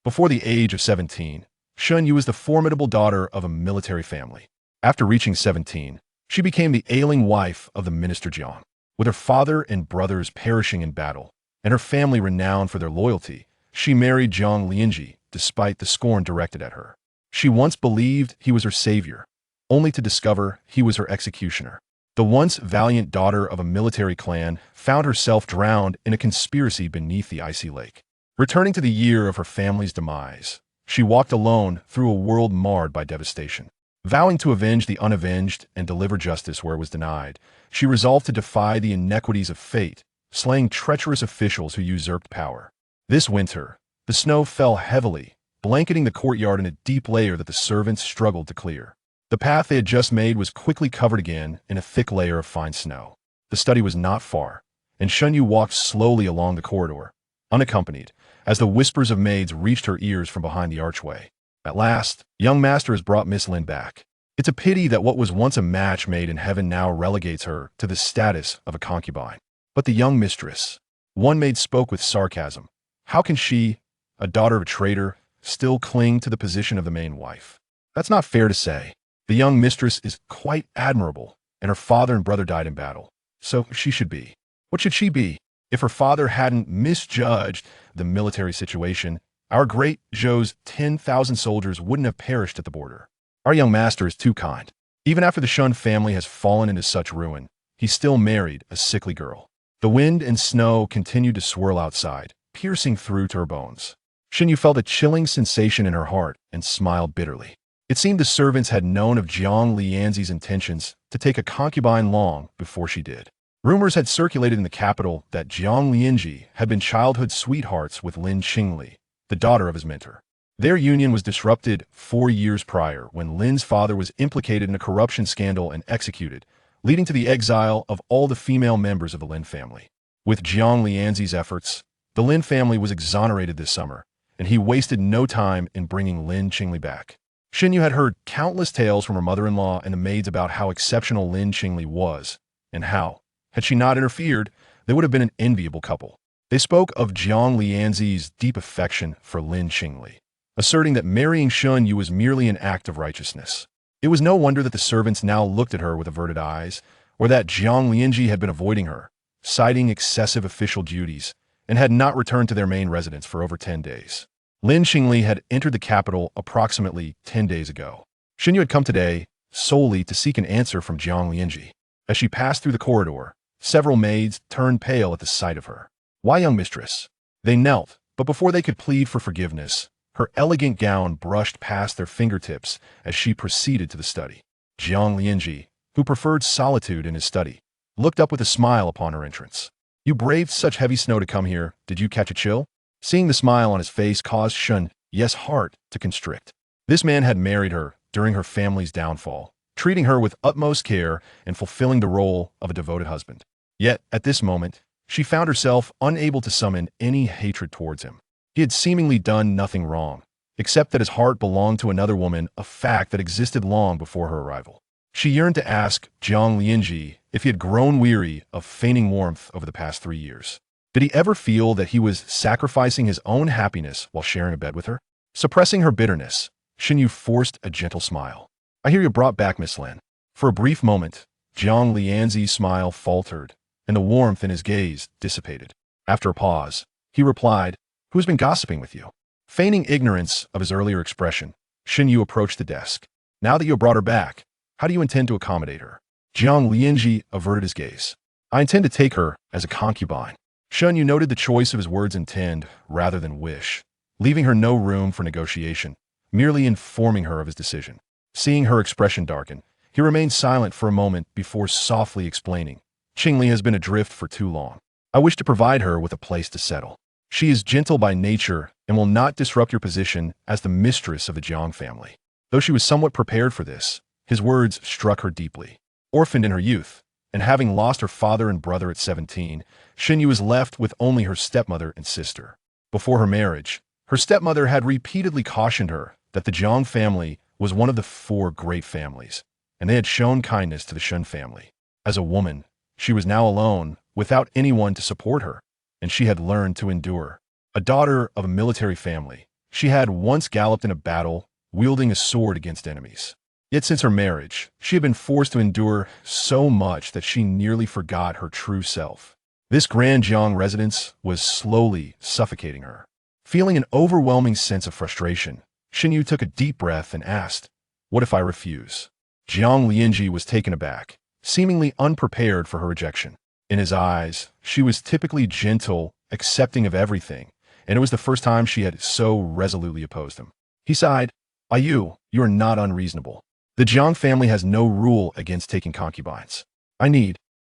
Before the age of 17, Shen Yu was the formidable daughter of a military family. After reaching 17, she became the ailing wife of the minister Jiang. With her father and brothers perishing in battle, and her family renowned for their loyalty, she married Jiang Lianzhi despite the scorn directed at her. She once believed he was her savior, only to discover he was her executioner. The once valiant daughter of a military clan found herself drowned in a conspiracy beneath the icy lake. Returning to the year of her family's demise, she walked alone through a world marred by devastation. Vowing to avenge the unavenged and deliver justice where it was denied, she resolved to defy the inequities of fate, slaying treacherous officials who usurped power. This winter, the snow fell heavily, blanketing the courtyard in a deep layer that the servants struggled to clear. The path they had just made was quickly covered again in a thick layer of fine snow. The study was not far, and Shen Yu walked slowly along the corridor, unaccompanied, as the whispers of maids reached her ears from behind the archway. At last, young master has brought Miss Lin back. It's a pity that what was once a match made in heaven now relegates her to the status of a concubine. But the young mistress, one maid spoke with sarcasm. How can she, a daughter of a traitor, still cling to the position of the main wife? That's not fair to say. The young mistress is quite admirable, and her father and brother died in battle. So she should be. What should she be? If her father hadn't misjudged the military situation, our great Zhou's 10,000 soldiers wouldn't have perished at the border. Our young master is too kind. Even after the Shen family has fallen into such ruin, he still married a sickly girl. The wind and snow continued to swirl outside, piercing through to her bones. Shen Yu felt a chilling sensation in her heart and smiled bitterly. It seemed the servants had known of Jiang Lianzhi's intentions to take a concubine long before she did. Rumors had circulated in the capital that Jiang Lianzhi had been childhood sweethearts with Lin Qingli, the daughter of his mentor. Their union was disrupted 4 years prior when Lin's father was implicated in a corruption scandal and executed, leading to the exile of all the female members of the Lin family. With Jiang Lianzhi's efforts, the Lin family was exonerated this summer, and he wasted no time in bringing Lin Qingli back. Shen Yu had heard countless tales from her mother-in-law and the maids about how exceptional Lin Qingli was, and how, had she not interfered, they would have been an enviable couple. They spoke of Jiang Lianzhi's deep affection for Lin Qingli, asserting that marrying Shen Yu was merely an act of righteousness. It was no wonder that the servants now looked at her with averted eyes, or that Jiang Lianzhi had been avoiding her, citing excessive official duties, and had not returned to their main residence for over 10 days. Lin Qingli had entered the capital approximately 10 days ago. Shen Yu had come today solely to seek an answer from Jiang Lianzhi. As she passed through the corridor, several maids turned pale at the sight of her. Why, young mistress? They knelt, but before they could plead for forgiveness, her elegant gown brushed past their fingertips as she proceeded to the study. Jiang Lianzhi, who preferred solitude in his study, looked up with a smile upon her entrance. You braved such heavy snow to come here. Did you catch a chill? Seeing the smile on his face caused Shen Yu's heart to constrict. This man had married her during her family's downfall, treating her with utmost care and fulfilling the role of a devoted husband. Yet, at this moment, she found herself unable to summon any hatred towards him. He had seemingly done nothing wrong, except that his heart belonged to another woman, a fact that existed long before her arrival. She yearned to ask Jiang Lianzhi if he had grown weary of feigning warmth over the past 3 years. Did he ever feel that he was sacrificing his own happiness while sharing a bed with her? Suppressing her bitterness, Shen Yu forced a gentle smile. I hear you brought back Miss Lin. For a brief moment, Jiang Lianzhi's smile faltered, and the warmth in his gaze dissipated. After a pause, he replied, Who has been gossiping with you? Feigning ignorance of his earlier expression, Shen Yu approached the desk. Now that you have brought her back, how do you intend to accommodate her? Jiang Lianzhi averted his gaze. I intend to take her as a concubine. Shen Yu noted the choice of his words intend rather than wish, leaving her no room for negotiation, merely informing her of his decision. Seeing her expression darken, he remained silent for a moment before softly explaining. Qingli has been adrift for too long. I wish to provide her with a place to settle. She is gentle by nature and will not disrupt your position as the mistress of the Jiang family. Though she was somewhat prepared for this, his words struck her deeply. Orphaned in her youth, and having lost her father and brother at 17, Shen Yu was left with only her stepmother and sister. Before her marriage, her stepmother had repeatedly cautioned her that the Jiang family was one of the 4 great families, and they had shown kindness to the Shen family. As a woman, she was now alone, without anyone to support her, and she had learned to endure. A daughter of a military family, She had once galloped in a battle, wielding a sword against enemies. Yet since her marriage, she had been forced to endure so much that she nearly forgot her true self. This grand Jiang residence was slowly suffocating her. Feeling an overwhelming sense of frustration, Shen Yu took a deep breath and asked, "What if I refuse?" Jiang Lianzhi was taken aback, seemingly unprepared for her rejection. In his eyes, she was typically gentle, accepting of everything, and it was the first time she had so resolutely opposed him. He sighed, "You are not unreasonable. The Jiang family has no rule against taking concubines. All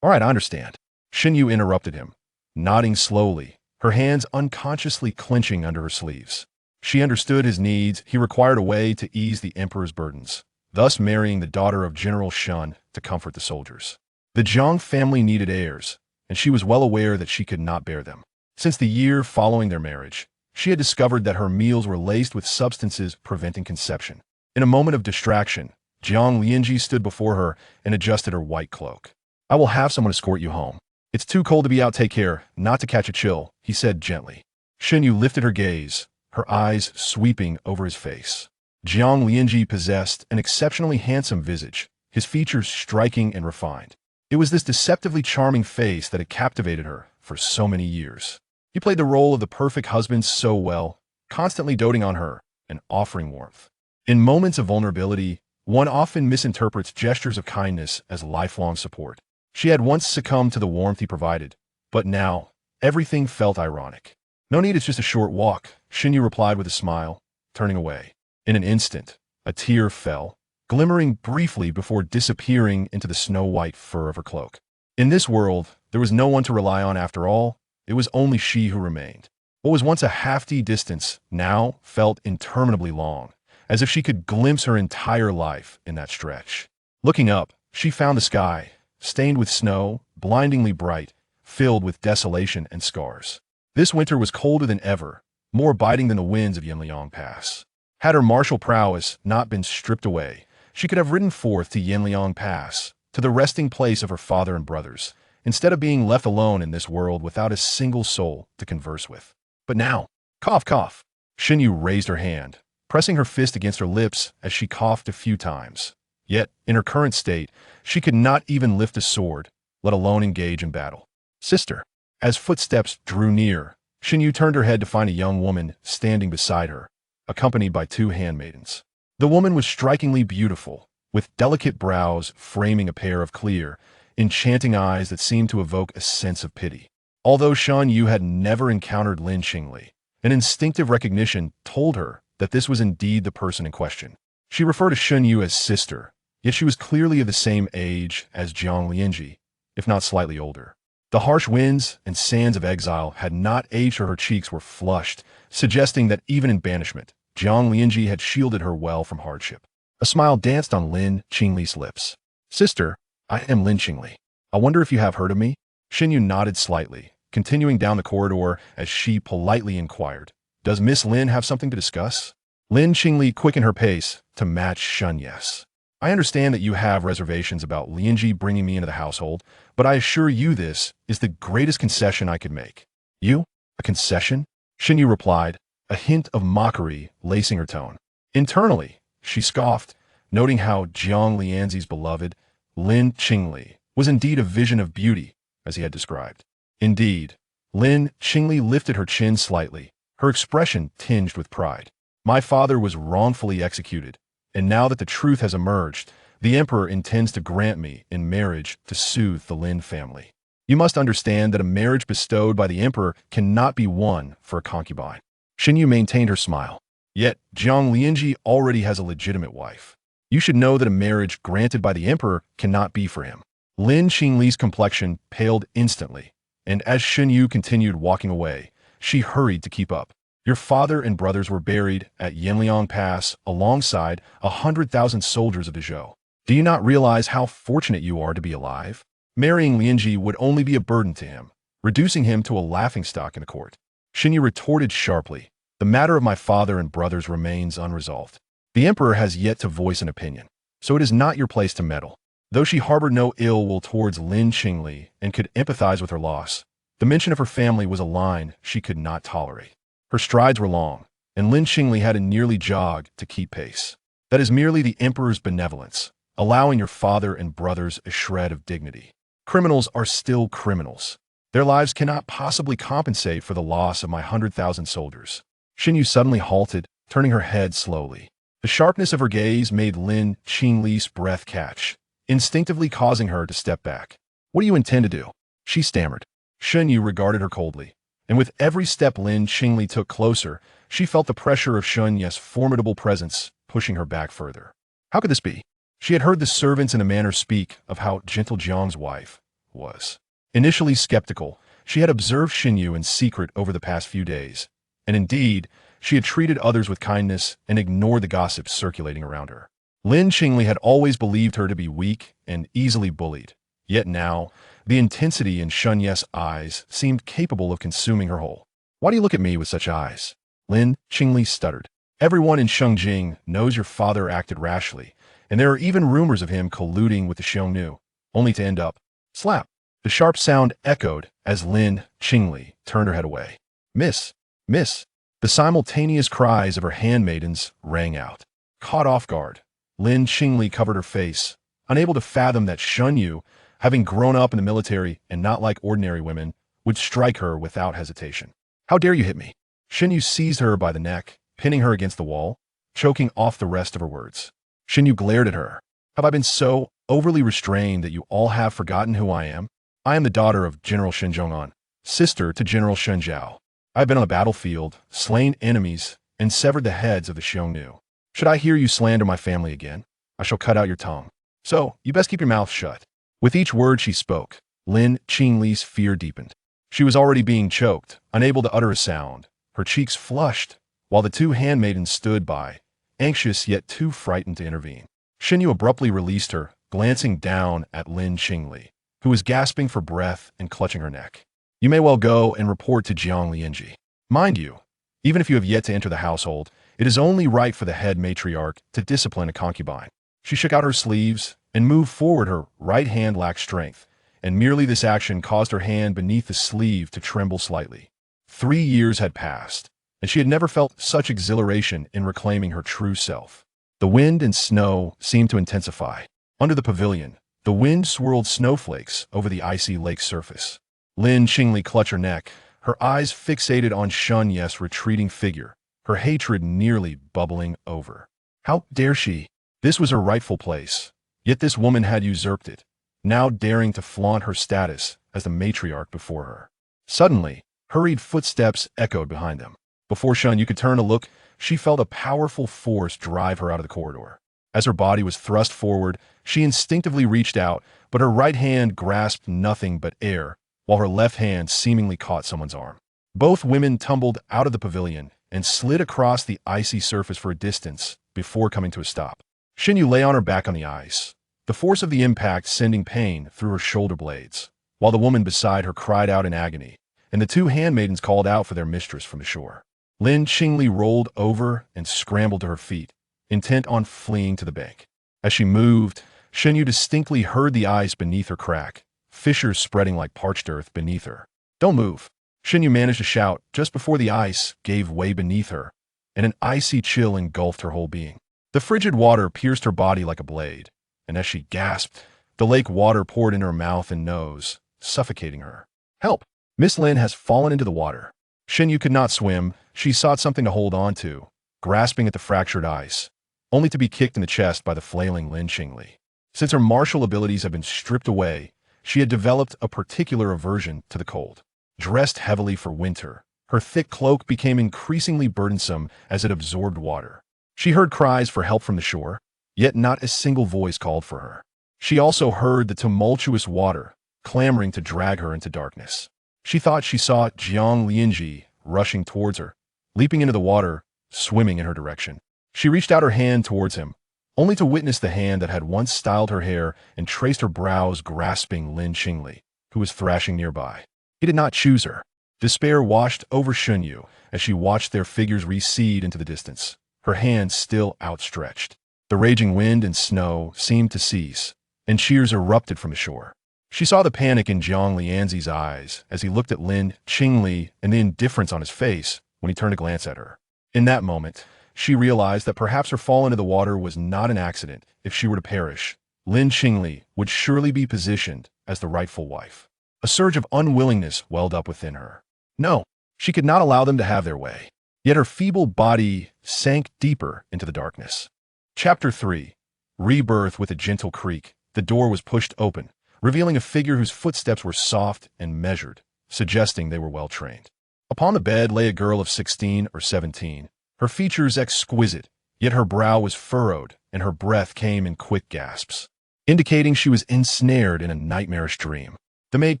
right, I understand." Shen Yu interrupted him, nodding slowly, her hands unconsciously clenching under her sleeves. She understood his needs. He required a way to ease the emperor's burdens, thus marrying the daughter of General Shen to comfort the soldiers. The Jiang family needed heirs, and she was well aware that she could not bear them. Since the year following their marriage, she had discovered that her meals were laced with substances preventing conception. In a moment of distraction, Jiang Lianzhi stood before her and adjusted her white cloak. "I will have someone escort you home. It's too cold to be out. Take care not to catch a chill," he said gently. Shen Yu lifted her gaze, her eyes sweeping over his face. Jiang Lianzhi possessed an exceptionally handsome visage, his features striking and refined. It was this deceptively charming face that had captivated her for so many years. He played the role of the perfect husband so well, constantly doting on her and offering warmth. In moments of vulnerability, one often misinterprets gestures of kindness as lifelong support. She had once succumbed to the warmth he provided, but now, everything felt ironic. "No need, it's just a short walk," Shen Yu replied with a smile, turning away. In an instant, a tear fell, glimmering briefly before disappearing into the snow-white fur of her cloak. In this world, there was no one to rely on after all. It was only she who remained. What was once a half-day distance now felt interminably long, as if she could glimpse her entire life in that stretch. Looking up, she found the sky, stained with snow, blindingly bright, filled with desolation and scars. This winter was colder than ever, more biting than the winds of Yanliang Pass. Had her martial prowess not been stripped away, she could have ridden forth to Yanliang Pass, to the resting place of her father and brothers, instead of being left alone in this world without a single soul to converse with. But now, cough, cough. Shen Yu raised her hand, pressing her fist against her lips as she coughed a few times. Yet, in her current state, she could not even lift a sword, let alone engage in battle. "Sister." As footsteps drew near, Shen Yu turned her head to find a young woman standing beside her, accompanied by two handmaidens. The woman was strikingly beautiful, with delicate brows framing a pair of clear, enchanting eyes that seemed to evoke a sense of pity. Although Shen Yu had never encountered Lin Qingli, an instinctive recognition told her that this was indeed the person in question. She referred to Shen Yu as sister, yet she was clearly of the same age as Jiang Lianzhi, if not slightly older. The harsh winds and sands of exile had not aged her. Her cheeks were flushed, suggesting that even in banishment, Jiang Lianzhi had shielded her well from hardship. A smile danced on Lin Qingli's lips. "Sister, I am Lin Qingli. I wonder if you have heard of me?" Shen Yu nodded slightly, continuing down the corridor as she politely inquired, "Does Miss Lin have something to discuss?" Lin Qingli quickened her pace to match Shen Yu's. "I understand that you have reservations about Lianzhi bringing me into the household, but I assure you this is the greatest concession I could make." "You? A concession?" Shen Yu replied, a hint of mockery lacing her tone. Internally, she scoffed, noting how Jiang Lianzhi's beloved, Lin Qingli, was indeed a vision of beauty, as he had described. Indeed, Lin Qingli lifted her chin slightly, her expression tinged with pride. "My father was wrongfully executed, and now that the truth has emerged, the emperor intends to grant me in marriage to soothe the Lin family. You must understand that a marriage bestowed by the emperor cannot be won for a concubine." Shen Yu maintained her smile. "Yet, Jiang Lianzhi already has a legitimate wife. You should know that a marriage granted by the emperor cannot be for him." Lin Qingli's complexion paled instantly, and as Shen Yu continued walking away, she hurried to keep up. "Your father and brothers were buried at Yanliang Pass alongside 100,000 soldiers of the Zhou. Do you not realize how fortunate you are to be alive? Marrying Lianzhi would only be a burden to him, reducing him to a laughingstock in the court." Shen Yu retorted sharply, "The matter of my father and brothers remains unresolved. The emperor has yet to voice an opinion, so it is not your place to meddle." Though she harbored no ill will towards Lin Qingli and could empathize with her loss, the mention of her family was a line she could not tolerate. Her strides were long, and Lin Qingli had to nearly jog to keep pace. That is merely the emperor's benevolence, allowing your father and brothers a shred of dignity. Criminals are still criminals. Their lives cannot possibly compensate for the loss of my 100,000 soldiers. Shen Yu suddenly halted, turning her head slowly. The sharpness of her gaze made Lin Qingli's breath catch, instinctively causing her to step back. What do you intend to do? She stammered. Shen Yu regarded her coldly, and with every step Lin Qingli took closer, she felt the pressure of Shen Yu's formidable presence pushing her back further. How could this be? She had heard the servants in a manner speak of how gentle Jiang's wife was. Initially skeptical, she had observed Shen Yu in secret over the past few days, and indeed, she had treated others with kindness and ignored the gossips circulating around her. Lin Qingli had always believed her to be weak and easily bullied, yet now, the intensity in Shen Yu's eyes seemed capable of consuming her whole. Why do you look at me with such eyes? Lin Qingli stuttered. Everyone in Shengjing knows your father acted rashly, and there are even rumors of him colluding with the Xiongnu, only to end up. Slap. The sharp sound echoed as Lin Qingli turned her head away. Miss! Miss! The simultaneous cries of her handmaidens rang out. Caught off guard, Lin Qingli covered her face, unable to fathom that Shen Yu, having grown up in the military and not like ordinary women, would strike her without hesitation. How dare you hit me? Shen Yu seized her by the neck, pinning her against the wall, choking off the rest of her words. Shen Yu glared at her. Have I been so overly restrained that you all have forgotten who I am? I am the daughter of General Shen Zhong'an, sister to General Shen Zhao. I have been on the battlefield, slain enemies, and severed the heads of the Xiongnu. Should I hear you slander my family again, I shall cut out your tongue. So, you best keep your mouth shut. With each word she spoke, Lin Qingli's fear deepened. She was already being choked, unable to utter a sound, her cheeks flushed, while the two handmaidens stood by, anxious yet too frightened to intervene. Shen Yu abruptly released her, glancing down at Lin Qingli, who was gasping for breath and clutching her neck. You may well go and report to Jiang Lianzhi. Mind you, even if you have yet to enter the household, it is only right for the head matriarch to discipline a concubine. She shook out her sleeves and moved forward. Her right hand lacked strength, and merely this action caused her hand beneath the sleeve to tremble slightly. 3 years had passed, and she had never felt such exhilaration in reclaiming her true self. The wind and snow seemed to intensify. Under the pavilion, the wind swirled snowflakes over the icy lake's surface. Lin Qingli clutched her neck, her eyes fixated on Shen Yu's retreating figure, her hatred nearly bubbling over. How dare she? This was her rightful place, yet this woman had usurped it, now daring to flaunt her status as the matriarch before her. Suddenly, hurried footsteps echoed behind them. Before Shen Yu could turn to look, she felt a powerful force drive her out of the corridor. As her body was thrust forward, she instinctively reached out, but her right hand grasped nothing but air, while her left hand seemingly caught someone's arm. Both women tumbled out of the pavilion and slid across the icy surface for a distance before coming to a stop. Shen Yu lay on her back on the ice, the force of the impact sending pain through her shoulder blades, while the woman beside her cried out in agony, and the two handmaidens called out for their mistress from the shore. Lin Qingli rolled over and scrambled to her feet, intent on fleeing to the bank. As she moved, Shen Yu distinctly heard the ice beneath her crack, fissures spreading like parched earth beneath her. Don't move. Shen Yu managed to shout just before the ice gave way beneath her, and an icy chill engulfed her whole being. The frigid water pierced her body like a blade, and as she gasped, the lake water poured in her mouth and nose, suffocating her. Help! Miss Lin has fallen into the water. Shen Yu could not swim. She sought something to hold on to, grasping at the fractured ice, only to be kicked in the chest by the flailing Lin Qingli. Since her martial abilities had been stripped away, she had developed a particular aversion to the cold. Dressed heavily for winter, her thick cloak became increasingly burdensome as it absorbed water. She heard cries for help from the shore, yet not a single voice called for her. She also heard the tumultuous water, clamoring to drag her into darkness. She thought she saw Jiang Lianzhi rushing towards her, leaping into the water, swimming in her direction. She reached out her hand towards him, only to witness the hand that had once styled her hair and traced her brows grasping Lin Qingli, who was thrashing nearby. He did not choose her. Despair washed over Shen Yu as she watched their figures recede into the distance, her hands still outstretched. The raging wind and snow seemed to cease, and cheers erupted from the shore. She saw the panic in Jiang Lianzhi's eyes as he looked at Lin Qingli and the indifference on his face when he turned to glance at her. In that moment, she realized that perhaps her fall into the water was not an accident. If she were to perish, Lin Qingli would surely be positioned as the rightful wife. A surge of unwillingness welled up within her. No, she could not allow them to have their way. Yet her feeble body sank deeper into the darkness. Chapter 3. Rebirth. With a gentle creak, the door was pushed open, revealing a figure whose footsteps were soft and measured, suggesting they were well-trained. Upon the bed lay a girl of 16 or 17, her features exquisite, yet her brow was furrowed and her breath came in quick gasps, indicating she was ensnared in a nightmarish dream. The maid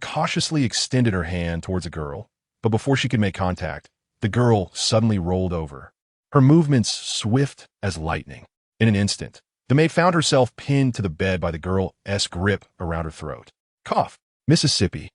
cautiously extended her hand towards the girl, but before she could make contact, the girl suddenly rolled over, her movements swift as lightning. In an instant, the maid found herself pinned to the bed by the girl's grip around her throat. Cough. Mississippi.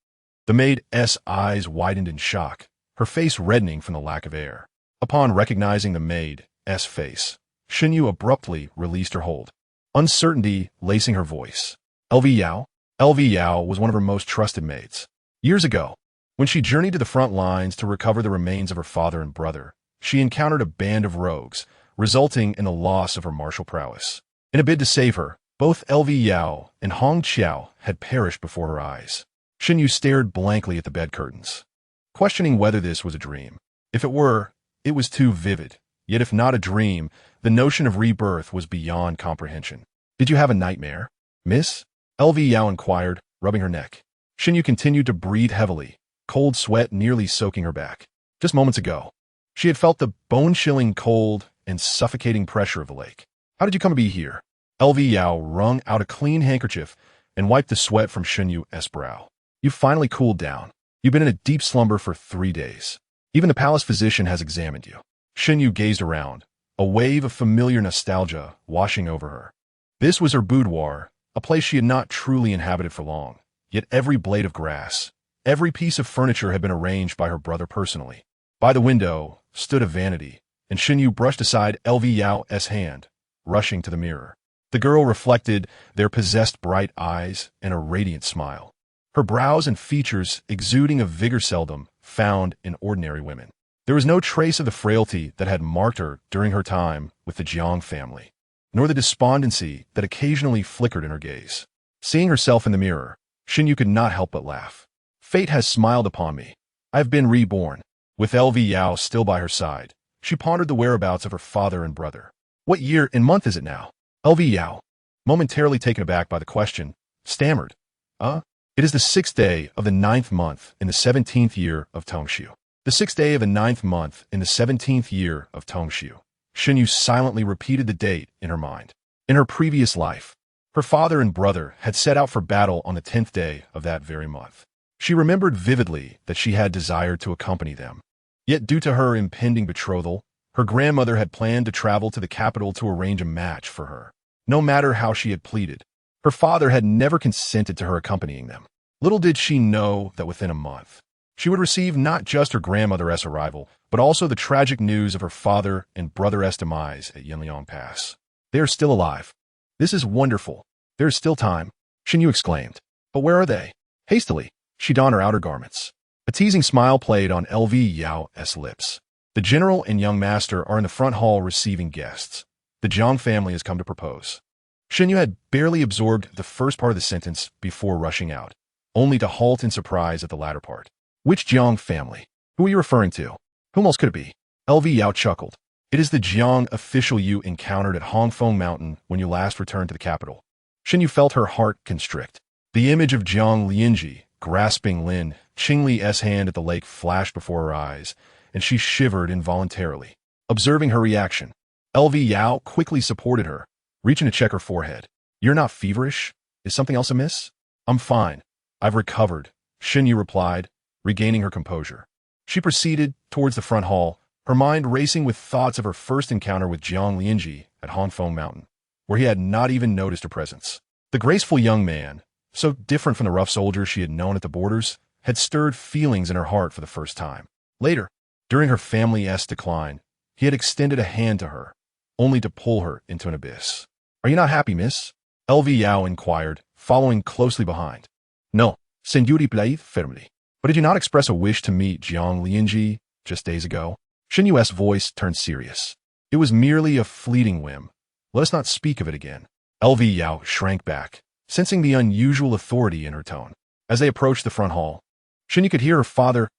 The maid's eyes widened in shock, her face reddening from the lack of air. Upon recognizing the maid's face, Shen Yu abruptly released her hold, uncertainty lacing her voice. LV Yao? LV Yao was one of her most trusted maids. Years ago, when she journeyed to the front lines to recover the remains of her father and brother, she encountered a band of rogues, resulting in the loss of her martial prowess. In a bid to save her, both LV Yao and Hong Qiao had perished before her eyes. Shen Yu stared blankly at the bed curtains, questioning whether this was a dream. If it were, it was too vivid. Yet if not a dream, the notion of rebirth was beyond comprehension. Did you have a nightmare, miss? LV Yao inquired, rubbing her neck. Shen Yu continued to breathe heavily, cold sweat nearly soaking her back. Just moments ago, she had felt the bone-chilling cold and suffocating pressure of the lake. How did you come to be here? LV Yao wrung out a clean handkerchief and wiped the sweat from Shen Yu's brow. You finally cooled down. You've been in a deep slumber for 3 days. Even the palace physician has examined you. Shen Yu gazed around, a wave of familiar nostalgia washing over her. This was her boudoir, a place she had not truly inhabited for long. Yet every blade of grass, every piece of furniture had been arranged by her brother personally. By the window stood a vanity, and Shen Yu brushed aside LV Yao's hand, rushing to the mirror. The girl reflected their possessed bright eyes and a radiant smile, her brows and features exuding a vigor seldom found in ordinary women. There was no trace of the frailty that had marked her during her time with the Jiang family, nor the despondency that occasionally flickered in her gaze. Seeing herself in the mirror, Shen Yu could not help but laugh. Fate has smiled upon me. I have been reborn. With LV Yao still by her side, she pondered the whereabouts of her father and brother. What year and month is it now? LV Yao, momentarily taken aback by the question, stammered. It is the 6th day of the 9th month in the 17th year of Tongshu. The 6th day of the 9th month in the 17th year of Tongshu. Shen Yu silently repeated the date in her mind. In her previous life, her father and brother had set out for battle on the 10th day of that very month. She remembered vividly that she had desired to accompany them. Yet due to her impending betrothal, her grandmother had planned to travel to the capital to arrange a match for her. No matter how she had pleaded, her father had never consented to her accompanying them. Little did she know that within a month, she would receive not just her grandmother's arrival, but also the tragic news of her father and brother's demise at Yanliang Pass. They are still alive. This is wonderful. There is still time, Shen Yu exclaimed. But where are they? Hastily, she donned her outer garments. A teasing smile played on LV Yao's lips. The general and young master are in the front hall receiving guests. The Jiang family has come to propose. Shen Yu had barely absorbed the first part of the sentence before rushing out, only to halt in surprise at the latter part. Which Jiang family? Who are you referring to? Whom else could it be? LV Yao chuckled. It is the Jiang official you encountered at Hongfeng Mountain when you last returned to the capital. Shen Yu felt her heart constrict. The image of Jiang Lianzhi grasping Lin Qingli's hand at the lake flashed before her eyes, and she shivered involuntarily. Observing her reaction, LV Yao quickly supported her, reaching to check her forehead. You're not feverish? Is something else amiss? I'm fine. I've recovered, Shen Yu replied, regaining her composure. She proceeded towards the front hall, her mind racing with thoughts of her first encounter with Jiang Lianzhi at Hongfeng Mountain, where he had not even noticed her presence. The graceful young man, so different from the rough soldier she had known at the borders, had stirred feelings in her heart for the first time. Later, during her family's decline, he had extended a hand to her, only to pull her into an abyss. Are you not happy, miss? LV Yao inquired, following closely behind. No, Shen Yu replied firmly. But did you not express a wish to meet Jiang Lianzhi just days ago? Shen Yu's voice turned serious. It was merely a fleeting whim. Let us not speak of it again. LV Yao shrank back, sensing the unusual authority in her tone. As they approached the front hall, Shen Yu could hear her father's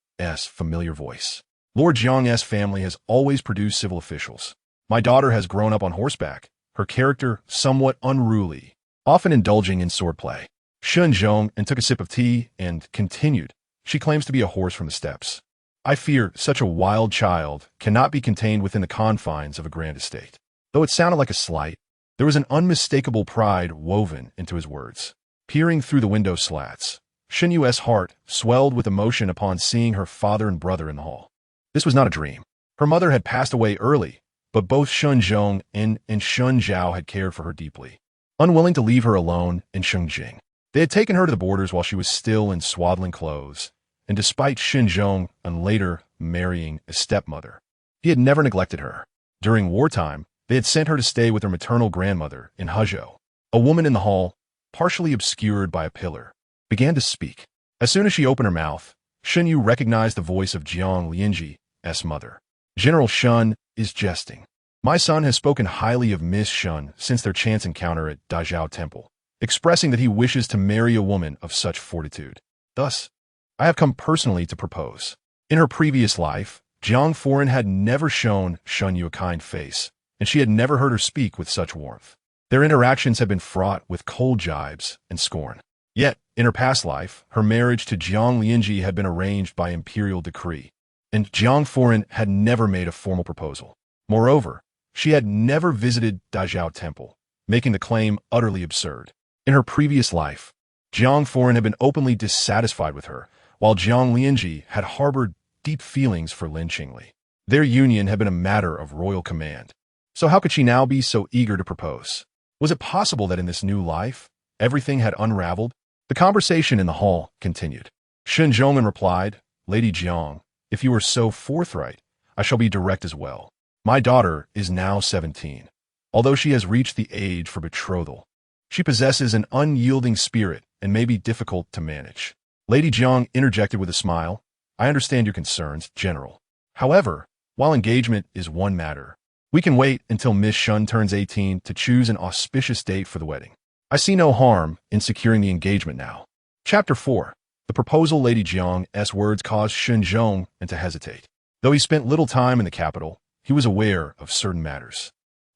familiar voice. Lord Jiang's family has always produced civil officials. My daughter has grown up on horseback, her character somewhat unruly, often indulging in swordplay. Shen Zhong and took a sip of tea and continued. She claims to be a horse from the steppes. I fear such a wild child cannot be contained within the confines of a grand estate. Though it sounded like a slight, there was an unmistakable pride woven into his words. Peering through the window slats, Shen Yu's heart swelled with emotion upon seeing her father and brother in the hall. This was not a dream. Her mother had passed away early, but both Shen Zhong and Shen Zhao had cared for her deeply. Unwilling to leave her alone in Shengjing, they had taken her to the borders while she was still in swaddling clothes, and despite Shen Zhong and later marrying a stepmother, he had never neglected her. During wartime, they had sent her to stay with her maternal grandmother in Hezhou. A woman in the hall, partially obscured by a pillar, began to speak. As soon as she opened her mouth, Shen Yu recognized the voice of Jiang Lianzhi's mother. General Shen is jesting. My son has spoken highly of Miss Shen since their chance encounter at Dazhao Temple, expressing that he wishes to marry a woman of such fortitude. Thus, I have come personally to propose. In her previous life, Jiang Foreign had never shown Shen Yu a kind face, and she had never heard her speak with such warmth. Their interactions had been fraught with cold jibes and scorn. Yet, in her past life, her marriage to Jiang Lianzhi had been arranged by imperial decree, and Jiang Foreign had never made a formal proposal. Moreover, she had never visited Dazhao Temple, making the claim utterly absurd. In her previous life, Jiang Foreign had been openly dissatisfied with her, while Jiang Lianzhi had harbored deep feelings for Lin Qingli. Their union had been a matter of royal command. So how could she now be so eager to propose? Was it possible that in this new life, everything had unraveled? The conversation in the hall continued. Shen Zhongman replied, Lady Jiang, if you are so forthright, I shall be direct as well. My daughter is now 17. Although she has reached the age for betrothal, she possesses an unyielding spirit and may be difficult to manage. Lady Jiang interjected with a smile. I understand your concerns, General. However, while engagement is one matter, we can wait until Miss Shen turns 18 to choose an auspicious date for the wedding. I see no harm in securing the engagement now. Chapter 4. The proposal. Lady Jiang's words caused Shen Zhong to hesitate. Though he spent little time in the capital, he was aware of certain matters.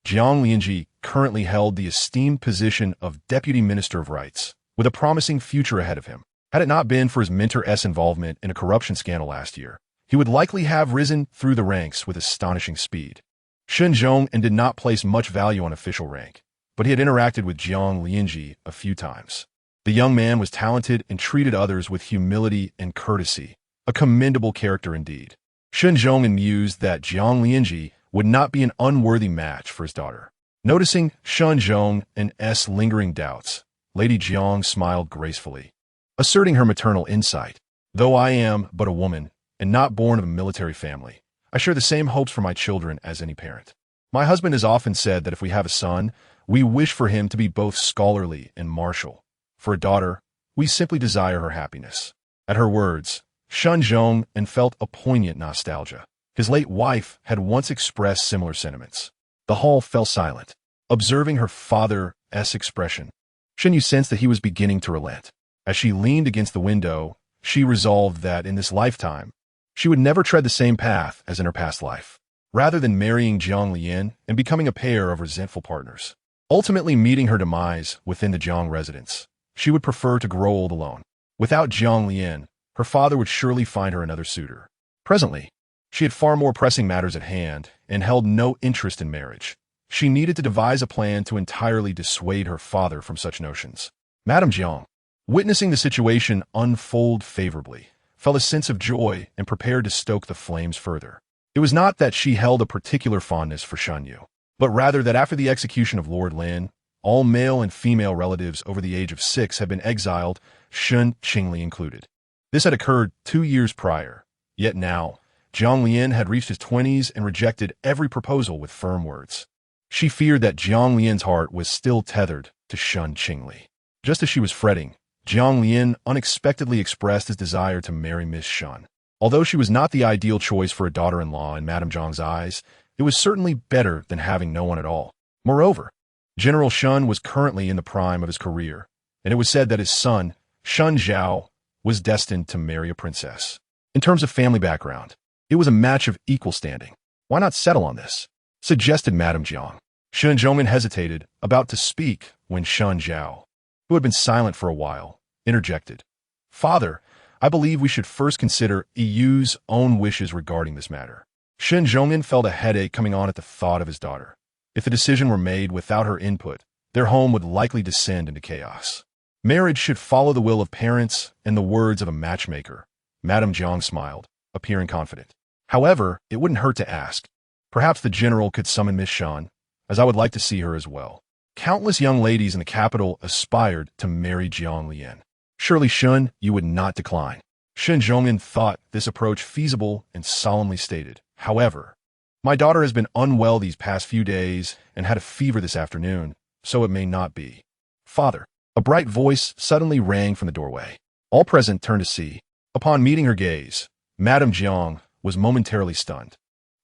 Jiang Lianzhi currently held the esteemed position of Deputy Minister of Rights, with a promising future ahead of him. Had it not been for his mentor's involvement in a corruption scandal last year, he would likely have risen through the ranks with astonishing speed. Shen Zhong did not place much value on official rank, but he had interacted with Jiang Lianzhi a few times. The young man was talented and treated others with humility and courtesy, a commendable character indeed. Shen Zhong mused that Jiang Lianzhi would not be an unworthy match for his daughter. Noticing Shen Zhong's lingering doubts, Lady Jiang smiled gracefully, asserting her maternal insight. Though I am but a woman and not born of a military family, I share the same hopes for my children as any parent. My husband has often said that if we have a son, we wish for him to be both scholarly and martial. For a daughter, we simply desire her happiness. At her words, Shen Zhong felt a poignant nostalgia. His late wife had once expressed similar sentiments. The hall fell silent. Observing her father's expression, Shen Yu sensed that he was beginning to relent. As she leaned against the window, she resolved that in this lifetime, she would never tread the same path as in her past life. Rather than marrying Jiang Lian and becoming a pair of resentful partners, ultimately meeting her demise within the Jiang residence, she would prefer to grow old alone. Without Jiang Lian, her father would surely find her another suitor. Presently, she had far more pressing matters at hand and held no interest in marriage. She needed to devise a plan to entirely dissuade her father from such notions. Madame Jiang, witnessing the situation unfold favorably, felt a sense of joy and prepared to stoke the flames further. It was not that she held a particular fondness for Shen Yu, but rather that after the execution of Lord Lin, all male and female relatives over the age of 6 had been exiled, Shen Qingli included. This had occurred 2 years prior, yet now, Jiang Lian had reached his 20s and rejected every proposal with firm words. She feared that Jiang Lian's heart was still tethered to Shen Qingli. Just as she was fretting, Jiang Lian unexpectedly expressed his desire to marry Miss Shen. Although she was not the ideal choice for a daughter-in-law in Madame Jiang's eyes, it was certainly better than having no one at all. Moreover, General Shen was currently in the prime of his career, and it was said that his son, Shen Zhao, was destined to marry a princess. In terms of family background, it was a match of equal standing. Why not settle on this? Suggested Madame Jiang. Shen Zhongman hesitated, about to speak, when Shen Zhao, who had been silent for a while, interjected. Father, I believe we should first consider Yu's own wishes regarding this matter. Shen Zhongman felt a headache coming on at the thought of his daughter. If the decision were made without her input, their home would likely descend into chaos. Marriage should follow the will of parents and the words of a matchmaker. Madame Jiang smiled, appearing confident. However, it wouldn't hurt to ask. Perhaps the general could summon Miss Shen, as I would like to see her as well. Countless young ladies in the capital aspired to marry Jiang Lian. Surely Shen Yu would not decline. Shen Zhongman thought this approach feasible and solemnly stated, however, my daughter has been unwell these past few days and had a fever this afternoon, so it may not be. Father, a bright voice suddenly rang from the doorway. All present turned to see. Upon meeting her gaze, Madame Jiang was momentarily stunned.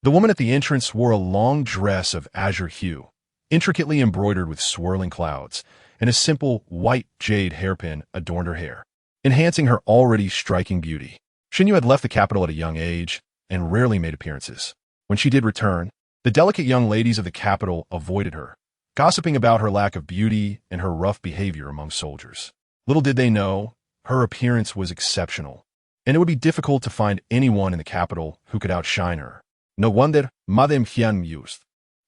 The woman at the entrance wore a long dress of azure hue, intricately embroidered with swirling clouds, and a simple white jade hairpin adorned her hair, enhancing her already striking beauty. Shen Yu had left the capital at a young age and rarely made appearances. When she did return, the delicate young ladies of the capital avoided her, gossiping about her lack of beauty and her rough behavior among soldiers. Little did they know, her appearance was exceptional, and it would be difficult to find anyone in the capital who could outshine her. No wonder Madame Jiang mused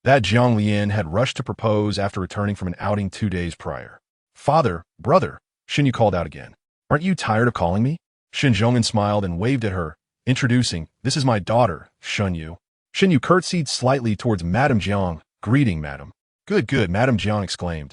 that Jiang Lian had rushed to propose after returning from an outing 2 days prior. Father, brother, Shen Yu called out again. Aren't you tired of calling me? Shen Zhongman smiled and waved at her, introducing, this is my daughter, Shen Yu. Shen Yu curtsied slightly towards Madame Jiang, greeting Madame. Good, Madame Jiang exclaimed,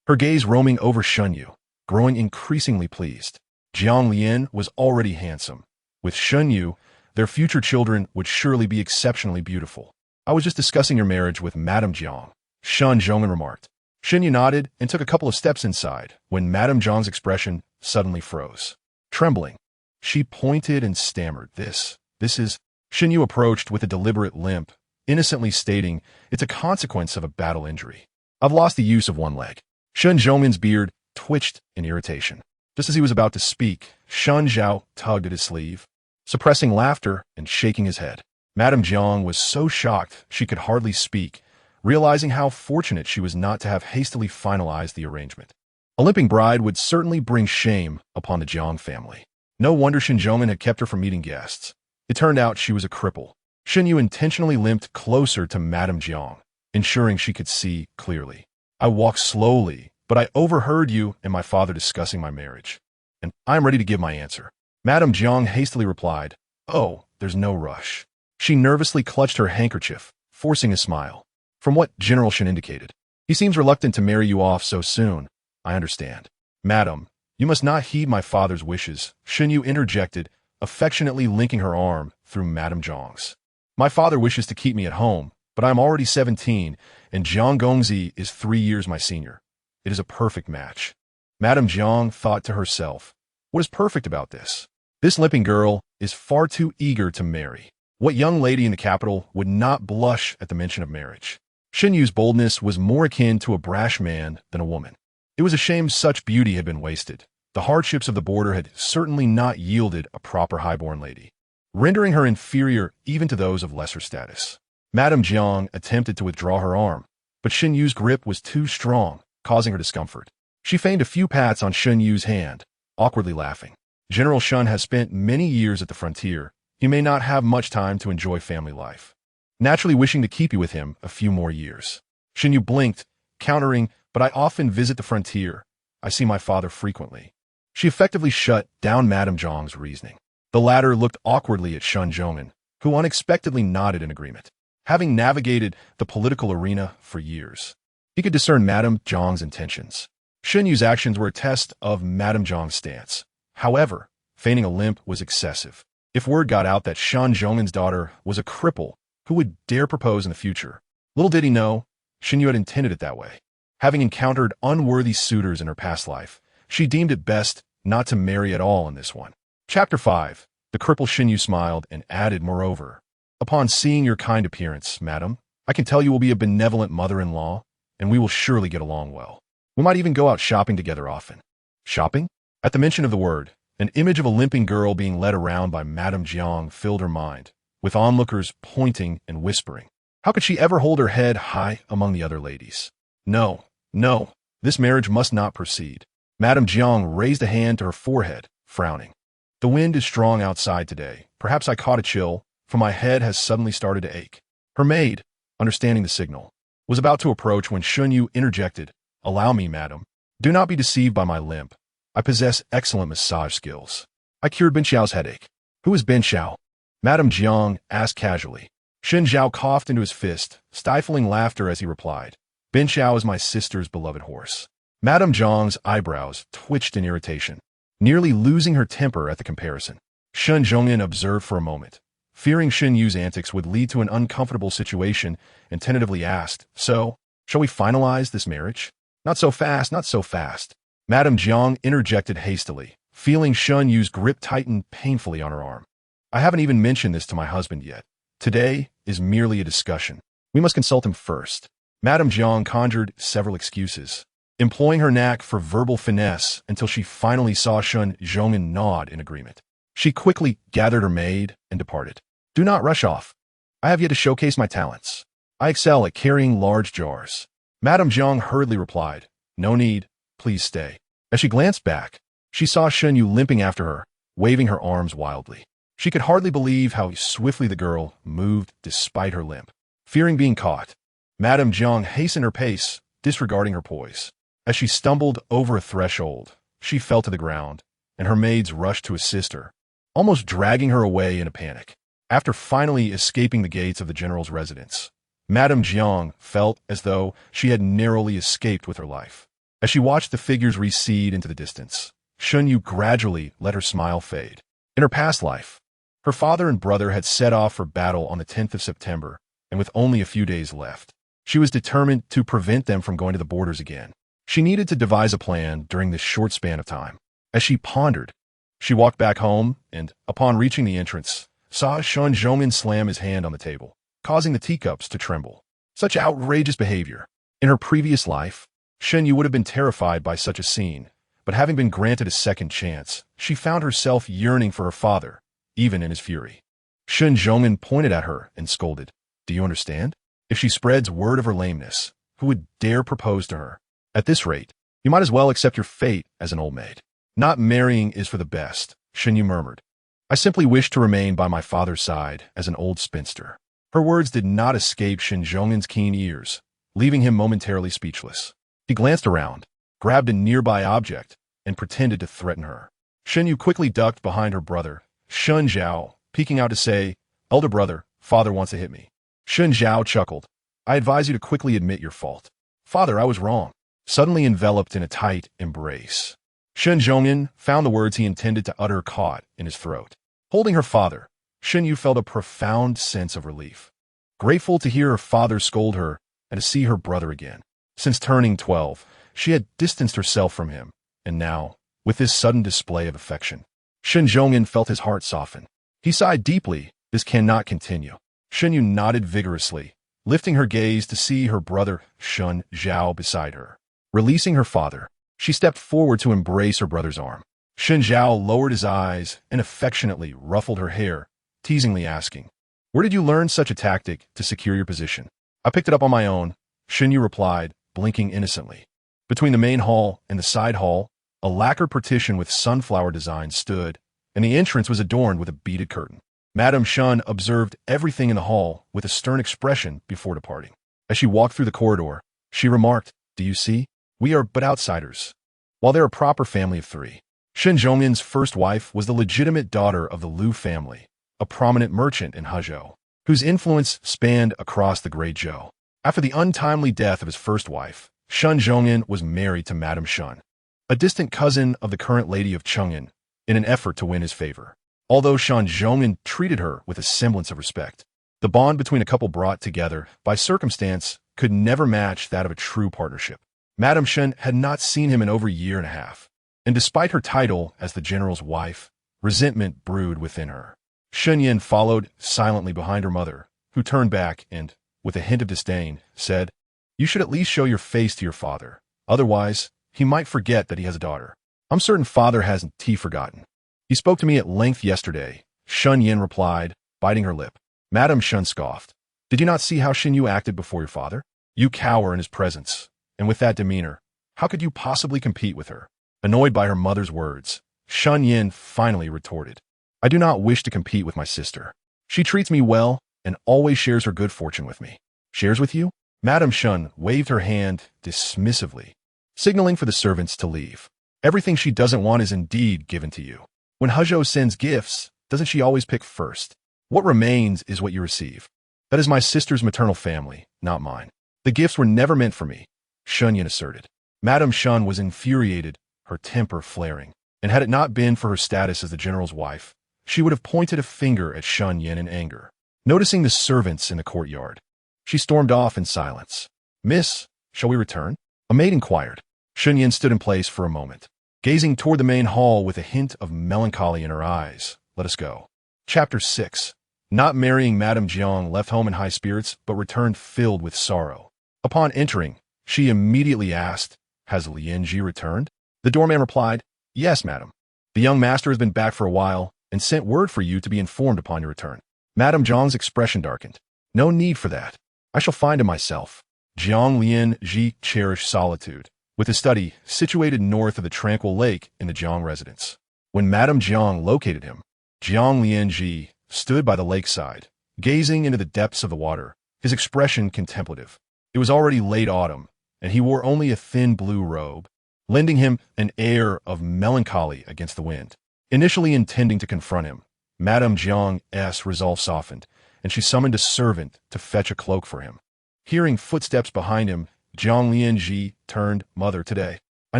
her gaze roaming over Shen Yu, growing increasingly pleased. Jiang Lian was already handsome. With Shen Yu, their future children would surely be exceptionally beautiful. I was just discussing your marriage with Madame Jiang, Shen Zhongman remarked. Shen Yu nodded and took a couple of steps inside when Madame Jiang's expression suddenly froze. Trembling, she pointed and stammered, This is... Shen Yu approached with a deliberate limp, innocently stating, it's a consequence of a battle injury. I've lost the use of one leg. Shen Zhongman's beard twitched in irritation. Just as he was about to speak, Shen Zhao tugged at his sleeve, suppressing laughter and shaking his head. Madame Jiang was so shocked she could hardly speak, realizing how fortunate she was not to have hastily finalized the arrangement. A limping bride would certainly bring shame upon the Jiang family. No wonder Shen Zhongman had kept her from meeting guests. It turned out she was a cripple. Shen Yu intentionally limped closer to Madame Jiang, ensuring she could see clearly. I walked slowly, but I overheard you and my father discussing my marriage, and I am ready to give my answer. Madame Jiang hastily replied, Oh, there's no rush. She nervously clutched her handkerchief, forcing a smile. From what General Shen indicated, he seems reluctant to marry you off so soon. I understand. Madam, you must not heed my father's wishes, Shen Yu interjected, affectionately linking her arm through Madame Jiang's. My father wishes to keep me at home, but I am already 17, and Jiang Gongzi is 3 years my senior. It is a perfect match. Madame Jiang thought to herself, what is perfect about this? This limping girl is far too eager to marry. What young lady in the capital would not blush at the mention of marriage? Shen Yu's boldness was more akin to a brash man than a woman. It was a shame such beauty had been wasted. The hardships of the border had certainly not yielded a proper highborn lady, rendering her inferior even to those of lesser status. Madame Jiang attempted to withdraw her arm, but Shen Yu's grip was too strong, causing her discomfort. She feigned a few pats on Shen Yu's hand, awkwardly laughing. General Shen has spent many years at the frontier. He may not have much time to enjoy family life, naturally wishing to keep you with him a few more years. Shen Yu blinked, countering, but I often visit the frontier. I see my father frequently. She effectively shut down Madame Jiang's reasoning. The latter looked awkwardly at Shen Zhongman, who unexpectedly nodded in agreement. Having navigated the political arena for years, he could discern Madame Jiang's intentions. Shen Yu's actions were a test of Madame Jiang's stance. However, feigning a limp was excessive. If word got out that Shen Zhongman's daughter was a cripple who would dare propose in the future, little did he know, Shen Yu had intended it that way. Having encountered unworthy suitors in her past life, she deemed it best not to marry at all in this one. Chapter 5. The cripple Shen Yu smiled and added, moreover, upon seeing your kind appearance, madam, I can tell you will be a benevolent mother-in-law, and we will surely get along well. We might even go out shopping together often. Shopping? At the mention of the word, an image of a limping girl being led around by Madame Jiang filled her mind, with onlookers pointing and whispering. How could she ever hold her head high among the other ladies? No, no, this marriage must not proceed. Madame Jiang raised a hand to her forehead, frowning. The wind is strong outside today. Perhaps I caught a chill, for my head has suddenly started to ache. Her maid, understanding the signal, was about to approach when Shen Yu interjected, Allow me, madam. Do not be deceived by my limp. I possess excellent massage skills. I cured Ben Xiao's headache. Who is Ben Xiao? Madame Jiang asked casually. Shen Zhao coughed into his fist, stifling laughter as he replied, Ben Xiao is my sister's beloved horse. Madame Jiang's eyebrows twitched in irritation, nearly losing her temper at the comparison. Shen Zhongyan observed for a moment, fearing Shen Yu's antics would lead to an uncomfortable situation, and tentatively asked, So, shall we finalize this marriage? Not so fast, not so fast. Madame Jiang interjected hastily, feeling Shen Yu's grip tighten painfully on her arm. I haven't even mentioned this to my husband yet. Today is merely a discussion. We must consult him first. Madame Jiang conjured several excuses, employing her knack for verbal finesse until she finally saw Shen Zhongyan nod in agreement. She quickly gathered her maid and departed. Do not rush off. I have yet to showcase my talents. I excel at carrying large jars. Madame Jiang hurriedly replied, No need, please stay. As she glanced back, she saw Shen Yu limping after her, waving her arms wildly. She could hardly believe how swiftly the girl moved despite her limp. Fearing being caught, Madame Jiang hastened her pace, disregarding her poise. As she stumbled over a threshold, she fell to the ground, and her maids rushed to assist her, almost dragging her away in a panic. After finally escaping the gates of the general's residence, Madame Jiang felt as though she had narrowly escaped with her life. As she watched the figures recede into the distance, Shen Yu gradually let her smile fade. In her past life, her father and brother had set off for battle on the 10th of September, and with only a few days left, she was determined to prevent them from going to the borders again. She needed to devise a plan during this short span of time. As she pondered, she walked back home and, upon reaching the entrance, saw Shen Zhongyan slam his hand on the table, causing the teacups to tremble. Such outrageous behavior. In her previous life, Shen Yu would have been terrified by such a scene, but having been granted a second chance, she found herself yearning for her father, even in his fury. Shen Zhongyan pointed at her and scolded, Do you understand? If she spreads word of her lameness, who would dare propose to her? At this rate, you might as well accept your fate as an old maid. Not marrying is for the best, Shen Yu murmured. I simply wish to remain by my father's side as an old spinster. Her words did not escape Shen Zhongyan's keen ears, leaving him momentarily speechless. He glanced around, grabbed a nearby object, and pretended to threaten her. Shen Yu quickly ducked behind her brother, Shen Zhao, peeking out to say, Elder brother, father wants to hit me. Shen Zhao chuckled. I advise you to quickly admit your fault. Father, I was wrong. Suddenly enveloped in a tight embrace, Shen Zhongyan found the words he intended to utter caught in his throat. Holding her father, Shen Yu felt a profound sense of relief. Grateful to hear her father scold her and to see her brother again. Since turning 12, she had distanced herself from him, and now, with this sudden display of affection, Shen Zhongyan felt his heart soften. He sighed deeply. This cannot continue. Shen Yu nodded vigorously, lifting her gaze to see her brother Shen Zhao beside her. Releasing her father, she stepped forward to embrace her brother's arm. Shen Zhao lowered his eyes and affectionately ruffled her hair, teasingly asking, Where did you learn such a tactic to secure your position? I picked it up on my own, Shen Yu replied, blinking innocently. Between the main hall and the side hall, a lacquer partition with sunflower design stood, and the entrance was adorned with a beaded curtain. Madame Shen observed everything in the hall with a stern expression before departing. As she walked through the corridor, she remarked, Do you see? We are but outsiders. While they're a proper family of three. Shen Zhongyan's first wife was the legitimate daughter of the Liu family, a prominent merchant in Hezhou, whose influence spanned across the Great Zhou. After the untimely death of his first wife, Shen Zhongyan was married to Madame Shen, a distant cousin of the current lady of Cheng'an, in an effort to win his favor. Although Shen Zhongyan treated her with a semblance of respect, the bond between a couple brought together by circumstance could never match that of a true partnership. Madame Shen had not seen him in over a year and a half, and despite her title as the general's wife, Resentment brewed within her. Shen Yu followed silently behind her mother, who turned back and, with a hint of disdain, said, "You should at least show your face to your father. Otherwise, he might forget that he has a daughter. I'm certain father hasn't forgotten. He spoke to me at length yesterday," Shen Yu replied, biting her lip. Madame Shen scoffed. "Did you not see how Shen Yu acted before your father? You cower in his presence, and with that demeanor, how could you possibly compete with her?" Annoyed by her mother's words, Shen Yu finally retorted, "I do not wish to compete with my sister. She treats me well and always shares her good fortune with me." "Shares with you?" Madame Shen waved her hand dismissively, signaling for the servants to leave. "Everything she doesn't want is indeed given to you. When Hezhou sends gifts, doesn't she always pick first? What remains is what you receive. That is my sister's maternal family, not mine. The gifts were never meant for me," Shen Yu asserted. Madame Shen was infuriated, her temper flaring, and had it not been for her status as the general's wife, she would have pointed a finger at Shen Yu in anger. Noticing the servants in the courtyard, she stormed off in silence. "Miss, shall we return?" a maid inquired. Shen Yu stood in place for a moment, gazing toward the main hall with a hint of melancholy in her eyes. "Let us go." Chapter 6. Not marrying Madame Jiang left home in high spirits, but returned filled with sorrow. Upon entering, she immediately asked, "Has Lianzhi returned?" The doorman replied, "Yes, madam. The young master has been back for a while and sent word for you to be informed upon your return." Madame Jiang's expression darkened. "No need for that. I shall find him myself." Jiang Lianzhi cherished solitude, with his study situated north of the tranquil lake in the Jiang residence. When Madame Jiang located him, Jiang Lianzhi stood by the lakeside, gazing into the depths of the water, his expression contemplative. It was already late autumn, and he wore only a thin blue robe, lending him an air of melancholy against the wind. Initially intending to confront him, Madame Jiang's resolve softened, and she summoned a servant to fetch a cloak for him. Hearing footsteps behind him, Jiang Lianzhi turned. "Mother, today." "I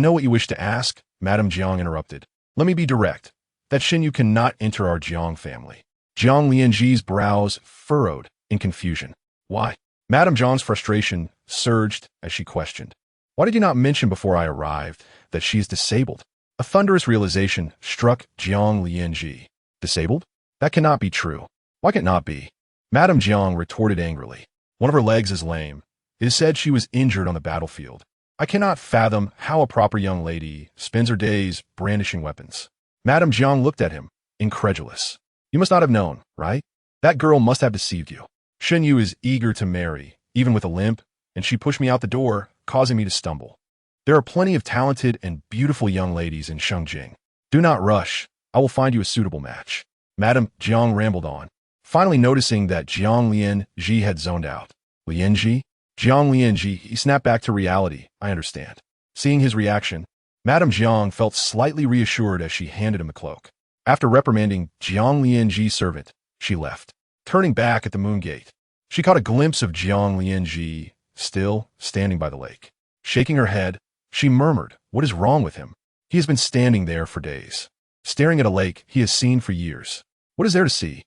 know what you wish to ask," Madame Jiang interrupted. "Let me be direct. That Shen Yu cannot enter our Jiang family." Jiang Lianzhi's brows furrowed in confusion. "Why?" Madame Jiang's frustration surged as she questioned. "Why did you not mention before I arrived that she is disabled?" A thunderous realization struck Jiang Lianzhi. "Disabled? That cannot be true." "Why can it not be?" Madame Jiang retorted angrily. "One of her legs is lame. It is said she was injured on the battlefield. I cannot fathom how a proper young lady spends her days brandishing weapons." Madame Jiang looked at him, incredulous. "You must not have known, right? That girl must have deceived you. Shen Yu is eager to marry, even with a limp, and she pushed me out the door, causing me to stumble. There are plenty of talented and beautiful young ladies in Shengjing. Do not rush. I will find you a suitable match." Madame Jiang rambled on, finally noticing that Jiang Lianzhi had zoned out. "Lianzhi? Jiang Lianzhi," he snapped back to reality. "I understand." Seeing his reaction, Madame Jiang felt slightly reassured as she handed him the cloak. After reprimanding Jiang Lianzhi's servant, she left. Turning back at the moon gate, she caught a glimpse of Jiang Lianzhi, still standing by the lake. Shaking her head, she murmured, "What is wrong with him? He has been standing there for days, staring at a lake he has seen for years. What is there to see?"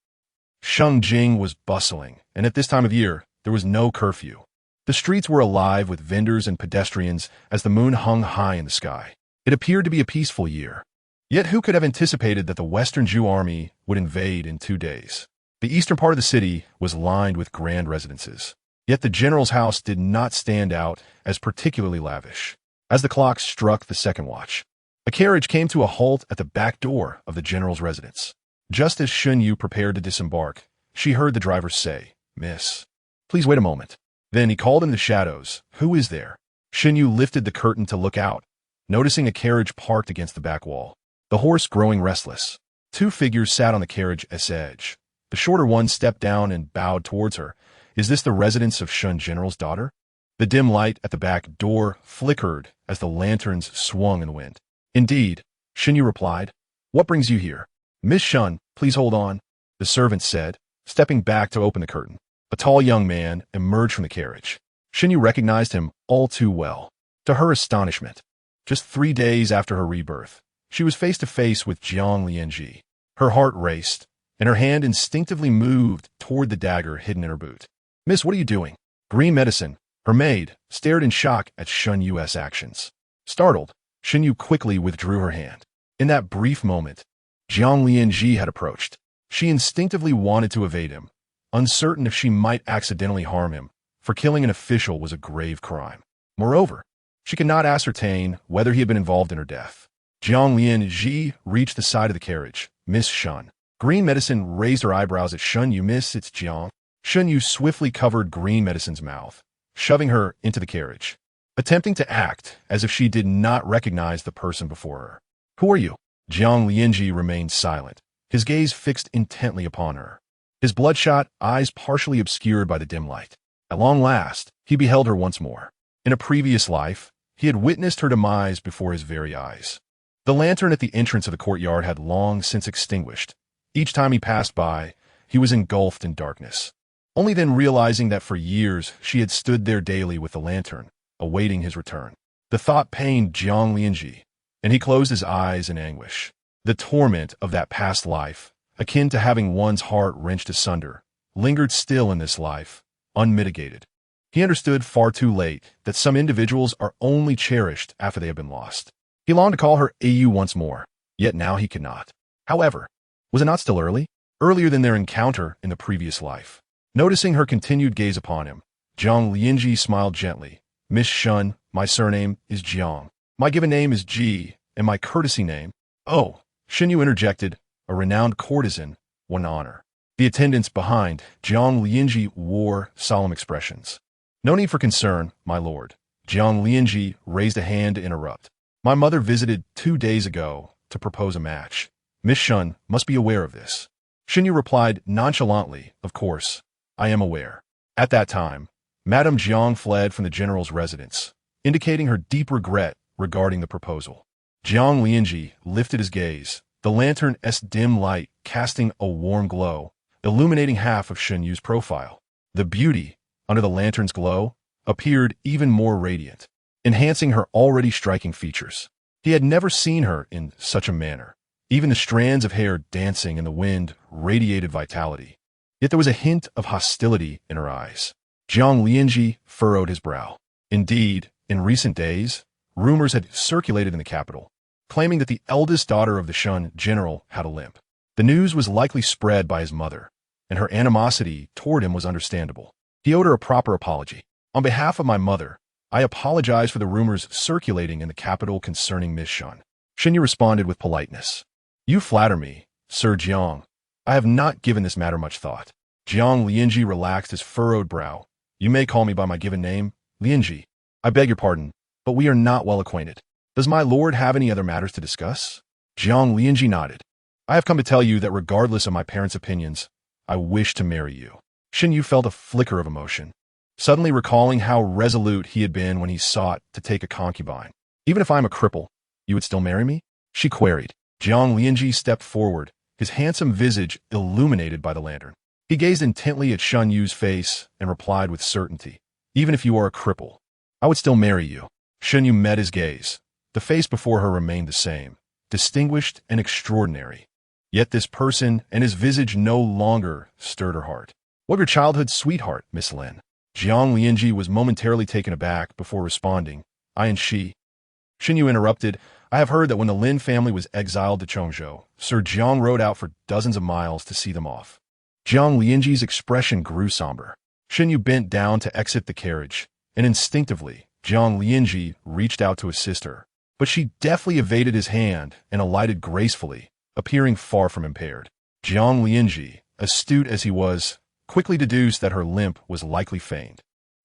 Shengjing was bustling, and at this time of year, there was no curfew. The streets were alive with vendors and pedestrians as the moon hung high in the sky. It appeared to be a peaceful year. Yet who could have anticipated that the Western Zhou army would invade in 2 days? The eastern part of the city was lined with grand residences. Yet the general's house did not stand out as particularly lavish. As the clock struck the second watch, a carriage came to a halt at the back door of the general's residence. Just as Shen Yu prepared to disembark, she heard the driver say, "Miss, please wait a moment." Then he called in the shadows, "Who is there?" Shen Yu lifted the curtain to look out, noticing a carriage parked against the back wall, the horse growing restless. 2 figures sat on the carriage's edge. The shorter one stepped down and bowed towards her. "Is this the residence of Shen General's daughter?" The dim light at the back door flickered as the lanterns swung in the wind. "Indeed," Shen Yu replied. "What brings you here?" "Miss Shen, please hold on," the servant said, stepping back to open the curtain. A tall young man emerged from the carriage. Shen Yu recognized him all too well. To her astonishment, just 3 days after her rebirth, she was face to face with Jiang Lianzhi. Her heart raced, and her hand instinctively moved toward the dagger hidden in her boot. "Miss, what are you doing?" Green Medicine, her maid, stared in shock at Shen Yu's actions. Startled, Shen Yu quickly withdrew her hand. In that brief moment, Jiang Lianzhi had approached. She instinctively wanted to evade him, uncertain if she might accidentally harm him, for killing an official was a grave crime. Moreover, she could not ascertain whether he had been involved in her death. Jiang Lianzhi reached the side of the carriage. Miss Shen. Green Medicine raised her eyebrows at Shen Yu. Miss, it's Jiang. Shen Yu swiftly covered Green Medicine's mouth, shoving her into the carriage, attempting to act as if she did not recognize the person before her. Who are you? Jiang Lianzhi remained silent, his gaze fixed intently upon her, his bloodshot eyes partially obscured by the dim light. At long last, he beheld her once more. In a previous life, he had witnessed her demise before his very eyes. The lantern at the entrance of the courtyard had long since extinguished. Each time he passed by, he was engulfed in darkness. Only then realizing that for years she had stood there daily with the lantern, awaiting his return. The thought pained Jiang Lianzhi, and he closed his eyes in anguish. The torment of that past life, akin to having one's heart wrenched asunder, lingered still in this life, unmitigated. He understood far too late that some individuals are only cherished after they have been lost. He longed to call her Au once more, yet now he could not. However, was it not still early? Earlier than their encounter in the previous life. Noticing her continued gaze upon him, Jiang Lianzhi smiled gently. Miss Shen, my surname is Jiang. My given name is Ji, and my courtesy name. Oh, Shen Yu interjected, a renowned courtesan, what an honor. The attendants behind Jiang Lianzhi wore solemn expressions. No need for concern, my lord. Jiang Lianzhi raised a hand to interrupt. My mother visited 2 days ago to propose a match. Miss Shen must be aware of this. Shen Yu replied nonchalantly, of course, I am aware. At that time, Madame Jiang fled from the general's residence, indicating her deep regret regarding the proposal. Jiang Lianzhi lifted his gaze, the lantern's dim light casting a warm glow, illuminating half of Shen Yu's profile. The beauty, under the lantern's glow, appeared even more radiant, enhancing her already striking features. He had never seen her in such a manner. Even the strands of hair dancing in the wind radiated vitality. Yet there was a hint of hostility in her eyes. Jiang Lianzhi furrowed his brow. Indeed, in recent days, rumors had circulated in the capital, claiming that the eldest daughter of the Shen general had a limp. The news was likely spread by his mother, and her animosity toward him was understandable. He owed her a proper apology. On behalf of my mother, I apologize for the rumors circulating in the capital concerning Miss Shen. Shen Yu responded with politeness. You flatter me, Sir Jiang. I have not given this matter much thought. Jiang Lianzhi relaxed his furrowed brow. You may call me by my given name, Lianzhi. I beg your pardon, but we are not well acquainted. Does my lord have any other matters to discuss? Jiang Lianzhi nodded. I have come to tell you that regardless of my parents' opinions, I wish to marry you. Shen Yu felt a flicker of emotion, suddenly recalling how resolute he had been when he sought to take a concubine. Even if I am a cripple, you would still marry me? She queried. Jiang Lianzhi stepped forward, his handsome visage illuminated by the lantern. He gazed intently at Shen Yu's face and replied with certainty. Even if you are a cripple, I would still marry you. Shen Yu met his gaze. The face before her remained the same, distinguished and extraordinary. Yet this person and his visage no longer stirred her heart. What of your childhood sweetheart, Miss Lin? Jiang Lianzhi was momentarily taken aback before responding. I and she. Shen Yu interrupted. I have heard that when the Lin family was exiled to Chongzhou, Sir Jiang rode out for dozens of miles to see them off. Jiang Lianzhi's expression grew somber. Shen Yu bent down to exit the carriage, and instinctively, Jiang Lianzhi reached out to assist her. But she deftly evaded his hand and alighted gracefully, appearing far from impaired. Jiang Lianzhi, astute as he was, quickly deduced that her limp was likely feigned.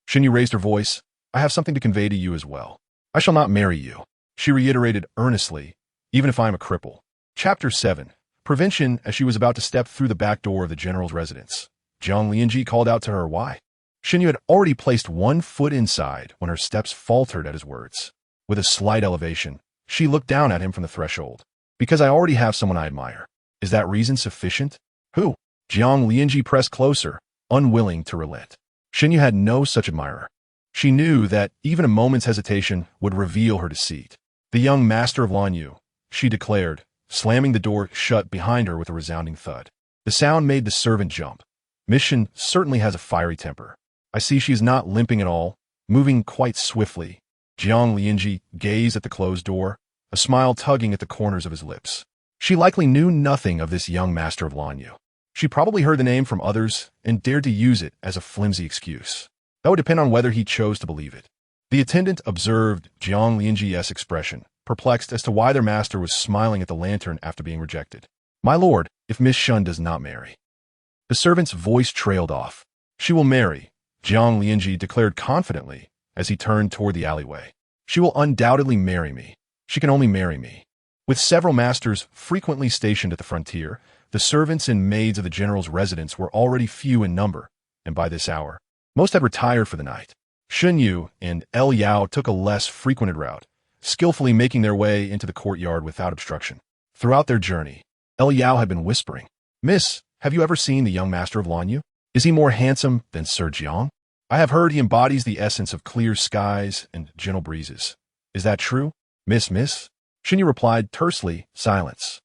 Shen Yu raised her voice. I have something to convey to you as well. I shall not marry you, she reiterated earnestly, even if I am a cripple. Chapter 7. Prevention. As she was about to step through the back door of the general's residence, Jiang Lianzhi called out to her, why? Shen Yu had already placed 1 foot inside when her steps faltered at his words. With a slight elevation, she looked down at him from the threshold. Because I already have someone I admire. Is that reason sufficient? Who? Jiang Lianzhi pressed closer, unwilling to relent. Shen Yu had no such admirer. She knew that even a moment's hesitation would reveal her deceit. The young master of Lanyu, she declared, slamming the door shut behind her with a resounding thud. The sound made the servant jump. Miss Shen certainly has a fiery temper. I see she is not limping at all, moving quite swiftly. Jiang Lianzhi gazed at the closed door, a smile tugging at the corners of his lips. She likely knew nothing of this young master of Lanyu. She probably heard the name from others and dared to use it as a flimsy excuse. That would depend on whether he chose to believe it. The attendant observed Jiang Lianzhi's expression, perplexed as to why their master was smiling at the lantern after being rejected. "My lord, if Miss Shen does not marry." The servant's voice trailed off. "She will marry," Jiang Lianzhi declared confidently as he turned toward the alleyway. "She will undoubtedly marry me. She can only marry me." With several masters frequently stationed at the frontier, the servants and maids of the general's residence were already few in number, and by this hour, most had retired for the night. Shen Yu and Yao took a less frequented route, skillfully making their way into the courtyard without obstruction. Throughout their journey, Yao had been whispering, "Miss, have you ever seen the young master of Lanyu? Is he more handsome than Sir Jiang? I have heard he embodies the essence of clear skies and gentle breezes. Is that true? Miss? Shen Yu replied tersely, "Silence."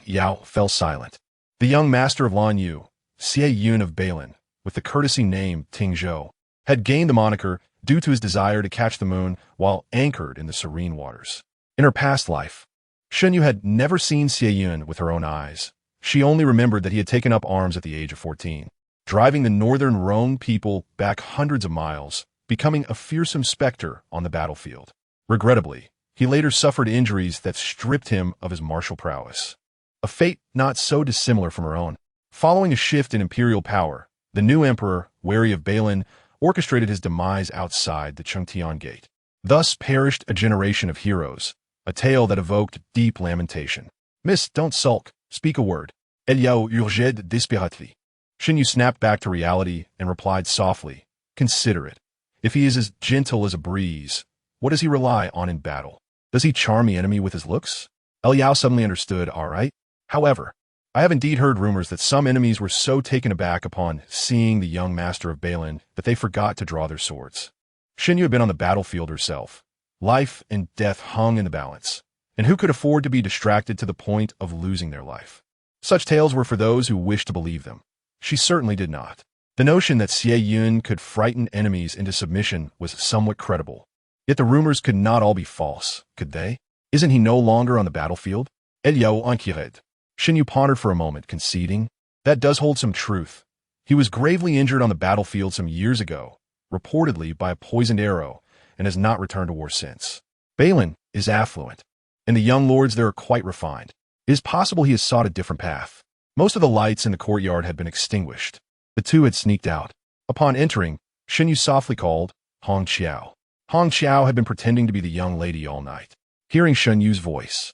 Yao fell silent. The young master of Lanyu, Xie Yun of Bailin, with the courtesy name Tingzhou, had gained the moniker due to his desire to catch the moon while anchored in the serene waters. In her past life, Shen Yu had never seen Xie Yun with her own eyes. She only remembered that he had taken up arms at the age of 14, driving the northern Rhone people back hundreds of miles, becoming a fearsome specter on the battlefield. Regrettably, he later suffered injuries that stripped him of his martial prowess. A fate not so dissimilar from her own. Following a shift in imperial power, the new emperor, wary of Bailin, orchestrated his demise outside the Chengtian Gate. Thus perished a generation of heroes, a tale that evoked deep lamentation. "Miss, don't sulk. Speak a word." Yao urged desperatively. Shen Yu snapped back to reality and replied softly, "Consider it. If he is as gentle as a breeze, what does he rely on in battle? Does he charm the enemy with his looks?" Yao suddenly understood, "All right. However, I have indeed heard rumors that some enemies were so taken aback upon seeing the young master of Bailin that they forgot to draw their swords." Shen Yu had been on the battlefield herself. Life and death hung in the balance, and who could afford to be distracted to the point of losing their life? Such tales were for those who wished to believe them. She certainly did not. The notion that Xie Yun could frighten enemies into submission was somewhat credible. Yet the rumors could not all be false, could they? Isn't he no longer on the battlefield? Yao inquired. Shen Yu pondered for a moment, conceding, "That does hold some truth. He was gravely injured on the battlefield some years ago, reportedly by a poisoned arrow, and has not returned to war since. Bailin is affluent, and the young lords there are quite refined. It is possible he has sought a different path." Most of the lights in the courtyard had been extinguished. The two had sneaked out. Upon entering, Shen Yu softly called Hong Qiao. Hong Qiao had been pretending to be the young lady all night. Hearing Shen Yu's voice,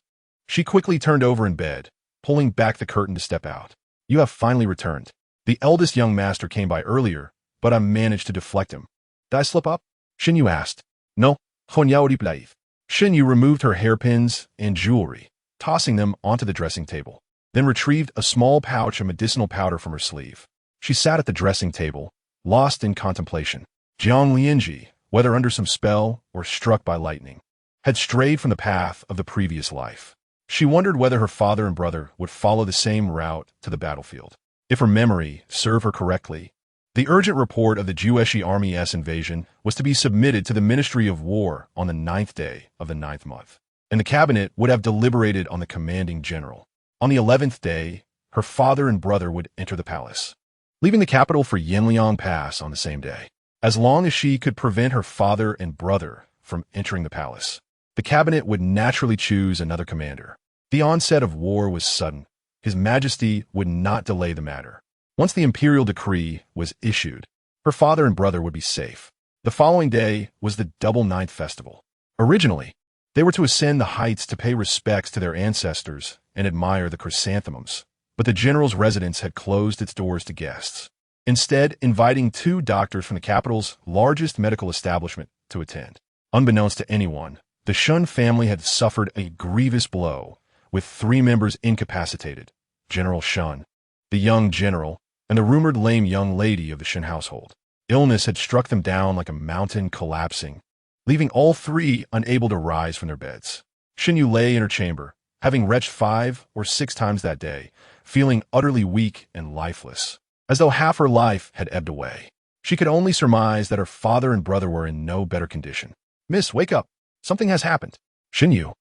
she quickly turned over in bed, pulling back the curtain to step out. "You have finally returned. The eldest young master came by earlier, but I managed to deflect him. Did I slip up?" Shen Yu asked. "No, Hong Yao replied." Shen Yu removed her hairpins and jewelry, tossing them onto the dressing table, then retrieved a small pouch of medicinal powder from her sleeve. She sat at the dressing table, lost in contemplation. Jiang Lianzhi, whether under some spell or struck by lightning, had strayed from the path of the previous life. She wondered whether her father and brother would follow the same route to the battlefield. If her memory served her correctly, the urgent report of the Jueshi Army's invasion was to be submitted to the Ministry of War on the 9th day of the 9th month, and the cabinet would have deliberated on the commanding general. On the 11th day, her father and brother would enter the palace, leaving the capital for Yanliang Pass on the same day. As long as she could prevent her father and brother from entering the palace, the cabinet would naturally choose another commander. The onset of war was sudden. His Majesty would not delay the matter. Once the imperial decree was issued, her father and brother would be safe. The following day was the Double Ninth Festival. Originally, they were to ascend the heights to pay respects to their ancestors and admire the chrysanthemums, but the general's residence had closed its doors to guests, instead inviting 2 doctors from the capital's largest medical establishment to attend. Unbeknownst to anyone, the Shen family had suffered a grievous blow, with 3 members incapacitated: General Shen, the young general, and the rumored lame young lady of the Shen household. Illness had struck them down like a mountain collapsing, leaving all 3 unable to rise from their beds. Shen Yu lay in her chamber, having retched 5 or 6 times that day, feeling utterly weak and lifeless, as though half her life had ebbed away. She could only surmise that her father and brother were in no better condition. "Miss, wake up. Something has happened." Shen Yu,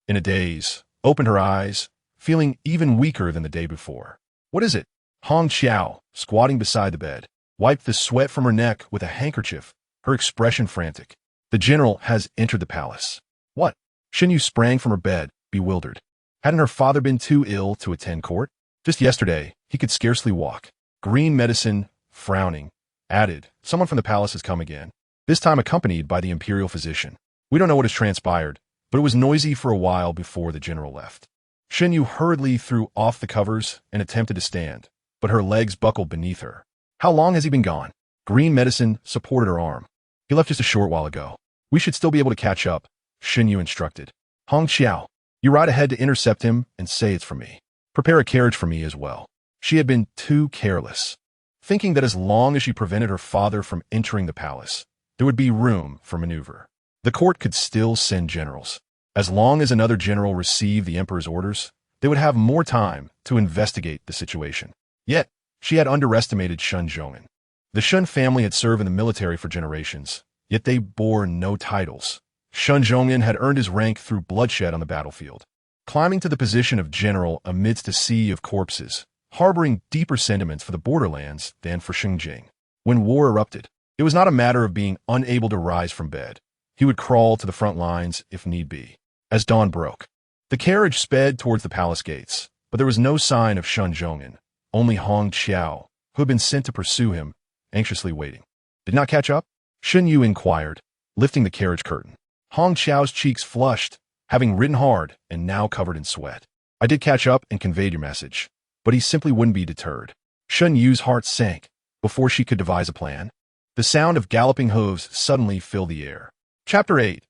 in a daze, opened her eyes, feeling even weaker than the day before. "What is it?" Hong Qiao, squatting beside the bed, wiped the sweat from her neck with a handkerchief, her expression frantic. "The general has entered the palace." "What?" Shen Yu sprang from her bed, bewildered. Hadn't her father been too ill to attend court? Just yesterday, he could scarcely walk. Green Medicine, frowning, added, "Someone from the palace has come again, this time accompanied by the imperial physician. We don't know what has transpired, but it was noisy for a while before the general left." Shen Yu hurriedly threw off the covers and attempted to stand, but her legs buckled beneath her. "How long has he been gone?" Green Medicine supported her arm. "He left just a short while ago. We should still be able to catch up," Shen Yu instructed. "Hong Qiao, you ride ahead to intercept him and say it's for me. Prepare a carriage for me as well." She had been too careless, thinking that as long as she prevented her father from entering the palace, there would be room for maneuver. The court could still send generals. As long as another general received the emperor's orders, they would have more time to investigate the situation. Yet, she had underestimated Shen Zhonghan. The Shen family had served in the military for generations, yet they bore no titles. Shen Zhonghan had earned his rank through bloodshed on the battlefield, climbing to the position of general amidst a sea of corpses, harboring deeper sentiments for the borderlands than for Xinjiang. When war erupted, it was not a matter of being unable to rise from bed. He would crawl to the front lines if need be. As dawn broke, the carriage sped towards the palace gates, but there was no sign of Shen Zhonghan, only Hong Qiao, who had been sent to pursue him, anxiously waiting. "Did not catch up?" Shen Yu inquired, lifting the carriage curtain. Hong Qiao's cheeks flushed, having ridden hard and now covered in sweat. "I did catch up and conveyed your message, but he simply wouldn't be deterred." Shen Yu's heart sank before she could devise a plan. The sound of galloping hooves suddenly filled the air. Chapter 8.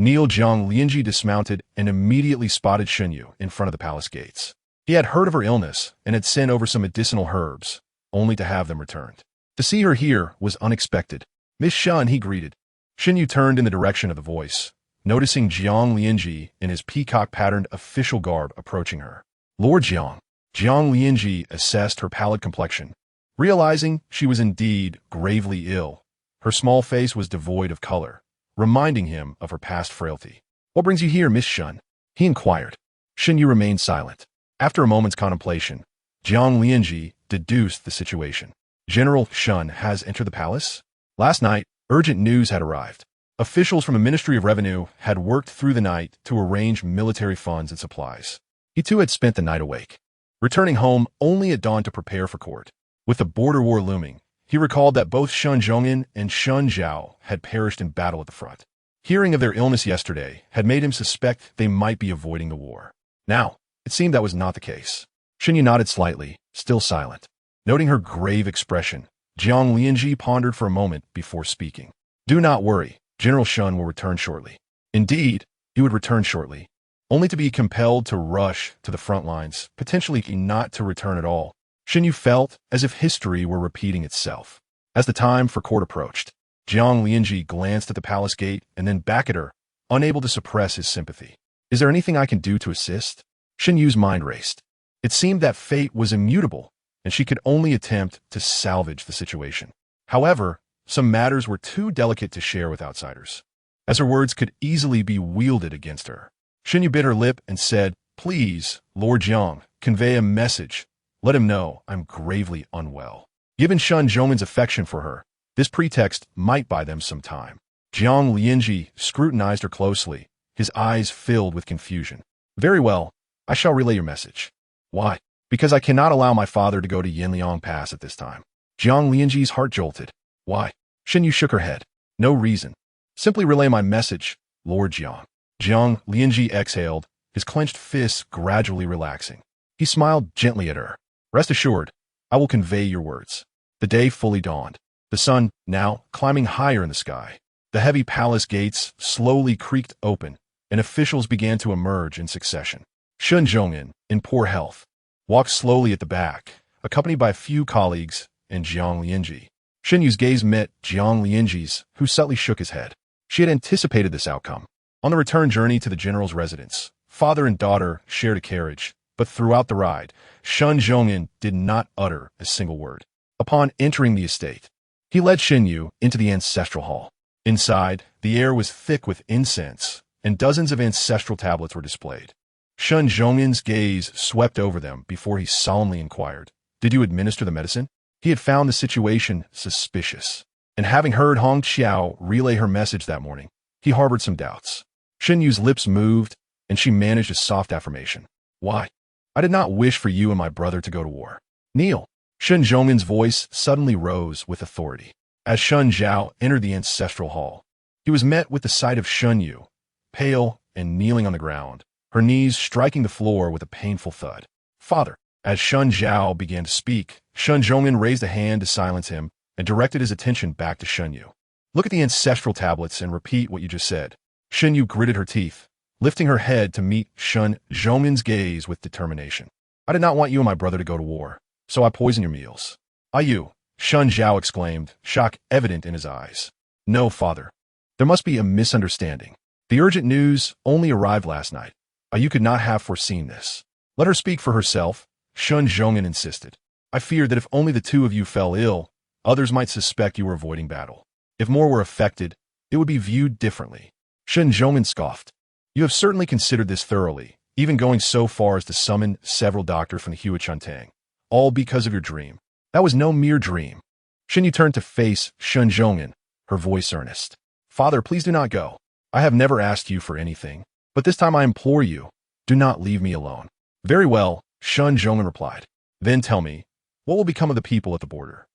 Jiang Lianzhi dismounted and immediately spotted Shen Yu in front of the palace gates. He had heard of her illness and had sent over some medicinal herbs, only to have them returned. To see her here was unexpected. "Miss Shen," he greeted. Shen Yu turned in the direction of the voice, noticing Jiang Lianzhi in his peacock-patterned official garb approaching her. "Lord Jiang." Jiang Lianzhi assessed her pallid complexion, realizing she was indeed gravely ill. Her small face was devoid of color, reminding him of her past frailty. "What brings you here, Miss Shen?" he inquired. Shen Yu remained silent. After a moment's contemplation, Jiang Lianzhi deduced the situation. "General Shen has entered the palace?" Last night, urgent news had arrived. Officials from the Ministry of Revenue had worked through the night to arrange military funds and supplies. He too had spent the night awake, returning home only at dawn to prepare for court. With the border war looming, he recalled that both Shen Zhonghan and Shen Zhao had perished in battle at the front. Hearing of their illness yesterday had made him suspect they might be avoiding the war. Now, it seemed that was not the case. Shen Yu nodded slightly, still silent. Noting her grave expression, Jiang Lianzhi pondered for a moment before speaking. "Do not worry, General Shen will return shortly." Indeed, he would return shortly, only to be compelled to rush to the front lines, potentially not to return at all. Shen Yu felt as if history were repeating itself. As the time for court approached, Jiang Lianzhi glanced at the palace gate and then back at her, unable to suppress his sympathy. "Is there anything I can do to assist?" Shen Yu's mind raced. It seemed that fate was immutable, and she could only attempt to salvage the situation. However, some matters were too delicate to share with outsiders, as her words could easily be wielded against her. Shen Yu bit her lip and said, "Please, Lord Jiang, convey a message. Let him know I'm gravely unwell." Given Shen Zhonghan's affection for her, this pretext might buy them some time. Jiang Lianzhi scrutinized her closely, his eyes filled with confusion. "Very well, I shall relay your message." "Why?" "Because I cannot allow my father to go to Yanliang Pass at this time." Jiang Lianzhi's heart jolted. "Why?" Shen Yu shook her head. "No reason. Simply relay my message, Lord Jiang." Jiang Lianzhi exhaled, his clenched fists gradually relaxing. He smiled gently at her. "Rest assured, I will convey your words." The day fully dawned. The sun, now, climbing higher in the sky. The heavy palace gates slowly creaked open, and officials began to emerge in succession. Shen Zhonghan, in poor health, walked slowly at the back, accompanied by a few colleagues and Jiang Lianzhi. Shen Yu's gaze met Jiang Lianzhi's, who subtly shook his head. She had anticipated this outcome. On the return journey to the general's residence, father and daughter shared a carriage, but throughout the ride, Shen Zhonghan did not utter a single word. Upon entering the estate, he led Shen Yu into the ancestral hall. Inside, the air was thick with incense, and dozens of ancestral tablets were displayed. Shen Zhongyan's gaze swept over them before he solemnly inquired, "Did you administer the medicine?" He had found the situation suspicious, and having heard Hong Qiao relay her message that morning, he harbored some doubts. Shen Yu's lips moved, and she managed a soft affirmation. "Why? I did not wish for you and my brother to go to war. Kneel." Shen Zhongyan's voice suddenly rose with authority. As Shen Zhao entered the ancestral hall, he was met with the sight of Shen Yu, pale and kneeling on the ground, her knees striking the floor with a painful thud. "Father." As Shen Zhao began to speak, Shen Zhongyan raised a hand to silence him and directed his attention back to Shen Yu. "Look at the ancestral tablets and repeat what you just said." Shen Yu gritted her teeth, lifting her head to meet Shen Zhongyan's gaze with determination. "I did not want you and my brother to go to war, so I poisoned your meals." "You!" Shen Zhao exclaimed, shock evident in his eyes. "No, father. There must be a misunderstanding. The urgent news only arrived last night. You could not have foreseen this." "Let her speak for herself," Shen Zhongyan insisted. "I feared that if only the two of you fell ill, others might suspect you were avoiding battle. If more were affected, it would be viewed differently." Shen Zhongyan scoffed. "You have certainly considered this thoroughly, even going so far as to summon several doctors from the Hua Chuntang, all because of your dream. That was no mere dream." Shen Yu turned to face Shen Zhongyan, her voice earnest. "Father, please do not go. I have never asked you for anything, but this time I implore you, do not leave me alone." "Very well," Shen Zhongyan replied. "Then tell me, what will become of the people at the border?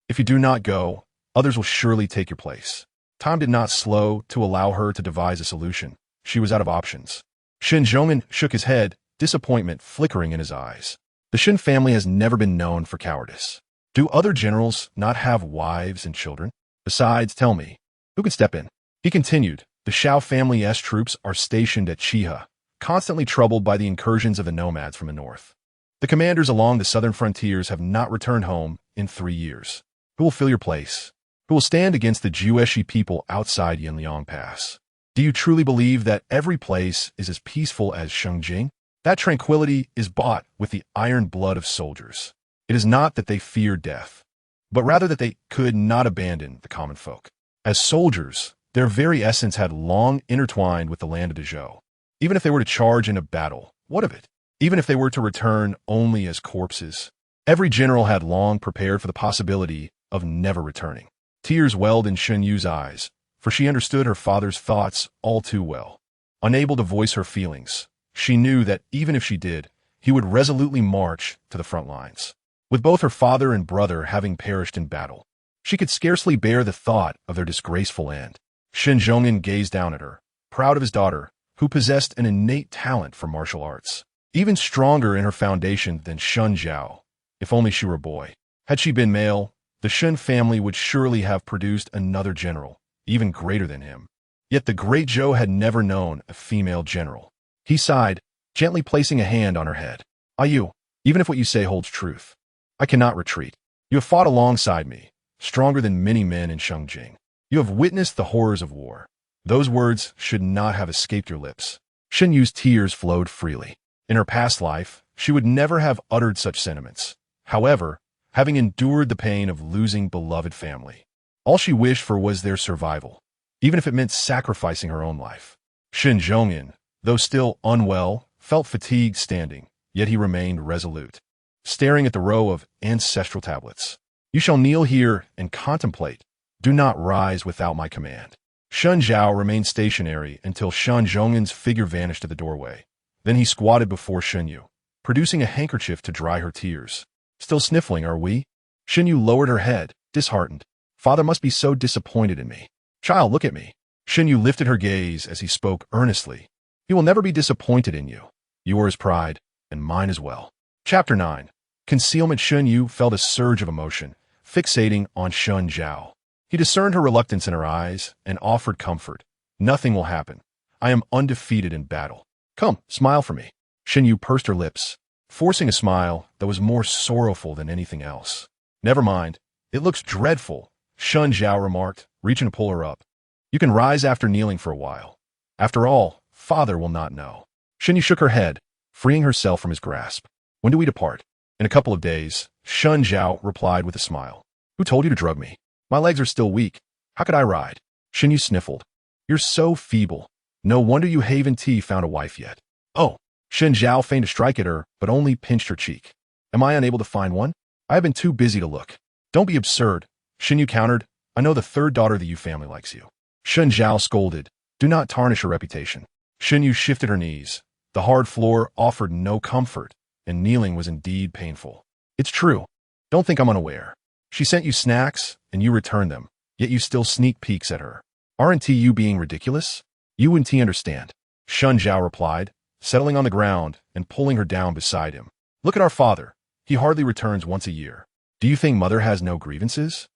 If you do not go, others will surely take your place." Time did not slow to allow her to devise a solution. She was out of options. Shen Zhongyan shook his head, disappointment flickering in his eyes. "The Shen family has never been known for cowardice. Do other generals not have wives and children? Besides, tell me, who can step in?" He continued, "The Xiao family's troops are stationed at Chiha, constantly troubled by the incursions of the nomads from the north. The commanders along the southern frontiers have not returned home in 3 years. Who will fill your place? Who will stand against the Jueshi people outside Yinliang Pass? Do you truly believe that every place is as peaceful as Shengjing? That tranquility is bought with the iron blood of soldiers. It is not that they fear death, but rather that they could not abandon the common folk. As soldiers, their very essence had long intertwined with the land of the Zhou. Even if they were to charge in a battle, what of it? Even if they were to return only as corpses, every general had long prepared for the possibility of never returning." Tears welled in Shen Yu's eyes, for she understood her father's thoughts all too well. Unable to voice her feelings, she knew that even if she did, he would resolutely march to the front lines. With both her father and brother having perished in battle, she could scarcely bear the thought of their disgraceful end. Shen Zhongyan gazed down at her, proud of his daughter, who possessed an innate talent for martial arts, even stronger in her foundation than Shen Zhao. If only she were a boy. Had she been male, the Shen family would surely have produced another general, even greater than him. Yet the great Zhou had never known a female general. He sighed, gently placing a hand on her head. "You, even if what you say holds truth, I cannot retreat. You have fought alongside me, stronger than many men in Shengjing. You have witnessed the horrors of war. Those words should not have escaped your lips." Shen Yu's tears flowed freely. In her past life, she would never have uttered such sentiments. However, having endured the pain of losing beloved family, all she wished for was their survival, even if it meant sacrificing her own life. Shen Zhongyan, though still unwell, felt fatigued standing, yet he remained resolute, staring at the row of ancestral tablets. "You shall kneel here and contemplate. Do not rise without my command." Shen Zhao remained stationary until Shen Zhongyan's figure vanished at the doorway. Then he squatted before Shen Yu, producing a handkerchief to dry her tears. "Still sniffling, are we?" Shen Yu lowered her head, disheartened. "Father must be so disappointed in me. Child, look at me." Shen Yu lifted her gaze as he spoke earnestly. "He will never be disappointed in you. You are his pride, and mine as well." Chapter 9. Concealment. Shen Yu felt a surge of emotion, fixating on Shen Zhao. He discerned her reluctance in her eyes and offered comfort. "Nothing will happen. I am undefeated in battle. Come, smile for me." Shen Yu pursed her lips, forcing a smile that was more sorrowful than anything else. "Never mind. It looks dreadful," Shen Zhao remarked, reaching to pull her up. "You can rise after kneeling for a while. After all, father will not know." Shen Yu shook her head, freeing herself from his grasp. "When do we depart?" "In a couple of days," Shen Zhao replied with a smile. "Who told you to drug me? My legs are still weak. How could I ride?" Shen Yu sniffled. "You're so feeble. No wonder you Haven T found a wife yet." "Oh." Shen Zhao feigned to strike at her, but only pinched her cheek. Am I unable to find one? I have been too busy to look. Don't be absurd. Shen Yu countered. I know the third daughter of the Yu family likes you. Shen Zhao scolded. Do not tarnish her reputation. Shen Yu shifted her knees. The hard floor offered no comfort, and kneeling was indeed painful. It's true. Don't think I'm unaware. She sent you snacks, and you returned them, yet you still sneak peeks at her. Aren't you being ridiculous? You wouldn't understand. Shen Zhao replied, settling on the ground and pulling her down beside him. Look at our father. He hardly returns once a year. Do you think mother has no grievances?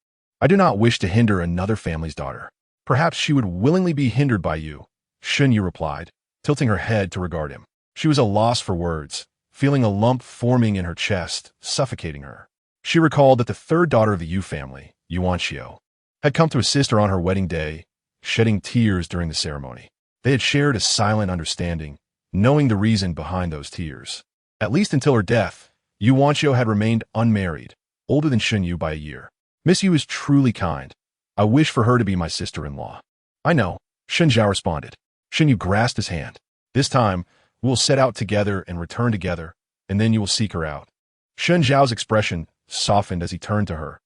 I do not wish to hinder another family's daughter. Perhaps she would willingly be hindered by you, Shen Yu replied, tilting her head to regard him. She was at a loss for words, feeling a lump forming in her chest, suffocating her. She recalled that the third daughter of the Yu family, Yuan Xiao, had come to assist her on her wedding day, shedding tears during the ceremony. They had shared a silent understanding, knowing the reason behind those tears. At least until her death, Yuan Xiao had remained unmarried, older than Shen Yu by a year. Miss Yu is truly kind. I wish for her to be my sister-in-law. I know, Shen Zhao responded. Shen Yu grasped his hand. This time, we will set out together and return together, and then you will seek her out. Shen Zhao's expression softened as he turned to her,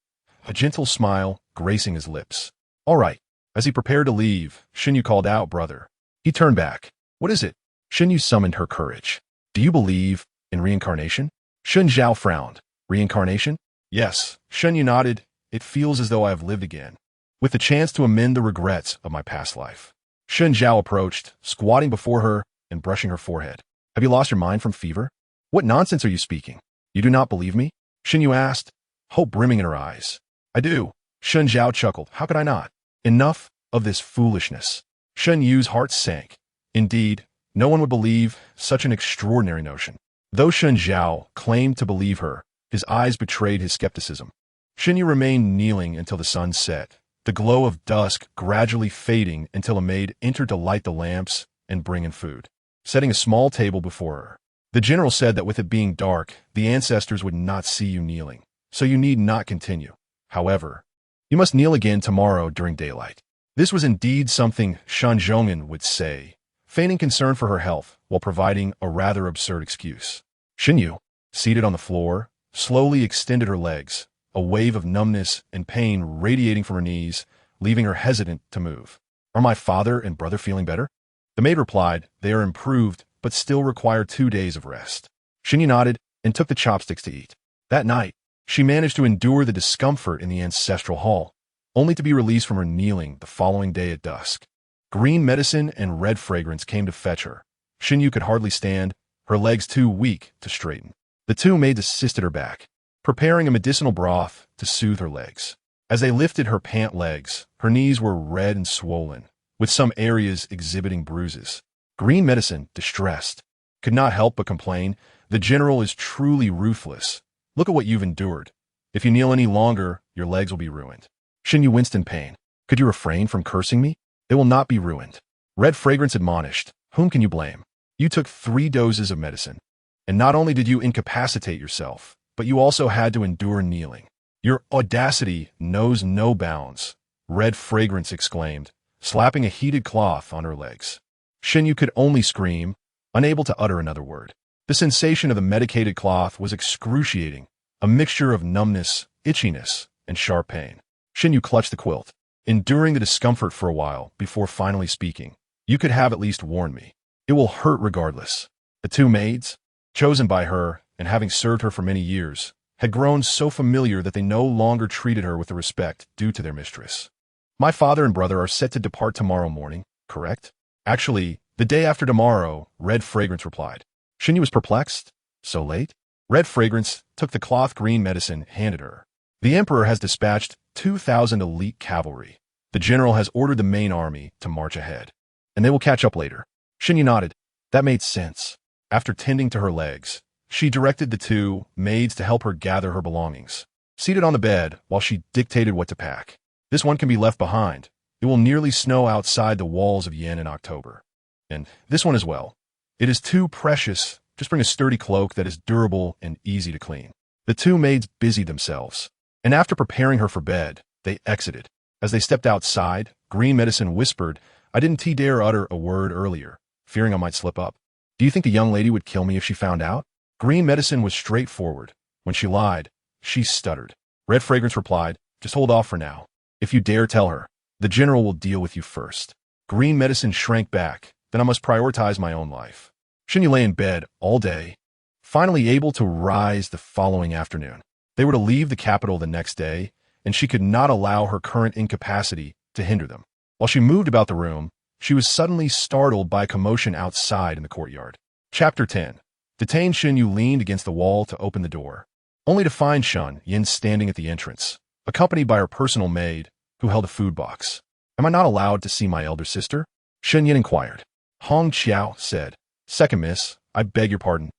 a gentle smile gracing his lips. All right. As he prepared to leave, Shen Yu called out, brother. He turned back. What is it? Shen Yu summoned her courage. Do you believe in reincarnation? Shen Zhao frowned. Reincarnation? Yes. Shen Yu nodded. It feels as though I have lived again, with the chance to amend the regrets of my past life. Shen Zhao approached, squatting before her and brushing her forehead. Have you lost your mind from fever? What nonsense are you speaking? You do not believe me? Shen Yu asked, hope brimming in her eyes. I do. Shen Zhao chuckled. How could I not? Enough of this foolishness. Shen Yu's heart sank. Indeed, no one would believe such an extraordinary notion. Though Shen Zhao claimed to believe her, his eyes betrayed his skepticism. Shen Yu remained kneeling until the sun set, the glow of dusk gradually fading until a maid entered to light the lamps and bring in food, setting a small table before her. The general said that with it being dark, the ancestors would not see you kneeling, so you need not continue. However, you must kneel again tomorrow during daylight. This was indeed something Shan Zhongin would say, feigning concern for her health while providing a rather absurd excuse. Shen Yu, seated on the floor, slowly extended her legs, a wave of numbness and pain radiating from her knees, leaving her hesitant to move. Are my father and brother feeling better? The maid replied, they are improved, but still require 2 days of rest. Shen Yu nodded and took the chopsticks to eat. That night, she managed to endure the discomfort in the ancestral hall, only to be released from her kneeling the following day at dusk. Green medicine and red fragrance came to fetch her. Shen Yu could hardly stand, her legs too weak to straighten. The two maids assisted her back, preparing a medicinal broth to soothe her legs. As they lifted her pant legs, her knees were red and swollen, with some areas exhibiting bruises. Green medicine, distressed, could not help but complain, the general is truly ruthless. Look at what you've endured. If you kneel any longer, your legs will be ruined. Shen Yu winced in pain. Could you refrain from cursing me? They will not be ruined. Red fragrance admonished. Whom can you blame? You took 3 doses of medicine. And not only did you incapacitate yourself, but you also had to endure kneeling. Your audacity knows no bounds, Red Fragrance exclaimed, slapping a heated cloth on her legs. Shen Yu could only scream, unable to utter another word. The sensation of the medicated cloth was excruciating, a mixture of numbness, itchiness, and sharp pain. Shen Yu clutched the quilt, enduring the discomfort for a while before finally speaking. You could have at least warned me. It will hurt regardless. The 2 maids, chosen by her and having served her for many years, had grown so familiar that they no longer treated her with the respect due to their mistress. My father and brother are set to depart tomorrow morning, correct? Actually, the day after tomorrow, Red Fragrance replied. Shen Yu was perplexed. So late? Red Fragrance took the cloth green medicine handed her. The emperor has dispatched 2,000 elite cavalry. The general has ordered the main army to march ahead, and they will catch up later. Shen Yu nodded. That made sense. After tending to her legs, she directed the 2 maids to help her gather her belongings. Seated on the bed while she dictated what to pack. This one can be left behind. It will nearly snow outside the walls of Yen in October. And this one as well. It is too precious. Just bring a sturdy cloak that is durable and easy to clean. The 2 maids busied themselves, and after preparing her for bed, they exited. As they stepped outside, Green Medicine whispered, I didn't dare utter a word earlier, fearing I might slip up. Do you think the young lady would kill me if she found out? Green medicine was straightforward. When she lied, she stuttered. Red fragrance replied, just hold off for now. If you dare tell her, the general will deal with you first. Green medicine shrank back, then I must prioritize my own life. Shen Yu lay in bed all day, finally able to rise the following afternoon. They were to leave the capital the next day, and she could not allow her current incapacity to hinder them. While she moved about the room, she was suddenly startled by a commotion outside in the courtyard. Chapter 10. Detained Shen Yu leaned against the wall to open the door, only to find Shen Yin standing at the entrance, accompanied by her personal maid, who held a food box. Am I not allowed to see my elder sister? Shen Yin inquired. Hong Qiao said, Second miss, I beg your pardon.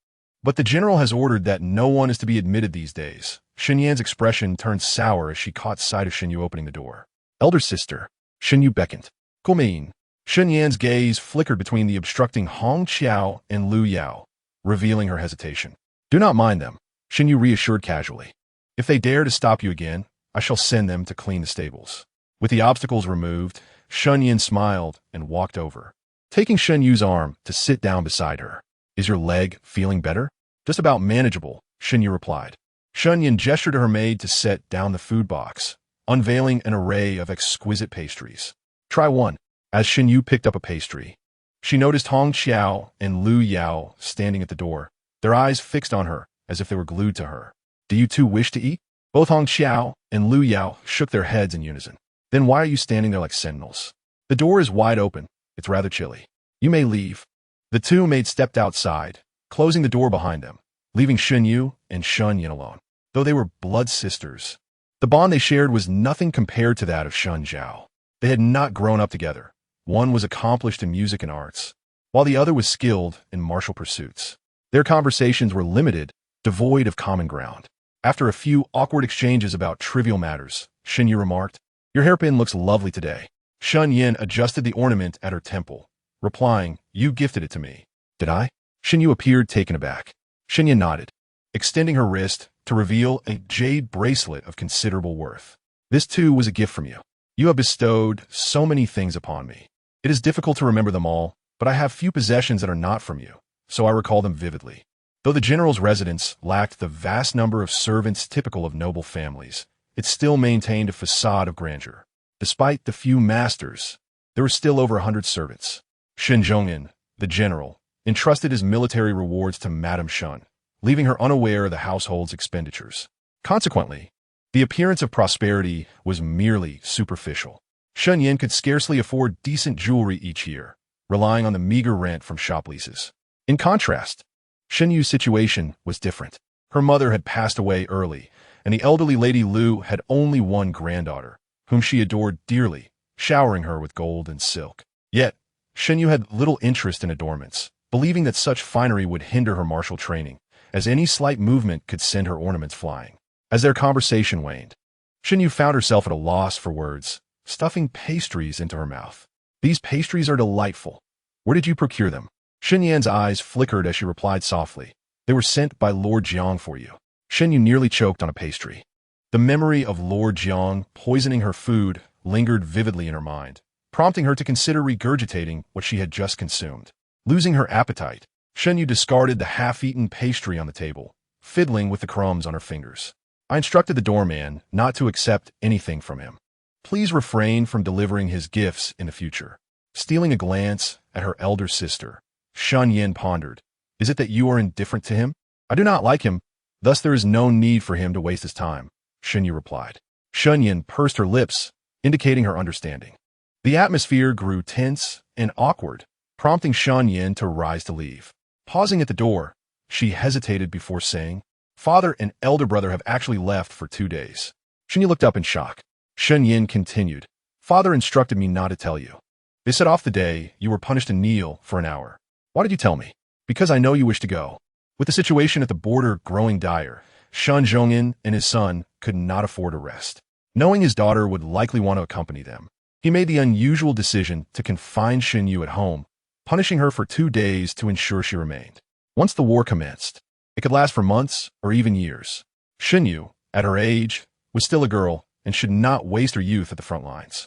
But the general has ordered that no one is to be admitted these days. Shen Yan's expression turned sour as she caught sight of Shen Yu opening the door. Elder sister. Shen Yu beckoned. Concubine. Shen Yan's gaze flickered between the obstructing Hong Qiao and Lu Yao, revealing her hesitation. Do not mind them, Shen Yu reassured casually. If they dare to stop you again, I shall send them to clean the stables. With the obstacles removed, Shen Yin smiled and walked over, taking Shen Yu's arm to sit down beside her. Is your leg feeling better? Just about manageable, Shen Yu replied. Shen Yin gestured to her maid to set down the food box, unveiling an array of exquisite pastries. Try one. As Shen Yu picked up a pastry, she noticed Hong Qiao and Lu Yao standing at the door, their eyes fixed on her as if they were glued to her. Do you two wish to eat? Both Hong Qiao and Lu Yao shook their heads in unison. Then why are you standing there like sentinels? The door is wide open. It's rather chilly. You may leave. The two maids stepped outside, closing the door behind them, leaving Shen Yu and Shen Yin alone. Though they were blood sisters, the bond they shared was nothing compared to that of Shen Zhao. They had not grown up together. One was accomplished in music and arts, while the other was skilled in martial pursuits. Their conversations were limited, devoid of common ground. After a few awkward exchanges about trivial matters, Shen Yu remarked, Your hairpin looks lovely today. Shen Yin adjusted the ornament at her temple, replying, You gifted it to me. Did I? Shen Yu appeared taken aback. Shen Yin nodded, extending her wrist to reveal a jade bracelet of considerable worth. This too was a gift from you. You have bestowed so many things upon me. It is difficult to remember them all, but I have few possessions that are not from you, so I recall them vividly. Though the general's residence lacked the vast number of servants typical of noble families, it still maintained a facade of grandeur. Despite the few masters, there were still over 100 servants. Shen Zhongyan, the general, entrusted his military rewards to Madame Shen, leaving her unaware of the household's expenditures. Consequently, the appearance of prosperity was merely superficial. Shen Yin could scarcely afford decent jewelry each year, relying on the meager rent from shop leases. In contrast, Shen Yu's situation was different. Her mother had passed away early, and the elderly Lady Lu had only one granddaughter, whom she adored dearly, showering her with gold and silk. Yet, Shen Yu had little interest in adornments, believing that such finery would hinder her martial training, as any slight movement could send her ornaments flying. As their conversation waned, Shen Yu found herself at a loss for words, stuffing pastries into her mouth. These pastries are delightful. Where did you procure them? Shen Yan's eyes flickered as she replied softly. They were sent by Lord Jiang for you. Shen Yu nearly choked on a pastry. The memory of Lord Jiang poisoning her food lingered vividly in her mind, prompting her to consider regurgitating what she had just consumed. Losing her appetite, Shen Yu discarded the half-eaten pastry on the table, fiddling with the crumbs on her fingers. I instructed the doorman not to accept anything from him. Please refrain from delivering his gifts in the future. Stealing a glance at her elder sister, Shen Yin pondered. Is it that you are indifferent to him? I do not like him, thus there is no need for him to waste his time, Shen Yu replied. Shen Yin pursed her lips, indicating her understanding. The atmosphere grew tense and awkward, prompting Shen Yin to rise to leave. Pausing at the door, she hesitated before saying, Father and elder brother have actually left for 2 days. Shen Yu looked up in shock. Shen Yin continued, Father instructed me not to tell you. They set off the day you were punished to kneel for an hour. Why did you tell me? Because I know you wish to go. With the situation at the border growing dire, Shen Zhongyan and his son could not afford a rest. Knowing his daughter would likely want to accompany them, he made the unusual decision to confine Shen Yu at home, punishing her for 2 days to ensure she remained. Once the war commenced, it could last for months or even years. Shen Yu, at her age, was still a girl and should not waste her youth at the front lines.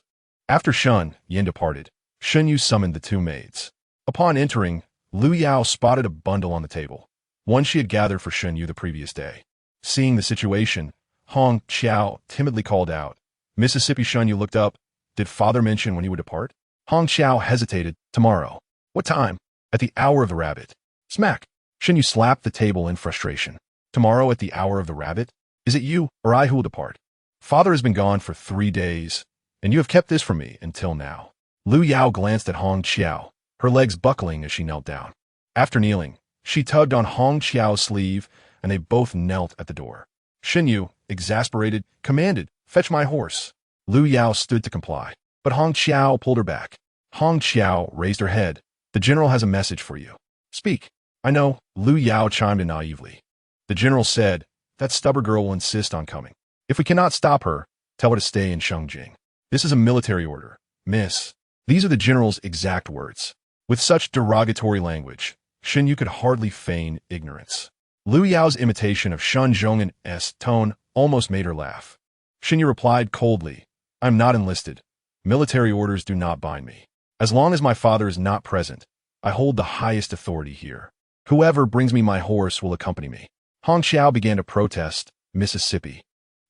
After Shen Yin departed, Shen Yu summoned the 2 maids. Upon entering, Lu Yao spotted a bundle on the table, one she had gathered for Shen Yu the previous day. Seeing the situation, Hong Qiao timidly called out. Mississippi. Shen Yu looked up. Did father mention when he would depart? Hong Qiao hesitated. Tomorrow. What time? At the hour of the rabbit. Smack. Shen Yu slapped the table in frustration. Tomorrow at the hour of the rabbit? Is it you or I who will depart? Father has been gone for 3 days, and you have kept this from me until now. Lu Yao glanced at Hong Qiao, her legs buckling as she knelt down. After kneeling, she tugged on Hong Qiao's sleeve, and they both knelt at the door. Shen Yu, exasperated, commanded, "Fetch my horse." Lu Yao stood to comply, but Hong Qiao pulled her back. Hong Qiao raised her head. "The general has a message for you." "Speak." "I know," Lu Yao chimed in naively. The general said, "That stubborn girl will insist on coming. If we cannot stop her, tell her to stay in Shengjing. This is a military order, miss." These are the general's exact words. With such derogatory language, Shen Yu could hardly feign ignorance. Lu Yao's imitation of Shen Zhong'an's tone almost made her laugh. Shen Yu replied coldly, "I'm not enlisted. Military orders do not bind me. As long as my father is not present, I hold the highest authority here. Whoever brings me my horse will accompany me." Hong Qiao began to protest, "Mississippi."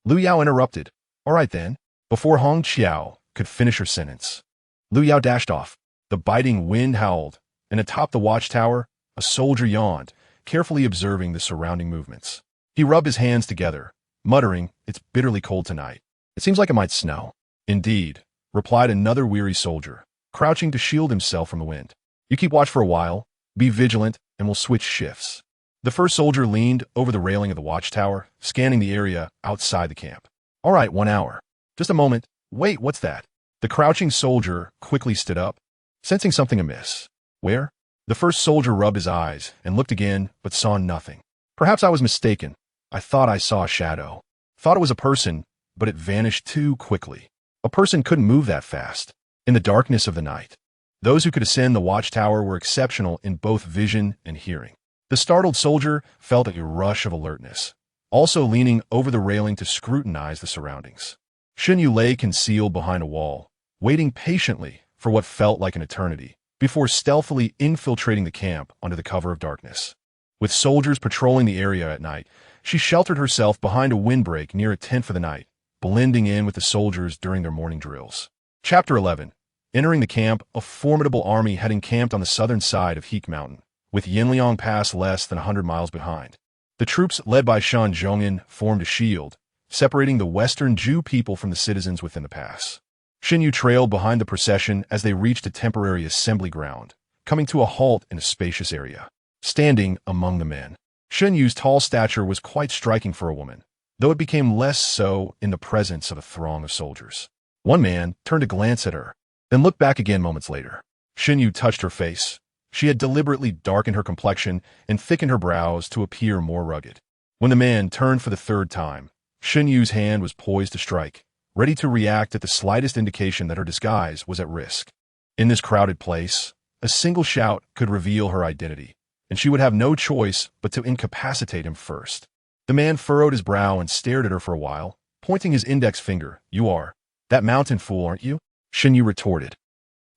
Lu Yao interrupted. "All right then." Before Hong Qiao could finish her sentence, Lu Yao dashed off. The biting wind howled, and atop the watchtower, a soldier yawned, carefully observing the surrounding movements. He rubbed his hands together, muttering, "It's bitterly cold tonight. It seems like it might snow." "Indeed," replied another weary soldier, crouching to shield himself from the wind. "You keep watch for a while, be vigilant, and we'll switch shifts." The first soldier leaned over the railing of the watchtower, scanning the area outside the camp. "All right, 1 hour. Just a moment. Wait, what's that?" The crouching soldier quickly stood up, sensing something amiss. "Where?" The first soldier rubbed his eyes and looked again, but saw nothing. "Perhaps I was mistaken. I thought I saw a shadow. Thought it was a person, but it vanished too quickly. A person couldn't move that fast. In the darkness of the night, those who could ascend the watchtower were exceptional in both vision and hearing." The startled soldier felt a rush of alertness, also leaning over the railing to scrutinize the surroundings. Shen Yu lay concealed behind a wall, waiting patiently for what felt like an eternity, before stealthily infiltrating the camp under the cover of darkness. With soldiers patrolling the area at night, she sheltered herself behind a windbreak near a tent for the night, blending in with the soldiers during their morning drills. Chapter 11. Entering the camp, a formidable army had encamped on the southern side of Heek Mountain, with Yinliang Pass less than 100 miles behind. The troops led by Shan Zhong'an formed a shield, separating the western Zhu people from the citizens within the pass. Shen Yu trailed behind the procession as they reached a temporary assembly ground, coming to a halt in a spacious area. Standing among the men, Shen Yu's tall stature was quite striking for a woman, though it became less so in the presence of a throng of soldiers. One man turned to glance at her, then looked back again moments later. Shen Yu touched her face. She had deliberately darkened her complexion and thickened her brows to appear more rugged. When the man turned for the third time, Shen Yu's hand was poised to strike, ready to react at the slightest indication that her disguise was at risk. In this crowded place, a single shout could reveal her identity, and she would have no choice but to incapacitate him first. The man furrowed his brow and stared at her for a while, pointing his index finger. "You are that mountain fool, aren't you?" Shen Yu retorted.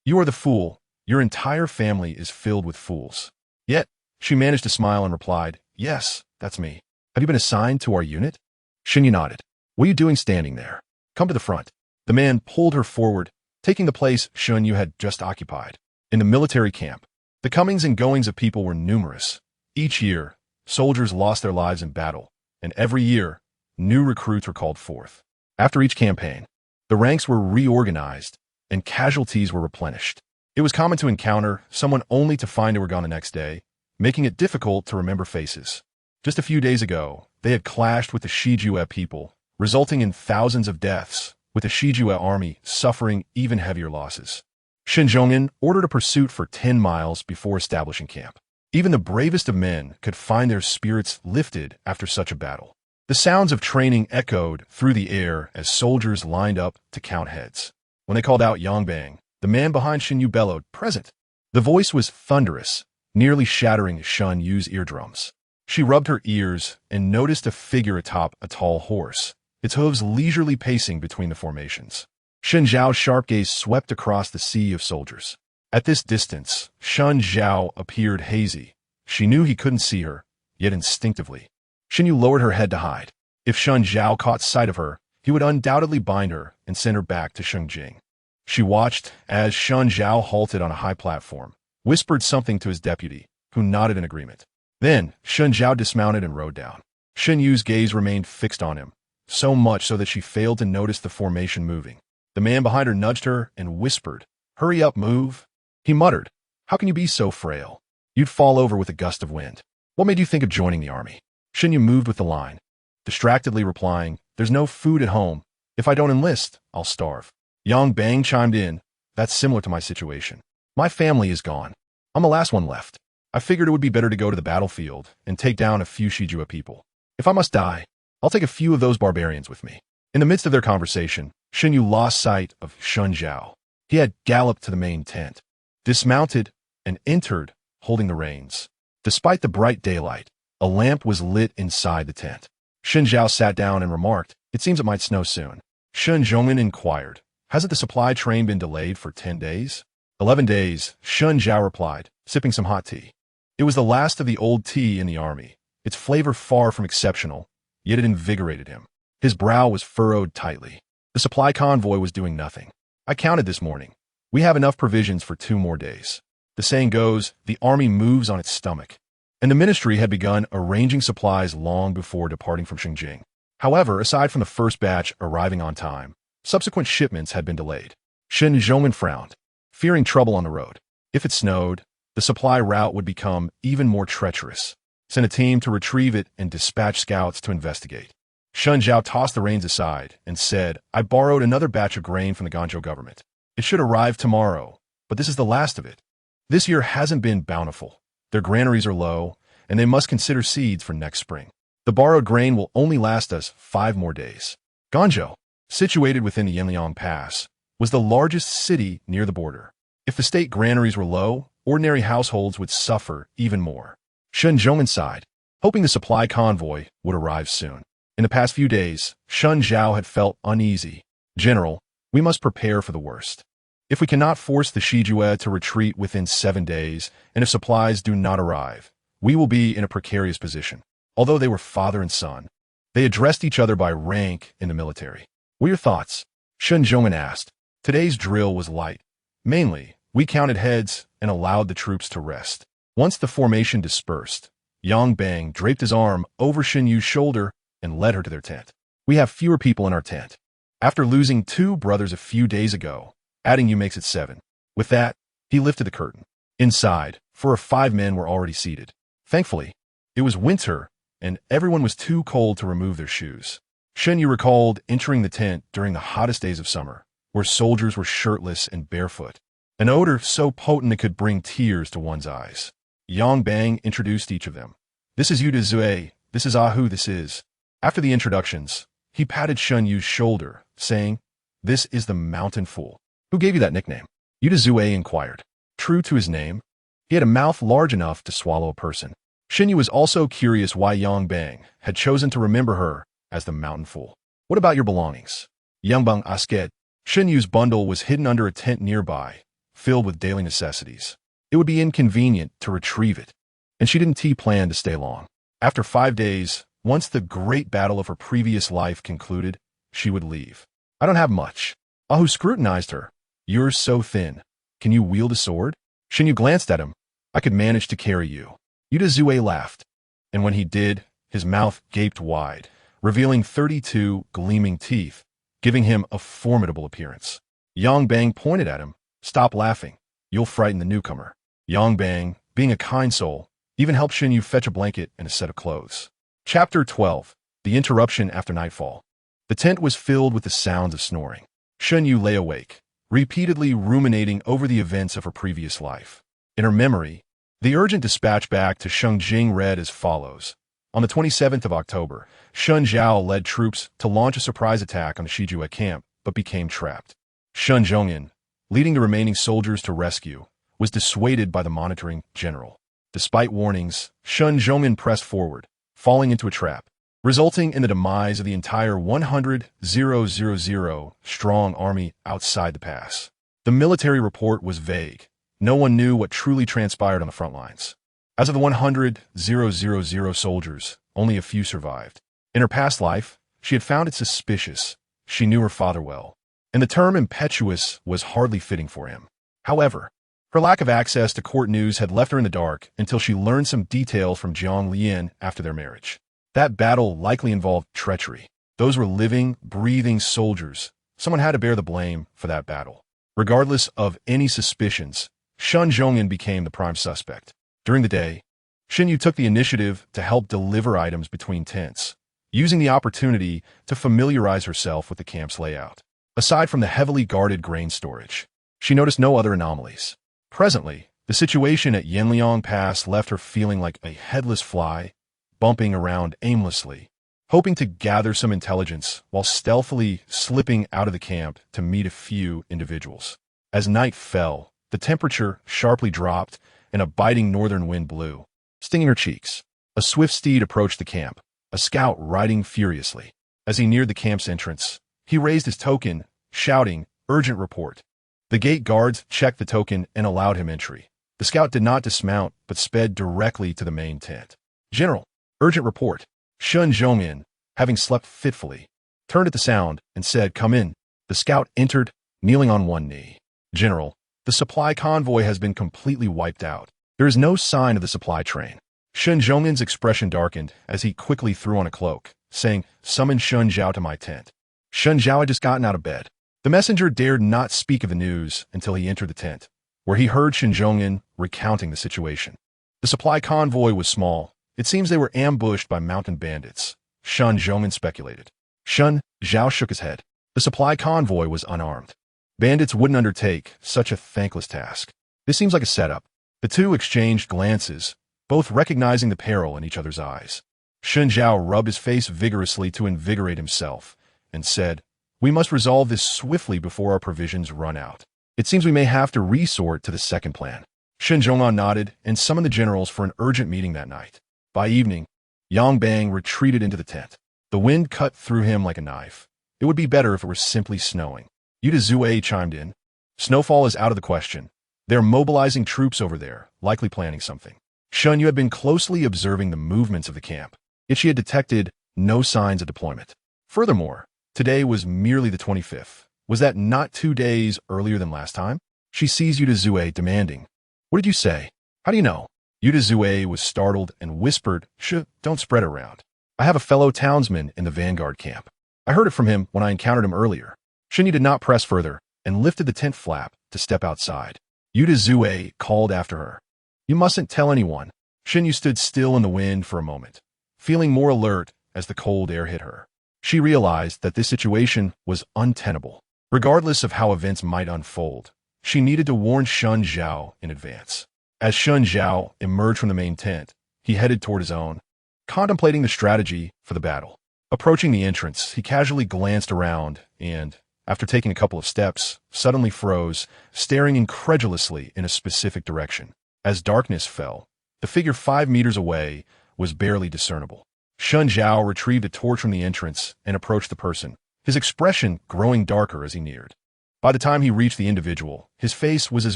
"You are the fool. Your entire family is filled with fools." Yet, she managed to smile and replied, "Yes, that's me. Have you been assigned to our unit?" Shen Yu nodded. "What are you doing standing there? Come to the front." The man pulled her forward, taking the place Shen Yu had just occupied. In the military camp, the comings and goings of people were numerous. Each year, soldiers lost their lives in battle, and every year, new recruits were called forth. After each campaign, the ranks were reorganized, and casualties were replenished. It was common to encounter someone only to find they were gone the next day, making it difficult to remember faces. Just a few days ago, they had clashed with the Shijue people, resulting in thousands of deaths, with the Shijue army suffering even heavier losses. Shen Zhong'an ordered a pursuit for 10 miles before establishing camp. Even the bravest of men could find their spirits lifted after such a battle. The sounds of training echoed through the air as soldiers lined up to count heads. When they called out Yongbang, the man behind Shen Yu bellowed, "Present." The voice was thunderous, nearly shattering Shen Yu's eardrums. She rubbed her ears and noticed a figure atop a tall horse, its hooves leisurely pacing between the formations. Shen Zhao's sharp gaze swept across the sea of soldiers. At this distance, Shen Zhao appeared hazy. She knew he couldn't see her, yet instinctively. Shen Yu lowered her head to hide. If Shen Zhao caught sight of her, he would undoubtedly bind her and send her back to Shengjing. She watched as Shen Zhao halted on a high platform, whispered something to his deputy, who nodded in agreement. Then, Shen Zhao dismounted and rode down. Shen Yu's gaze remained fixed on him, so much so that she failed to notice the formation moving. The man behind her nudged her and whispered, "Hurry up, move." He muttered, "How can you be so frail? You'd fall over with a gust of wind. What made you think of joining the army?" Shen Yu moved with the line, distractedly replying, "There's no food at home. If I don't enlist, I'll starve." Yang Bang chimed in, "That's similar to my situation. My family is gone. I'm the last one left. I figured it would be better to go to the battlefield and take down a few Shijua people. If I must die, I'll take a few of those barbarians with me." In the midst of their conversation, Shen Yu lost sight of Shen Zhao. He had galloped to the main tent, dismounted, and entered, holding the reins. Despite the bright daylight, a lamp was lit inside the tent. Shen Zhao sat down and remarked, "It seems it might snow soon." Shen Zhongren inquired, "Hasn't the supply train been delayed for 10 days? 11 days, Shen Zhao replied, sipping some hot tea. It was the last of the old tea in the army, its flavor far from exceptional, yet it invigorated him. His brow was furrowed tightly. The supply convoy was doing nothing. "I counted this morning. We have enough provisions for 2 more days. The saying goes, the army moves on its stomach." And the ministry had begun arranging supplies long before departing from Xinjiang. However, aside from the first batch arriving on time, subsequent shipments had been delayed. Shen Zhongren frowned, fearing trouble on the road. If it snowed, the supply route would become even more treacherous. Send a team to retrieve it and dispatch scouts to investigate. Shen Zhao tossed the reins aside and said, "I borrowed another batch of grain from the Ganzhou government. It should arrive tomorrow, but this is the last of it. This year hasn't been bountiful. Their granaries are low, and they must consider seeds for next spring. The borrowed grain will only last us 5 more days." Ganzhou, situated within the Yanliang Pass, was the largest city near the border. If the state granaries were low, ordinary households would suffer even more. Shen Zhongren sighed, hoping the supply convoy would arrive soon. In the past few days, Shen Zhao had felt uneasy. "General, we must prepare for the worst. If we cannot force the Shijue to retreat within 7 days, and if supplies do not arrive, we will be in a precarious position." Although they were father and son, they addressed each other by rank in the military. "What are your thoughts?" Shen Zhongren asked. Today's drill was light. Mainly, we counted heads and allowed the troops to rest. Once the formation dispersed, Yang Bang draped his arm over Shen Yu's shoulder and led her to their tent. "We have fewer people in our tent. After losing 2 brothers a few days ago, adding you makes it 7. With that, he lifted the curtain. Inside, 4 or 5 men were already seated. Thankfully, it was winter, and everyone was too cold to remove their shoes. Shen Yu recalled entering the tent during the hottest days of summer, where soldiers were shirtless and barefoot. An odor so potent it could bring tears to one's eyes. Yang Bang introduced each of them. "This is Yu Zue, this is Ahu, this is." After the introductions, he patted Shen Yu's shoulder, saying, "This is the Mountain Fool." "Who gave you that nickname?" Yu Zue inquired. True to his name, he had a mouth large enough to swallow a person. Shen Yu was also curious why Yang Bang had chosen to remember her as the Mountain Fool. "What about your belongings?" Yang Bang asked. Shen Yu's bundle was hidden under a tent nearby, filled with daily necessities. It would be inconvenient to retrieve it, and she didn't plan to stay long. After 5 days, once the great battle of her previous life concluded, she would leave. "I don't have much." Ahu scrutinized her. "You're so thin. Can you wield a sword?" Shen Yu glanced at him. "I could manage to carry you." Yu Zue laughed, and when he did, his mouth gaped wide, revealing 32 gleaming teeth, giving him a formidable appearance. Yang Bang pointed at him. "Stop laughing. You'll frighten the newcomer." Yang Bang, being a kind soul, even helped Shen Yu fetch a blanket and a set of clothes. Chapter 12. The Interruption After Nightfall. The tent was filled with the sounds of snoring. Shen Yu lay awake, repeatedly ruminating over the events of her previous life. In her memory, the urgent dispatch back to Shengjing read as follows. On the 27th of October, Shen Zhao led troops to launch a surprise attack on the Shijue camp, but became trapped. Shen Zhongyan, leading the remaining soldiers to rescue, was dissuaded by the monitoring general. Despite warnings, Shen Zhongyan pressed forward, falling into a trap, resulting in the demise of the entire 100,000 strong army outside the pass. The military report was vague, no one knew what truly transpired on the front lines. As of the 100,000 soldiers, only a few survived. In her past life, she had found it suspicious. She knew her father well, and the term impetuous was hardly fitting for him. However, her lack of access to court news had left her in the dark until she learned some details from Jiang Lianzhi after their marriage. That battle likely involved treachery. Those were living, breathing soldiers. Someone had to bear the blame for that battle. Regardless of any suspicions, Shen Yu became the prime suspect. During the day, Shen Yu took the initiative to help deliver items between tents, using the opportunity to familiarize herself with the camp's layout. Aside from the heavily guarded grain storage, she noticed no other anomalies. Presently, the situation at Yanliang Pass left her feeling like a headless fly, bumping around aimlessly, hoping to gather some intelligence while stealthily slipping out of the camp to meet a few individuals. As night fell, the temperature sharply dropped and a biting northern wind blew, stinging her cheeks. A swift steed approached the camp, a scout riding furiously. As he neared the camp's entrance, he raised his token, shouting, "Urgent report." The gate guards checked the token and allowed him entry. The scout did not dismount, but sped directly to the main tent. "General, urgent report." Shen Yu, having slept fitfully, turned at the sound and said, "Come in." The scout entered, kneeling on one knee. "General, the supply convoy has been completely wiped out. There is no sign of the supply train." Shen Yu's expression darkened as he quickly threw on a cloak, saying, "Summon Shen Zhao to my tent." Shen Zhao had just gotten out of bed. The messenger dared not speak of the news until he entered the tent, where he heard Shen Yu recounting the situation. The supply convoy was small. It seems they were ambushed by mountain bandits, Shen Yu speculated. Shen Zhao shook his head. The supply convoy was unarmed. Bandits wouldn't undertake such a thankless task. This seems like a setup. The two exchanged glances, both recognizing the peril in each other's eyes. Shen Zhao rubbed his face vigorously to invigorate himself and said, "We must resolve this swiftly before our provisions run out. It seems we may have to resort to the second plan." Shen Yu nodded and summoned the generals for an urgent meeting that night. By evening, Yang Bang retreated into the tent. The wind cut through him like a knife. It would be better if it were simply snowing. Yuda Zue chimed in. "Snowfall is out of the question. They're mobilizing troops over there, likely planning something." Shen Yu had been closely observing the movements of the camp, yet she had detected no signs of deployment. Furthermore, today was merely the 25th. Was that not 2 days earlier than last time? She seized Yuda Zue, demanding, "What did you say? How do you know?" Yuda Zue was startled and whispered, "Shh, don't spread it around. I have a fellow townsman in the vanguard camp. I heard it from him when I encountered him earlier." Shen Yu did not press further and lifted the tent flap to step outside. Yuda Zue called after her, "You mustn't tell anyone." Shen Yu stood still in the wind for a moment, feeling more alert as the cold air hit her. She realized that this situation was untenable. Regardless of how events might unfold, she needed to warn Shen Zhao in advance. As Shen Zhao emerged from the main tent, he headed toward his own, contemplating the strategy for the battle. Approaching the entrance, he casually glanced around and, after taking a couple of steps, suddenly froze, staring incredulously in a specific direction. As darkness fell, the figure 5 meters away was barely discernible. Shen Zhao retrieved a torch from the entrance and approached the person, his expression growing darker as he neared. By the time he reached the individual, his face was as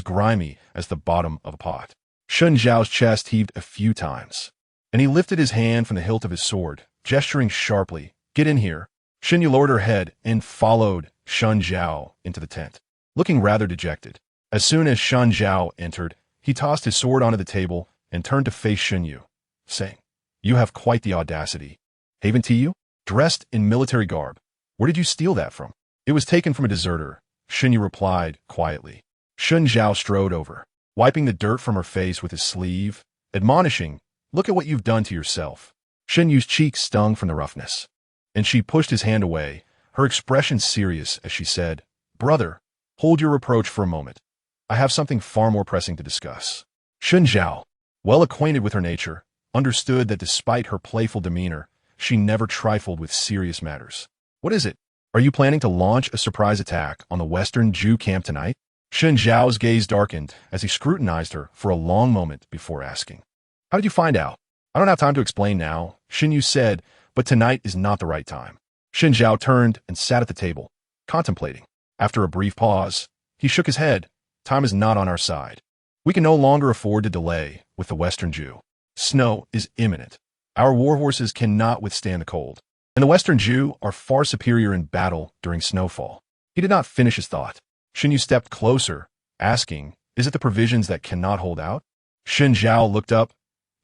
grimy as the bottom of a pot. Shen Zhao's chest heaved a few times, and he lifted his hand from the hilt of his sword, gesturing sharply, "Get in here." Shen Yu lowered her head and followed Shen Zhao into the tent, looking rather dejected. As soon as Shen Zhao entered, he tossed his sword onto the table and turned to face Shen Yu, saying, "You have quite the audacity. Haven to you? Dressed in military garb. Where did you steal that from?" "It was taken from a deserter," Shen Yu replied quietly. Shen Zhao strode over, wiping the dirt from her face with his sleeve, admonishing, "Look at what you've done to yourself." Shen Yu's cheeks stung from the roughness, and she pushed his hand away, her expression serious as she said, "Brother, hold your reproach for a moment. I have something far more pressing to discuss." Shen Zhao, well acquainted with her nature, understood that despite her playful demeanor, she never trifled with serious matters. "What is it? Are you planning to launch a surprise attack on the Western Jew camp tonight?" Shen Zhao's gaze darkened as he scrutinized her for a long moment before asking, "How did you find out?" "I don't have time to explain now," Shen Yu said, "but tonight is not the right time." Shen Zhao turned and sat at the table, contemplating. After a brief pause, he shook his head. "Time is not on our side." We can no longer afford to delay with the Western Jew. Snow is imminent. Our warhorses cannot withstand the cold, and the Western Jew are far superior in battle during snowfall. He did not finish his thought. Shen Yu stepped closer, asking, "Is it the provisions that cannot hold out?" Shen Zhao looked up,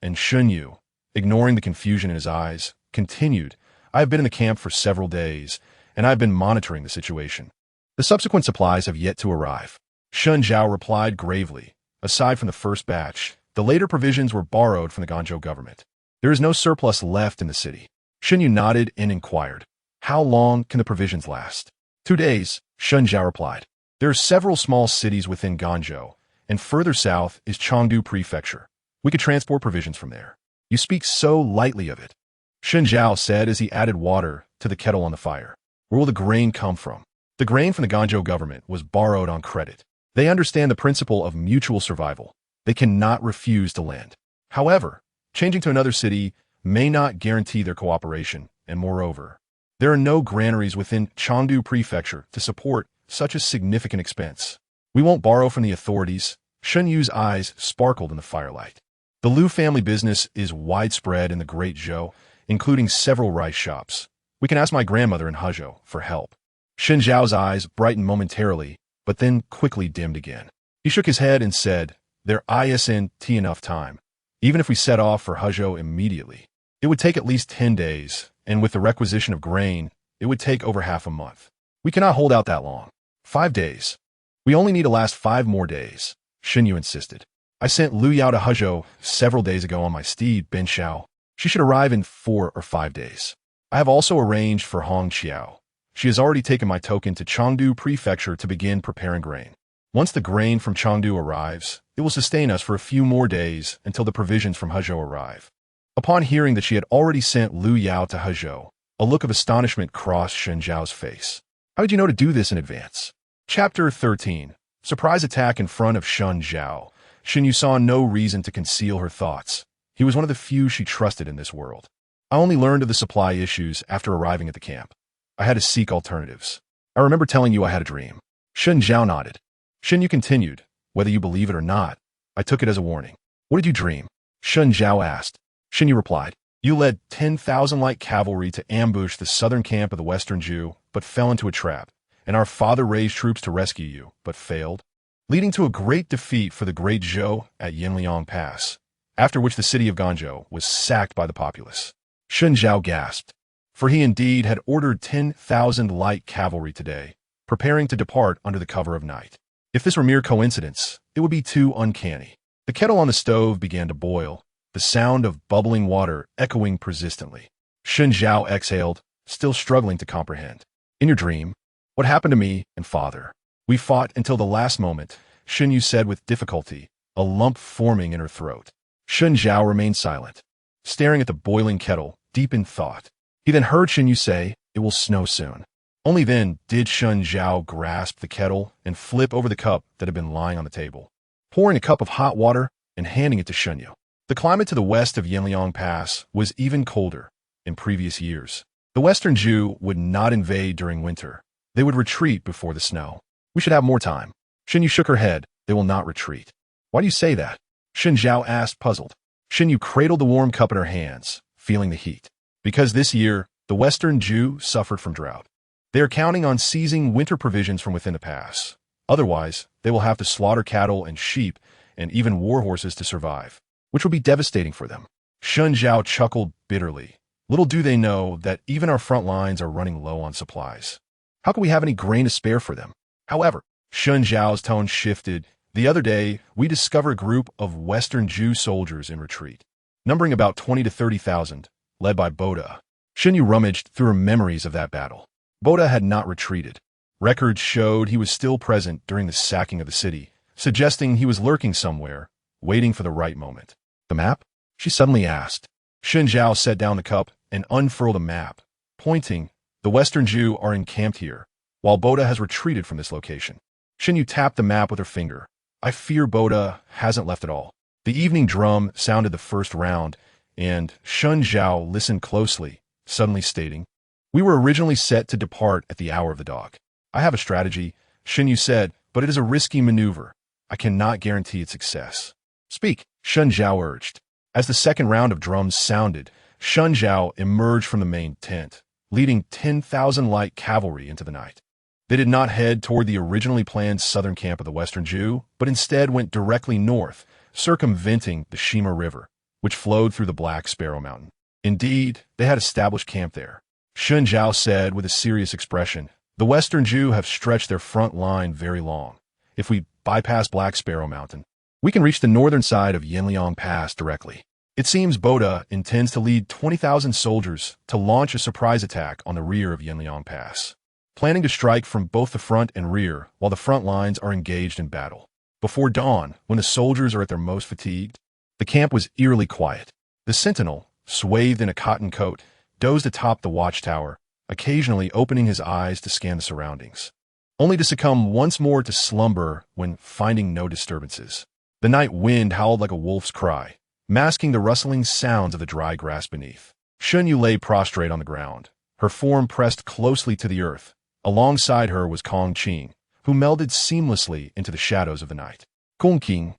and Shen Yu, ignoring the confusion in his eyes, continued, "I have been in the camp for several days, and I have been monitoring the situation. The subsequent supplies have yet to arrive." Shen Zhao replied gravely, "Aside from the first batch, the later provisions were borrowed from the Guangzhou government. There is no surplus left in the city." Shen Yu nodded and inquired, "How long can the provisions last?" 2 days, Shen Zhao replied. "There are several small cities within Guangzhou, and further south is Chengdu Prefecture. We could transport provisions from there." "You speak so lightly of it," Shen Zhao said as he added water to the kettle on the fire. "Where will the grain come from?" "The grain from the Guangzhou government was borrowed on credit. They understand the principle of mutual survival. They cannot refuse to lend. However, changing to another city may not guarantee their cooperation, and moreover, there are no granaries within Chengdu Prefecture to support such a significant expense. We won't borrow from the authorities." Shen Yu's eyes sparkled in the firelight. "The Liu family business is widespread in the Great Zhou, including several rice shops. We can ask my grandmother in Hezhou for help." Shen Zhao's eyes brightened momentarily, but then quickly dimmed again. He shook his head and said, "There isn't enough time. Even if we set off for Hezhou immediately, it would take at least 10 days, and with the requisition of grain, it would take over half a month. We cannot hold out that long." 5 days. "We only need to last 5 more days," Shen Yu insisted. "I sent Liu Yao to Hezhou several days ago on my steed, Ben Xiao. She should arrive in 4 or 5 days. I have also arranged for Hong Qiao. She has already taken my token to Chengdu Prefecture to begin preparing grain. Once the grain from Chengdu arrives, it will sustain us for a few more days until the provisions from Hezhou arrive." Upon hearing that she had already sent Liu Yao to Hezhou, a look of astonishment crossed Shen Zhao's face. "How did you know to do this in advance?" Chapter 13. Surprise attack in front of Shen Zhao. Shen Yu saw no reason to conceal her thoughts. He was one of the few she trusted in this world. "I only learned of the supply issues after arriving at the camp. I had to seek alternatives. I remember telling you I had a dream." Shen Zhao nodded. Shen Yu continued, "Whether you believe it or not, I took it as a warning." "What did you dream?" Shen Zhao asked. Shen Yu replied, "You led 10,000 light cavalry to ambush the southern camp of the Western Jew, but fell into a trap, and our father raised troops to rescue you, but failed, leading to a great defeat for the Great Zhou at Yinliang Pass, after which the city of Guangzhou was sacked by the populace." Shen Zhao gasped, for he indeed had ordered 10,000 light cavalry today, preparing to depart under the cover of night. If this were mere coincidence, it would be too uncanny. The kettle on the stove began to boil, the sound of bubbling water echoing persistently. Shen Zhao exhaled, still struggling to comprehend. "In your dream, what happened to me and father?" "We fought until the last moment," Shen Yu said with difficulty, a lump forming in her throat. Shen Zhao remained silent, staring at the boiling kettle, deep in thought. He then heard Shen Yu say, "It will snow soon." Only then did Shen Zhao grasp the kettle and flip over the cup that had been lying on the table, pouring a cup of hot water and handing it to Shen Yu. The climate to the west of Yinliang Pass was even colder in previous years. The Western Jew would not invade during winter. They would retreat before the snow. "We should have more time." Shen Yu shook her head. "They will not retreat." "Why do you say that?" Shen Zhao asked, puzzled. Shen Yu cradled the warm cup in her hands, feeling the heat. "Because this year, the Western Jew suffered from drought. They are counting on seizing winter provisions from within the pass. Otherwise, they will have to slaughter cattle and sheep and even war horses to survive, which will be devastating for them." Shen Zhao chuckled bitterly. "Little do they know that even our front lines are running low on supplies. How can we have any grain to spare for them?" However, Shen Zhao's tone shifted. "The other day, we discovered a group of Western Jew soldiers in retreat, numbering about 20 to 30,000, led by Boda." Shen Yu rummaged through her memories of that battle. Boda had not retreated. Records showed he was still present during the sacking of the city, suggesting he was lurking somewhere, waiting for the right moment. "The map?" she suddenly asked. Shen Zhao set down the cup and unfurled a map, pointing, "The Western Jew are encamped here, while Boda has retreated from this location." Shen Yu tapped the map with her finger. "I fear Boda hasn't left at all." The evening drum sounded the first round, and Shen Zhao listened closely, suddenly stating, "We were originally set to depart at the hour of the dog. I have a strategy," Shen Yu said, "but it is a risky maneuver. I cannot guarantee its success. Speak, Shen Zhao urged. As the second round of drums sounded, Shen Zhao emerged from the main tent, leading 10,000 light cavalry into the night. They did not head toward the originally planned southern camp of the Western Jew, but instead went directly north, circumventing the Shima River, which flowed through the Black Sparrow Mountain. Indeed, they had established camp there. Shen Zhao said with a serious expression, "The Western Jew have stretched their front line very long. If we bypass Black Sparrow Mountain, we can reach the northern side of Yanliang Pass directly. It seems Boda intends to lead 20,000 soldiers to launch a surprise attack on the rear of Yanliang Pass, planning to strike from both the front and rear while the front lines are engaged in battle. Before dawn, when the soldiers are at their most fatigued." The camp was eerily quiet. The sentinel, swathed in a cotton coat, dozed atop the watchtower, occasionally opening his eyes to scan the surroundings, only to succumb once more to slumber when finding no disturbances. The night wind howled like a wolf's cry, masking the rustling sounds of the dry grass beneath. Shen Yu lay prostrate on the ground, her form pressed closely to the earth. Alongside her was Concubine, who melded seamlessly into the shadows of the night. Concubine,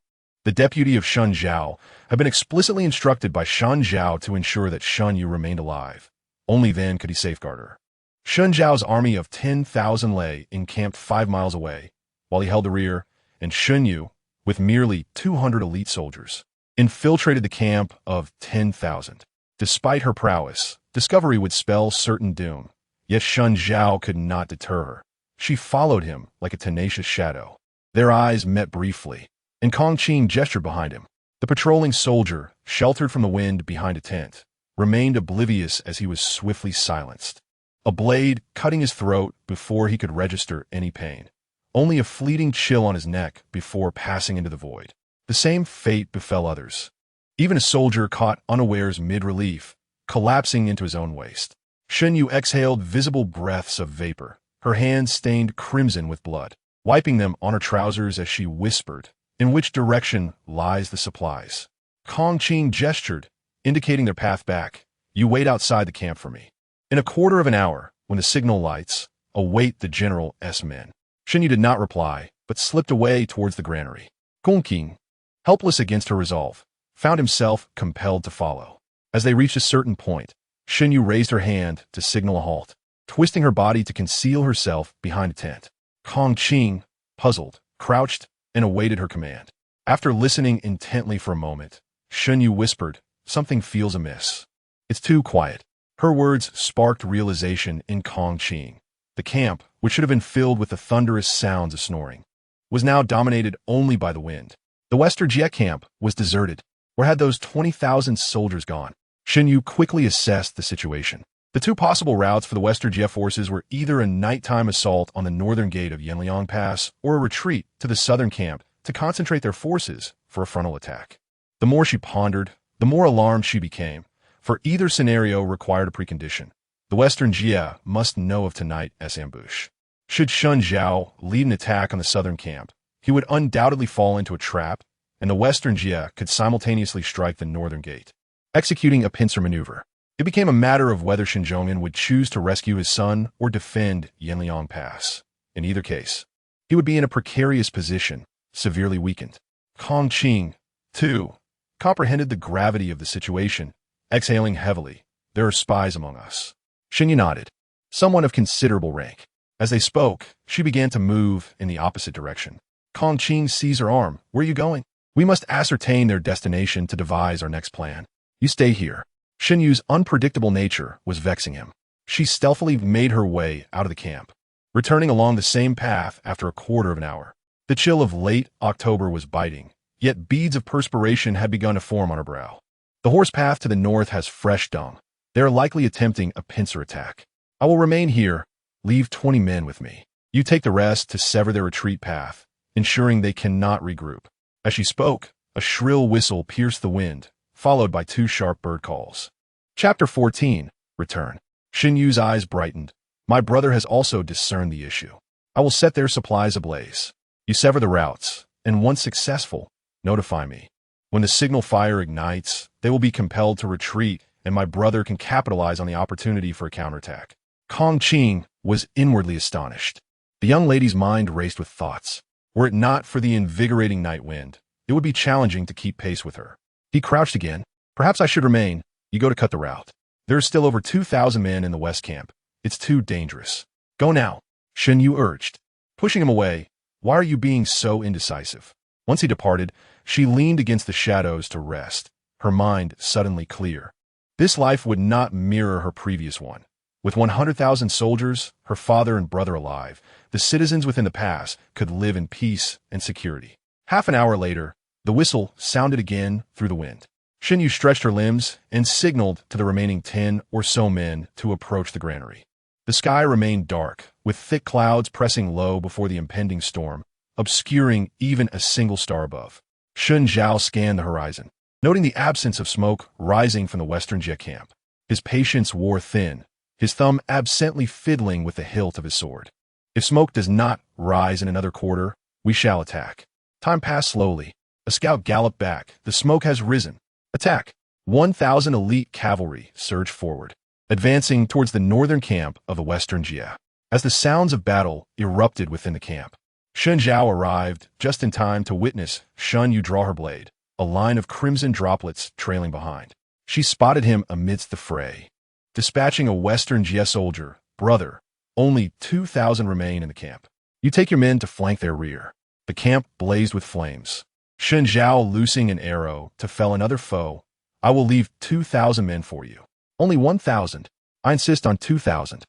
the deputy of Shen Zhao, had been explicitly instructed by Shen Zhao to ensure that Shen Yu remained alive. Only then could he safeguard her. Shen Zhao's army of 10,000 lay encamped 5 miles away, while he held the rear, and Shen Yu, with merely 200 elite soldiers, infiltrated the camp of 10,000. Despite her prowess, discovery would spell certain doom, yet Shen Zhao could not deter her. She followed him like a tenacious shadow. Their eyes met briefly, and Concubine gestured behind him. The patrolling soldier, sheltered from the wind behind a tent, remained oblivious as he was swiftly silenced, a blade cutting his throat before he could register any pain, only a fleeting chill on his neck before passing into the void. The same fate befell others, even a soldier caught unawares mid-relief, collapsing into his own waist. Shen Yu exhaled visible breaths of vapor, her hands stained crimson with blood, wiping them on her trousers as she whispered, "In which direction lies the supplies?" Concubine gestured, indicating their path back. "You wait outside the camp for me. In a quarter of an hour, when the signal lights, await the general's men." Shen Yu did not reply, but slipped away towards the granary. Concubine, helpless against her resolve, found himself compelled to follow. As they reached a certain point, Shen Yu raised her hand to signal a halt, twisting her body to conceal herself behind a tent. Concubine, puzzled, crouched and awaited her command. After listening intently for a moment, Shen Yu whispered, "Something feels amiss. It's too quiet." Her words sparked realization in Concubine. The camp, which should have been filled with the thunderous sounds of snoring, was now dominated only by the wind. The Western Jie camp was deserted. Where had those 20,000 soldiers gone? Shen Yu quickly assessed the situation. The two possible routes for the Western Jie forces were either a nighttime assault on the northern gate of Yanliang Pass or a retreat to the southern camp to concentrate their forces for a frontal attack. The more she pondered, the more alarmed she became, for either scenario required a precondition. The Western Jie must know of tonight's ambush. Should Shen Zhao lead an attack on the southern camp, he would undoubtedly fall into a trap, and the Western Jie could simultaneously strike the northern gate, executing a pincer maneuver. It became a matter of whether Shen Zhongyan would choose to rescue his son or defend Yanliang Pass. In either case, he would be in a precarious position, severely weakened. Concubine, too, comprehended the gravity of the situation, exhaling heavily. "There are spies among us." Shen Yu nodded. "Someone of considerable rank." As they spoke, she began to move in the opposite direction. Concubine seized her arm. "Where are you going?" "We must ascertain their destination to devise our next plan. You stay here." Shen Yu's unpredictable nature was vexing him. She stealthily made her way out of the camp, returning along the same path after a quarter of an hour. The chill of late October was biting, yet beads of perspiration had begun to form on her brow. "The horse path to the north has fresh dung. They are likely attempting a pincer attack. I will remain here. Leave 20 men with me. You take the rest to sever their retreat path, ensuring they cannot regroup." As she spoke, a shrill whistle pierced the wind, followed by 2 sharp bird calls. Chapter 14. Return. Shen Yu's eyes brightened. "My brother has also discerned the issue. I will set their supplies ablaze. You sever the routes, and once successful, notify me. When the signal fire ignites, they will be compelled to retreat, and my brother can capitalize on the opportunity for a counterattack." Concubine was inwardly astonished. The young lady's mind raced with thoughts. Were it not for the invigorating night wind, it would be challenging to keep pace with her. He crouched again. Perhaps I should remain. You go to cut the route. There are still over 2,000 men in the west camp. It's too dangerous. Go now, Shen Yu urged, pushing him away. Why are you being so indecisive? Once he departed, she leaned against the shadows to rest, her mind suddenly clear. This life would not mirror her previous one. With 100,000 soldiers, her father and brother alive, the citizens within the pass could live in peace and security. Half an hour later, the whistle sounded again through the wind. Shen Yu stretched her limbs and signaled to the remaining 10 or so men to approach the granary. The sky remained dark, with thick clouds pressing low before the impending storm, obscuring even a single star above. Xun Zhao scanned the horizon, noting the absence of smoke rising from the western Jie camp. His patience wore thin, his thumb absently fiddling with the hilt of his sword. If smoke does not rise in another quarter, we shall attack. Time passed slowly. A scout galloped back. The smoke has risen. Attack! 1,000 elite cavalry surged forward, advancing towards the northern camp of the western Jie. As the sounds of battle erupted within the camp, Shen Zhao arrived just in time to witness Shen Yu draw her blade, a line of crimson droplets trailing behind. She spotted him amidst the fray. Dispatching a western Jie soldier, brother, only 2,000 remain in the camp. You take your men to flank their rear. The camp blazed with flames. Shen Zhao loosing an arrow to fell another foe. I will leave 2,000 men for you. Only 1,000. I insist on 2,000.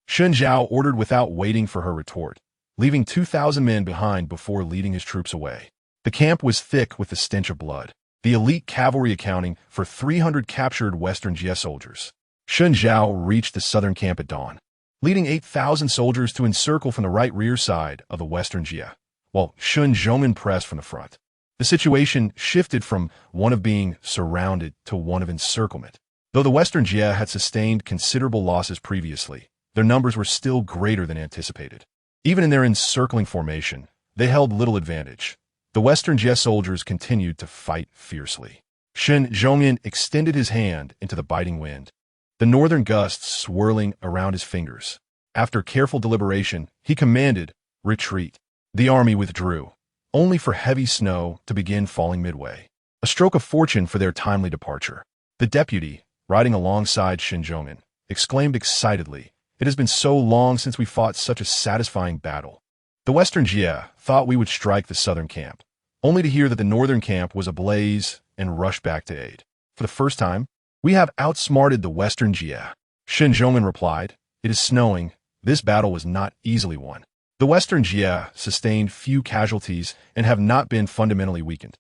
Shen Zhao ordered without waiting for her retort, leaving 2,000 men behind before leading his troops away. The camp was thick with the stench of blood, the elite cavalry accounting for 300 captured western Jie soldiers. Shen Zhao reached the southern camp at dawn, leading 8,000 soldiers to encircle from the right rear side of the western Jie, while Shun Zhongmen pressed from the front. The situation shifted from one of being surrounded to one of encirclement. Though the western Jie had sustained considerable losses previously, their numbers were still greater than anticipated. Even in their encircling formation, they held little advantage. The western Jie soldiers continued to fight fiercely. Shen Zhongmen extended his hand into the biting wind, the northern gusts swirling around his fingers. After careful deliberation, he commanded, "Retreat." The army withdrew, only for heavy snow to begin falling midway. A stroke of fortune for their timely departure. The deputy, riding alongside Shen Zhongmen, exclaimed excitedly, "It has been so long since we fought such a satisfying battle." The western Jie thought we would strike the southern camp, only to hear that the northern camp was ablaze and rushed back to aid. For the first time, we have outsmarted the western Jie. Shen Zhongmen replied, "It is snowing. This battle was not easily won." The western Jie sustained few casualties and have not been fundamentally weakened.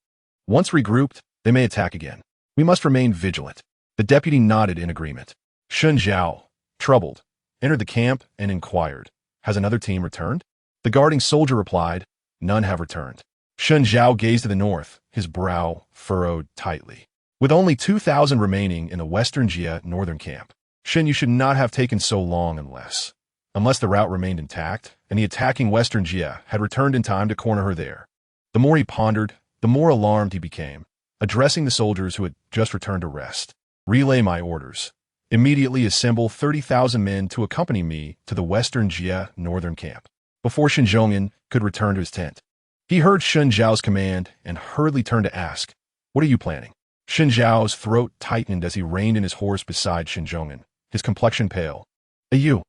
Once regrouped, they may attack again. We must remain vigilant. The deputy nodded in agreement. Shen Zhao, troubled, entered the camp and inquired, "Has another team returned?" The guarding soldier replied, "None have returned." Shen Zhao gazed to the north, his brow furrowed tightly. With only 2,000 remaining in the western Jie northern camp, Shen Yu should not have taken so long unless the route remained intact and the attacking western Jie had returned in time to corner her there. The more he pondered, the more alarmed he became, addressing the soldiers who had just returned to rest. "Relay my orders. Immediately assemble 30,000 men to accompany me to the western Jie northern camp." Before Shen Zhongmen could return to his tent, he heard Shen Zhao's command and hurriedly turned to ask, "What are you planning?" Shen Zhao's throat tightened as he reined in his horse beside Shen Zhongmen, his complexion pale. You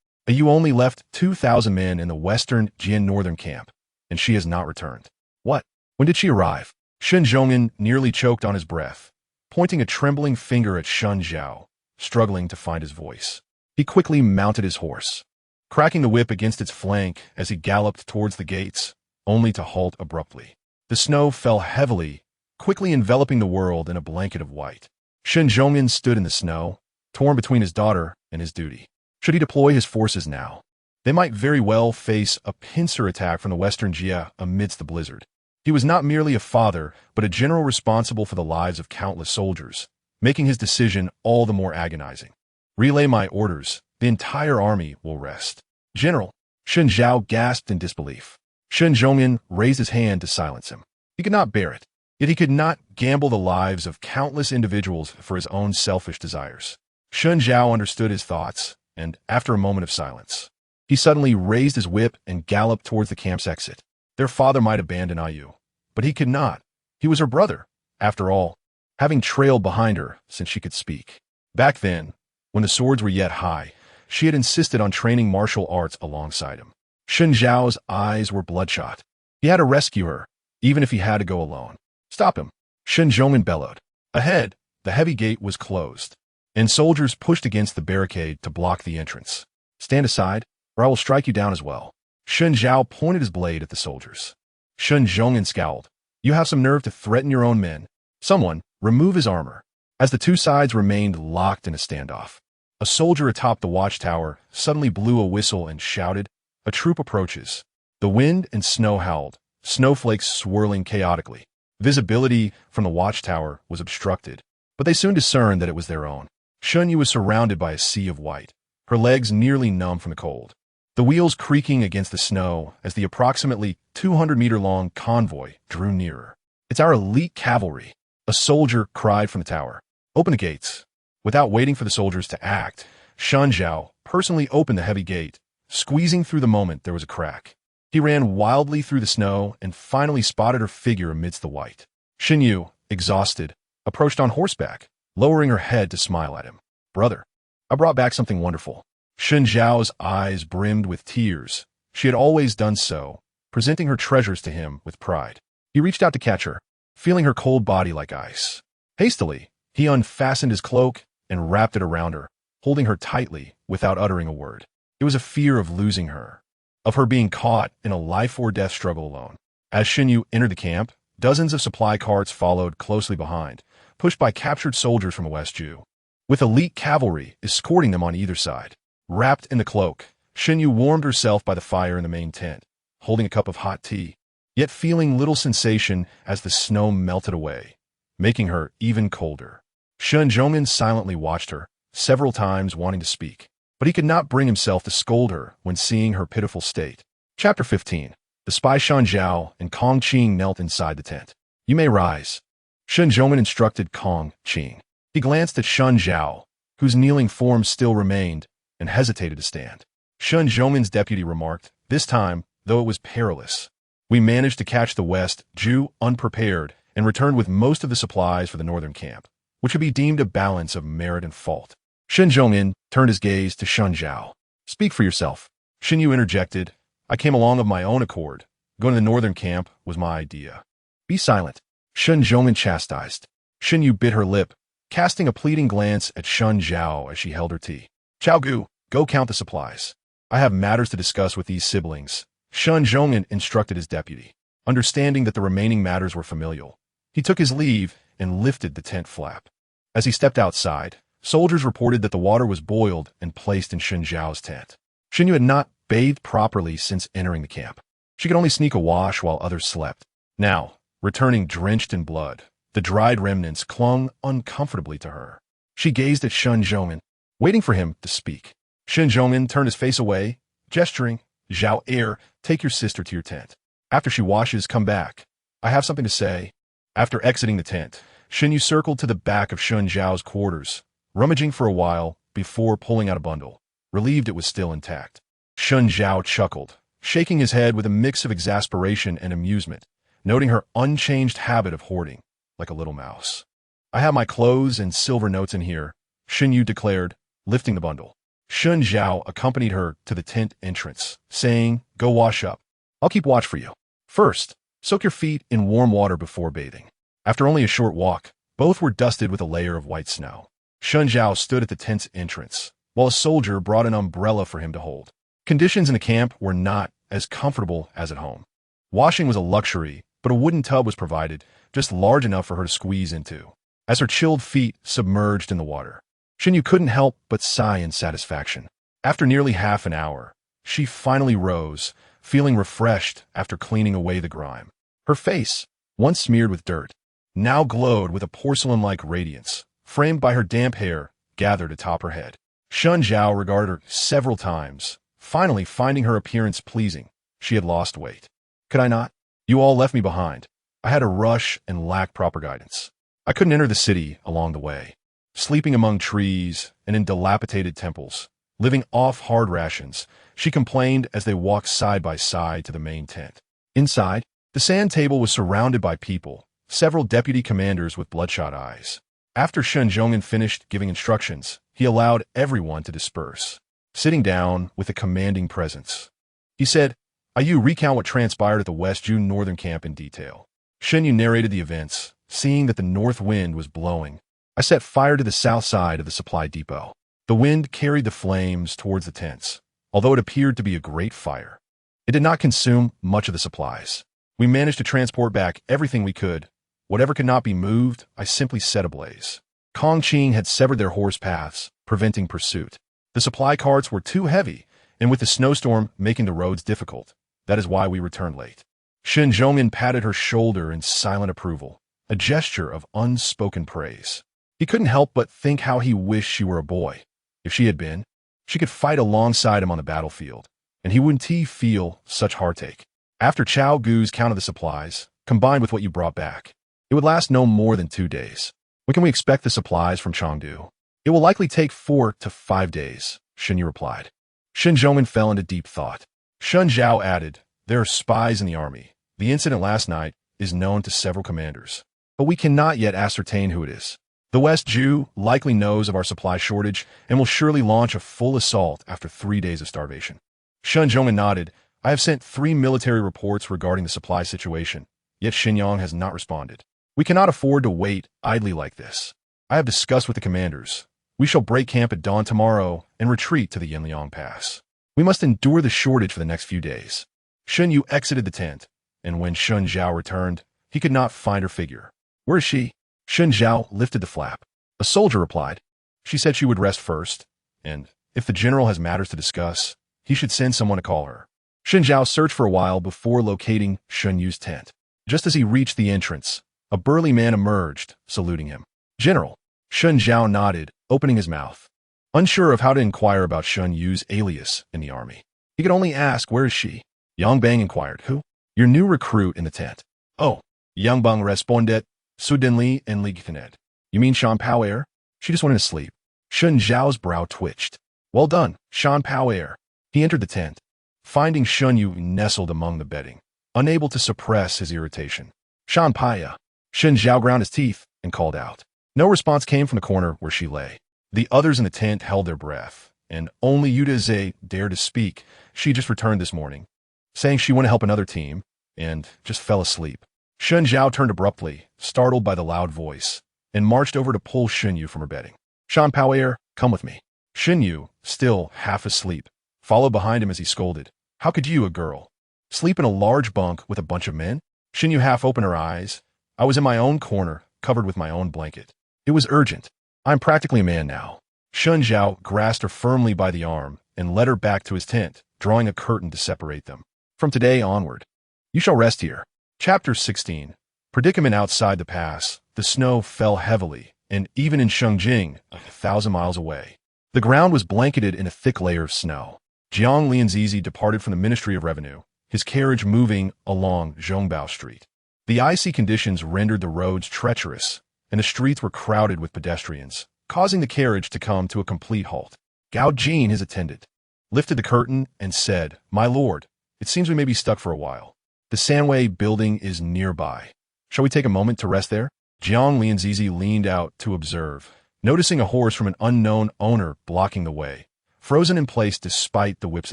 only left 2,000 men in the western Jie northern camp, and she has not returned. What? When did she arrive? Shen Zhongmen nearly choked on his breath, pointing a trembling finger at Shen Zhao, struggling to find his voice. He quickly mounted his horse, cracking the whip against its flank as he galloped towards the gates, only to halt abruptly. The snow fell heavily, quickly enveloping the world in a blanket of white. Shen Zhongmen stood in the snow, torn between his daughter and his duty. Should he deploy his forces now? They might very well face a pincer attack from the western Jie amidst the blizzard. He was not merely a father, but a general responsible for the lives of countless soldiers, making his decision all the more agonizing. "Relay my orders. The entire army will rest." "General," Shen Zhao gasped in disbelief. Shen Zhongmen raised his hand to silence him. He could not bear it, yet he could not gamble the lives of countless individuals for his own selfish desires. Shen Zhao understood his thoughts, and after a moment of silence, he suddenly raised his whip and galloped towards the camp's exit. Their father might abandon Yu, but he could not. He was her brother, after all, having trailed behind her since she could speak. Back then, when the swords were yet high, she had insisted on training martial arts alongside him. Shen Zhao's eyes were bloodshot. He had to rescue her, even if he had to go alone. Stop him, Shen Zhongman bellowed. Ahead, the heavy gate was closed, and soldiers pushed against the barricade to block the entrance. Stand aside, or I will strike you down as well. Shen Zhao pointed his blade at the soldiers. Shen Zhongman scowled. You have some nerve to threaten your own men. Someone, remove his armor. As the two sides remained locked in a standoff, a soldier atop the watchtower suddenly blew a whistle and shouted, "A troop approaches." The wind and snow howled, snowflakes swirling chaotically. Visibility from the watchtower was obstructed, but they soon discerned that it was their own. Shen Yu was surrounded by a sea of white, her legs nearly numb from the cold. The wheels creaking against the snow as the approximately 200-meter-long convoy drew nearer. It's our elite cavalry, a soldier cried from the tower. Open the gates. Without waiting for the soldiers to act, Shen Zhao personally opened the heavy gate, squeezing through the moment there was a crack. He ran wildly through the snow and finally spotted her figure amidst the white. Shen Yu, exhausted, approached on horseback, lowering her head to smile at him. Brother, I brought back something wonderful. Shen Zhao's eyes brimmed with tears. She had always done so, presenting her treasures to him with pride. He reached out to catch her, feeling her cold body like ice. Hastily, he unfastened his cloak and wrapped it around her, holding her tightly without uttering a word. It was a fear of losing her, of her being caught in a life-or-death struggle alone. As Shen Yu entered the camp, dozens of supply carts followed closely behind, pushed by captured soldiers from the West Ju, with elite cavalry escorting them on either side. Wrapped in the cloak, Shen Yu warmed herself by the fire in the main tent, holding a cup of hot tea, yet feeling little sensation as the snow melted away, making her even colder. Shen Zhongman silently watched her, several times wanting to speak, but he could not bring himself to scold her when seeing her pitiful state. Chapter 15. The spy Shan Zhao and Kong Qing knelt inside the tent. You may rise, Shen Zhongman instructed Kong Qing. He glanced at Shen Zhao, whose kneeling form still remained, and hesitated to stand. Shen Zhongman's deputy remarked, this time, though it was perilous, we managed to catch the West Ju unprepared and returned with most of the supplies for the northern camp, which could be deemed a balance of merit and fault. Shen Zhongman turned his gaze to Shen Zhao. Speak for yourself. Shen Yu interjected, I came along of my own accord. Going to the northern camp was my idea. Be silent, Shen Zhongman chastised. Shen Yu bit her lip, casting a pleading glance at Shen Zhao as she held her tea. Chao Gu, go count the supplies. I have matters to discuss with these siblings, Shen Zhongman instructed his deputy. Understanding that the remaining matters were familial, he took his leave and lifted the tent flap. As he stepped outside, soldiers reported that the water was boiled and placed in Shen Zhao's tent. Shen Yu had not bathed properly since entering the camp. She could only sneak a wash while others slept. Now, returning drenched in blood, the dried remnants clung uncomfortably to her. She gazed at Shen Zhongman, waiting for him to speak. Shen Zhongman turned his face away, gesturing, Zhao Air, take your sister to your tent. After she washes, come back. I have something to say. After exiting the tent, Shen Yu circled to the back of Shen Zhao's quarters, rummaging for a while before pulling out a bundle, relieved it was still intact. Shen Zhao chuckled, shaking his head with a mix of exasperation and amusement, noting her unchanged habit of hoarding, like a little mouse. I have my clothes and silver notes in here, Shen Yu declared, lifting the bundle. Shen Zhao accompanied her to the tent entrance, saying, go wash up. I'll keep watch for you. First, soak your feet in warm water before bathing. After only a short walk, both were dusted with a layer of white snow. Shen Zhao stood at the tent's entrance, while a soldier brought an umbrella for him to hold. Conditions in the camp were not as comfortable as at home. Washing was a luxury, but a wooden tub was provided, just large enough for her to squeeze into, as her chilled feet submerged in the water. Shen Yu couldn't help but sigh in satisfaction. After nearly half an hour, she finally rose, feeling refreshed after cleaning away the grime. Her face, once smeared with dirt, now glowed with a porcelain-like radiance, framed by her damp hair gathered atop her head. Shen Zhao regarded her several times, finally finding her appearance pleasing. She had lost weight. Could I not? You all left me behind. I had to rush and lacked proper guidance. I couldn't enter the city along the way. Sleeping among trees and in dilapidated temples, living off hard rations, she complained as they walked side by side to the main tent. Inside, the sand table was surrounded by people, several deputy commanders with bloodshot eyes. After Shen Yu finished giving instructions, he allowed everyone to disperse, sitting down with a commanding presence. He said, "You recount what transpired at the West June northern camp in detail." Shen Yu narrated the events. Seeing that the north wind was blowing, I set fire to the south side of the supply depot. The wind carried the flames towards the tents, although it appeared to be a great fire. It did not consume much of the supplies. We managed to transport back everything we could. Whatever could not be moved, I simply set ablaze. Kongqing had severed their horse paths, preventing pursuit. The supply carts were too heavy, and with the snowstorm making the roads difficult, that is why we returned late. Shen Yu patted her shoulder in silent approval, a gesture of unspoken praise. He couldn't help but think how he wished she were a boy. If she had been, she could fight alongside him on the battlefield, and he wouldn't feel such heartache. After Chao Gu's count of the supplies, combined with what you brought back, it would last no more than 2 days. When can we expect the supplies from Chengdu? It will likely take 4 to 5 days, Shen Yu replied. Shen Yu fell into deep thought. Shen Zhao added, "There are spies in the army. The incident last night is known to several commanders, but we cannot yet ascertain who it is. The West Jew likely knows of our supply shortage and will surely launch a full assault after 3 days of starvation." Shen Yu nodded. "I have sent 3 military reports regarding the supply situation, yet Xinyang has not responded. We cannot afford to wait idly like this. I have discussed with the commanders. We shall break camp at dawn tomorrow and retreat to the Yinliang Pass. We must endure the shortage for the next few days." Shen Yu exited the tent, and when Shen Zhao returned, he could not find her figure. "Where is she?" Shen Zhao lifted the flap. A soldier replied. "She said she would rest first, and if the general has matters to discuss, he should send someone to call her." Shen Zhao searched for a while before locating Shen Yu's tent. Just as he reached the entrance, a burly man emerged, saluting him. "General." Shen Zhao nodded, opening his mouth, unsure of how to inquire about Shen Yu's alias in the army. He could only ask, "Where is she?" Yang Bang inquired, "Who?" "Your new recruit in the tent." "Oh." Yang Bang responded, "Suddenly and Ligtenet. You mean Shan Power? She just went to sleep." Shen Zhao's brow twitched. "Well done, Shan Power." He entered the tent, finding Shen Yu nestled among the bedding, unable to suppress his irritation. "Shan Paya." Shen Zhao ground his teeth and called out. No response came from the corner where she lay. The others in the tent held their breath, and only Yudaze dared to speak. She just returned this morning, saying she went to help another team, and just fell asleep. Shen Zhao turned abruptly, startled by the loud voice, and marched over to pull Shen Yu from her bedding. "Shan Power, come with me." Shen Yu, still half asleep, followed behind him as he scolded. "How could you, a girl, sleep in a large bunk with a bunch of men?" Shen Yu half opened her eyes. "I was in my own corner, covered with my own blanket. It was urgent. I'm practically a man now." Shen Zhao grasped her firmly by the arm and led her back to his tent, drawing a curtain to separate them. "From today onward, you shall rest here." Chapter 16. Predicament outside the pass. The snow fell heavily, and even in Shengjing, 1,000 miles away, the ground was blanketed in a thick layer of snow. Jiang Lianzhi departed from the Ministry of Revenue, his carriage moving along Zhongbao Street. The icy conditions rendered the roads treacherous, and the streets were crowded with pedestrians, causing the carriage to come to a complete halt. Gao Jin, his attendant, lifted the curtain and said, "My lord, it seems we may be stuck for a while. The Sanwei building is nearby. Shall we take a moment to rest there?" Jiang Lianzhi leaned out to observe, noticing a horse from an unknown owner blocking the way, frozen in place despite the whip's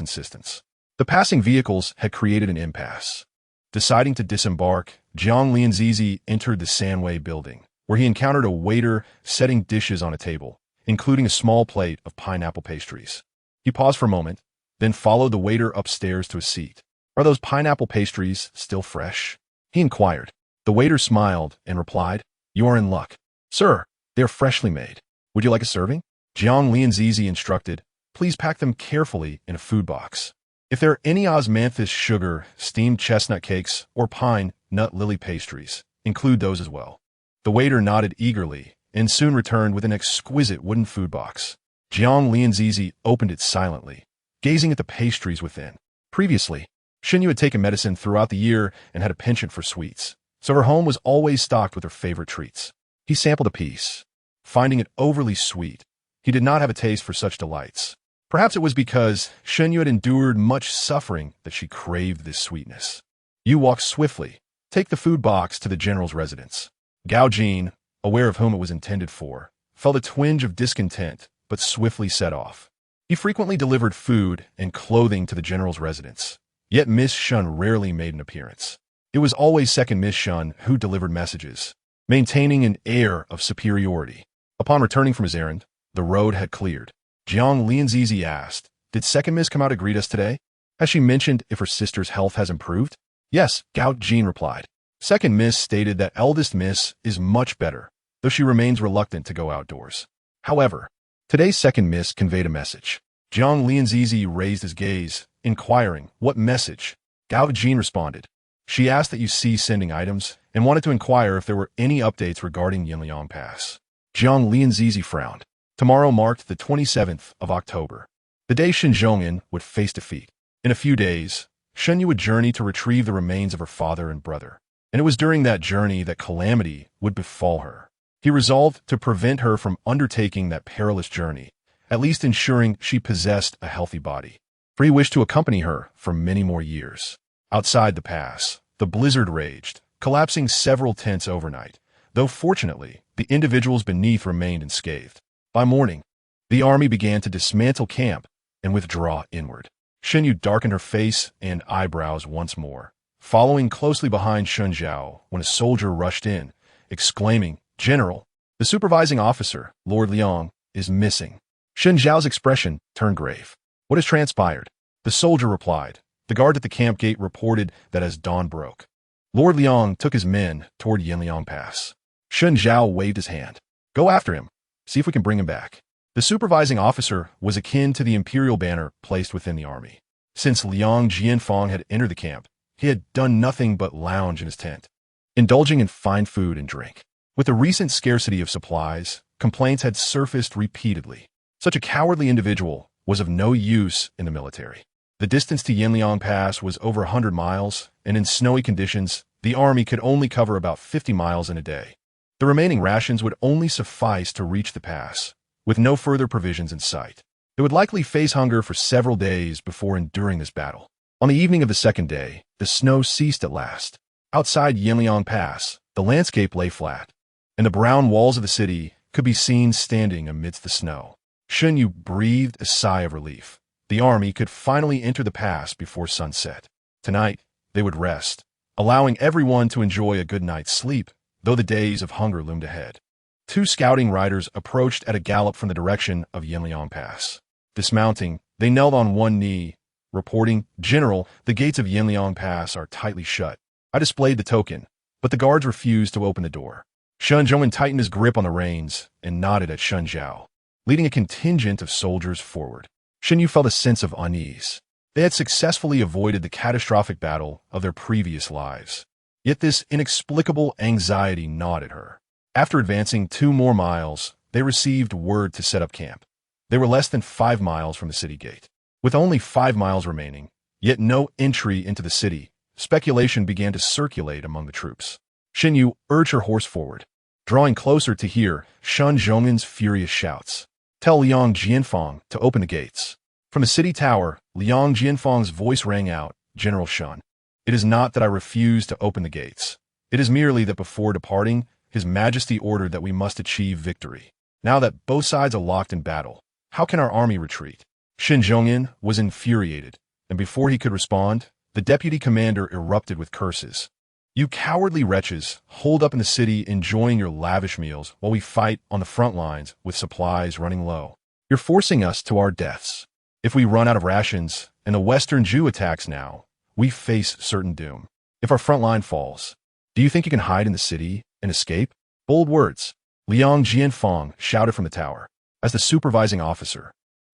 insistence. The passing vehicles had created an impasse. Deciding to disembark, Jiang Lianzhi entered the Sanwei building, where he encountered a waiter setting dishes on a table, including a small plate of pineapple pastries. He paused for a moment, then followed the waiter upstairs to a seat. "Are those pineapple pastries still fresh?" he inquired. The waiter smiled and replied, "You are in luck. Sir, they are freshly made. Would you like a serving?" Jiang Lianzhi instructed, "Please pack them carefully in a food box. If there are any osmanthus sugar, steamed chestnut cakes, or pine nut lily pastries, include those as well." The waiter nodded eagerly and soon returned with an exquisite wooden food box. Jiang Lianzhi opened it silently, gazing at the pastries within. Previously, Shen Yu had taken medicine throughout the year and had a penchant for sweets, so her home was always stocked with her favorite treats. He sampled a piece. Finding it overly sweet, he did not have a taste for such delights. Perhaps it was because Shen Yu had endured much suffering that she craved this sweetness. Yu walked swiftly, take the food box to the general's residence. Gao Jin, aware of whom it was intended for, felt a twinge of discontent, but swiftly set off. He frequently delivered food and clothing to the general's residence, yet Miss Shun rarely made an appearance. It was always second Miss Shun who delivered messages, maintaining an air of superiority. Upon returning from his errand, the road had cleared. Jiang Lianzhi asked, "Did second Miss come out to greet us today? Has she mentioned if her sister's health has improved?" "Yes," Gao Jin replied. Second Miss stated that eldest Miss is much better, though she remains reluctant to go outdoors. However, today's second Miss conveyed a message. Jiang Lianzhi raised his gaze, inquiring, "What message?" Gao Jin responded, "She asked that you cease sending items and wanted to inquire if there were any updates regarding Yinliang Pass." Jiang Lianzhi frowned. Tomorrow marked the 27th of October, the day Shen Yu would face defeat. In a few days, Shen Yu would journey to retrieve the remains of her father and brother, and it was during that journey that calamity would befall her. He resolved to prevent her from undertaking that perilous journey, at least ensuring she possessed a healthy body, for he wished to accompany her for many more years. Outside the pass, the blizzard raged, collapsing several tents overnight, though fortunately, the individuals beneath remained unscathed. By morning, the army began to dismantle camp and withdraw inward. Shen Yu darkened her face and eyebrows once more, following closely behind Shen Zhao when a soldier rushed in, exclaiming, "General, the supervising officer, Lord Liang, is missing." Shen Zhao's expression turned grave. "What has transpired?" The soldier replied. The guard at the camp gate reported that as dawn broke, Lord Liang took his men toward Yinliang Pass. Shen Zhao waved his hand. "Go after him. See if we can bring him back." The supervising officer was akin to the imperial banner placed within the army. Since Liang Jianfang had entered the camp, he had done nothing but lounge in his tent, indulging in fine food and drink. With the recent scarcity of supplies, complaints had surfaced repeatedly. Such a cowardly individual was of no use in the military. The distance to Yinliang Pass was over 100 miles, and in snowy conditions, the army could only cover about 50 miles in a day. The remaining rations would only suffice to reach the pass, with no further provisions in sight. They would likely face hunger for several days before enduring this battle. On the evening of the second day, the snow ceased at last. Outside Yinliang Pass, the landscape lay flat, and the brown walls of the city could be seen standing amidst the snow. Shen Yu breathed a sigh of relief. The army could finally enter the pass before sunset. Tonight, they would rest, allowing everyone to enjoy a good night's sleep, though the days of hunger loomed ahead. Two scouting riders approached at a gallop from the direction of Yinliang Pass. Dismounting, they knelt on one knee, reporting, "General, the gates of Yinliang Pass are tightly shut." I displayed the token, but the guards refused to open the door. Shen Yu tightened his grip on the reins and nodded at Shen Zhao, leading a contingent of soldiers forward. Shen Yu felt a sense of unease. They had successfully avoided the catastrophic battle of their previous lives. Yet this inexplicable anxiety gnawed at her. After advancing 2 more miles, they received word to set up camp. They were less than 5 miles from the city gate. With only 5 miles remaining, yet no entry into the city, speculation began to circulate among the troops. Shen Yu urged her horse forward, drawing closer to hear Shen Zhong'an's furious shouts. "Tell Liang Jianfang to open the gates." From the city tower, Liang Jianfang's voice rang out, "General Shen, it is not that I refuse to open the gates. It is merely that before departing, His Majesty ordered that we must achieve victory. Now that both sides are locked in battle, how can our army retreat?" Shen Zhong'an was infuriated, and before he could respond, the deputy commander erupted with curses. "You cowardly wretches, holed up in the city enjoying your lavish meals while we fight on the front lines with supplies running low. You're forcing us to our deaths. If we run out of rations and the Western Jew attacks now, we face certain doom. If our front line falls, do you think you can hide in the city and escape?" Bold words. Liang Jianfang shouted from the tower. As the supervising officer,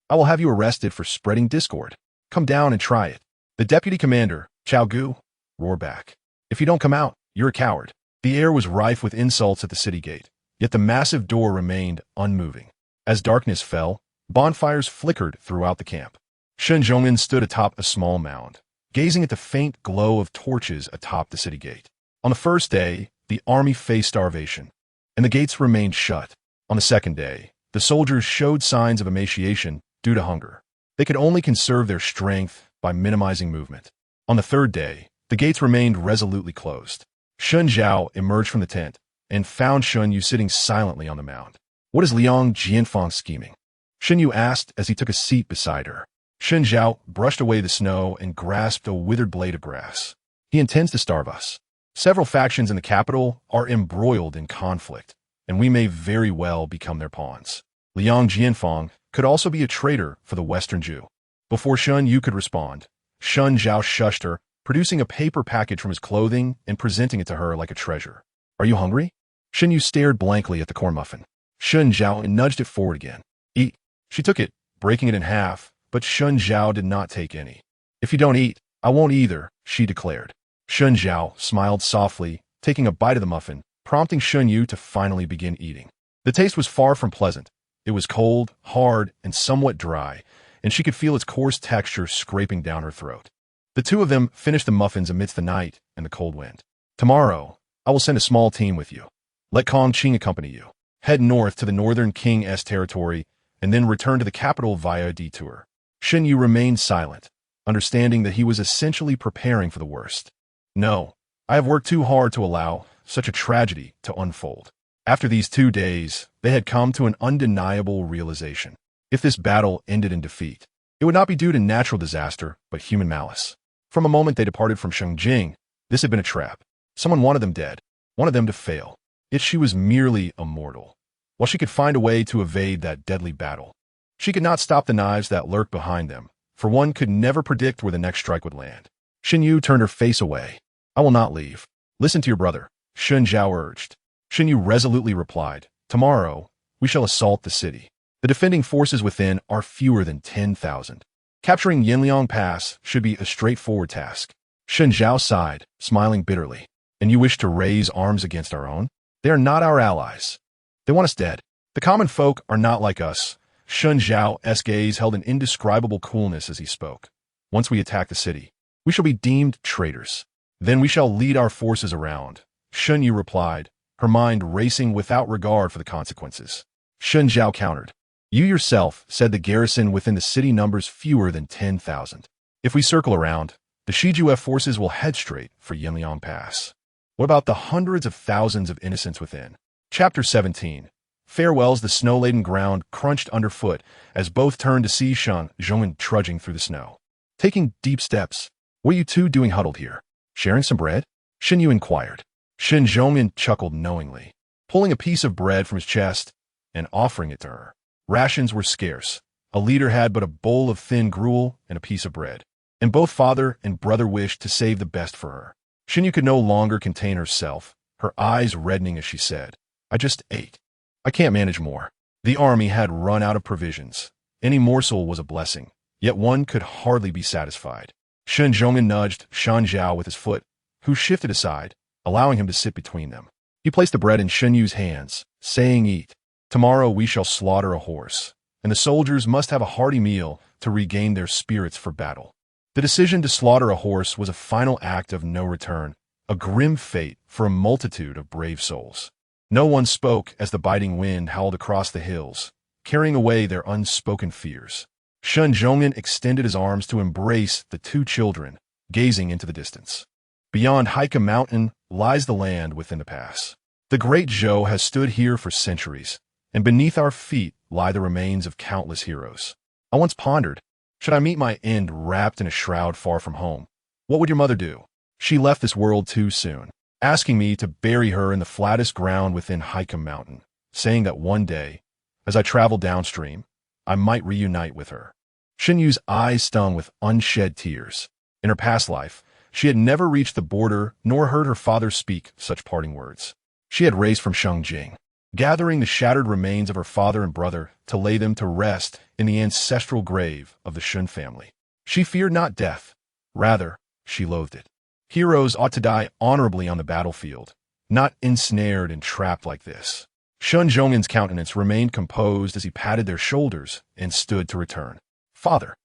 "I will have you arrested for spreading discord. Come down and try it." The deputy commander, Chao Gu, roared back. "If you don't come out, you're a coward." The air was rife with insults at the city gate, yet the massive door remained unmoving. As darkness fell, bonfires flickered throughout the camp. Shen Zhong'an stood atop a small mound, gazing at the faint glow of torches atop the city gate. On the first day, the army faced starvation, and the gates remained shut. On the second day, the soldiers showed signs of emaciation due to hunger. They could only conserve their strength by minimizing movement. On the third day, The gates remained resolutely closed. Shen Zhao emerged from the tent and found Shen Yu sitting silently on the mound. "What is Liang Jianfang scheming?" Shen Yu asked as he took a seat beside her. Shen Zhao brushed away the snow and grasped a withered blade of grass. "He intends to starve us. Several factions in the capital are embroiled in conflict, and we may very well become their pawns. Liang Jianfang could also be a traitor for the Western Jew." Before Shen Yu could respond, Shen Zhao shushed her, producing a paper package from his clothing and presenting it to her like a treasure. "Are you hungry?" Shen Yu stared blankly at the corn muffin. Shen Zhao nudged it forward again. "Eat." She took it, breaking it in half, but Shen Zhao did not take any. "If you don't eat, I won't either," she declared. Shen Zhao smiled softly, taking a bite of the muffin, prompting Shen Yu to finally begin eating. The taste was far from pleasant. It was cold, hard, and somewhat dry, and she could feel its coarse texture scraping down her throat. The two of them finished the muffins amidst the night and the cold wind. "Tomorrow, I will send a small team with you. Let Kong Qing accompany you. Head north to the northern King's territory, and then return to the capital via a detour." Shen Yu remained silent, understanding that he was essentially preparing for the worst. "No, I have worked too hard to allow such a tragedy to unfold." After these 2 days, they had come to an undeniable realization. If this battle ended in defeat, it would not be due to natural disaster, but human malice. From the moment they departed from Shengjing, this had been a trap. Someone wanted them dead, wanted them to fail. Yet she was merely a mortal. While she could find a way to evade that deadly battle, she could not stop the knives that lurked behind them, for one could never predict where the next strike would land. Shen Yu turned her face away. "I will not leave. Listen to your brother," Shen Zhao urged. Shen Yu resolutely replied, "Tomorrow, we shall assault the city. The defending forces within are fewer than 10,000. Capturing Yanliang Pass should be a straightforward task." Shen Zhao sighed, smiling bitterly. "And you wish to raise arms against our own? They are not our allies. They want us dead. The common folk are not like us." Shen Zhao's gaze held an indescribable coolness as he spoke. "Once we attack the city, we shall be deemed traitors. Then we shall lead our forces around." Shen Yu replied, her mind racing without regard for the consequences. Shen Zhao countered. "You yourself said the garrison within the city numbers fewer than 10,000. If we circle around, the Shiju forces will head straight for Yanliang Pass. What about the hundreds of thousands of innocents within?" Chapter 17. Farewells. The snow-laden ground crunched underfoot as both turned to see Shen Zhongyan trudging through the snow. Taking deep steps. "What are you two doing huddled here? Sharing some bread?" Shen Yu inquired. Shen Zhongyan chuckled knowingly, pulling a piece of bread from his chest and offering it to her. Rations were scarce. A leader had but a bowl of thin gruel and a piece of bread, and both father and brother wished to save the best for her. Shen Yu could no longer contain herself, her eyes reddening as she said, "I just ate. I can't manage more." The army had run out of provisions. Any morsel was a blessing, yet one could hardly be satisfied. Shen Zhongyan nudged Shen Zhao with his foot, who shifted aside, allowing him to sit between them. He placed the bread in Shen Yu's hands, saying, "Eat. Tomorrow we shall slaughter a horse, and the soldiers must have a hearty meal to regain their spirits for battle." The decision to slaughter a horse was a final act of no return, a grim fate for a multitude of brave souls. No one spoke as the biting wind howled across the hills, carrying away their unspoken fears. Shen Zhongyan extended his arms to embrace the two children, gazing into the distance. Beyond Haika Mountain lies the land within the pass. The great Zhou has stood here for centuries, and beneath our feet lie the remains of countless heroes. I once pondered, should I meet my end wrapped in a shroud far from home, what would your mother do? She left this world too soon, asking me to bury her in the flattest ground within Haika Mountain, saying that one day, as I traveled downstream, I might reunite with her. Shen Yu's eyes stung with unshed tears. In her past life, she had never reached the border nor heard her father speak such parting words. She had raced from Shengjing, gathering the shattered remains of her father and brother to lay them to rest in the ancestral grave of the Shen family. She feared not death. Rather, she loathed it. Heroes ought to die honorably on the battlefield, not ensnared and trapped like this. Shen Zhongyan's countenance remained composed as he patted their shoulders and stood to return. "Father."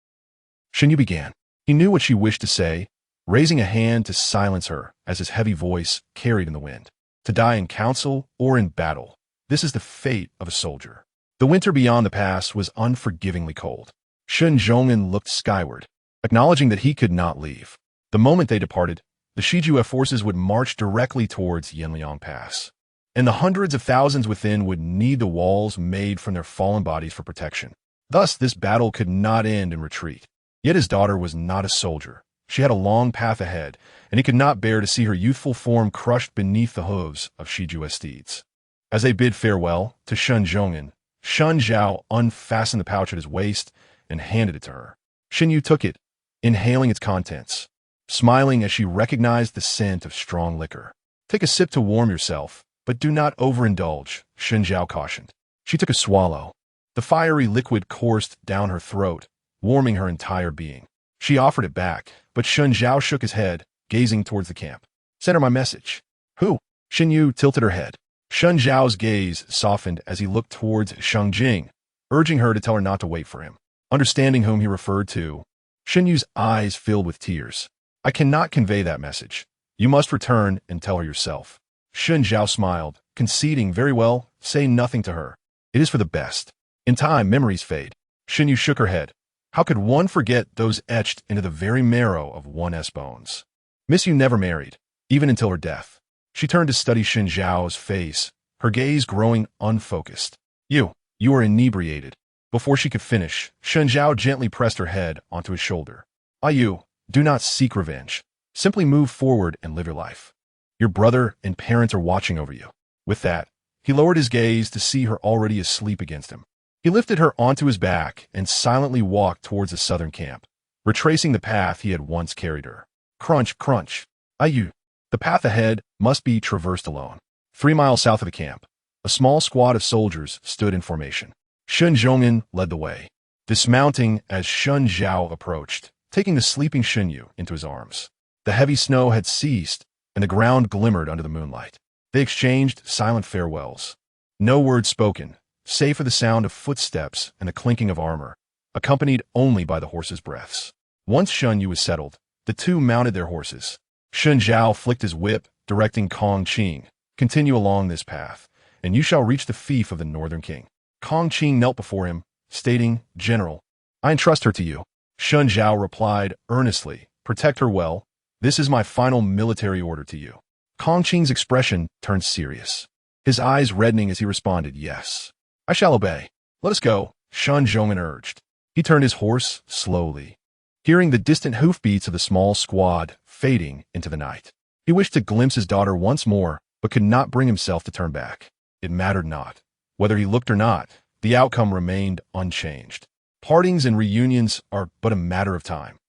Shen Yu began. He knew what she wished to say, raising a hand to silence her as his heavy voice carried in the wind. To die in council or in battle, this is the fate of a soldier. The winter beyond the pass was unforgivingly cold. Shen Zhongyan looked skyward, acknowledging that he could not leave. The moment they departed, the Shijue forces would march directly towards Yanliang Pass, and the hundreds of thousands within would need the walls made from their fallen bodies for protection. Thus, this battle could not end in retreat. Yet his daughter was not a soldier. She had a long path ahead, and he could not bear to see her youthful form crushed beneath the hooves of Shijue steeds. As they bid farewell to Shen Zhong'an, Shen Zhao unfastened the pouch at his waist and handed it to her. Shen Yu took it, inhaling its contents, smiling as she recognized the scent of strong liquor. "Take a sip to warm yourself, but do not overindulge," Shen Zhao cautioned. She took a swallow. The fiery liquid coursed down her throat, warming her entire being. She offered it back, but Shen Zhao shook his head, gazing towards the camp. "Send her my message." "Who?" Shen Yu tilted her head. Shen Zhao's gaze softened as he looked towards Shang Jing, urging her to tell her not to wait for him. Understanding whom he referred to, Shen Yu's eyes filled with tears. "I cannot convey that message. You must return and tell her yourself." Shen Zhao smiled, conceding, "Very well, say nothing to her. It is for the best. In time, memories fade." Shen Yu shook her head. How could one forget those etched into the very marrow of one's bones? Miss Yu never married, even until her death. She turned to study Shen Zhao's face, her gaze growing unfocused. You are inebriated." Before she could finish, Shen Zhao gently pressed her head onto his shoulder. "You, do not seek revenge. Simply move forward and live your life. Your brother and parents are watching over you." With that, he lowered his gaze to see her already asleep against him. He lifted her onto his back and silently walked towards the southern camp, retracing the path he had once carried her. Crunch, crunch. The path ahead must be traversed alone. 3 miles south of the camp, a small squad of soldiers stood in formation. Shen Zhong'an led the way, dismounting as Shen Zhao approached, taking the sleeping Shen Yu into his arms. The heavy snow had ceased, and the ground glimmered under the moonlight. They exchanged silent farewells. No words spoken, save for the sound of footsteps and the clinking of armor, accompanied only by the horses' breaths. Once Shen Yu was settled, the two mounted their horses. Shen Zhao flicked his whip, directing Kong Qing, "Continue along this path, and you shall reach the fief of the Northern King." Kong Qing knelt before him, stating, "General, I entrust her to you." Shen Zhao replied earnestly, "Protect her well. This is my final military order to you." Kong Qing's expression turned serious, his eyes reddening as he responded, "Yes, I shall obey." "Let us go," Shen Zhong'an urged. He turned his horse slowly, hearing the distant hoofbeats of the small squad fading into the night. He wished to glimpse his daughter once more, but could not bring himself to turn back. It mattered not. Whether he looked or not, the outcome remained unchanged. Partings and reunions are but a matter of time.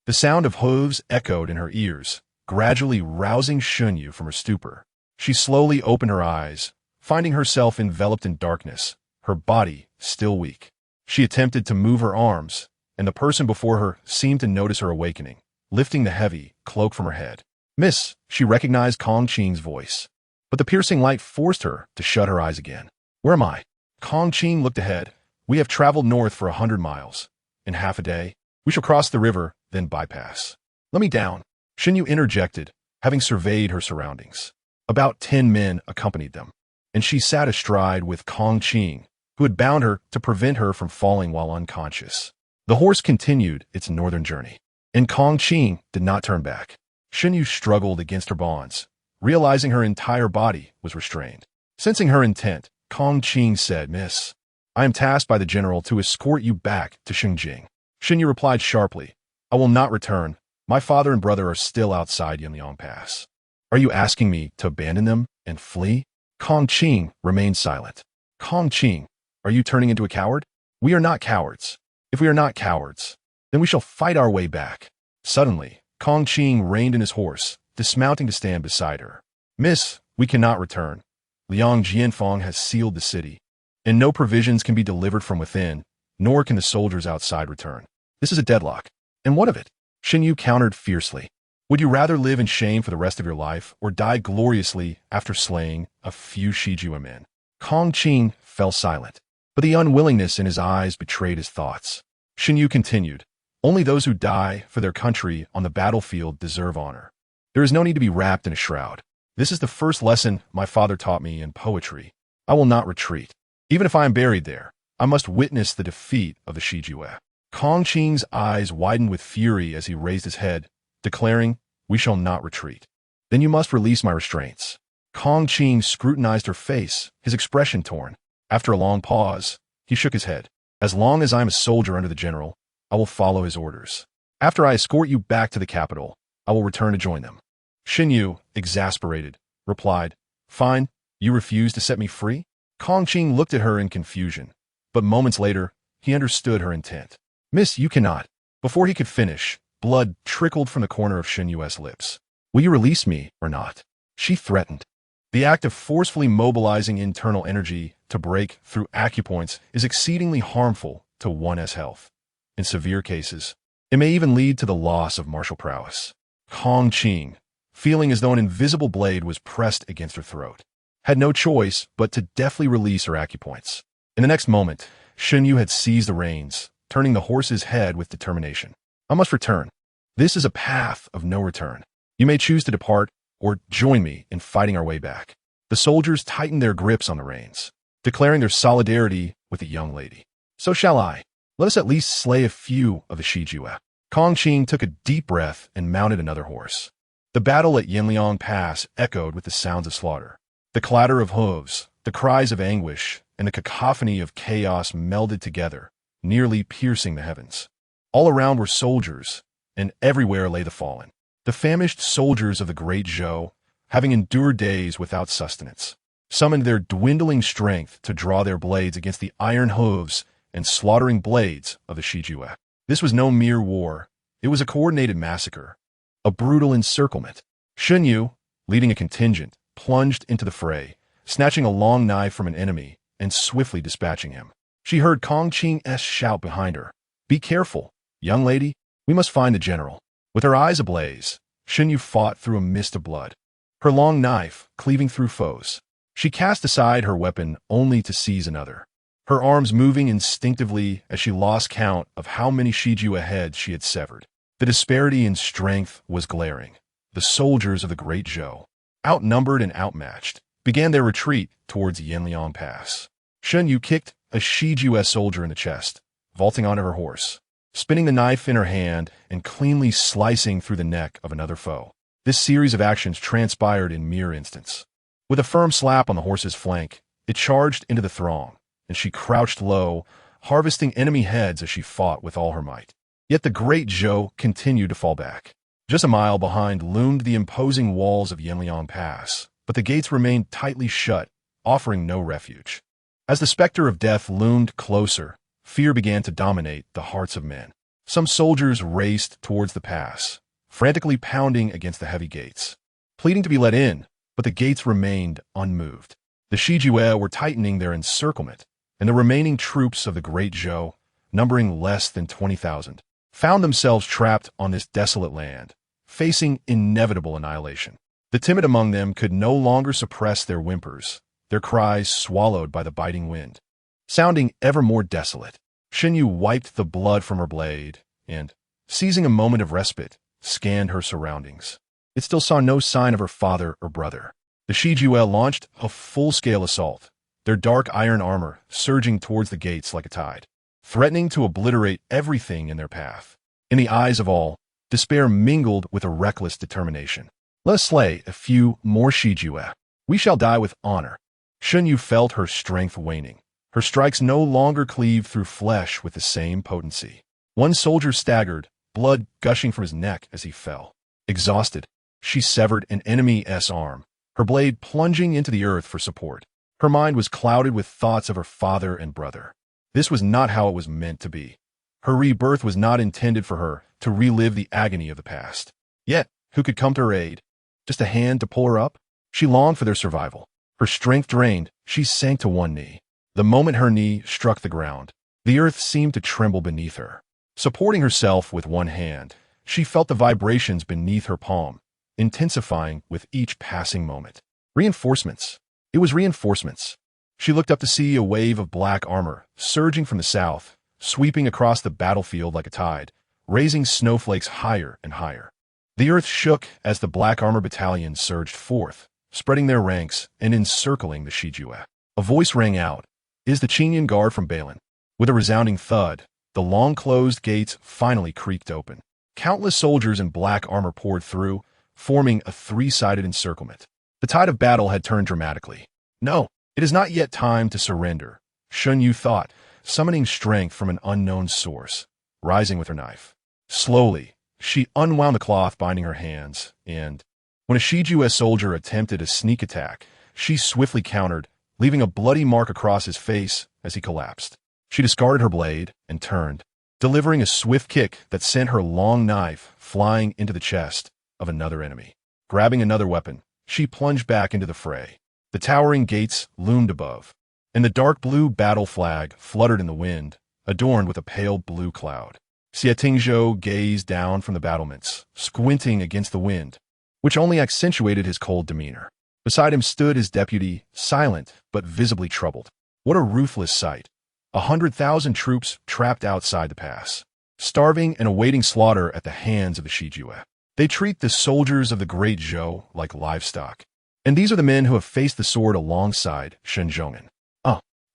The sound of hooves echoed in her ears, gradually rousing Shen Yu from her stupor. She slowly opened her eyes, finding herself enveloped in darkness, her body still weak. She attempted to move her arms, and the person before her seemed to notice her awakening, lifting the heavy cloak from her head. "Miss," she recognized Kong Qing's voice, but the piercing light forced her to shut her eyes again. "Where am I?" Kong Qing looked ahead. "We have traveled north for 100 miles. In half a day, we shall cross the river, then bypass." "Let me down," Shen Yu interjected, having surveyed her surroundings. About 10 men accompanied them, and she sat astride with Kong Qing, who had bound her to prevent her from falling while unconscious. The horse continued its northern journey, and Kong Qing did not turn back. Shen Yu struggled against her bonds, realizing her entire body was restrained. Sensing her intent, Kong Qing said, "Miss, I am tasked by the general to escort you back to Xinjiang." Shen Yu replied sharply, "I will not return. My father and brother are still outside Yanliang Pass." "Are you asking me to abandon them and flee?" Kong Qing remained silent. "Kong Qing, are you turning into a coward?" "We are not cowards. If we are not cowards, then we shall fight our way back." Suddenly, Kong Qing reined in his horse, dismounting to stand beside her. "Miss, we cannot return. Liang Jianfeng has sealed the city, and no provisions can be delivered from within, nor can the soldiers outside return. This is a deadlock." "And what of it?" Shen Yu countered fiercely. "Would you rather live in shame for the rest of your life, or die gloriously after slaying a few Shijue men?" Kong Qing fell silent, but the unwillingness in his eyes betrayed his thoughts. Shen Yu continued, "Only those who die for their country on the battlefield deserve honor. There is no need to be wrapped in a shroud. This is the first lesson my father taught me in poetry. I will not retreat. Even if I am buried there, I must witness the defeat of the Shijue." Kong Qing's eyes widened with fury as he raised his head, declaring, We shall not retreat. Then you must release my restraints. Kong Qing scrutinized her face, his expression torn. After a long pause, he shook his head. As long as I am a soldier under the general, I will follow his orders. After I escort you back to the capital, I will return to join them. Shen Yu, exasperated, replied, Fine, you refuse to set me free? Kong Qing looked at her in confusion, but moments later, he understood her intent. Miss, you cannot. Before he could finish, blood trickled from the corner of Shen Yu's lips. Will you release me or not? She threatened. The act of forcefully mobilizing internal energy to break through acupoints is exceedingly harmful to one's health. In severe cases, it may even lead to the loss of martial prowess. Kong Qing, feeling as though an invisible blade was pressed against her throat, had no choice but to deftly release her acupoints. In the next moment, Shen Yu had seized the reins, turning the horse's head with determination. I must return. This is a path of no return. You may choose to depart or join me in fighting our way back. The soldiers tightened their grips on the reins, declaring their solidarity with the young lady. So shall I. Let us at least slay a few of the Shijue. Kong Qing took a deep breath and mounted another horse. The battle at Yanliang Pass echoed with the sounds of slaughter. The clatter of hooves, the cries of anguish, and the cacophony of chaos melded together, nearly piercing the heavens. All around were soldiers, and everywhere lay the fallen. The famished soldiers of the great Zhou, having endured days without sustenance, summoned their dwindling strength to draw their blades against the iron hooves and slaughtering blades of the Shijue. This was no mere war. It was a coordinated massacre, a brutal encirclement. Shen Yu, leading a contingent, plunged into the fray, snatching a long knife from an enemy and swiftly dispatching him. She heard Kong Qing's shout behind her. Be careful, young lady. We must find the general. With her eyes ablaze, Shen Yu fought through a mist of blood, her long knife cleaving through foes. She cast aside her weapon only to seize another, her arms moving instinctively as she lost count of how many Shijue heads she had severed. The disparity in strength was glaring. The soldiers of the great Zhou, outnumbered and outmatched, began their retreat towards Yanliang Pass. Shen Yu kicked a Shijue soldier in the chest, vaulting onto her horse, spinning the knife in her hand and cleanly slicing through the neck of another foe. This series of actions transpired in mere instants. With a firm slap on the horse's flank, it charged into the throng, and she crouched low, harvesting enemy heads as she fought with all her might. Yet the great Zhou continued to fall back. Just a mile behind loomed the imposing walls of Yanliang Pass, but the gates remained tightly shut, offering no refuge. As the specter of death loomed closer, fear began to dominate the hearts of men. Some soldiers raced towards the pass, frantically pounding against the heavy gates, pleading to be let in, but the gates remained unmoved. The Shijue were tightening their encirclement, and the remaining troops of the great Zhou, numbering less than 20,000, found themselves trapped on this desolate land, facing inevitable annihilation. The timid among them could no longer suppress their whimpers, their cries swallowed by the biting wind. Sounding ever more desolate, Shen Yu wiped the blood from her blade and, seizing a moment of respite, scanned her surroundings. It still saw no sign of her father or brother. The Shijue launched a full-scale assault, their dark iron armor surging towards the gates like a tide, threatening to obliterate everything in their path. In the eyes of all, despair mingled with a reckless determination. Let us slay a few more Shijue. We shall die with honor. Shen Yu felt her strength waning. Her strikes no longer cleaved through flesh with the same potency. One soldier staggered, blood gushing from his neck as he fell. Exhausted, she severed an enemy's arm, her blade plunging into the earth for support. Her mind was clouded with thoughts of her father and brother. This was not how it was meant to be. Her rebirth was not intended for her to relive the agony of the past. Yet, who could come to her aid? Just a hand to pull her up? She longed for their survival. Her strength drained, she sank to one knee. The moment her knee struck the ground, the earth seemed to tremble beneath her. Supporting herself with one hand, she felt the vibrations beneath her palm, intensifying with each passing moment. Reinforcements. It was reinforcements. She looked up to see a wave of black armor surging from the south, sweeping across the battlefield like a tide, raising snowflakes higher and higher. The earth shook as the black armor battalion surged forth, spreading their ranks and encircling the Shijue. A voice rang out. Is the Qinyan guard from Balin? With a resounding thud, the long-closed gates finally creaked open. Countless soldiers in black armor poured through, forming a three-sided encirclement. The tide of battle had turned dramatically. No, it is not yet time to surrender, Shen Yu thought, summoning strength from an unknown source, rising with her knife. Slowly, she unwound the cloth binding her hands, and when a Xie soldier attempted a sneak attack, she swiftly countered, leaving a bloody mark across his face as he collapsed. She discarded her blade and turned, delivering a swift kick that sent her long knife flying into the chest of another enemy. Grabbing another weapon, she plunged back into the fray. The towering gates loomed above, and the dark blue battle flag fluttered in the wind, adorned with a pale blue cloud. Xie Tingzhou gazed down from the battlements, squinting against the wind, which only accentuated his cold demeanor. Beside him stood his deputy, silent but visibly troubled. What a ruthless sight. 100,000 troops trapped outside the pass, starving and awaiting slaughter at the hands of the Xie. They treat the soldiers of the Great Zhou like livestock. And these are the men who have faced the sword alongside Shen Zhong'an.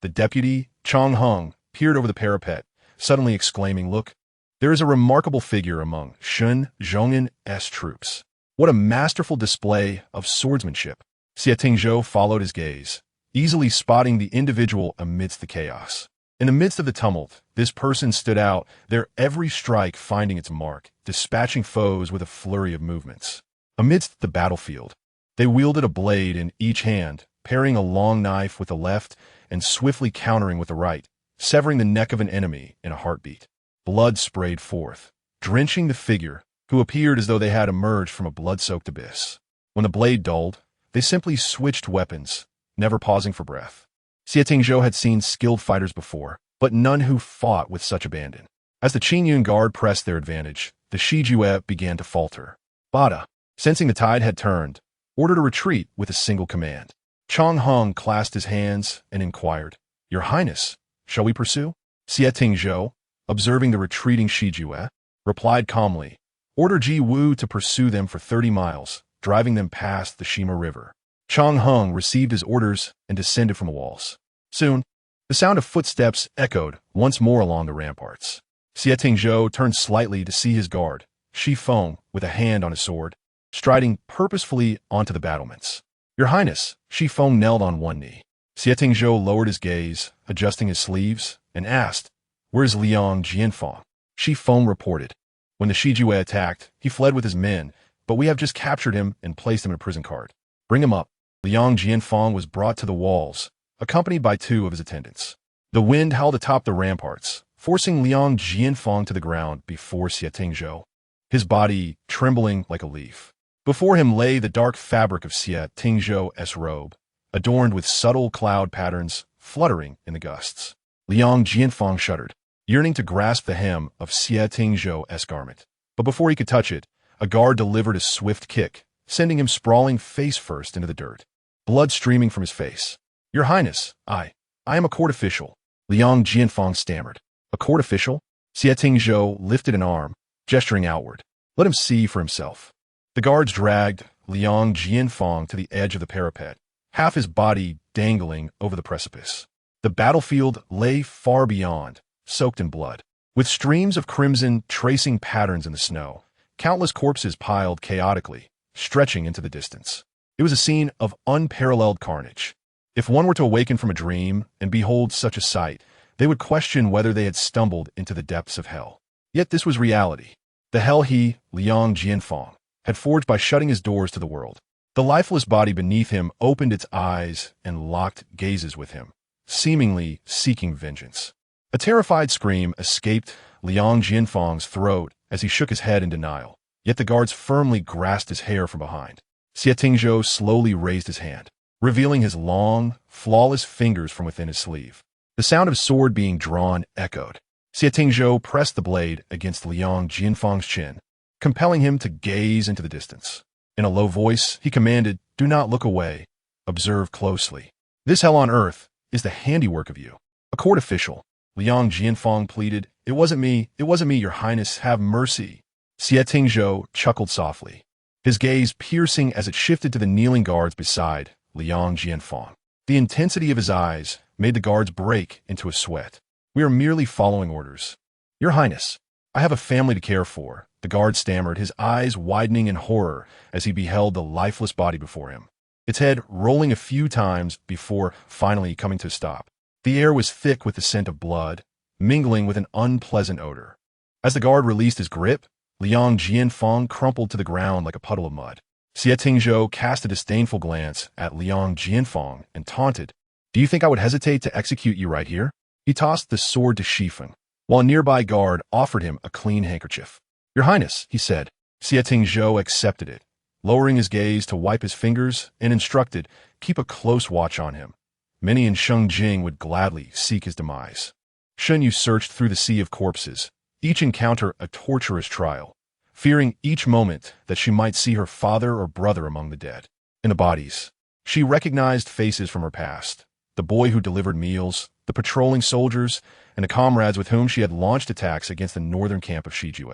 The deputy, Chong Hung, peered over the parapet, suddenly exclaiming, "Look, there is a remarkable figure among Shen Zhong'an's troops. What a masterful display of swordsmanship." Xie Tingzhou followed his gaze, easily spotting the individual amidst the chaos. In the midst of the tumult, this person stood out, their every strike finding its mark, dispatching foes with a flurry of movements. Amidst the battlefield, they wielded a blade in each hand, parrying a long knife with the left and swiftly countering with the right, severing the neck of an enemy in a heartbeat. Blood sprayed forth, drenching the figure, who appeared as though they had emerged from a blood-soaked abyss. When the blade dulled, they simply switched weapons, never pausing for breath. Xie Tingzhou had seen skilled fighters before, but none who fought with such abandon. As the Qingyun guard pressed their advantage, the Xie began to falter. Bada, sensing the tide had turned, ordered a retreat with a single command. Chong Hung clasped his hands and inquired, "Your Highness, shall we pursue?" Xie Tingzhou, observing the retreating Xie, replied calmly, "Order Ji Wu to pursue them for 30 miles, driving them past the Shima River." Chong Hung received his orders and descended from the walls. Soon, the sound of footsteps echoed once more along the ramparts. Xie Tingzhou turned slightly to see his guard, Shi Feng, with a hand on his sword, striding purposefully onto the battlements. "Your Highness," Shi Feng knelt on one knee. Xie Tingzhou lowered his gaze, adjusting his sleeves, and asked, "Where is Liang Jianfang?" Shi Feng reported, "When the Xie attacked, he fled with his men, but we have just captured him and placed him in a prison cart. Bring him up." Liang Jianfang was brought to the walls, accompanied by 2 of his attendants. The wind howled atop the ramparts, forcing Liang Jianfang to the ground before Xie Tingzhou, his body trembling like a leaf. Before him lay the dark fabric of Xie Tingzhou's robe, adorned with subtle cloud patterns fluttering in the gusts. Liang Jianfang shuddered, yearning to grasp the hem of Xie Tingzhou's garment. But before he could touch it, a guard delivered a swift kick, sending him sprawling face first into the dirt, blood streaming from his face. "Your Highness, I am a court official," Liang Jianfang stammered. "A court official?" Xie Tingzhou lifted an arm, gesturing outward. "Let him see for himself." The guards dragged Liang Jianfang to the edge of the parapet, half his body dangling over the precipice. The battlefield lay far beyond, soaked in blood, with streams of crimson tracing patterns in the snow, countless corpses piled chaotically, stretching into the distance. It was a scene of unparalleled carnage. If one were to awaken from a dream and behold such a sight, they would question whether they had stumbled into the depths of hell. Yet this was reality. The hell he, Liang Jianfang, had forged by shutting his doors to the world. The lifeless body beneath him opened its eyes and locked gazes with him, seemingly seeking vengeance. A terrified scream escaped Liang Jianfang's throat as he shook his head in denial, yet the guards firmly grasped his hair from behind. Xie Tingzhou slowly raised his hand, revealing his long, flawless fingers from within his sleeve. The sound of his sword being drawn echoed. Xie Tingzhou pressed the blade against Liang Jianfang's chin, compelling him to gaze into the distance. In a low voice, he commanded, "Do not look away. Observe closely. This hell on earth is the handiwork of you." A court official, Liang Jianfang pleaded, it wasn't me, Your Highness, have mercy." Xie Tingzhou chuckled softly, his gaze piercing as it shifted to the kneeling guards beside Liang Jianfang. The intensity of his eyes made the guards break into a sweat. "We are merely following orders. Your Highness, I have a family to care for," The guard stammered, his eyes widening in horror as he beheld the lifeless body before him, its head rolling a few times before finally coming to a stop. The air was thick with the scent of blood, mingling with an unpleasant odor. As the guard released his grip, Liang Jianfeng crumpled to the ground like a puddle of mud. Xie Tingzhou cast a disdainful glance at Liang Jianfeng and taunted, "Do you think I would hesitate to execute you right here?" He tossed the sword to Shifeng, while a nearby guard offered him a clean handkerchief. "Your Highness," he said. Xie Tingzhou accepted it, lowering his gaze to wipe his fingers, and instructed, "Keep a close watch on him. Many in Shengjing would gladly seek his demise." Shen Yu searched through the sea of corpses, each encounter a torturous trial, fearing each moment that she might see her father or brother among the dead. In the bodies, she recognized faces from her past, the boy who delivered meals, the patrolling soldiers, and the comrades with whom she had launched attacks against the northern camp of Shijue.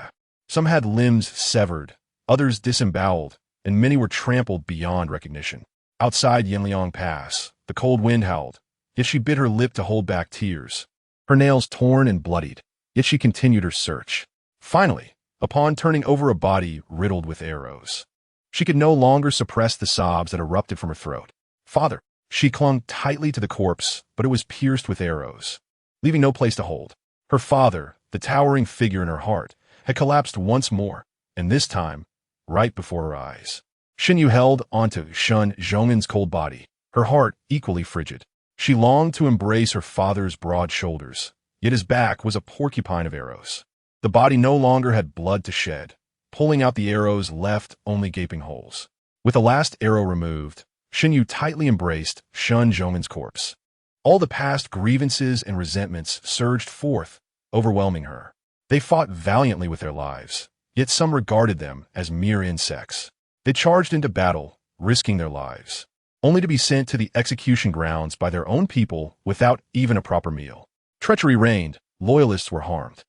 Some had limbs severed, others disemboweled, and many were trampled beyond recognition. Outside Yanliang Pass, the cold wind howled, yet she bit her lip to hold back tears, her nails torn and bloodied, yet she continued her search. Finally, upon turning over a body riddled with arrows, she could no longer suppress the sobs that erupted from her throat. "Father!" She clung tightly to the corpse, but it was pierced with arrows, leaving no place to hold. Her father, the towering figure in her heart, had collapsed once more, and this time, right before her eyes. Shen Yu held onto Shen Zhong'an's cold body, her heart equally frigid. She longed to embrace her father's broad shoulders, yet his back was a porcupine of arrows. The body no longer had blood to shed. Pulling out the arrows left only gaping holes. With the last arrow removed, Shen Yu tightly embraced Shen Zhong'an's corpse. All the past grievances and resentments surged forth, overwhelming her. They fought valiantly with their lives, yet some regarded them as mere insects. They charged into battle, risking their lives, only to be sent to the execution grounds by their own people without even a proper meal. Treachery reigned, loyalists were harmed,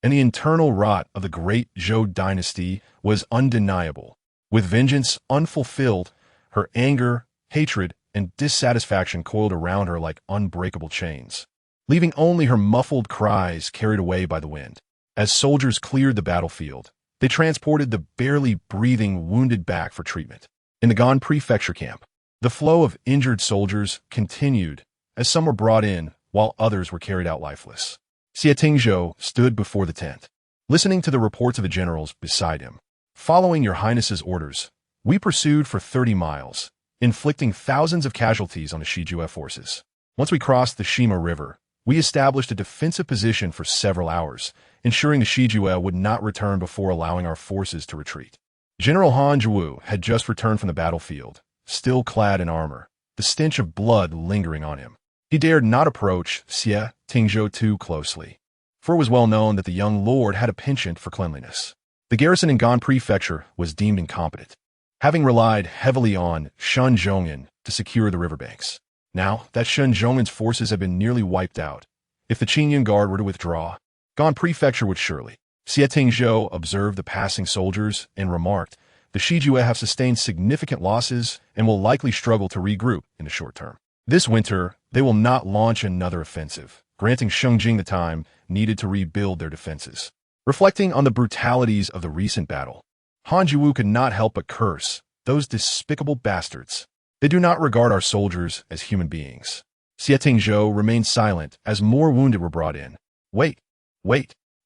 and the internal rot of the great Zhou dynasty was undeniable. With vengeance unfulfilled, her anger, hatred, and dissatisfaction coiled around her like unbreakable chains, leaving only her muffled cries carried away by the wind. As soldiers cleared the battlefield, they transported the barely breathing wounded back for treatment. In the Gan prefecture camp, the flow of injured soldiers continued as some were brought in while others were carried out lifeless. Xie Tingzhou stood before the tent, listening to the reports of the generals beside him. "Following your highness's orders, we pursued for 30 miles, inflicting thousands of casualties on the Shijue forces. Once we crossed the Shima River, we established a defensive position for several hours, ensuring the Shijue would not return before allowing our forces to retreat." General Han Zhuwu had just returned from the battlefield, still clad in armor, the stench of blood lingering on him. He dared not approach Xie Tingzhou too closely, for it was well known that the young lord had a penchant for cleanliness. The garrison in Gan Prefecture was deemed incompetent, having relied heavily on Shen Zhong'an to secure the riverbanks. Now that Shen Zhong'an's forces had been nearly wiped out, if the Qingyun Guard were to withdraw, Gan Prefecture would surely. Xie Tingzhou observed the passing soldiers and remarked, "The Shijue have sustained significant losses and will likely struggle to regroup in the short term. This winter, they will not launch another offensive, granting Shengjing the time needed to rebuild their defenses." Reflecting on the brutalities of the recent battle, Han Zhuwu could not help but curse those despicable bastards. They do not regard our soldiers as human beings. Xie Tingzhou remained silent as more wounded were brought in. Wait!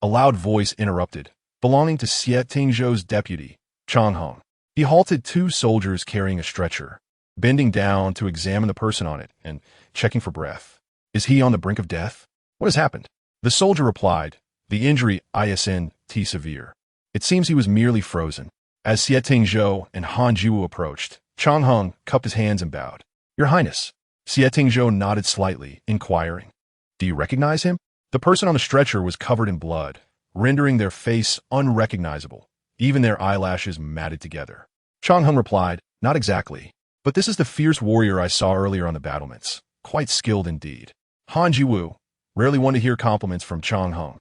A loud voice interrupted, belonging to Xie Tingzhou's deputy, Chang Heng. He halted two soldiers carrying a stretcher, bending down to examine the person on it and checking for breath. "Is he on the brink of death? What has happened?" The soldier replied, "The injury isn't severe. It seems he was merely frozen." As Xie Tingzhou and Han Zhuwu approached, Chang Heng cupped his hands and bowed. "Your Highness." Xie Tingzhou nodded slightly, inquiring, "Do you recognize him?" The person on the stretcher was covered in blood, rendering their face unrecognizable, even their eyelashes matted together. Chang Heng replied, "Not exactly, but this is the fierce warrior I saw earlier on the battlements, quite skilled indeed." Han Zhuwu, rarely one to hear compliments from Chang Heng,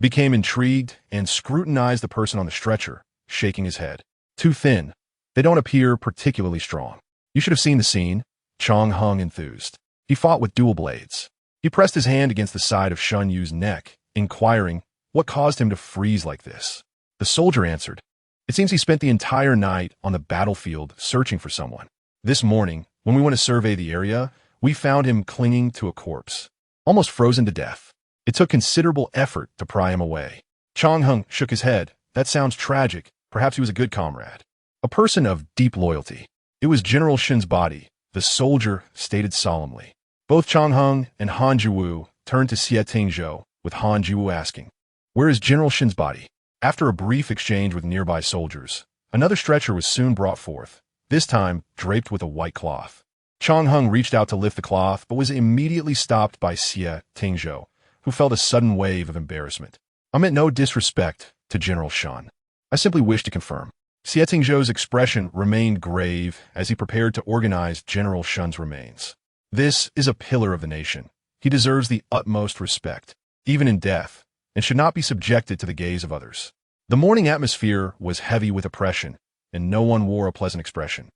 became intrigued and scrutinized the person on the stretcher, shaking his head. "Too thin. They don't appear particularly strong." "You should have seen the scene," Chang Heng enthused. "He fought with dual blades." He pressed his hand against the side of Shen Yu's neck, inquiring what caused him to freeze like this. The soldier answered. It seems he spent the entire night on the battlefield searching for someone. This morning, when we went to survey the area, we found him clinging to a corpse, almost frozen to death. It took considerable effort to pry him away. Chang Heng shook his head. That sounds tragic. Perhaps he was a good comrade. A person of deep loyalty. It was General Shen's body, the soldier stated solemnly. Both Chang Heng and Han Jiwu turned to Xie Tingzhou, with Han Jiwu asking, "Where is General Shen's body?" After a brief exchange with nearby soldiers, another stretcher was soon brought forth, this time draped with a white cloth. Chang Heng reached out to lift the cloth, but was immediately stopped by Xie Tingzhou, who felt a sudden wave of embarrassment. "I meant no disrespect to General Shen. I simply wish to confirm." Xie Tingzhou's expression remained grave as he prepared to organize General Shen's remains. This is a pillar of the nation. He deserves the utmost respect, even in death, and should not be subjected to the gaze of others. The morning atmosphere was heavy with oppression, and no one wore a pleasant expression.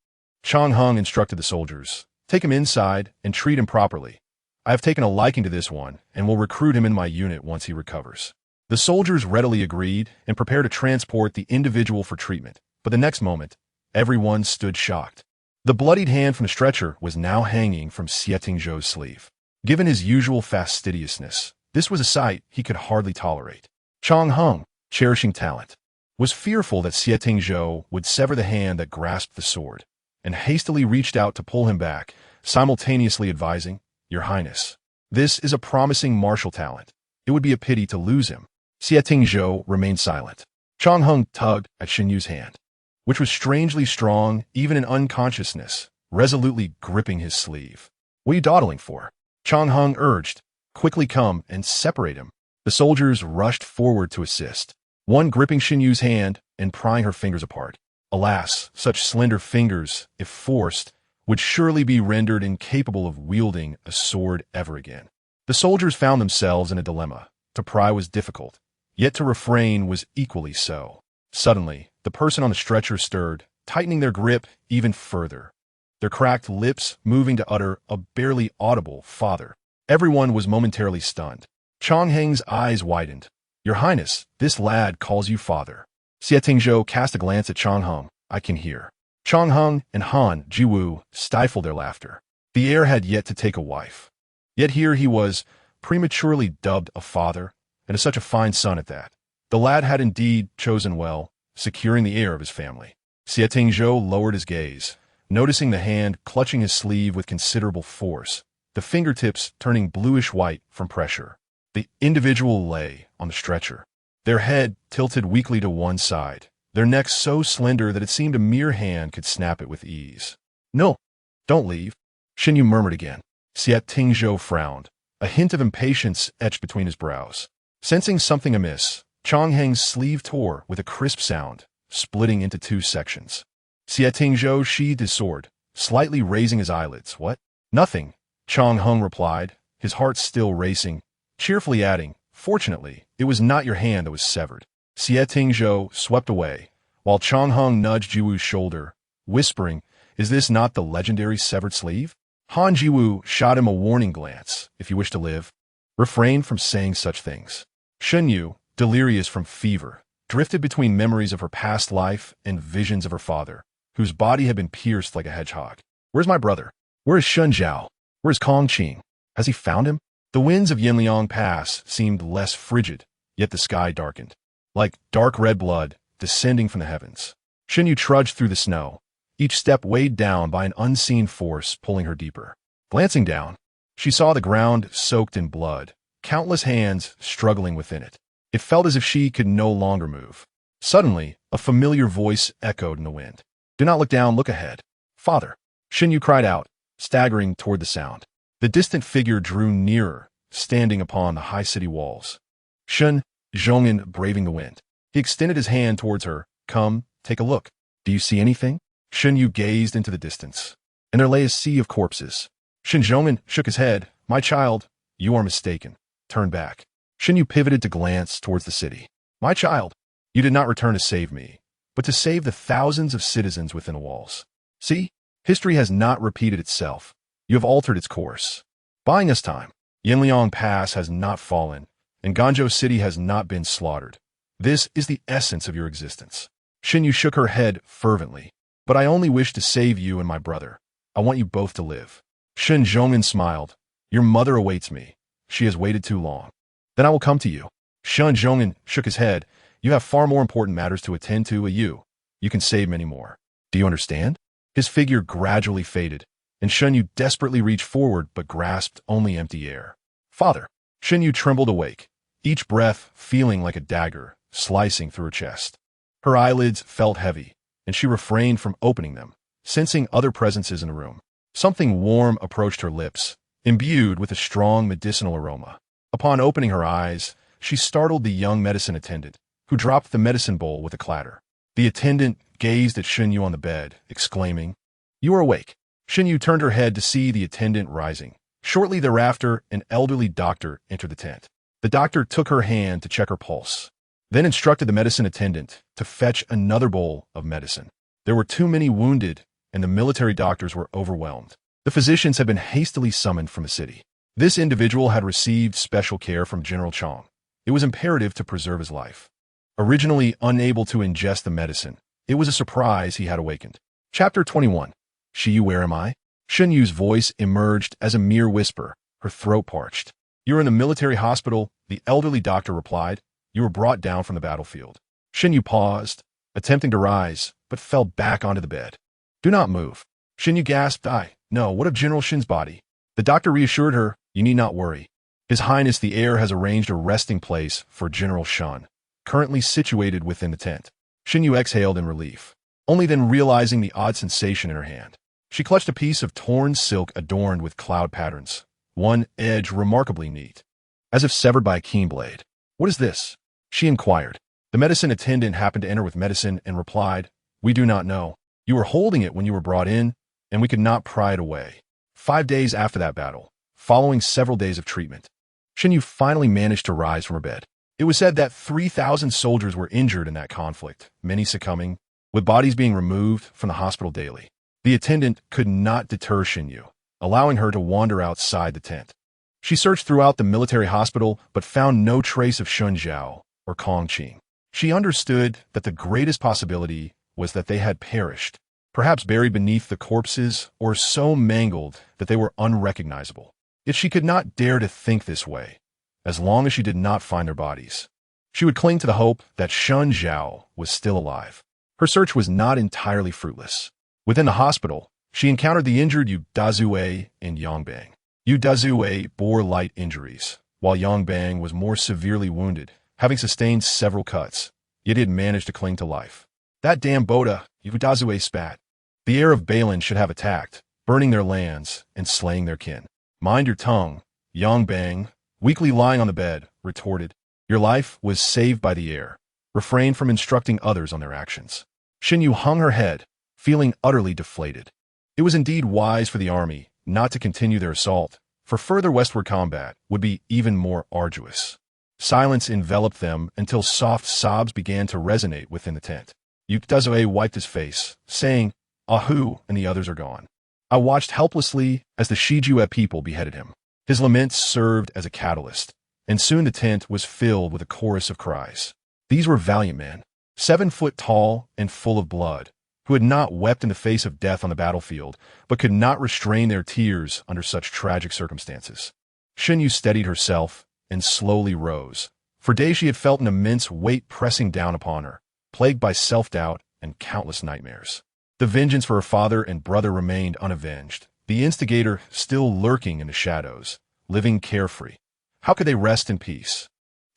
Chang Heng instructed the soldiers, "Take him inside and treat him properly. I have taken a liking to this one and will recruit him in my unit once he recovers." The soldiers readily agreed and prepared to transport the individual for treatment, but the next moment, everyone stood shocked. The bloodied hand from the stretcher was now hanging from Xie Tingzhou's sleeve. Given his usual fastidiousness, this was a sight he could hardly tolerate. Chang Heng, cherishing talent, was fearful that Xie Tingzhou would sever the hand that grasped the sword, and hastily reached out to pull him back, simultaneously advising, "Your Highness, this is a promising martial talent. It would be a pity to lose him." Xie Tingzhou remained silent. Chang Heng tugged at Shen Yu's hand, which was strangely strong even in unconsciousness, resolutely gripping his sleeve. "What are you dawdling for?" Chang Heng urged. "Quickly come and separate him." The soldiers rushed forward to assist, one gripping Shen Yu's hand and prying her fingers apart. Alas, such slender fingers, if forced, would surely be rendered incapable of wielding a sword ever again. The soldiers found themselves in a dilemma. To pry was difficult, yet to refrain was equally so. Suddenly, the person on the stretcher stirred, tightening their grip even further, their cracked lips moving to utter a barely audible "Father." Everyone was momentarily stunned. Chang Heng's eyes widened. "Your Highness, this lad calls you father." Xie Tingzhou cast a glance at Chang Heng. "I can hear." Chang Heng and Han Jiwu stifled their laughter. The heir had yet to take a wife. Yet here he was, prematurely dubbed a father, and such a fine son at that. The lad had indeed chosen well, securing the heir of his family. Xie Tingzhou lowered his gaze, noticing the hand clutching his sleeve with considerable force, the fingertips turning bluish-white from pressure. The individual lay on the stretcher, their head tilted weakly to one side, their necks so slender that it seemed a mere hand could snap it with ease. "No, don't leave," Shen Yu murmured again. Xie Tingzhou frowned, a hint of impatience etched between his brows. Sensing something amiss, Chang Heng's sleeve tore with a crisp sound, splitting into two sections. Xie Tingzhou sheathed his sword, slightly raising his eyelids. "What?" "Nothing," Chang Heng replied, his heart still racing, cheerfully adding, "Fortunately, it was not your hand that was severed." Xie Tingzhou swept away, while Chang Heng nudged Jiwu's shoulder, whispering, "Is this not the legendary severed sleeve?" Han Jiwu shot him a warning glance. "If you wish to live, refrain from saying such things." Shen Yu, delirious from fever, drifted between memories of her past life and visions of her father, whose body had been pierced like a hedgehog. "Where's my brother? Where is Shun Zhao? Where is Kong Qing? Has he found him?" The winds of Yinliang Pass seemed less frigid, yet the sky darkened, like dark red blood descending from the heavens. Shen Yu trudged through the snow, each step weighed down by an unseen force pulling her deeper. Glancing down, she saw the ground soaked in blood, countless hands struggling within it. It felt as if she could no longer move. Suddenly, a familiar voice echoed in the wind. "Do not look down, look ahead." "Father!" Shen Yu cried out, staggering toward the sound. The distant figure drew nearer, standing upon the high city walls. Shen Zhongyan braving the wind. He extended his hand towards her. "Come, take a look. Do you see anything?" Shen Yu gazed into the distance, and there lay a sea of corpses. Shen Zhongyan shook his head. "My child, you are mistaken. Turn back." Shen Yu pivoted to glance towards the city. "My child, you did not return to save me, but to save the thousands of citizens within the walls. See, history has not repeated itself. You have altered its course, buying us time. Yinliang Pass has not fallen, and Ganzhou City has not been slaughtered. This is the essence of your existence. Shen Yu shook her head fervently. But I only wish to save you and my brother. I want you both to live. Shen Zhongnan smiled. Your mother awaits me. She has waited too long. Then I will come to you. Shen Zhongnan shook his head. You have far more important matters to attend to. You can save many more. Do you understand? His figure gradually faded, and Shen Yu desperately reached forward but grasped only empty air. Father. Shen Yu trembled awake, each breath feeling like a dagger slicing through her chest. Her eyelids felt heavy, and she refrained from opening them, sensing other presences in the room. Something warm approached her lips, imbued with a strong medicinal aroma. Upon opening her eyes, she startled the young medicine attendant, who dropped the medicine bowl with a clatter. The attendant gazed at Shen Yu on the bed, exclaiming, "You are awake." Shen Yu turned her head to see the attendant rising. Shortly thereafter, an elderly doctor entered the tent. The doctor took her hand to check her pulse, then instructed the medicine attendant to fetch another bowl of medicine. There were too many wounded, and the military doctors were overwhelmed. The physicians had been hastily summoned from the city. This individual had received special care from General Chang. It was imperative to preserve his life. Originally unable to ingest the medicine, it was a surprise he had awakened. Chapter 21. Xie Yu, where am I? Shen Yu's voice emerged as a mere whisper, her throat parched. You're in the military hospital, the elderly doctor replied. You were brought down from the battlefield. Shen Yu paused, attempting to rise, but fell back onto the bed. Do not move. Shen Yu gasped. No, what of General Shen's body? The doctor reassured her, you need not worry. His Highness the Heir has arranged a resting place for General Shen, currently situated within the tent. Shen Yu exhaled in relief, only then realizing the odd sensation in her hand. She clutched a piece of torn silk adorned with cloud patterns, one edge remarkably neat, as if severed by a keen blade. What is this? She inquired. The medicine attendant happened to enter with medicine and replied, We do not know. You were holding it when you were brought in, and we could not pry it away. 5 days after that battle, following several days of treatment, Shen Yu finally managed to rise from her bed. It was said that 3,000 soldiers were injured in that conflict, many succumbing, with bodies being removed from the hospital daily. The attendant could not deter Shen Yu, allowing her to wander outside the tent. She searched throughout the military hospital but found no trace of Shun Zhao or Kong Qing. She understood that the greatest possibility was that they had perished, perhaps buried beneath the corpses or so mangled that they were unrecognizable. Yet she could not dare to think this way, as long as she did not find their bodies. She would cling to the hope that Shun Zhao was still alive. Her search was not entirely fruitless. Within the hospital, she encountered the injured Yu Dazue and Yang Bang. Yu Dazue bore light injuries, while Yang Bang was more severely wounded, having sustained several cuts, yet he had managed to cling to life. That damn Boda, Yu Dazue spat. The heir of Balin should have attacked, burning their lands and slaying their kin. Mind your tongue, Yang Bang, weakly lying on the bed, retorted. Your life was saved by the heir. Refrain from instructing others on their actions. Shen Yu hung her head, feeling utterly deflated. It was indeed wise for the army not to continue their assault, for further westward combat would be even more arduous. Silence enveloped them until soft sobs began to resonate within the tent. Yu Dazue wiped his face, saying, Ahu, and the others are gone. I watched helplessly as the Shiju people beheaded him. His laments served as a catalyst, and soon the tent was filled with a chorus of cries. These were valiant men, 7 foot tall and full of blood, who had not wept in the face of death on the battlefield, but could not restrain their tears under such tragic circumstances. Shen Yu steadied herself and slowly rose. For days she had felt an immense weight pressing down upon her, plagued by self-doubt and countless nightmares. The vengeance for her father and brother remained unavenged, the instigator still lurking in the shadows, living carefree. How could they rest in peace?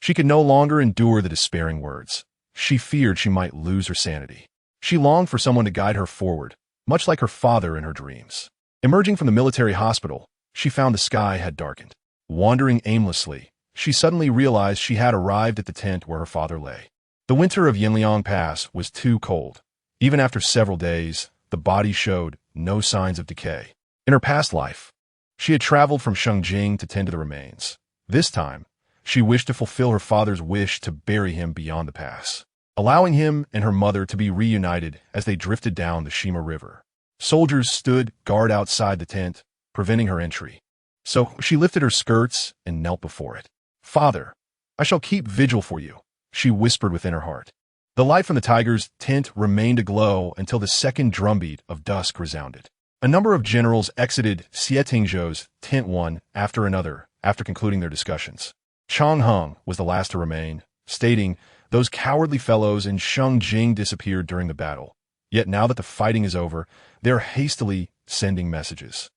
She could no longer endure the despairing words. She feared she might lose her sanity. She longed for someone to guide her forward, much like her father in her dreams. Emerging from the military hospital, she found the sky had darkened. Wandering aimlessly, she suddenly realized she had arrived at the tent where her father lay. The winter of Yinliang Pass was too cold. Even after several days, the body showed no signs of decay. In her past life, she had traveled from Shengjing to tend to the remains. This time, she wished to fulfill her father's wish to bury him beyond the pass, allowing him and her mother to be reunited as they drifted down the Shima River. Soldiers stood guard outside the tent, preventing her entry. So she lifted her skirts and knelt before it. Father, I shall keep vigil for you. she whispered within her heart. The light from the tiger's tent remained aglow until the second drumbeat of dusk resounded. A number of generals exited Xie Tingzhou's tent one after another after concluding their discussions. Chang Heng was the last to remain, stating, "Those cowardly fellows in Sheng Jing disappeared during the battle. Yet now that the fighting is over, they are hastily sending messages."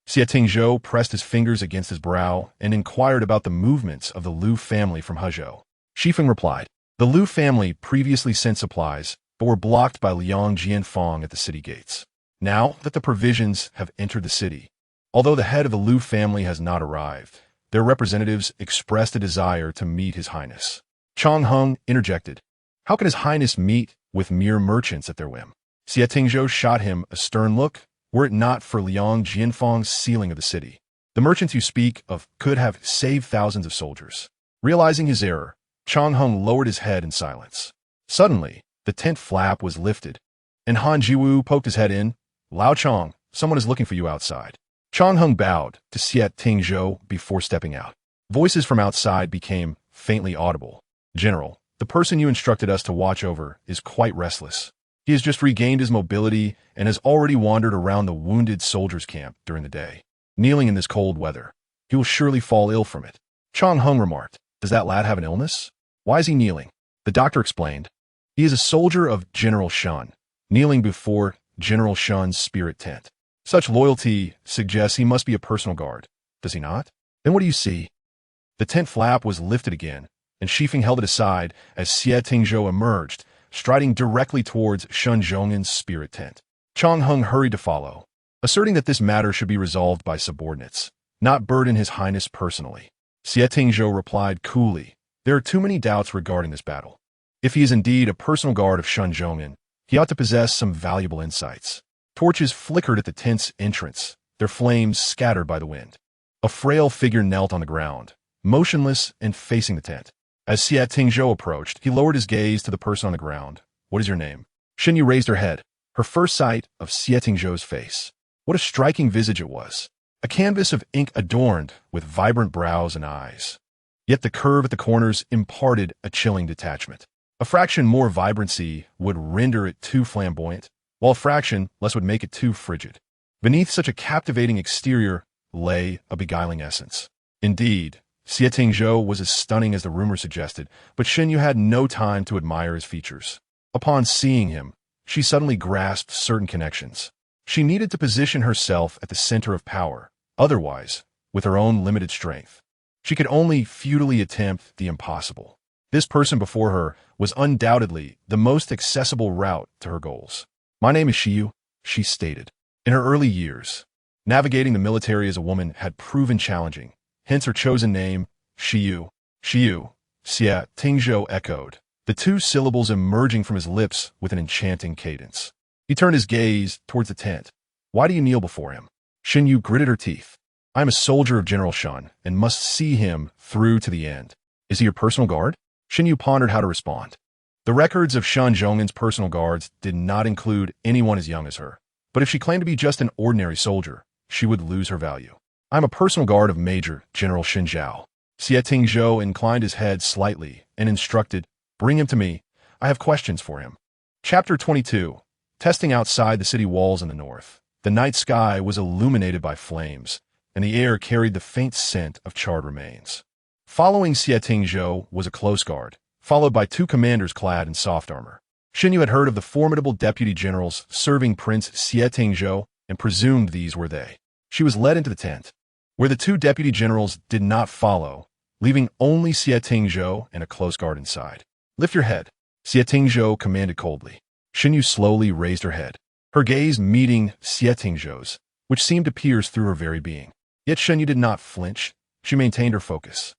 Xie Tingzhou pressed his fingers against his brow and inquired about the movements of the Liu family from Hezhou. Shifeng replied, "The Liu family previously sent supplies, but were blocked by Liang Jianfang at the city gates. Now that the provisions have entered the city, although the head of the Liu family has not arrived, their representatives expressed a desire to meet His Highness." Chang Heng interjected, "How can His Highness meet with mere merchants at their whim?" Xie Tingzhou shot him a stern look. "Were it not for Liang Jianfang's sealing of the city, the merchants you speak of could have saved thousands of soldiers." Realizing his error, Chang Heng lowered his head in silence. Suddenly, the tent flap was lifted, and Han Jiwu poked his head in. "Lao Chang, someone is looking for you outside." Chang Heng bowed to Xie Tingzhou before stepping out. Voices from outside became faintly audible. "General, the person you instructed us to watch over is quite restless. He has just regained his mobility and has already wandered around the wounded soldiers' camp during the day. Kneeling in this cold weather, he will surely fall ill from it." Chang Heng remarked, "Does that lad have an illness? Why is he kneeling?" The doctor explained, "He is a soldier of General Shen, kneeling before General Shen's spirit tent. Such loyalty suggests he must be a personal guard, does he not? Then what do you see?" The tent flap was lifted again, and Shifeng held it aside as Xie Tingzhou emerged, striding directly towards Shen Zhong'an's spirit tent. Chang Heng hurried to follow, asserting that this matter should be resolved by subordinates, not burden His Highness personally. Xie Tingzhou replied coolly, "There are too many doubts regarding this battle. If he is indeed a personal guard of Shen Zhong'an, he ought to possess some valuable insights." Torches flickered at the tent's entrance, their flames scattered by the wind. A frail figure knelt on the ground, motionless and facing the tent. As Xie Tingzhou approached, he lowered his gaze to the person on the ground. "What is your name?" Shen Yu raised her head, her first sight of Xie Tingzhou's face. What a striking visage it was. A canvas of ink adorned with vibrant brows and eyes. Yet the curve at the corners imparted a chilling detachment. A fraction more vibrancy would render it too flamboyant, while a fraction less would make it too frigid. Beneath such a captivating exterior lay a beguiling essence. Indeed, Xie Tingzhou was as stunning as the rumor suggested, but Shen Yu had no time to admire his features. Upon seeing him, she suddenly grasped certain connections. She needed to position herself at the center of power. Otherwise, with her own limited strength, she could only futilely attempt the impossible. This person before her was undoubtedly the most accessible route to her goals. "My name is Xie Yu," she stated. In her early years, navigating the military as a woman had proven challenging, hence her chosen name, Xie Yu. "Xie Yu," Xie Tingzhou echoed, the two syllables emerging from his lips with an enchanting cadence. He turned his gaze towards the tent. "Why do you kneel before him?" Shen Yu gritted her teeth. "I am a soldier of General Shen and must see him through to the end." "Is he your personal guard?" Shen Yu pondered how to respond. The records of Shen Zhong'an's personal guards did not include anyone as young as her. But if she claimed to be just an ordinary soldier, she would lose her value. "I am a personal guard of Major General Xin Zhao." Xie Tingzhou inclined his head slightly and instructed, "Bring him to me. I have questions for him." Chapter 22. Testing outside the city walls in the north. The night sky was illuminated by flames, and the air carried the faint scent of charred remains. Following Xie Tingzhou was a close guard, followed by two commanders clad in soft armor. Shen Yu had heard of the formidable deputy generals serving Prince Xie Tingzhou and presumed these were they. She was led into the tent, where the two deputy generals did not follow, leaving only Xie Tingzhou and a close guard inside. "Lift your head," Xie Tingzhou commanded coldly. Shen Yu slowly raised her head, her gaze meeting Xie Tingzhou's, which seemed to pierce through her very being. Yet Shen Yu did not flinch. She maintained her focus,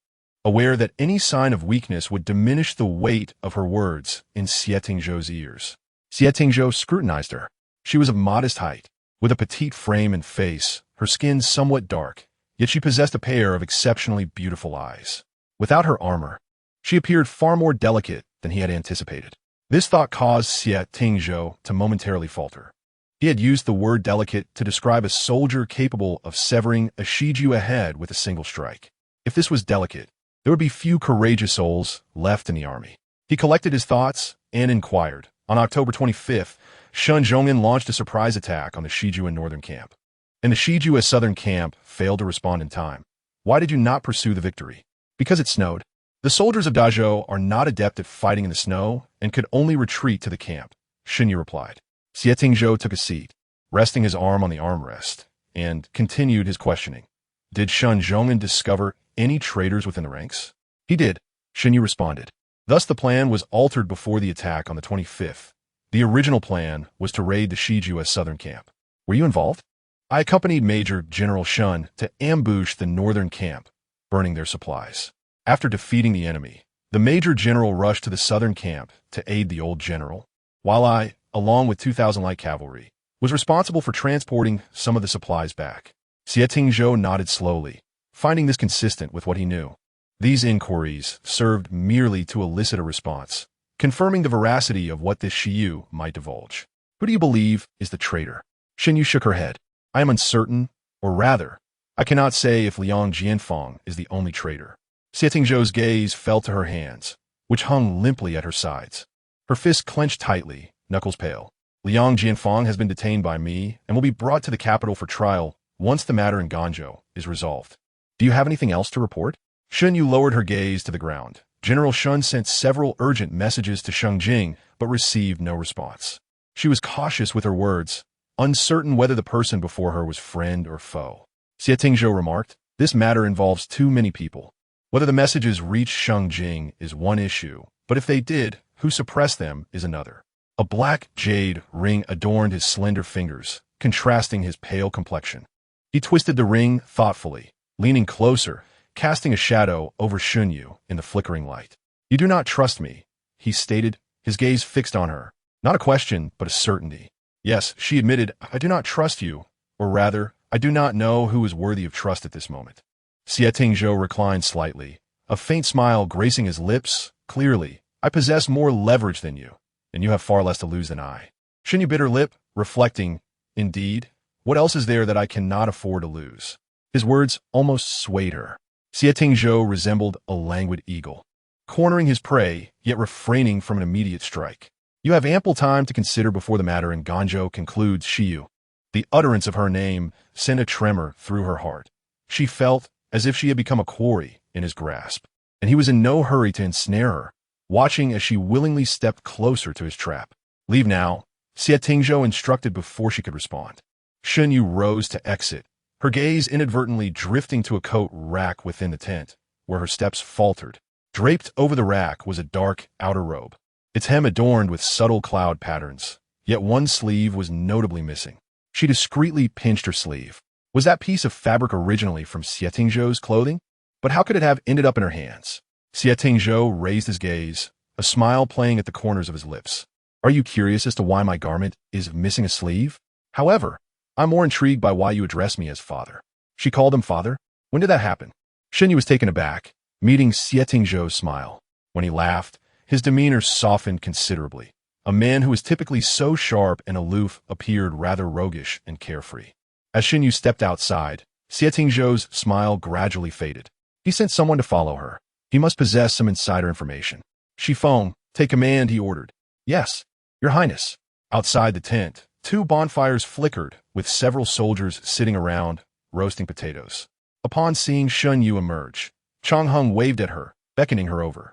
aware that any sign of weakness would diminish the weight of her words in Xie Tingzhou's ears. Xie Tingzhou scrutinized her. She was of modest height, with a petite frame and face, her skin somewhat dark, yet she possessed a pair of exceptionally beautiful eyes. Without her armor, she appeared far more delicate than he had anticipated. This thought caused Xie Tingzhou to momentarily falter. He had used the word delicate to describe a soldier capable of severing a shiju head with a single strike. If this was delicate, there would be few courageous souls left in the army. He collected his thoughts and inquired. On October 25th, Shen Yu launched a surprise attack on the Shijuan northern camp. And the Shijuan southern camp failed to respond in time. Why did you not pursue the victory? Because it snowed. The soldiers of Dazhou are not adept at fighting in the snow and could only retreat to the camp, Shen Yu replied. Xie Tingzhou took a seat, resting his arm on the armrest, and continued his questioning. Did Shen Yu discover any traitors within the ranks? He did, Shen Yu responded. Thus the plan was altered before the attack on the 25th. The original plan was to raid the Shijuan southern camp. Were you involved? I accompanied Major General Shen to ambush the northern camp, burning their supplies. After defeating the enemy, the Major General rushed to the southern camp to aid the old general, while I, along with 2,000 light cavalry, was responsible for transporting some of the supplies back. Xie Tingzhou nodded slowly, finding this consistent with what he knew. These inquiries served merely to elicit a response, confirming the veracity of what this Xie Yu might divulge. Who do you believe is the traitor? Shen Yu shook her head. I am uncertain, or rather, I cannot say if Liang Jianfang is the only traitor. Xie Tingzhou's gaze fell to her hands, which hung limply at her sides. Her fists clenched tightly, knuckles pale. Liang Jianfang has been detained by me and will be brought to the capital for trial once the matter in Ganzhou is resolved. Do you have anything else to report? Shen Yu lowered her gaze to the ground. General Shen sent several urgent messages to Shengjing, but received no response. She was cautious with her words, uncertain whether the person before her was friend or foe. Xie Tingzhou remarked, this matter involves too many people. Whether the messages reached Shengjing is one issue, but if they did, who suppressed them is another. A black jade ring adorned his slender fingers, contrasting his pale complexion. He twisted the ring thoughtfully, leaning closer, casting a shadow over Shen Yu in the flickering light. You do not trust me, he stated, his gaze fixed on her. Not a question, but a certainty. Yes, she admitted, I do not trust you, or rather, I do not know who is worthy of trust at this moment. Xie Tingzhou reclined slightly, a faint smile gracing his lips. Clearly, I possess more leverage than you, and you have far less to lose than I. Shen Yu bit her lip, reflecting, indeed, what else is there that I cannot afford to lose? His words almost swayed her. Xie Tingzhou resembled a languid eagle, cornering his prey, yet refraining from an immediate strike. You have ample time to consider before the matter in Ganzhou concludes, Xie Yu. The utterance of her name sent a tremor through her heart. She felt as if she had become a quarry in his grasp, and he was in no hurry to ensnare her, watching as she willingly stepped closer to his trap. Leave now, Xie Tingzhou instructed before she could respond. Shen Yu rose to exit, her gaze inadvertently drifting to a coat rack within the tent, where her steps faltered. Draped over the rack was a dark outer robe, its hem adorned with subtle cloud patterns, yet one sleeve was notably missing. She discreetly pinched her sleeve. Was that piece of fabric originally from Xie Tingzhou's clothing? But how could it have ended up in her hands? Xie Tingzhou raised his gaze, a smile playing at the corners of his lips. Are you curious as to why my garment is missing a sleeve? However, I'm more intrigued by why you address me as father. She called him father? When did that happen? Shen Yu was taken aback, meeting Xie Tingzhou's smile. When he laughed, his demeanor softened considerably. A man who was typically so sharp and aloof appeared rather roguish and carefree. As Shen Yu stepped outside, Xie Tingzhou's smile gradually faded. He sent someone to follow her. He must possess some insider information. Shifeng, take command, he ordered. Yes, Your Highness. Outside the tent, 2 bonfires flickered, with several soldiers sitting around, roasting potatoes. Upon seeing Shen Yu emerge, Chang Heng waved at her, beckoning her over.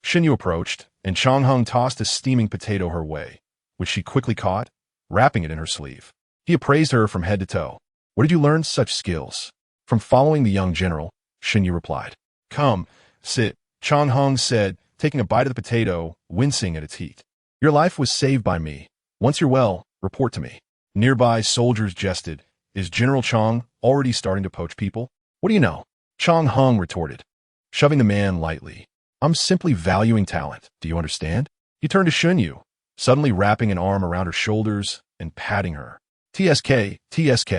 Shen Yu approached, and Chang Heng tossed a steaming potato her way, which she quickly caught, wrapping it in her sleeve. He appraised her from head to toe. Where did you learn such skills? From following the young general, Shen Yu replied. Come, sit, Chang Heng said, taking a bite of the potato, wincing at its heat. Your life was saved by me. Once you're well, report to me. Nearby soldiers jested. Is General Chang already starting to poach people? What do you know? Chang Heng retorted, shoving the man lightly. I'm simply valuing talent. Do you understand? He turned to Shen Yu, suddenly wrapping an arm around her shoulders and patting her. TSK, TSK.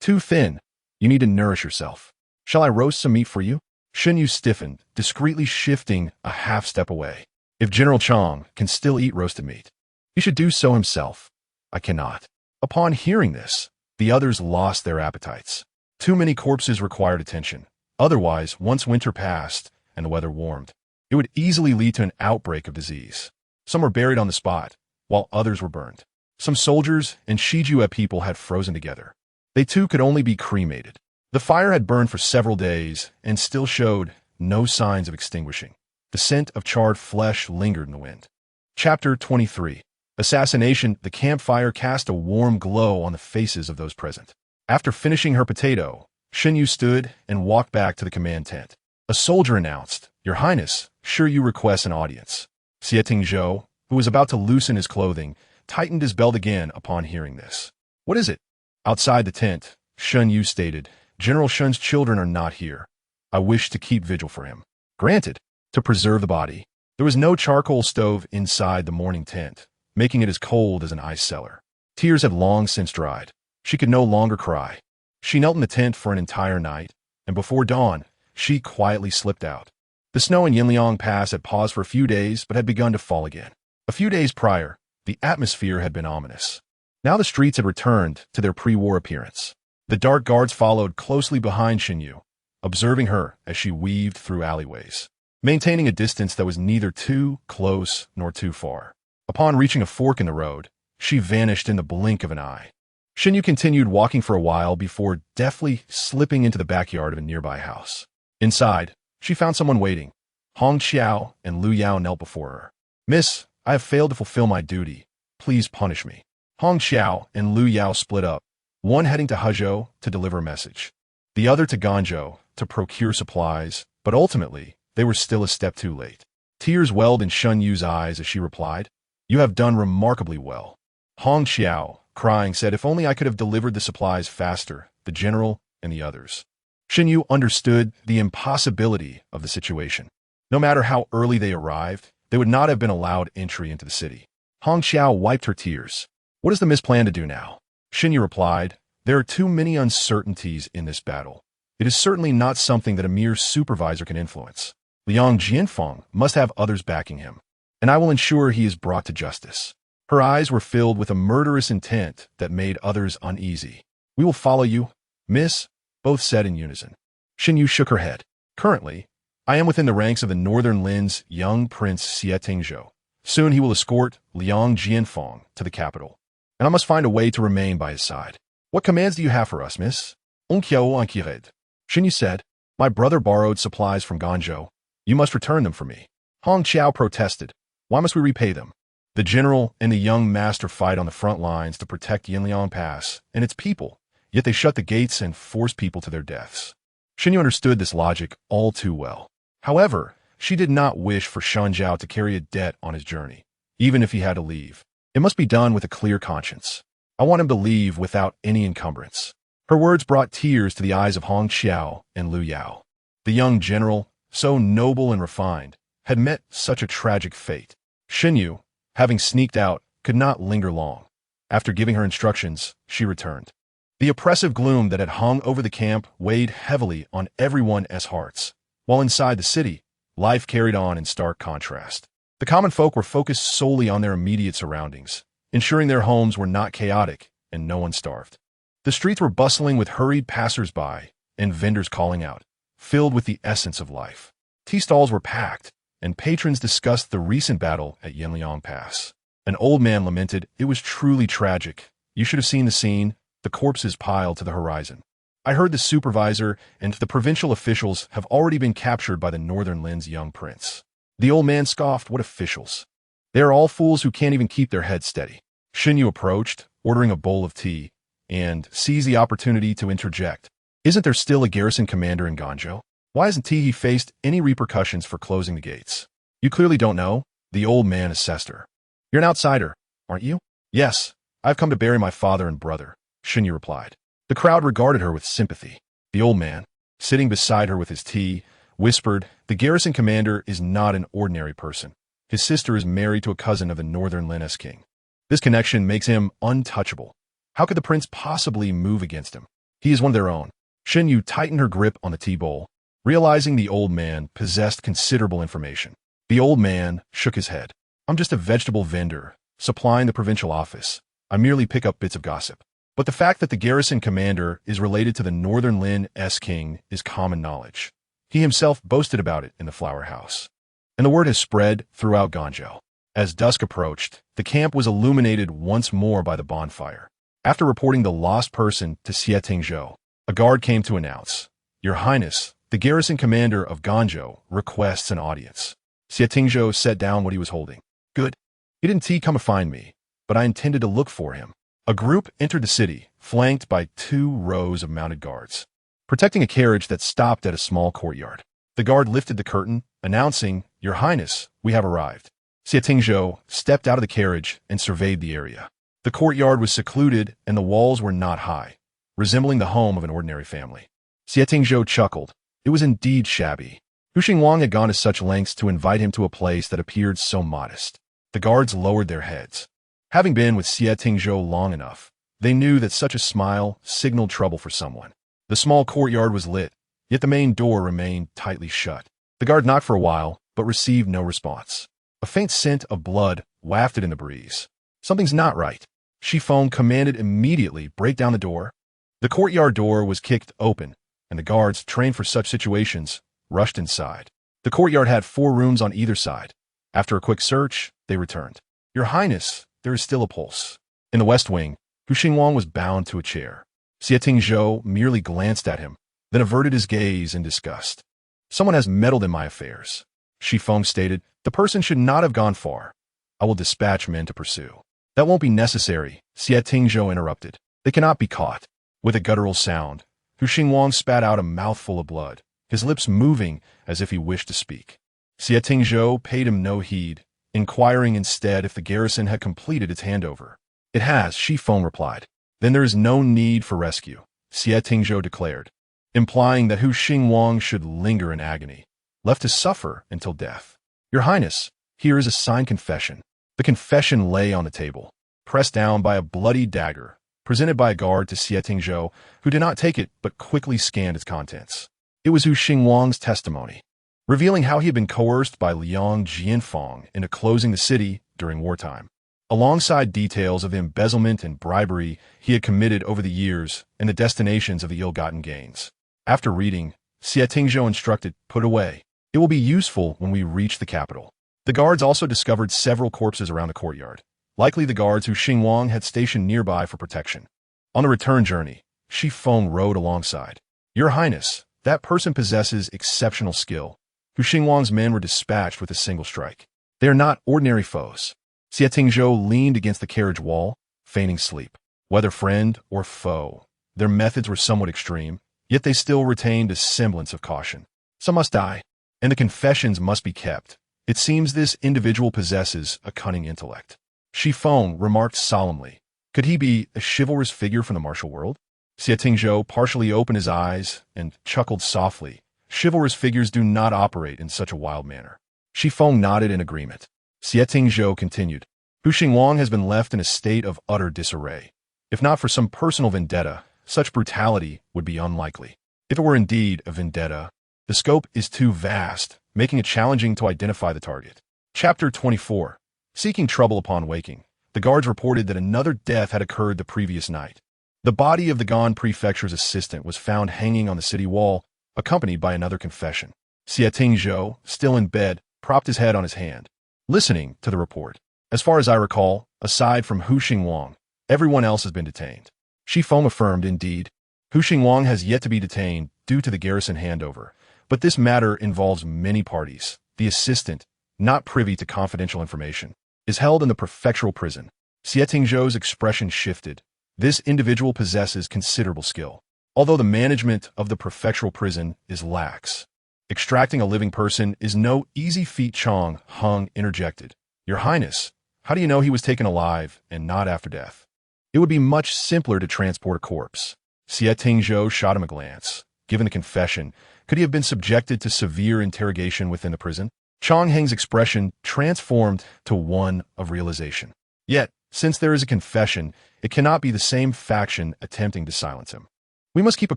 Too thin. You need to nourish yourself. Shall I roast some meat for you? Shen Yu stiffened, discreetly shifting a half step away. If General Chang can still eat roasted meat, he should do so himself. I cannot. Upon hearing this, the others lost their appetites. Too many corpses required attention. Otherwise, once winter passed and the weather warmed, It would easily lead to an outbreak of disease. Some were buried on the spot, while others were burned. Some soldiers and Shijue people had frozen together. They too could only be cremated. The fire had burned for several days and still showed no signs of extinguishing. The scent of charred flesh lingered in the wind. Chapter 23. Assassination. The campfire cast a warm glow on the faces of those present. After finishing her potato, Shen Yu stood and walked back to the command tent. A soldier announced, "Your Highness, Shen Yu requests an audience." Xie Tingzhou, who was about to loosen his clothing, tightened his belt again upon hearing this. "What is it?" Outside the tent, Shen Yu stated, "General Shen's children are not here. I wish to keep vigil for him." Granted. To preserve the body. There was no charcoal stove inside the morning tent, making it as cold as an ice cellar. Tears had long since dried. She could no longer cry. She knelt in the tent for an entire night, and before dawn, she quietly slipped out. The snow in Yinliang Pass had paused for a few days but had begun to fall again. A few days prior, the atmosphere had been ominous. Now the streets had returned to their pre-war appearance. The dark guards followed closely behind Shen Yu, observing her as she weaved through alleyways, maintaining a distance that was neither too close nor too far. Upon reaching a fork in the road, she vanished in the blink of an eye. Shen Yu continued walking for a while before deftly slipping into the backyard of a nearby house. Inside, she found someone waiting. Hong Xiao and Lu Yao knelt before her. "Miss, I have failed to fulfill my duty. Please punish me." Hong Xiao and Lu Yao split up, one heading to Hezhou to deliver a message, the other to Ganzhou to procure supplies, but ultimately, they were still a step too late. Tears welled in Shen Yu's eyes as she replied, "You have done remarkably well." Hong Xiao, crying, said, "If only I could have delivered the supplies faster, the general and the others." Shen Yu understood the impossibility of the situation. No matter how early they arrived, they would not have been allowed entry into the city. Hong Xiao wiped her tears. "What is the miss plan to do now?" Shen Yu replied, "There are too many uncertainties in this battle. It is certainly not something that a mere supervisor can influence. Liang Jianfeng must have others backing him, and I will ensure he is brought to justice." Her eyes were filled with a murderous intent that made others uneasy. "We will follow you, miss," both said in unison. Shen Yu shook her head. "Currently, I am within the ranks of the Northern Lin's young prince Xie Tingzhou. Soon he will escort Liang Jianfeng to the capital, and I must find a way to remain by his side." "What commands do you have for us, miss?" Shen Yu said, "My brother borrowed supplies from Ganzhou. You must return them for me." Hong Qiao protested. "Why must we repay them? The general and the young master fight on the front lines to protect Yinliang Pass and its people, yet they shut the gates and force people to their deaths." Shen Yu understood this logic all too well. However, she did not wish for Shan Zhao to carry a debt on his journey, even if he had to leave. It must be done with a clear conscience. I want him to leave without any encumbrance. Her words brought tears to the eyes of Hong Xiao and Lu Yao. The young general, so noble and refined, had met such a tragic fate. Shen Yu, having sneaked out, could not linger long. After giving her instructions, she returned. The oppressive gloom that had hung over the camp weighed heavily on everyone's hearts, while inside the city, life carried on in stark contrast. The common folk were focused solely on their immediate surroundings, ensuring their homes were not chaotic and no one starved. The streets were bustling with hurried passers-by and vendors calling out, filled with the essence of life. Tea stalls were packed, and patrons discussed the recent battle at Yinliang Pass. An old man lamented, "It was truly tragic. You should have seen the scene, the corpses piled to the horizon. I heard the supervisor and the provincial officials have already been captured by the Northern Lin's young prince." The old man scoffed, "What officials? They are all fools who can't even keep their heads steady." Shen Yu approached, ordering a bowl of tea, and seized the opportunity to interject. "Isn't there still a garrison commander in Ganzhou? Why hasn't he faced any repercussions for closing the gates?" "You clearly don't know," the old man assessed her. "You're an outsider, aren't you?" "Yes, I've come to bury my father and brother," Shen Yu replied. The crowd regarded her with sympathy. The old man, sitting beside her with his tea, whispered, "The garrison commander is not an ordinary person. His sister is married to a cousin of the Northern Lin's king. This connection makes him untouchable. How could the prince possibly move against him? He is one of their own." Shen Yu tightened her grip on the tea bowl, realizing the old man possessed considerable information. The old man shook his head. "I'm just a vegetable vendor, supplying the provincial office. I merely pick up bits of gossip. But the fact that the garrison commander is related to the Northern Lin's king is common knowledge. He himself boasted about it in the flower house." and the word has spread throughout Ganzhou. As dusk approached, the camp was illuminated once more by the bonfire. After reporting the lost person to Xie Tingzhou, a guard came to announce, "Your Highness, the garrison commander of Ganzhou requests an audience." Xie Tingzhou set down what he was holding. "Good. He didn't come to find me, but I intended to look for him." A group entered the city, flanked by 2 rows of mounted guards, protecting a carriage that stopped at a small courtyard. The guard lifted the curtain, announcing, "Your Highness, we have arrived." Xie Tingzhou stepped out of the carriage and surveyed the area. The courtyard was secluded and the walls were not high, resembling the home of an ordinary family. Xie Tingzhou chuckled. It was indeed shabby. Hu Xingwang had gone to such lengths to invite him to a place that appeared so modest. The guards lowered their heads. Having been with Xie Tingzhou long enough, they knew that such a smile signaled trouble for someone. The small courtyard was lit, yet the main door remained tightly shut. The guard knocked for a while, but received no response. A faint scent of blood wafted in the breeze. Something's not right. Xie Feng commanded immediately break down the door. The courtyard door was kicked open, and the guards, trained for such situations, rushed inside. The courtyard had 4 rooms on either side. After a quick search, they returned. "Your Highness, there is still a pulse." In the west wing, Hu Xingwang was bound to a chair. Xie Tingzhou merely glanced at him, then averted his gaze in disgust. "Someone has meddled in my affairs," Xie Feng stated. "The person should not have gone far. I will dispatch men to pursue." "That won't be necessary," Xie Tingzhou interrupted. "They cannot be caught." With a guttural sound, Hu Xingwang spat out a mouthful of blood, his lips moving as if he wished to speak. Xie Tingzhou paid him no heed, inquiring instead if the garrison had completed its handover. "It has," Xie Feng replied. "Then there is no need for rescue," Xie Tingzhou declared, implying that Hu Xingwang should linger in agony, left to suffer until death. "Your Highness, here is a signed confession." The confession lay on the table, pressed down by a bloody dagger, presented by a guard to Xie Tingzhou, who did not take it but quickly scanned its contents. It was Hu Xingwang's testimony, revealing how he had been coerced by Liang Jianfeng into closing the city during wartime, alongside details of the embezzlement and bribery he had committed over the years and the destinations of the ill-gotten gains. After reading, Xie Tingzhou instructed, "Put away. It will be useful when we reach the capital." The guards also discovered several corpses around the courtyard, likely the guards who Xingwang had stationed nearby for protection. On the return journey, Xie Feng rode alongside. "Your Highness, that person possesses exceptional skill." Hu Xingwang's men were dispatched with a single strike. "They are not ordinary foes." Xie Tingzhou leaned against the carriage wall, feigning sleep. Whether friend or foe, their methods were somewhat extreme, yet they still retained a semblance of caution. Some must die, and the confessions must be kept. It seems this individual possesses a cunning intellect. Xie Feng remarked solemnly. Could he be a chivalrous figure from the martial world? Xie Tingzhou partially opened his eyes and chuckled softly. Chivalrous figures do not operate in such a wild manner. Xie Feng nodded in agreement. Xie Tingzhou continued. Hu Xingwang has been left in a state of utter disarray. If not for some personal vendetta, such brutality would be unlikely. If it were indeed a vendetta, the scope is too vast, making it challenging to identify the target. Chapter 24. Seeking trouble upon waking, the guards reported that another death had occurred the previous night. The body of the Gan prefecture's assistant was found hanging on the city wall, accompanied by another confession. Xie Tingzhou, still in bed, propped his head on his hand, listening to the report. As far as I recall, aside from Hu Xingwang, everyone else has been detained. Xie Feng affirmed, indeed, Hu Xingwang has yet to be detained due to the garrison handover, but this matter involves many parties. The assistant, not privy to confidential information, is held in the prefectural prison. Xie Tingzhou's expression shifted. This individual possesses considerable skill, although the management of the prefectural prison is lax. Extracting a living person is no easy feat. Chong Hung interjected. Your Highness, how do you know he was taken alive and not after death? It would be much simpler to transport a corpse. Xie Tingzhou shot him a glance. Given the confession, could he have been subjected to severe interrogation within the prison? Chong Heng's expression transformed to one of realization. Yet, since there is a confession, it cannot be the same faction attempting to silence him. We must keep a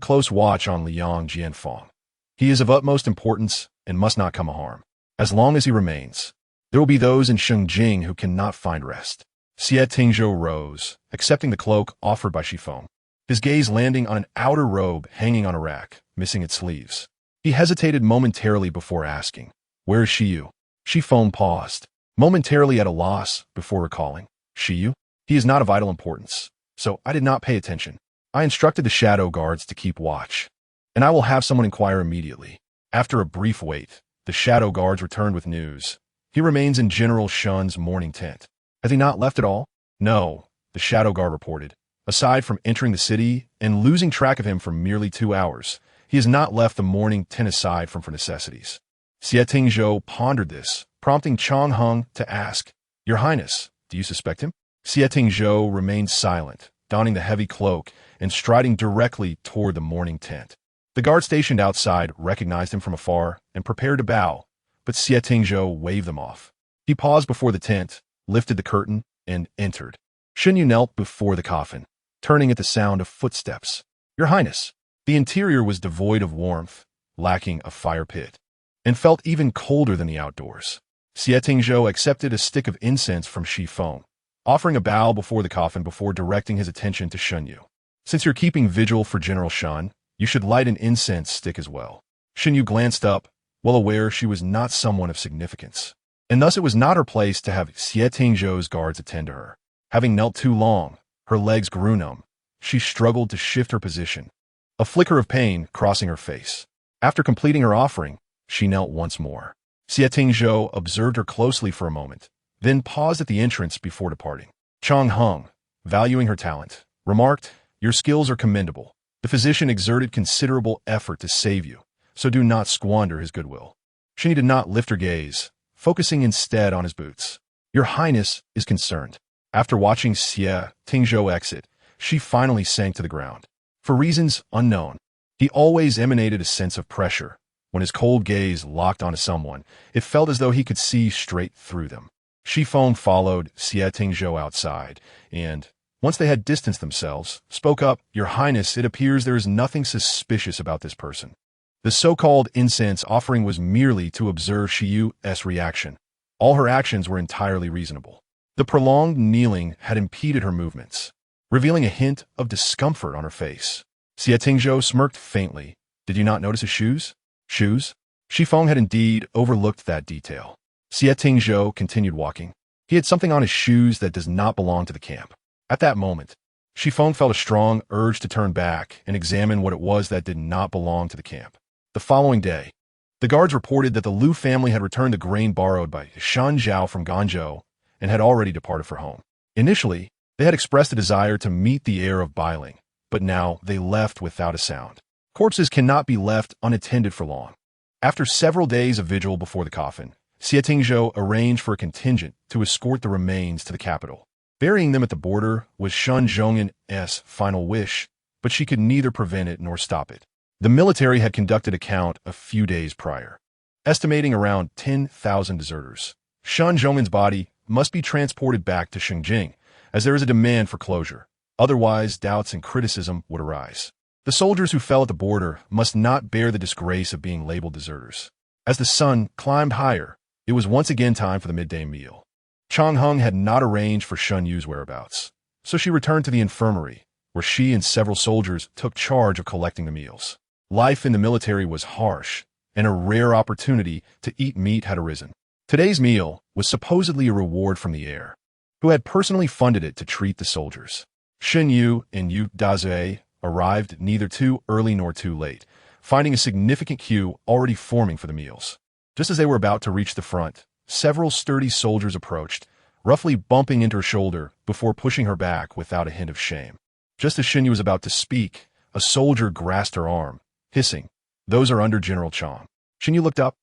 close watch on Liang Jianfeng. He is of utmost importance and must not come a harm. As long as he remains, there will be those in Shengjing who cannot find rest. Xie Tingzhou rose, accepting the cloak offered by Xie Feng, his gaze landing on an outer robe hanging on a rack, missing its sleeves. He hesitated momentarily before asking, Where is Xie Yu? Xie Feng paused, momentarily at a loss before recalling. Xie Yu? He is not of vital importance, so I did not pay attention. I instructed the shadow guards to keep watch, and I will have someone inquire immediately. After a brief wait, the shadow guards returned with news. He remains in General Shun's mourning tent. Has he not left at all? No, the shadow guard reported. Aside from entering the city and losing track of him for merely 2 hours, he has not left the mourning tent aside from for necessities. Xie Tingzhou pondered this, prompting Chang Heng to ask, Your Highness, do you suspect him? Xie Tingzhou remained silent, donning the heavy cloak and striding directly toward the mourning tent. The guard stationed outside recognized him from afar and prepared to bow, but Xie Tingzhou waved them off. He paused before the tent, lifted the curtain, and entered. Shen Yu knelt before the coffin, turning at the sound of footsteps. Your Highness. The interior was devoid of warmth, lacking a fire pit, and felt even colder than the outdoors. Xie Tingzhou accepted a stick of incense from Xie Feng, offering a bow before the coffin before directing his attention to Shen Yu. Since you're keeping vigil for General Shan, you should light an incense stick as well. Shen Yu glanced up, well aware she was not someone of significance, and thus it was not her place to have Xie Tingzhou's guards attend to her. Having knelt too long, her legs grew numb. She struggled to shift her position, a flicker of pain crossing her face. After completing her offering, she knelt once more. Xie Tingzhou observed her closely for a moment, then paused at the entrance before departing. Chang Heng, valuing her talent, remarked, Your skills are commendable. The physician exerted considerable effort to save you, so do not squander his goodwill. She did not lift her gaze, focusing instead on his boots. Your Highness is concerned. After watching Xie Tingzhou exit, she finally sank to the ground. For reasons unknown, he always emanated a sense of pressure. When his cold gaze locked onto someone, it felt as though he could see straight through them. Xie Feng followed Xie Tingzhou outside, and, once they had distanced themselves, spoke up, Your Highness, it appears there is nothing suspicious about this person. The so-called incense offering was merely to observe Xie Yu's reaction. All her actions were entirely reasonable. The prolonged kneeling had impeded her movements, revealing a hint of discomfort on her face. Xie Tingzhou smirked faintly. Did you not notice his shoes? Shoes? Xie Feng had indeed overlooked that detail. Xie Tingzhou continued walking. He had something on his shoes that does not belong to the camp. At that moment, Xie Feng felt a strong urge to turn back and examine what it was that did not belong to the camp. The following day, the guards reported that the Liu family had returned the grain borrowed by Shan Zhao from Guangzhou and had already departed for home. Initially, they had expressed a desire to meet the heir of Bailing, but now they left without a sound. Corpses cannot be left unattended for long. After several days of vigil before the coffin, Xie Tingzhou arranged for a contingent to escort the remains to the capital. Burying them at the border was Shen Zhongyin's final wish, but she could neither prevent it nor stop it. The military had conducted a count a few days prior, estimating around 10,000 deserters. Shen Zhongyin's body must be transported back to Shengjing, as there is a demand for closure. Otherwise, doubts and criticism would arise. The soldiers who fell at the border must not bear the disgrace of being labeled deserters. As the sun climbed higher, it was once again time for the midday meal. Chang Heng had not arranged for Shen Yu's whereabouts, so she returned to the infirmary, where she and several soldiers took charge of collecting the meals. Life in the military was harsh, and a rare opportunity to eat meat had arisen. Today's meal was supposedly a reward from the heir, who had personally funded it to treat the soldiers. Shen Yu and Yu Dazue arrived neither too early nor too late, finding a significant queue already forming for the meals. Just as they were about to reach the front, several sturdy soldiers approached, roughly bumping into her shoulder before pushing her back without a hint of shame. Just as Shen Yu was about to speak, a soldier grasped her arm, hissing, "Those are under General Chang." Shen Yu looked up,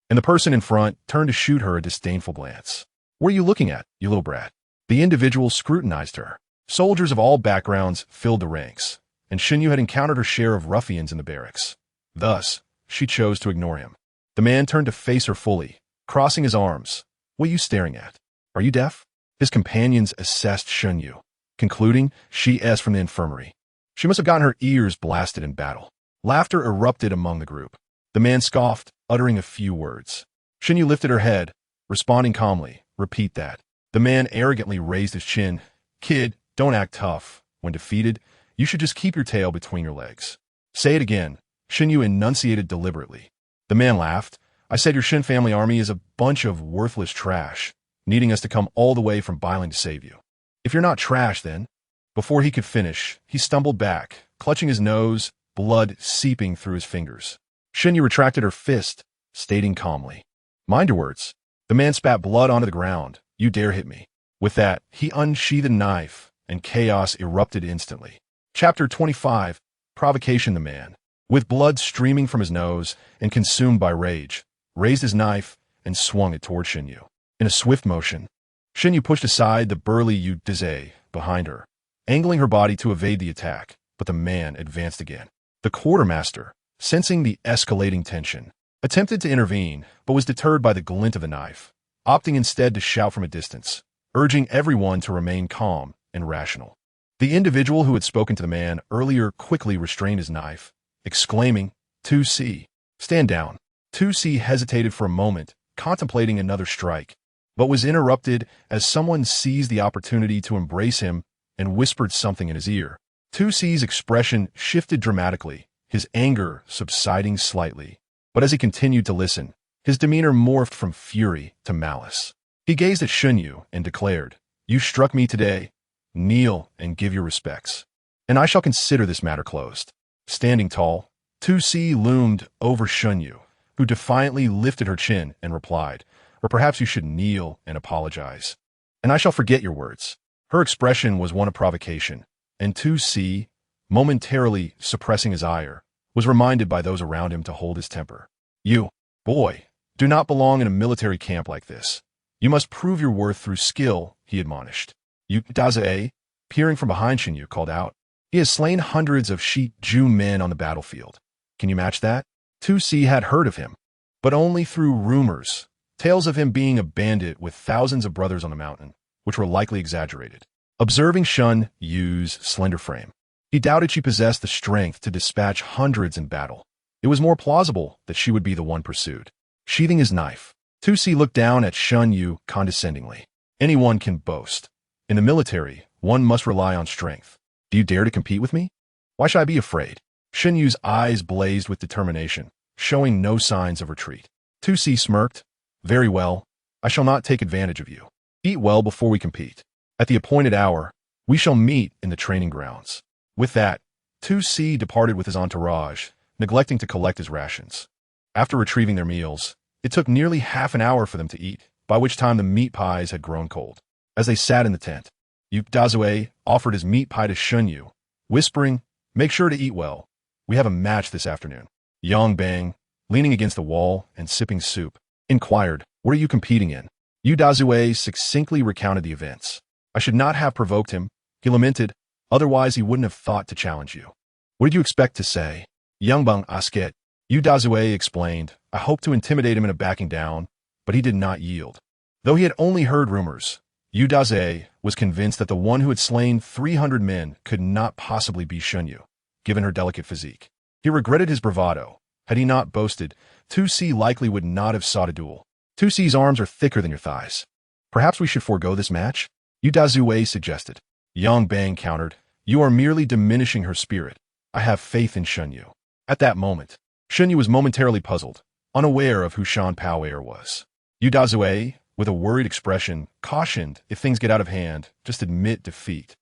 and the person in front turned to shoot her a disdainful glance. "What are you looking at, you little brat?" The individual scrutinized her. Soldiers of all backgrounds filled the ranks, and Shen Yu had encountered her share of ruffians in the barracks. Thus, she chose to ignore him. The man turned to face her fully, crossing his arms. "What are you staring at? Are you deaf?" His companions assessed Shen Yu, concluding she's from the infirmary. She must have gotten her ears blasted in battle. Laughter erupted among the group. The man scoffed, uttering a few words. Shen Yu lifted her head, responding calmly, "Repeat that." The man arrogantly raised his chin. "Kid, don't act tough. When defeated, you should just keep your tail between your legs." "Say it again," Shen Yu enunciated deliberately. The man laughed. I said your Shen family army is a bunch of worthless trash, needing us to come all the way from Bailing to save you. If you're not trash, then..." Before he could finish, he stumbled back, clutching his nose, blood seeping through his fingers. Shen Yu retracted her fist, stating calmly, "Mind your words." The man spat blood onto the ground. "You dare hit me." With that, he unsheathed a knife, and chaos erupted instantly. Chapter 25, Provocation. The man, with blood streaming from his nose and consumed by rage, raised his knife and swung it toward Shen Yu. In a swift motion, Shen Yu pushed aside the burly Yu Dazhe behind her, angling her body to evade the attack, but the man advanced again. The quartermaster, sensing the escalating tension, attempted to intervene, but was deterred by the glint of the knife, opting instead to shout from a distance, urging everyone to remain calm and rational. The individual who had spoken to the man earlier quickly restrained his knife, exclaiming, "2C, stand down." 2C hesitated for a moment, contemplating another strike, but was interrupted as someone seized the opportunity to embrace him and whispered something in his ear. 2C's expression shifted dramatically, his anger subsiding slightly. But as he continued to listen, his demeanor morphed from fury to malice. He gazed at Shen Yu and declared, "You struck me today. Kneel and give your respects, and I shall consider this matter closed." Standing tall, 2C loomed over Shen Yu, who defiantly lifted her chin and replied, "Or perhaps you should kneel and apologize, and I shall forget your words." Her expression was one of provocation, and 2C, momentarily suppressing his ire, was reminded by those around him to hold his temper. "You, boy, do not belong in a military camp like this. You must prove your worth through skill," he admonished. Yu Daze, peering from behind Shen Yu, called out, "He has slain hundreds of Xie Tingzhou men on the battlefield. Can you match that?" 2C had heard of him, but only through rumors, tales of him being a bandit with thousands of brothers on the mountain, which were likely exaggerated. Observing Shen Yu's slender frame, he doubted she possessed the strength to dispatch hundreds in battle. It was more plausible that she would be the one pursued. Sheathing his knife, 2C looked down at Shen Yu condescendingly. "Anyone can boast. In the military, one must rely on strength. Do you dare to compete with me? Why should I be afraid?" Shen Yu's eyes blazed with determination, showing no signs of retreat. 2C smirked. "Very well. I shall not take advantage of you. Eat well before we compete. At the appointed hour, we shall meet in the training grounds." With that, 2C departed with his entourage, neglecting to collect his rations. After retrieving their meals, it took nearly half an hour for them to eat, by which time the meat pies had grown cold. As they sat in the tent, Yu Dazue offered his meat pie to Shen Yu, whispering, "Make sure to eat well. We have a match this afternoon." Yang Bang, leaning against the wall and sipping soup, inquired, "What are you competing in?" Yu Dazue succinctly recounted the events. "I should not have provoked him," he lamented, "otherwise he wouldn't have thought to challenge you." "What did you expect to say?" Yangbang asket. Yu Dazue explained, "I hoped to intimidate him into backing down, but he did not yield." Though he had only heard rumors, Yu Daze was convinced that the one who had slain 300 men could not possibly be Shen Yu, given her delicate physique. He regretted his bravado. Had he not boasted, 2C likely would not have sought a duel. 2C's arms are thicker than your thighs. "Perhaps we should forego this match?" Yu Dazue suggested. Yang Bang countered, "You are merely diminishing her spirit. I have faith in Shen Yu." At that moment, Shen Yu was momentarily puzzled, unaware of who Shan Power was. Yu Dazue, with a worried expression, cautioned, "If things get out of hand, just admit defeat.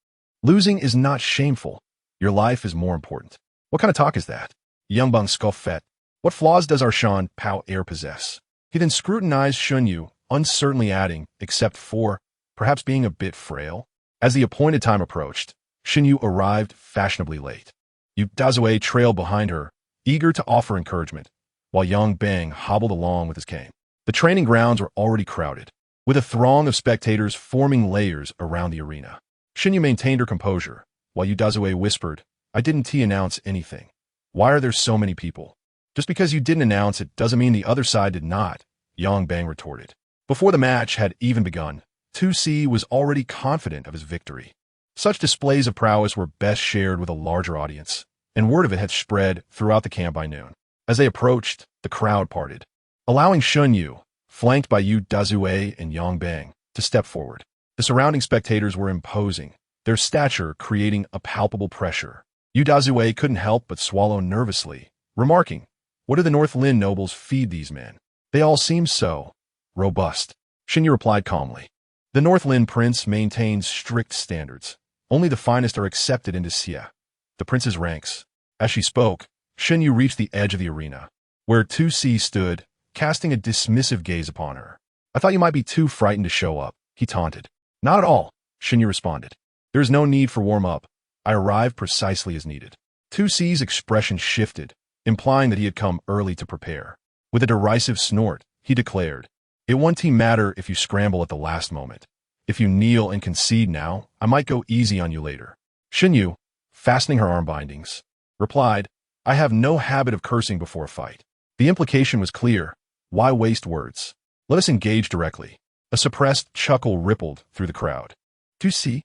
Losing is not shameful. Your life is more important." "What kind of talk is that?" Yangbang scoffed. "What flaws does our Shan Power possess?" He then scrutinized Shen Yu, uncertainly adding, "Except for, perhaps being a bit frail." As the appointed time approached, Shen Yu arrived fashionably late. Yu Dazue trailed behind her, eager to offer encouragement, while Yang Bang hobbled along with his cane. The training grounds were already crowded, with a throng of spectators forming layers around the arena. Shen Yu maintained her composure, while Yu Dazue whispered, "I didn't announce anything. Why are there so many people?" "Just because you didn't announce it doesn't mean the other side did not," Yang Bang retorted. Before the match had even begun, 2C was already confident of his victory. Such displays of prowess were best shared with a larger audience, and word of it had spread throughout the camp by noon. As they approached, the crowd parted, allowing Shen Yu, flanked by Yu Dazue and Yang Bang, to step forward. The surrounding spectators were imposing, their stature creating a palpable pressure. Yu Dazue couldn't help but swallow nervously, remarking, "What do the North Lin nobles feed these men?" They all seem so robust, Shen Yu replied calmly. The Northland prince maintains strict standards. Only the finest are accepted into Xie, the prince's ranks. As she spoke, Shen Yu reached the edge of the arena, where Xie stood, casting a dismissive gaze upon her. I thought you might be too frightened to show up, he taunted. Not at all, Shen Yu responded. There is no need for warm-up. I arrived precisely as needed. Xie's expression shifted, implying that he had come early to prepare. With a derisive snort, he declared, "It won't matter if you scramble at the last moment. If you kneel and concede now, I might go easy on you later." Shen Yu, fastening her arm bindings, replied, "I have no habit of cursing before a fight." The implication was clear. Why waste words? Let us engage directly. A suppressed chuckle rippled through the crowd. Xie?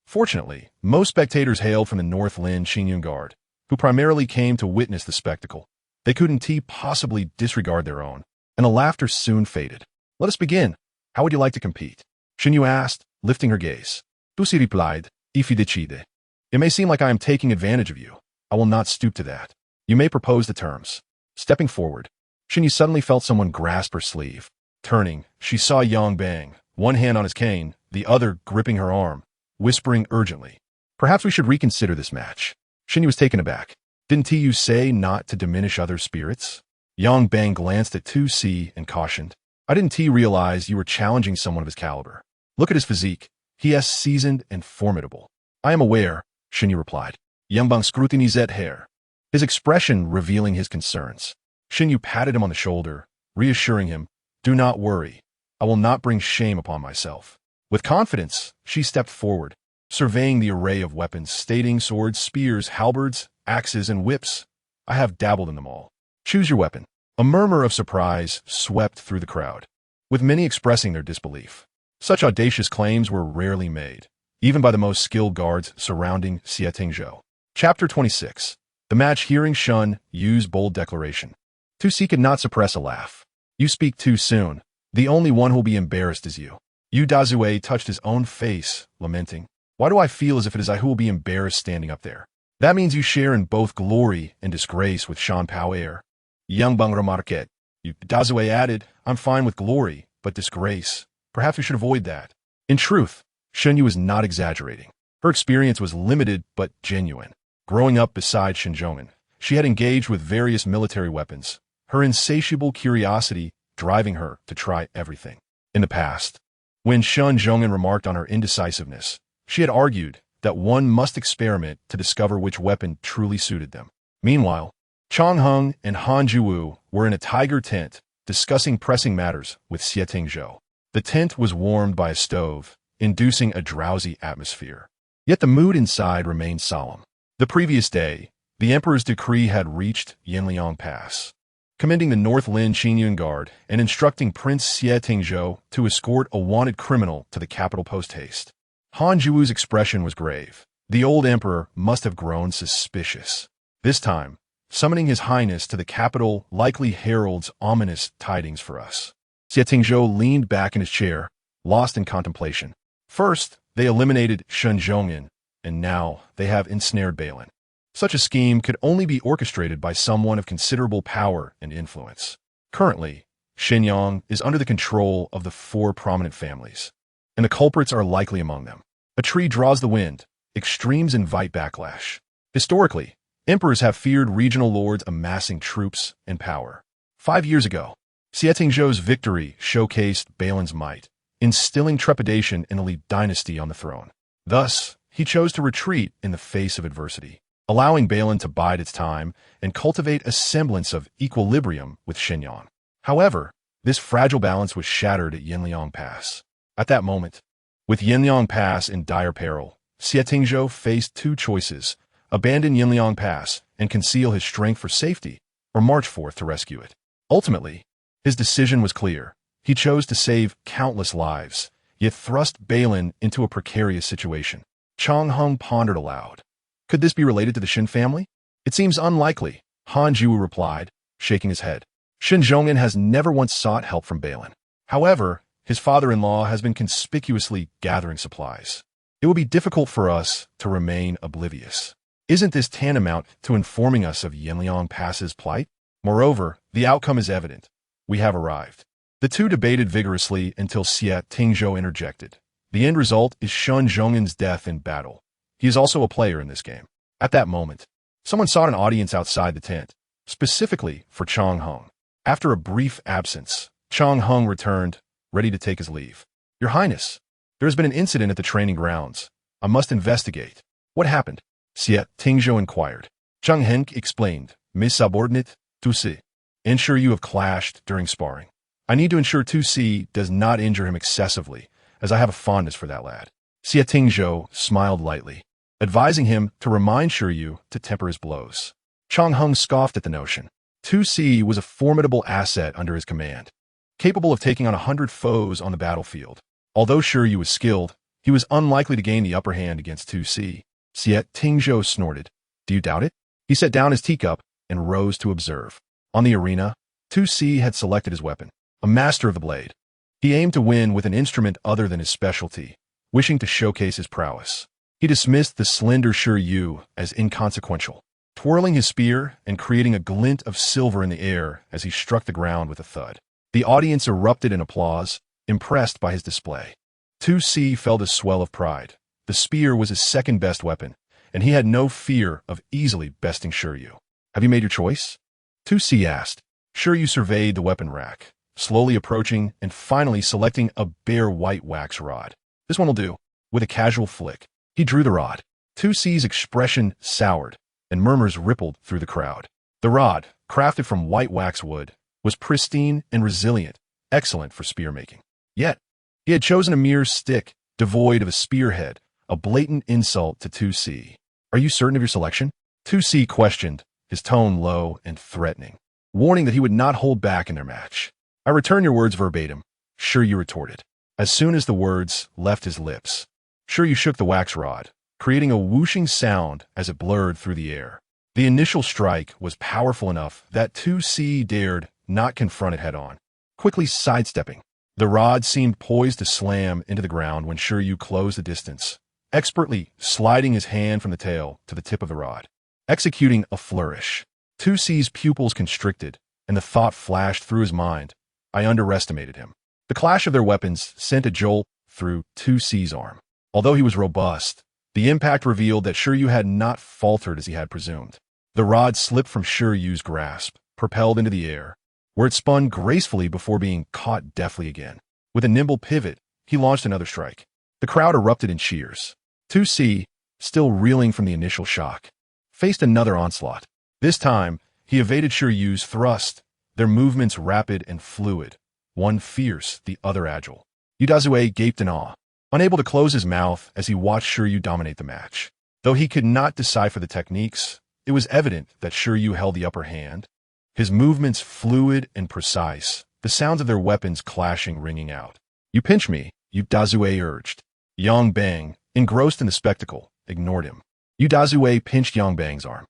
Fortunately, most spectators hailed from the Northland Xingyun Guard, who primarily came to witness the spectacle. They couldn't possibly disregard their own, and the laughter soon faded. "Let us begin. How would you like to compete?" Shen Yu asked, lifting her gaze. Xie replied, "If you decide. It may seem like I am taking advantage of you. I will not stoop to that. You may propose the terms." Stepping forward, Shen Yu suddenly felt someone grasp her sleeve. Turning, she saw Yang Bang, one hand on his cane, the other gripping her arm, whispering urgently, "Perhaps we should reconsider this match." Shen Yu was taken aback. "Didn't you say not to diminish other spirits?" Yang Bang glanced at Xie and cautioned, "I didn't realize you were challenging someone of his caliber. Look at his physique. He is seasoned and formidable." "I am aware," Shen Yu replied. Yang Bang scrutinized her, his expression revealing his concerns. Shen Yu patted him on the shoulder, reassuring him, "Do not worry. I will not bring shame upon myself." With confidence, she stepped forward, surveying the array of weapons, stating swords, spears, halberds, axes, and whips. "I have dabbled in them all. Choose your weapon." A murmur of surprise swept through the crowd, with many expressing their disbelief. Such audacious claims were rarely made, even by the most skilled guards surrounding Xie Tingzhou. Chapter 26. The match hearing Shen Yu's bold declaration. Xie could not suppress a laugh. "You speak too soon. The only one who will be embarrassed is you." Yu Dazue touched his own face, lamenting, "Why do I feel as if it is I who will be embarrassed standing up there?" "That means you share in both glory and disgrace with Shan Pao Air." Yang Bang remarqued. Yu Dazue added, "I'm fine with glory, but disgrace. Perhaps we should avoid that." In truth, Shen Yu was not exaggerating. Her experience was limited but genuine. Growing up beside Shen Zhonghan, she had engaged with various military weapons, her insatiable curiosity driving her to try everything. In the past, when Shen Zhonghan remarked on her indecisiveness, she had argued that one must experiment to discover which weapon truly suited them. Meanwhile, Chang Heng and Han Juwu were in a tiger tent discussing pressing matters with Xie Tingzhou. The tent was warmed by a stove, inducing a drowsy atmosphere. Yet the mood inside remained solemn. The previous day, the emperor's decree had reached Yanliang Pass, commending the Northland Xingyun Guard and instructing Prince Xie Tingzhou to escort a wanted criminal to the capital post-haste. Han Juwu's expression was grave. The old emperor must have grown suspicious. This time, summoning his highness to the capital likely heralds ominous tidings for us. Xie Tingzhou leaned back in his chair, lost in contemplation. First, they eliminated Shen Zhonghan, and now they have ensnared Balin. Such a scheme could only be orchestrated by someone of considerable power and influence. Currently, Shenyang is under the control of the 4 prominent families, and the culprits are likely among them. A tree draws the wind. Extremes invite backlash. Historically, emperors have feared regional lords amassing troops and power. 5 years ago, Xie Tingzhou's victory showcased Balin's might, instilling trepidation in the Li dynasty on the throne. Thus, he chose to retreat in the face of adversity, allowing Balin to bide its time and cultivate a semblance of equilibrium with Shenyang. However, this fragile balance was shattered at Yanliang Pass. At that moment, with Yanliang Pass in dire peril, Xie Tingzhou faced 2 choices: abandon Yanliang Pass and conceal his strength for safety, or march forth to rescue it. Ultimately, his decision was clear. He chose to save countless lives, yet thrust Balin into a precarious situation. Chang Heng pondered aloud. Could this be related to the Shen family? It seems unlikely, Han Juwu replied, shaking his head. Shen Zhonghan has never once sought help from Balin. However, his father-in-law has been conspicuously gathering supplies. It would be difficult for us to remain oblivious. Isn't this tantamount to informing us of Yanliang Pass's plight? Moreover, the outcome is evident. we have arrived. The two debated vigorously until Xie Tingzhou interjected. The end result is Shen Yu's death in battle. He is also a player in this game. At that moment, someone sought an audience outside the tent, specifically for Chang Hung. After a brief absence, Chang Hung returned, ready to take his leave. Your Highness, there has been an incident at the training grounds. I must investigate. What happened? Xie Tingzhou inquired. Chang Heng explained. Mes subordinate, Tu Si. Ensure you have clashed during sparring. I need to ensure Tu Si does not injure him excessively, as I have a fondness for that lad. Xie Tingzhou smiled lightly, advising him to remind Shen Yu to temper his blows. Chang Hung scoffed at the notion. Tu Si was a formidable asset under his command, capable of taking on 100 foes on the battlefield. Although Shen Yu was skilled, he was unlikely to gain the upper hand against Tu Si. Xie Tingzhou snorted. Do you doubt it? He set down his teacup and rose to observe. On the arena, Tu Si had selected his weapon, a master of the blade. He aimed to win with an instrument other than his specialty, wishing to showcase his prowess. He dismissed the slender Shen Yu as inconsequential, twirling his spear and creating a glint of silver in the air as he struck the ground with a thud. The audience erupted in applause, impressed by his display. Tu Si felt a swell of pride. The spear was his second-best weapon, and he had no fear of easily besting Shen Yu. Have you made your choice? Tu Si asked. Shen Yu surveyed the weapon rack, slowly approaching and finally selecting a bare white wax rod. This one will do. With a casual flick, he drew the rod. Tu Si's expression soured, and murmurs rippled through the crowd. The rod, crafted from white waxwood, was pristine and resilient, excellent for spear-making. Yet, he had chosen a mere stick, devoid of a spearhead, a blatant insult to Tu Si. Are you certain of your selection? Tu Si questioned, his tone low and threatening, warning that he would not hold back in their match. I return your words verbatim, Shen Yu retorted. As soon as the words left his lips, Shen Yu shook the wax rod, creating a whooshing sound as it blurred through the air. The initial strike was powerful enough that Tu Si dared not confront it head-on, quickly sidestepping. The rod seemed poised to slam into the ground when Shen Yu closed the distance, expertly sliding his hand from the tail to the tip of the rod, executing a flourish. Tu Si's pupils constricted, and the thought flashed through his mind. I underestimated him. The clash of their weapons sent a jolt through Tu Si's arm. Although he was robust, the impact revealed that Shen Yu had not faltered as he had presumed. The rod slipped from Shen Yu's grasp, propelled into the air, where it spun gracefully before being caught deftly again. With a nimble pivot, he launched another strike. The crowd erupted in cheers. Tu Si, still reeling from the initial shock, faced another onslaught. This time, he evaded Shen Yu's thrust, their movements rapid and fluid, one fierce, the other agile. Yu Dazue gaped in awe, unable to close his mouth as he watched Shen Yu dominate the match. Though he could not decipher the techniques, it was evident that Shen Yu held the upper hand, his movements fluid and precise, the sounds of their weapons clashing ringing out. You pinch me, Yu Dazue urged. Yang Bang, engrossed in the spectacle, ignored him. Yu Dazue pinched Yang Bang's arm.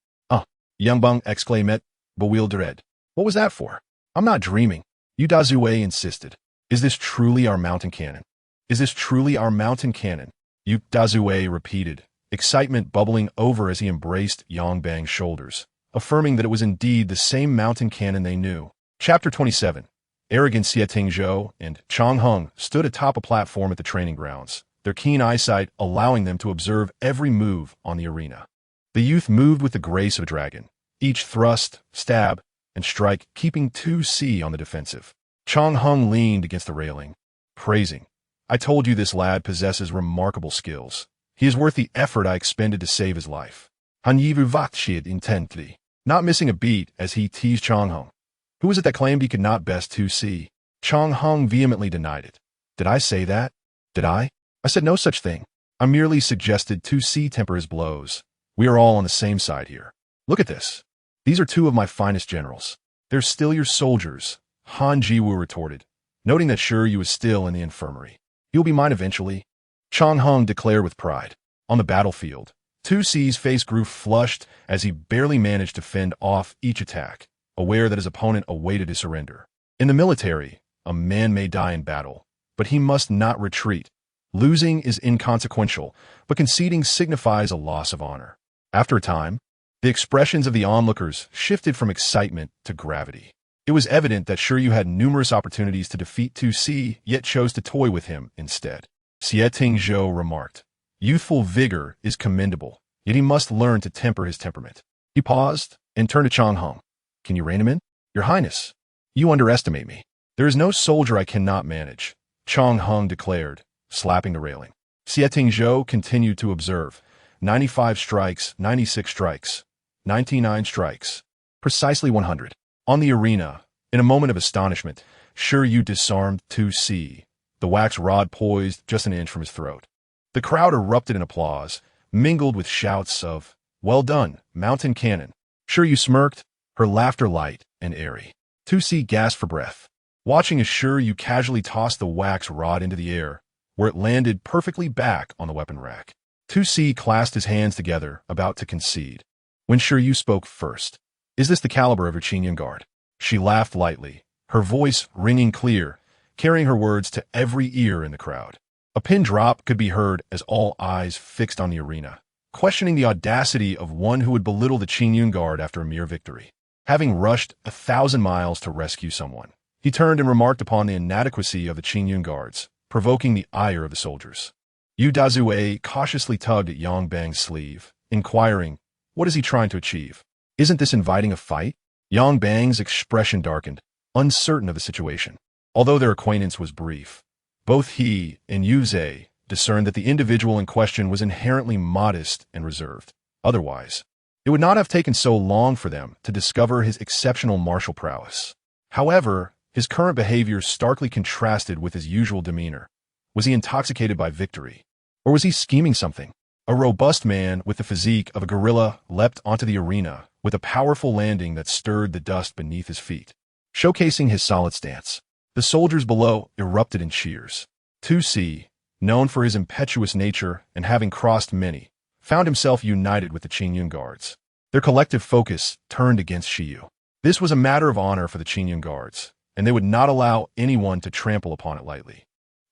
Yang Bang exclaimed, bewildered. What was that for? I'm not dreaming. Yu Dazue insisted. Is this truly our mountain cannon? Is this truly our mountain cannon? Yu Dazue repeated, excitement bubbling over as he embraced Yang Bang's shoulders, affirming that it was indeed the same mountain cannon they knew. Chapter 27. Arrogant Xie Tingzhou and Chang Hung stood atop a platform at the training grounds, their keen eyesight allowing them to observe every move on the arena. The youth moved with the grace of a dragon, each thrust, stab, and strike keeping Tu Si on the defensive. Chang Hung leaned against the railing, praising, I told you this lad possesses remarkable skills. He is worth the effort I expended to save his life. Han Yivu watched intently, not missing a beat as he teased Chang Hung. Who was it that claimed he could not best Tu Si? Chang Hung vehemently denied it. Did I say that? Did I? I said no such thing. I merely suggested Tu Si temper his blows. We are all on the same side here. Look at this. These are two of my finest generals. They're still your soldiers, Han Jiwu retorted, noting that Shen Yu is still in the infirmary. He'll be mine eventually, Chang Hung declared with pride. On the battlefield, Tu Si's face grew flushed as he barely managed to fend off each attack, aware that his opponent awaited his surrender. In the military, a man may die in battle, but he must not retreat. Losing is inconsequential, but conceding signifies a loss of honor. After a time, the expressions of the onlookers shifted from excitement to gravity. It It was evident that Xie Yu had numerous opportunities to defeat 2C, yet chose to toy with him instead. Xie Tingzhou remarked, "Youthful vigor is commendable, yet he must learn to temper his temperament." He paused and turned to Chang Heng. "Can you rein him in?" "Your Highness, you underestimate me. There is no soldier I cannot manage," Chang Heng declared, slapping the railing. Xie Tingzhou continued to observe. 95 strikes, 96 strikes, 99 strikes. Precisely 100. On the arena, in a moment of astonishment, Xie Yu disarmed 2C, the wax rod poised just an inch from his throat. The crowd erupted in applause, mingled with shouts of, "Well done, mountain cannon." Xie Yu smirked, her laughter light and airy. 2C gasped for breath, watching as Xie Yu casually tossed the wax rod into the air, where it landed perfectly back on the weapon rack. 2C clasped his hands together, about to concede. When Xie Yu spoke first, "Is this the caliber of your Qingyun guard?" She laughed lightly, her voice ringing clear, carrying her words to every ear in the crowd. A pin drop could be heard as all eyes fixed on the arena, questioning the audacity of one who would belittle the Qingyun guard after a mere victory. Having rushed 1,000 miles to rescue someone, he turned and remarked upon the inadequacy of the Qingyun guards, provoking the ire of the soldiers. Yu Dazue cautiously tugged at Yang Bang's sleeve, inquiring, "What is he trying to achieve? Isn't this inviting a fight?" Yang Bang's expression darkened, uncertain of the situation. Although their acquaintance was brief, both he and Yu Zhe discerned that the individual in question was inherently modest and reserved. Otherwise, it would not have taken so long for them to discover his exceptional martial prowess. However, his current behavior starkly contrasted with his usual demeanor. Was he intoxicated by victory? Or was he scheming something? A robust man with the physique of a gorilla leapt onto the arena with a powerful landing that stirred the dust beneath his feet, showcasing his solid stance. The soldiers below erupted in cheers. 2C, known for his impetuous nature and having crossed many, found himself united with the Qingyun guards. Their collective focus turned against Xie Yu. This was a matter of honor for the Qingyun guards, and they would not allow anyone to trample upon it lightly.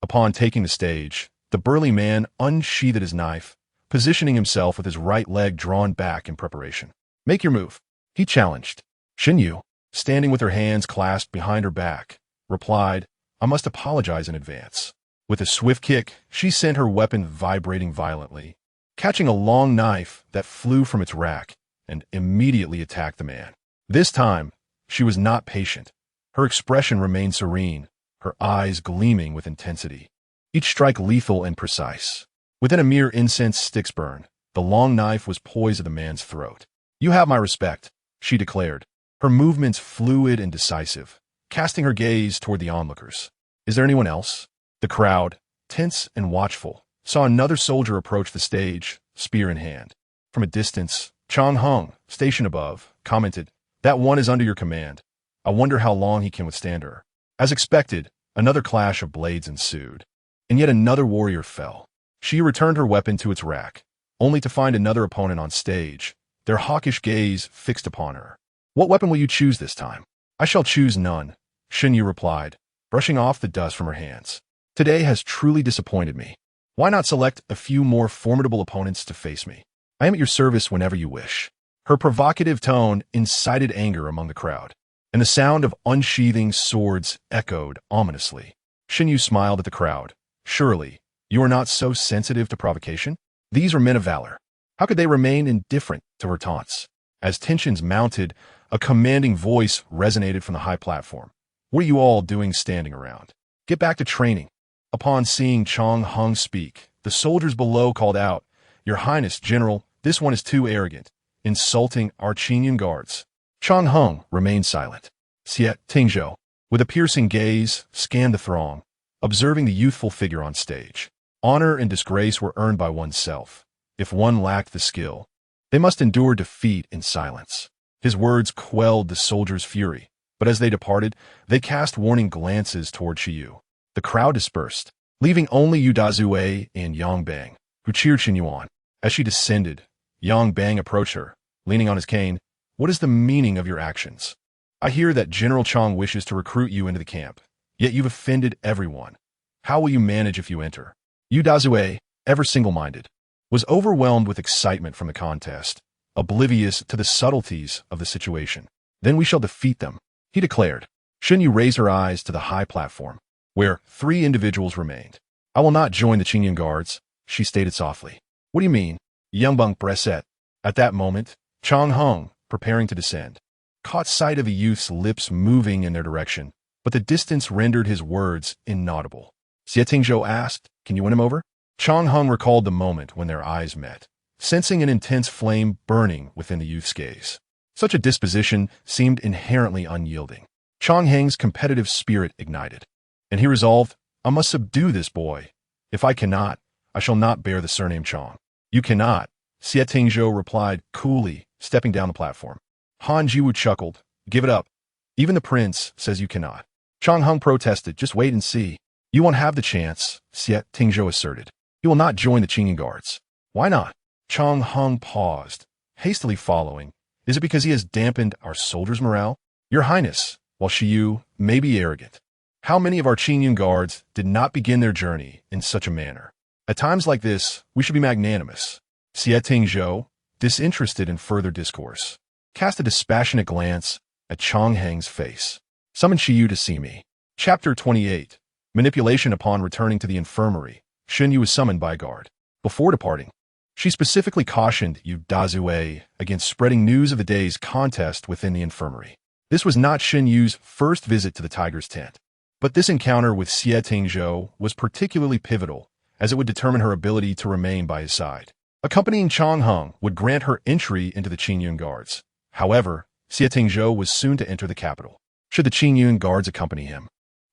Upon taking the stage, the burly man unsheathed his knife, positioning himself with his right leg drawn back in preparation. "Make your move," he challenged. Shen Yu, standing with her hands clasped behind her back, replied, "I must apologize in advance." With a swift kick, she sent her weapon vibrating violently, catching a long knife that flew from its rack, and immediately attacked the man. This time, she was not patient. Her expression remained serene, her eyes gleaming with intensity. Each strike lethal and precise. Within a mere incense stick's burn, the long knife was poised at the man's throat. "You have my respect," she declared, her movements fluid and decisive, casting her gaze toward the onlookers. "Is there anyone else?" The crowd, tense and watchful, saw another soldier approach the stage, spear in hand. From a distance, Chang Heng, stationed above, commented, "That one is under your command. I wonder how long he can withstand her." As expected, another clash of blades ensued, and yet another warrior fell. She returned her weapon to its rack, only to find another opponent on stage, their hawkish gaze fixed upon her. "What weapon will you choose this time?" "I shall choose none," Shen Yu replied, brushing off the dust from her hands. "Today has truly disappointed me. Why not select a few more formidable opponents to face me? I am at your service whenever you wish." Her provocative tone incited anger among the crowd, and the sound of unsheathing swords echoed ominously. Shen Yu smiled at the crowd. "Surely, you are not so sensitive to provocation? These are men of valor. How could they remain indifferent to her taunts?" As tensions mounted, a commanding voice resonated from the high platform. "What are you all doing standing around? Get back to training." Upon seeing Chang Heng speak, the soldiers below called out, "Your Highness, General, this one is too arrogant, insulting our Qingyun guards." Chang Heng remained silent. Xie Tingzhou, with a piercing gaze, scanned the throng, observing the youthful figure on stage. Honor and disgrace were earned by oneself. If one lacked the skill, they must endure defeat in silence. His words quelled the soldiers' fury, but as they departed, they cast warning glances toward Xie Yu. The crowd dispersed, leaving only Yu Dazue and Yang Bang, who cheered Shen Yu on. As she descended, Yang Bang approached her, leaning on his cane. "What is the meaning of your actions? I hear that General Chang wishes to recruit you into the camp, yet you've offended everyone. How will you manage if you enter?" Yu Dazue, ever single-minded, was overwhelmed with excitement from the contest, oblivious to the subtleties of the situation. "Then we shall defeat them," he declared. Shen Yu raised her eyes to the high platform, where 3 individuals remained. I will not join the Qingyan guards, she stated softly. What do you mean? Yungbang Breset. At that moment, Chang Heng, preparing to descend, caught sight of a youth's lips moving in their direction, but the distance rendered his words inaudible. Xie Tingzhou asked, can you win him over? Chang Heng recalled the moment when their eyes met, sensing an intense flame burning within the youth's gaze. Such a disposition seemed inherently unyielding. Chang Heng's competitive spirit ignited, and he resolved, I must subdue this boy. If I cannot, I shall not bear the surname Chang. You cannot, Xie Tingzhou replied coolly, stepping down the platform. Han Jiwu chuckled, give it up. Even the prince says you cannot. Chang Heng protested, just wait and see. You won't have the chance, Xie Tingzhou asserted. You will not join the Qingyan guards. Why not? Chang Heng paused, hastily following. Is it because he has dampened our soldiers' morale? Your Highness, while Xie Yu may be arrogant, how many of our Qingyan guards did not begin their journey in such a manner? At times like this, we should be magnanimous. Xie Tingzhou, disinterested in further discourse, cast a dispassionate glance at Chang Heng's face. Summon Xie Yu to see me. Chapter 28. Manipulation. Upon returning to the infirmary, Shen Yu was summoned by a guard. Before departing, she specifically cautioned Yu Dazue against spreading news of the day's contest within the infirmary. This was not Shen Yu's first visit to the tiger's tent, but this encounter with Xie Tingzhou was particularly pivotal, as it would determine her ability to remain by his side. Accompanying Chang Heng would grant her entry into the Qingyan guards. However, Xie Tingzhou was soon to enter the capital. Should the Qingyan guards accompany him,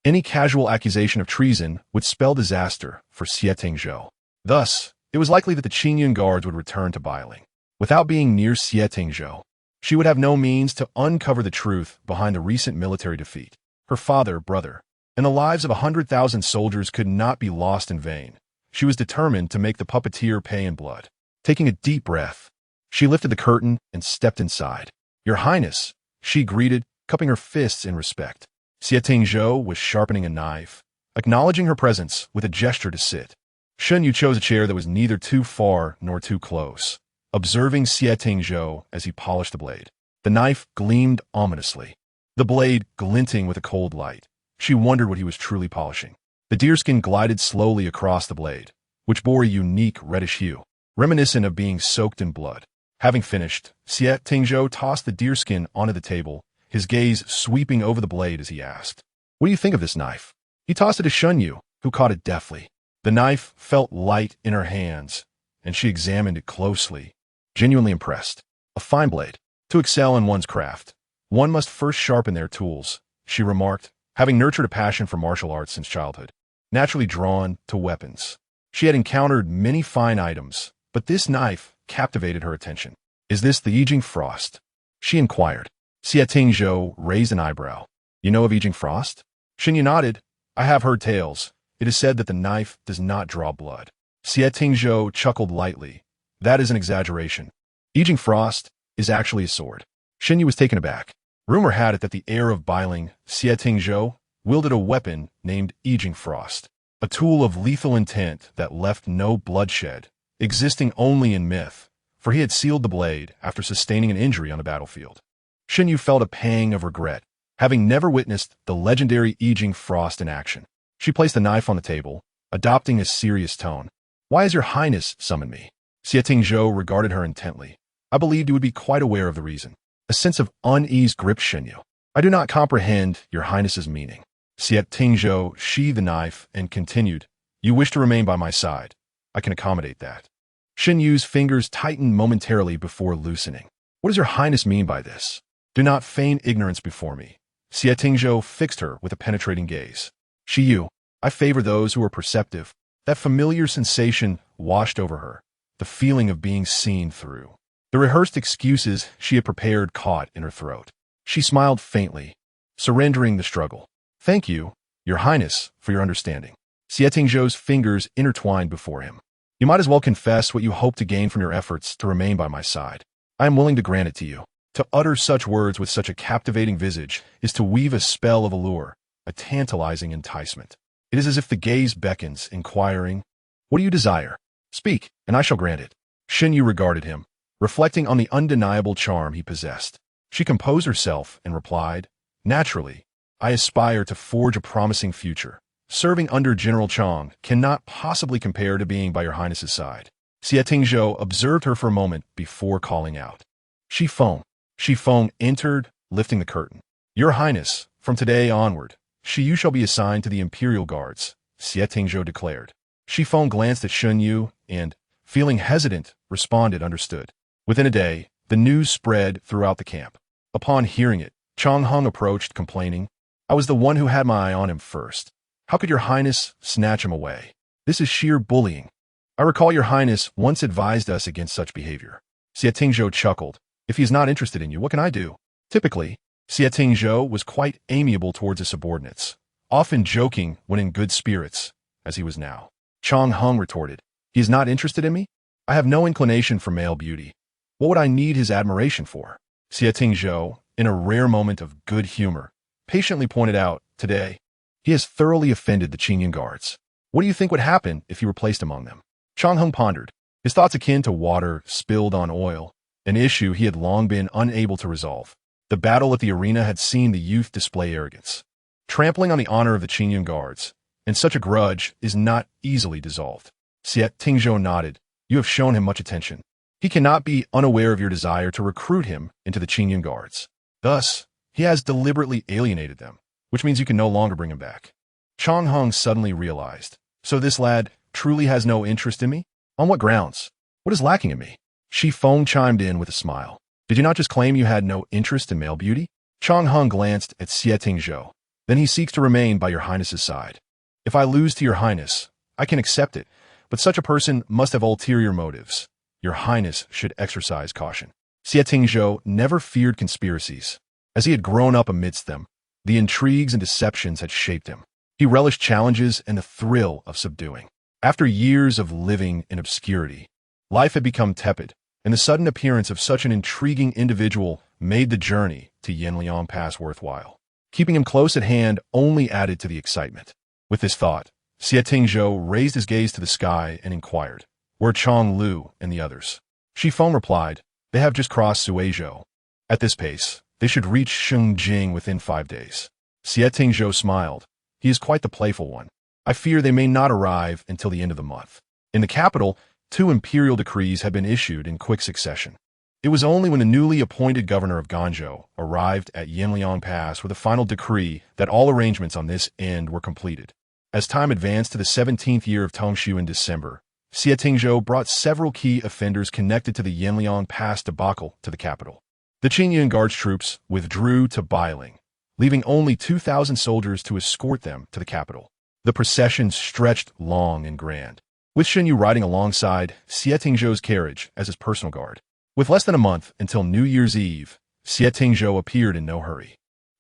any casual accusation of treason would spell disaster for Xie Tingzhou. Thus, it was likely that the Qingyan guards would return to Bailing. Without being near Xie Tingzhou, she would have no means to uncover the truth behind the recent military defeat. Her father, brother, and the lives of 100,000 soldiers could not be lost in vain. She was determined to make the puppeteer pay in blood. Taking a deep breath, she lifted the curtain and stepped inside. Your Highness, she greeted, cupping her fists in respect. Xie Tingzhou was sharpening a knife, acknowledging her presence with a gesture to sit. Shen Yu chose a chair that was neither too far nor too close, observing Xie Tingzhou as he polished the blade. The knife gleamed ominously, the blade glinting with a cold light. She wondered what he was truly polishing. The deerskin glided slowly across the blade, which bore a unique reddish hue, reminiscent of being soaked in blood. Having finished, Xie Tingzhou tossed the deerskin onto the table, his gaze sweeping over the blade as he asked, what do you think of this knife? He tossed it to Shen Yu, who caught it deftly. The knife felt light in her hands, and she examined it closely, genuinely impressed. A fine blade. To excel in one's craft, one must first sharpen their tools, she remarked, having nurtured a passion for martial arts since childhood. Naturally drawn to weapons, she had encountered many fine items, but this knife captivated her attention. Is this the Yijing Frost? She inquired. Xie Tingzhou raised an eyebrow. You know of Yijing Frost? Shen Yu nodded. I have heard tales. It is said that the knife does not draw blood. Xie Tingzhou chuckled lightly. That is an exaggeration. Yijing Frost is actually a sword. Shen Yu was taken aback. Rumor had it that the heir of Bailing, Xie Tingzhou, wielded a weapon named Yijing Frost, a tool of lethal intent that left no bloodshed, existing only in myth, for he had sealed the blade after sustaining an injury on the battlefield. Shen Yu felt a pang of regret, having never witnessed the legendary Yijing Frost in action. She placed the knife on the table, adopting a serious tone. Why has your Highness summoned me? Xie Tingzhou regarded her intently. I believed you would be quite aware of the reason. A sense of unease gripped Shen Yu. I do not comprehend your Highness's meaning. Xie Tingzhou sheathed the knife and continued. You wish to remain by my side. I can accommodate that. Shen Yu's fingers tightened momentarily before loosening. What does your Highness mean by this? Do not feign ignorance before me. Xie Tingzhou fixed her with a penetrating gaze. Xie Yu, I favor those who are perceptive. That familiar sensation washed over her, the feeling of being seen through. The rehearsed excuses she had prepared caught in her throat. She smiled faintly, surrendering the struggle. Thank you, your Highness, for your understanding. Xie Tingzhou's fingers intertwined before him. You might as well confess what you hope to gain from your efforts to remain by my side. I am willing to grant it to you. To utter such words with such a captivating visage is to weave a spell of allure, a tantalizing enticement. It is as if the gaze beckons, inquiring, what do you desire? Speak, and I shall grant it. Shen Yu regarded him, reflecting on the undeniable charm he possessed. She composed herself and replied, Naturally, I aspire to forge a promising future. Serving under General Chang cannot possibly compare to being by your highness's side. Xie Tingzhou observed her for a moment before calling out. Xie Feng. Xie Feng entered, lifting the curtain. Your highness, from today onward, Xie Yu shall be assigned to the Imperial Guards, Xie Tingzhou declared. Xie Feng glanced at Shen Yu and, feeling hesitant, responded understood. Within a day, the news spread throughout the camp. Upon hearing it, Chang Hung approached, complaining, I was the one who had my eye on him first. How could your highness snatch him away? This is sheer bullying. I recall your highness once advised us against such behavior. Xie Tingzhou chuckled. If he is not interested in you, what can I do? Typically, Xie Tingzhou was quite amiable towards his subordinates, often joking when in good spirits, as he was now. Chang Hung retorted, he is not interested in me? I have no inclination for male beauty. What would I need his admiration for? Xie Tingzhou, in a rare moment of good humor, patiently pointed out, today, he has thoroughly offended the Qingyun guards. What do you think would happen if you were placed among them? Chang Hung pondered, his thoughts akin to water spilled on oil, an issue he had long been unable to resolve. The battle at the arena had seen the youth display arrogance, trampling on the honor of the Qingyun guards, and such a grudge is not easily dissolved. Xie Tingzhou nodded. You have shown him much attention. He cannot be unaware of your desire to recruit him into the Qingyun guards. Thus, he has deliberately alienated them, which means you can no longer bring him back. Chang Hung suddenly realized, so this lad truly has no interest in me? On what grounds? What is lacking in me? Xie Feng chimed in with a smile. Did you not just claim you had no interest in male beauty? Chang Hung glanced at Xie Tingzhou. Then he seeks to remain by your highness's side. If I lose to your highness, I can accept it, but such a person must have ulterior motives. Your highness should exercise caution. Xie Tingzhou never feared conspiracies. As he had grown up amidst them, the intrigues and deceptions had shaped him. He relished challenges and the thrill of subduing. After years of living in obscurity, life had become tepid, and the sudden appearance of such an intriguing individual made the journey to Yanliang Pass worthwhile. Keeping him close at hand only added to the excitement. With this thought, Xie Tingzhou raised his gaze to the sky and inquired, where Chang Lu and the others? Xie Feng replied, they have just crossed Suizhou. At this pace, they should reach Shengjing within 5 days. Xie Tingzhou smiled. He is quite the playful one. I fear they may not arrive until the end of the month. In the capital, 2 imperial decrees had been issued in quick succession. It was only when the newly appointed governor of Ganzhou arrived at Yanliang Pass with a final decree that all arrangements on this end were completed. As time advanced to the 17th year of Tongshu in December, Xie Tingzhou brought several key offenders connected to the Yanliang Pass debacle to the capital. The Qingyun Guards troops withdrew to Bailing, leaving only 2,000 soldiers to escort them to the capital. The procession stretched long and grand, with Shen Yu riding alongside Xie Tingzhou's carriage as his personal guard. With less than a month until New Year's Eve, Xie Tingzhou appeared in no hurry.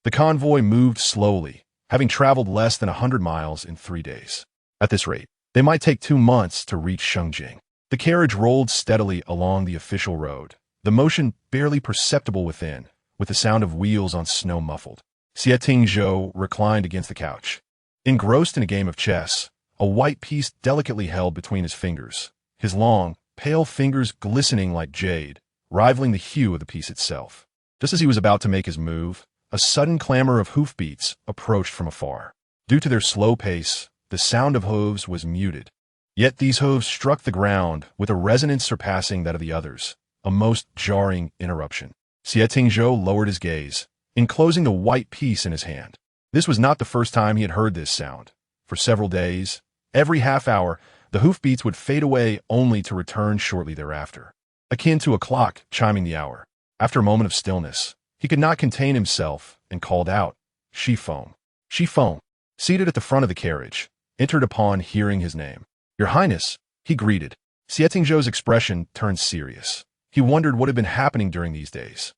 The convoy moved slowly, having traveled less than 100 miles in 3 days. At this rate, they might take 2 months to reach Shengjing. The carriage rolled steadily along the official road, the motion barely perceptible within, with the sound of wheels on snow muffled. Xie Tingzhou reclined against the couch, engrossed in a game of chess, a white piece delicately held between his fingers, his long, pale fingers glistening like jade, rivaling the hue of the piece itself. Just as he was about to make his move, a sudden clamor of hoofbeats approached from afar. Due to their slow pace, the sound of hooves was muted. Yet these hooves struck the ground with a resonance surpassing that of the others, a most jarring interruption. Xie Tingzhou lowered his gaze, enclosing the white piece in his hand. This was not the first time he had heard this sound. For several days, every half hour, the hoofbeats would fade away only to return shortly thereafter, akin to a clock chiming the hour. After a moment of stillness, he could not contain himself and called out, Xie Feng. Xie Feng, seated at the front of the carriage, entered upon hearing his name. Your Highness, he greeted. Xie Tingzhou's expression turned serious. He wondered what had been happening during these days.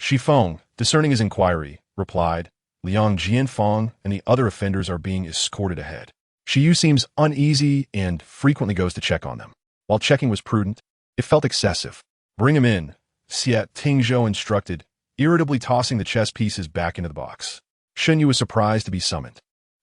Xie Feng, discerning his inquiry, replied, Liang Jianfang and the other offenders are being escorted ahead. Xie Yu seems uneasy and frequently goes to check on them. While checking was prudent, it felt excessive. Bring him in, Xie Tingzhou instructed, irritably tossing the chess pieces back into the box. Shen Yu was surprised to be summoned.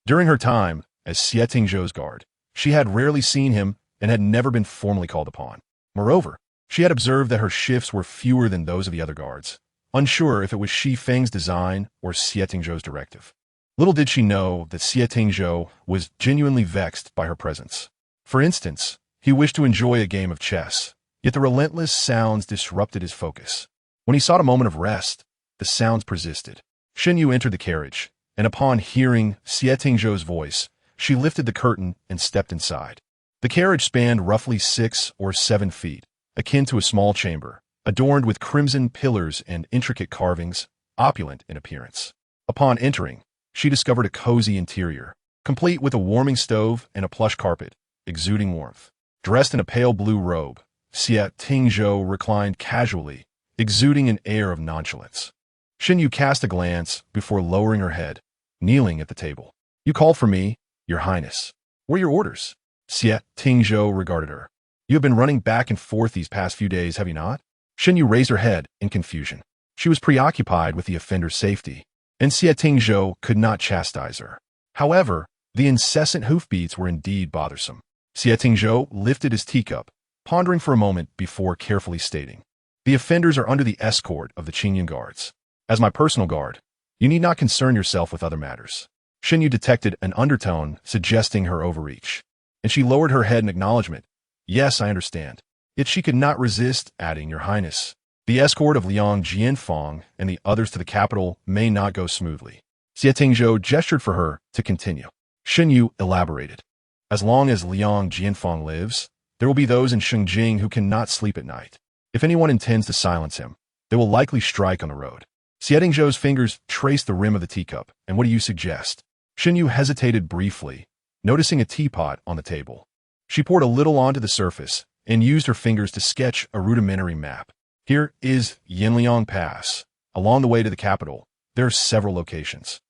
During her time as Xie Tingzhou's guard, she had rarely seen him and had never been formally called upon. Moreover, she had observed that her shifts were fewer than those of the other guards, unsure if it was Xi Feng's design or Xie Tingzhou's directive. Little did she know that Xie Tingzhou was genuinely vexed by her presence. For instance, he wished to enjoy a game of chess, yet the relentless sounds disrupted his focus. When he sought a moment of rest, the sounds persisted. Shen Yu entered the carriage, and upon hearing Xie Tingzhou's voice, she lifted the curtain and stepped inside. The carriage spanned roughly 6 or 7 feet, akin to a small chamber, adorned with crimson pillars and intricate carvings, opulent in appearance. Upon entering, she discovered a cozy interior, complete with a warming stove and a plush carpet, exuding warmth. Dressed in a pale blue robe, Xie Tingzhou reclined casually, exuding an air of nonchalance. Shen Yu cast a glance before lowering her head, kneeling at the table. "You called for me, Your Highness. What are your orders?" Xie Tingzhou regarded her. "You have been running back and forth these past few days, have you not?" Shen Yu raised her head in confusion. She was preoccupied with the offender's safety, and Xie Tingzhou could not chastise her. However, the incessant hoofbeats were indeed bothersome. Xie Tingzhou lifted his teacup, pondering for a moment before carefully stating, "The offenders are under the escort of the Qingyun guards. As my personal guard, you need not concern yourself with other matters." Shen Yu detected an undertone suggesting her overreach, and she lowered her head in acknowledgement. "Yes, I understand." Yet she could not resist adding, "Your Highness, the escort of Liang Jianfang and the others to the capital may not go smoothly." Xie Tingzhou gestured for her to continue. Shen Yu elaborated, "As long as Liang Jianfang lives, there will be those in Shengjing who cannot sleep at night. If anyone intends to silence him, they will likely strike on the road." Xie Tingzhou's fingers traced the rim of the teacup. "And what do you suggest?" Shen Yu hesitated briefly, noticing a teapot on the table. She poured a little onto the surface and used her fingers to sketch a rudimentary map. "Here is Yinliang Pass. Along the way to the capital, there are several locations."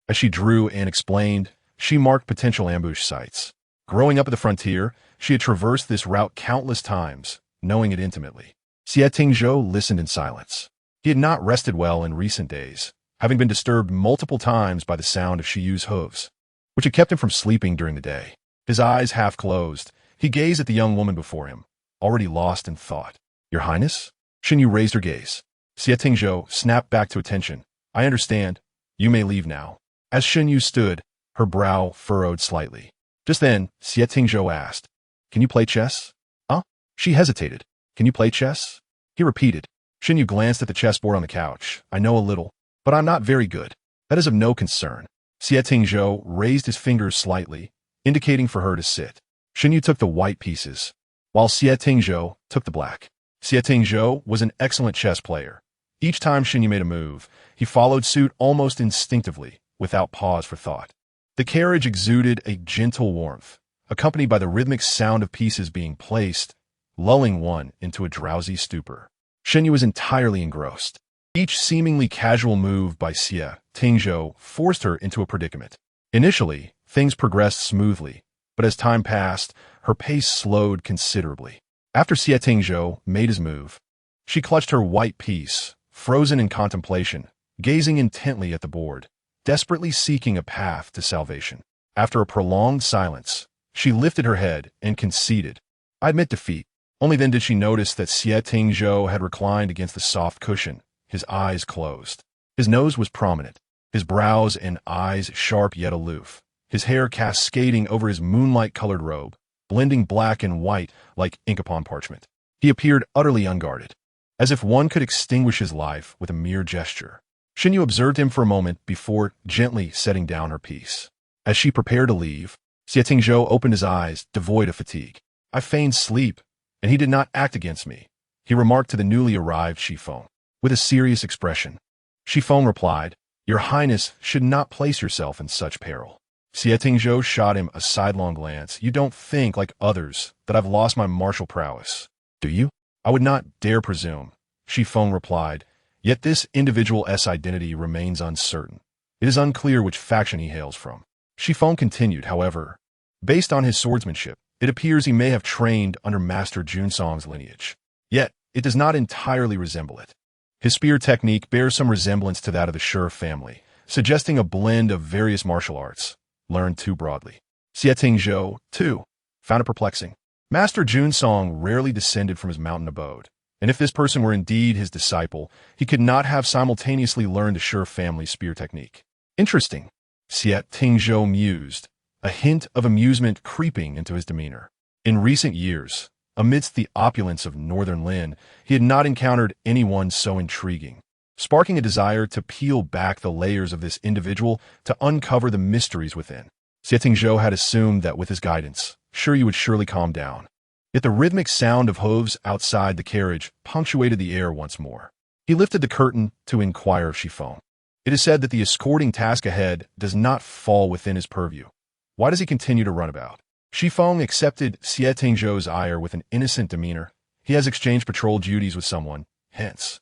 As she drew and explained, she marked potential ambush sites. Growing up at the frontier, she had traversed this route countless times, knowing it intimately. Xie Tingzhou listened in silence. He had not rested well in recent days, having been disturbed multiple times by the sound of Xie Yu's hooves, which had kept him from sleeping during the day. His eyes half closed, he gazed at the young woman before him, already lost in thought. "Your Highness?" Shen Yu raised her gaze. Xie Tingzhou snapped back to attention. "I understand. You may leave now." As Shen Yu stood, her brow furrowed slightly. Just then, Xie Tingzhou asked, "Can you play chess?" "Huh?" She hesitated. "Can you play chess?" He repeated. Shen Yu glanced at the chessboard on the couch. "I know a little, but I'm not very good. That is of no concern." Xie Tingzhou raised his fingers slightly, indicating for her to sit. Shen Yu took the white pieces, while Xie Tingzhou took the black. Xie Tingzhou was an excellent chess player. Each time Shen Yu made a move, he followed suit almost instinctively, without pause for thought. The carriage exuded a gentle warmth, accompanied by the rhythmic sound of pieces being placed, lulling one into a drowsy stupor. Shen Yu was entirely engrossed. Each seemingly casual move by Xie Tingzhou forced her into a predicament. Initially, things progressed smoothly, but as time passed, her pace slowed considerably. After Xie Tingzhou made his move, she clutched her white piece, frozen in contemplation, gazing intently at the board, desperately seeking a path to salvation. After a prolonged silence, she lifted her head and conceded, "I admit defeat." Only then did she notice that Xie Tingzhou had reclined against the soft cushion, his eyes closed. His nose was prominent, his brows and eyes sharp yet aloof, his hair cascading over his moonlight-colored robe, blending black and white like ink upon parchment. He appeared utterly unguarded, as if one could extinguish his life with a mere gesture. Shen Yu observed him for a moment before gently setting down her piece. As she prepared to leave, Xie Tingzhou opened his eyes, devoid of fatigue. "I feigned sleep, and he did not act against me," he remarked to the newly arrived Xi Feng, with a serious expression. Xi Feng replied, "Your Highness should not place yourself in such peril." Xie Tingzhou shot him a sidelong glance. "You don't think, like others, that I've lost my martial prowess, do you?" "I would not dare presume," Xi Feng replied, "yet this individual's identity remains uncertain. It is unclear which faction he hails from." Xi Feng continued, "However, based on his swordsmanship, it appears he may have trained under Master Junsong's lineage. Yet, it does not entirely resemble it. His spear technique bears some resemblance to that of the Shi family, suggesting a blend of various martial arts, learned too broadly." Xie Tingzhou, too, found it perplexing. Master Junsong rarely descended from his mountain abode, And if this person were indeed his disciple, he could not have simultaneously learned the Sure family spear technique. Interesting, Xie Tingzhou mused, a hint of amusement creeping into his demeanor. In recent years, amidst the opulence of northern Lin, he had not encountered anyone so intriguing, sparking a desire to peel back the layers of this individual to uncover the mysteries within. Xie Tingzhou had assumed that with his guidance, Sure Yu would surely calm down. Yet the rhythmic sound of hooves outside the carriage punctuated the air once more. He lifted the curtain to inquire of Shifeng. It is said that the escorting task ahead does not fall within his purview. Why does he continue to run about? Shifeng accepted Xie Tingzhou's ire with an innocent demeanor. He has exchanged patrol duties with someone. Hence,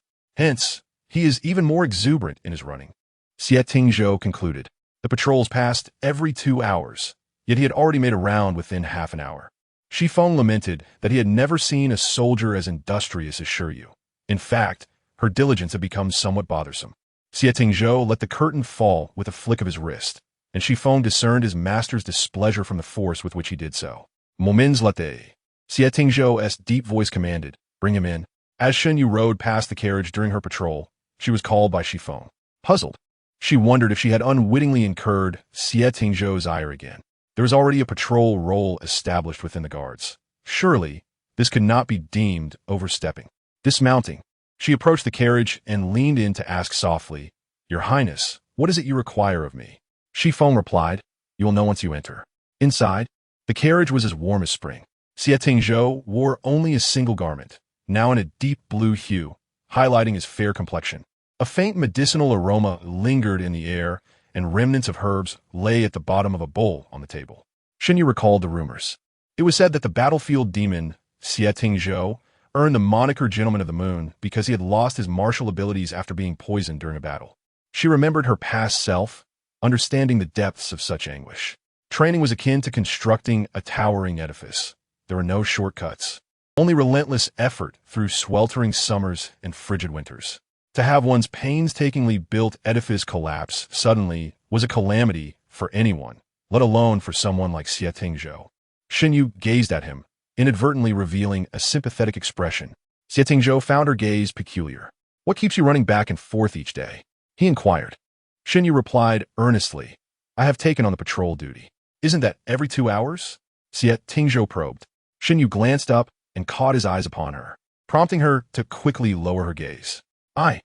he is even more exuberant in his running. Xie Tingzhou concluded. The patrols passed every 2 hours, yet he had already made a round within half an hour. Shifeng lamented that he had never seen a soldier as industrious as Shen Yu. In fact, her diligence had become somewhat bothersome. Xie Tingzhou let the curtain fall with a flick of his wrist, and Shifeng discerned his master's displeasure from the force with which he did so. Moments later, Xie Tingzhou's deep voice commanded, "Bring him in." As Shen Yu rode past the carriage during her patrol, she was called by Shifeng. Puzzled, she wondered if she had unwittingly incurred Xie Tingzhou's ire again. There was already a patrol role established within the guards. Surely, this could not be deemed overstepping. Dismounting, she approached the carriage and leaned in to ask softly, "Your Highness, what is it you require of me?" Shifeng replied, "You will know once you enter." Inside, the carriage was as warm as spring. Xie Tingzhou wore only a single garment, now in a deep blue hue, highlighting his fair complexion. A faint medicinal aroma lingered in the air, and remnants of herbs lay at the bottom of a bowl on the table. Shen Yu recalled the rumors. It was said that the battlefield demon, Xie Tingzhou, earned the moniker Gentleman of the Moon because he had lost his martial abilities after being poisoned during a battle. She remembered her past self, understanding the depths of such anguish. Training was akin to constructing a towering edifice. There were no shortcuts, only relentless effort through sweltering summers and frigid winters. To have one's painstakingly built edifice collapse suddenly was a calamity for anyone, let alone for someone like Xie Tingzhou. Shen Yu gazed at him, inadvertently revealing a sympathetic expression. Xie Tingzhou found her gaze peculiar. "What keeps you running back and forth each day?" he inquired. Shen Yu replied earnestly, "I have taken on the patrol duty." "Isn't that every 2 hours?" Xie Tingzhou probed. Shen Yu glanced up and caught his eyes upon her, prompting her to quickly lower her gaze. I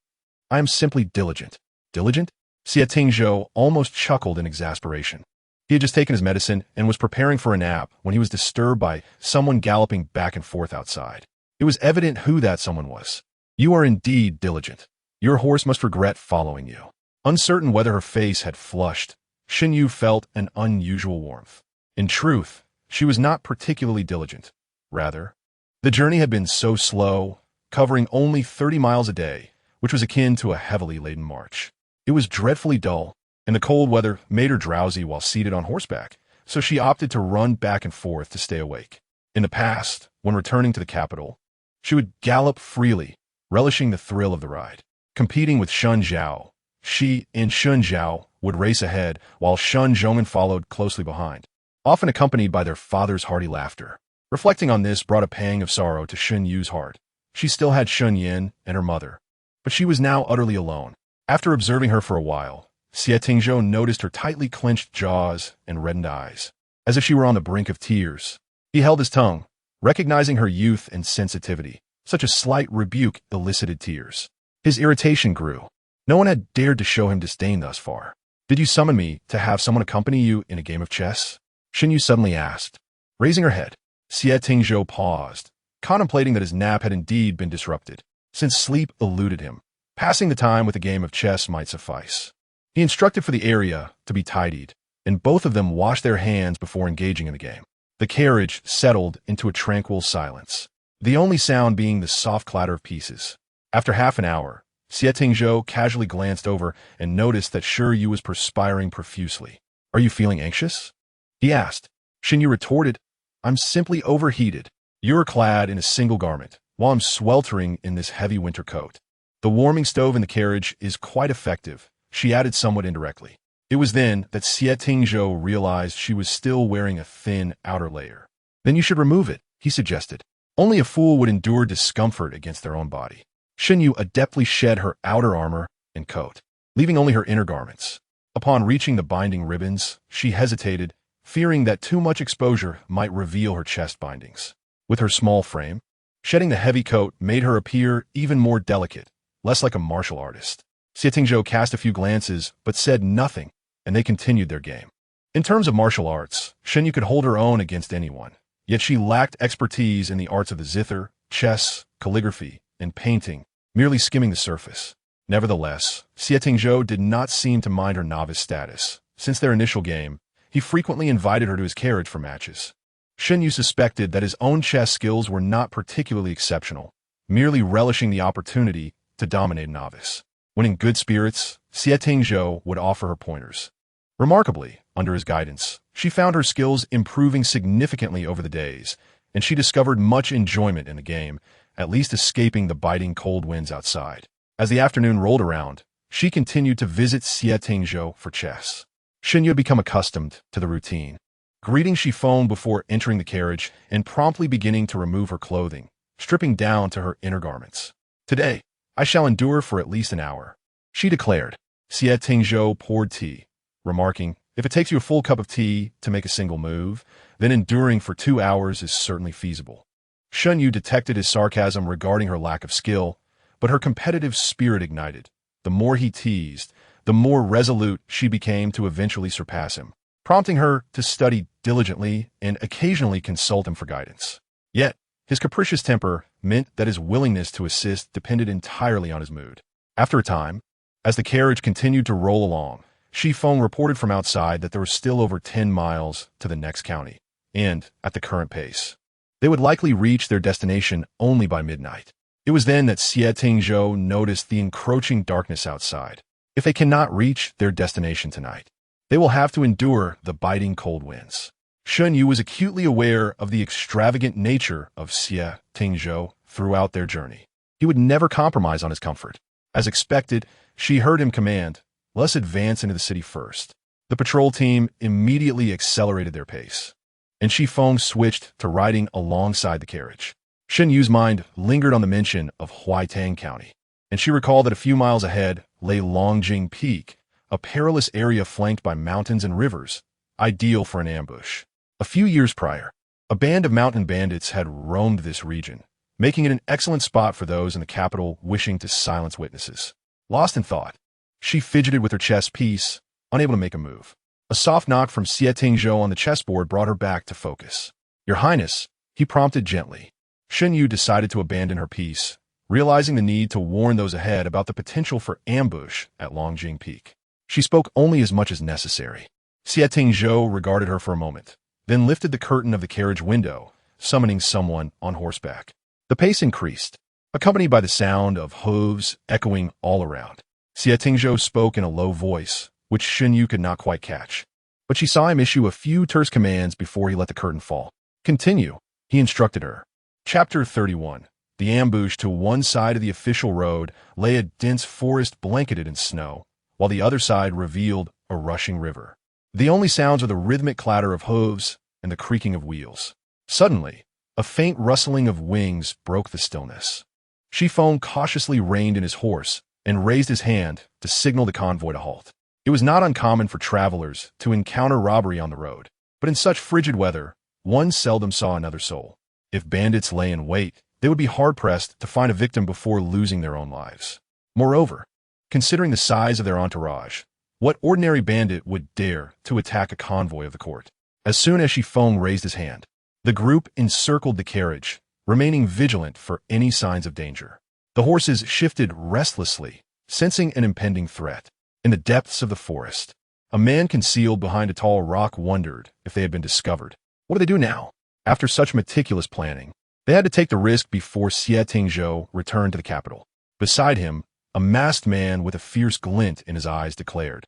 am simply diligent." "Diligent?" Xie Tingzhou almost chuckled in exasperation. He had just taken his medicine and was preparing for a nap when he was disturbed by someone galloping back and forth outside. It was evident who that someone was. "You are indeed diligent. Your horse must regret following you." Uncertain whether her face had flushed, Shen Yu felt an unusual warmth. In truth, she was not particularly diligent. Rather, the journey had been so slow, covering only 30 miles a day, which was akin to a heavily laden march. It was dreadfully dull, and the cold weather made her drowsy while seated on horseback, so she opted to run back and forth to stay awake. In the past, when returning to the capital, she would gallop freely, relishing the thrill of the ride. Competing with Shun Zhao, she and Shun Zhao would race ahead, while Shun Zhonghan followed closely behind, often accompanied by their father's hearty laughter. Reflecting on this brought a pang of sorrow to Shen Yu's heart. She still had Shun Yin and her mother, but she was now utterly alone. After observing her for a while, Xie Tingzhou noticed her tightly clenched jaws and reddened eyes, as if she were on the brink of tears. He held his tongue, recognizing her youth and sensitivity. Such a slight rebuke elicited tears. His irritation grew. No one had dared to show him disdain thus far. "Did you summon me to have someone accompany you in a game of chess?" Shen Yu suddenly asked. Raising her head, Xie Tingzhou paused, contemplating that his nap had indeed been disrupted, since sleep eluded him. Passing the time with a game of chess might suffice. He instructed for the area to be tidied, and both of them washed their hands before engaging in the game. The carriage settled into a tranquil silence, the only sound being the soft clatter of pieces. After half an hour, Xie Tingzhou casually glanced over and noticed that Shen Yu was perspiring profusely. "Are you feeling anxious?" he asked. Shen Yu retorted, "I'm simply overheated. You're clad in a single garment, while I'm sweltering in this heavy winter coat. The warming stove in the carriage is quite effective," she added somewhat indirectly. It was then that Xie Tingzhou realized she was still wearing a thin outer layer. "Then you should remove it," he suggested. Only a fool would endure discomfort against their own body. Shen Yu adeptly shed her outer armor and coat, leaving only her inner garments. Upon reaching the binding ribbons, she hesitated, fearing that too much exposure might reveal her chest bindings. With her small frame, shedding the heavy coat made her appear even more delicate, less like a martial artist. Xie Tingzhou cast a few glances, but said nothing, and they continued their game. In terms of martial arts, Shen Yu could hold her own against anyone, yet she lacked expertise in the arts of the zither, chess, calligraphy, and painting, merely skimming the surface. Nevertheless, Xie Tingzhou did not seem to mind her novice status. Since their initial game, he frequently invited her to his carriage for matches. Shen Yu suspected that his own chess skills were not particularly exceptional, merely relishing the opportunity to dominate a novice. When in good spirits, Xie Tingzhou would offer her pointers. Remarkably, under his guidance, she found her skills improving significantly over the days, and she discovered much enjoyment in the game, at least escaping the biting cold winds outside. As the afternoon rolled around, she continued to visit Xie Tingzhou for chess. Shen Yu had become accustomed to the routine. Greeting she phoned before entering the carriage and promptly beginning to remove her clothing, stripping down to her inner garments. "Today, I shall endure for at least an hour," she declared. Xie Tingzhou poured tea, remarking, "If it takes you a full cup of tea to make a single move, then enduring for 2 hours is certainly feasible." Shen Yu detected his sarcasm regarding her lack of skill, but her competitive spirit ignited. The more he teased, the more resolute she became to eventually surpass him, prompting her to study diligently and occasionally consult him for guidance. Yet, his capricious temper meant that his willingness to assist depended entirely on his mood. After a time, as the carriage continued to roll along, Shi Feng reported from outside that there was still over 10 miles to the next county, and, at the current pace, they would likely reach their destination only by midnight. It was then that Xie Tingzhou noticed the encroaching darkness outside. If they cannot reach their destination tonight, they will have to endure the biting cold winds. Shen Yu was acutely aware of the extravagant nature of Xie Tingzhou throughout their journey. He would never compromise on his comfort. As expected, she heard him command, "Let us advance into the city first." The patrol team immediately accelerated their pace, and Shi Feng switched to riding alongside the carriage. Shen Yu's mind lingered on the mention of Huaitang County, and she recalled that a few miles ahead lay Longjing Peak, a perilous area flanked by mountains and rivers, ideal for an ambush. A few years prior, a band of mountain bandits had roamed this region, making it an excellent spot for those in the capital wishing to silence witnesses. Lost in thought, she fidgeted with her chess piece, unable to make a move. A soft knock from Xie Tingzhou on the chessboard brought her back to focus. "Your Highness," he prompted gently. Shen Yu decided to abandon her piece, realizing the need to warn those ahead about the potential for ambush at Longjing Peak. She spoke only as much as necessary. Xie Tingzhou regarded her for a moment, then lifted the curtain of the carriage window, summoning someone on horseback. The pace increased, accompanied by the sound of hooves echoing all around. Xie Tingzhou spoke in a low voice, which Shen Yu could not quite catch, but she saw him issue a few terse commands before he let the curtain fall. "Continue," he instructed her. Chapter 31. The ambush. To one side of the official road lay a dense forest blanketed in snow, while the other side revealed a rushing river. The only sounds were the rhythmic clatter of hooves and the creaking of wheels. Suddenly, a faint rustling of wings broke the stillness. Shi Feng cautiously reined in his horse and raised his hand to signal the convoy to halt. It was not uncommon for travelers to encounter robbery on the road, but in such frigid weather, one seldom saw another soul. If bandits lay in wait, they would be hard-pressed to find a victim before losing their own lives. Moreover, considering the size of their entourage, what ordinary bandit would dare to attack a convoy of the court? As soon as Shi Feng raised his hand, the group encircled the carriage, remaining vigilant for any signs of danger. The horses shifted restlessly, sensing an impending threat. In the depths of the forest, a man concealed behind a tall rock wondered if they had been discovered. What do they do now? After such meticulous planning, they had to take the risk before Xie Tingzhou returned to the capital. Beside him, a masked man with a fierce glint in his eyes declared,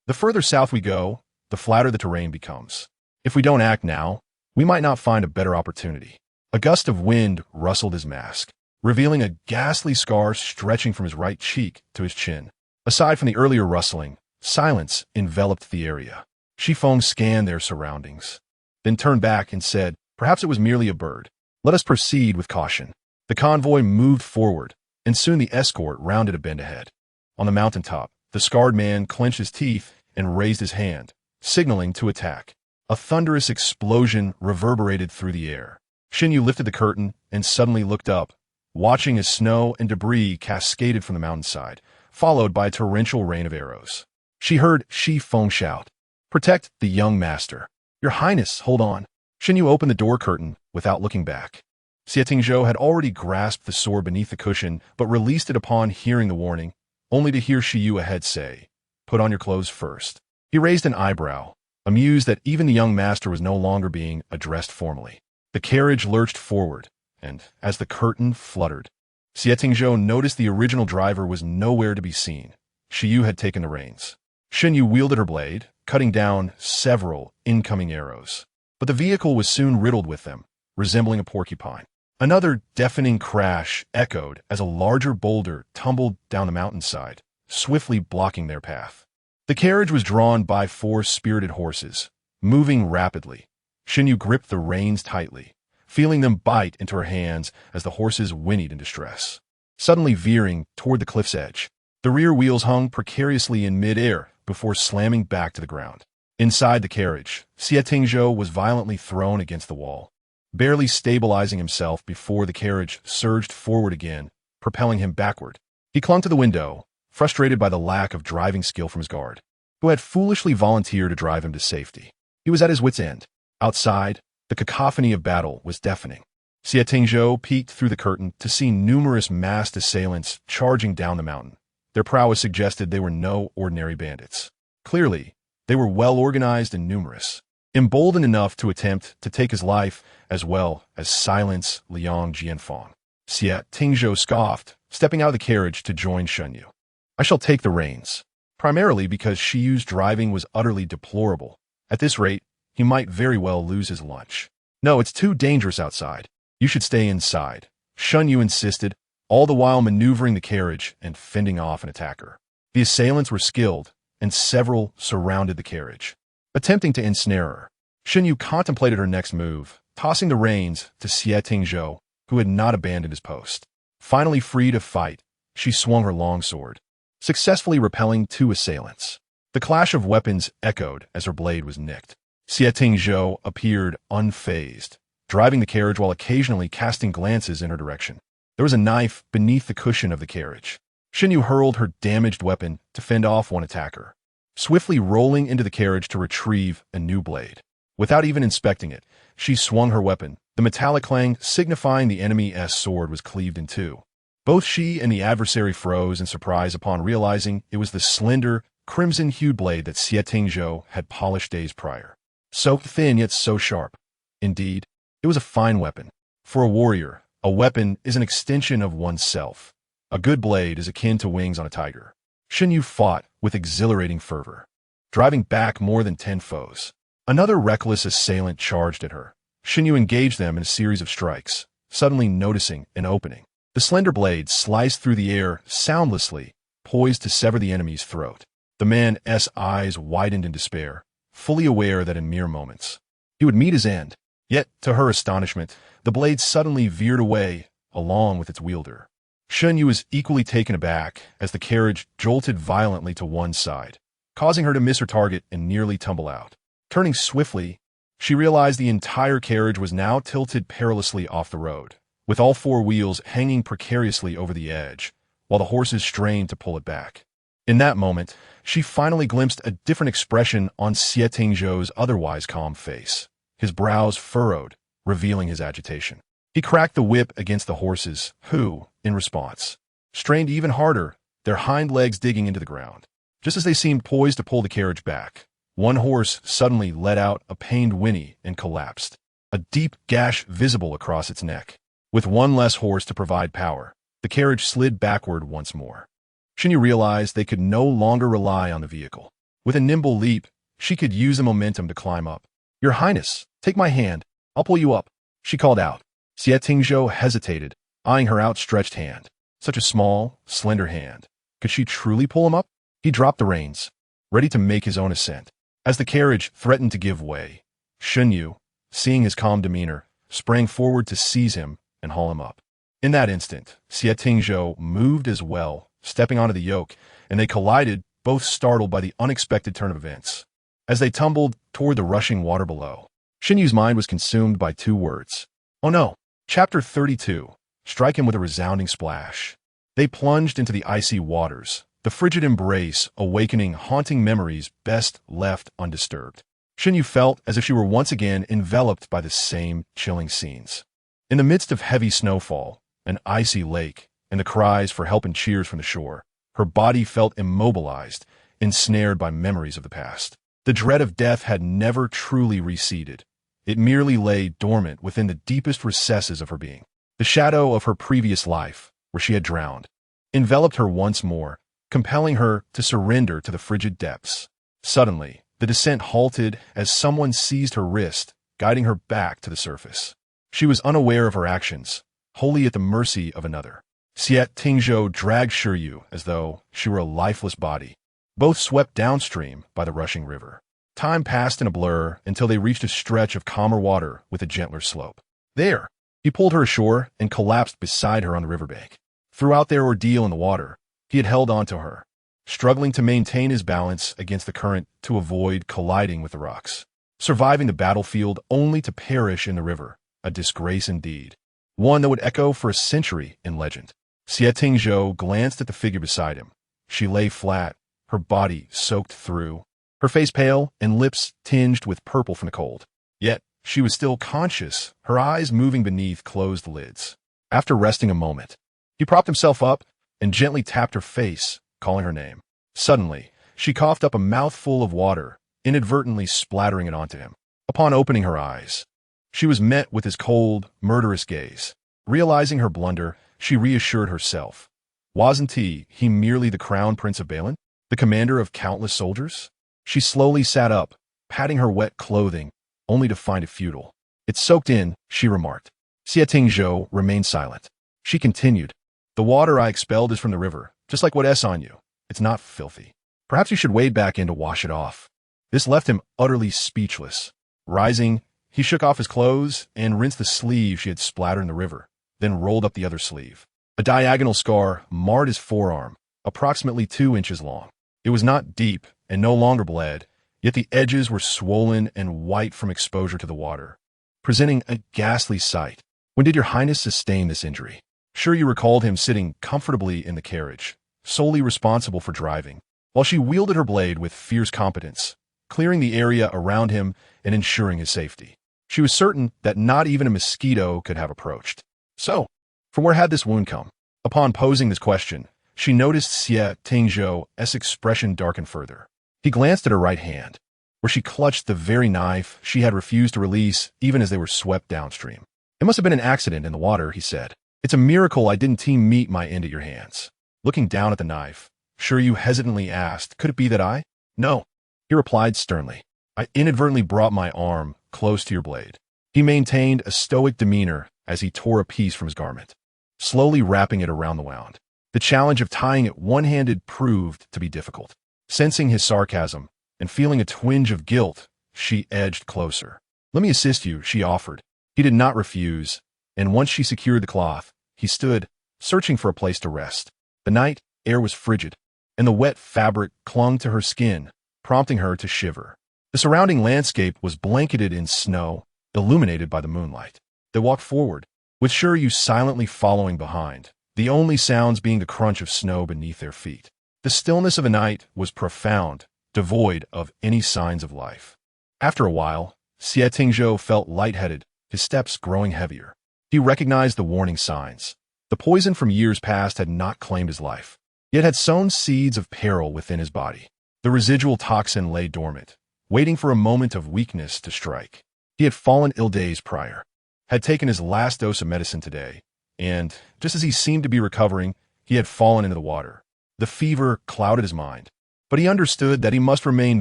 "The further south we go, the flatter the terrain becomes. If we don't act now, we might not find a better opportunity." A gust of wind rustled his mask, revealing a ghastly scar stretching from his right cheek to his chin. Aside from the earlier rustling, silence enveloped the area. Shi Feng scanned their surroundings, then turned back and said, "Perhaps it was merely a bird." Let us proceed with caution. The convoy moved forward, and soon the escort rounded a bend ahead. On the mountaintop, the scarred man clenched his teeth and raised his hand, signaling to attack. A thunderous explosion reverberated through the air. Shen Yu lifted the curtain and suddenly looked up, watching as snow and debris cascaded from the mountainside, followed by a torrential rain of arrows. She heard Xie Feng shout, "Protect the young master. Your Highness, hold on." Shen Yu opened the door curtain without looking back. Xie Tingzhou had already grasped the sword beneath the cushion, but released it upon hearing the warning, only to hear Xie Yu ahead say, "Put on your clothes first." He raised an eyebrow, amused that even the young master was no longer being addressed formally. The carriage lurched forward, and as the curtain fluttered, Xie Tingzhou noticed the original driver was nowhere to be seen. Xie Yu had taken the reins. Shen Yu wielded her blade, cutting down several incoming arrows. But the vehicle was soon riddled with them, resembling a porcupine. Another deafening crash echoed as a larger boulder tumbled down the mountainside, swiftly blocking their path. The carriage was drawn by 4 spirited horses, moving rapidly. Shen Yu gripped the reins tightly, feeling them bite into her hands as the horses whinnied in distress. Suddenly veering toward the cliff's edge, the rear wheels hung precariously in mid-air before slamming back to the ground. Inside the carriage, Xie Tingzhou was violently thrown against the wall, barely stabilizing himself before the carriage surged forward again, propelling him backward. He clung to the window, frustrated by the lack of driving skill from his guard, who had foolishly volunteered to drive him to safety. He was at his wit's end. Outside, the cacophony of battle was deafening. Xie Tingzhou peeked through the curtain to see numerous masked assailants charging down the mountain. Their prowess suggested they were no ordinary bandits. Clearly, they were well-organized and numerous, emboldened enough to attempt to take his life as well as silence Liang Jianfang. Xie Tingzhou scoffed, stepping out of the carriage to join Shen Yu. "I shall take the reins," primarily because Xie Yu's driving was utterly deplorable. At this rate, he might very well lose his lunch. "No, it's too dangerous outside. You should stay inside," Shen Yu insisted, all the while maneuvering the carriage and fending off an attacker. The assailants were skilled, and several surrounded the carriage, attempting to ensnare her. Shen Yu contemplated her next move, tossing the reins to Xie Tingzhou, who had not abandoned his post. Finally free to fight, she swung her longsword, successfully repelling 2 assailants. The clash of weapons echoed as her blade was nicked. Xie Tingzhou appeared unfazed, driving the carriage while occasionally casting glances in her direction. There was a knife beneath the cushion of the carriage. Shen Yu hurled her damaged weapon to fend off one attacker, swiftly rolling into the carriage to retrieve a new blade. Without even inspecting it, she swung her weapon, the metallic clang signifying the enemy's sword was cleaved in 2. Both she and the adversary froze in surprise upon realizing it was the slender, crimson-hued blade that Xie Tingzhou had polished days prior. So thin yet so sharp. Indeed, it was a fine weapon. For a warrior, a weapon is an extension of oneself. A good blade is akin to wings on a tiger. Shen Yu fought with exhilarating fervor, driving back more than 10 foes. Another reckless assailant charged at her. Shen Yu engaged them in a series of strikes, suddenly noticing an opening. The slender blade sliced through the air soundlessly, poised to sever the enemy's throat. The man's eyes widened in despair, fully aware that in mere moments he would meet his end. Yet, to her astonishment, the blade suddenly veered away, along with its wielder. Shen Yu was equally taken aback as the carriage jolted violently to one side, causing her to miss her target and nearly tumble out. Turning swiftly, she realized the entire carriage was now tilted perilously off the road, with all 4 wheels hanging precariously over the edge, while the horses strained to pull it back. In that moment, she finally glimpsed a different expression on Xie Tingzhou's otherwise calm face. His brows furrowed, revealing his agitation. He cracked the whip against the horses, who, in response, strained even harder, their hind legs digging into the ground. Just as they seemed poised to pull the carriage back, one horse suddenly let out a pained whinny and collapsed, a deep gash visible across its neck. With one less horse to provide power, the carriage slid backward once more. Shen Yu realized they could no longer rely on the vehicle. With a nimble leap, she could use the momentum to climb up. "Your Highness, take my hand. I'll pull you up," she called out. Xie Tingzhou hesitated, eyeing her outstretched hand. Such a small, slender hand. Could she truly pull him up? He dropped the reins, ready to make his own ascent. As the carriage threatened to give way, Shen Yu, seeing his calm demeanor, sprang forward to seize him and haul him up. In that instant, Xie Tingzhou moved as well, stepping onto the yoke, and they collided, both startled by the unexpected turn of events. As they tumbled toward the rushing water below, Shen Yu's mind was consumed by two words. Oh no! Chapter 32. Strike him with a resounding splash. They plunged into the icy waters, the frigid embrace awakening haunting memories best left undisturbed. Shen Yu felt as if she were once again enveloped by the same chilling scenes. In the midst of heavy snowfall, an icy lake, and the cries for help and cheers from the shore, her body felt immobilized, ensnared by memories of the past. The dread of death had never truly receded. It merely lay dormant within the deepest recesses of her being. The shadow of her previous life, where she had drowned, enveloped her once more, compelling her to surrender to the frigid depths. Suddenly, the descent halted as someone seized her wrist, guiding her back to the surface. She was unaware of her actions, wholly at the mercy of another. Xie Tingzhou dragged Xie Yu as though she were a lifeless body, both swept downstream by the rushing river. Time passed in a blur until they reached a stretch of calmer water with a gentler slope. There, he pulled her ashore and collapsed beside her on the riverbank. Throughout their ordeal in the water, he had held on to her, struggling to maintain his balance against the current to avoid colliding with the rocks. Surviving the battlefield only to perish in the river, a disgrace indeed, one that would echo for a century in legend. Xie Tingzhou glanced at the figure beside him. She lay flat, her body soaked through, her face pale and lips tinged with purple from the cold. Yet, she was still conscious, her eyes moving beneath closed lids. After resting a moment, he propped himself up and gently tapped her face, calling her name. Suddenly, she coughed up a mouthful of water, inadvertently splattering it onto him. Upon opening her eyes, she was met with his cold, murderous gaze. Realizing her blunder, she reassured herself. Wasn't he merely the crown prince of Balin, the commander of countless soldiers? She slowly sat up, patting her wet clothing, only to find it futile. It's soaked in, she remarked. Xie Tingzhou remained silent. She continued, the water I expelled is from the river, just like what's on you. It's not filthy. Perhaps you should wade back in to wash it off. This left him utterly speechless. Rising, he shook off his clothes and rinsed the sleeve she had splattered in the river, then rolled up the other sleeve. A diagonal scar marred his forearm, approximately 2 inches long. It was not deep and no longer bled, yet the edges were swollen and white from exposure to the water, presenting a ghastly sight. When did your highness sustain this injury? Sure, you recalled him sitting comfortably in the carriage, solely responsible for driving, while she wielded her blade with fierce competence, clearing the area around him and ensuring his safety. She was certain that not even a mosquito could have approached. So, from where had this wound come? Upon posing this question, she noticed Xie Tingzhou's expression darken further. He glanced at her right hand, where she clutched the very knife she had refused to release even as they were swept downstream. It must have been an accident in the water, he said. It's a miracle I didn't meet my end at your hands. Looking down at the knife, Xie Yu hesitantly asked, could it be that I? No, he replied sternly. I inadvertently brought my arm close to your blade. He maintained a stoic demeanor as he tore a piece from his garment, slowly wrapping it around the wound. The challenge of tying it one-handed proved to be difficult. Sensing his sarcasm and feeling a twinge of guilt, she edged closer. Let me assist you, she offered. He did not refuse, and once she secured the cloth, he stood, searching for a place to rest. The night air was frigid, and the wet fabric clung to her skin, prompting her to shiver. The surrounding landscape was blanketed in snow, illuminated by the moonlight. They walked forward, with Xie Yu silently following behind, the only sounds being the crunch of snow beneath their feet. The stillness of the night was profound, devoid of any signs of life. After a while, Xie Tingzhou felt lightheaded, his steps growing heavier. He recognized the warning signs. The poison from years past had not claimed his life, yet had sown seeds of peril within his body. The residual toxin lay dormant, waiting for a moment of weakness to strike. He had fallen ill days prior, had taken his last dose of medicine today, and, just as he seemed to be recovering, he had fallen into the water. The fever clouded his mind, but he understood that he must remain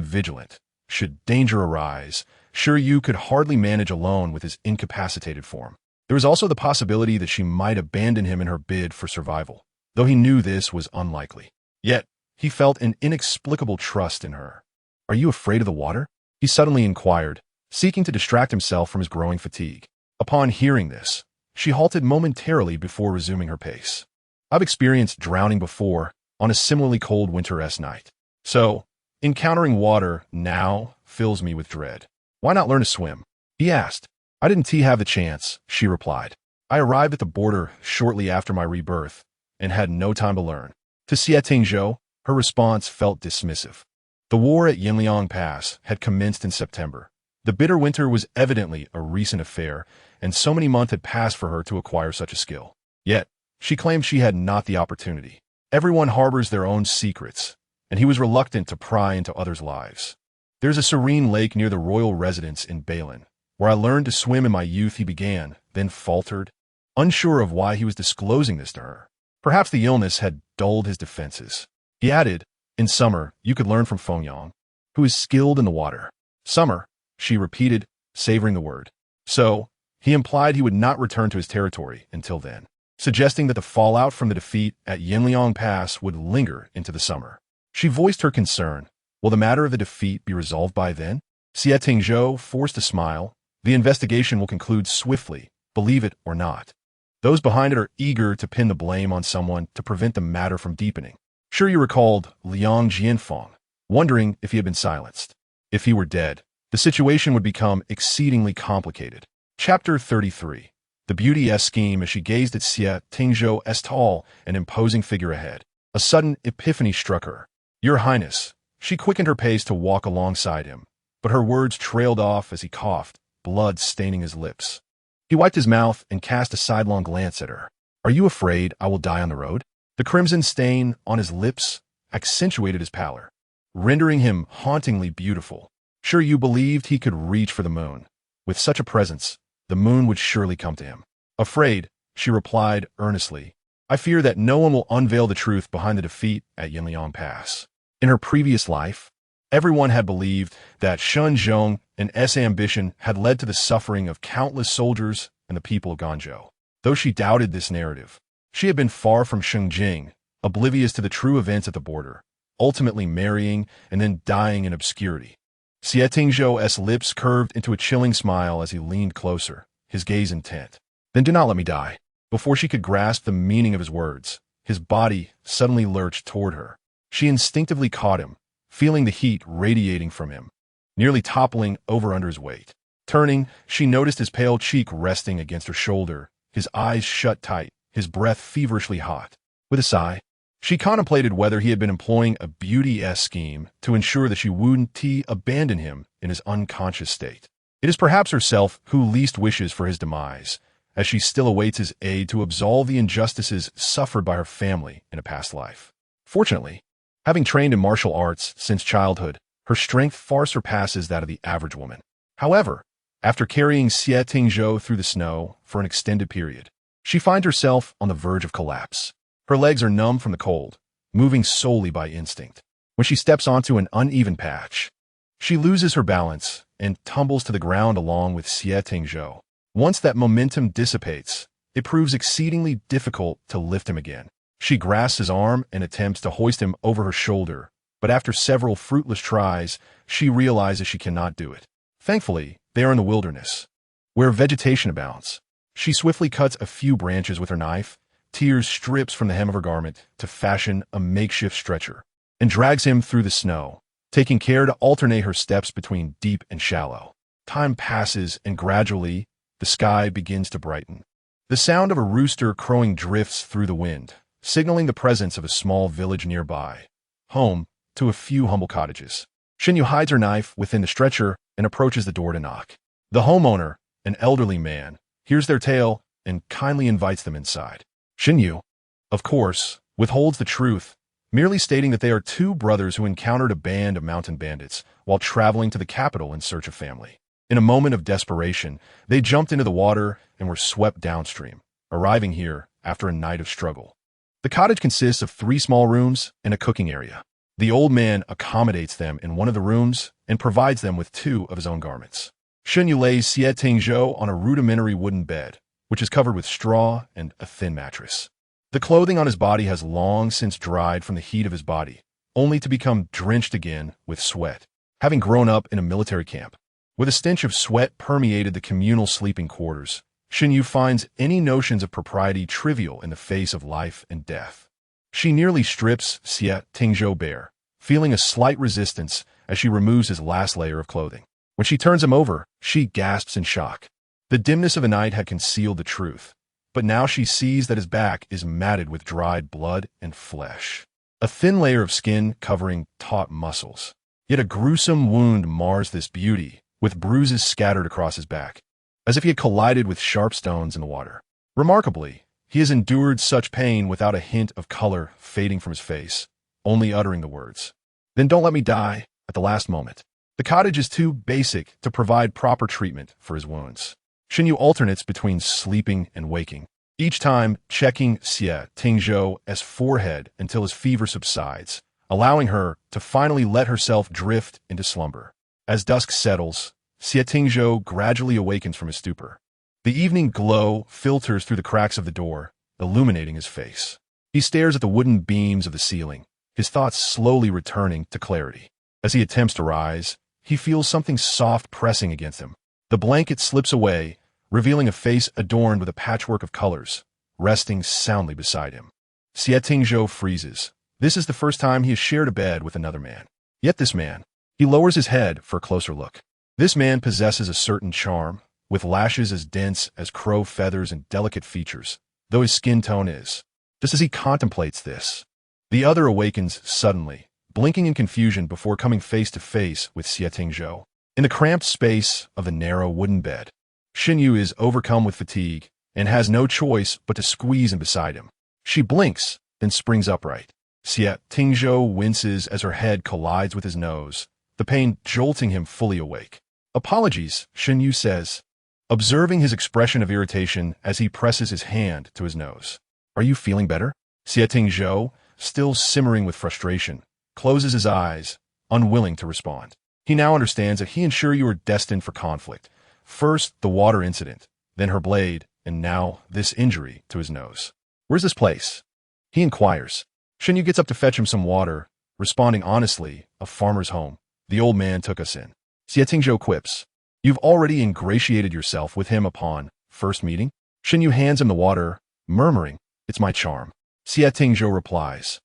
vigilant. Should danger arise, Xie Yu could hardly manage alone with his incapacitated form. There was also the possibility that she might abandon him in her bid for survival, though he knew this was unlikely. Yet, he felt an inexplicable trust in her. Are you afraid of the water? He suddenly inquired, seeking to distract himself from his growing fatigue. Upon hearing this, she halted momentarily before resuming her pace. I've experienced drowning before on a similarly cold winter-esque night. So, encountering water now fills me with dread. Why not learn to swim? He asked. I didn't have the chance, she replied. I arrived at the border shortly after my rebirth and had no time to learn. To Xie Tingzhou, her response felt dismissive. The war at Yinliang Pass had commenced in September. The bitter winter was evidently a recent affair, and so many months had passed for her to acquire such a skill. Yet, she claimed she had not the opportunity. Everyone harbors their own secrets, and he was reluctant to pry into others' lives. There's a serene lake near the royal residence in Balin, where I learned to swim in my youth, he began, then faltered, unsure of why he was disclosing this to her. Perhaps the illness had dulled his defenses. He added, in summer, you could learn from Fengyang, who is skilled in the water. Summer, she repeated, savoring the word. So, he implied he would not return to his territory until then, suggesting that the fallout from the defeat at Yinliang Pass would linger into the summer. She voiced her concern. Will the matter of the defeat be resolved by then? Xie Tingzhou forced a smile. The investigation will conclude swiftly, believe it or not. Those behind it are eager to pin the blame on someone to prevent the matter from deepening. Sure, you recalled Liang Jianfeng, wondering if he had been silenced. If he were dead, the situation would become exceedingly complicated. Chapter 33. The beauty scheme as she gazed at Xie Tingzhou's tall and imposing figure ahead. A sudden epiphany struck her. Your Highness. She quickened her pace to walk alongside him, but her words trailed off as he coughed, blood staining his lips. He wiped his mouth and cast a sidelong glance at her. Are you afraid I will die on the road? The crimson stain on his lips accentuated his pallor, rendering him hauntingly beautiful. Sure, you believed he could reach for the moon. With such a presence, the moon would surely come to him. Afraid, she replied earnestly. I fear that no one will unveil the truth behind the defeat at Yinliang Pass. In her previous life, everyone had believed that Shen Yu and S ambition had led to the suffering of countless soldiers and the people of Ganzhou. Though she doubted this narrative, she had been far from Shengjing, oblivious to the true events at the border, ultimately marrying and then dying in obscurity. Xie Tingzhou's lips curved into a chilling smile as he leaned closer, his gaze intent. Then do not let me die. Before she could grasp the meaning of his words, his body suddenly lurched toward her. She instinctively caught him, feeling the heat radiating from him, nearly toppling over under his weight. Turning, she noticed his pale cheek resting against her shoulder, his eyes shut tight, his breath feverishly hot. With a sigh, she contemplated whether he had been employing a beauty scheme to ensure that she wouldn't abandon him in his unconscious state. It is perhaps herself who least wishes for his demise, as she still awaits his aid to absolve the injustices suffered by her family in a past life. Fortunately, having trained in martial arts since childhood, her strength far surpasses that of the average woman. However, after carrying Xie Tingzhou through the snow for an extended period, she finds herself on the verge of collapse. Her legs are numb from the cold, moving solely by instinct. When she steps onto an uneven patch, she loses her balance and tumbles to the ground along with Xie Tingzhou. Once that momentum dissipates, it proves exceedingly difficult to lift him again. She grasps his arm and attempts to hoist him over her shoulder, but after several fruitless tries, she realizes she cannot do it. Thankfully, they are in the wilderness, where vegetation abounds. She swiftly cuts a few branches with her knife, tears strips from the hem of her garment to fashion a makeshift stretcher, and drags him through the snow, taking care to alternate her steps between deep and shallow. Time passes, and gradually, the sky begins to brighten. The sound of a rooster crowing drifts through the wind, signaling the presence of a small village nearby, home to a few humble cottages. Shen Yu hides her knife within the stretcher and approaches the door to knock. The homeowner, an elderly man, hears their tale and kindly invites them inside. Shen Yu, of course, withholds the truth, merely stating that they are two brothers who encountered a band of mountain bandits while traveling to the capital in search of family. In a moment of desperation, they jumped into the water and were swept downstream, arriving here after a night of struggle. The cottage consists of 3 small rooms and a cooking area. The old man accommodates them in one of the rooms and provides them with 2 of his own garments. Shen Yu lays Xie Tingzhou on a rudimentary wooden bed, which is covered with straw and a thin mattress. The clothing on his body has long since dried from the heat of his body, only to become drenched again with sweat, having grown up in a military camp. With a stench of sweat permeated the communal sleeping quarters, Shen Yu finds any notions of propriety trivial in the face of life and death. She nearly strips Xie Tingzhou bare, feeling a slight resistance as she removes his last layer of clothing. When she turns him over, she gasps in shock. The dimness of the night had concealed the truth, but now she sees that his back is matted with dried blood and flesh. A thin layer of skin covering taut muscles. Yet a gruesome wound mars this beauty, with bruises scattered across his back, as if he had collided with sharp stones in the water. Remarkably, he has endured such pain without a hint of color fading from his face, only uttering the words, "Then don't let me die," at the last moment. The cottage is too basic to provide proper treatment for his wounds. Shen Yu alternates between sleeping and waking, each time checking Xie Tingzhou's forehead until his fever subsides, allowing her to finally let herself drift into slumber. As dusk settles, Xie Tingzhou gradually awakens from his stupor. The evening glow filters through the cracks of the door, illuminating his face. He stares at the wooden beams of the ceiling, his thoughts slowly returning to clarity. As he attempts to rise, he feels something soft pressing against him. The blanket slips away, revealing a face adorned with a patchwork of colors, resting soundly beside him. Xie Tingzhou freezes. This is the first time he has shared a bed with another man. Yet this man, he lowers his head for a closer look. This man possesses a certain charm, with lashes as dense as crow feathers and delicate features, though his skin tone is. Just as he contemplates this, the other awakens suddenly, blinking in confusion before coming face to face with Xie Tingzhou. In the cramped space of the narrow wooden bed, Shen Yu is overcome with fatigue and has no choice but to squeeze in beside him. She blinks, then springs upright. Xie Tingzhou winces as her head collides with his nose, the pain jolting him fully awake. "Apologies," Shen Yu says, observing his expression of irritation as he presses his hand to his nose. "Are you feeling better?" Xie Tingzhou, still simmering with frustration, closes his eyes, unwilling to respond. He now understands that he and Shen Yu are destined for conflict. First, the water incident, then her blade, and now this injury to his nose. "Where's this place?" he inquires. Shen Yu gets up to fetch him some water, responding honestly, "A farmer's home. The old man took us in." Xie Tingzhou quips, "You've already ingratiated yourself with him upon first meeting?" Shen Yu hands him the water, murmuring, "It's my charm." Xie Tingzhou replies,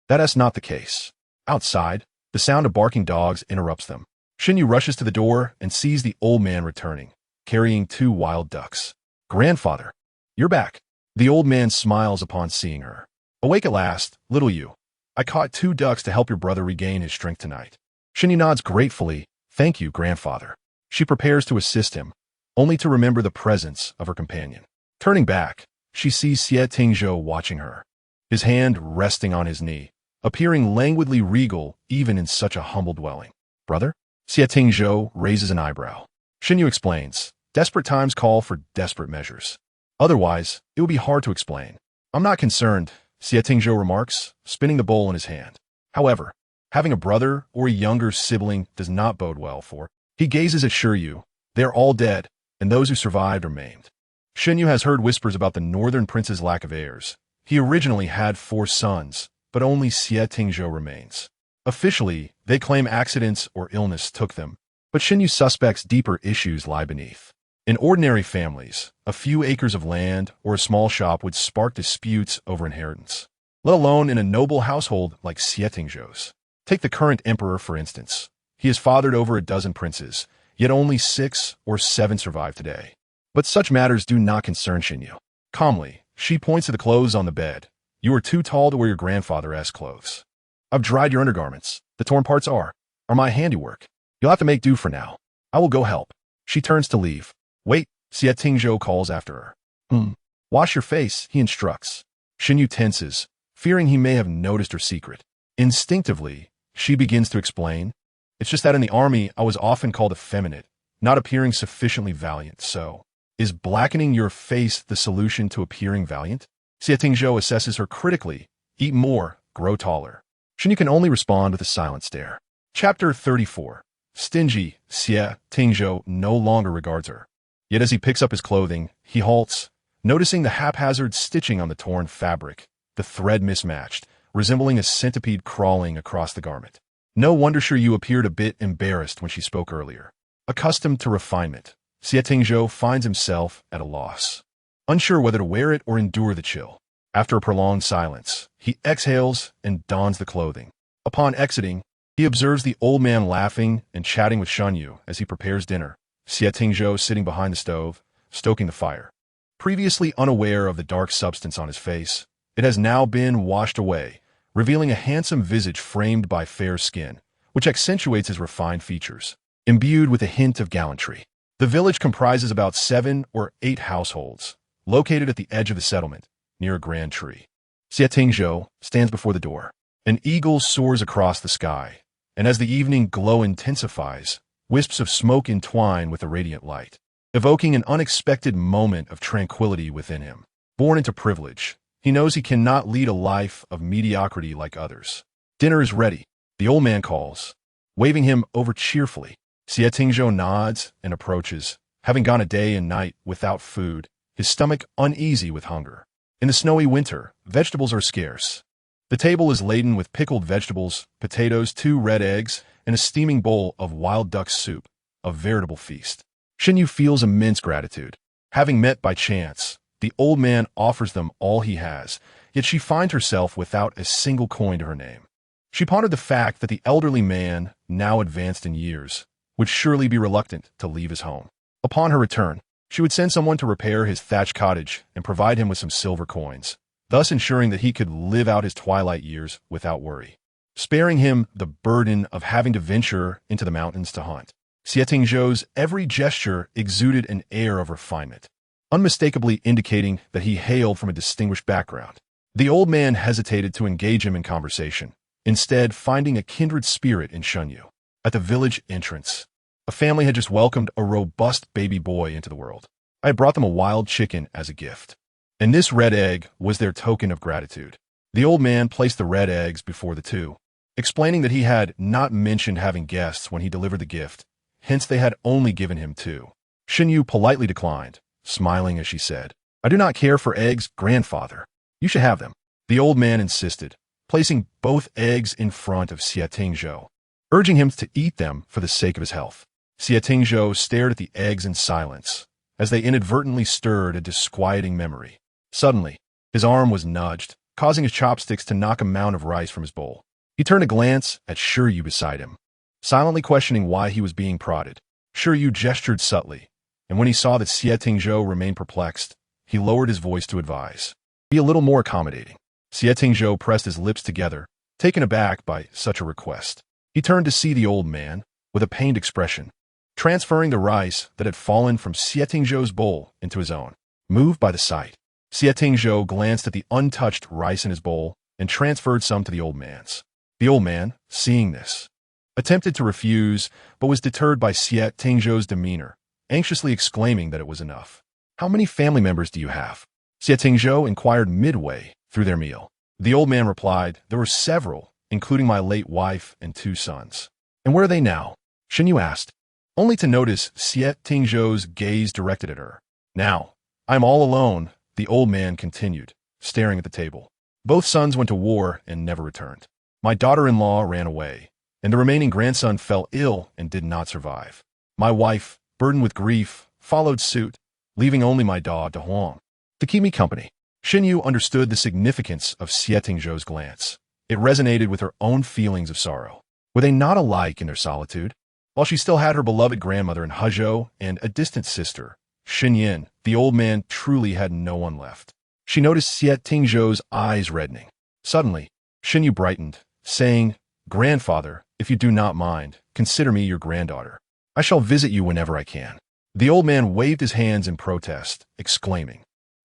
"That's not the case." Outside, the sound of barking dogs interrupts them. Shen Yu rushes to the door and sees the old man returning, carrying 2 wild ducks. "Grandfather, you're back." The old man smiles upon seeing her. "Awake at last, little Yu. I caught 2 ducks to help your brother regain his strength tonight." Shen Yu nods gratefully. "Thank you, grandfather." She prepares to assist him, only to remember the presence of her companion. Turning back, she sees Xie Tingzhou watching her, his hand resting on his knee, appearing languidly regal even in such a humble dwelling. "Brother?" Xie Tingzhou raises an eyebrow. Shen Yu explains, "Desperate times call for desperate measures. Otherwise, it would be hard to explain." "I'm not concerned," Xie Tingzhou remarks, spinning the bowl in his hand. However, having a brother or a younger sibling does not bode well for. He gazes at Shen Yu. They are all dead, and those who survived are maimed. Shen Yu has heard whispers about the northern prince's lack of heirs. He originally had 4 sons, but only Xie Tingzhou remains. Officially, they claim accidents or illness took them, but Shen Yu suspects deeper issues lie beneath. In ordinary families, a few acres of land or a small shop would spark disputes over inheritance, let alone in a noble household like Xie Tingzhou's. Take the current emperor, for instance. He has fathered over a dozen princes, yet only 6 or 7 survive today. But such matters do not concern Shen Yu. Calmly, she points to the clothes on the bed. "You are too tall to wear your grandfather's clothes. I've dried your undergarments. The torn parts are my handiwork. You'll have to make do for now. I will go help." She turns to leave. "Wait," Xie Tingzhou calls after her. "Wash your face," he instructs. Shen Yu tenses, fearing he may have noticed her secret. Instinctively, she begins to explain, "It's just that in the army I was often called effeminate, not appearing sufficiently valiant, so." "Is blackening your face the solution to appearing valiant?" Xie Tingzhou assesses her critically. "Eat more, grow taller." Shen Yu can only respond with a silent stare. Chapter 34. Stingy, Xie Tingzhou no longer regards her. Yet as he picks up his clothing, he halts, noticing the haphazard stitching on the torn fabric, the thread mismatched, resembling a centipede crawling across the garment. No wonder Shen Yu appeared a bit embarrassed when she spoke earlier. Accustomed to refinement, Xie Tingzhou finds himself at a loss, unsure whether to wear it or endure the chill. After a prolonged silence, he exhales and dons the clothing. Upon exiting, he observes the old man laughing and chatting with Shen Yu as he prepares dinner. Xie Tingzhou sitting behind the stove, stoking the fire. Previously unaware of the dark substance on his face, it has now been washed away, revealing a handsome visage framed by fair skin, which accentuates his refined features, imbued with a hint of gallantry. The village comprises about 7 or 8 households, located at the edge of the settlement, near a grand tree. Xie Tingzhou stands before the door. An eagle soars across the sky, and as the evening glow intensifies, wisps of smoke entwine with the radiant light, evoking an unexpected moment of tranquility within him. Born into privilege, he knows he cannot lead a life of mediocrity like others. Dinner is ready, the old man calls, waving him over cheerfully. Xie Tingzhou nods and approaches, having gone a day and night without food, his stomach uneasy with hunger. In the snowy winter, vegetables are scarce. The table is laden with pickled vegetables, potatoes, 2 red eggs, and a steaming bowl of wild duck soup, a veritable feast. Shen Yu feels immense gratitude. Having met by chance, the old man offers them all he has, yet she finds herself without a single coin to her name. She pondered the fact that the elderly man, now advanced in years, would surely be reluctant to leave his home. Upon her return, she would send someone to repair his thatched cottage and provide him with some silver coins, thus ensuring that he could live out his twilight years without worry, sparing him the burden of having to venture into the mountains to hunt. Xie Tingzhou's every gesture exuded an air of refinement, unmistakably indicating that he hailed from a distinguished background. The old man hesitated to engage him in conversation, instead finding a kindred spirit in Shen Yu. At the village entrance, a family had just welcomed a robust baby boy into the world. I had brought them a wild chicken as a gift, and this red egg was their token of gratitude. The old man placed the red eggs before the two, explaining that he had not mentioned having guests when he delivered the gift, hence they had only given him 2. Shen Yu politely declined, smiling as she said, "I do not care for eggs, grandfather. You should have them." The old man insisted, placing both eggs in front of Xie Tingzhou, urging him to eat them for the sake of his health. Xie Tingzhou stared at the eggs in silence, as they inadvertently stirred a disquieting memory. Suddenly, his arm was nudged, causing his chopsticks to knock a mound of rice from his bowl. He turned a glance at Shi Yu beside him, silently questioning why he was being prodded. Shi Yu gestured subtly, and when he saw that Xie Tingzhou remained perplexed, he lowered his voice to advise, "Be a little more accommodating." Xie Tingzhou pressed his lips together, taken aback by such a request. He turned to see the old man, with a pained expression, transferring the rice that had fallen from Xie Tingzhou's bowl into his own. Moved by the sight, Xie Tingzhou glanced at the untouched rice in his bowl and transferred some to the old man's. The old man, seeing this, attempted to refuse, but was deterred by Xie Tingzhou's demeanor, anxiously exclaiming that it was enough. "How many family members do you have?" Xie Tingzhou inquired midway through their meal. The old man replied, "There were several, including my late wife and 2 sons. "And where are they now?" Shen Yu asked, only to notice Xie Tingzhou's gaze directed at her. "Now, I am all alone," the old man continued, staring at the table. "Both sons went to war and never returned. My daughter-in-law ran away, and the remaining grandson fell ill and did not survive. My wife, burdened with grief, followed suit, leaving only my dog, Huang, to keep me company." Shen Yu understood the significance of Xie Tingzhou's glance. It resonated with her own feelings of sorrow. Were they not alike in their solitude? While she still had her beloved grandmother in Hezhou and a distant sister, Xinyan, the old man truly had no one left. She noticed Xie Tingzhou's eyes reddening. Suddenly, Shen Yu brightened, saying, "Grandfather, if you do not mind, consider me your granddaughter. I shall visit you whenever I can." The old man waved his hands in protest, exclaiming,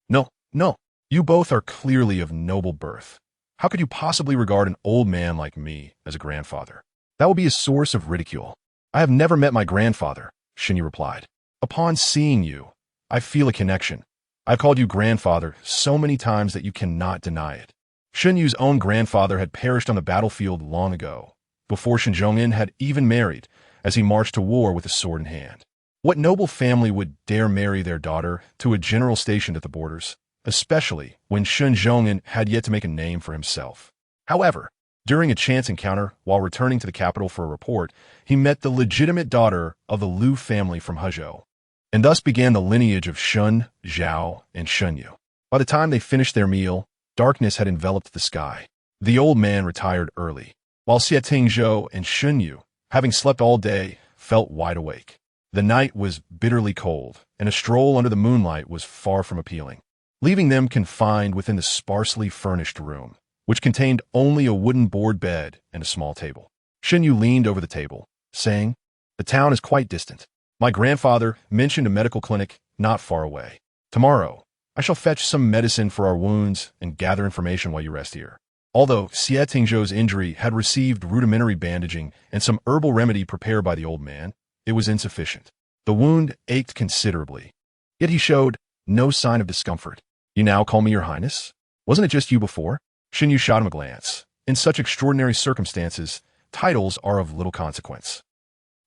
"No, no, you both are clearly of noble birth. How could you possibly regard an old man like me as a grandfather? That will be a source of ridicule." "I have never met my grandfather," Shen Yu replied. "Upon seeing you, I feel a connection. I've called you grandfather so many times that you cannot deny it." Shen Yu's own grandfather had perished on the battlefield long ago, before Shen Zhongyan had even married, as he marched to war with a sword in hand. What noble family would dare marry their daughter to a general stationed at the borders, especially when Shen Zhongyan had yet to make a name for himself? However, During a chance encounter while returning to the capital for a report, he met the legitimate daughter of the Liu family from Hezhou, and thus began the lineage of Shun, Zhao, and Shen Yu. By the time they finished their meal, darkness had enveloped the sky. The old man retired early, while Xie Tingzhou and Shen Yu, having slept all day, felt wide awake. The night was bitterly cold, and a stroll under the moonlight was far from appealing, leaving them confined within the sparsely furnished room, which contained only a wooden board bed and a small table. Shen Yu leaned over the table, saying, "The town is quite distant. My grandfather mentioned a medical clinic not far away. Tomorrow, I shall fetch some medicine for our wounds and gather information while you rest here." Although Xie Tingzhou's injury had received rudimentary bandaging and some herbal remedy prepared by the old man, it was insufficient. The wound ached considerably, yet he showed no sign of discomfort. "You now call me your highness? Wasn't it just you before?" Shen Yu shot him a glance. In such extraordinary circumstances, titles are of little consequence.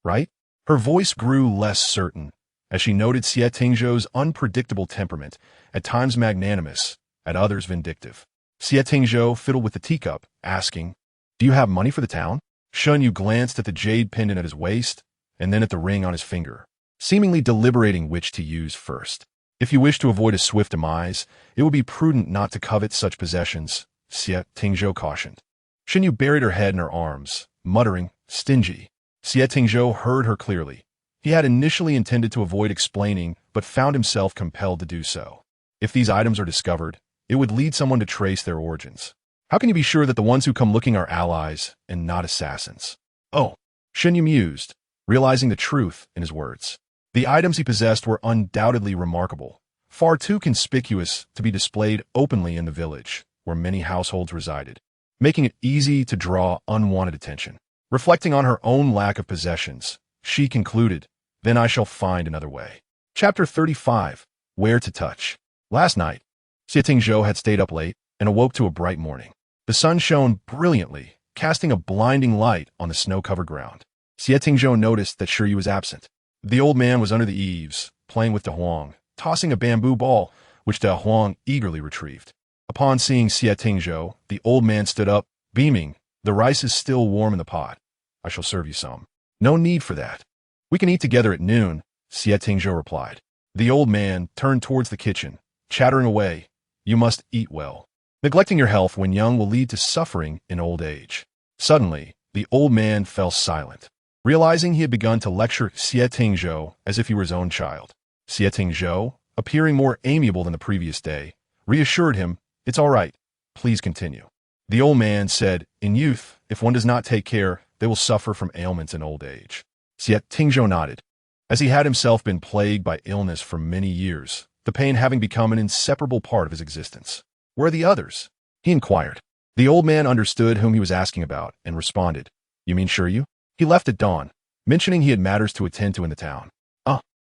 Right? Her voice grew less certain as she noted Xie Tingzhou's unpredictable temperament, at times magnanimous, at others vindictive. Xie Tingzhou fiddled with the teacup, asking, "Do you have money for the town?" Shen Yu glanced at the jade pendant at his waist, and then at the ring on his finger, seemingly deliberating which to use first. "If you wish to avoid a swift demise, it would be prudent not to covet such possessions," Xie Tingzhou cautioned. Shen Yu buried her head in her arms, muttering, "Stingy." Xie Tingzhou heard her clearly. He had initially intended to avoid explaining, but found himself compelled to do so. If these items are discovered, it would lead someone to trace their origins. How can you be sure that the ones who come looking are allies and not assassins? Oh, Shen Yu mused, realizing the truth in his words. The items he possessed were undoubtedly remarkable, far too conspicuous to be displayed openly in the village, where many households resided, making it easy to draw unwanted attention. Reflecting on her own lack of possessions, she concluded, "Then I shall find another way." Chapter 35. Where to Touch. Last night, Xie Tingzhou had stayed up late and awoke to a bright morning. The sun shone brilliantly, casting a blinding light on the snow-covered ground. Xie Tingzhou noticed that Shi Yu was absent. The old man was under the eaves, playing with De Huang, tossing a bamboo ball, which De Huang eagerly retrieved. Upon seeing Xie Tingzhou, the old man stood up, beaming, "The rice is still warm in the pot. I shall serve you some." "No need for that. We can eat together at noon," Xie Tingzhou replied. The old man turned towards the kitchen, chattering away, "You must eat well. Neglecting your health when young will lead to suffering in old age." Suddenly, the old man fell silent, realizing he had begun to lecture Xie Tingzhou as if he were his own child. Xie Tingzhou, appearing more amiable than the previous day, reassured him, "It's all right. Please continue." The old man said, "In youth, if one does not take care, they will suffer from ailments in old age." Xie Tingzhou nodded. As he had himself been plagued by illness for many years, the pain having become an inseparable part of his existence. "Where are the others?" he inquired. The old man understood whom he was asking about and responded, "You mean Shi Yu? He left at dawn, mentioning he had matters to attend to in the town.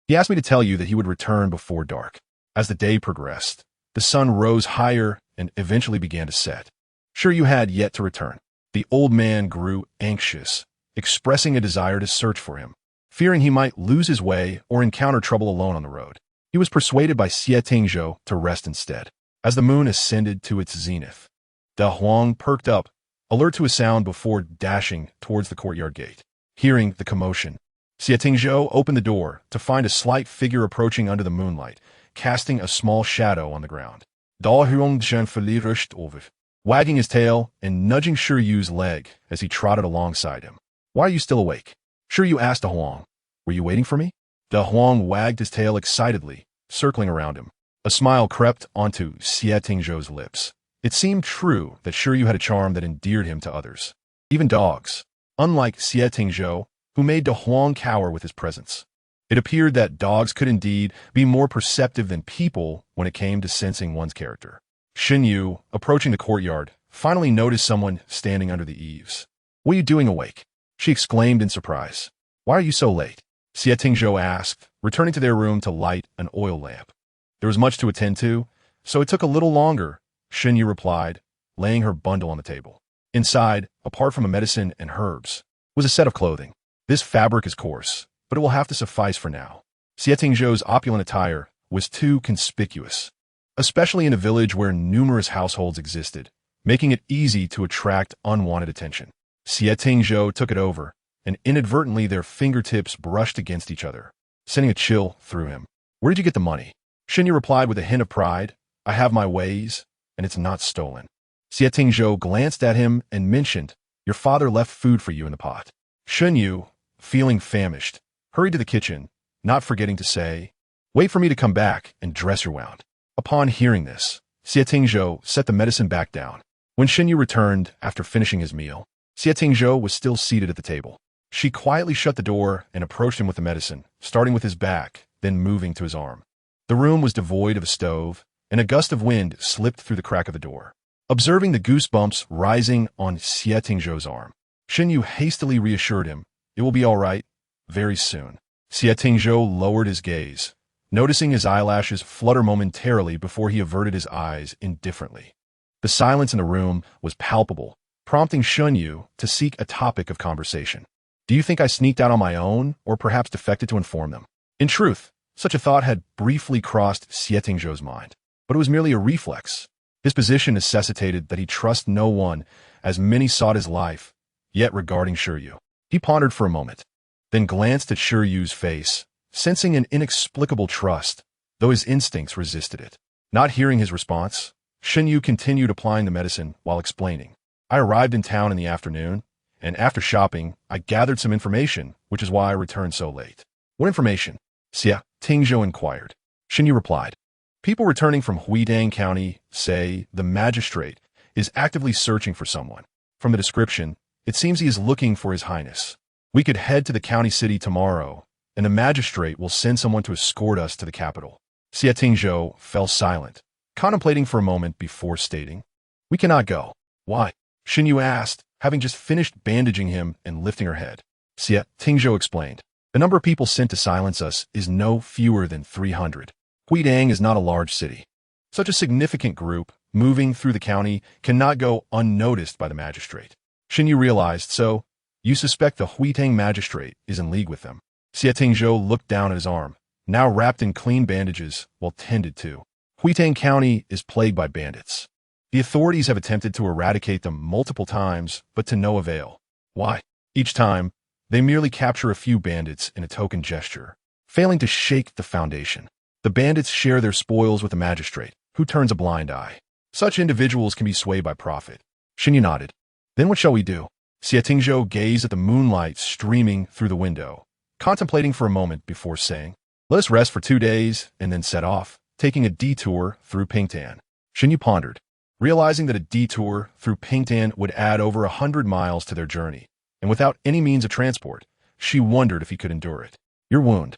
He asked me to tell you that he would return before dark." As the day progressed, the sun rose higher and eventually began to set. Shi Yu had yet to return. The old man grew anxious, expressing a desire to search for him, fearing he might lose his way or encounter trouble alone on the road. He was persuaded by Xie Tingzhou to rest instead. As the moon ascended to its zenith, De Huang perked up, alert to a sound before dashing towards the courtyard gate. Hearing the commotion, Xie Tingzhou opened the door to find a slight figure approaching under the moonlight, casting a small shadow on the ground. Da Huang Zhen Feli rushed over, wagging his tail and nudging Shi Yu's leg as he trotted alongside him. "Why are you still awake?" Shi Yu asked De Huang. "Were you waiting for me?" De Huang wagged his tail excitedly, circling around him. A smile crept onto Xie Tingzhou's lips. It seemed true that Shi Yu had a charm that endeared him to others, even dogs, unlike Xie Tingzhou, who made De Huang cower with his presence. It appeared that dogs could indeed be more perceptive than people when it came to sensing one's character. Shen Yu, approaching the courtyard, finally noticed someone standing under the eaves. "What are you doing awake?" she exclaimed in surprise. "Why are you so late?" Xie Tingzhou asked, returning to their room to light an oil lamp. "There was much to attend to, so it took a little longer," Shen Yu replied, laying her bundle on the table. Inside, apart from a medicine and herbs, was a set of clothing. "This fabric is coarse, but it will have to suffice for now." Xie Tingzhou's opulent attire was too conspicuous, especially in a village where numerous households existed, making it easy to attract unwanted attention. Xie Tingzhou took it over, and inadvertently their fingertips brushed against each other, sending a chill through him. "Where did you get the money?" Shen Yu replied with a hint of pride. "I have my ways, and it's not stolen." Xie Tingzhou glanced at him and mentioned, "Your father left food for you in the pot." Shen Yu, feeling famished, hurried to the kitchen, not forgetting to say, "Wait for me to come back and dress your wound." Upon hearing this, Xie Tingzhou set the medicine back down. When Shen Yu returned after finishing his meal, Xie Tingzhou was still seated at the table. She quietly shut the door and approached him with the medicine, starting with his back, then moving to his arm. The room was devoid of a stove, and a gust of wind slipped through the crack of the door. Observing the goosebumps rising on Xie Tingzhou's arm, Shen Yu hastily reassured him, "It will be all right, very soon." Xie Tingzhou lowered his gaze, noticing his eyelashes flutter momentarily before he averted his eyes indifferently. The silence in the room was palpable, prompting Shen Yu to seek a topic of conversation. "Do you think I sneaked out on my own, or perhaps defected to inform them?" In truth, such a thought had briefly crossed Xie Tingzhou's mind, but it was merely a reflex. His position necessitated that he trust no one, as many sought his life. Yet regarding Xie Yu, he pondered for a moment, then glanced at Xie Yu's face, sensing an inexplicable trust, though his instincts resisted it. Not hearing his response, Shen Yu continued applying the medicine while explaining, "I arrived in town in the afternoon, and after shopping, I gathered some information, which is why I returned so late." "What information?" Xie Tingzhou inquired. Shen Yu replied, "People returning from Huidang County say the magistrate is actively searching for someone. From the description, it seems he is looking for His Highness. We could head to the county city tomorrow, and the magistrate will send someone to escort us to the capital." Xie Tingzhou fell silent, contemplating for a moment before stating, "We cannot go." "Why?" Shen Yu asked, having just finished bandaging him and lifting her head. Xie Tingzhou explained, "The number of people sent to silence us is no fewer than 300. Huidang is not a large city. Such a significant group, moving through the county, cannot go unnoticed by the magistrate." Shen Yu realized, "So, you suspect the Huidang magistrate is in league with them?" Xie Tingzhou looked down at his arm, now wrapped in clean bandages, while tended to. "Huidang County is plagued by bandits. The authorities have attempted to eradicate them multiple times, but to no avail. Why? Each time, they merely capture a few bandits in a token gesture, failing to shake the foundation. The bandits share their spoils with the magistrate, who turns a blind eye. Such individuals can be swayed by profit." Shen Yu nodded. "Then what shall we do?" Xie Tingzhou gazed at the moonlight streaming through the window, contemplating for a moment before saying, "Let us rest for 2 days and then set off, taking a detour through Pingtan." Shen Yu pondered, realizing that a detour through Pingtan would add over 100 miles to their journey, and without any means of transport, she wondered if he could endure it. "Your wound."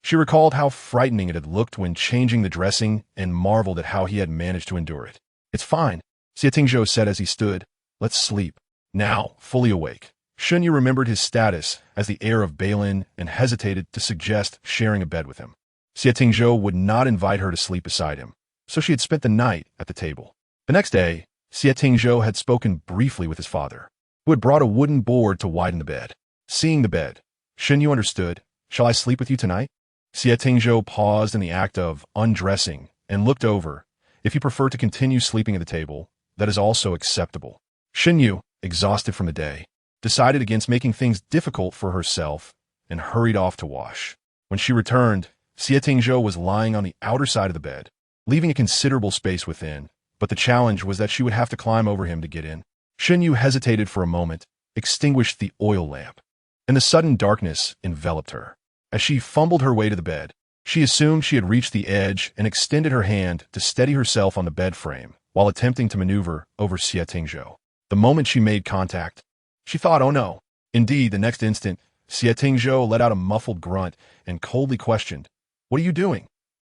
She recalled how frightening it had looked when changing the dressing and marveled at how he had managed to endure it. "It's fine," Xie Tingzhou said as he stood. "Let's sleep." Now, fully awake, Shen Yu remembered his status as the heir of Balin and hesitated to suggest sharing a bed with him. Xie Tingzhou would not invite her to sleep beside him, so she had spent the night at the table. The next day, Xie Tingzhou had spoken briefly with his father, who had brought a wooden board to widen the bed. Seeing the bed, Shen Yu understood. "Shall I sleep with you tonight?" Xie Tingzhou paused in the act of undressing and looked over. "If you prefer to continue sleeping at the table, that is also acceptable." Shen Yu, exhausted from the day, decided against making things difficult for herself and hurried off to wash. When she returned, Xie Tingzhou was lying on the outer side of the bed, leaving a considerable space within, but the challenge was that she would have to climb over him to get in. Shen Yu hesitated for a moment, extinguished the oil lamp, and the sudden darkness enveloped her. As she fumbled her way to the bed, she assumed she had reached the edge and extended her hand to steady herself on the bed frame while attempting to maneuver over Xie Tingzhou. The moment she made contact, she thought, "Oh no." Indeed, the next instant, Xie Tingzhou let out a muffled grunt and coldly questioned, "What are you doing?"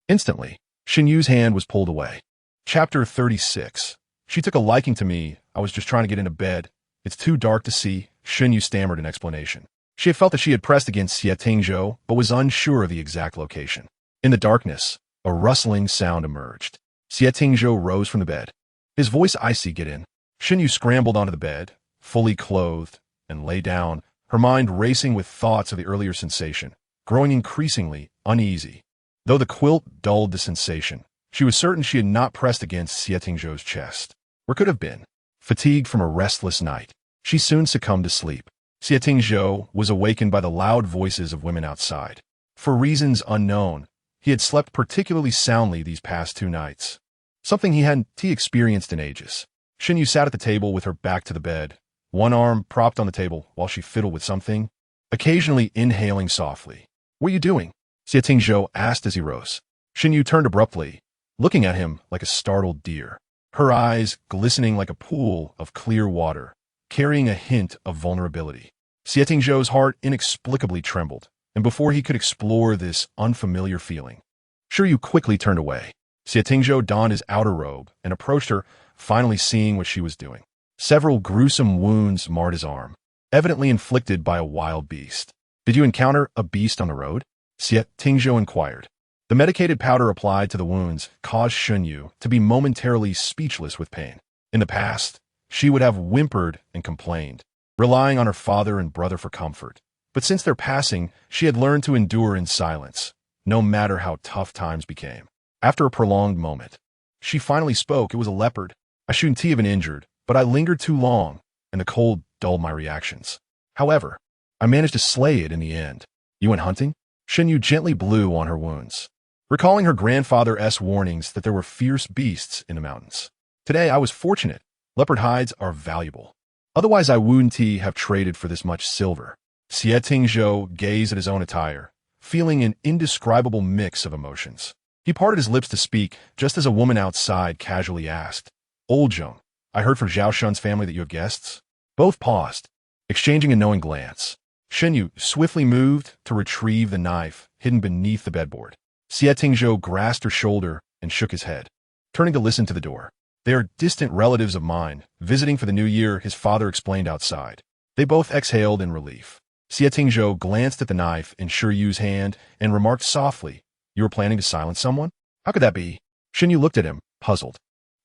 Instantly, Shen Yu's hand was pulled away. Chapter 36. She took a liking to me. I was just trying to get into bed. It's too dark to see, Shen Yu stammered in explanation. She had felt that she had pressed against Xie Tingzhou, but was unsure of the exact location. In the darkness, a rustling sound emerged. Xie Tingzhou rose from the bed. His voice icy. "Get in." Shen Yu scrambled onto the bed, fully clothed, and lay down, her mind racing with thoughts of the earlier sensation, growing increasingly uneasy. Though the quilt dulled the sensation, she was certain she had not pressed against Xie Tingzhou's chest. Or could have been. Fatigued from a restless night, she soon succumbed to sleep. Xie Tingzhou was awakened by the loud voices of women outside. For reasons unknown, he had slept particularly soundly these past 2 nights. Something he hadn't experienced in ages. Shen Yu sat at the table with her back to the bed, one arm propped on the table while she fiddled with something, occasionally inhaling softly. "What are you doing?" Xie Tingzhou asked as he rose. Shen Yu turned abruptly, looking at him like a startled deer, her eyes glistening like a pool of clear water, carrying a hint of vulnerability. Xie Tingzhou's heart inexplicably trembled, and before he could explore this unfamiliar feeling, Shen Yu quickly turned away. Xie Tingzhou donned his outer robe and approached her, finally seeing what she was doing. Several gruesome wounds marred his arm, evidently inflicted by a wild beast. "Did you encounter a beast on the road?" Xie Tingzhou inquired. The medicated powder applied to the wounds caused Shen Yu to be momentarily speechless with pain. In the past, she would have whimpered and complained, relying on her father and brother for comfort. But since their passing, she had learned to endure in silence, no matter how tough times became. After a prolonged moment, she finally spoke. "It was a leopard. I shouldn't have been injured, but I lingered too long, and the cold dulled my reactions. However, I managed to slay it in the end." "You went hunting?" Shen Yu gently blew on her wounds, recalling her grandfather's warnings that there were fierce beasts in the mountains. "Today I was fortunate. Leopard hides are valuable. Otherwise I wouldn't have traded for this much silver." Xie Tingzhou gazed at his own attire, feeling an indescribable mix of emotions. He parted his lips to speak, just as a woman outside casually asked, "Old Jiang, I heard from Zhao Shun's family that you have guests." Both paused, exchanging a knowing glance. Shen Yu swiftly moved to retrieve the knife hidden beneath the bedboard. Xie Tingzhou grasped her shoulder and shook his head, turning to listen to the door. "They are distant relatives of mine, visiting for the new year," his father explained outside. They both exhaled in relief. Xie Tingzhou glanced at the knife in Shen Yu's hand and remarked softly, "You were planning to silence someone? How could that be?" Shen Yu looked at him, puzzled.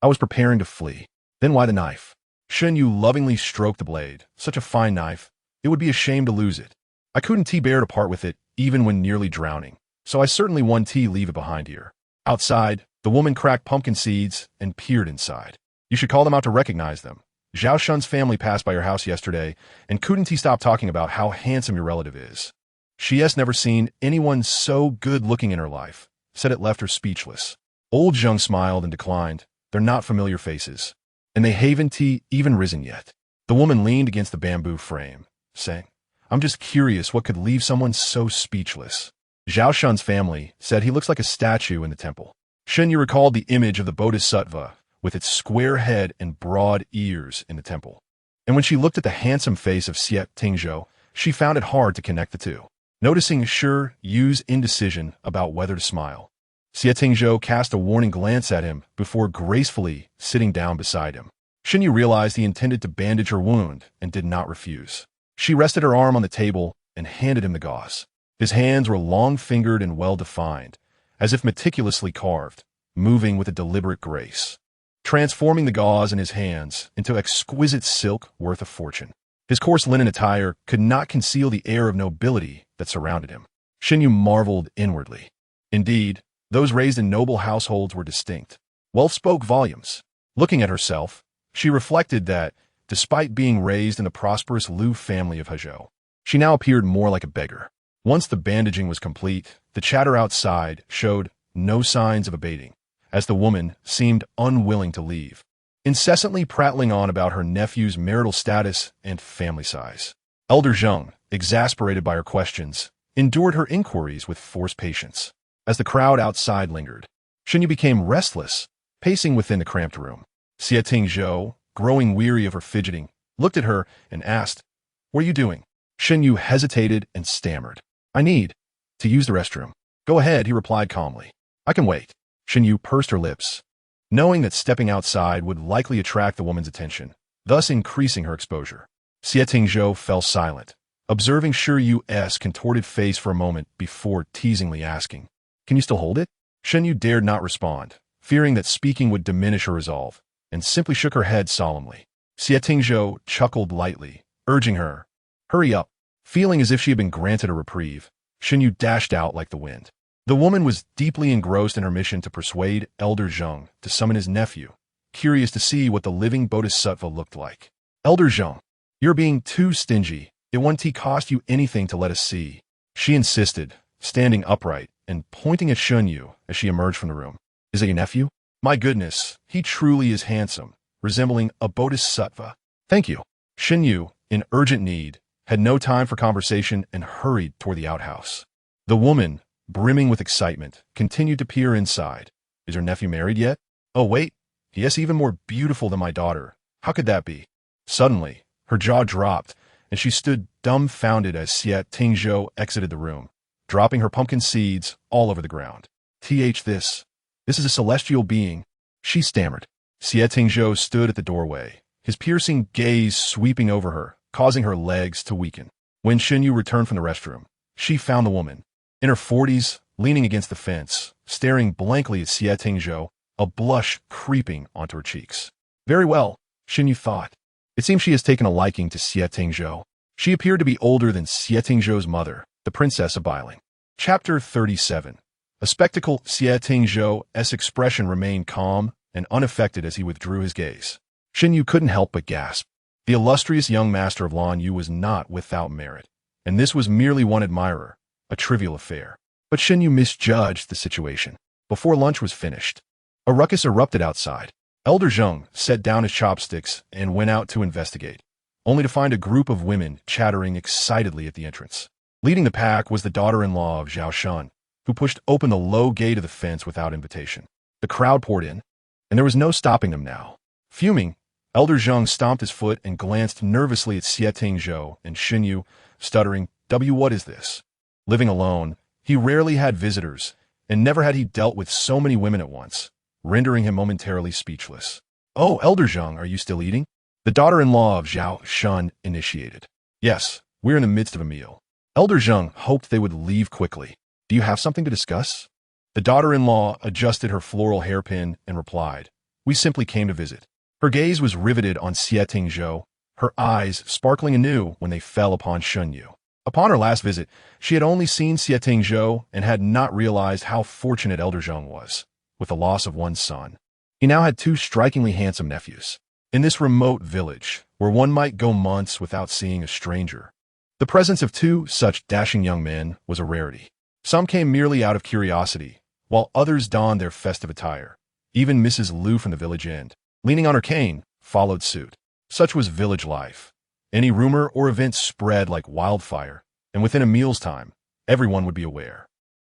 "I was preparing to flee." "Then why the knife?" Shen Yu lovingly stroked the blade. "Such a fine knife. It would be a shame to lose it. I couldn't bear to part with it, even when nearly drowning. So I certainly won't leave it behind here." Outside, the woman cracked pumpkin seeds and peered inside. "You should call them out to recognize them. Zhao Shun's family passed by your house yesterday, and couldn't stop talking about how handsome your relative is. She has never seen anyone so good-looking in her life," said it left her speechless. Old Jiang smiled and declined. "They're not familiar faces, and they haven't even risen yet." The woman leaned against the bamboo frame, saying, "I'm just curious what could leave someone so speechless." Zhao Shun's family said he looks like a statue in the temple. Shen Yu recalled the image of the Bodhisattva with its square head and broad ears in the temple. And when she looked at the handsome face of Xie Tingzhou, she found it hard to connect the two. Noticing Shen Yu's indecision about whether to smile, Xie Tingzhou cast a warning glance at him before gracefully sitting down beside him. Shen Yu realized he intended to bandage her wound and did not refuse. She rested her arm on the table and handed him the gauze. His hands were long-fingered and well-defined, as if meticulously carved, moving with a deliberate grace, transforming the gauze in his hands into exquisite silk worth a fortune. His coarse linen attire could not conceal the air of nobility that surrounded him. Shen Yu marveled inwardly. Indeed, those raised in noble households were distinct. Wealth spoke volumes. Looking at herself, she reflected that, despite being raised in the prosperous Liu family of Hezhou, she now appeared more like a beggar. Once the bandaging was complete, the chatter outside showed no signs of abating, as the woman seemed unwilling to leave, incessantly prattling on about her nephew's marital status and family size. Elder Jiang, exasperated by her questions, endured her inquiries with forced patience. As the crowd outside lingered, Shen Yu became restless, pacing within the cramped room. Xie Tingzhou, growing weary of her fidgeting, looked at her and asked, "What are you doing?" Shen Yu hesitated and stammered, "I need to use the restroom." "Go ahead," he replied calmly. "I can wait." Shen Yu pursed her lips, knowing that stepping outside would likely attract the woman's attention, thus increasing her exposure. Xie Tingzhou fell silent, observing Shen Yu's contorted face for a moment before teasingly asking, "Can you still hold it?" Shen Yu dared not respond, fearing that speaking would diminish her resolve, and simply shook her head solemnly. Xie Tingzhou chuckled lightly, urging her, "Hurry up." Feeling as if she had been granted a reprieve, Shen Yu dashed out like the wind. The woman was deeply engrossed in her mission to persuade Elder Jiang to summon his nephew, curious to see what the living bodhisattva looked like. Elder Jiang, you're being too stingy. It won't cost you anything to let us see. She insisted, standing upright and pointing at Shen Yu as she emerged from the room. Is it your nephew? My goodness, he truly is handsome, resembling a bodhisattva. Thank you. Shen Yu, in urgent need, had no time for conversation and hurried toward the outhouse. The woman, brimming with excitement, continued to peer inside. Is your nephew married yet? Oh wait, he is even more beautiful than my daughter. How could that be? Suddenly, her jaw dropped, and she stood dumbfounded as Xie Tingzhou exited the room, dropping her pumpkin seeds all over the ground. This is a celestial being, she stammered. Xie Tingzhou stood at the doorway, his piercing gaze sweeping over her, causing her legs to weaken. When Shen Yu returned from the restroom, she found the woman, in her 40s, leaning against the fence, staring blankly at Xie Tingzhou, a blush creeping onto her cheeks. Very well, Shen Yu thought. It seems she has taken a liking to Xie Tingzhou. She appeared to be older than Xie Tingzhou's mother, the Princess of Bailing. Chapter 37. A spectacle. Xie Tingzhou's expression remained calm and unaffected as he withdrew his gaze. Shen Yu couldn't help but gasp. The illustrious young master of Lan Yu was not without merit, and this was merely one admirer, a trivial affair. But Shen Yu misjudged the situation. Before lunch was finished, a ruckus erupted outside. Elder Jiang set down his chopsticks and went out to investigate, only to find a group of women chattering excitedly at the entrance. Leading the pack was the daughter-in-law of Zhao Shun, who pushed open the low gate of the fence without invitation. The crowd poured in, and there was no stopping them now. Fuming, Elder Jiang stomped his foot and glanced nervously at Xie Tingzhou and Shen Yu, stuttering, What is this? Living alone, he rarely had visitors, and never had he dealt with so many women at once, rendering him momentarily speechless. Oh, Elder Jiang, are you still eating? The daughter-in-law of Zhao Shun initiated. Yes, we're in the midst of a meal. Elder Jiang hoped they would leave quickly. Do you have something to discuss? The daughter-in-law adjusted her floral hairpin and replied, We simply came to visit. Her gaze was riveted on Xie Tingzhou, her eyes sparkling anew when they fell upon Shen Yu. Upon her last visit, she had only seen Xie Tingzhou and had not realized how fortunate Elder Jiang was, with the loss of one son. He now had two strikingly handsome nephews. In this remote village, where one might go months without seeing a stranger, the presence of two such dashing young men was a rarity. Some came merely out of curiosity, while others donned their festive attire. Even Mrs. Liu from the village inn, leaning on her cane, followed suit. Such was village life. Any rumor or event spread like wildfire, and within a meal's time, everyone would be aware.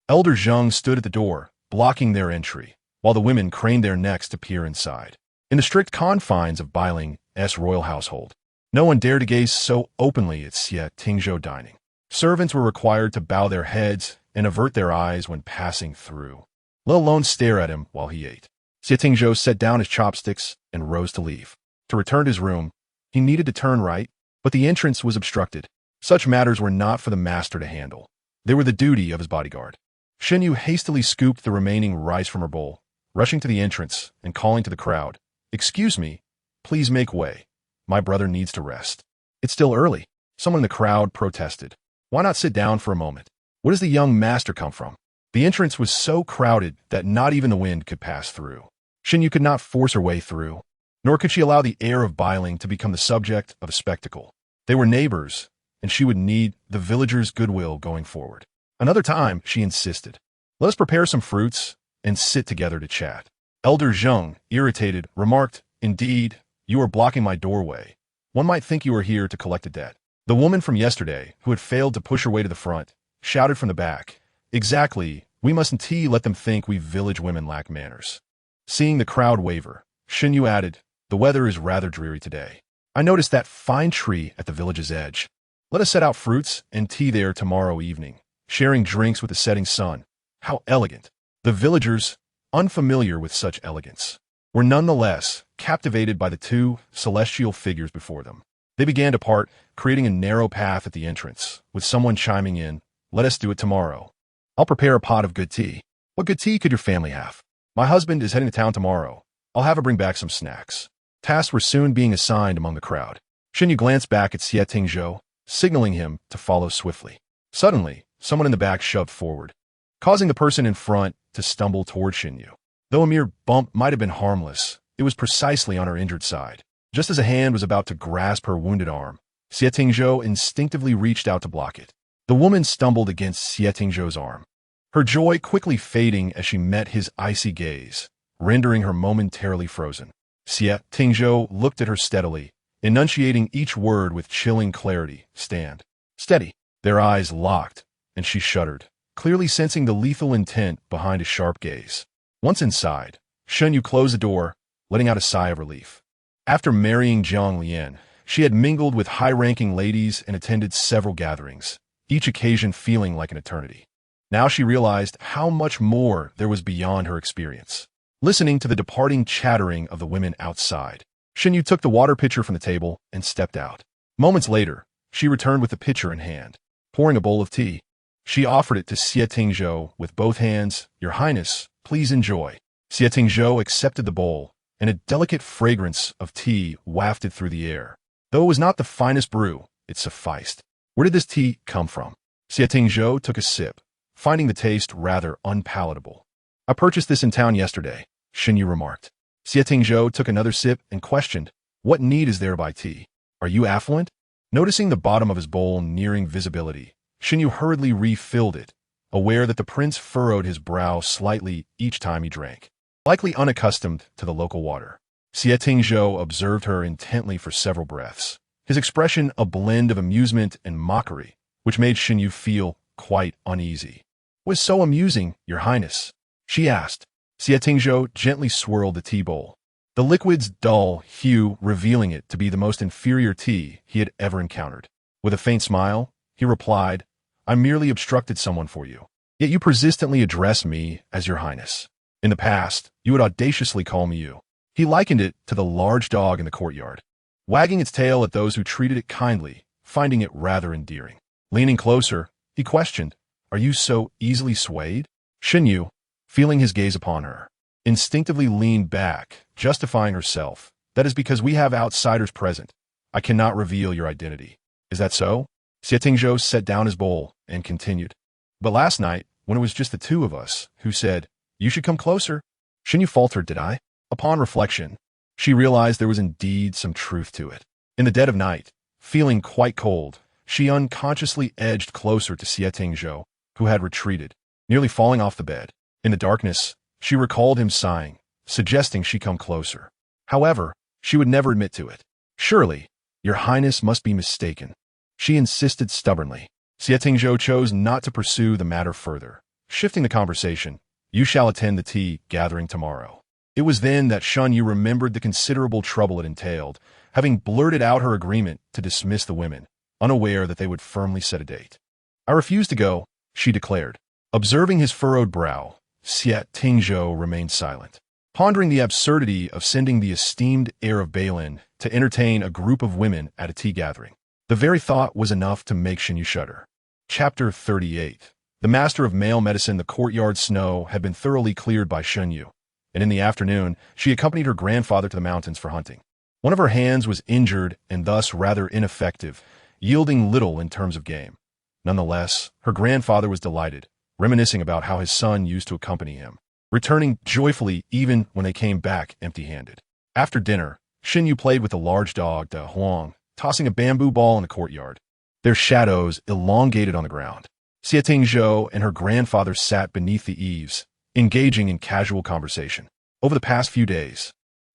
Elder Jiang stood at the door, blocking their entry, while the women craned their necks to peer inside. In the strict confines of Bailing's royal household, no one dared to gaze so openly at Xie Tingzhou dining. Servants were required to bow their heads and avert their eyes when passing through, let alone stare at him while he ate. Xie Tingzhou set down his chopsticks and rose to leave. To return to his room, he needed to turn right, but the entrance was obstructed. Such matters were not for the master to handle. They were the duty of his bodyguard. Shen Yu hastily scooped the remaining rice from her bowl, rushing to the entrance and calling to the crowd, Excuse me, please make way. My brother needs to rest. It's still early. Someone in the crowd protested. Why not sit down for a moment? Where does the young master come from? The entrance was so crowded that not even the wind could pass through. Shen Yu could not force her way through, nor could she allow the air of Bailing to become the subject of a spectacle. They were neighbors, and she would need the villagers' goodwill going forward. Another time, she insisted, Let us prepare some fruits and sit together to chat. Elder Jiang, irritated, remarked, Indeed, you are blocking my doorway. One might think you are here to collect a debt. The woman from yesterday, who had failed to push her way to the front, shouted from the back, Exactly, we mustn't let them think we village women lack manners. Seeing the crowd waver, Shen Yu added, The weather is rather dreary today. I noticed that fine tree at the village's edge. Let us set out fruits and tea there tomorrow evening, sharing drinks with the setting sun. How elegant. The villagers, unfamiliar with such elegance, were nonetheless captivated by the two celestial figures before them. They began to part, creating a narrow path at the entrance, with someone chiming in, Let us do it tomorrow. I'll prepare a pot of good tea. What good tea could your family have? My husband is heading to town tomorrow. I'll have her bring back some snacks. Tasks were soon being assigned among the crowd. Shen Yu glanced back at Xie Tingzhou, signaling him to follow swiftly. Suddenly, someone in the back shoved forward, causing the person in front to stumble toward Shen Yu. Though a mere bump might have been harmless, it was precisely on her injured side. Just as a hand was about to grasp her wounded arm, Xie Tingzhou instinctively reached out to block it. The woman stumbled against Xie Tingzhou's arm, her joy quickly fading as she met his icy gaze, rendering her momentarily frozen. Xie Tingzhou looked at her steadily, enunciating each word with chilling clarity. Stand. Steady. Their eyes locked, and she shuddered, clearly sensing the lethal intent behind his sharp gaze. Once inside, Shen Yu closed the door, letting out a sigh of relief. After marrying Jiang Lianzhi, she had mingled with high-ranking ladies and attended several gatherings, each occasion feeling like an eternity. Now she realized how much more there was beyond her experience. Listening to the departing chattering of the women outside, Shen Yu took the water pitcher from the table and stepped out. Moments later, she returned with the pitcher in hand, pouring a bowl of tea. She offered it to Xie Tingzhou with both hands. "Your Highness, please enjoy." Xie Tingzhou accepted the bowl, and a delicate fragrance of tea wafted through the air. Though it was not the finest brew, it sufficed. Where did this tea come from? Xie Tingzhou took a sip, finding the taste rather unpalatable. "I purchased this in town yesterday," Shen Yu remarked. Xie Tingzhou took another sip and questioned, "What need is there by tea? Are you affluent?" Noticing the bottom of his bowl nearing visibility, Shen Yu hurriedly refilled it, aware that the prince furrowed his brow slightly each time he drank, likely unaccustomed to the local water. Xie Tingzhou observed her intently for several breaths, his expression a blend of amusement and mockery, which made Shen Yu feel quite uneasy. "What's so amusing, Your Highness?" she asked. Xie Tingzhou gently swirled the tea bowl, the liquid's dull hue revealing it to be the most inferior tea he had ever encountered. With a faint smile, he replied, "I merely obstructed someone for you. Yet you persistently address me as Your Highness. In the past, you would audaciously call me you." He likened it to the large dog in the courtyard, wagging its tail at those who treated it kindly, finding it rather endearing. Leaning closer, he questioned, "Are you so easily swayed?" Shen Yu, feeling his gaze upon her, instinctively leaned back, justifying herself. "That is because we have outsiders present. I cannot reveal your identity." "Is that so?" Xie Tingzhou set down his bowl and continued. "But last night, when it was just the two of us, who said, 'You should come closer'?" Shen Yu faltered, "Did I?" Upon reflection, she realized there was indeed some truth to it. In the dead of night, feeling quite cold, she unconsciously edged closer to Xie Tingzhou, who had retreated, nearly falling off the bed. In the darkness, she recalled him sighing, suggesting she come closer. However, she would never admit to it. "Surely, Your Highness must be mistaken," she insisted stubbornly. Xie Tingzhou chose not to pursue the matter further, shifting the conversation. "You shall attend the tea gathering tomorrow." It was then that Shen Yu remembered the considerable trouble it entailed, having blurted out her agreement to dismiss the women, unaware that they would firmly set a date. "I refuse to go," she declared. Observing his furrowed brow, Xie Tingzhou remained silent, pondering the absurdity of sending the esteemed heir of Balin to entertain a group of women at a tea gathering. The very thought was enough to make Shen Yu shudder. Chapter 38. The master of male medicine. The courtyard snow had been thoroughly cleared by Shen Yu, and in the afternoon, she accompanied her grandfather to the mountains for hunting. One of her hands was injured and thus rather ineffective, yielding little in terms of game. Nonetheless, her grandfather was delighted, reminiscing about how his son used to accompany him, returning joyfully even when they came back empty-handed. After dinner, Shen Yu played with the large dog, De Huang, tossing a bamboo ball in the courtyard. Their shadows elongated on the ground. Xie Tingzhou and her grandfather sat beneath the eaves, engaging in casual conversation. Over the past few days,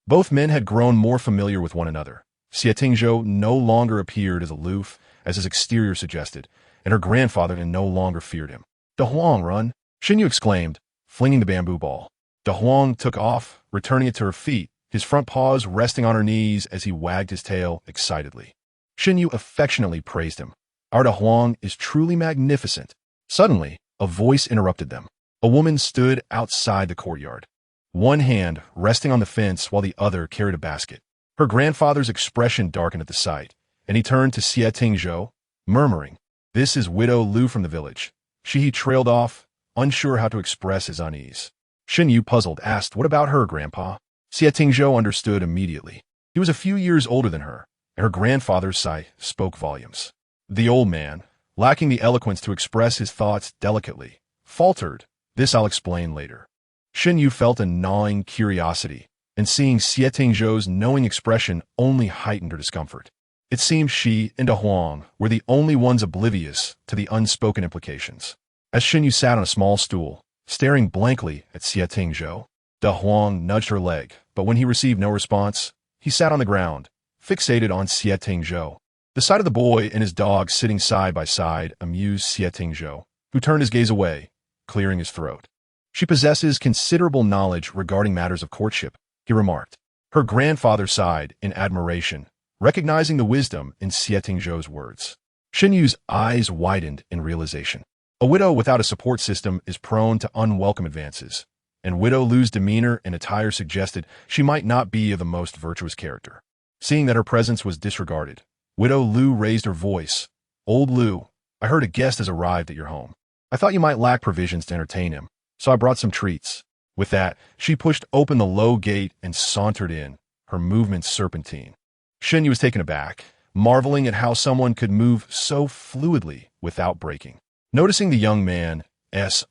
both men had grown more familiar with one another. Xie Tingzhou no longer appeared as aloof as his exterior suggested, and her grandfather no longer feared him. "De Huang, run!" Shen Yu exclaimed, flinging the bamboo ball. De Huang took off, returning it to her feet, his front paws resting on her knees as he wagged his tail excitedly. Shen Yu affectionately praised him. "Our De Huang is truly magnificent." Suddenly, a voice interrupted them. A woman stood outside the courtyard, one hand resting on the fence while the other carried a basket. Her grandfather's expression darkened at the sight, and he turned to Xie Tingzhou, murmuring, "This is Widow Lu from the village." He trailed off, unsure how to express his unease. Shen Yu, puzzled, asked, "What about her, Grandpa?" Xie Tingzhou understood immediately. He was a few years older than her, and her grandfather's sight spoke volumes. The old man, lacking the eloquence to express his thoughts delicately, faltered, "This I'll explain later." Shen Yu felt a gnawing curiosity, and seeing Xie Tingzhou's knowing expression only heightened her discomfort. It seemed she and De Huang were the only ones oblivious to the unspoken implications. As Shen Yu sat on a small stool, staring blankly at Xie Tingzhou, De Huang nudged her leg, but when he received no response, he sat on the ground, fixated on Xie Tingzhou. The sight of the boy and his dog sitting side by side amused Xie Tingzhou, who turned his gaze away, clearing his throat. She possesses considerable knowledge regarding matters of courtship, he remarked. Her grandfather sighed in admiration, recognizing the wisdom in Xie Tingzhou's words. Shen Yu's eyes widened in realization. A widow without a support system is prone to unwelcome advances, and Widow Lu's demeanor and attire suggested she might not be of the most virtuous character. Seeing that her presence was disregarded, Widow Lu raised her voice. "Old Lu, I heard a guest has arrived at your home. I thought you might lack provisions to entertain him, so I brought some treats." With that, she pushed open the low gate and sauntered in, her movements serpentine. Shen Yu was taken aback, marveling at how someone could move so fluidly without breaking. Noticing the young man's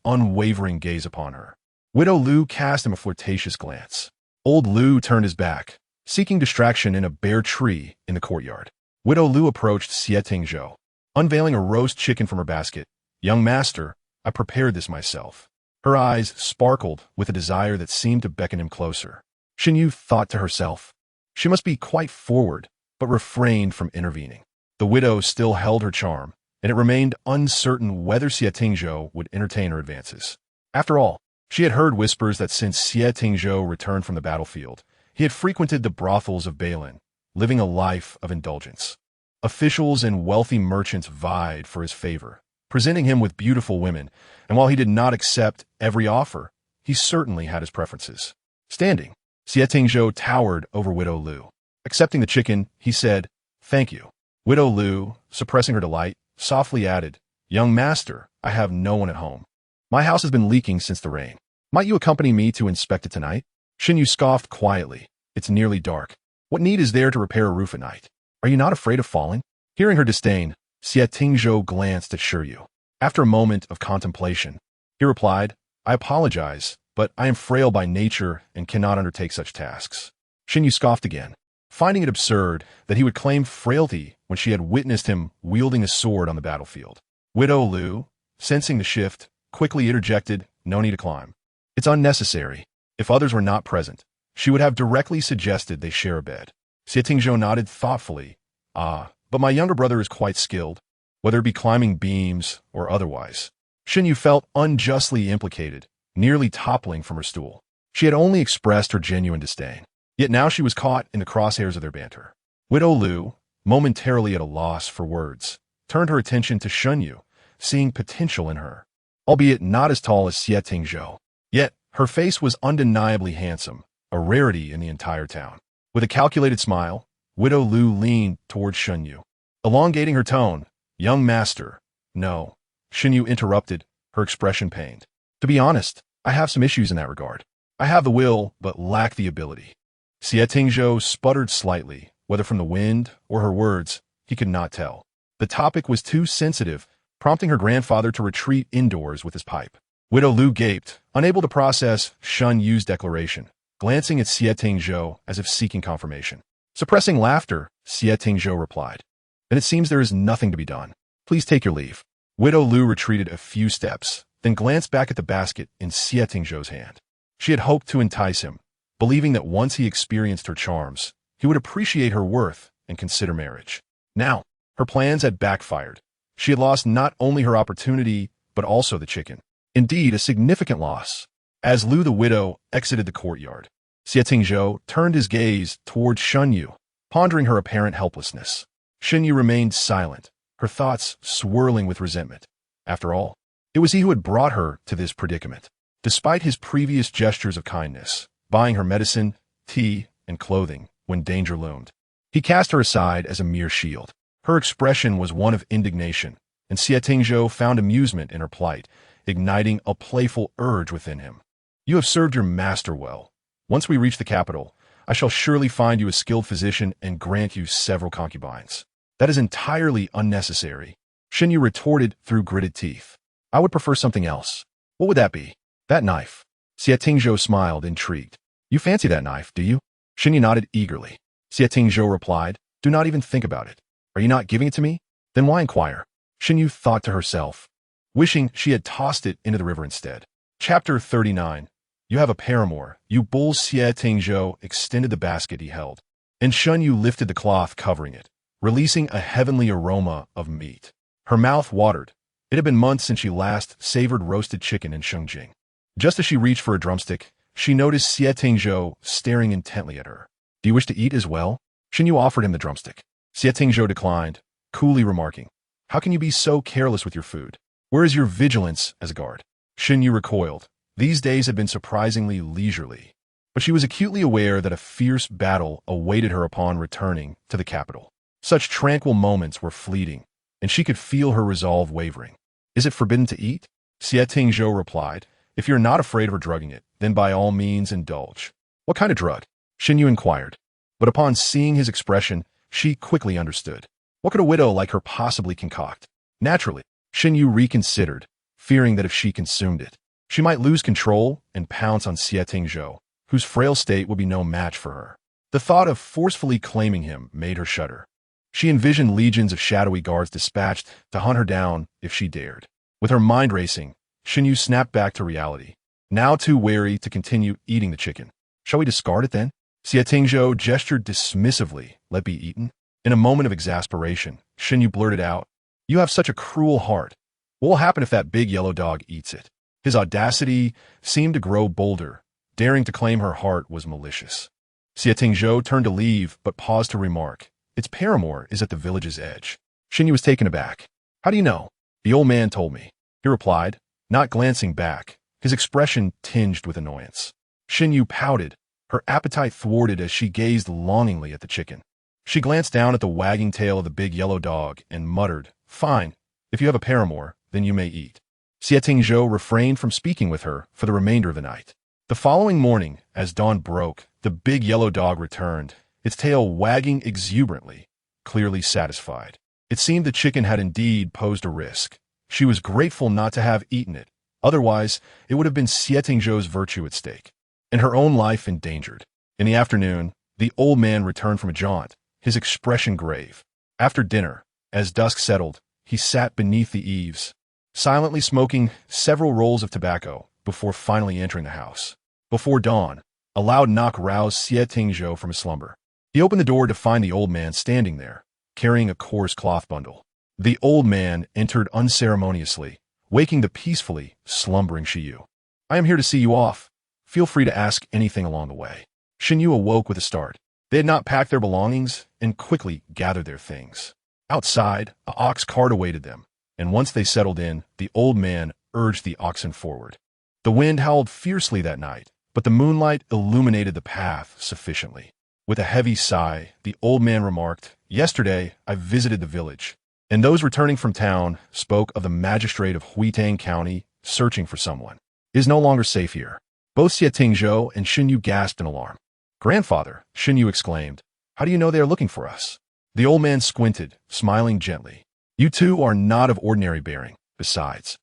unwavering gaze upon her, Widow Lu cast him a flirtatious glance. Old Lu turned his back, seeking distraction in a bare tree in the courtyard. Widow Lu approached Xie Tingzhou, unveiling a roast chicken from her basket. "Young master, I prepared this myself." Her eyes sparkled with a desire that seemed to beckon him closer. Shen Yu thought to herself, she must be quite forward, but refrained from intervening. The widow still held her charm, and it remained uncertain whether Xie Tingzhou would entertain her advances. After all, she had heard whispers that since Xie Tingzhou returned from the battlefield, he had frequented the brothels of Bailin, living a life of indulgence. Officials and wealthy merchants vied for his favor, presenting him with beautiful women, and while he did not accept every offer, he certainly had his preferences. Standing, Xie Tingzhou towered over Widow Lu. Accepting the chicken, he said, "Thank you." Widow Lu, suppressing her delight, softly added, "Young master, I have no one at home. My house has been leaking since the rain. Might you accompany me to inspect it tonight?" Shen Yu scoffed quietly. "It's nearly dark. What need is there to repair a roof at night? Are you not afraid of falling?" Hearing her disdain, Xie Tingzhou glanced at Shen Yu. After a moment of contemplation, he replied, "I apologize, but I am frail by nature and cannot undertake such tasks." Shen Yu scoffed again, finding it absurd that he would claim frailty when she had witnessed him wielding a sword on the battlefield. Widow Lu, sensing the shift, quickly interjected, "No need to climb. It's unnecessary." If others were not present, she would have directly suggested they share a bed. Xie Tingzhou nodded thoughtfully. But my younger brother is quite skilled, whether it be climbing beams or otherwise." Shen Yu felt unjustly implicated, nearly toppling from her stool. She had only expressed her genuine disdain, yet now she was caught in the crosshairs of their banter. Widow Lu, momentarily at a loss for words, turned her attention to Shen Yu, seeing potential in her. Albeit not as tall as Xie Tingzhou, yet her face was undeniably handsome, a rarity in the entire town. With a calculated smile, Widow Lu leaned towards Shen Yu, elongating her tone. "Young master." "No," Shen Yu interrupted, her expression pained. "To be honest, I have some issues in that regard. I have the will, but lack the ability." Xie Tingzhou sputtered slightly, whether from the wind or her words, he could not tell. The topic was too sensitive, prompting her grandfather to retreat indoors with his pipe. Widow Lu gaped, unable to process Shen Yu's declaration, glancing at Xie Tingzhou as if seeking confirmation. Suppressing laughter, Xie Tingzhou replied, "Then it seems there is nothing to be done. Please take your leave." Widow Lu retreated a few steps, then glanced back at the basket in Xie Tingzhou's hand. She had hoped to entice him, believing that once he experienced her charms, he would appreciate her worth and consider marriage. Now, her plans had backfired. She had lost not only her opportunity, but also the chicken. Indeed, a significant loss. As Lu the widow exited the courtyard, Xie Tingzhou turned his gaze towards Shen Yu, pondering her apparent helplessness. Shen Yu remained silent, her thoughts swirling with resentment. After all, it was he who had brought her to this predicament. Despite his previous gestures of kindness, buying her medicine, tea, and clothing when danger loomed, he cast her aside as a mere shield. Her expression was one of indignation, and Xie Tingzhou found amusement in her plight, igniting a playful urge within him. "You have served your master well. Once we reach the capital, I shall surely find you a skilled physician and grant you several concubines." "That is entirely unnecessary," Shen Yu retorted through gritted teeth. "I would prefer something else." "What would that be?" "That knife." Xie Tingzhou smiled, intrigued. You fancy that knife, do you? Shen Yu nodded eagerly. Xie Tingzhou replied, do not even think about it. Are you not giving it to me? Then why inquire? Shen Yu thought to herself, wishing she had tossed it into the river instead. Chapter 39. You have a paramour. You bull. Xie Tingzhou extended the basket he held, and Shen Yu lifted the cloth covering it, releasing a heavenly aroma of meat. Her mouth watered. It had been months since she last savored roasted chicken in Shengjing. Just as she reached for a drumstick, she noticed Xie Tingzhou staring intently at her. Do you wish to eat as well? Shen Yu offered him the drumstick. Xie Tingzhou declined, coolly remarking, how can you be so careless with your food? Where is your vigilance as a guard? Shen Yu recoiled. These days had been surprisingly leisurely, but she was acutely aware that a fierce battle awaited her upon returning to the capital. Such tranquil moments were fleeting, and she could feel her resolve wavering. Is it forbidden to eat? Xie Tingzhou replied, if you're not afraid of her drugging it, then by all means indulge. What kind of drug? Shen Yu inquired, but upon seeing his expression, she quickly understood. What could a widow like her possibly concoct? Naturally, Shen Yu reconsidered, fearing that if she consumed it, she might lose control and pounce on Xie Tingzhou, whose frail state would be no match for her. The thought of forcefully claiming him made her shudder. She envisioned legions of shadowy guards dispatched to hunt her down if she dared. With her mind racing, Shen Yu snapped back to reality, now too wary to continue eating the chicken. Shall we discard it then? Xie Tingzhou gestured dismissively, let be eaten. In a moment of exasperation, Shen Yu blurted out, you have such a cruel heart. What will happen if that big yellow dog eats it? His audacity seemed to grow bolder, daring to claim her heart was malicious. Xie Tingzhou turned to leave, but paused to remark, its paramour is at the village's edge. Shen Yu was taken aback. How do you know? The old man told me, he replied, not glancing back, his expression tinged with annoyance. Shen Yu pouted, her appetite thwarted as she gazed longingly at the chicken. She glanced down at the wagging tail of the big yellow dog and muttered, fine, if you have a paramour, then you may eat. Xie Tingzhou refrained from speaking with her for the remainder of the night. The following morning, as dawn broke, the big yellow dog returned, its tail wagging exuberantly, clearly satisfied. It seemed the chicken had indeed posed a risk. She was grateful not to have eaten it, otherwise it would have been Xie Tingzhou's virtue at stake, and her own life endangered. In the afternoon, the old man returned from a jaunt, his expression grave. After dinner, as dusk settled, he sat beneath the eaves, silently smoking several rolls of tobacco before finally entering the house. Before dawn, a loud knock roused Xie Tingzhou from his slumber. He opened the door to find the old man standing there, carrying a coarse cloth bundle. The old man entered unceremoniously, waking the peacefully slumbering Xie Yu. I am here to see you off. Feel free to ask anything along the way. Shen Yu awoke with a start. They had not packed their belongings and quickly gathered their things. Outside, an ox cart awaited them, and once they settled in, the old man urged the oxen forward. The wind howled fiercely that night, but the moonlight illuminated the path sufficiently. With a heavy sigh, the old man remarked, yesterday I visited the village, and those returning from town spoke of the magistrate of Huitang County searching for someone. It is no longer safe here. Both Xie Tingzhou and Shen Yu gasped in alarm. Grandfather, Shen Yu exclaimed, how do you know they are looking for us? The old man squinted, smiling gently. You two are not of ordinary bearing. Besides,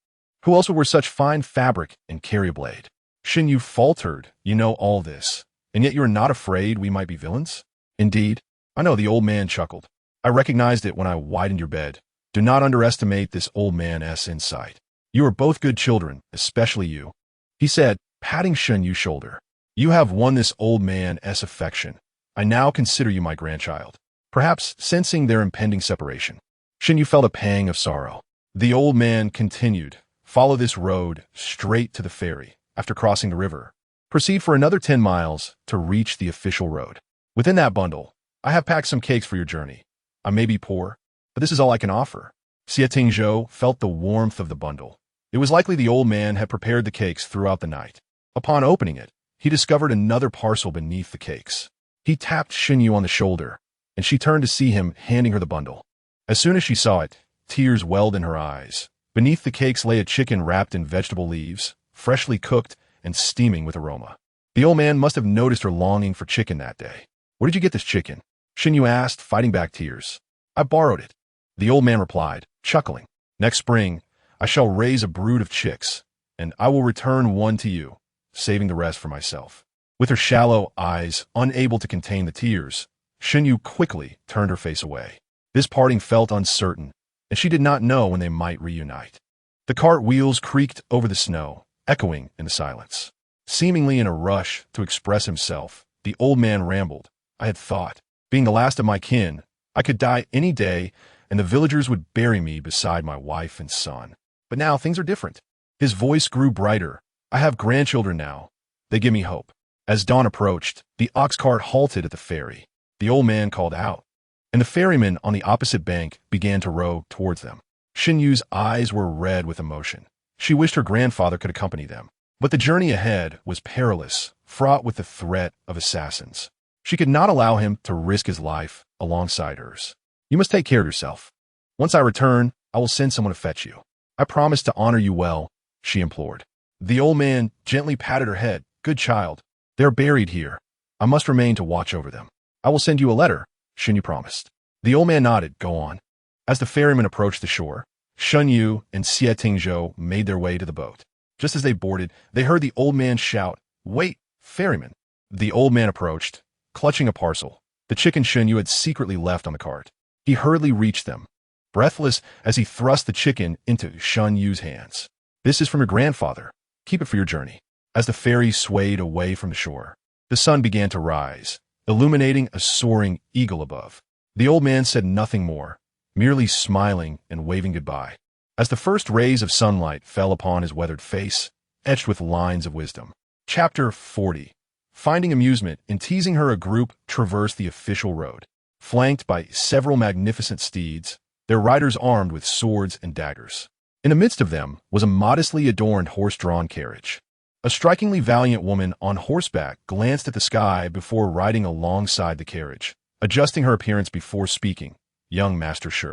who else would wear such fine fabric and carry a blade? Shen Yu faltered, you know all this, and yet you are not afraid we might be villains? Indeed, I know, the old man chuckled. I recognized it when I widened your bed. Do not underestimate this old man's insight. You are both good children, especially you, he said, patting Shen Yu's shoulder. You have won this old man's affection. I now consider you my grandchild. Perhaps sensing their impending separation, Shen Yu felt a pang of sorrow. The old man continued, follow this road straight to the ferry. After crossing the river, proceed for another 10 miles to reach the official road. Within that bundle, I have packed some cakes for your journey. I may be poor, but this is all I can offer. Xie Tingzhou felt the warmth of the bundle. It was likely the old man had prepared the cakes throughout the night. Upon opening it, he discovered another parcel beneath the cakes. He tapped Shen Yu on the shoulder, and she turned to see him handing her the bundle. As soon as she saw it, tears welled in her eyes. Beneath the cakes lay a chicken wrapped in vegetable leaves, freshly cooked and steaming with aroma. The old man must have noticed her longing for chicken that day. Where did you get this chicken? Shen Yu asked, fighting back tears. I borrowed it. The old man replied, chuckling. Next spring, I shall raise a brood of chicks, and I will return one to you, saving the rest for myself. With her shallow eyes unable to contain the tears, Shen Yu quickly turned her face away. This parting felt uncertain, and she did not know when they might reunite. The cart wheels creaked over the snow, echoing in the silence. Seemingly in a rush to express himself, the old man rambled. I had thought, being the last of my kin, I could die any day, and the villagers would bury me beside my wife and son. But now things are different. His voice grew brighter. I have grandchildren now. They give me hope. As dawn approached, the ox cart halted at the ferry. The old man called out, and the ferryman on the opposite bank began to row towards them. Shen Yu's eyes were red with emotion. She wished her grandfather could accompany them. But the journey ahead was perilous, fraught with the threat of assassins. She could not allow him to risk his life alongside hers. You must take care of yourself. Once I return, I will send someone to fetch you. I promise to honor you well, she implored. The old man gently patted her head. Good child. They are buried here. I must remain to watch over them. I will send you a letter, Shen Yu promised. The old man nodded. Go on. As the ferryman approached the shore, Shen Yu and Xie Tingzhou made their way to the boat. Just as they boarded, they heard the old man shout, Wait, ferryman. The old man approached, clutching a parcel, the chicken Shen Yu had secretly left on the cart. He hurriedly reached them, breathless as he thrust the chicken into Shen Yu's hands. This is from your grandfather. Keep it for your journey. As the ferry swayed away from the shore, the sun began to rise, illuminating a soaring eagle above. The old man said nothing more, merely smiling and waving goodbye. As the first rays of sunlight fell upon his weathered face, etched with lines of wisdom. Chapter 40. Finding amusement in teasing her, a group traversed the official road, flanked by several magnificent steeds, their riders armed with swords and daggers. In the midst of them was a modestly adorned horse-drawn carriage. A strikingly valiant woman on horseback glanced at the sky before riding alongside the carriage, adjusting her appearance before speaking. Young Master Shi.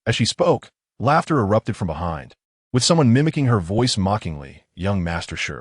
As she spoke, laughter erupted from behind, with someone mimicking her voice mockingly. Young Master Shi.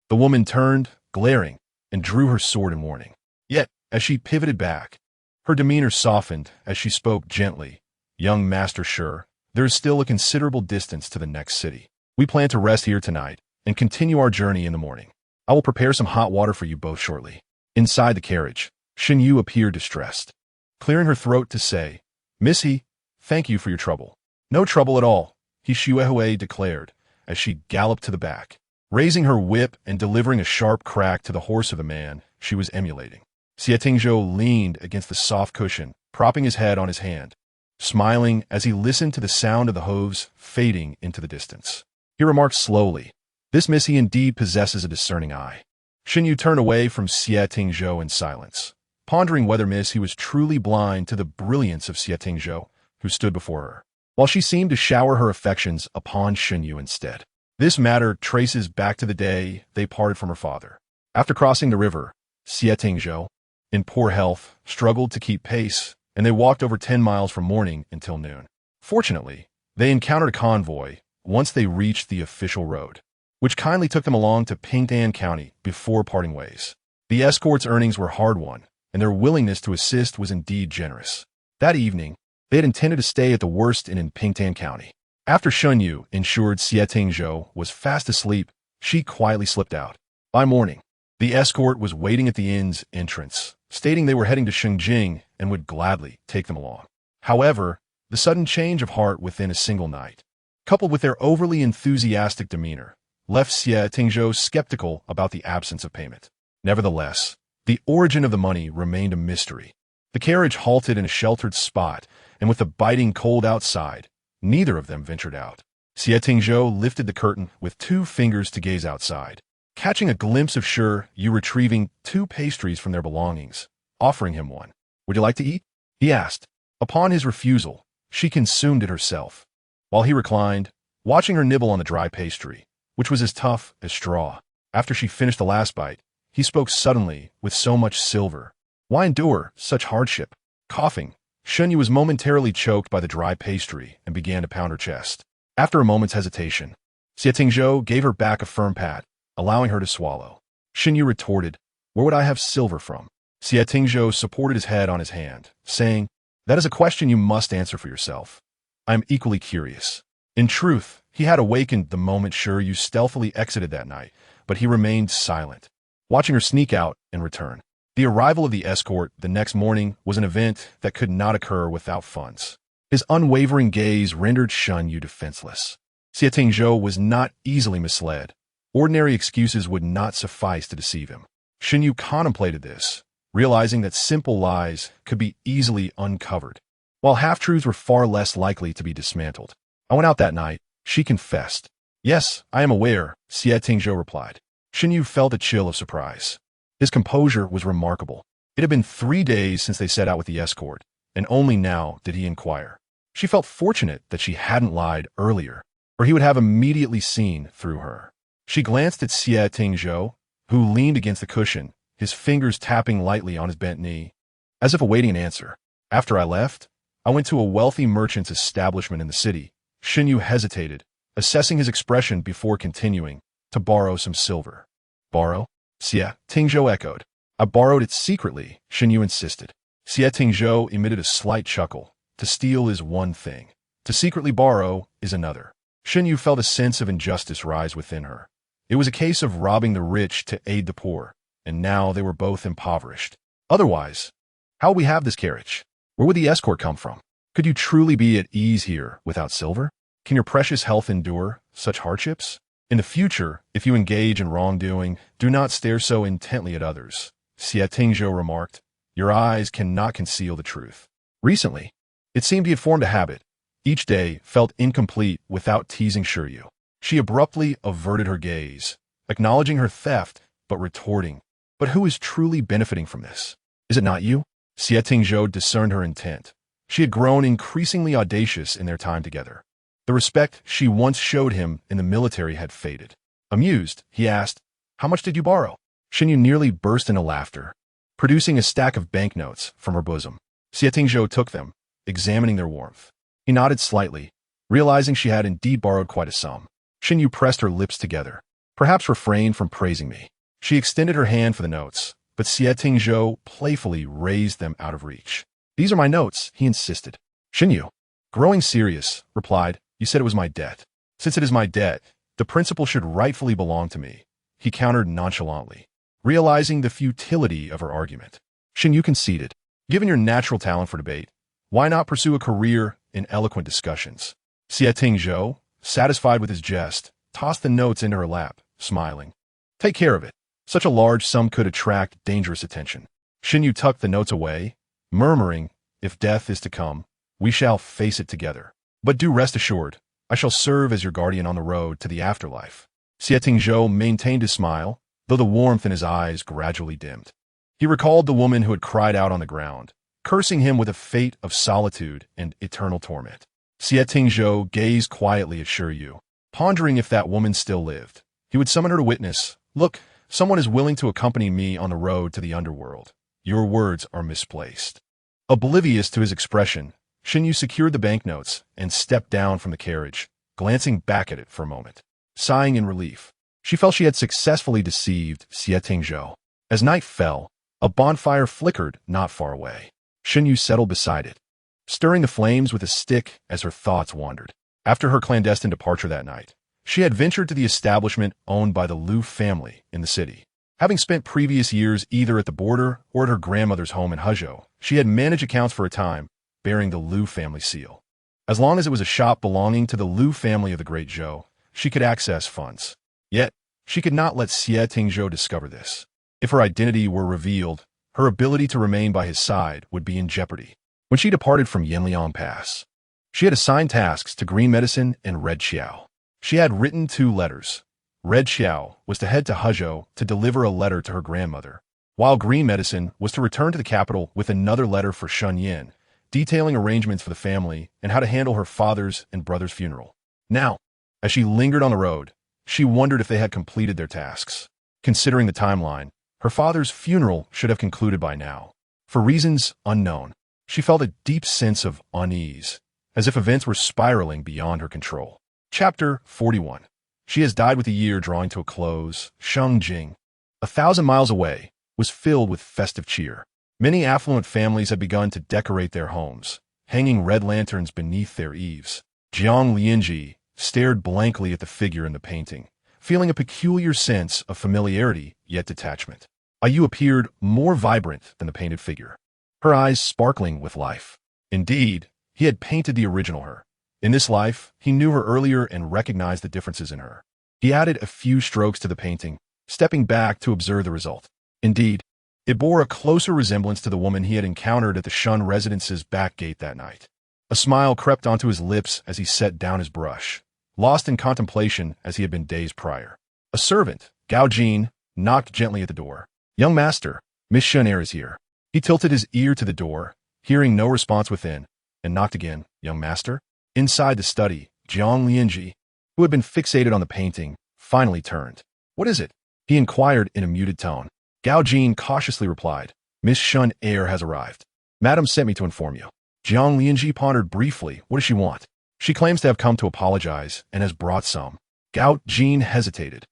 The woman turned, glaring, and drew her sword in warning. Yet, as she pivoted back, her demeanor softened as she spoke gently. Young Master Shi, there is still a considerable distance to the next city. We plan to rest here tonight and continue our journey in the morning. I will prepare some hot water for you both shortly. Inside the carriage, Shen Yu appeared distressed, clearing her throat to say, Missy, thank you for your trouble. No trouble at all, He Shuehui declared as she galloped to the back, raising her whip and delivering a sharp crack to the horse of the man she was emulating. Xie Tingzhou leaned against the soft cushion, propping his head on his hand, smiling as he listened to the sound of the hooves fading into the distance. He remarked slowly, This Missy indeed possesses a discerning eye. Shen Yu turned away from Xie Tingzhou in silence, pondering whether Missy was truly blind to the brilliance of Xie Tingzhou, who stood before her, while she seemed to shower her affections upon Shen Yu instead. This matter traces back to the day they parted from her father. After crossing the river, Xie Tingzhou, in poor health, struggled to keep pace, and they walked over 10 miles from morning until noon. Fortunately, they encountered a convoy once they reached the official road, which kindly took them along to Pingtan County before parting ways. The escort's earnings were hard-won, and their willingness to assist was indeed generous. That evening, they had intended to stay at the Worst Inn in Pingtan County. After Shen Yu ensured Xie Tingzhou was fast asleep, she quietly slipped out. By morning, the escort was waiting at the inn's entrance, stating they were heading to Shengjing and would gladly take them along. However, the sudden change of heart within a single night, coupled with their overly enthusiastic demeanor, left Xie Tingzhou skeptical about the absence of payment. Nevertheless, the origin of the money remained a mystery. The carriage halted in a sheltered spot, and with the biting cold outside, neither of them ventured out. Xie Tingzhou lifted the curtain with 2 fingers to gaze outside, catching a glimpse of Shi Yu retrieving 2 pastries from their belongings, offering him one. Would you like to eat? He asked. Upon his refusal, she consumed it herself, while he reclined, watching her nibble on the dry pastry, which was as tough as straw. After she finished the last bite, he spoke suddenly with so much silver. Why endure such hardship? Coughing, Shen Yu was momentarily choked by the dry pastry and began to pound her chest. After a moment's hesitation, Xie Tingzhou gave her back a firm pat, allowing her to swallow. Shen Yu retorted, Where would I have silver from? Xie Tingzhou supported his head on his hand, saying, That is a question you must answer for yourself. I am equally curious. In truth, he had awakened the moment Shi Yu stealthily exited that night, but he remained silent. watching her sneak out and return. The arrival of the escort the next morning was an event that could not occur without funds. His unwavering gaze rendered Shen Yu defenseless. Xie Tingzhou was not easily misled. Ordinary excuses would not suffice to deceive him. Shen Yu contemplated this, realizing that simple lies could be easily uncovered, while half-truths were far less likely to be dismantled. I went out that night, she confessed. Yes, I am aware, Xie Tingzhou replied. Shen Yu felt a chill of surprise. His composure was remarkable. It had been 3 days since they set out with the escort, and only now did he inquire. She felt fortunate that she hadn't lied earlier, or he would have immediately seen through her. She glanced at Xie Tingzhou, who leaned against the cushion, his fingers tapping lightly on his bent knee, as if awaiting an answer. After I left, I went to a wealthy merchant's establishment in the city. Shen Yu hesitated, assessing his expression before continuing, to borrow some silver. Borrow? Xie Tingzhou echoed. I borrowed it secretly, Shen Yu insisted. Xie Tingzhou emitted a slight chuckle. To steal is one thing. To secretly borrow is another. Shen Yu felt a sense of injustice rise within her. It was a case of robbing the rich to aid the poor, and now they were both impoverished. Otherwise, how would we have this carriage? Where would the escort come from? Could you truly be at ease here without silver? Can your precious health endure such hardships? In the future, if you engage in wrongdoing, do not stare so intently at others, Xie Tingzhou remarked. Your eyes cannot conceal the truth. Recently, it seemed he had formed a habit. Each day felt incomplete without teasing Shen Yu. She abruptly averted her gaze, acknowledging her theft, but retorting, but who is truly benefiting from this? Is it not you? Xie Tingzhou discerned her intent. She had grown increasingly audacious in their time together. The respect she once showed him in the military had faded. Amused, he asked, how much did you borrow? Shen Yu nearly burst into laughter, producing a stack of banknotes from her bosom. Xie Tingzhou took them, examining their warmth. He nodded slightly, realizing she had indeed borrowed quite a sum. Shen Yu pressed her lips together. Perhaps refrain from praising me. She extended her hand for the notes, but Xie Tingzhou playfully raised them out of reach. These are my notes, he insisted. Shen Yu, growing serious, replied, you said it was my debt. Since it is my debt, the principal should rightfully belong to me, he countered nonchalantly, realizing the futility of her argument. Shen Yu conceded. Given your natural talent for debate, why not pursue a career in eloquent discussions? Xie Tingzhou, satisfied with his jest, tossed the notes into her lap, smiling. Take care of it. Such a large sum could attract dangerous attention. Shen Yu tucked the notes away, murmuring, if death is to come, we shall face it together. But do rest assured, I shall serve as your guardian on the road to the afterlife. Xie Tingzhou maintained his smile, though the warmth in his eyes gradually dimmed. He recalled the woman who had cried out on the ground, cursing him with a fate of solitude and eternal torment. Xie Tingzhou gazed quietly at Shen Yu, pondering if that woman still lived. He would summon her to witness. Look, someone is willing to accompany me on the road to the underworld. Your words are misplaced. Oblivious to his expression, Shen Yu secured the banknotes and stepped down from the carriage, glancing back at it for a moment. Sighing in relief, she felt she had successfully deceived Xie Tingzhou. As night fell, a bonfire flickered not far away. Shen Yu settled beside it, stirring the flames with a stick as her thoughts wandered. After her clandestine departure that night, she had ventured to the establishment owned by the Liu family in the city. Having spent previous years either at the border or at her grandmother's home in Hezhou, she had managed accounts for a time, bearing the Liu family seal. As long as it was a shop belonging to the Liu family of the Great Zhou, she could access funds. Yet, she could not let Xie Tingzhou discover this. If her identity were revealed, her ability to remain by his side would be in jeopardy. When she departed from Yanliang Pass, she had assigned tasks to Green Medicine and Red Xiao. She had written 2 letters. Red Xiao was to head to Hezhou to deliver a letter to her grandmother, while Green Medicine was to return to the capital with another letter for Shen Yu, detailing arrangements for the family and how to handle her father's and brother's funeral. Now, as she lingered on the road, she wondered if they had completed their tasks. Considering the timeline, her father's funeral should have concluded by now. For reasons unknown, she felt a deep sense of unease, as if events were spiraling beyond her control. Chapter 41. She has died with the year drawing to a close. Shengjing, 1,000 miles away, was filled with festive cheer. Many affluent families had begun to decorate their homes, hanging red lanterns beneath their eaves. Jiang Lianzhi stared blankly at the figure in the painting, feeling a peculiar sense of familiarity yet detachment. Yu appeared more vibrant than the painted figure, her eyes sparkling with life. Indeed, he had painted the original her. In this life, he knew her earlier and recognized the differences in her. He added a few strokes to the painting, stepping back to observe the result. Indeed, it bore a closer resemblance to the woman he had encountered at the Shen residence's back gate that night. A smile crept onto his lips as he set down his brush, lost in contemplation as he had been days prior. A servant, Gao Jin, knocked gently at the door. "Young master, Miss Shen is here." He tilted his ear to the door, hearing no response within, and knocked again. "Young master?" Inside the study, Jiang Lianzhi, who had been fixated on the painting, finally turned. "What is it?" he inquired in a muted tone. Gao Jin cautiously replied, "Miss Shen has arrived. Madam sent me to inform you." Jiang Lianzhi pondered briefly. What does she want? She claims to have come to apologize and has brought some. Gao Jin hesitated.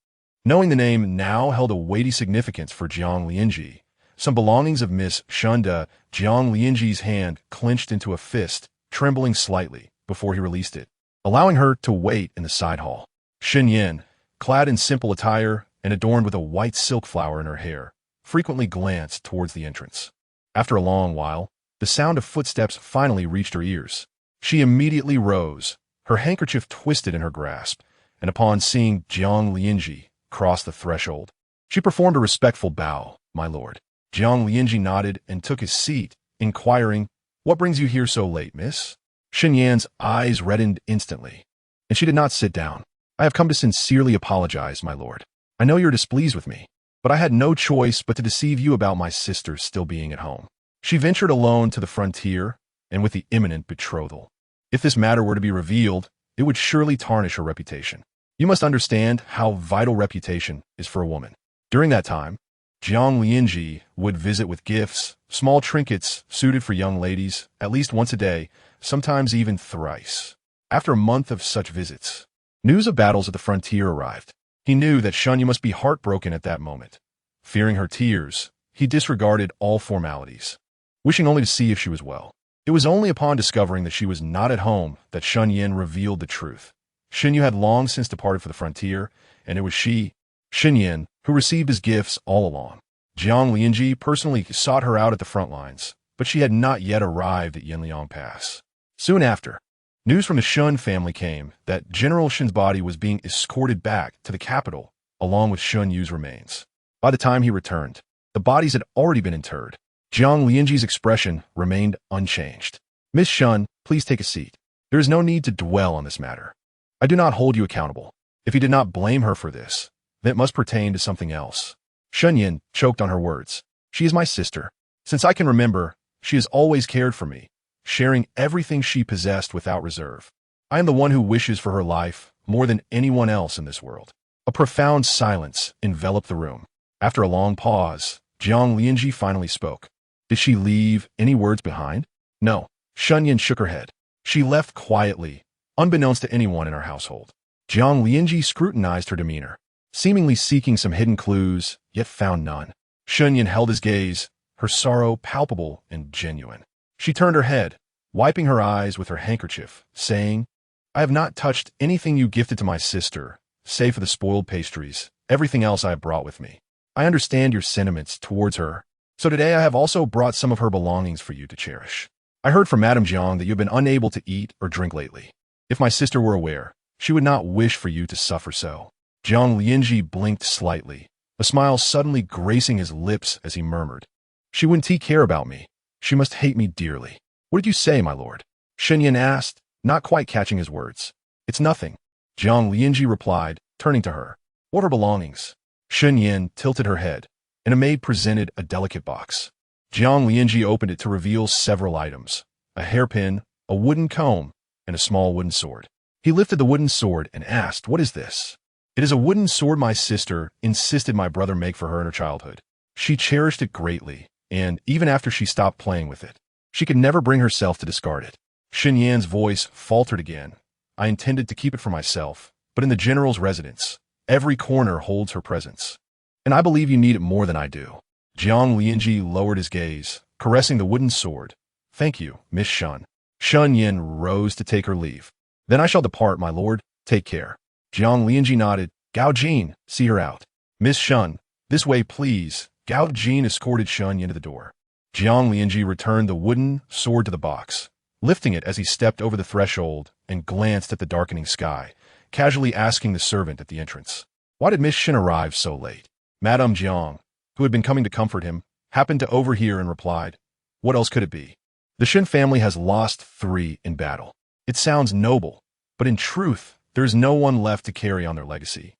Knowing the name now held a weighty significance for Jiang Lianzhi, some belongings of Miss Shen Jiang Lianzhi's hand clenched into a fist, trembling slightly before he released it, allowing her to wait in the side hall. Shen Yin, clad in simple attire and adorned with a white silk flower in her hair, frequently glanced towards the entrance. After a long while, the sound of footsteps finally reached her ears. She immediately rose, her handkerchief twisted in her grasp, and upon seeing Jiang Lianzhi cross the threshold, she performed a respectful bow. "My lord." Jiang Lianzhi nodded and took his seat, inquiring, "What brings you here so late, miss?" Shen Yan's eyes reddened instantly, and she did not sit down. "I have come to sincerely apologize, my lord. I know you're displeased with me, but I had no choice but to deceive you about my sister still being at home. She ventured alone to the frontier, and with the imminent betrothal. If this matter were to be revealed, it would surely tarnish her reputation. You must understand how vital reputation is for a woman. During that time, Jiang Lianzhi would visit with gifts, small trinkets suited for young ladies, at least once a day, sometimes even thrice. After a month of such visits, news of battles at the frontier arrived. He knew that Shen Yu must be heartbroken at that moment. Fearing her tears, he disregarded all formalities, wishing only to see if she was well. It was only upon discovering that she was not at home that Shen Yin revealed the truth. Shen Yu had long since departed for the frontier, and it was she, Shen Yin, who received his gifts all along. Jiang Lianzhi personally sought her out at the front lines, but she had not yet arrived at Yinliang Pass. Soon after, news from the Shen family came that General Shen's body was being escorted back to the capital along with Shen Yu's remains. By the time he returned, the bodies had already been interred. Jiang Lianzhi's expression remained unchanged. "Miss Shen, please take a seat. There is no need to dwell on this matter. I do not hold you accountable. If you did not blame her for this, then it must pertain to something else." Shen Yin choked on her words. "She is my sister. Since I can remember, she has always cared for me, sharing everything she possessed without reserve. I am the one who wishes for her life more than anyone else in this world." A profound silence enveloped the room. After a long pause, Jiang Lianzhi finally spoke. "Did she leave any words behind?" "No." Shen Yin shook her head. "She left quietly, unbeknownst to anyone in our household." Jiang Lianzhi scrutinized her demeanor, seemingly seeking some hidden clues, yet found none. Shen Yin held his gaze, her sorrow palpable and genuine. She turned her head, wiping her eyes with her handkerchief, saying, "I have not touched anything you gifted to my sister, save for the spoiled pastries. Everything else I have brought with me. I understand your sentiments towards her, so today I have also brought some of her belongings for you to cherish. I heard from Madame Jiang that you have been unable to eat or drink lately. If my sister were aware, she would not wish for you to suffer so." Jiang Lianzhi blinked slightly, a smile suddenly gracing his lips as he murmured, "She wouldn't take care about me. She must hate me dearly." "What did you say, my lord?" Shen Yin asked, not quite catching his words. "It's nothing," Jiang Lianzhi replied, turning to her. "What are belongings?" Shen Yin tilted her head, and a maid presented a delicate box. Jiang Lianzhi opened it to reveal several items: a hairpin, a wooden comb, and a small wooden sword. He lifted the wooden sword and asked, "What is this?" "It is a wooden sword my sister insisted my brother make for her in her childhood. She cherished it greatly, and even after she stopped playing with it, she could never bring herself to discard it." Shen Yan's voice faltered again. "I intended to keep it for myself, but in the general's residence, every corner holds her presence. And I believe you need it more than I do." Jiang Lianzhi lowered his gaze, caressing the wooden sword. "Thank you, Miss Shen." Shen Yin rose to take her leave. "Then I shall depart, my lord. Take care." Jiang Lianzhi nodded, Gao Jin, see her out. Miss Shen, this way please. Gao Jin escorted Shen Yu to the door. Jiang Lianzhi returned the wooden sword to the box, lifting it as he stepped over the threshold and glanced at the darkening sky, casually asking the servant at the entrance, "Why did Miss Shen arrive so late?" Madame Jiang, who had been coming to comfort him, happened to overhear and replied, "What else could it be? The Shen family has lost 3 in battle. It sounds noble, but in truth, there is no one left to carry on their legacy.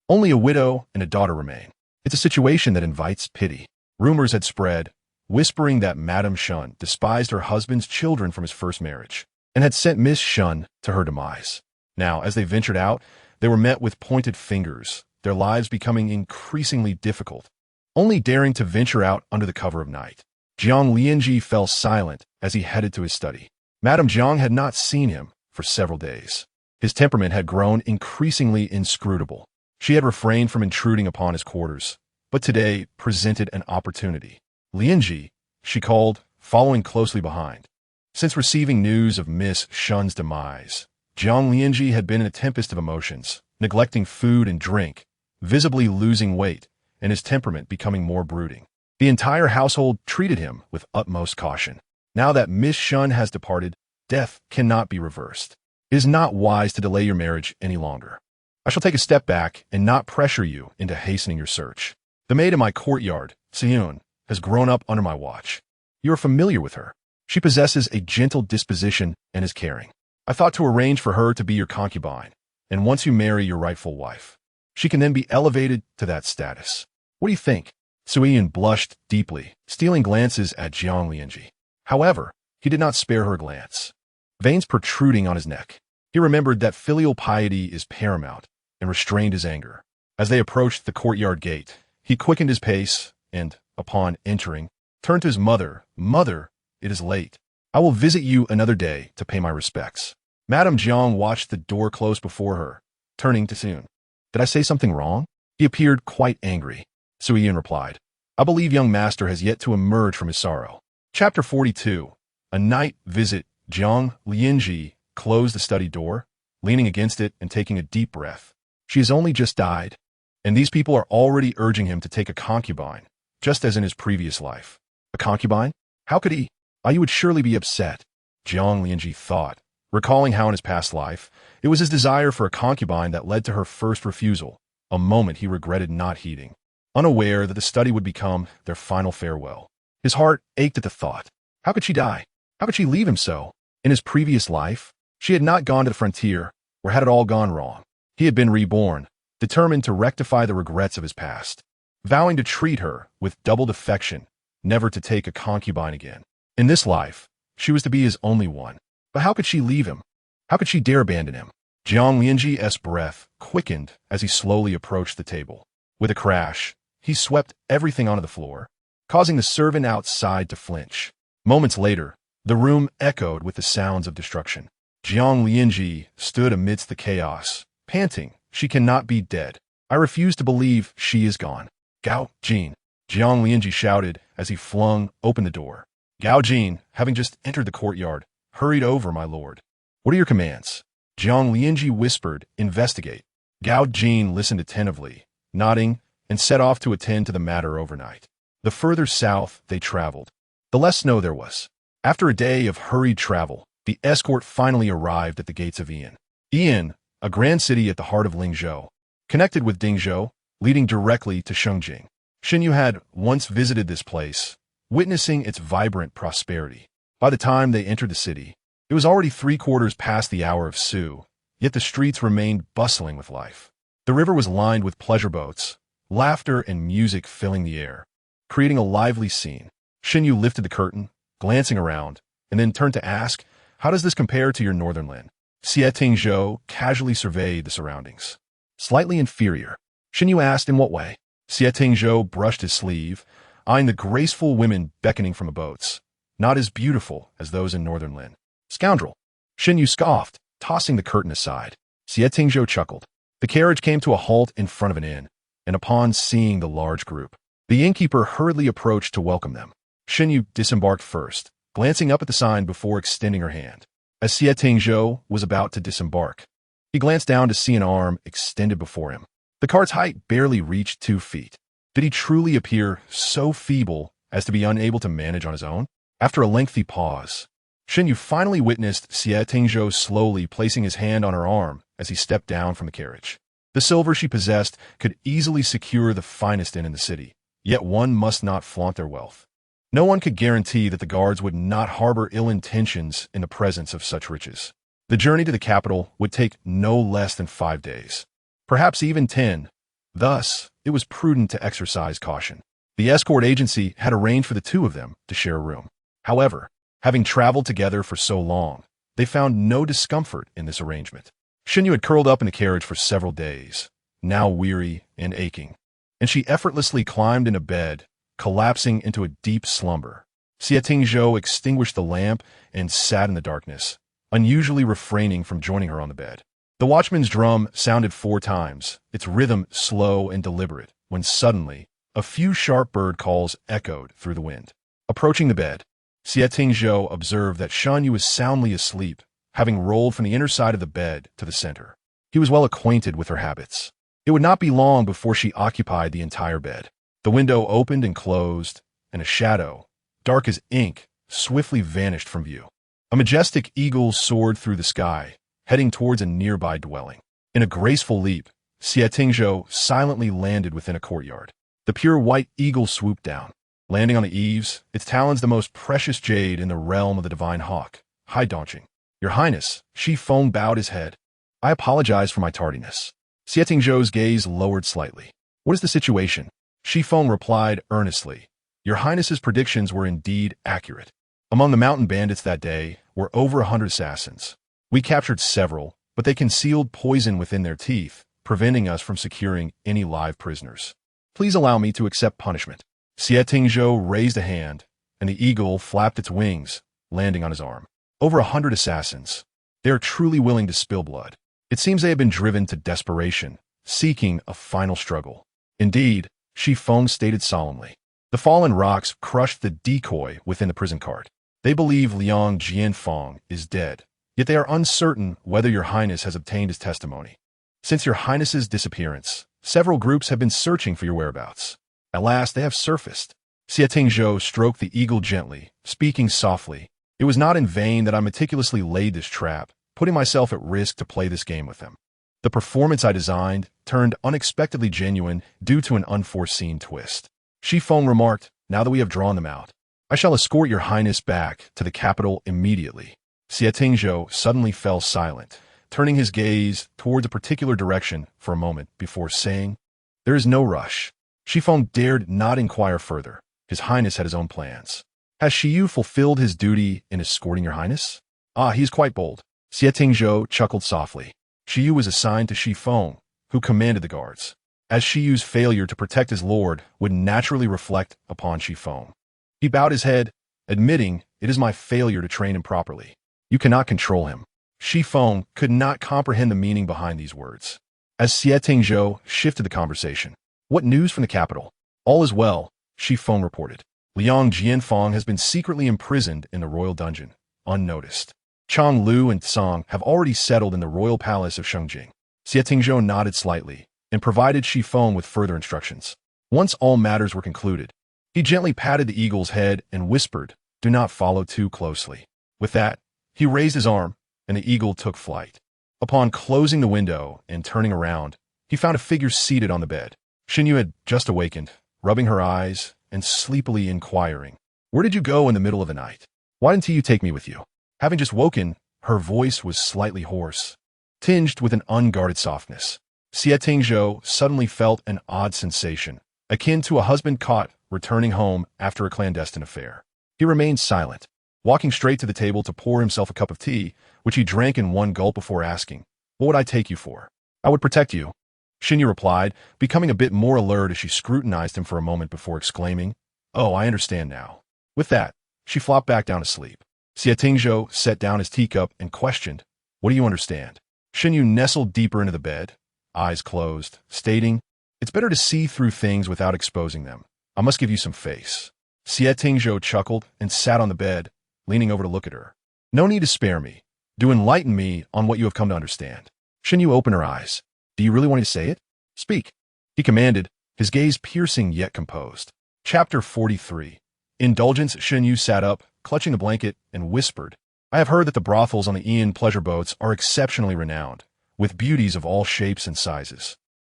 Only a widow and a daughter remain. It's a situation that invites pity." Rumors had spread, whispering that Madame Shen despised her husband's children from his first marriage and had sent Miss Shen to her demise. Now, as they ventured out, they were met with pointed fingers, their lives becoming increasingly difficult, only daring to venture out under the cover of night. Jiang Lianzhi fell silent as he headed to his study. Madame Jiang had not seen him for several days. His temperament had grown increasingly inscrutable. She had refrained from intruding upon his quarters, but today presented an opportunity. "Lianzhi," she called, following closely behind. Since receiving news of Miss Shen's demise, Jiang Lianzhi had been in a tempest of emotions, neglecting food and drink, visibly losing weight, and his temperament becoming more brooding. The entire household treated him with utmost caution. Now that Miss Shen has departed, death cannot be reversed. It is not wise to delay your marriage any longer. I shall take a step back and not pressure you into hastening your search. The maid in my courtyard, Xie, has grown up under my watch. You are familiar with her. She possesses a gentle disposition and is caring. I thought to arrange for her to be your concubine, and once you marry your rightful wife, she can then be elevated to that status. What do you think?" Xie blushed deeply, stealing glances at Jiang Lianzhi. However, he did not spare her a glance. Veins protruding on his neck, he remembered that filial piety is paramount and restrained his anger. As they approached the courtyard gate, he quickened his pace and, upon entering, turned to his mother. "Mother, it is late. I will visit you another day to pay my respects." Madame Jiang watched the door close before her, turning to Xie. "Did I say something wrong?" He appeared quite angry. Xie replied, "I believe young master has yet to emerge from his sorrow." Chapter 42. A night visit. Jiang Lianzhi closed the study door, leaning against it and taking a deep breath. She has only just died, and these people are already urging him to take a concubine, just as in his previous life. A concubine? How could he? You would surely be upset, Jiang Lianzhi thought, recalling how in his past life, it was his desire for a concubine that led to her first refusal, a moment he regretted not heeding. Unaware that the study would become their final farewell, his heart ached at the thought. How could she die? How could she leave him so? In his previous life, she had not gone to the frontier, or had it all gone wrong. He had been reborn, determined to rectify the regrets of his past, vowing to treat her with doubled affection, never to take a concubine again. In this life, she was to be his only one. But how could she leave him? How could she dare abandon him? Jiang Lianzhi's breath quickened as he slowly approached the table. With a crash, he swept everything onto the floor, causing the servant outside to flinch. Moments later, the room echoed with the sounds of destruction. Jiang Lianzhi stood amidst the chaos, panting. "She cannot be dead. I refuse to believe she is gone." "Gao Jin," Jiang Lianzhi shouted as he flung open the door. Gao Jin, having just entered the courtyard, hurried over, "My lord." "What are your commands?" Jiang Lianzhi whispered, "Investigate." Gao Jin listened attentively, nodding, and set off to attend to the matter overnight. The further south they traveled, the less snow there was. After a day of hurried travel, the escort finally arrived at the gates of Yian. Yian, a grand city at the heart of Lingzhou, connected with Dingzhou, leading directly to Shengjing. Shen Yu had once visited this place, witnessing its vibrant prosperity. By the time they entered the city, it was already 3/4 past the hour of Su, yet the streets remained bustling with life. The river was lined with pleasure boats, laughter and music filling the air, creating a lively scene. Shen Yu lifted the curtain, glancing around, and then turned to ask, "How does this compare to your northern land?" Xie Tingzhou casually surveyed the surroundings. "Slightly inferior." Shen Yu asked, "In what way?" Xie Tingzhou brushed his sleeve, eyeing the graceful women beckoning from the boats, not as beautiful as those in northern land. "Scoundrel!" Shen Yu scoffed, tossing the curtain aside. Xie Tingzhou chuckled. The carriage came to a halt in front of an inn, and upon seeing the large group, the innkeeper hurriedly approached to welcome them. Shen Yu disembarked first, glancing up at the sign before extending her hand. As Xie Tingzhou was about to disembark, he glanced down to see an arm extended before him. The card's height barely reached 2 feet. Did he truly appear so feeble as to be unable to manage on his own? After a lengthy pause, Shen Yu finally witnessed Xie Tingzhou slowly placing his hand on her arm as he stepped down from the carriage. The silver she possessed could easily secure the finest inn in the city, yet one must not flaunt their wealth. No one could guarantee that the guards would not harbor ill intentions in the presence of such riches. The journey to the capital would take no less than 5 days, perhaps even 10. Thus, it was prudent to exercise caution. The escort agency had arranged for the two of them to share a room. However, having traveled together for so long, they found no discomfort in this arrangement. Shen Yu had curled up in the carriage for several days, now weary and aching, and she effortlessly climbed into bed, collapsing into a deep slumber. Xie Tingzhou extinguished the lamp and sat in the darkness, unusually refraining from joining her on the bed. The watchman's drum sounded 4 times, its rhythm slow and deliberate, when suddenly, a few sharp bird calls echoed through the wind. Approaching the bed, Xie Tingzhou observed that Shen Yu was soundly asleep, having rolled from the inner side of the bed to the center. He was well acquainted with her habits. It would not be long before she occupied the entire bed. The window opened and closed, and a shadow, dark as ink, swiftly vanished from view. A majestic eagle soared through the sky, heading towards a nearby dwelling. In a graceful leap, Xie Tingzhou silently landed within a courtyard. The pure white eagle swooped down, landing on the eaves, its talons the most precious jade in the realm of the divine hawk. High daunting. Your Highness, Xie Feng bowed his head. I apologize for my tardiness. Xie Tingzhou's gaze lowered slightly. What is the situation? Xie Feng replied earnestly. Your Highness's predictions were indeed accurate. Among the mountain bandits that day were over 100 assassins. We captured several, but they concealed poison within their teeth, preventing us from securing any live prisoners. Please allow me to accept punishment. Xie Tingzhou raised a hand, and the eagle flapped its wings, landing on his arm. Over 100 assassins. They are truly willing to spill blood. It seems they have been driven to desperation, seeking a final struggle. Indeed, Xie Feng stated solemnly. The fallen rocks crushed the decoy within the prison cart. They believe Liang Jianfeng is dead, yet they are uncertain whether your Highness has obtained his testimony. Since your Highness's disappearance, several groups have been searching for your whereabouts. At last, they have surfaced. Xie Tingzhou stroked the eagle gently, speaking softly. It was not in vain that I meticulously laid this trap, putting myself at risk to play this game with them. The performance I designed turned unexpectedly genuine due to an unforeseen twist. Xie Feng remarked, now that we have drawn them out, I shall escort your Highness back to the capital immediately. Xie Tingzhou suddenly fell silent, turning his gaze towards a particular direction for a moment before saying, there is no rush. Xie Feng dared not inquire further. His Highness had his own plans. Has Xie Yu fulfilled his duty in escorting your Highness? Ah, he is quite bold. Xie Tingzhou chuckled softly. Xie Yu was assigned to Xie Feng, who commanded the guards, as Xie Yu's failure to protect his lord would naturally reflect upon Xie Feng. He bowed his head, admitting, it is my failure to train him properly. You cannot control him. Xie Feng could not comprehend the meaning behind these words. As Xie Tingzhou shifted the conversation, what news from the capital? All is well, Xie Feng reported. Liang Jianfeng has been secretly imprisoned in the royal dungeon, unnoticed. Chang Lu and Tsang have already settled in the royal palace of Shengjing. Xie Tingzhou nodded slightly and provided Xie Feng with further instructions. Once all matters were concluded, he gently patted the eagle's head and whispered, do not follow too closely. With that, he raised his arm, and the eagle took flight. Upon closing the window and turning around, he found a figure seated on the bed. Shen Yu had just awakened, rubbing her eyes and sleepily inquiring, where did you go in the middle of the night? Why didn't you take me with you? Having just woken, her voice was slightly hoarse, tinged with an unguarded softness. Xie Tingzhou suddenly felt an odd sensation, akin to a husband caught returning home after a clandestine affair. He remained silent, walking straight to the table to pour himself a cup of tea, which he drank in one gulp before asking, what would I take you for? I would protect you. Shen Yu replied, becoming a bit more alert as she scrutinized him for a moment before exclaiming, oh, I understand now. With that, she flopped back down to sleep. Xie Tingzhou set down his teacup and questioned, what do you understand? Shen Yu nestled deeper into the bed, eyes closed, stating, it's better to see through things without exposing them. I must give you some face. Xie Tingzhou chuckled and sat on the bed, leaning over to look at her. No need to spare me. Do enlighten me on what you have come to understand. Shen Yu opened her eyes. Do you really want me to say it? Speak, he commanded, his gaze piercing yet composed. Chapter 43. Indulgence. Shen Yu sat up, clutching a blanket, and whispered, I have heard that the brothels on the Ian pleasure boats are exceptionally renowned, with beauties of all shapes and sizes.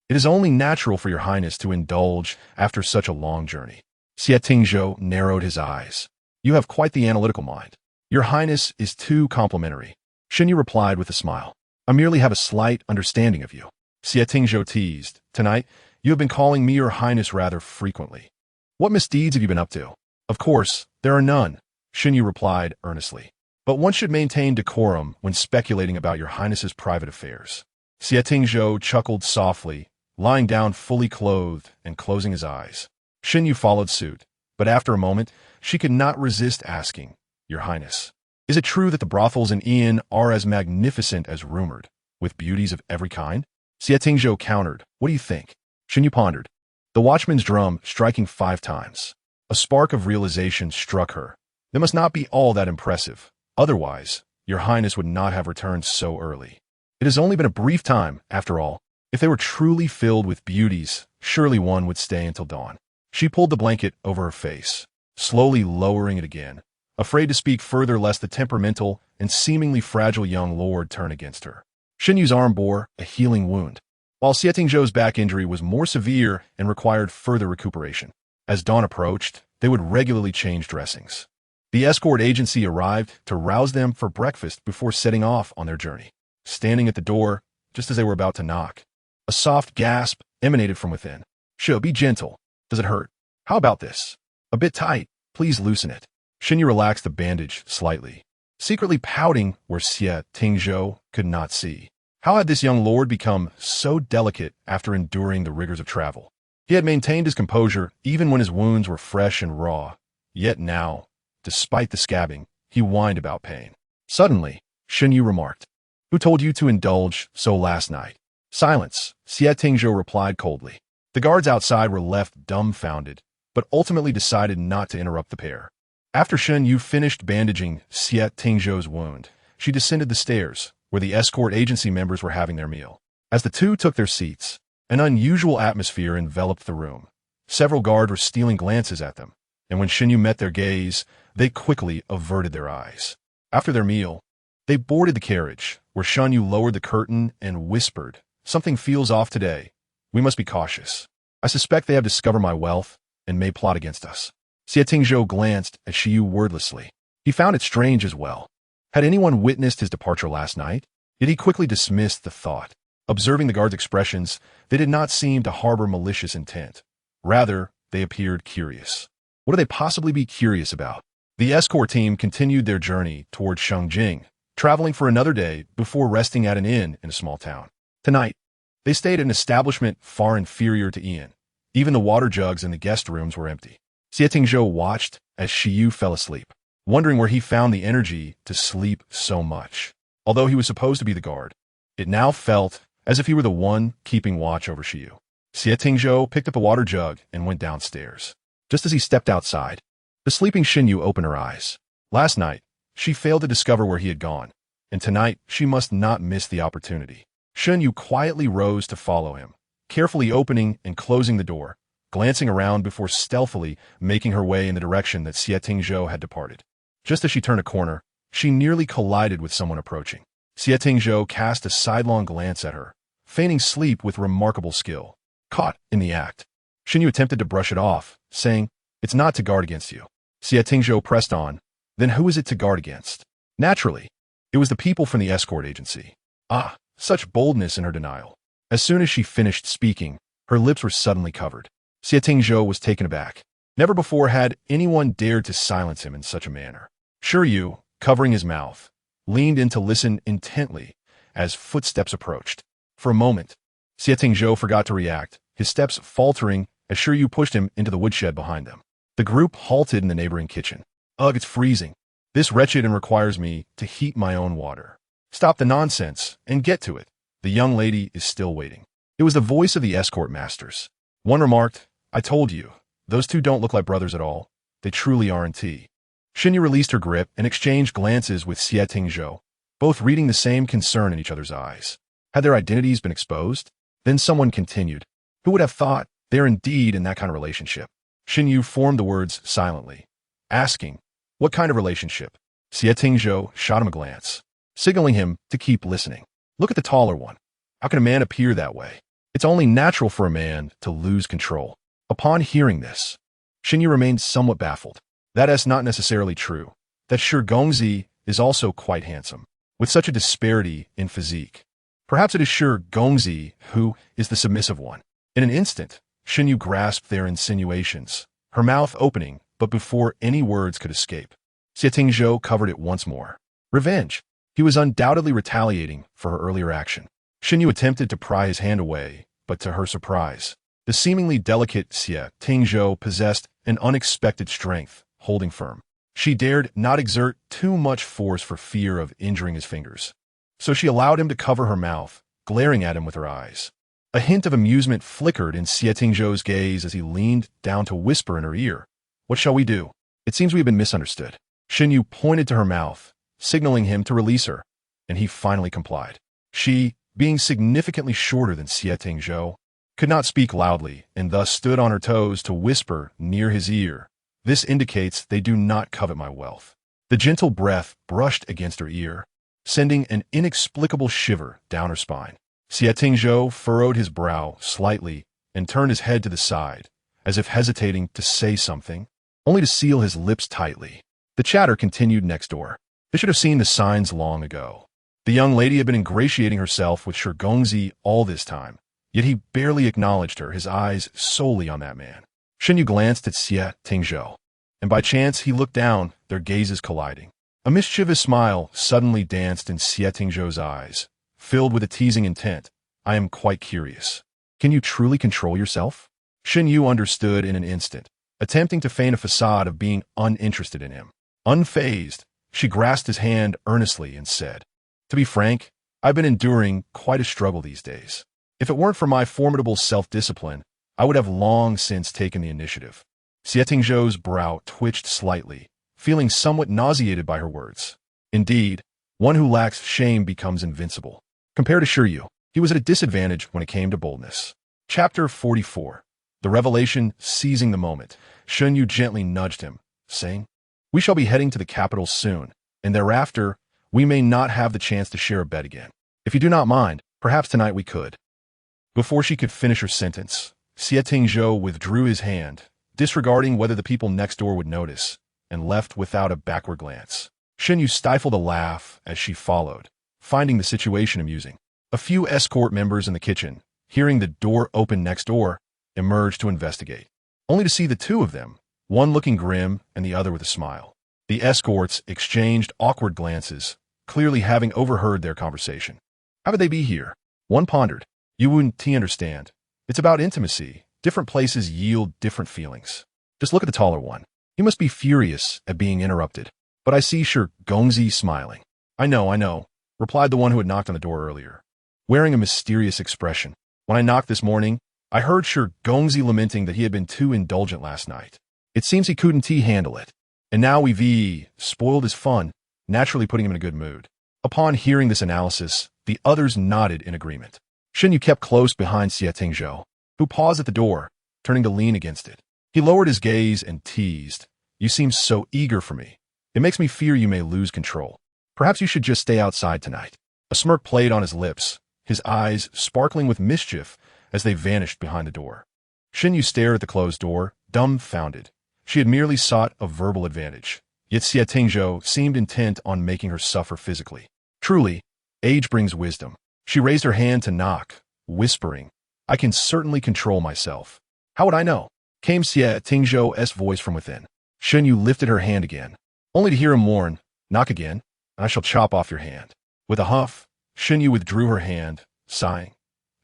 It is only natural for your highness to indulge after such a long journey. Xie Tingzhou narrowed his eyes. You have quite the analytical mind. Your highness is too complimentary. Shen Yu replied with a smile. I merely have a slight understanding of you. Xie Tingzhou teased. Tonight, you have been calling me your highness rather frequently. What misdeeds have you been up to? Of course, there are none, Shen Yu replied earnestly. But one should maintain decorum when speculating about your highness's private affairs. Xie Tingzhou chuckled softly, lying down fully clothed and closing his eyes. Shen Yu followed suit, but after a moment, she could not resist asking, Your Highness, is it true that the brothels in Ian are as magnificent as rumored, with beauties of every kind? Xie Tingzhou countered, What do you think? Shen Yu pondered. The watchman's drum striking 5 times. A spark of realization struck her. They must not be all that impressive. Otherwise, your highness would not have returned so early. It has only been a brief time, after all. If they were truly filled with beauties, surely one would stay until dawn. She pulled the blanket over her face, slowly lowering it again, afraid to speak further lest the temperamental and seemingly fragile young lord turn against her. Shen Yu's arm bore a healing wound, while Xie Tingzhou's back injury was more severe and required further recuperation. As dawn approached, they would regularly change dressings. The escort agency arrived to rouse them for breakfast before setting off on their journey. Standing at the door, just as they were about to knock, a soft gasp emanated from within. Sure, be gentle. Does it hurt? How about this? A bit tight. Please loosen it. Shen Yu relaxed the bandage slightly, secretly pouting where Xie Tingzhou could not see. How had this young lord become so delicate after enduring the rigors of travel? He had maintained his composure even when his wounds were fresh and raw, yet now, despite the scabbing, he whined about pain. Suddenly, Shen Yu remarked, Who told you to indulge so last night? Silence, Xie Tingzhou replied coldly. The guards outside were left dumbfounded, but ultimately decided not to interrupt the pair. After Shen Yu finished bandaging Xie Tingzhou's wound, she descended the stairs, where the escort agency members were having their meal. As the two took their seats, an unusual atmosphere enveloped the room. Several guards were stealing glances at them, and when Shen Yu met their gaze, they quickly averted their eyes. After their meal, they boarded the carriage, where Shen Yu lowered the curtain and whispered, Something feels off today. We must be cautious. I suspect they have discovered my wealth and may plot against us. Xie Tingzhou glanced at Xie Yu wordlessly. He found it strange as well. Had anyone witnessed his departure last night? Yet he quickly dismissed the thought. Observing the guards' expressions, they did not seem to harbor malicious intent. Rather, they appeared curious. What could they possibly be curious about? The escort team continued their journey toward Shengjing, traveling for another day before resting at an inn in a small town. Tonight, they stayed at an establishment far inferior to Ian. Even the water jugs in the guest rooms were empty. Xie Tingzhou watched as Xie Yu fell asleep, wondering where he found the energy to sleep so much. Although he was supposed to be the guard, it now felt as if he were the one keeping watch over Xie Yu. Xie Tingzhou picked up a water jug and went downstairs. Just as he stepped outside, the sleeping Shen Yu opened her eyes. Last night, she failed to discover where he had gone, and tonight she must not miss the opportunity. Shen Yu quietly rose to follow him, carefully opening and closing the door, glancing around before stealthily making her way in the direction that Xie Tingzhou had departed. Just as she turned a corner, she nearly collided with someone approaching. Xie Tingzhou cast a sidelong glance at her, feigning sleep with remarkable skill. Caught in the act, Shen Yu attempted to brush it off, saying, It's not to guard against you. Xie Tingzhou pressed on, Then who is it to guard against? Naturally, it was the people from the escort agency. Ah, such boldness in her denial. As soon as she finished speaking, her lips were suddenly covered. Xie Tingzhou was taken aback. Never before had anyone dared to silence him in such a manner. Shen Yu, covering his mouth, leaned in to listen intently as footsteps approached. For a moment, Xie Tingzhou forgot to react, his steps faltering as Shen Yu pushed him into the woodshed behind them. The group halted in the neighboring kitchen. Ugh, it's freezing. This wretched and requires me to heat my own water. Stop the nonsense and get to it. The young lady is still waiting. It was the voice of the escort masters. One remarked, I told you, those two don't look like brothers at all. They truly aren't. Shen Yu released her grip and exchanged glances with Xie Tingzhou, both reading the same concern in each other's eyes. Had their identities been exposed? Then someone continued, "Who would have thought they're indeed in that kind of relationship?" Shen Yu formed the words silently, asking, "What kind of relationship?" Xie Tingzhou shot him a glance, signaling him to keep listening. "Look at the taller one. How can a man appear that way? It's only natural for a man to lose control." Upon hearing this, Shen Yu remained somewhat baffled. That is not necessarily true. That Shi Gongzi is also quite handsome, with such a disparity in physique. Perhaps it is Shi Gongzi who is the submissive one. In an instant, Shen Yu grasped their insinuations, her mouth opening, but before any words could escape, Xie Tingzhou covered it once more. Revenge. He was undoubtedly retaliating for her earlier action. Shen Yu attempted to pry his hand away, but to her surprise, the seemingly delicate Xie Tingzhou possessed an unexpected strength, holding firm. She dared not exert too much force for fear of injuring his fingers. So she allowed him to cover her mouth, glaring at him with her eyes. A hint of amusement flickered in Xie Tingzhou's gaze as he leaned down to whisper in her ear, "What shall we do? It seems we have been misunderstood." Shen Yu pointed to her mouth, signaling him to release her, and he finally complied. She, being significantly shorter than Xie Tingzhou, could not speak loudly and thus stood on her toes to whisper near his ear, "This indicates they do not covet my wealth." The gentle breath brushed against her ear, sending an inexplicable shiver down her spine. Xie Tingzhou furrowed his brow slightly and turned his head to the side, as if hesitating to say something, only to seal his lips tightly. The chatter continued next door. They should have seen the signs long ago. The young lady had been ingratiating herself with Shi Gongzi all this time, yet he barely acknowledged her, his eyes solely on that man. Shen Yu glanced at Xie Tingzhou, and by chance he looked down, their gazes colliding. A mischievous smile suddenly danced in Xie Tingzhou's eyes, filled with a teasing intent. "I am quite curious. Can you truly control yourself?" Shen Yu understood in an instant, attempting to feign a facade of being uninterested in him. Unfazed, she grasped his hand earnestly and said, "To be frank, I've been enduring quite a struggle these days. If it weren't for my formidable self-discipline, I would have long since taken the initiative." Xie Tingzhou's brow twitched slightly, feeling somewhat nauseated by her words. Indeed, one who lacks shame becomes invincible. Compared to Shi Yu, he was at a disadvantage when it came to boldness. Chapter 44. The revelation seizing the moment, Shen Yu gently nudged him, saying, "We shall be heading to the capital soon, and thereafter, we may not have the chance to share a bed again. If you do not mind, perhaps tonight we could." Before she could finish her sentence, Xie Tingzhou withdrew his hand, disregarding whether the people next door would notice, and left without a backward glance. Shen Yu stifled a laugh as she followed, finding the situation amusing. A few escort members in the kitchen, hearing the door open next door, emerged to investigate, only to see the two of them, one looking grim and the other with a smile. The escorts exchanged awkward glances, clearly having overheard their conversation. How could they be here? One pondered. You wouldn't understand. It's about intimacy. Different places yield different feelings. Just look at the taller one. He must be furious at being interrupted. But I see Shi Gongzi smiling. I know, replied the one who had knocked on the door earlier, wearing a mysterious expression. When I knocked this morning, I heard Shi Gongzi lamenting that he had been too indulgent last night. It seems he couldn't handle it. And now we've spoiled his fun, naturally putting him in a good mood. Upon hearing this analysis, the others nodded in agreement. Shen Yu kept close behind Xie Tingzhou, who paused at the door, turning to lean against it. He lowered his gaze and teased, "You seem so eager for me. It makes me fear you may lose control. Perhaps you should just stay outside tonight." A smirk played on his lips, his eyes sparkling with mischief as they vanished behind the door. Shen Yu stared at the closed door, dumbfounded. She had merely sought a verbal advantage, yet Xie Tingzhou seemed intent on making her suffer physically. Truly, age brings wisdom. She raised her hand to knock, whispering, "I can certainly control myself." "How would I know?" came Xie Tingzhou's voice from within. Shen Yu lifted her hand again, only to hear him warn, "Knock again, and I shall chop off your hand." With a huff, Shen Yu withdrew her hand, sighing.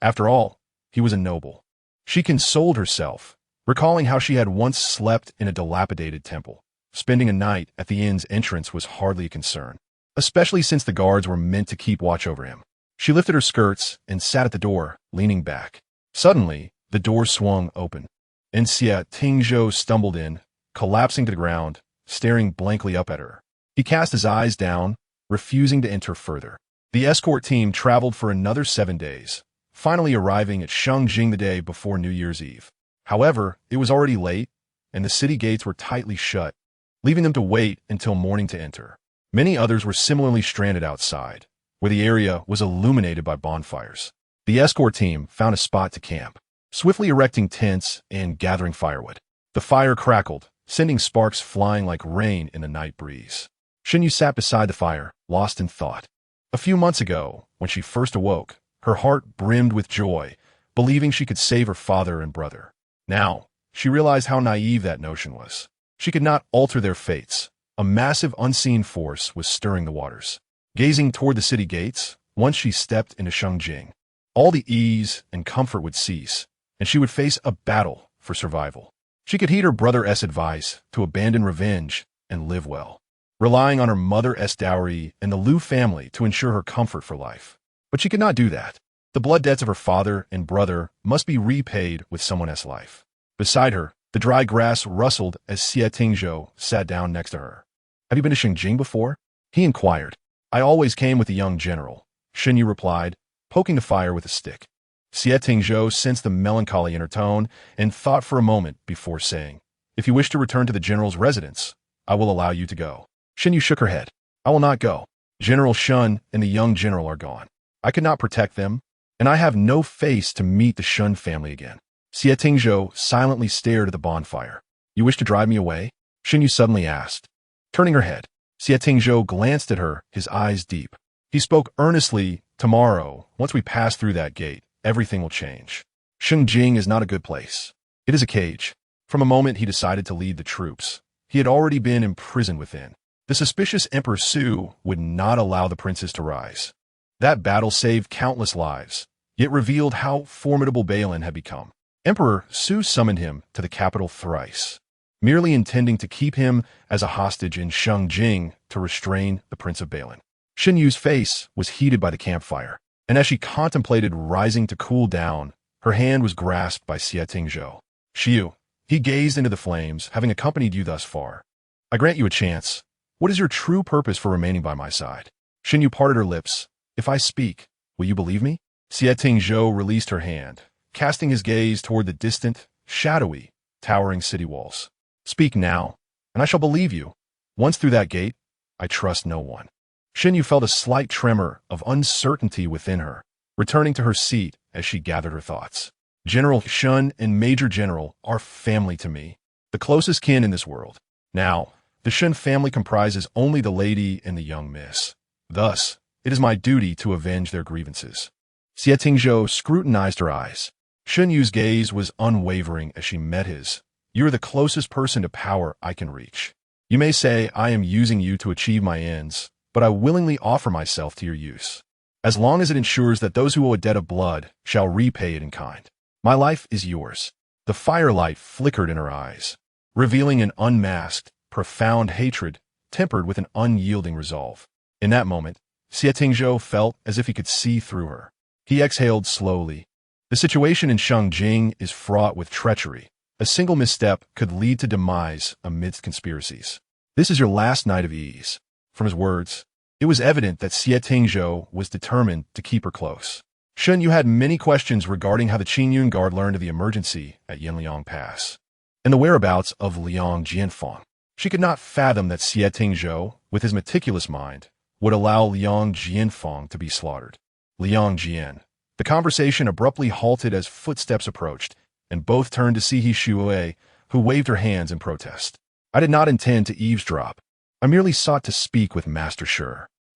After all, he was a noble. She consoled herself, recalling how she had once slept in a dilapidated temple. Spending a night at the inn's entrance was hardly a concern, especially since the guards were meant to keep watch over him. She lifted her skirts and sat at the door, leaning back. Suddenly, the door swung open, and Xie Tingzhou stumbled in, collapsing to the ground, staring blankly up at her. He cast his eyes down, refusing to enter further. The escort team traveled for another 7 days, finally arriving at Shengjing the day before New Year's Eve. However, it was already late, and the city gates were tightly shut, leaving them to wait until morning to enter. Many others were similarly stranded outside, where the area was illuminated by bonfires. The escort team found a spot to camp, swiftly erecting tents and gathering firewood. The fire crackled, sending sparks flying like rain in the night breeze. Shen Yu sat beside the fire, lost in thought. A few months ago, when she first awoke, her heart brimmed with joy, believing she could save her father and brother. Now, she realized how naive that notion was. She could not alter their fates. A massive unseen force was stirring the waters. Gazing toward the city gates, once she stepped into Shengjing, all the ease and comfort would cease, and she would face a battle for survival. She could heed her brother's advice to abandon revenge and live well, relying on her mother's dowry and the Liu family to ensure her comfort for life. But she could not do that. The blood debts of her father and brother must be repaid with someone else's life. Beside her, the dry grass rustled as Xie Tingzhou sat down next to her. "Have you been to Shengjing before?" he inquired. "I always came with the young general," Shen Yu replied, poking the fire with a stick. Xie Tingzhou sensed the melancholy in her tone and thought for a moment before saying, "If you wish to return to the general's residence, I will allow you to go." Shen Yu shook her head. "I will not go. General Shun and the young general are gone. I could not protect them, and I have no face to meet the Shun family again." Xie Tingzhou silently stared at the bonfire. "You wish to drive me away?" Shen Yu suddenly asked. Turning her head, Xie Tingzhou glanced at her, his eyes deep. He spoke earnestly, "Tomorrow, once we pass through that gate, everything will change. Shengjing is not a good place. It is a cage." From the moment he decided to lead the troops, he had already been imprisoned within. The suspicious Emperor Su would not allow the princess to rise. That battle saved countless lives, yet revealed how formidable Balin had become. Emperor Su summoned him to the capital thrice, merely intending to keep him as a hostage in Shengjing to restrain the Prince of Balin. Shen Yu's face was heated by the campfire, and as she contemplated rising to cool down, her hand was grasped by Xie Tingzhou. "Xiu," he gazed into the flames, "having accompanied you thus far, I grant you a chance. What is your true purpose for remaining by my side?" Shen Yu parted her lips. "If I speak, will you believe me?" Xie Tingzhou released her hand, casting his gaze toward the distant, shadowy, towering city walls. "Speak now, and I shall believe you. Once through that gate, I trust no one." Shen Yu felt a slight tremor of uncertainty within her, returning to her seat as she gathered her thoughts. "General Shun and Major General are family to me, the closest kin in this world. Now, the Shun family comprises only the lady and the young miss. Thus, it is my duty to avenge their grievances." Xie Tingzhou scrutinized her eyes. Shen Yu's gaze was unwavering as she met his. "You are the closest person to power I can reach. You may say I am using you to achieve my ends, but I willingly offer myself to your use, as long as it ensures that those who owe a debt of blood shall repay it in kind. My life is yours." The firelight flickered in her eyes, revealing an unmasked, profound hatred tempered with an unyielding resolve. In that moment, Xie Tingzhou felt as if he could see through her. He exhaled slowly. The situation in Shengjing is fraught with treachery. A single misstep could lead to demise amidst conspiracies. This is your last night of ease. From his words, it was evident that Xie Tingzhou was determined to keep her close. Shen Yu had many questions regarding how the Qingyun Guard learned of the emergency at Yanliang Pass, and the whereabouts of Liang Jianfang. She could not fathom that Xie Tingzhou, with his meticulous mind, would allow Liang Jianfang to be slaughtered. Liang Jian. The conversation abruptly halted as footsteps approached, and both turned to see He Shuai, who waved her hands in protest. "I did not intend to eavesdrop. I merely sought to speak with Master Shi.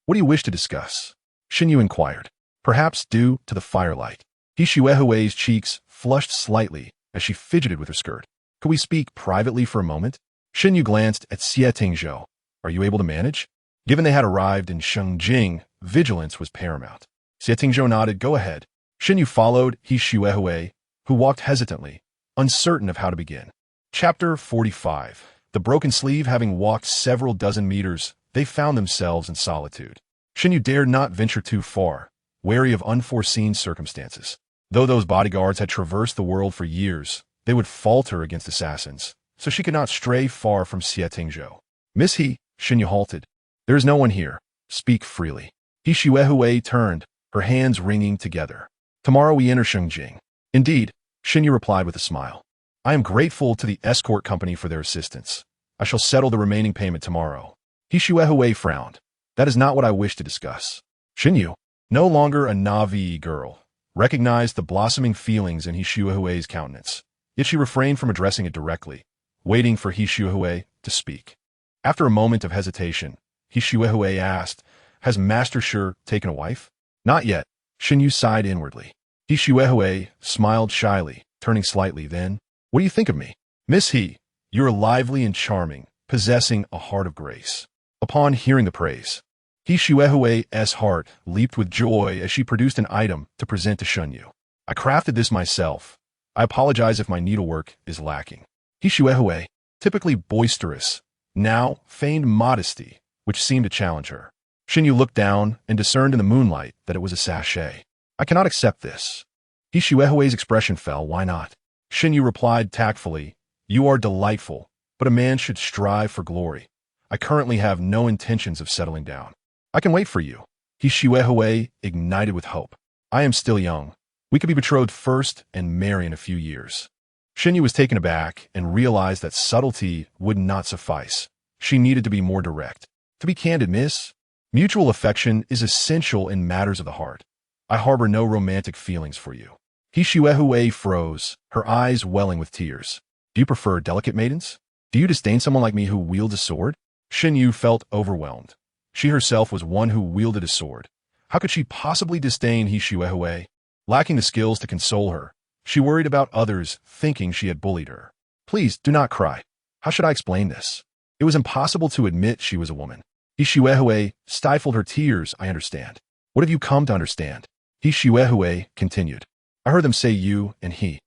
What do you wish to discuss?" Shen Yu inquired, perhaps due to the firelight. He Shuai's cheeks flushed slightly as she fidgeted with her skirt. "Could we speak privately for a moment?" Shen Yu glanced at Xie Tingzhou. "Are you able to manage?" Given they had arrived in Shengjing, vigilance was paramount. Xie Tingzhou nodded. "Go ahead." Shen Yu followed He Shuai, who walked hesitantly, uncertain of how to begin. Chapter 45. The broken sleeve. Having walked several dozen meters, they found themselves in solitude. Shen Yu dared not venture too far, wary of unforeseen circumstances. Though those bodyguards had traversed the world for years, they would falter against assassins, so she could not stray far from Xie Tingzhou. "Miss He," Shen Yu halted. "There is no one here. Speak freely." He Shuai turned, her hands wringing together. Tomorrow we enter Shengjing. Indeed, Shen Yu replied with a smile. I am grateful to the escort company for their assistance. I shall settle the remaining payment tomorrow. He Xuehui frowned. That is not what I wish to discuss. Shen Yu, no longer a Navi girl, recognized the blossoming feelings in He Xuehui's countenance, yet she refrained from addressing it directly, waiting for He Xuehui to speak. After a moment of hesitation, He Xuehui asked, Has Master Shi taken a wife? Not yet. Shen Yu sighed inwardly. He Xuehui smiled shyly, turning slightly, then, What do you think of me? Miss He, you're lively and charming, possessing a heart of grace. Upon hearing the praise, He Xuehui's heart leaped with joy as she produced an item to present to Shen Yu. I crafted this myself. I apologize if my needlework is lacking. He Xuehui, typically boisterous, now feigned modesty, which seemed to challenge her. Shen Yu looked down and discerned in the moonlight that it was a sachet. I cannot accept this. He Xuehui's expression fell. Why not? Shen Yu replied tactfully, You are delightful, but a man should strive for glory. I currently have no intentions of settling down. I can wait for you. He Xuehui ignited with hope. I am still young. We could be betrothed first and marry in a few years. Shen Yu was taken aback and realized that subtlety would not suffice. She needed to be more direct. To be candid, miss, mutual affection is essential in matters of the heart. I harbor no romantic feelings for you. He Xuehui froze, her eyes welling with tears. Do you prefer delicate maidens? Do you disdain someone like me who wields a sword? Shen Yu felt overwhelmed. She herself was one who wielded a sword. How could she possibly disdain He Xuehui? Lacking the skills to console her, she worried about others thinking she had bullied her. Please, do not cry. How should I explain this? It was impossible to admit she was a woman. He Xuehui stifled her tears. I understand. What have you come to understand? He Xuehui continued. I heard them say you and he.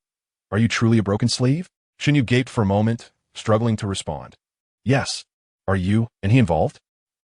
Are you truly a broken slave? Shen Yu gaped for a moment, struggling to respond. Yes. Are you and he involved?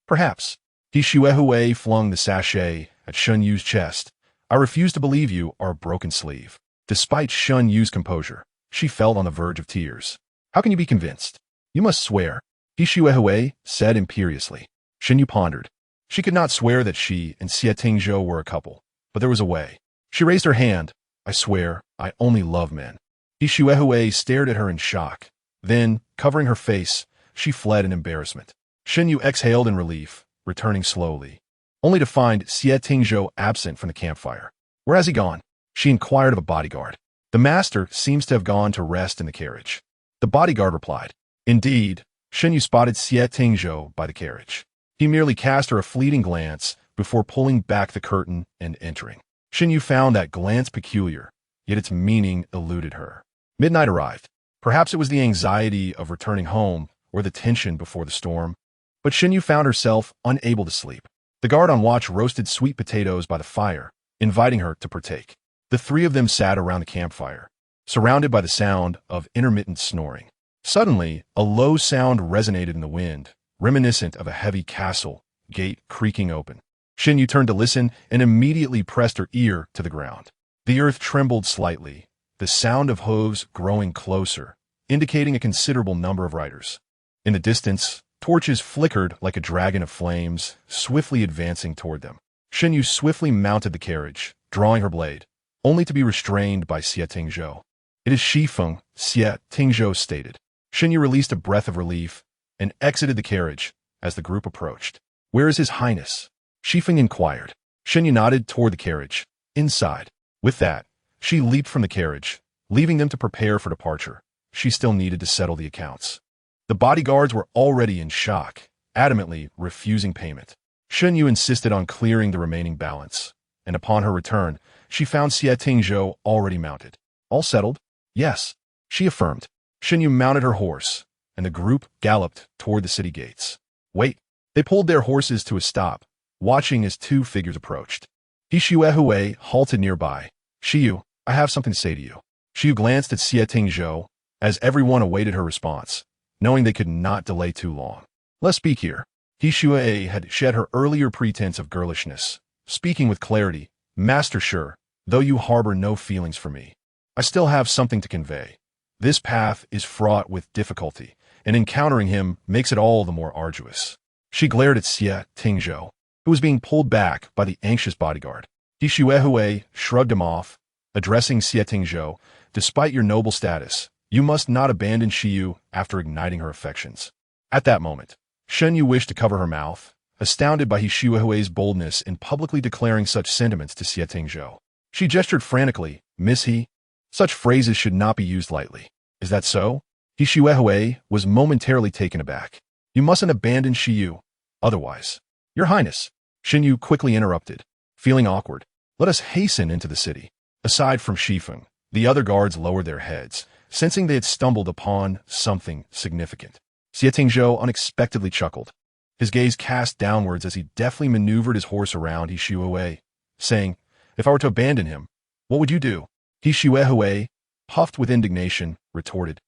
Perhaps. He Xuehui flung the sachet at Shen Yu's chest. I refuse to believe you are a broken slave. Despite Shen Yu's composure, she felt on the verge of tears. How can you be convinced? You must swear. He Xuehui said imperiously. Shen Yu pondered. She could not swear that she and Xie Tingzhou were a couple, but there was a way. She raised her hand. I swear, I only love men. He Xuehui stared at her in shock. Then, covering her face, she fled in embarrassment. Shen Yu exhaled in relief, returning slowly, only to find Xie Tingzhou absent from the campfire. Where has he gone? She inquired of a bodyguard. The master seems to have gone to rest in the carriage. The bodyguard replied. Indeed, Shen Yu spotted Xie Tingzhou by the carriage. He merely cast her a fleeting glance before pulling back the curtain and entering. Shen Yu found that glance peculiar, yet its meaning eluded her. Midnight arrived. Perhaps it was the anxiety of returning home or the tension before the storm, but Shen Yu found herself unable to sleep. The guard on watch roasted sweet potatoes by the fire, inviting her to partake. The three of them sat around the campfire, surrounded by the sound of intermittent snoring. Suddenly, a low sound resonated in the wind, reminiscent of a heavy castle gate creaking open. Shen Yu turned to listen and immediately pressed her ear to the ground. The earth trembled slightly, the sound of hooves growing closer, indicating a considerable number of riders. In the distance, torches flickered like a dragon of flames, swiftly advancing toward them. Shen Yu swiftly mounted the carriage, drawing her blade, only to be restrained by Xie Tingzhou. It is Shifeng, Xie Tingzhou stated. Shen Yu released a breath of relief and exited the carriage as the group approached. Where is His Highness? Shifeng inquired. Shen Yu nodded toward the carriage. Inside. With that, she leaped from the carriage, leaving them to prepare for departure. She still needed to settle the accounts. The bodyguards were already in shock, adamantly refusing payment. Shen Yu insisted on clearing the remaining balance, and upon her return, she found Xie Tingzhou already mounted. All settled? Yes, she affirmed. Shen Yu mounted her horse, and the group galloped toward the city gates. Wait. They pulled their horses to a stop, watching as two figures approached. He Xuehui halted nearby. Xiyu, I have something to say to you. Xiyu glanced at Xie Tingzhou, as everyone awaited her response, knowing they could not delay too long. Let's speak here. He Xuehui had shed her earlier pretense of girlishness, speaking with clarity. Master Shi, though you harbor no feelings for me, I still have something to convey. This path is fraught with difficulty, and encountering him makes it all the more arduous. She glared at Xie Tingzhou, who was being pulled back by the anxious bodyguard. He Xuehui shrugged him off, addressing Xie Tingzhou. Despite your noble status, you must not abandon Xie Yu after igniting her affections. At that moment, Shen Yu wished to cover her mouth, astounded by He Xuehui's boldness in publicly declaring such sentiments to Xie Tingzhou. She gestured frantically. Miss He, such phrases should not be used lightly. Is that so? He Xuehui was momentarily taken aback. You mustn't abandon Xie Yu, otherwise. Your Highness, Shen Yu quickly interrupted. Feeling awkward, let us hasten into the city. Aside from Shifeng, the other guards lowered their heads, sensing they had stumbled upon something significant. Xie Tingzhou unexpectedly chuckled. His gaze cast downwards as he deftly maneuvered his horse around He Xuehui, saying, If I were to abandon him, what would you do? He Xuehui, puffed with indignation, retorted,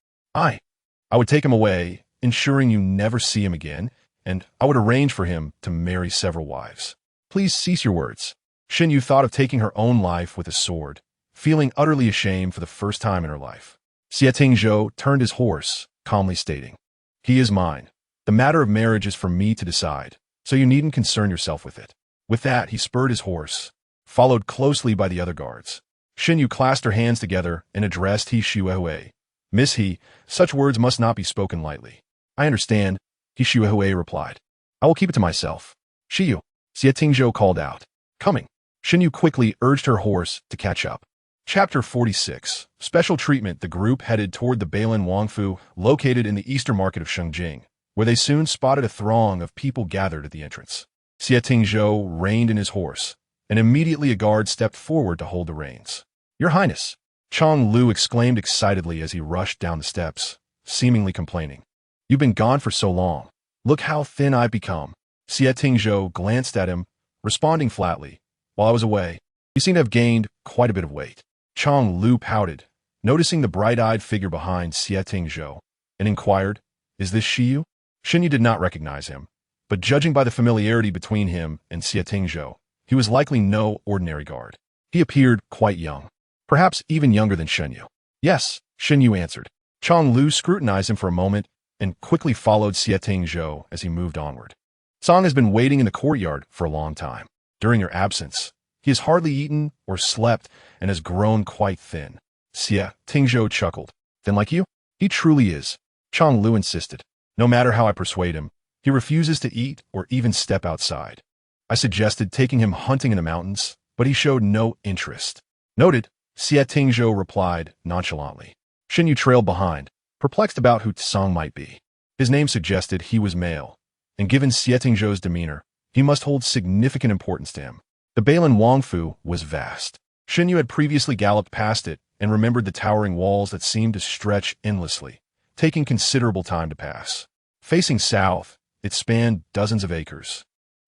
I would take him away, ensuring you never see him again, and I would arrange for him to marry several wives. Please cease your words. Shen Yu thought of taking her own life with a sword, feeling utterly ashamed for the first time in her life. Xie Tingzhou turned his horse, calmly stating, He is mine. The matter of marriage is for me to decide, so you needn't concern yourself with it. With that, he spurred his horse, followed closely by the other guards. Shen Yu clasped her hands together and addressed He Xuehui. Miss He, such words must not be spoken lightly. I understand, He Xuehui replied. I will keep it to myself. Xie Yu, Xie Tingzhou called out. Coming. Shen Yu quickly urged her horse to catch up. Chapter 46. Special treatment. The group headed toward the Bailin Wangfu, located in the eastern market of Shengjing, where they soon spotted a throng of people gathered at the entrance. Xie Tingzhou reined in his horse, and immediately a guard stepped forward to hold the reins. Your Highness, Chang Lu exclaimed excitedly as he rushed down the steps, seemingly complaining. You've been gone for so long. Look how thin I've become. Xie Tingzhou glanced at him, responding flatly. While I was away, you seem to have gained quite a bit of weight. Chang Lu pouted, noticing the bright-eyed figure behind Xie Tingzhou, and inquired, Is this Xie Yu? Shen Yu did not recognize him, but judging by the familiarity between him and Xie Tingzhou, he was likely no ordinary guard. He appeared quite young, perhaps even younger than Shen Yu. Yes, Shen Yu answered. Chang Lu scrutinized him for a moment and quickly followed Xie Tingzhou as he moved onward. Song has been waiting in the courtyard for a long time. During your absence, he has hardly eaten or slept and has grown quite thin. Xie Tingzhou chuckled. Thin like you? He truly is, Chang Lu insisted. No matter how I persuade him, he refuses to eat or even step outside. I suggested taking him hunting in the mountains, but he showed no interest. Noted, Xie Tingzhou replied nonchalantly. Shen Yu trailed behind, perplexed about who Tsang might be. His name suggested he was male, and given Xie Tingzhou's demeanor, he must hold significant importance to him. The Bailin Wangfu was vast. Shen Yu had previously galloped past it and remembered the towering walls that seemed to stretch endlessly, taking considerable time to pass. Facing south, it spanned dozens of acres,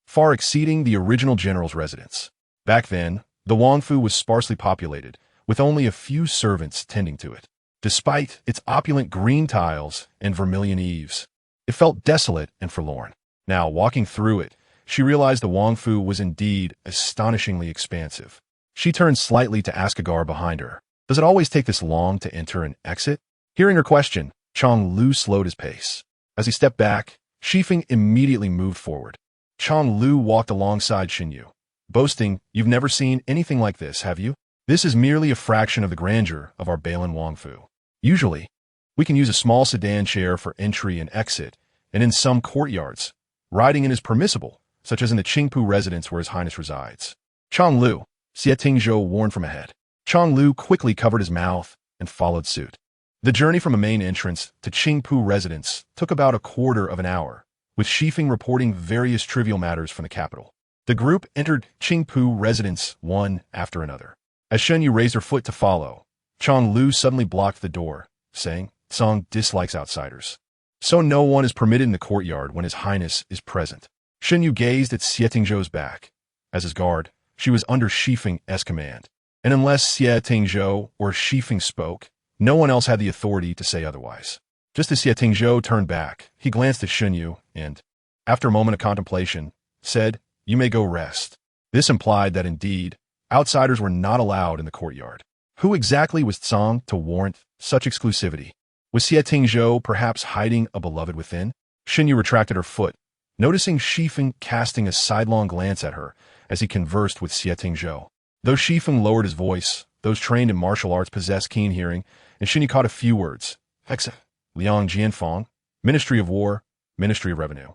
far exceeding the original general's residence. Back then, the Wangfu was sparsely populated, with only a few servants tending to it. Despite its opulent green tiles and vermilion eaves, it felt desolate and forlorn. Now, walking through it, she realized the Wangfu was indeed astonishingly expansive. She turned slightly to ask a guard behind her, Does it always take this long to enter and exit? Hearing her question, Chang Lu slowed his pace. As he stepped back, Shifeng immediately moved forward. Chang Lu walked alongside Shen Yu, boasting, You've never seen anything like this, have you? This is merely a fraction of the grandeur of our Bailin Wangfu. Usually, we can use a small sedan chair for entry and exit, and in some courtyards, riding in is permissible, such as in the Qingpu residence where His Highness resides. Chang Lu, Xie Tingzhou warned from ahead. Chang Lu quickly covered his mouth and followed suit. The journey from a main entrance to Qingpu residence took about a quarter of an hour, with Shifeng reporting various trivial matters from the capital. The group entered Qingpu residence one after another. As Shen Yu raised her foot to follow, Chang Lu suddenly blocked the door, saying, Song dislikes outsiders. So no one is permitted in the courtyard when His Highness is present. Shen Yu gazed at Xie Tingzhou's back. As his guard, she was under Shifeng's command, and unless Xie Tingzhou or Shifeng spoke, no one else had the authority to say otherwise. Just as Xie Tingzhou turned back, he glanced at Shen Yu and, after a moment of contemplation, said, You may go rest. This implied that indeed, outsiders were not allowed in the courtyard. Who exactly was Tsang to warrant such exclusivity? Was Xie Tingzhou perhaps hiding a beloved within? Shen Yu retracted her foot, noticing Shifeng casting a sidelong glance at her as he conversed with Xie Tingzhou. Though Shifeng lowered his voice, those trained in martial arts possessed keen hearing, and Shen Yu caught a few words. Hexa, Liang Jianfeng, Ministry of War, Ministry of Revenue.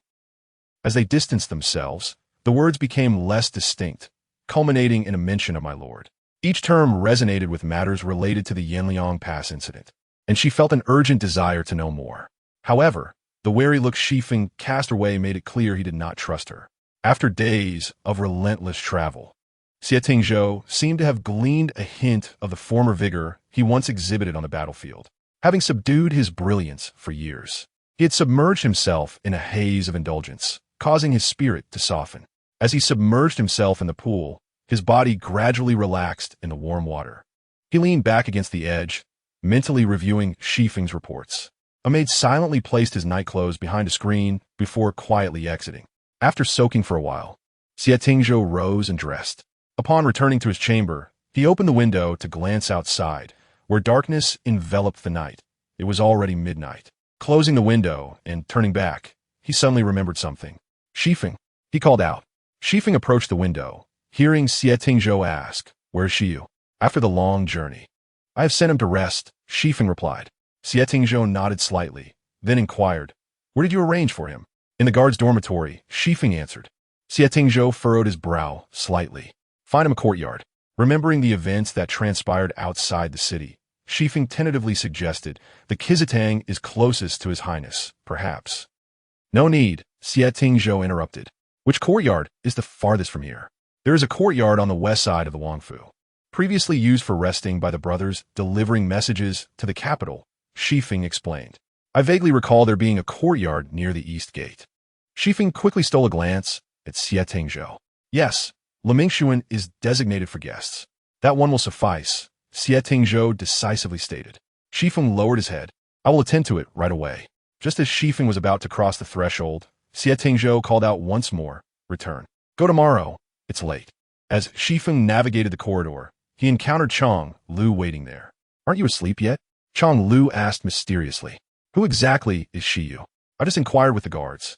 As they distanced themselves, the words became less distinct, culminating in a mention of my lord. Each term resonated with matters related to the Yanliang Pass incident, and she felt an urgent desire to know more. However, the wary look Shifeng cast her way made it clear he did not trust her. After days of relentless travel, Xie Tingzhou seemed to have gleaned a hint of the former vigor he once exhibited on the battlefield. Having subdued his brilliance for years, he had submerged himself in a haze of indulgence, causing his spirit to soften. As he submerged himself in the pool, his body gradually relaxed in the warm water. He leaned back against the edge, mentally reviewing Shifeng's reports. A maid silently placed his nightclothes behind a screen before quietly exiting. After soaking for a while, Xie Tingzhou rose and dressed. Upon returning to his chamber, he opened the window to glance outside, where darkness enveloped the night. It was already midnight. Closing the window and turning back, he suddenly remembered something. Shifeng, he called out. Shifeng approached the window, hearing Xie Tingzhou ask, "Where's Xie Yu?" After the long journey. "I have sent him to rest," Shifeng replied. Xie Tingzhou nodded slightly, then inquired, "Where did you arrange for him?" "In the guard's dormitory," Shifeng answered. Xie Tingzhou furrowed his brow slightly. "Find him a courtyard." Remembering the events that transpired outside the city, Shifeng tentatively suggested, "The Kizitang is closest to His Highness, perhaps." "No need," Xie Tingzhou interrupted. "Which courtyard is the farthest from here?" "There is a courtyard on the west side of the Wangfu, previously used for resting by the brothers delivering messages to the capital," Shifeng explained. "I vaguely recall there being a courtyard near the east gate." Shifeng quickly stole a glance at Xie Tingzhou. "Yes, Lemingxuan is designated for guests. That one will suffice," Xie Tingzhou decisively stated. Shifeng lowered his head. "I will attend to it right away." Just as Shifeng was about to cross the threshold, Xie Tingzhou called out once more, "Return. Go tomorrow. It's late." As Shifeng navigated the corridor, he encountered Chang Lu waiting there. "Aren't you asleep yet?" Chang Lu asked mysteriously. "Who exactly is Xie Yu?" "I just inquired with the guards,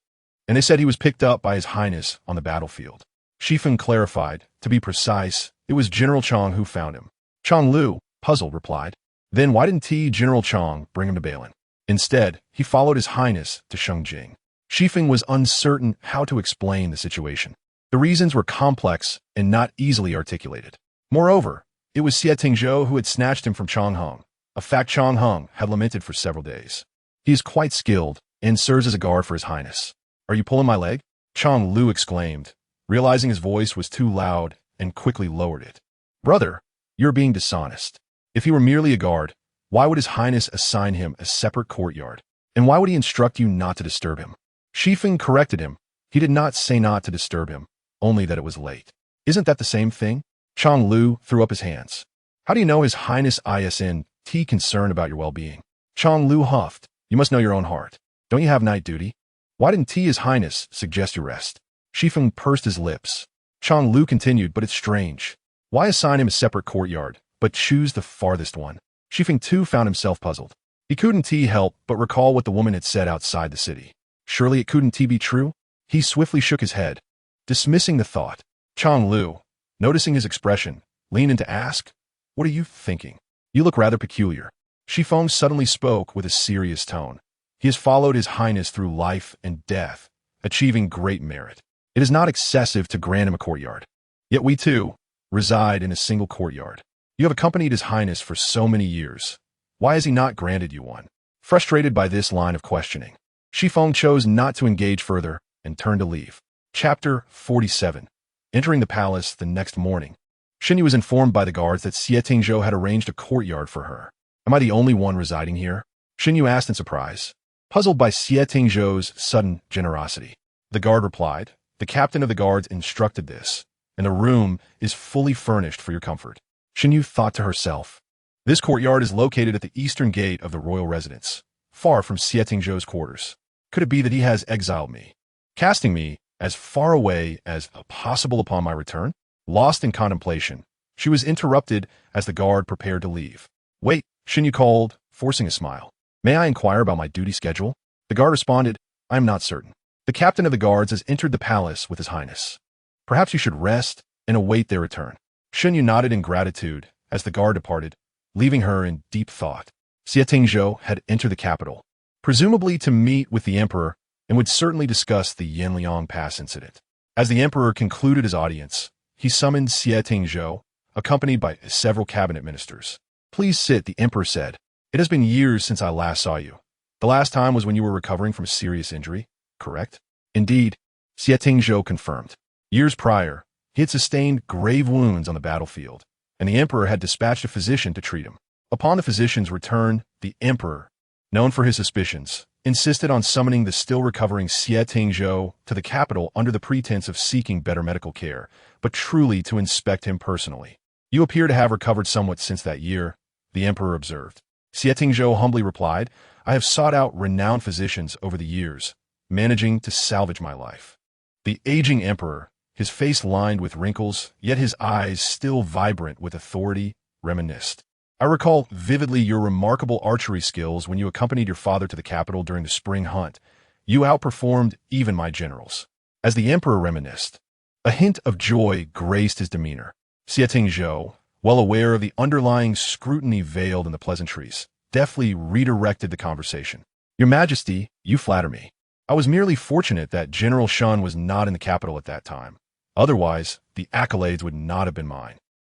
and they said he was picked up by His Highness on the battlefield." Shifeng clarified. To be precise, it was General Chang who found him. Chang Lu, puzzled, replied. "Then why didn't General Chang bring him to Balin? Instead, he followed His Highness to Shengjing." Shifeng was uncertain how to explain the situation. The reasons were complex and not easily articulated. Moreover, it was Xie Tingzhou who had snatched him from Chang Heng, a fact Chang Heng had lamented for several days. "He is quite skilled and serves as a guard for His Highness." "Are you pulling my leg?" Chang Lu exclaimed, realizing his voice was too loud and quickly lowered it. "Brother, you're being dishonest. If he were merely a guard, why would His Highness assign him a separate courtyard? And why would he instruct you not to disturb him?" Shifeng corrected him. He did not say not to disturb him, only that it was late. "Isn't that the same thing?" Chang Lu threw up his hands. "How do you know His Highness isn't concerned about your well-being?" Chang Lu huffed. "You must know your own heart. Don't you have night duty? Why didn't His Highness suggest you rest?" Shifeng pursed his lips. Chang Lu continued, "But it's strange. Why assign him a separate courtyard, but choose the farthest one?" Shifeng too found himself puzzled. He couldn't help but recall what the woman had said outside the city. Surely it couldn't be true? He swiftly shook his head, dismissing the thought. Chang Lu, noticing his expression, leaned in to ask, "What are you thinking? You look rather peculiar." Shifeng suddenly spoke with a serious tone. "He has followed His Highness through life and death, achieving great merit. It is not excessive to grant him a courtyard. Yet we too reside in a single courtyard. You have accompanied His Highness for so many years. Why has he not granted you one?" Frustrated by this line of questioning, Shifeng chose not to engage further and turned to leave. Chapter 47. Entering the palace the next morning, Shen Yu was informed by the guards that Xie Tingzhou had arranged a courtyard for her. "Am I the only one residing here?" Shen Yu asked in surprise, puzzled by Xie Tingzhou's sudden generosity. The guard replied, "The captain of the guards instructed this, and the room is fully furnished for your comfort." Shen Yu thought to herself, "This courtyard is located at the eastern gate of the royal residence, far from Xie Tingzhou's quarters. Could it be that he has exiled me, casting me as far away as possible upon my return?" Lost in contemplation, she was interrupted as the guard prepared to leave. "Wait," Shen Yu called, forcing a smile. "May I inquire about my duty schedule?" The guard responded, "I am not certain. The captain of the guards has entered the palace with His Highness. Perhaps you should rest and await their return." Shen Yu nodded in gratitude as the guard departed, leaving her in deep thought. Xie Tingzhou had entered the capital, presumably to meet with the emperor, and would certainly discuss the Yanliang Pass incident. As the emperor concluded his audience, he summoned Xie Tingzhou, accompanied by several cabinet ministers. "Please sit," the emperor said. "It has been years since I last saw you. The last time was when you were recovering from a serious injury, correct?" "Indeed," Xie Tingzhou confirmed. Years prior, he had sustained grave wounds on the battlefield, and the emperor had dispatched a physician to treat him. Upon the physician's return, the emperor, known for his suspicions, insisted on summoning the still-recovering Xie Tingzhou to the capital under the pretense of seeking better medical care, but truly to inspect him personally. "You appear to have recovered somewhat since that year," the emperor observed. Xie Tingzhou humbly replied, "I have sought out renowned physicians over the years, managing to salvage my life." The aging emperor, his face lined with wrinkles, yet his eyes still vibrant with authority, reminisced. "I recall vividly your remarkable archery skills when you accompanied your father to the capital during the spring hunt. You outperformed even my generals." As the emperor reminisced, a hint of joy graced his demeanor. Xie Tingzhou, well aware of the underlying scrutiny veiled in the pleasantries, deftly redirected the conversation. "Your Majesty, you flatter me. I was merely fortunate that General Shen was not in the capital at that time. Otherwise, the accolades would not have been mine."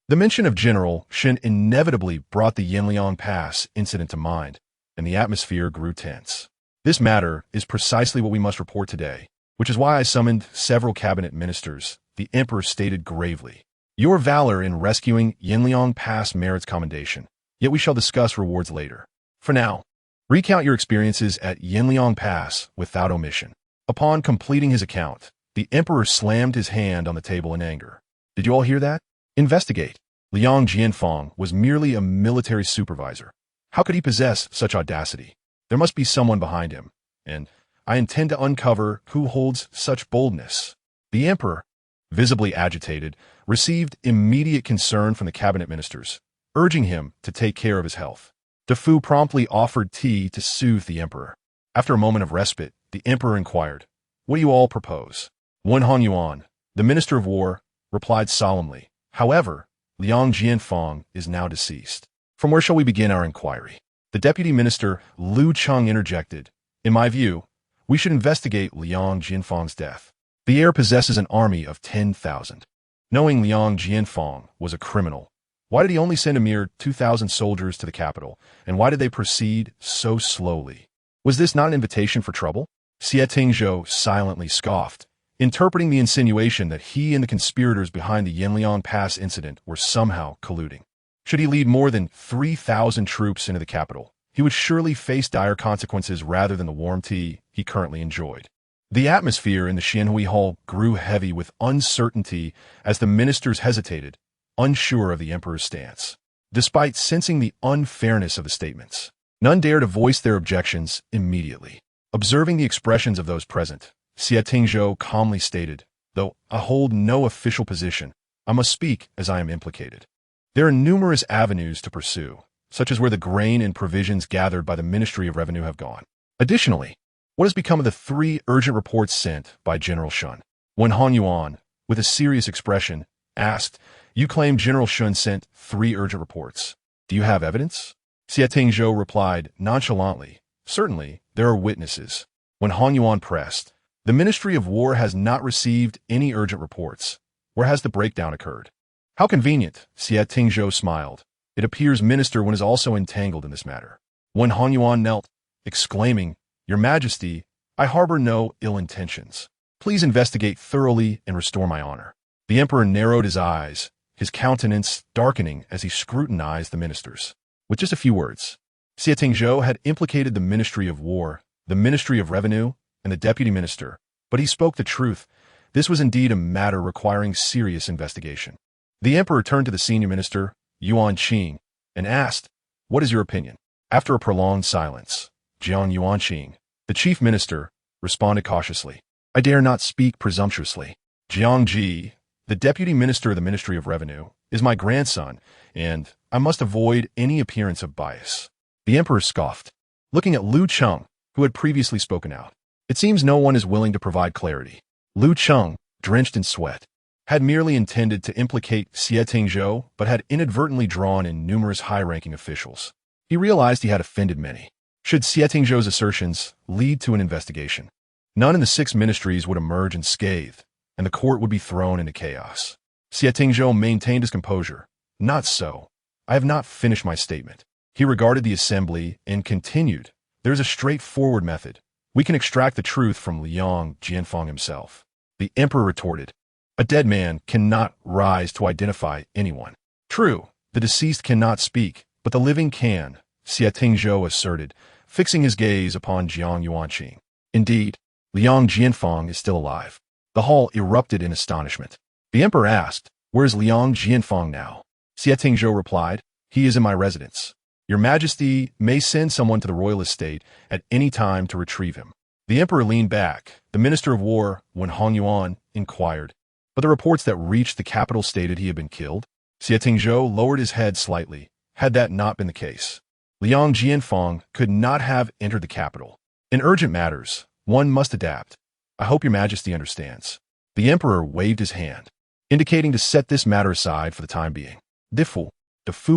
The mention of General Shen inevitably brought the Yanliang Pass incident to mind, and the atmosphere grew tense. "This matter is precisely what we must report today, which is why I summoned several cabinet ministers," the emperor stated gravely. "Your valor in rescuing Yanliang Pass merits commendation, yet we shall discuss rewards later. For now, recount your experiences at Yanliang Pass without omission." Upon completing his account, the emperor slammed his hand on the table in anger. "Did you all hear that? Investigate. Liang Jianfang was merely a military supervisor. How could he possess such audacity? There must be someone behind him, and I intend to uncover who holds such boldness." The emperor, visibly agitated, received immediate concern from the cabinet ministers, urging him to take care of his health. Defu promptly offered tea to soothe the emperor. After a moment of respite, the emperor inquired, "What do you all propose?" Wen Honyuan, the minister of war, replied solemnly, "However, Liang Jianfang is now deceased. From where shall we begin our inquiry?" The deputy minister, Lu Cheng, interjected, "In my view, we should investigate Liang Jianfang's death. The heir possesses an army of 10,000. Knowing Liang Jianfang was a criminal, why did he only send a mere 2,000 soldiers to the capital, and why did they proceed so slowly? Was this not an invitation for trouble?" Xie Tingzhou silently scoffed, interpreting the insinuation that he and the conspirators behind the Yanliang Pass incident were somehow colluding. Should he lead more than 3,000 troops into the capital, he would surely face dire consequences rather than the warm tea he currently enjoyed. The atmosphere in the Xianhui Hall grew heavy with uncertainty as the ministers hesitated, unsure of the emperor's stance. Despite sensing the unfairness of the statements, none dared to voice their objections immediately. Observing the expressions of those present, Xie Tingzhou calmly stated, "Though I hold no official position, I must speak as I am implicated. There are numerous avenues to pursue, such as where the grain and provisions gathered by the Ministry of Revenue have gone. Additionally, what has become of the 3 urgent reports sent by General Shen?" When Han Yuan, with a serious expression, asked, "You claim General Shen sent 3 urgent reports. Do you have evidence?" Xie Tingzhou replied nonchalantly, "Certainly, there are witnesses." When Han Yuan pressed, "The Ministry of War has not received any urgent reports. Where has the breakdown occurred?" "How convenient," Xie Tingzhou smiled. "It appears Minister Wen is also entangled in this matter." When Han Yuan knelt, exclaiming, "Your Majesty, I harbor no ill intentions. Please investigate thoroughly and restore my honor." The emperor narrowed his eyes, his countenance darkening as he scrutinized the ministers. With just a few words, Xie Tingzhou had implicated the Ministry of War, the Ministry of Revenue, and the deputy minister, but he spoke the truth. This was indeed a matter requiring serious investigation. The emperor turned to the senior minister, Yuan Qing, and asked, "What is your opinion?" After a prolonged silence, Jiang Yuanqing, the chief minister, responded cautiously, "I dare not speak presumptuously. Jiang Ji, the deputy minister of the Ministry of Revenue, is my grandson, and I must avoid any appearance of bias." The emperor scoffed, looking at Lu Cheng, who had previously spoken out. "It seems no one is willing to provide clarity." Lu Cheng, drenched in sweat, had merely intended to implicate Xie Tingzhou, but had inadvertently drawn in numerous high-ranking officials. He realized he had offended many. Should Xie Tingzhou's assertions lead to an investigation, none in the 6 ministries would emerge unscathed, and the court would be thrown into chaos. Xie Tingzhou maintained his composure. Not so. I have not finished my statement. He regarded the assembly and continued. There is a straightforward method. We can extract the truth from Liang Jianfang himself. The emperor retorted. A dead man cannot rise to identify anyone. True, the deceased cannot speak, but the living can, Xie Tingzhou asserted, fixing his gaze upon Jiang Lianzhi. Indeed, Liang Jianfang is still alive. The hall erupted in astonishment. The emperor asked, "Where is Liang Jianfang now?" Xie Tingzhou replied, "He is in my residence. Your Majesty may send someone to the royal estate at any time to retrieve him." The emperor leaned back. The minister of war, Wen Hongyuan, inquired, but the reports that reached the capital stated he had been killed. Xie Tingzhou lowered his head slightly. Had that not been the case, Liang Jianfang could not have entered the capital. In urgent matters, one must adapt. I hope your Majesty understands. The emperor waved his hand, indicating to set this matter aside for the time being. Defu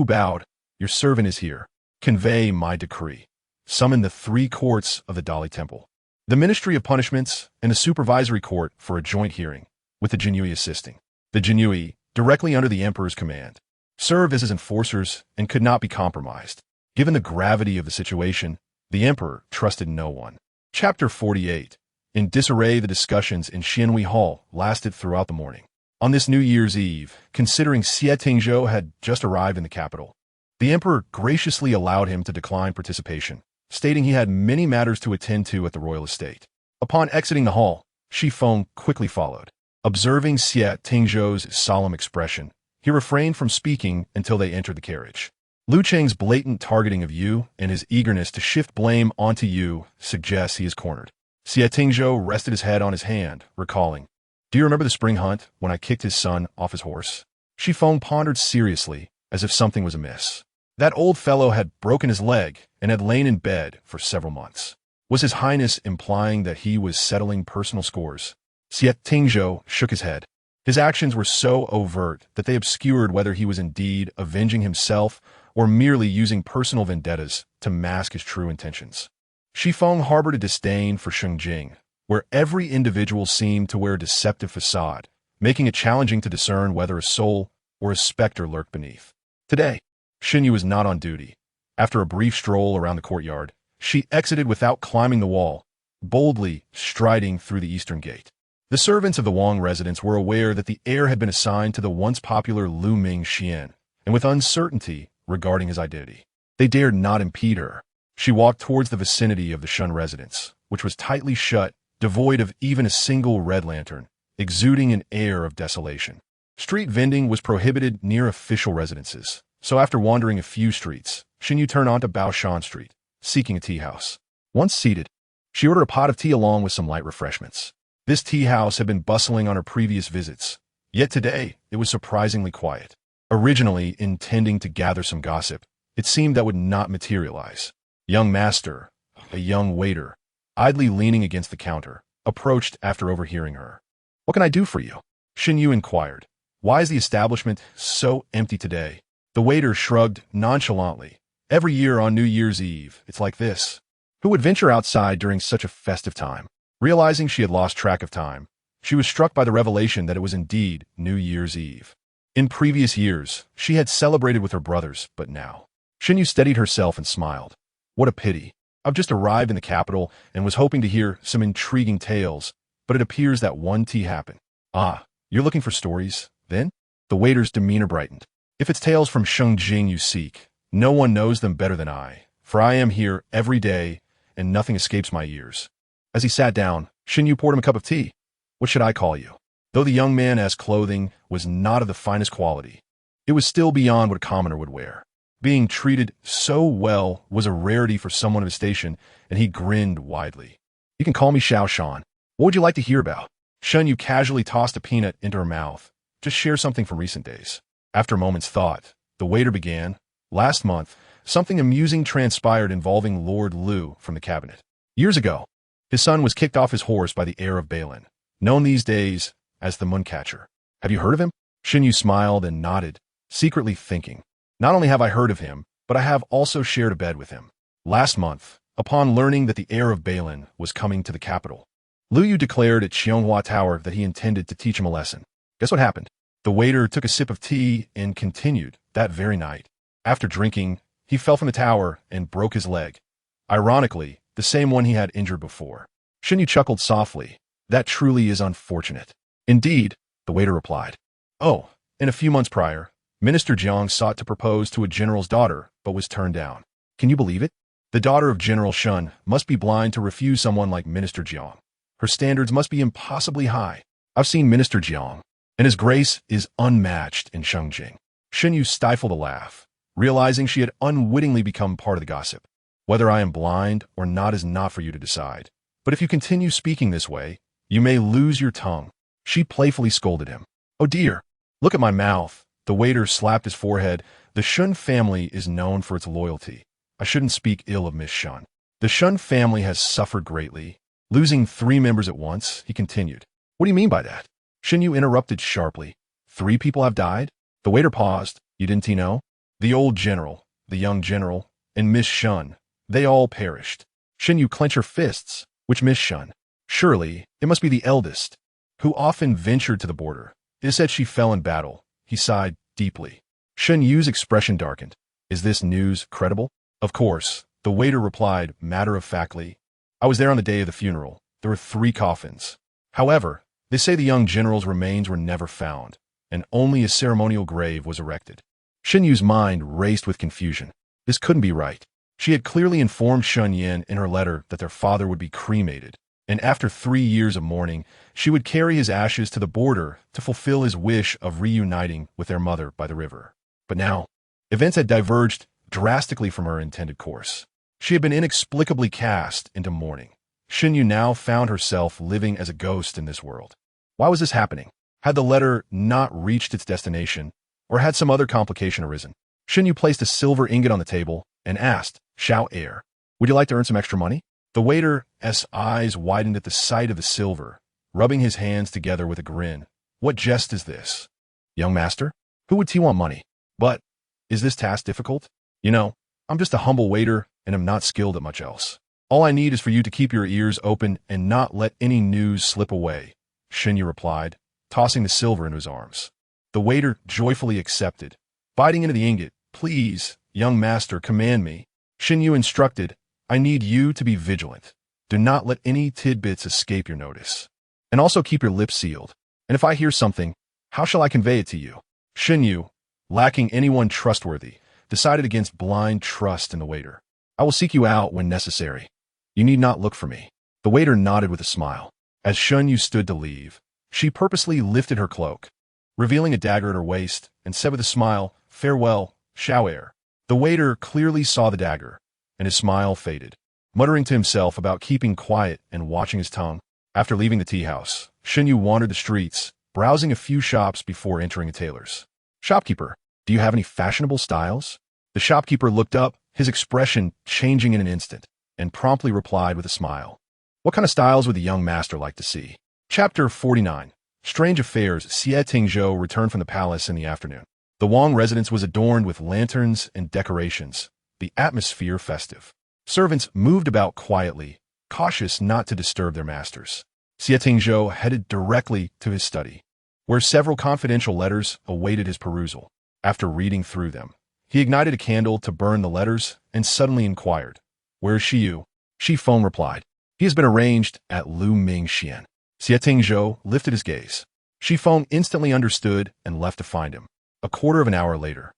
bowed. Your servant is here. Convey my decree. Summon the 3 courts of the Dali Temple, the Ministry of Punishments, and the Supervisory Court for a joint hearing, with the Jinyui assisting. The Jinyui, directly under the emperor's command, served as his enforcers and could not be compromised. Given the gravity of the situation, the emperor trusted no one. Chapter 48. In disarray, the discussions in Xianhui Hall lasted throughout the morning. On this New Year's Eve, considering Xie Tingzhou had just arrived in the capital, the emperor graciously allowed him to decline participation, stating he had many matters to attend to at the royal estate. Upon exiting the hall, Shi Feng quickly followed. Observing Xie Tingzhou's solemn expression, he refrained from speaking until they entered the carriage. Lu Cheng's blatant targeting of Yu and his eagerness to shift blame onto Yu suggests he is cornered. Xie Tingzhou rested his head on his hand, recalling, "Do you remember the spring hunt when I kicked his son off his horse?" Shi Feng pondered seriously, as if something was amiss. That old fellow had broken his leg and had lain in bed for several months. Was His Highness implying that he was settling personal scores? Xie Tingzhou shook his head. His actions were so overt that they obscured whether he was indeed avenging himself or merely using personal vendettas to mask his true intentions. Shi Feng harbored a disdain for Shengjing, where every individual seemed to wear a deceptive facade, making it challenging to discern whether a soul or a specter lurked beneath. Today, Shen Yu was not on duty. After a brief stroll around the courtyard, she exited without climbing the wall, boldly striding through the eastern gate. The servants of the Wang residence were aware that the heir had been assigned to the once popular Lu Ming Xian, and with uncertainty regarding his identity, they dared not impede her. She walked towards the vicinity of the Shun residence, which was tightly shut, devoid of even a single red lantern, exuding an air of desolation. Street vending was prohibited near official residences, so after wandering a few streets, Shen Yu turned onto Baoshan Street, seeking a tea house. Once seated, she ordered a pot of tea along with some light refreshments. This tea house had been bustling on her previous visits, yet today it was surprisingly quiet. Originally intending to gather some gossip, it seemed that would not materialize. Young master, a young waiter, idly leaning against the counter, approached after overhearing her. "What can I do for you?" Shen Yu inquired. "Why is the establishment so empty today?" The waiter shrugged nonchalantly. "Every year on New Year's Eve, it's like this. Who would venture outside during such a festive time?" Realizing she had lost track of time, she was struck by the revelation that it was indeed New Year's Eve. In previous years, she had celebrated with her brothers, but now. Shen Yu steadied herself and smiled. "What a pity. I've just arrived in the capital and was hoping to hear some intriguing tales, but it appears that one tea happened." "Ah, you're looking for stories, then?" The waiter's demeanor brightened. "If it's tales from Shengjing you seek, no one knows them better than I, for I am here every day, and nothing escapes my ears." As he sat down, Shen Yu poured him a cup of tea. "What should I call you?" Though the young man's clothing was not of the finest quality, it was still beyond what a commoner would wear. Being treated so well was a rarity for someone of his station, and he grinned widely. "You can call me Xiao Shan. What would you like to hear about?" Shen Yu casually tossed a peanut into her mouth. "Just share something from recent days." After a moment's thought, the waiter began. "Last month, something amusing transpired involving Lord Lu from the cabinet. Years ago, his son was kicked off his horse by the heir of Balin, known these days as the Mooncatcher. Have you heard of him? Shen Yu smiled and nodded, secretly thinking, not only have I heard of him, but I have also shared a bed with him. Last month, upon learning that the heir of Balin was coming to the capital, Liu Yu declared at Xianghua Tower that he intended to teach him a lesson. Guess what happened? The waiter took a sip of tea and continued that very night. After drinking, he fell from the tower and broke his leg. Ironically, the same one he had injured before. Shen Yu chuckled softly. That truly is unfortunate. Indeed, the waiter replied. Oh, and a few months prior, Minister Jiang sought to propose to a general's daughter, but was turned down. Can you believe it? The daughter of General Shen must be blind to refuse someone like Minister Jiang. Her standards must be impossibly high. I've seen Minister Jiang, and his grace is unmatched in Shengjing. Shen Yu stifled a laugh, realizing she had unwittingly become part of the gossip. Whether I am blind or not is not for you to decide. But if you continue speaking this way, you may lose your tongue. She playfully scolded him. Oh dear, look at my mouth. The waiter slapped his forehead. The Shen family is known for its loyalty. I shouldn't speak ill of Miss Shen. The Shen family has suffered greatly. Losing 3 members at once, he continued. What do you mean by that? Shen Yu interrupted sharply. 3 people have died? The waiter paused. You didn't know? The old general, the young general, and Miss Shen. They all perished. Shen Yu clenched her fists. Which Miss Shen? Surely, it must be the eldest, who often ventured to the border. It is said she fell in battle. He sighed deeply. Shen Yu's expression darkened. Is this news credible? Of course, the waiter replied matter-of-factly. I was there on the day of the funeral. There were 3 coffins. However, they say the young general's remains were never found, and only a ceremonial grave was erected. Shen Yu's mind raced with confusion. This couldn't be right. She had clearly informed Shen Yin in her letter that their father would be cremated, and after 3 years of mourning, she would carry his ashes to the border to fulfill his wish of reuniting with their mother by the river. But now, events had diverged drastically from her intended course. She had been inexplicably cast into mourning. Shen Yu now found herself living as a ghost in this world. Why was this happening? Had the letter not reached its destination, or had some other complication arisen? Shen Yu placed a silver ingot on the table and asked, Shao heir, would you like to earn some extra money? The waiter's eyes widened at the sight of the silver, rubbing his hands together with a grin. What jest is this? Young master, who would want money? But, is this task difficult? You know, I'm just a humble waiter and am not skilled at much else. All I need is for you to keep your ears open and not let any news slip away, Shen Yu replied, tossing the silver into his arms. The waiter joyfully accepted, biting into the ingot. Please, young master, command me. Shen Yu instructed, I need you to be vigilant. Do not let any tidbits escape your notice. And also keep your lips sealed. And if I hear something, how shall I convey it to you? Shen Yu, lacking anyone trustworthy, decided against blind trust in the waiter. I will seek you out when necessary. You need not look for me. The waiter nodded with a smile. As Shen Yu stood to leave, she purposely lifted her cloak, revealing a dagger at her waist, and said with a smile, Farewell, Shao heir. The waiter clearly saw the dagger, and his smile faded. Muttering to himself about keeping quiet and watching his tongue, after leaving the tea house, Shen Yu wandered the streets, browsing a few shops before entering a tailor's. Shopkeeper, do you have any fashionable styles? The shopkeeper looked up, his expression changing in an instant, and promptly replied with a smile. What kind of styles would the young master like to see? Chapter 49. Strange Affairs. Xie Tingzhou returned from the palace in the afternoon. The Wang residence was adorned with lanterns and decorations, the atmosphere festive. Servants moved about quietly, cautious not to disturb their masters. Xie Tingzhou headed directly to his study, where several confidential letters awaited his perusal. After reading through them, he ignited a candle to burn the letters and suddenly inquired, Where is Xie Yu? Xi Feng replied, He has been arranged at Lu Ming Xian. Xie Tingzhou lifted his gaze. Xi Feng instantly understood and left to find him. A quarter of an hour later,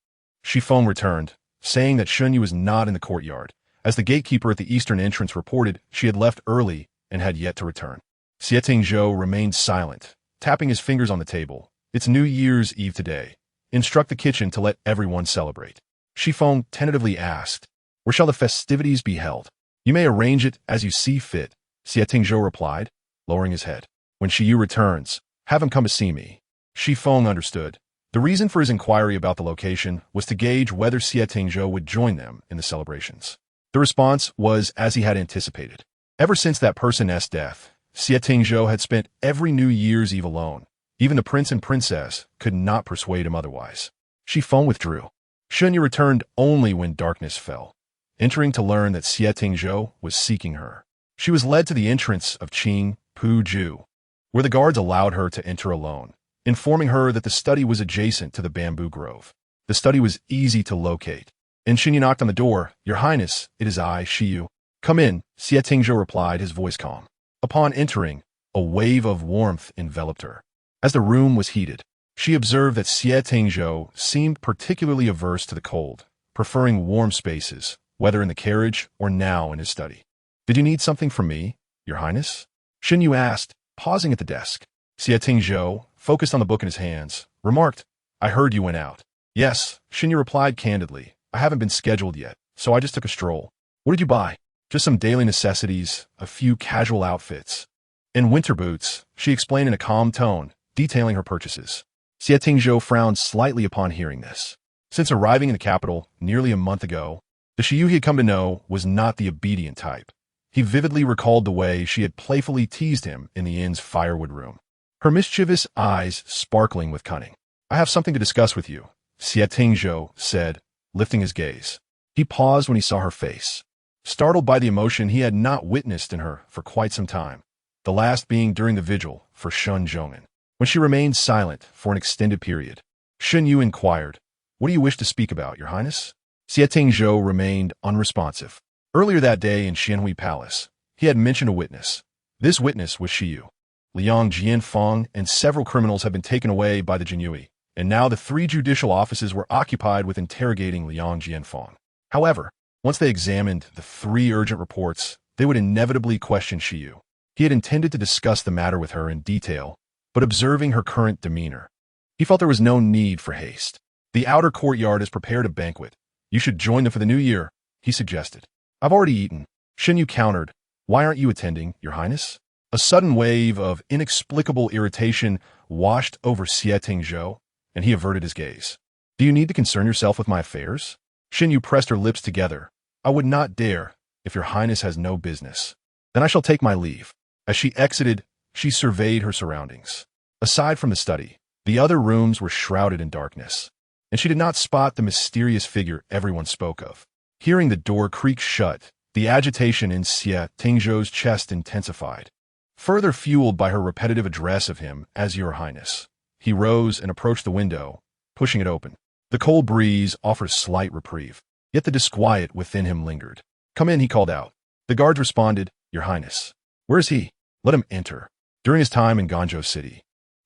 Xi Feng returned, saying that Shen Yu was not in the courtyard, as the gatekeeper at the eastern entrance reported she had left early and had yet to return. Xie Tingzhou remained silent, tapping his fingers on the table. It's New Year's Eve today. Instruct the kitchen to let everyone celebrate. Xi Feng tentatively asked, Where shall the festivities be held? You may arrange it as you see fit, Xie Tingzhou replied, lowering his head. When Xie Yu returns, have him come to see me. Xi Feng understood. The reason for his inquiry about the location was to gauge whether Xie Tingzhou would join them in the celebrations. The response was as he had anticipated. Ever since that person's death, Xie Tingzhou had spent every New Year's Eve alone, Even the prince and princess could not persuade him otherwise. Shi Feng withdrew. Shen Yu returned only when darkness fell, entering to learn that Xie Tingzhou was seeking her. She was led to the entrance of Qingpu, where the guards allowed her to enter alone, informing her that the study was adjacent to the bamboo grove. The study was easy to locate. And Shen Yu knocked on the door. "Your Highness, it is I, Xie Yu." "Come in," Xie Tingzhou replied, his voice calm. Upon entering, a wave of warmth enveloped her. As the room was heated, she observed that Xie Tingzhou seemed particularly averse to the cold, preferring warm spaces, whether in the carriage or now in his study. "Did you need something from me, Your Highness?" Shen Yu asked, pausing at the desk. Xie Tingzhou, focused on the book in his hands, remarked, "I heard you went out." "Yes," Shen Yu replied candidly. "I haven't been scheduled yet, so I just took a stroll." "What did you buy?" "Just some daily necessities, a few casual outfits." "And winter boots," she explained in a calm tone, detailing her purchases. Xie Tingzhou frowned slightly upon hearing this. Since arriving in the capital nearly a month ago, the Xie Yu he had come to know was not the obedient type. He vividly recalled the way she had playfully teased him in the inn's firewood room, her mischievous eyes sparkling with cunning. "I have something to discuss with you," Xie Tingzhou said, lifting his gaze. He paused when he saw her face, startled by the emotion he had not witnessed in her for quite some time, the last being during the vigil for Shun Zhong'an, when she remained silent for an extended period. Shen Yu inquired, "What do you wish to speak about, Your Highness?" Xie Tingzhou remained unresponsive. Earlier that day in Xianhui Palace, he had mentioned a witness. This witness was Xie Yu. Liang Jianfeng and several criminals had been taken away by the Jinyui, and now the 3 judicial offices were occupied with interrogating Liang Jianfeng. However, once they examined the 3 urgent reports, they would inevitably question Xie Yu. He had intended to discuss the matter with her in detail, but observing her current demeanor, he felt there was no need for haste. "The outer courtyard has prepared a banquet. You should join them for the new year," he suggested. "I've already eaten," Shen Yu countered. "Why aren't you attending, Your Highness?" A sudden wave of inexplicable irritation washed over Xie Tingzhou, and he averted his gaze. "Do you need to concern yourself with my affairs?" Shen Yu pressed her lips together. "I would not dare, if Your Highness has no business. Then I shall take my leave." As she exited, she surveyed her surroundings. Aside from the study, the other rooms were shrouded in darkness, and she did not spot the mysterious figure everyone spoke of. Hearing the door creak shut, the agitation in Xie Tingzhou's chest intensified, further fueled by her repetitive address of him as Your Highness. He rose and approached the window, pushing it open. The cold breeze offered slight reprieve, yet the disquiet within him lingered. "Come in," he called out. The guards responded, "Your Highness." "Where is he?" "Let him enter." During his time in Ganzhou City,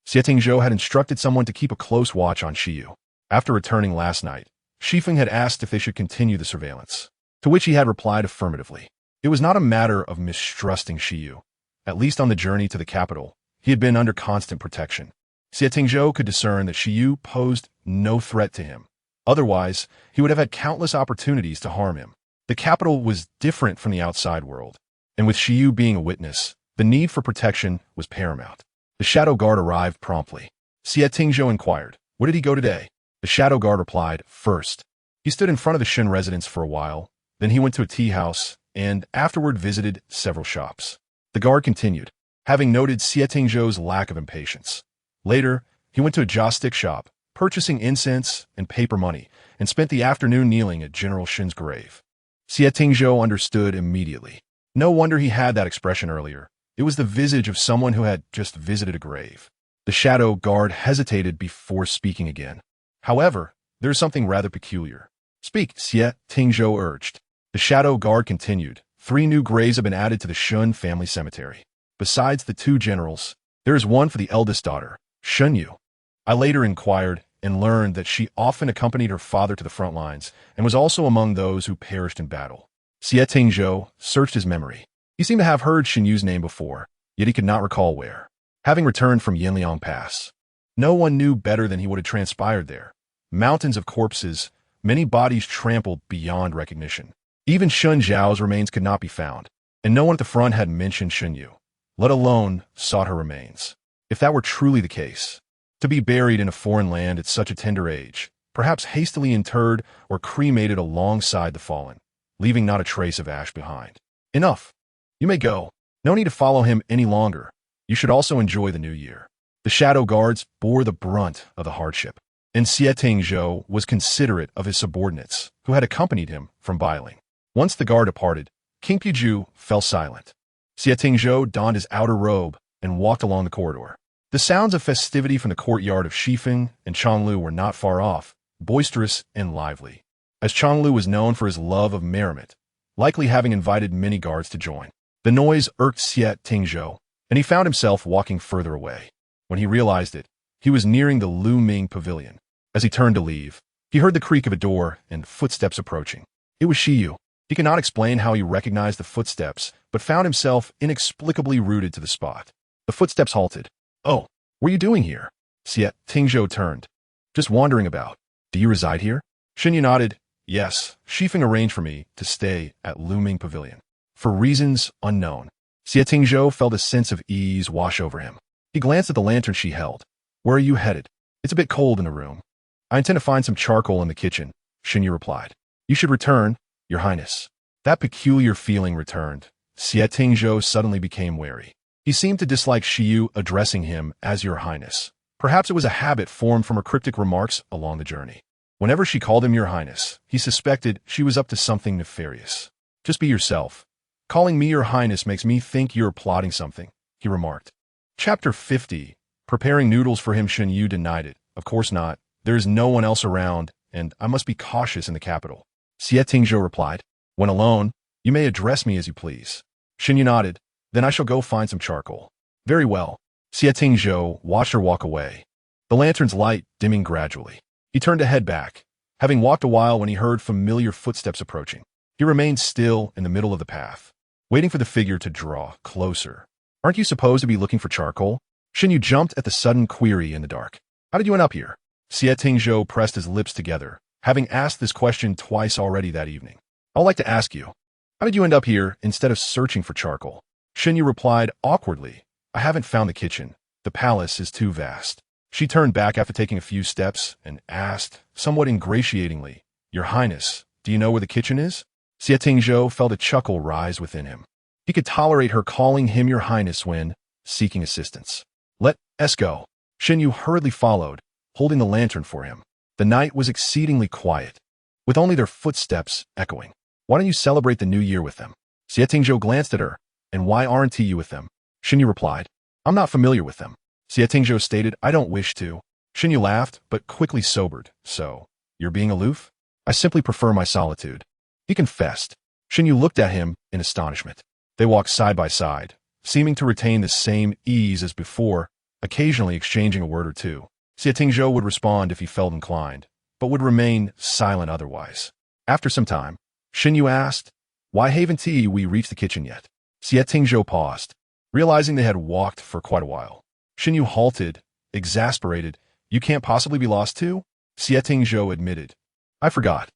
Xie Tingzhou had instructed someone to keep a close watch on Xie Yu. After returning last night, Xi Feng had asked if they should continue the surveillance, to which he had replied affirmatively. It was not a matter of mistrusting Xie Yu. At least on the journey to the capital, he had been under constant protection. Xie Tingzhou could discern that Xie Yu posed no threat to him. Otherwise, he would have had countless opportunities to harm him. The capital was different from the outside world, and with Xie Yu being a witness, the need for protection was paramount. The shadow guard arrived promptly. Xie Tingzhou inquired, "Where did he go today?" The shadow guard replied, "First, he stood in front of the Shen residence for a while, then he went to a tea house, and afterward visited several shops." The guard continued, having noted Xie Tingzhou's lack of impatience. Later, he went to a joss-stick shop, purchasing incense and paper money, and spent the afternoon kneeling at General Shen's grave. Xie Tingzhou understood immediately. No wonder he had that expression earlier. It was the visage of someone who had just visited a grave. The shadow guard hesitated before speaking again. "However, there is something rather peculiar." "Speak," Xie Tingzhou urged. The shadow guard continued, 3 new graves have been added to the Shun family cemetery. Besides the 2 generals, there is one for the eldest daughter, Shen Yu. I later inquired and learned that she often accompanied her father to the front lines and was also among those who perished in battle. Xie Tingzhou searched his memory. He seemed to have heard Shen Yu's name before, yet he could not recall where. Having returned from Yanliang Pass, no one knew better than he what had transpired there. Mountains of corpses, many bodies trampled beyond recognition. Even Shun Zhao's remains could not be found, and no one at the front had mentioned Shen Yu, let alone sought her remains. If that were truly the case, to be buried in a foreign land at such a tender age, perhaps hastily interred or cremated alongside the fallen, leaving not a trace of ash behind. Enough. You may go. No need to follow him any longer. You should also enjoy the new year. The shadow guards bore the brunt of the hardship, and Xie Tingzhou was considerate of his subordinates, who had accompanied him from Bailing. Once the guard departed, King Piju fell silent. Xie Tingzhou donned his outer robe and walked along the corridor. The sounds of festivity from the courtyard of Shifeng and Changlu were not far off, boisterous and lively, as Changlu was known for his love of merriment, likely having invited many guards to join. The noise irked Xie Tingzhou, and he found himself walking further away. When he realized it, he was nearing the Lu Ming pavilion. As he turned to leave, he heard the creak of a door and footsteps approaching. It was Xie Yu. He could not explain how he recognized the footsteps, but found himself inexplicably rooted to the spot. The footsteps halted. "Oh, what are you doing here?" Xie Tingzhou turned. "Just wandering about. Do you reside here?" Shen Yu nodded. "Yes, Shifeng arranged for me to stay at Lu Ming Pavilion. For reasons unknown." Xie Tingzhou felt a sense of ease wash over him. He glanced at the lantern she held. "Where are you headed?" "It's a bit cold in the room." "I intend to find some charcoal in the kitchen," Shen Yu replied. "You should return, Your Highness." That peculiar feeling returned. Xie Tingzhou suddenly became wary. He seemed to dislike Xie Yu addressing him as Your Highness. Perhaps it was a habit formed from her cryptic remarks along the journey. Whenever she called him Your Highness, he suspected she was up to something nefarious. "Just be yourself. Calling me Your Highness makes me think you're plotting something," he remarked. Chapter 50. Preparing noodles for him. Shen Yu denied it. "Of course not. There is no one else around, and I must be cautious in the capital." Xie Tingzhou replied. "When alone, you may address me as you please." Shen Yu nodded. "Then I shall go find some charcoal." "Very well." Xie Tingzhou watched her walk away, the lantern's light dimming gradually. He turned to head back, having walked a while when he heard familiar footsteps approaching. He remained still in the middle of the path, waiting for the figure to draw closer. "Aren't you supposed to be looking for charcoal?" Shen Yu jumped at the sudden query in the dark. "How did you end up here?" Xie Tingzhou pressed his lips together, having asked this question twice already that evening. "I'd like to ask you, how did you end up here instead of searching for charcoal?" Shen Yu replied awkwardly. "I haven't found the kitchen. The palace is too vast." She turned back after taking a few steps and asked, somewhat ingratiatingly, "Your Highness, do you know where the kitchen is?" Xie Tingzhou felt a chuckle rise within him. He could tolerate her calling him Your Highness when seeking assistance. "Let us go." Shen Yu hurriedly followed, holding the lantern for him. The night was exceedingly quiet, with only their footsteps echoing. "Why don't you celebrate the new year with them?" Xie Tingzhou glanced at her. "And why aren't you with them?" Shen Yu replied. "I'm not familiar with them." Xie Tingzhou stated, "I don't wish to." Shen Yu laughed, but quickly sobered. "So, you're being aloof?" "I simply prefer my solitude," he confessed. Shen Yu looked at him in astonishment. They walked side by side, seeming to retain the same ease as before, occasionally exchanging a word or two. Xie Tingzhou would respond if he felt inclined, but would remain silent otherwise. After some time, Shen Yu asked, "Why haven't we reached the kitchen yet?" Xie Tingzhou paused, realizing they had walked for quite a while. Shen Yu halted, exasperated. "You can't possibly be lost too?" Xie Tingzhou admitted. "I forgot."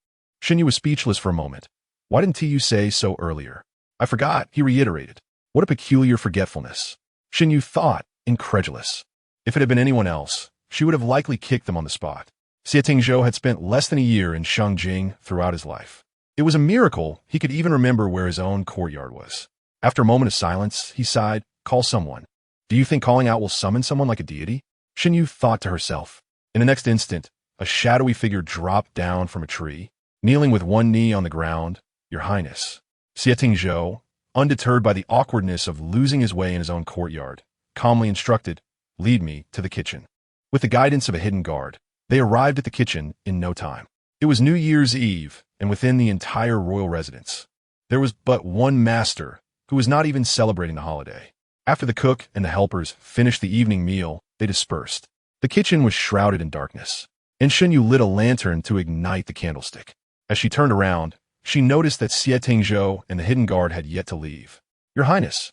Shen Yu was speechless for a moment. "Why didn't you say so earlier?" "I forgot," he reiterated. What a peculiar forgetfulness. Shen Yu thought, incredulous. If it had been anyone else, she would have likely kicked them on the spot. Xie Tingzhou had spent less than a year in Shangjing throughout his life. It was a miracle he could even remember where his own courtyard was. After a moment of silence, he sighed, "Call someone." "Do you think calling out will summon someone like a deity?" Shen Yu thought to herself. In the next instant, a shadowy figure dropped down from a tree, kneeling with one knee on the ground. "Your Highness." Xie Tingzhou, undeterred by the awkwardness of losing his way in his own courtyard, calmly instructed, "Lead me to the kitchen." With the guidance of a hidden guard, they arrived at the kitchen in no time. It was New Year's Eve, and within the entire royal residence, there was but one master who was not even celebrating the holiday. After the cook and the helpers finished the evening meal, they dispersed. The kitchen was shrouded in darkness, and Shen Yu lit a lantern to ignite the candlestick. As she turned around, she noticed that Xie Tingzhou and the hidden guard had yet to leave. "Your Highness,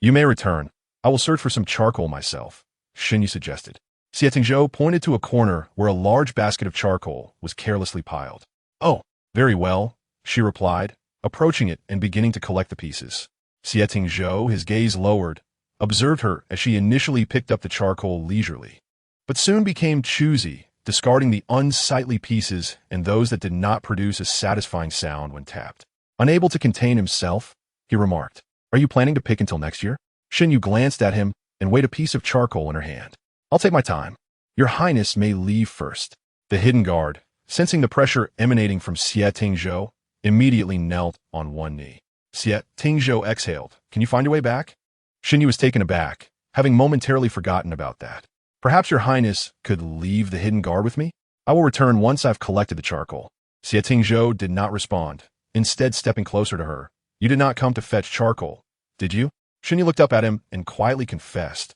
you may return. I will search for some charcoal myself," Shen Yu suggested. Xie Tingzhou pointed to a corner where a large basket of charcoal was carelessly piled. "Oh, very well," she replied, approaching it and beginning to collect the pieces. Xie Tingzhou, his gaze lowered, observed her as she initially picked up the charcoal leisurely, but soon became choosy, discarding the unsightly pieces and those that did not produce a satisfying sound when tapped. Unable to contain himself, he remarked, "Are you planning to pick until next year?" Shen Yu glanced at him and weighed a piece of charcoal in her hand. I'll take my time. Your Highness may leave first. The hidden guard, sensing the pressure emanating from Xie Tingzhou, immediately knelt on one knee. Xie Tingzhou exhaled. Can you find your way back? Shen Yu was taken aback, having momentarily forgotten about that. Perhaps your Highness could leave the hidden guard with me? I will return once I've collected the charcoal. Xie Tingzhou did not respond, instead stepping closer to her. You did not come to fetch charcoal, did you? Shen Yu looked up at him and quietly confessed,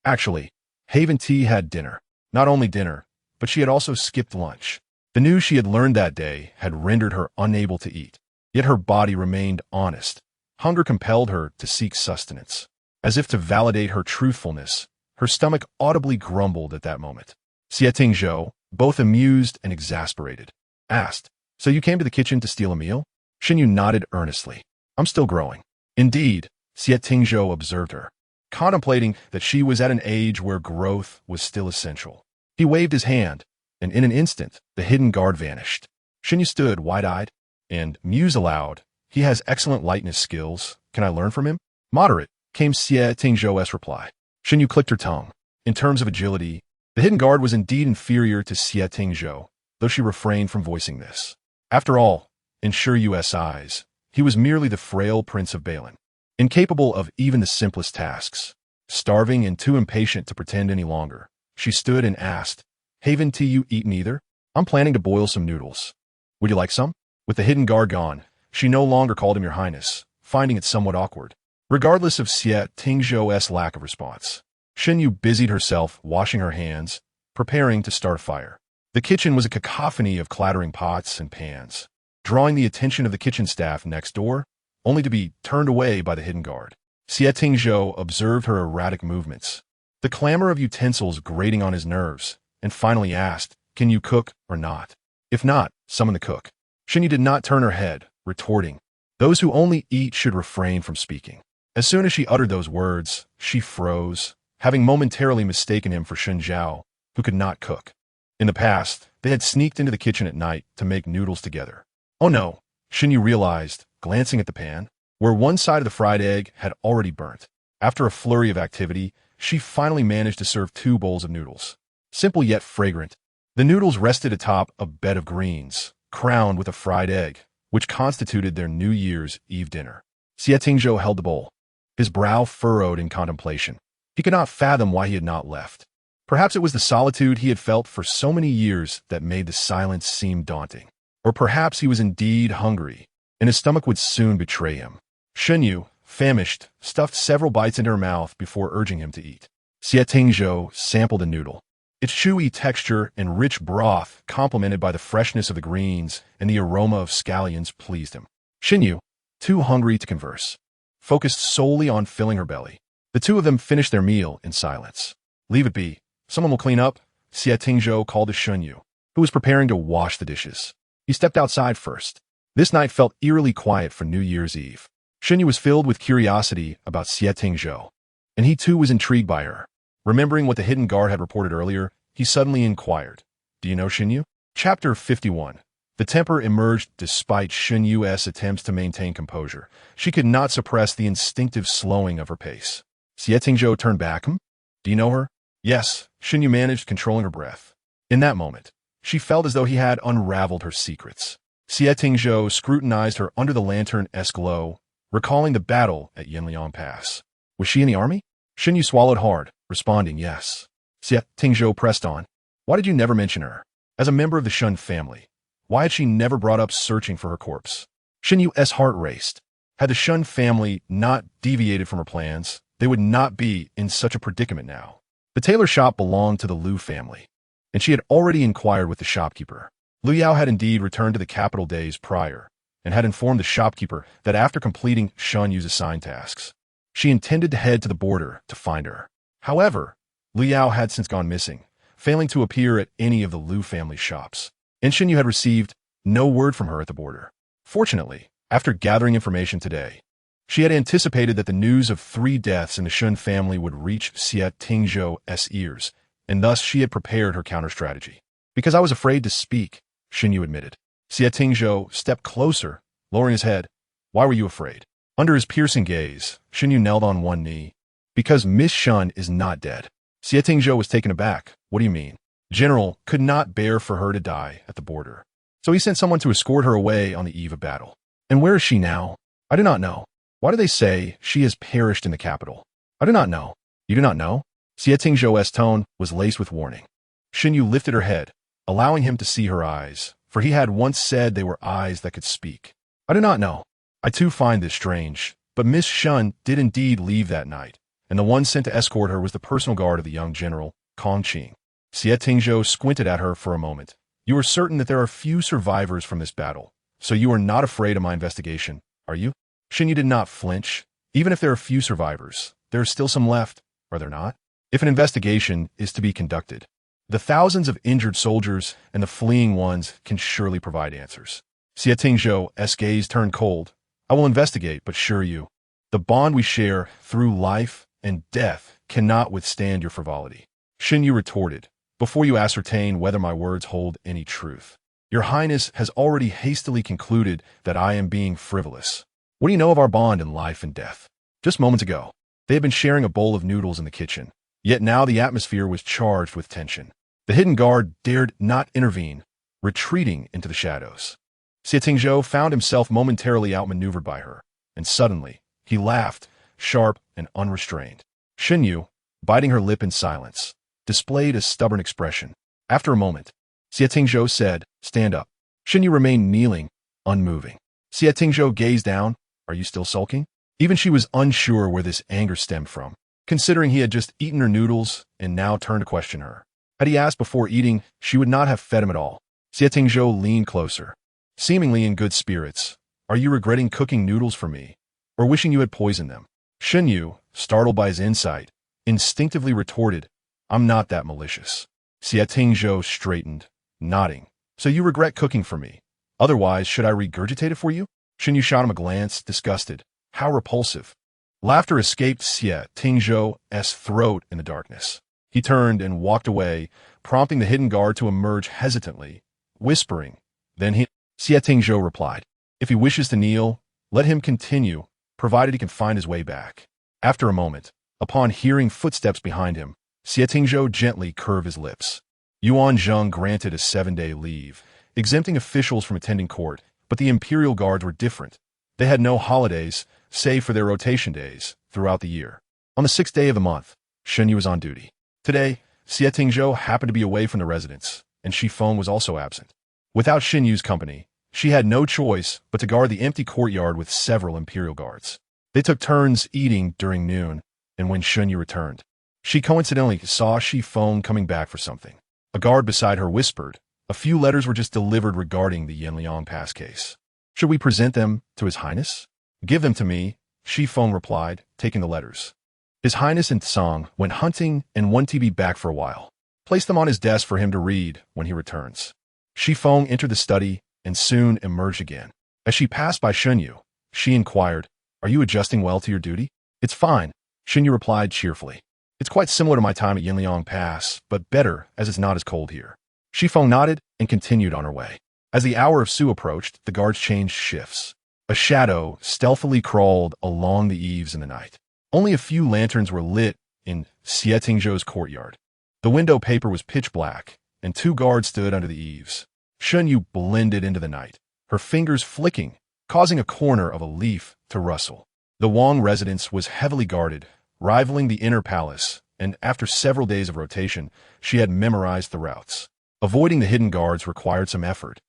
Actually, Haven Tea had dinner. Not only dinner, but she had also skipped lunch. The news she had learned that day had rendered her unable to eat. Yet her body remained honest. Hunger compelled her to seek sustenance. As if to validate her truthfulness, her stomach audibly grumbled at that moment. Xie Tingzhou, both amused and exasperated, asked, So you came to the kitchen to steal a meal? Shen Yu nodded earnestly. I'm still growing. Indeed, Xie Tingzhou observed her, contemplating that she was at an age where growth was still essential. He waved his hand, and in an instant, the hidden guard vanished. Shen Yu stood wide-eyed and mused aloud. He has excellent lightness skills. Can I learn from him? Moderate, came Xie Tingzhou's reply. Shen Yu clicked her tongue. In terms of agility, the hidden guard was indeed inferior to Xie Tingzhou, though she refrained from voicing this. After all, in Shen Yu's eyes, he was merely the frail prince of Balin, incapable of even the simplest tasks. Starving and too impatient to pretend any longer, she stood and asked, Haven Tea you eaten either? I'm planning to boil some noodles. Would you like some? With the hidden guard gone, she no longer called him your highness, finding it somewhat awkward. Regardless of Xie Tingzhou's lack of response, Shen Yu busied herself washing her hands, preparing to start a fire. The kitchen was a cacophony of clattering pots and pans, drawing the attention of the kitchen staff next door, only to be turned away by the hidden guard. Xie Tingzhou observed her erratic movements, the clamor of utensils grating on his nerves, and finally asked, Can you cook or not? If not, summon the cook. Shen Yu did not turn her head, retorting, Those who only eat should refrain from speaking. As soon as she uttered those words, she froze, having momentarily mistaken him for Shen Zhao, who could not cook. In the past, they had sneaked into the kitchen at night to make noodles together. Oh no, Shen Yu realized, glancing at the pan, where one side of the fried egg had already burnt. After a flurry of activity, she finally managed to serve 2 bowls of noodles. Simple yet fragrant. The noodles rested atop a bed of greens, crowned with a fried egg, which constituted their New Year's Eve dinner. Xie Tingzhou held the bowl, his brow furrowed in contemplation. He could not fathom why he had not left. Perhaps it was the solitude he had felt for so many years that made the silence seem daunting. Or perhaps he was indeed hungry, and his stomach would soon betray him. Shen Yu, famished, stuffed several bites into her mouth before urging him to eat. Xie Tingzhou sampled the noodle. Its chewy texture and rich broth, complemented by the freshness of the greens and the aroma of scallions, pleased him. Shen Yu, too hungry to converse, focused solely on filling her belly. The two of them finished their meal in silence. Leave it be. Someone will clean up, Xie Tingzhou called to Shen Yu, who was preparing to wash the dishes. He stepped outside first. This night felt eerily quiet for New Year's Eve. Shen Yu was filled with curiosity about Xie Tingzhou, and he too was intrigued by her. Remembering what the hidden guard had reported earlier, he suddenly inquired, Do you know Shen Yu? Chapter 51. The temper emerged despite Shen Yu's attempts to maintain composure. She could not suppress the instinctive slowing of her pace. Xie Tingzhou turned back. Do you know her? Yes, Shen Yu managed, controlling her breath. In that moment, she felt as though he had unraveled her secrets. Xie Tingzhou scrutinized her under the lantern-esque glow, recalling the battle at Yanliang Pass. Was she in the army? Shen Yu swallowed hard, responding yes. Xie Tingzhou pressed on. Why did you never mention her? As a member of the Shen family, why had she never brought up searching for her corpse? Shen Yu's heart raced. Had the Shen family not deviated from her plans, they would not be in such a predicament now. The tailor shop belonged to the Liu family, and she had already inquired with the shopkeeper. Liu Yao had indeed returned to the capital days prior, and had informed the shopkeeper that after completing Shen Yu's assigned tasks, she intended to head to the border to find her. However, Liu Yao had since gone missing, failing to appear at any of the Liu family shops, and Shen Yu had received no word from her at the border. Fortunately, after gathering information today, she had anticipated that the news of 3 deaths in the Shen family would reach Xie Tingzhou's ears, and thus she had prepared her counter-strategy. Because I was afraid to speak, Shen Yu admitted. Xie Tingzhou stepped closer, lowering his head. Why were you afraid? Under his piercing gaze, Shen Yu knelt on one knee. Because Miss Shen is not dead. Xie Tingzhou was taken aback. What do you mean? General could not bear for her to die at the border. So he sent someone to escort her away on the eve of battle. And where is she now? I do not know. Why do they say she has perished in the capital? I do not know. You do not know? Xie Tingzhou's tone was laced with warning. Shen Yu lifted her head, allowing him to see her eyes, for he had once said they were eyes that could speak. I do not know. I too find this strange, but Miss Shun did indeed leave that night, and the one sent to escort her was the personal guard of the young general, Kong Qing. Xie Tingzhou squinted at her for a moment. You are certain that there are few survivors from this battle, so you are not afraid of my investigation, are you? Shen Yu did not flinch. Even if there are few survivors, there are still some left, are there not? If an investigation is to be conducted, the thousands of injured soldiers and the fleeing ones can surely provide answers. Xie Tingzhou's gaze turned cold. I will investigate, but sure you, the bond we share through life and death cannot withstand your frivolity. Shen Yu retorted, before you ascertain whether my words hold any truth. Your Highness has already hastily concluded that I am being frivolous. What do you know of our bond in life and death? Just moments ago, they had been sharing a bowl of noodles in the kitchen, yet now the atmosphere was charged with tension. The hidden guard dared not intervene, retreating into the shadows. Xie Tingzhou found himself momentarily outmaneuvered by her, and suddenly, he laughed, sharp and unrestrained. Shen Yu, biting her lip in silence, displayed a stubborn expression. After a moment, Xie Tingzhou said, stand up. Shen Yu remained kneeling, unmoving. Xie Tingzhou gazed down. Are you still sulking? Even she was unsure where this anger stemmed from, considering he had just eaten her noodles and now turned to question her. Had he asked before eating, she would not have fed him at all. Xie Tingzhou leaned closer, seemingly in good spirits. Are you regretting cooking noodles for me, or wishing you had poisoned them? Shen Yu, startled by his insight, instinctively retorted, I'm not that malicious. Xie Tingzhou straightened, nodding. So you regret cooking for me. Otherwise, should I regurgitate it for you? Shen Yu shot him a glance, disgusted. How repulsive. Laughter escaped Xie Tingzhou's throat in the darkness. He turned and walked away, prompting the hidden guard to emerge hesitantly, whispering. Then Xie Tingzhou replied, if he wishes to kneel, let him continue, provided he can find his way back. After a moment, upon hearing footsteps behind him, Xie Tingzhou gently curved his lips. Yuan Zheng granted a 7-day leave, exempting officials from attending court, but the imperial guards were different. They had no holidays, save for their rotation days, throughout the year. On the 6th day of the month, Shen Yu was on duty. Today, Xie Tingzhou happened to be away from the residence, and Shi Feng was also absent. Without Shen Yu's company, she had no choice but to guard the empty courtyard with several imperial guards. They took turns eating during noon, and when Shen Yu returned, she coincidentally saw Shi Feng coming back for something. A guard beside her whispered, a few letters were just delivered regarding the Yanliang Pass case. Should we present them to His Highness? Give them to me, Shi Feng replied, taking the letters. His Highness and Tsang went hunting and want to be back for a while. Place them on his desk for him to read when he returns. Shi Feng entered the study and soon emerged again. As she passed by Shen Yu, she inquired, are you adjusting well to your duty? It's fine, Shen Yu replied cheerfully. It's quite similar to my time at Yanliang Pass, but better as it's not as cold here. Shi Feng nodded and continued on her way. As the hour of Su approached, the guards changed shifts. A shadow stealthily crawled along the eaves in the night. Only a few lanterns were lit in Xie Tingzhou's courtyard. The window paper was pitch black, and 2 guards stood under the eaves. Shen Yu blended into the night, her fingers flicking, causing a corner of a leaf to rustle. The Wang residence was heavily guarded, rivaling the inner palace, and after several days of rotation, she had memorized the routes. Avoiding the hidden guards required some effort,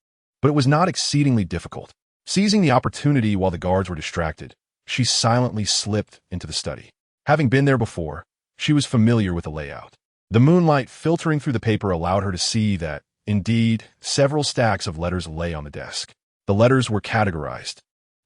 but it was not exceedingly difficult. Seizing the opportunity while the guards were distracted, she silently slipped into the study. Having been there before, she was familiar with the layout. The moonlight filtering through the paper allowed her to see that, indeed, several stacks of letters lay on the desk. The letters were categorized,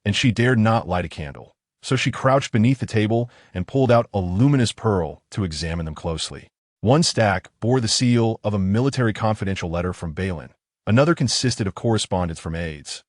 and she dared not light a candle, so she crouched beneath the table and pulled out a luminous pearl to examine them closely. One stack bore the seal of a military confidential letter from Balin. Another consisted of correspondence from aides,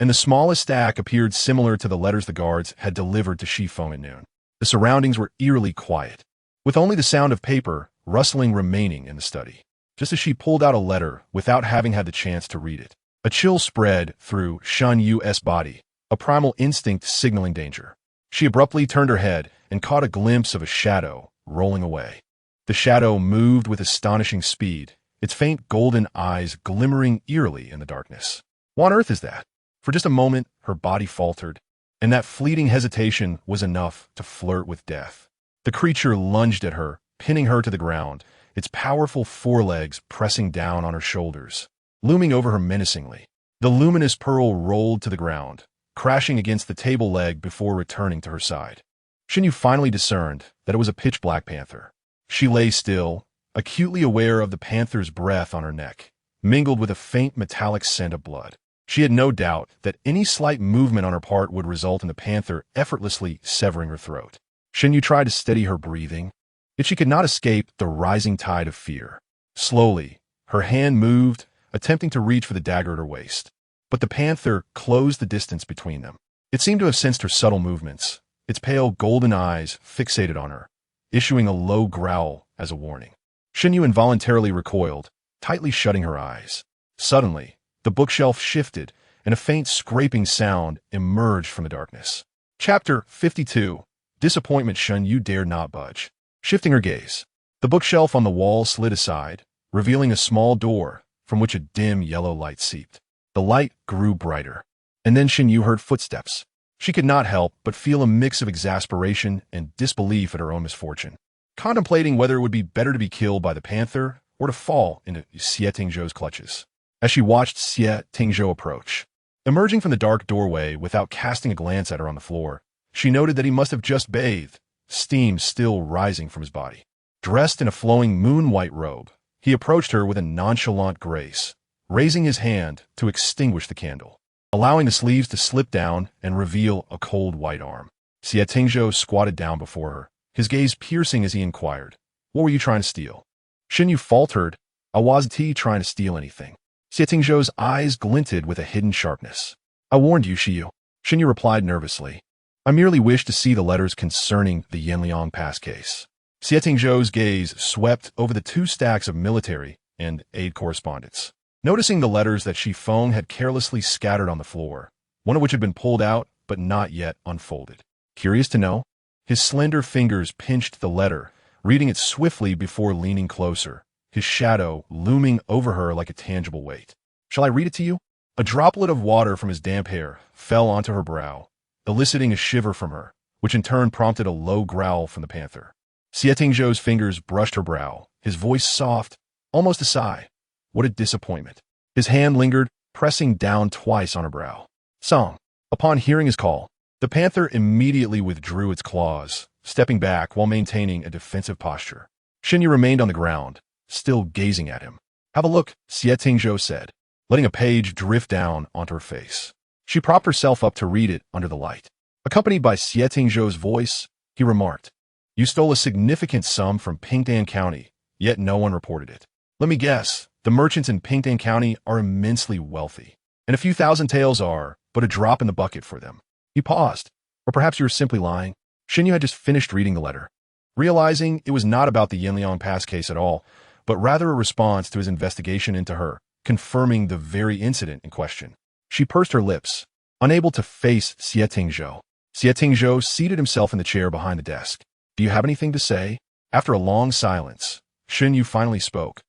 and the smallest stack appeared similar to the letters the guards had delivered to Shi Feng at noon. The surroundings were eerily quiet, with only the sound of paper rustling remaining in the study. Just as she pulled out a letter without having had the chance to read it, a chill spread through Shen Yu's body, a primal instinct signaling danger. She abruptly turned her head and caught a glimpse of a shadow rolling away. The shadow moved with astonishing speed, its faint golden eyes glimmering eerily in the darkness. What on earth is that? For just a moment, her body faltered, and that fleeting hesitation was enough to flirt with death. The creature lunged at her, pinning her to the ground, its powerful forelegs pressing down on her shoulders, looming over her menacingly. The luminous pearl rolled to the ground, crashing against the table leg before returning to her side. Shen Yu finally discerned that it was a pitch-black panther. She lay still, acutely aware of the panther's breath on her neck, mingled with a faint metallic scent of blood. She had no doubt that any slight movement on her part would result in the panther effortlessly severing her throat. Shen Yu tried to steady her breathing, yet she could not escape the rising tide of fear. Slowly, her hand moved, attempting to reach for the dagger at her waist. But the panther closed the distance between them. It seemed to have sensed her subtle movements, its pale golden eyes fixated on her, issuing a low growl as a warning. Shen Yu involuntarily recoiled, tightly shutting her eyes. Suddenly, the bookshelf shifted, and a faint scraping sound emerged from the darkness. Chapter 52. Disappointment. Shen Yu dared not budge. Shifting her gaze, the bookshelf on the wall slid aside, revealing a small door from which a dim yellow light seeped. The light grew brighter, and then Shen Yu heard footsteps. She could not help but feel a mix of exasperation and disbelief at her own misfortune, contemplating whether it would be better to be killed by the panther or to fall into Xie Tingzhou's clutches. As she watched Xie Tingzhou approach, emerging from the dark doorway without casting a glance at her on the floor, she noted that he must have just bathed, steam still rising from his body. Dressed in a flowing moon-white robe, he approached her with a nonchalant grace, raising his hand to extinguish the candle, allowing the sleeves to slip down and reveal a cold white arm. Xie Tingzhou squatted down before her, his gaze piercing as he inquired, "What were you trying to steal?" Shen Yu faltered, "I wasn't trying to steal anything." Xie Tingzhou's eyes glinted with a hidden sharpness. "I warned you, Xie Yu." Shen Yu replied nervously, "I merely wished to see the letters concerning the Yanliang Pass case." Xie Tingzhou's gaze swept over the 2 stacks of military and aid correspondence, noticing the letters that Shi Feng had carelessly scattered on the floor, one of which had been pulled out but not yet unfolded. Curious to know, his slender fingers pinched the letter, reading it swiftly before leaning closer, his shadow looming over her like a tangible weight. "Shall I read it to you?" A droplet of water from his damp hair fell onto her brow, eliciting a shiver from her, which in turn prompted a low growl from the panther. Xie Tingzhou's fingers brushed her brow, his voice soft, almost a sigh. What a disappointment. His hand lingered, pressing down twice on her brow. "Song." Upon hearing his call, the panther immediately withdrew its claws, stepping back while maintaining a defensive posture. Shen Yu remained on the ground, still gazing at him. "Have a look," Xie Tingzhou said, letting a page drift down onto her face. She propped herself up to read it under the light. Accompanied by Xie Tingzhou's voice, he remarked, "You stole a significant sum from Pingtan County, yet no one reported it. Let me guess, the merchants in Pingtan County are immensely wealthy, and a few thousand taels are but a drop in the bucket for them." He paused. Or perhaps you were simply lying. Shen Yu had just finished reading the letter, realizing it was not about the Yanliang Pass case at all, but rather a response to his investigation into her, confirming the very incident in question. She pursed her lips, unable to face Xie Tingzhou. Xie Tingzhou seated himself in the chair behind the desk. "Do you have anything to say?" After a long silence, Shen Yu finally spoke.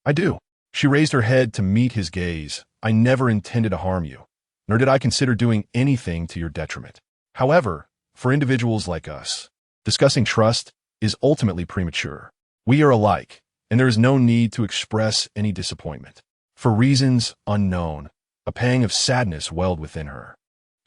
"I do." She raised her head to meet his gaze. "I never intended to harm you, nor did I consider doing anything to your detriment. However, for individuals like us, discussing trust is ultimately premature. We are alike, and there is no need to express any disappointment." For reasons unknown, a pang of sadness welled within her.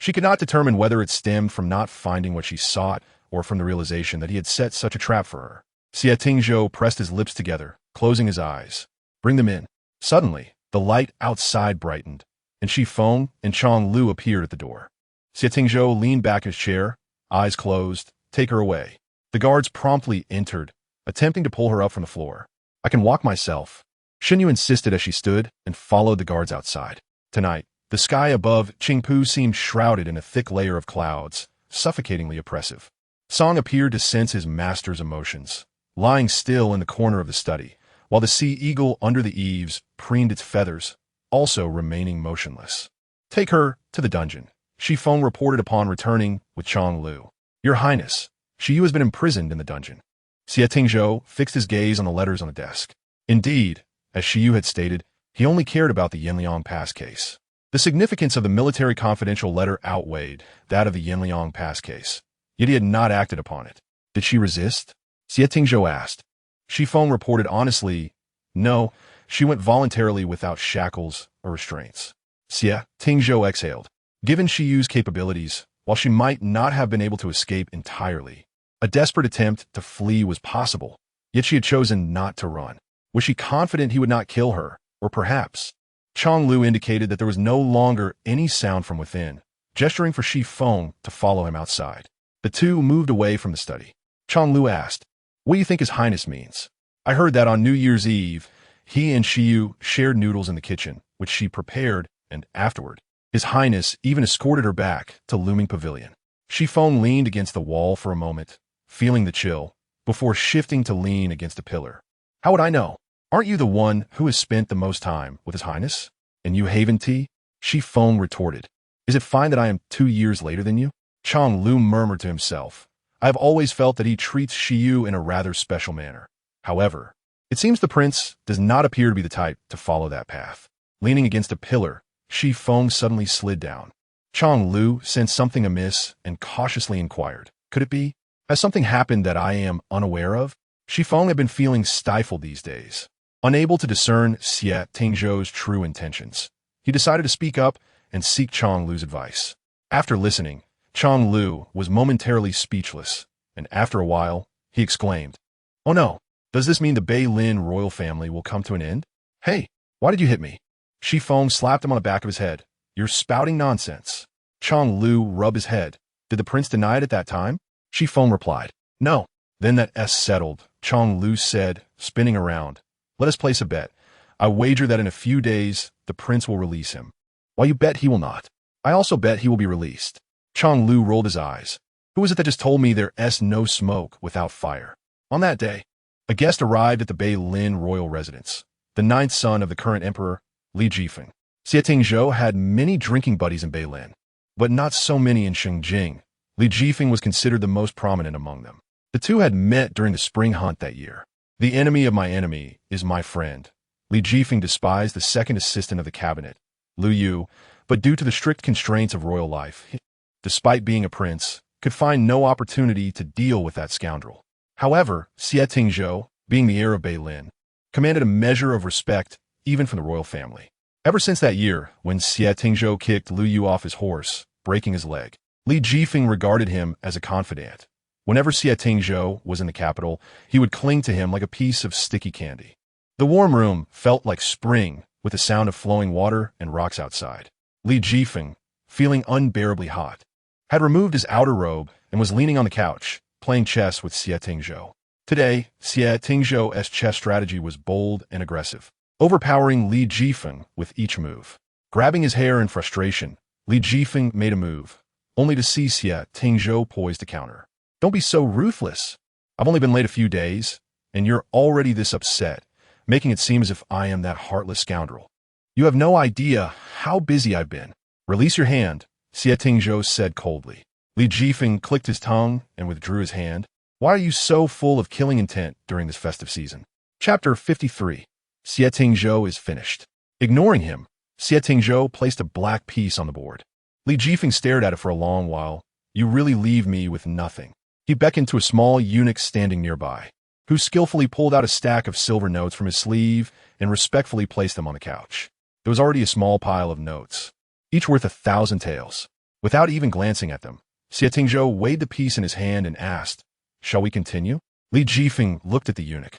She could not determine whether it stemmed from not finding what she sought or from the realization that he had set such a trap for her. Xie Tingzhou pressed his lips together, closing his eyes. "Bring them in." Suddenly, the light outside brightened, and Shi Feng and Chong Lu appeared at the door. Xie Tingzhou leaned back in his chair, eyes closed. "Take her away." The guards promptly entered, attempting to pull her up from the floor. "I can walk myself." Shen Yu insisted as she stood and followed the guards outside. Tonight, the sky above Qingpu seemed shrouded in a thick layer of clouds, suffocatingly oppressive. Song appeared to sense his master's emotions, lying still in the corner of the study, while the sea eagle under the eaves preened its feathers, also remaining motionless. "Take her to the dungeon," Shi Feng reported upon returning with Chong Lu. "Your Highness, Xie Yu has been imprisoned in the dungeon." Xie Tingzhou fixed his gaze on the letters on the desk. Indeed, as Shen Yu had stated, he only cared about the Yinliang Pass case. The significance of the military confidential letter outweighed that of the Yinliang Pass case, yet he had not acted upon it. Did she resist? Xie Tingzhou asked. Shi Feng reported honestly, no, she went voluntarily without shackles or restraints. Xie Tingzhou exhaled. Given Shi Yu's capabilities, while she might not have been able to escape entirely, a desperate attempt to flee was possible, yet she had chosen not to run. Was she confident he would not kill her, or perhaps? Chang Lu indicated that there was no longer any sound from within, gesturing for Shi Feng to follow him outside. The two moved away from the study. Chang Lu asked, "What do you think His Highness means?" "I heard that on New Year's Eve, he and Shen Yu shared noodles in the kitchen, which she prepared, and afterward, His Highness even escorted her back to Looming Pavilion." Shi Feng leaned against the wall for a moment, feeling the chill, before shifting to lean against a pillar. "How would I know? Aren't you the one who has spent the most time with His Highness? And you Haven Tea?" Shi Feng retorted. "Is it fine that I am 2 years later than you?" Chang Lu murmured to himself. "I have always felt that he treats Shen Yu in a rather special manner. However, it seems the prince does not appear to be the type to follow that path." Leaning against a pillar, Shi Feng suddenly slid down. Chang Lu sensed something amiss and cautiously inquired, "Could it be? Has something happened that I am unaware of?" Shi Feng had been feeling stifled these days. Unable to discern Xie Tingzhou's true intentions, he decided to speak up and seek Chang Lu's advice. After listening, Chang Lu was momentarily speechless, and after a while, he exclaimed, "Oh no, does this mean the Bei Lin royal family will come to an end? Hey, why did you hit me?" Shi Feng slapped him on the back of his head. "You're spouting nonsense." Chang Lu rubbed his head. "Did the prince deny it at that time?" Shi Feng replied, "No." Then that S settled, Chang Lu said, spinning around, "Let us place a bet. I wager that in a few days, the prince will release him. While you bet he will not, I also bet he will be released." Chang Lu rolled his eyes. "Who is it that just told me there's no smoke without fire?" On that day, a guest arrived at the Bei Lin royal residence, the 9th son of the current emperor, Li Jifeng. Xie Tingzhou had many drinking buddies in Bei Lin, but not so many in Shengjing. Li Jifeng was considered the most prominent among them. The two had met during the spring hunt that year. "The enemy of my enemy is my friend." Li Jifeng despised the second assistant of the cabinet, Lu Yu, but due to the strict constraints of royal life, he, despite being a prince, could find no opportunity to deal with that scoundrel. However, Xie Tingzhou, being the heir of Bei Lin, commanded a measure of respect even from the royal family. Ever since that year, when Xie Tingzhou kicked Lu Yu off his horse, breaking his leg, Li Jifeng regarded him as a confidant. Whenever Xie Tingzhou was in the capital, he would cling to him like a piece of sticky candy. The warm room felt like spring, with the sound of flowing water and rocks outside. Li Jifeng, feeling unbearably hot, had removed his outer robe and was leaning on the couch, playing chess with Xie Tingzhou. Today, Xie Tingzhou's chess strategy was bold and aggressive, overpowering Li Jifeng with each move. Grabbing his hair in frustration, Li Jifeng made a move, only to see Xie Tingzhou poised to counter. "Don't be so ruthless. I've only been late a few days, and you're already this upset, making it seem as if I am that heartless scoundrel. You have no idea how busy I've been." "Release your hand," Xie Tingzhou said coldly. Li Jifeng clicked his tongue and withdrew his hand. "Why are you so full of killing intent during this festive season?" Chapter 53. Xie Tingzhou is finished. Ignoring him, Xie Tingzhou placed a black piece on the board. Li Jifeng stared at it for a long while. "You really leave me with nothing." He beckoned to a small eunuch standing nearby, who skillfully pulled out a stack of silver notes from his sleeve and respectfully placed them on the couch. There was already a small pile of notes, each worth 1,000 taels. Without even glancing at them, Xie Tingzhou weighed the piece in his hand and asked, "Shall we continue?" Li Jifeng looked at the eunuch,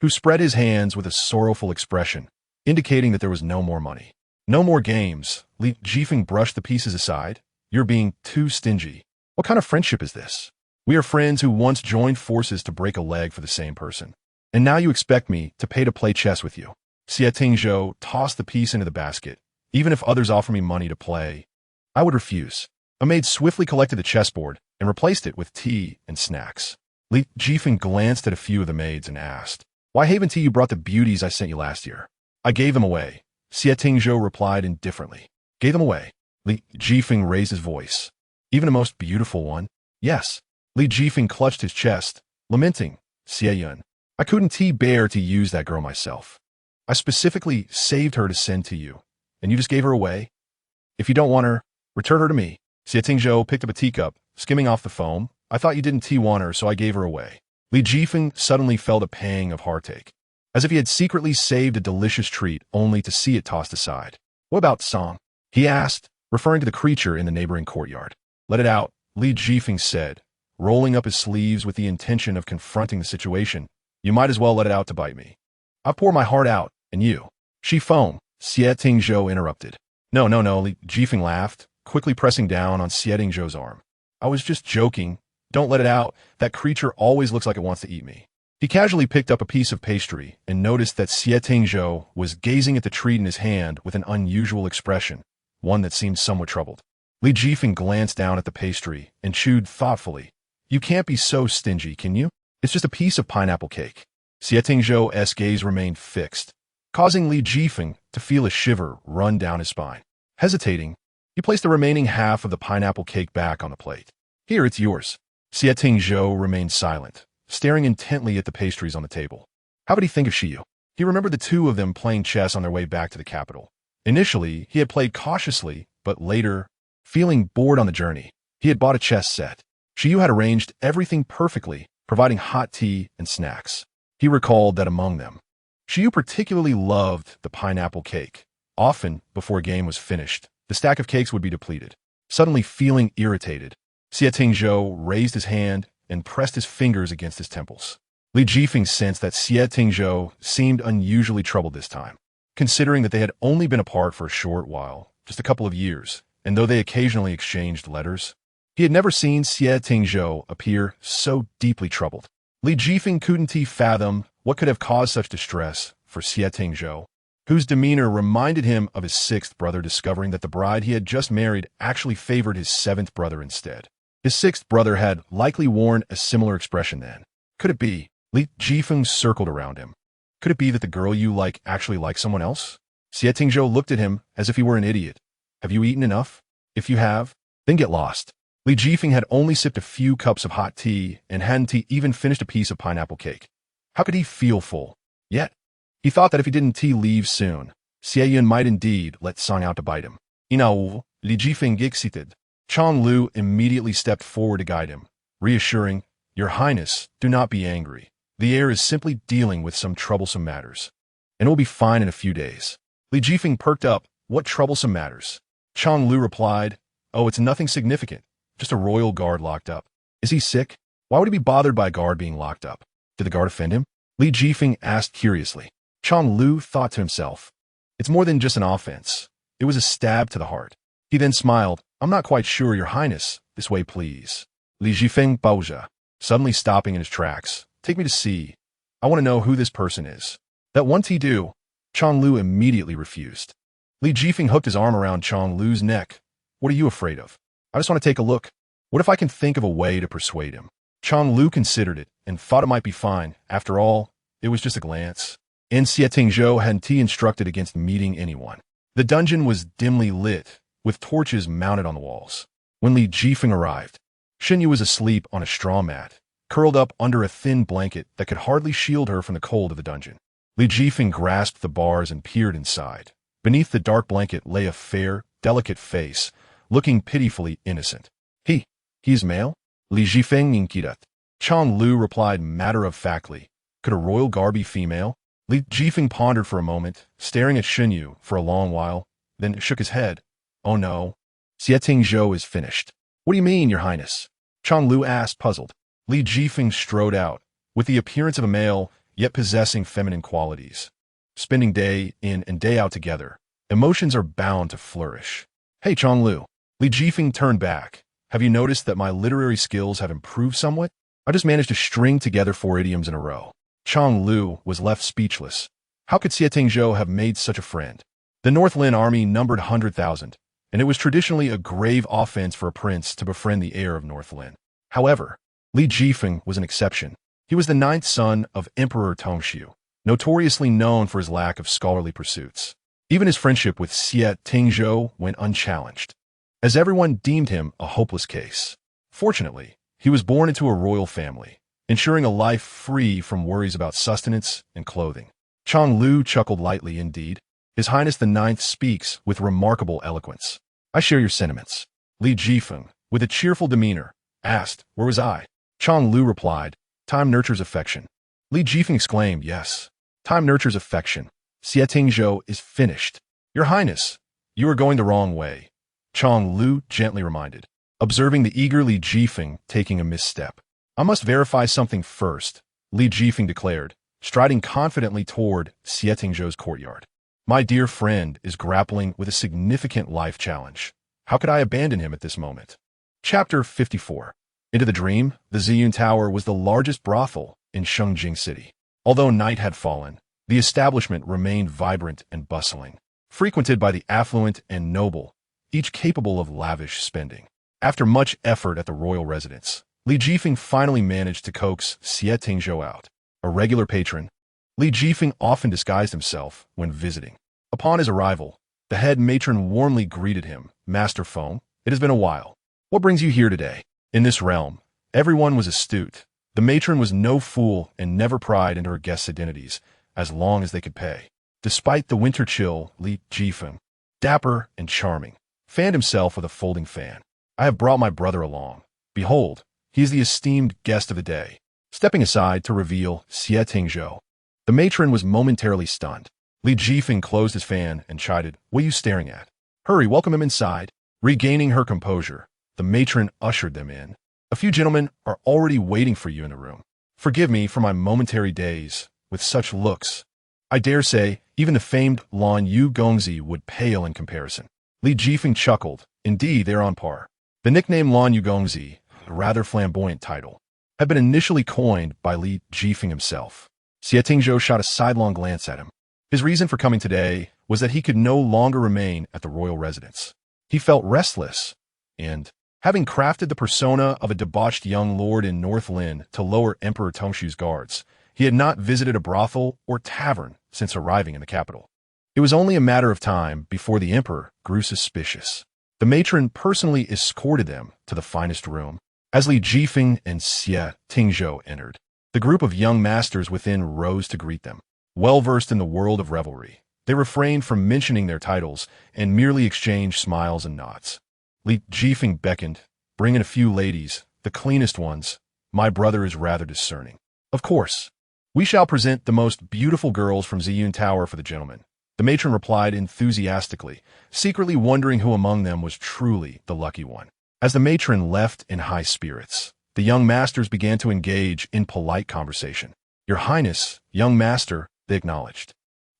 who spread his hands with a sorrowful expression, indicating that there was no more money. "No more games." Li Jifeng brushed the pieces aside. "You're being too stingy. What kind of friendship is this? We are friends who once joined forces to break a leg for the same person. And now you expect me to pay to play chess with you." Xie Tingzhou tossed the piece into the basket. "Even if others offer me money to play, I would refuse." A maid swiftly collected the chessboard and replaced it with tea and snacks. Li Jifeng glanced at a few of the maids and asked, "Why haven't you brought the beauties I sent you last year?" "I gave them away," Xie Tingzhou replied indifferently. "Gave them away?" Li Jifeng raised his voice. "Even a most beautiful one?" "Yes." Li Jifeng clutched his chest, lamenting, Xie Yun. I couldn't bear to use that girl myself. I specifically saved her to send to you, and you just gave her away? If you don't want her, return her to me. Xie Tingzhou picked up a teacup, skimming off the foam. I thought you didn't want her, so I gave her away. Li Jifeng suddenly felt a pang of heartache, as if he had secretly saved a delicious treat only to see it tossed aside. What about Song? He asked, referring to the creature in the neighboring courtyard. Let it out, Li Jifeng said, rolling up his sleeves with the intention of confronting the situation. You might as well let it out to bite me. I pour my heart out, and you. She foamed. Xie Tingzhou interrupted. No, Li Jifeng laughed, quickly pressing down on Xie Tingzhou's arm. I was just joking. Don't let it out. That creature always looks like it wants to eat me. He casually picked up a piece of pastry and noticed that Xie Tingzhou was gazing at the treat in his hand with an unusual expression, one that seemed somewhat troubled. Li Jifeng glanced down at the pastry and chewed thoughtfully. You can't be so stingy, can you? It's just a piece of pineapple cake. Xie Tingzhou's gaze remained fixed, causing Li Jifeng to feel a shiver run down his spine. Hesitating, he placed the remaining half of the pineapple cake back on the plate. Here, it's yours. Xie Tingzhou remained silent, staring intently at the pastries on the table. How would he think of Shen Yu? He remembered the two of them playing chess on their way back to the capital. Initially, he had played cautiously, but later, feeling bored on the journey, he had bought a chess set. Shen Yu had arranged everything perfectly, providing hot tea and snacks. He recalled that among them, Shen Yu particularly loved the pineapple cake. Often, before a game was finished, the stack of cakes would be depleted. Suddenly feeling irritated, Xie Tingzhou raised his hand and pressed his fingers against his temples. Li Jifeng sensed that Xie Tingzhou seemed unusually troubled this time, considering that they had only been apart for a short while, just a couple of years, and though they occasionally exchanged letters, he had never seen Xie Tingzhou appear so deeply troubled. Li Jifeng couldn't fathom what could have caused such distress for Xie Tingzhou, whose demeanor reminded him of his sixth brother discovering that the bride he had just married actually favored his seventh brother instead. His sixth brother had likely worn a similar expression then. Could it be? Li Jifeng circled around him. Could it be that the girl you like actually likes someone else? Xie Tingzhou looked at him as if he were an idiot. Have you eaten enough? If you have, then get lost. Li Jifeng had only sipped a few cups of hot tea and hadn't even finished a piece of pineapple cake. How could he feel full? Yet, he thought that if he didn't leave soon, Xie Yun might indeed let Song out to bite him. Inao, Li Jifeng excited. Chang Lu immediately stepped forward to guide him, reassuring, Your Highness, do not be angry. The heir is simply dealing with some troublesome matters, and it will be fine in a few days. Li Jifeng perked up. What troublesome matters? Chang Lu replied, Oh, it's nothing significant, just a royal guard locked up. Is he sick? Why would he be bothered by a guard being locked up? Did the guard offend him? Li Jifeng asked curiously. Chang Lu thought to himself, It's more than just an offense. It was a stab to the heart. He then smiled. I'm not quite sure, Your Highness. This way, please. Li Jifeng Baoja, suddenly stopping in his tracks. Take me to see. I want to know who this person is. That won't he do? Chang Lu immediately refused. Li Jifeng hooked his arm around Chang Lu's neck. What are you afraid of? I just want to take a look. What if I can think of a way to persuade him? Chang Lu considered it and thought it might be fine. After all, it was just a glance. And Xie Tingzhou hadn't instructed against meeting anyone. The dungeon was dimly lit, with torches mounted on the walls. When Li Jifeng arrived, Shen Yu was asleep on a straw mat, curled up under a thin blanket that could hardly shield her from the cold of the dungeon. Li Jifeng grasped the bars and peered inside. Beneath the dark blanket lay a fair, delicate face, looking pitifully innocent. He is male? Li Jifeng inquired. Chang Lu replied matter-of-factly. Could a royal guard be female? Li Jifeng pondered for a moment, staring at Shen Yu for a long while, then shook his head. Oh no. Xie Tingzhou is finished. What do you mean, Your Highness? Chang Lu asked, puzzled. Li Jifeng strode out, with the appearance of a male, yet possessing feminine qualities. Spending day in and day out together, emotions are bound to flourish. Hey, Chang Lu. Li Jifeng turned back. Have you noticed that my literary skills have improved somewhat? I just managed to string together 4 idioms in a row. Chang Lu was left speechless. How could Xie Tingzhou have made such a friend? The Northland army numbered 100,000, and it was traditionally a grave offense for a prince to befriend the heir of Northland. However, Li Jifeng was an exception. He was the 9th son of Emperor Tongshu, notoriously known for his lack of scholarly pursuits. Even his friendship with Xie Tingzhou went unchallenged, as everyone deemed him a hopeless case. Fortunately, he was born into a royal family, ensuring a life free from worries about sustenance and clothing. Chang Lu chuckled lightly indeed. His Highness the Ninth speaks with remarkable eloquence. I share your sentiments. Li Jifeng, with a cheerful demeanor, asked, where was I? Chang Lu replied, time nurtures affection. Li Jifeng exclaimed, yes, time nurtures affection. Xie Tingzhou is finished. Your Highness, you are going the wrong way, Chang Lu gently reminded, observing the eager Li Jifeng taking a misstep. I must verify something first, Li Jifeng declared, striding confidently toward Xie Tingzhou's courtyard. My dear friend is grappling with a significant life challenge. How could I abandon him at this moment? Chapter 54. Into the dream, the Ziyun Tower was the largest brothel in Shengjing City. Although night had fallen, the establishment remained vibrant and bustling, frequented by the affluent and noble, each capable of lavish spending. After much effort at the royal residence, Li Jifeng finally managed to coax Xie Tingzhou out. A regular patron, Li Jifeng often disguised himself when visiting. Upon his arrival, the head matron warmly greeted him. Master Feng, it has been a while. What brings you here today? In this realm, everyone was astute. The matron was no fool and never pried into her guests' identities, as long as they could pay. Despite the winter chill, Li Jifeng, dapper and charming, fanned himself with a folding fan. I have brought my brother along. Behold, he is the esteemed guest of the day. Stepping aside to reveal Xie Tingzhou, the matron was momentarily stunned. Li Jifeng closed his fan and chided, what are you staring at? Hurry, welcome him inside. Regaining her composure, the matron ushered them in. A few gentlemen are already waiting for you in the room. Forgive me for my momentary daze with such looks. I dare say, even the famed Lan Yu Gongzi would pale in comparison. Li Jifeng chuckled. Indeed, they are on par. The nickname Lan Yu Gongzi, a rather flamboyant title, had been initially coined by Li Jifeng himself. Xie Tingzhou shot a sidelong glance at him. His reason for coming today was that he could no longer remain at the royal residence. He felt restless, and, having crafted the persona of a debauched young lord in North Lin to lower Emperor Tongshu's guards, he had not visited a brothel or tavern since arriving in the capital. It was only a matter of time before the emperor grew suspicious. The matron personally escorted them to the finest room. As Li Jifeng and Xie Tingzhou entered, the group of young masters within rose to greet them. Well-versed in the world of revelry, they refrained from mentioning their titles and merely exchanged smiles and nods. Li Jifeng beckoned, bring in a few ladies, the cleanest ones. My brother is rather discerning. Of course, we shall present the most beautiful girls from Ziyun Tower for the gentlemen, the matron replied enthusiastically, secretly wondering who among them was truly the lucky one. As the matron left in high spirits, the young masters began to engage in polite conversation. Your Highness, young master, they acknowledged.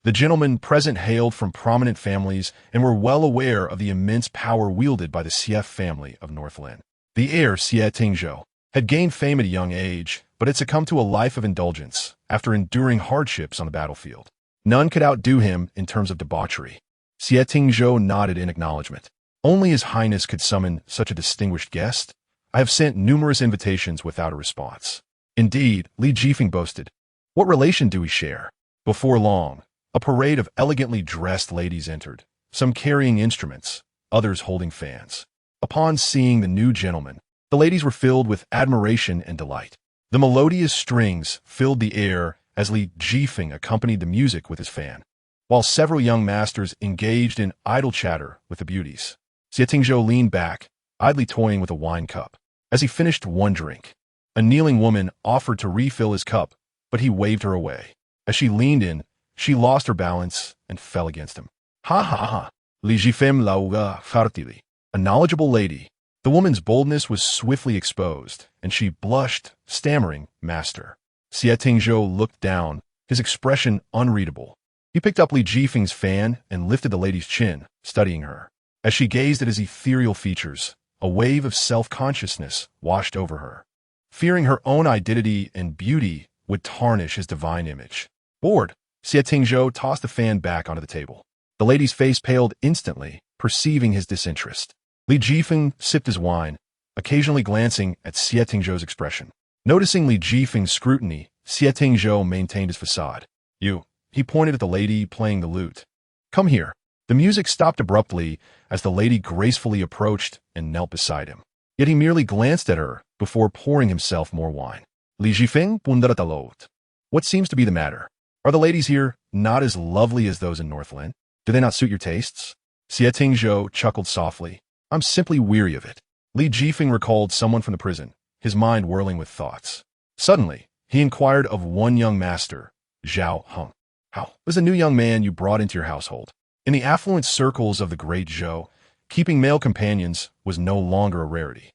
The gentlemen present hailed from prominent families and were well aware of the immense power wielded by the Xie family of North Lin. The heir, Xie Tingzhou, had gained fame at a young age, but had succumbed to a life of indulgence after enduring hardships on the battlefield. None could outdo him in terms of debauchery. Xie Tingzhou nodded in acknowledgement. Only His Highness could summon such a distinguished guest. I have sent numerous invitations without a response. Indeed, Li Jifeng boasted. What relation do we share? Before long, a parade of elegantly dressed ladies entered, some carrying instruments, others holding fans. Upon seeing the new gentleman, the ladies were filled with admiration and delight. The melodious strings filled the air as Li Jifeng accompanied the music with his fan, while several young masters engaged in idle chatter with the beauties. Xie Tingzhou leaned back, idly toying with a wine cup. As he finished one drink, a kneeling woman offered to refill his cup, but he waved her away. As she leaned in, she lost her balance and fell against him. Ha ha ha! Li Jifeng lauga fartili. A knowledgeable lady. The woman's boldness was swiftly exposed, and she blushed, stammering, Master. Xie Tingzhou looked down, his expression unreadable. He picked up Li Jifeng's fan and lifted the lady's chin, studying her. As she gazed at his ethereal features, a wave of self-consciousness washed over her, fearing her own identity and beauty would tarnish his divine image. Bored, Xie Tingzhou tossed the fan back onto the table. The lady's face paled instantly, perceiving his disinterest. Li Jifeng sipped his wine, occasionally glancing at Xie Tingzhou's expression. Noticing Li Jifeng's scrutiny, Xie Tingzhou maintained his facade. You, he pointed at the lady playing the lute. Come here. The music stopped abruptly as the lady gracefully approached and knelt beside him. Yet he merely glanced at her before pouring himself more wine. Li Jifeng pundaratalote. What seems to be the matter? Are the ladies here not as lovely as those in Northland? Do they not suit your tastes? Xie Tingzhou chuckled softly. I'm simply weary of it. Li Jifeng recalled someone from the prison, his mind whirling with thoughts. Suddenly, he inquired of one young master, Zhao Heng. How was a new young man you brought into your household? In the affluent circles of the great Zhou, keeping male companions was no longer a rarity.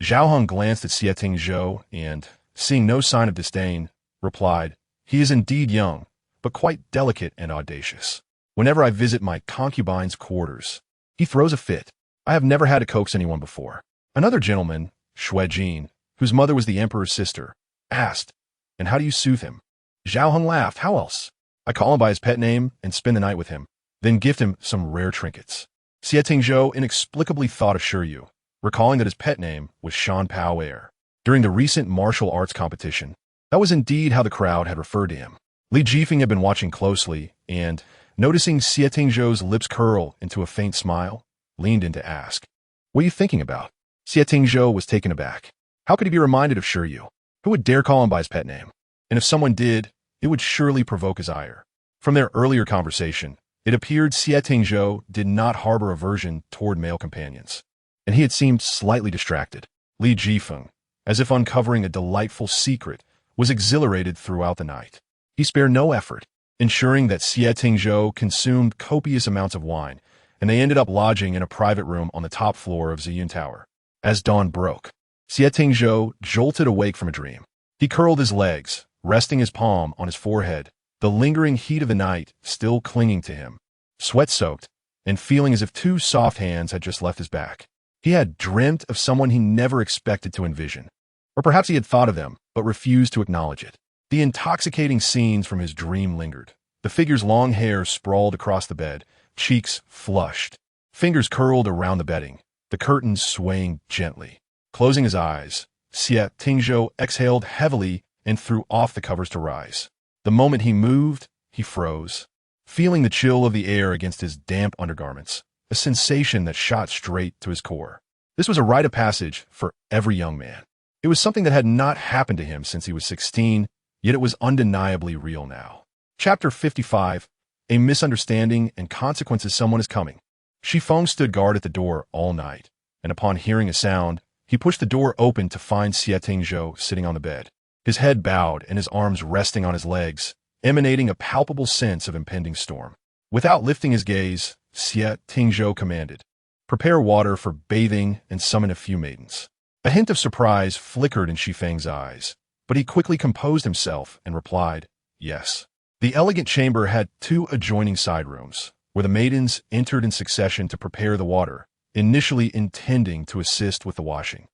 Zhao Heng glanced at Xie Tingzhou and, seeing no sign of disdain, replied, He is indeed young, but quite delicate and audacious. Whenever I visit my concubine's quarters, he throws a fit. I have never had to coax anyone before. Another gentleman, Shui Jin, whose mother was the emperor's sister, asked, And how do you soothe him? Zhao Heng laughed. How else? I call him by his pet name and spend the night with him, then gift him some rare trinkets. Xie Tingzhou inexplicably thought of Shen Yu, recalling that his pet name was Shan Pao Air. During the recent martial arts competition, that was indeed how the crowd had referred to him. Li Jifeng had been watching closely and, noticing Xie Tingzhou's lips curl into a faint smile, leaned in to ask, What are you thinking about? Xie Tingzhou was taken aback. How could he be reminded of Shen Yu? Who would dare call him by his pet name? And if someone did, it would surely provoke his ire. From their earlier conversation, it appeared Xie Tingzhou did not harbor aversion toward male companions, and he had seemed slightly distracted. Li Jifeng, as if uncovering a delightful secret, was exhilarated throughout the night. He spared no effort, ensuring that Xie Tingzhou consumed copious amounts of wine, and they ended up lodging in a private room on the top floor of Ziyun Tower. As dawn broke, Xie Tingzhou jolted awake from a dream. He curled his legs, resting his palm on his forehead, the lingering heat of the night still clinging to him. Sweat-soaked, and feeling as if two soft hands had just left his back. He had dreamt of someone he never expected to envision. Or perhaps he had thought of them, but refused to acknowledge it. The intoxicating scenes from his dream lingered. The figure's long hair sprawled across the bed, cheeks flushed, fingers curled around the bedding, the curtains swaying gently. Closing his eyes, Xie Tingzhou exhaled heavily and threw off the covers to rise. The moment he moved, he froze, feeling the chill of the air against his damp undergarments, a sensation that shot straight to his core. This was a rite of passage for every young man. It was something that had not happened to him since he was 16, yet it was undeniably real now. Chapter 55, A Misunderstanding and Consequences Someone is Coming. Shifeng stood guard at the door all night, and upon hearing a sound, he pushed the door open to find Xie Tingzhou sitting on the bed, his head bowed and his arms resting on his legs, emanating a palpable sense of impending storm. Without lifting his gaze, Xie Tingzhou commanded, Prepare water for bathing and summon a few maidens. A hint of surprise flickered in Shifeng's eyes, but he quickly composed himself and replied, Yes. The elegant chamber had two adjoining side rooms, where the maidens entered in succession to prepare the water, initially intending to assist with the washing,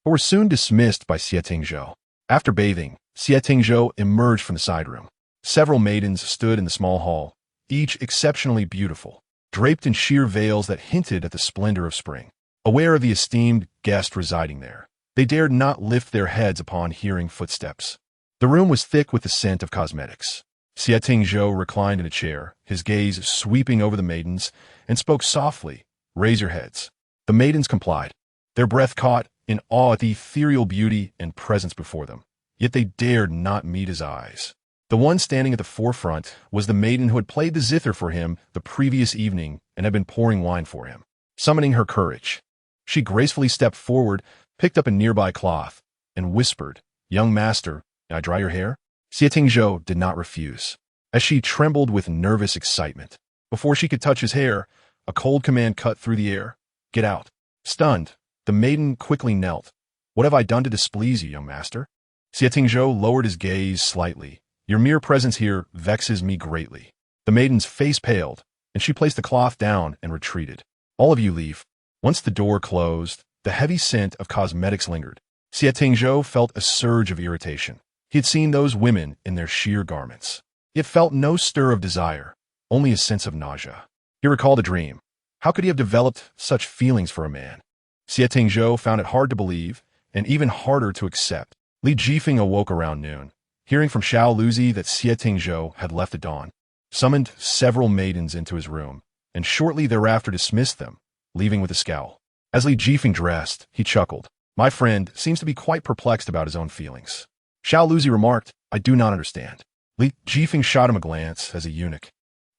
but were soon dismissed by Xie Tingzhou. After bathing, Xie Tingzhou emerged from the side room. Several maidens stood in the small hall, each exceptionally beautiful, draped in sheer veils that hinted at the splendor of spring. Aware of the esteemed guest residing there, they dared not lift their heads upon hearing footsteps. The room was thick with the scent of cosmetics. Xie Tingzhou reclined in a chair, his gaze sweeping over the maidens, and spoke softly, Raise your heads. The maidens complied, their breath caught in awe at the ethereal beauty and presence before them, yet they dared not meet his eyes. The one standing at the forefront was the maiden who had played the zither for him the previous evening and had been pouring wine for him. Summoning her courage, she gracefully stepped forward, picked up a nearby cloth, and whispered, Young master, may I dry your hair? Xie Tingzhou did not refuse, as she trembled with nervous excitement. Before she could touch his hair, a cold command cut through the air. Get out. Stunned, the maiden quickly knelt. What have I done to displease you, young master? Xie Tingzhou lowered his gaze slightly. Your mere presence here vexes me greatly. The maiden's face paled, and she placed the cloth down and retreated. All of you leave. Once the door closed, the heavy scent of cosmetics lingered. Xie Tingzhou felt a surge of irritation. He had seen those women in their sheer garments, yet felt no stir of desire, only a sense of nausea. He recalled a dream. How could he have developed such feelings for a man? Xie Tingzhou found it hard to believe, and even harder to accept. Li Jifeng awoke around noon, hearing from Xiao Luzi that Xie Tingzhou had left at dawn, summoned several maidens into his room, and shortly thereafter dismissed them, leaving with a scowl. As Li Jifeng dressed, he chuckled. My friend seems to be quite perplexed about his own feelings. Xiao Luzi remarked, I do not understand. Li Jifeng shot him a glance as a eunuch.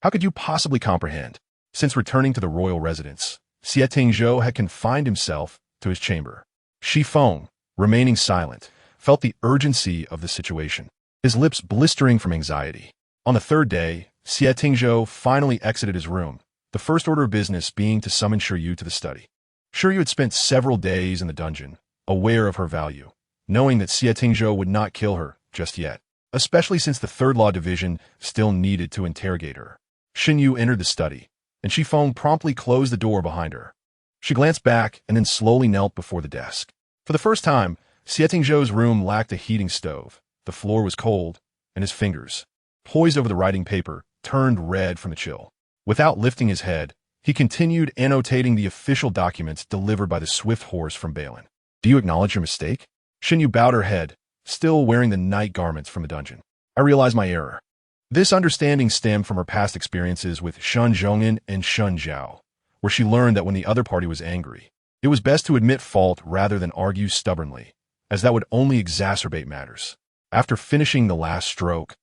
How could you possibly comprehend? Since returning to the royal residence, Xie Tingzhou had confined himself to his chamber. Shi Feng, remaining silent, felt the urgency of the situation, his lips blistering from anxiety. On the third day, Xie Tingzhou finally exited his room, the first order of business being to summon Shen Yu to the study. Shen Yu had spent several days in the dungeon, aware of her value, knowing that Xie Tingzhou would not kill her just yet, especially since the Third Law Division still needed to interrogate her. Shen Yu entered the study, and Shi Feng promptly closed the door behind her. She glanced back and then slowly knelt before the desk. For the first time, Xie Tingzhou's room lacked a heating stove, the floor was cold, and his fingers, poised over the writing paper, turned red from the chill. Without lifting his head, he continued annotating the official documents delivered by the swift horse from Balin. Do you acknowledge your mistake? Shen Yu bowed her head, still wearing the night garments from the dungeon. I realize my error. This understanding stemmed from her past experiences with Shen Zhongyan and Shen Zhao, where she learned that when the other party was angry, it was best to admit fault rather than argue stubbornly, as that would only exacerbate matters. After finishing the last stroke,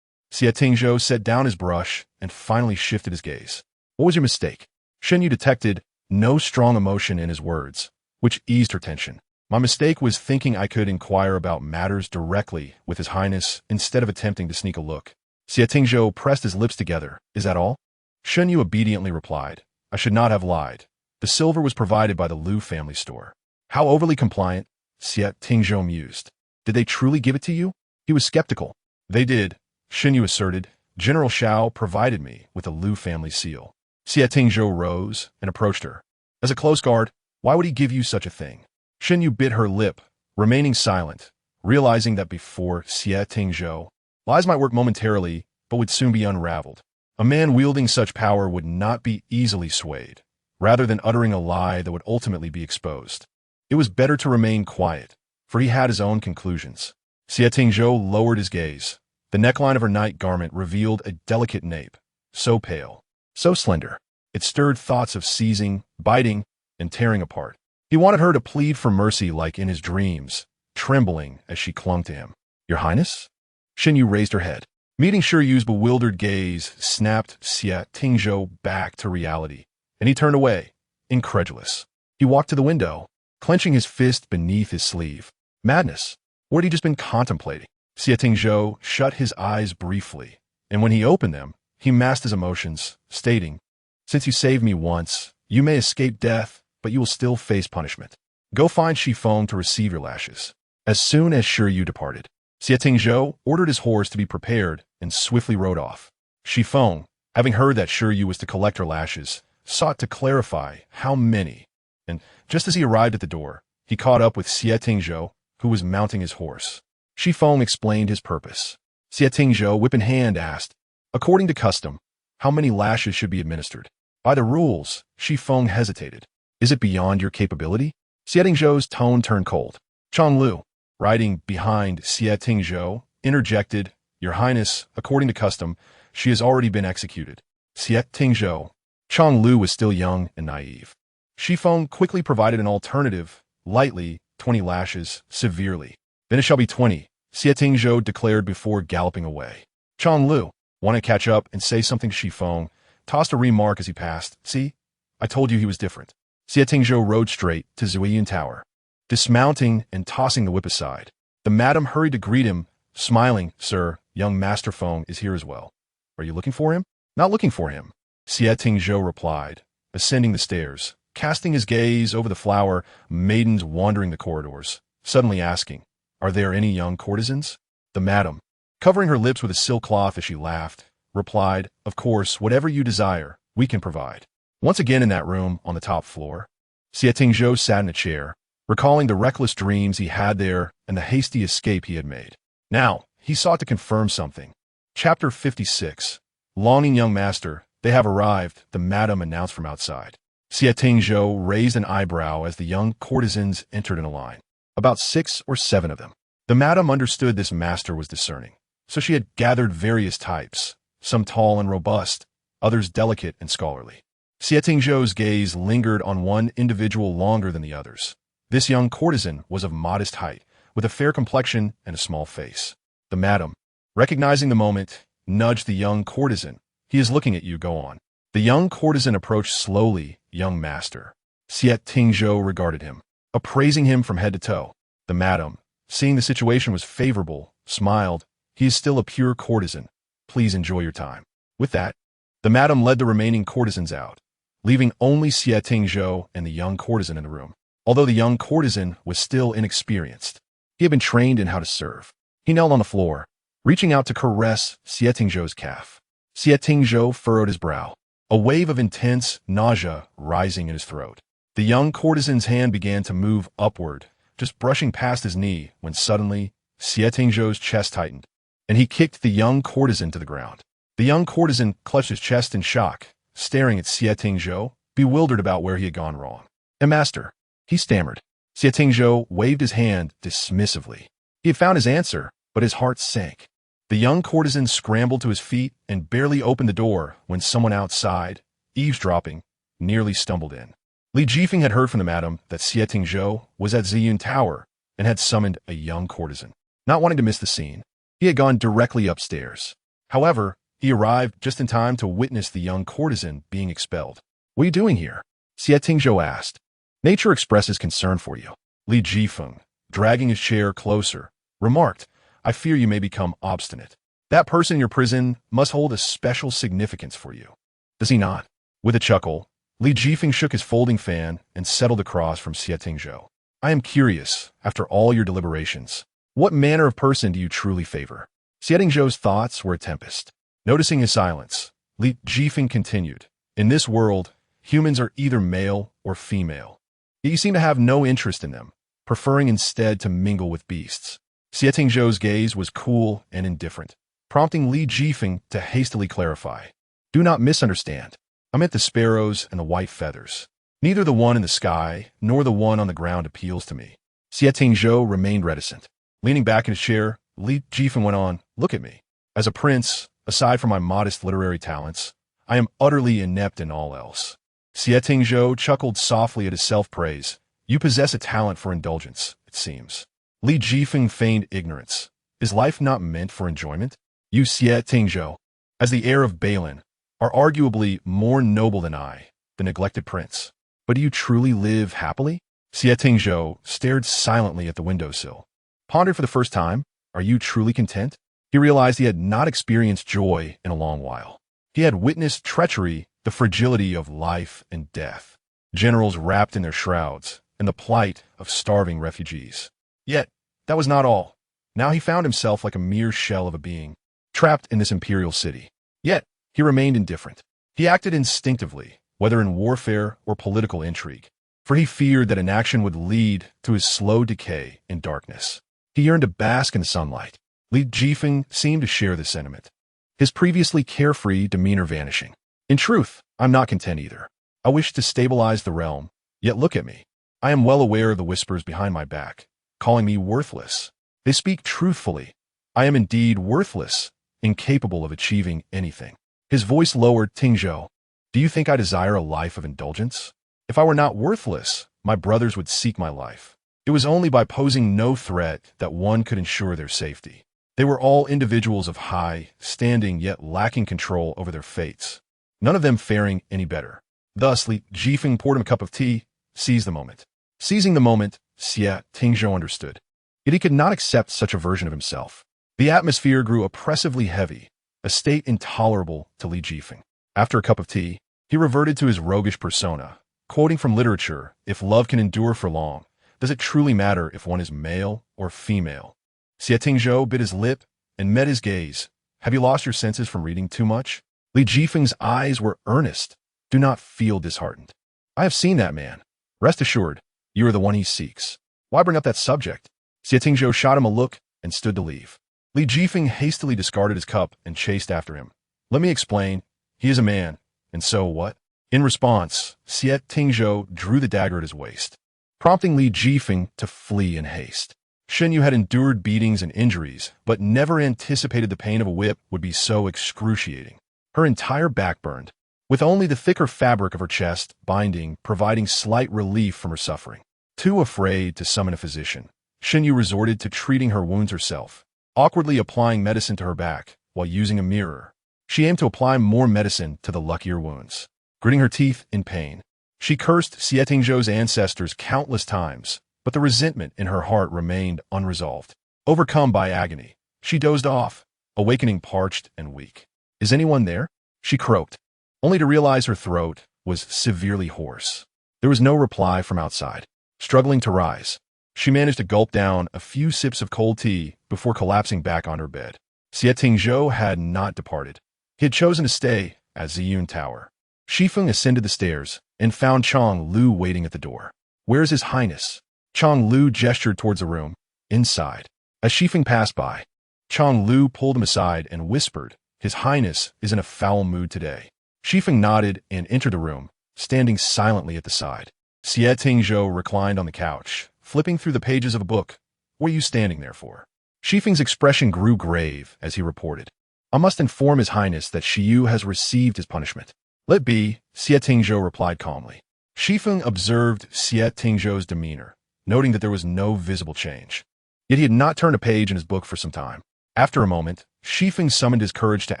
Xie Tingzhou set down his brush and finally shifted his gaze. What was your mistake? Shen Yu detected no strong emotion in his words, which eased her tension. My mistake was thinking I could inquire about matters directly with His Highness instead of attempting to sneak a look. Xie Tingzhou pressed his lips together. Is that all? Shen Yu obediently replied, I should not have lied. The silver was provided by the Liu family store. How overly compliant, Xie Tingzhou mused. Did they truly give it to you? He was skeptical. They did, Shen Yu asserted. General Xiao provided me with a Liu family seal. Xie Tingzhou rose and approached her. As a close guard, why would he give you such a thing? Shen Yu bit her lip, remaining silent, realizing that before Xie Tingzhou, lies might work momentarily, but would soon be unraveled. A man wielding such power would not be easily swayed, rather than uttering a lie that would ultimately be exposed. It was better to remain quiet, for he had his own conclusions. Xie Tingzhou lowered his gaze. The neckline of her night garment revealed a delicate nape, so pale, so slender. It stirred thoughts of seizing, biting, and tearing apart. He wanted her to plead for mercy like in his dreams, trembling as she clung to him. Your Highness? Shen Yu raised her head. Meeting Shen Yu's bewildered gaze snapped Xie Tingzhou back to reality, and he turned away, incredulous. He walked to the window, clenching his fist beneath his sleeve. Madness. What had he just been contemplating? Xie Tingzhou shut his eyes briefly, and when he opened them, he masked his emotions, stating, Since you saved me once, you may escape death, but you will still face punishment. Go find Shi Feng to receive your lashes. As soon as Shen Yu departed, Xie Tingzhou ordered his horse to be prepared and swiftly rode off. Shi Feng, having heard that Shen Yu was to collect her lashes, sought to clarify how many, and just as he arrived at the door, he caught up with Xie Tingzhou, who was mounting his horse. Shi Feng explained his purpose. Xie Tingzhou, whip in hand, asked, According to custom, how many lashes should be administered? By the rules, Shi Feng hesitated. Is it beyond your capability? Xie Tingzhou's tone turned cold. Chang Lu, riding behind Xie Tingzhou, interjected, Your Highness, according to custom, she has already been executed. Xie Tingzhou. Chang Lu was still young and naive. Shi Feng quickly provided an alternative, lightly, 20 lashes, severely. Then it shall be 20, Xie Tingzhou declared before galloping away. Chang Lu, wanting to catch up and say something to Shi Feng, tossed a remark as he passed. See? I told you he was different. Xie Tingzhou rode straight to Zuiyun Tower. Dismounting and tossing the whip aside, the madam hurried to greet him, smiling. Sir, young Master Feng is here as well. Are you looking for him? Not looking for him, Xie Tingzhou replied, ascending the stairs, casting his gaze over the flower maidens wandering the corridors, suddenly asking, Are there any young courtesans? The madam, covering her lips with a silk cloth as she laughed, replied, Of course, whatever you desire, we can provide. Once again in that room on the top floor, Xie Tingzhou sat in a chair, recalling the reckless dreams he had there and the hasty escape he had made. Now, he sought to confirm something. Chapter 56. Longing young master, they have arrived, the madam announced from outside. Xie Tingzhou raised an eyebrow as the young courtesans entered in a line. About 6 or 7 of them. The madam understood this master was discerning, so she had gathered various types, some tall and robust, others delicate and scholarly. Xie Tingzhou's gaze lingered on one individual longer than the others. This young courtesan was of modest height, with a fair complexion and a small face. The madam, recognizing the moment, nudged the young courtesan. He is looking at you, go on. The young courtesan approached slowly. Young master. Xie Tingzhou regarded him, appraising him from head to toe. The madam, seeing the situation was favorable, smiled. He is still a pure courtesan. Please enjoy your time. With that, the madam led the remaining courtesans out, leaving only Xie Tingzhou and the young courtesan in the room. Although the young courtesan was still inexperienced, he had been trained in how to serve. He knelt on the floor, reaching out to caress Xie Tingzhou's calf. Xie Tingzhou furrowed his brow, a wave of intense nausea rising in his throat. The young courtesan's hand began to move upward, just brushing past his knee, when suddenly Xie Tingzhou's chest tightened, and he kicked the young courtesan to the ground. The young courtesan clutched his chest in shock, staring at Xie Tingzhou, bewildered about where he had gone wrong. Master, he stammered. Xie Tingzhou waved his hand dismissively. He had found his answer, but his heart sank. The young courtesan scrambled to his feet and barely opened the door when someone outside, eavesdropping, nearly stumbled in. Li Jifeng had heard from the madam that Xie Tingzhou was at Ziyun Tower and had summoned a young courtesan. Not wanting to miss the scene, he had gone directly upstairs. However, he arrived just in time to witness the young courtesan being expelled. What are you doing here? Xie Tingzhou asked. Nature expresses concern for you. Li Jifeng, dragging his chair closer, remarked, I fear you may become obstinate. That person in your prison must hold a special significance for you. Does he not? With a chuckle, Li Jifeng shook his folding fan and settled across from Xie Tingzhou. I am curious, after all your deliberations, what manner of person do you truly favor? Xie Tingzhou's thoughts were a tempest. Noticing his silence, Li Jifeng continued, in this world, humans are either male or female. Yet you seem to have no interest in them, preferring instead to mingle with beasts. Xie Tingzhou's gaze was cool and indifferent, prompting Li Jifeng to hastily clarify. Do not misunderstand. I meant the sparrows and the white feathers. Neither the one in the sky nor the one on the ground appeals to me. Xie Tingzhou remained reticent. Leaning back in his chair, Li Jifeng went on, look at me. As a prince, aside from my modest literary talents, I am utterly inept in all else. Xie Tingzhou chuckled softly at his self-praise. You possess a talent for indulgence, it seems. Li Jifeng feigned ignorance. Is life not meant for enjoyment? You, Xie Tingzhou, as the heir of Balin, are arguably more noble than I, the neglected prince. But do you truly live happily? Xie Tingzhou stared silently at the windowsill. Pondered for the first time, are you truly content? He realized he had not experienced joy in a long while. He had witnessed treachery, the fragility of life and death, generals wrapped in their shrouds, and the plight of starving refugees. Yet, that was not all. Now he found himself like a mere shell of a being, trapped in this imperial city. Yet, he remained indifferent. He acted instinctively, whether in warfare or political intrigue, for he feared that inaction would lead to his slow decay in darkness. He yearned to bask in the sunlight. Li Jifeng seemed to share this sentiment, his previously carefree demeanor vanishing. In truth, I'm not content either. I wish to stabilize the realm, yet look at me. I am well aware of the whispers behind my back, calling me worthless. They speak truthfully. I am indeed worthless, incapable of achieving anything. His voice lowered. Tingzhou, do you think I desire a life of indulgence? If I were not worthless, my brothers would seek my life. It was only by posing no threat that one could ensure their safety. They were all individuals of high standing yet lacking control over their fates, none of them faring any better. Thus, Li Jifeng poured him a cup of tea, seized the moment. Seizing the moment, Xie Tingzhou understood. Yet he could not accept such a version of himself. The atmosphere grew oppressively heavy, a state intolerable to Li Jifeng. After a cup of tea, he reverted to his roguish persona, quoting from literature, if love can endure for long, does it truly matter if one is male or female? Xie Tingzhou bit his lip and met his gaze. Have you lost your senses from reading too much? Li Jifeng's eyes were earnest. Do not feel disheartened. I have seen that man. Rest assured, you are the one he seeks. Why bring up that subject? Xie Tingzhou shot him a look and stood to leave. Li Jifeng hastily discarded his cup and chased after him. Let me explain. He is a man. And so what? In response, Xie Tingzhou drew the dagger at his waist, prompting Li Jifeng to flee in haste. Shen Yu had endured beatings and injuries, but never anticipated the pain of a whip would be so excruciating. Her entire back burned, with only the thicker fabric of her chest binding providing slight relief from her suffering. Too afraid to summon a physician, Shen Yu resorted to treating her wounds herself. awkwardly applying medicine to her back while using a mirror. She aimed to apply more medicine to the luckier wounds. Gritting her teeth in pain, she cursed Xie Tingzhou's ancestors countless times, but the resentment in her heart remained unresolved. Overcome by agony, she dozed off, awakening parched and weak. "Is anyone there?" she croaked, only to realize her throat was severely hoarse. There was no reply from outside. Struggling to rise, she managed to gulp down a few sips of cold tea before collapsing back on her bed. Xie Tingzhou had not departed. He had chosen to stay at Ziyun Tower. Shifeng ascended the stairs and found Chang Lu waiting at the door. "Where is His Highness?" Chang Lu gestured towards the room, inside. As Shifeng passed by, Chang Lu pulled him aside and whispered, "His Highness is in a foul mood today." Shifeng nodded and entered the room, standing silently at the side. Xie Tingzhou reclined on the couch, flipping through the pages of a book. "What are you standing there for?" Shifeng's expression grew grave as he reported, "I must inform His Highness that Xie Yu has received his punishment." "Let be," Xie Tingzhou replied calmly. Shifeng observed Xie Tingzhou's demeanor, noting that there was no visible change. Yet he had not turned a page in his book for some time. After a moment, Shifeng summoned his courage to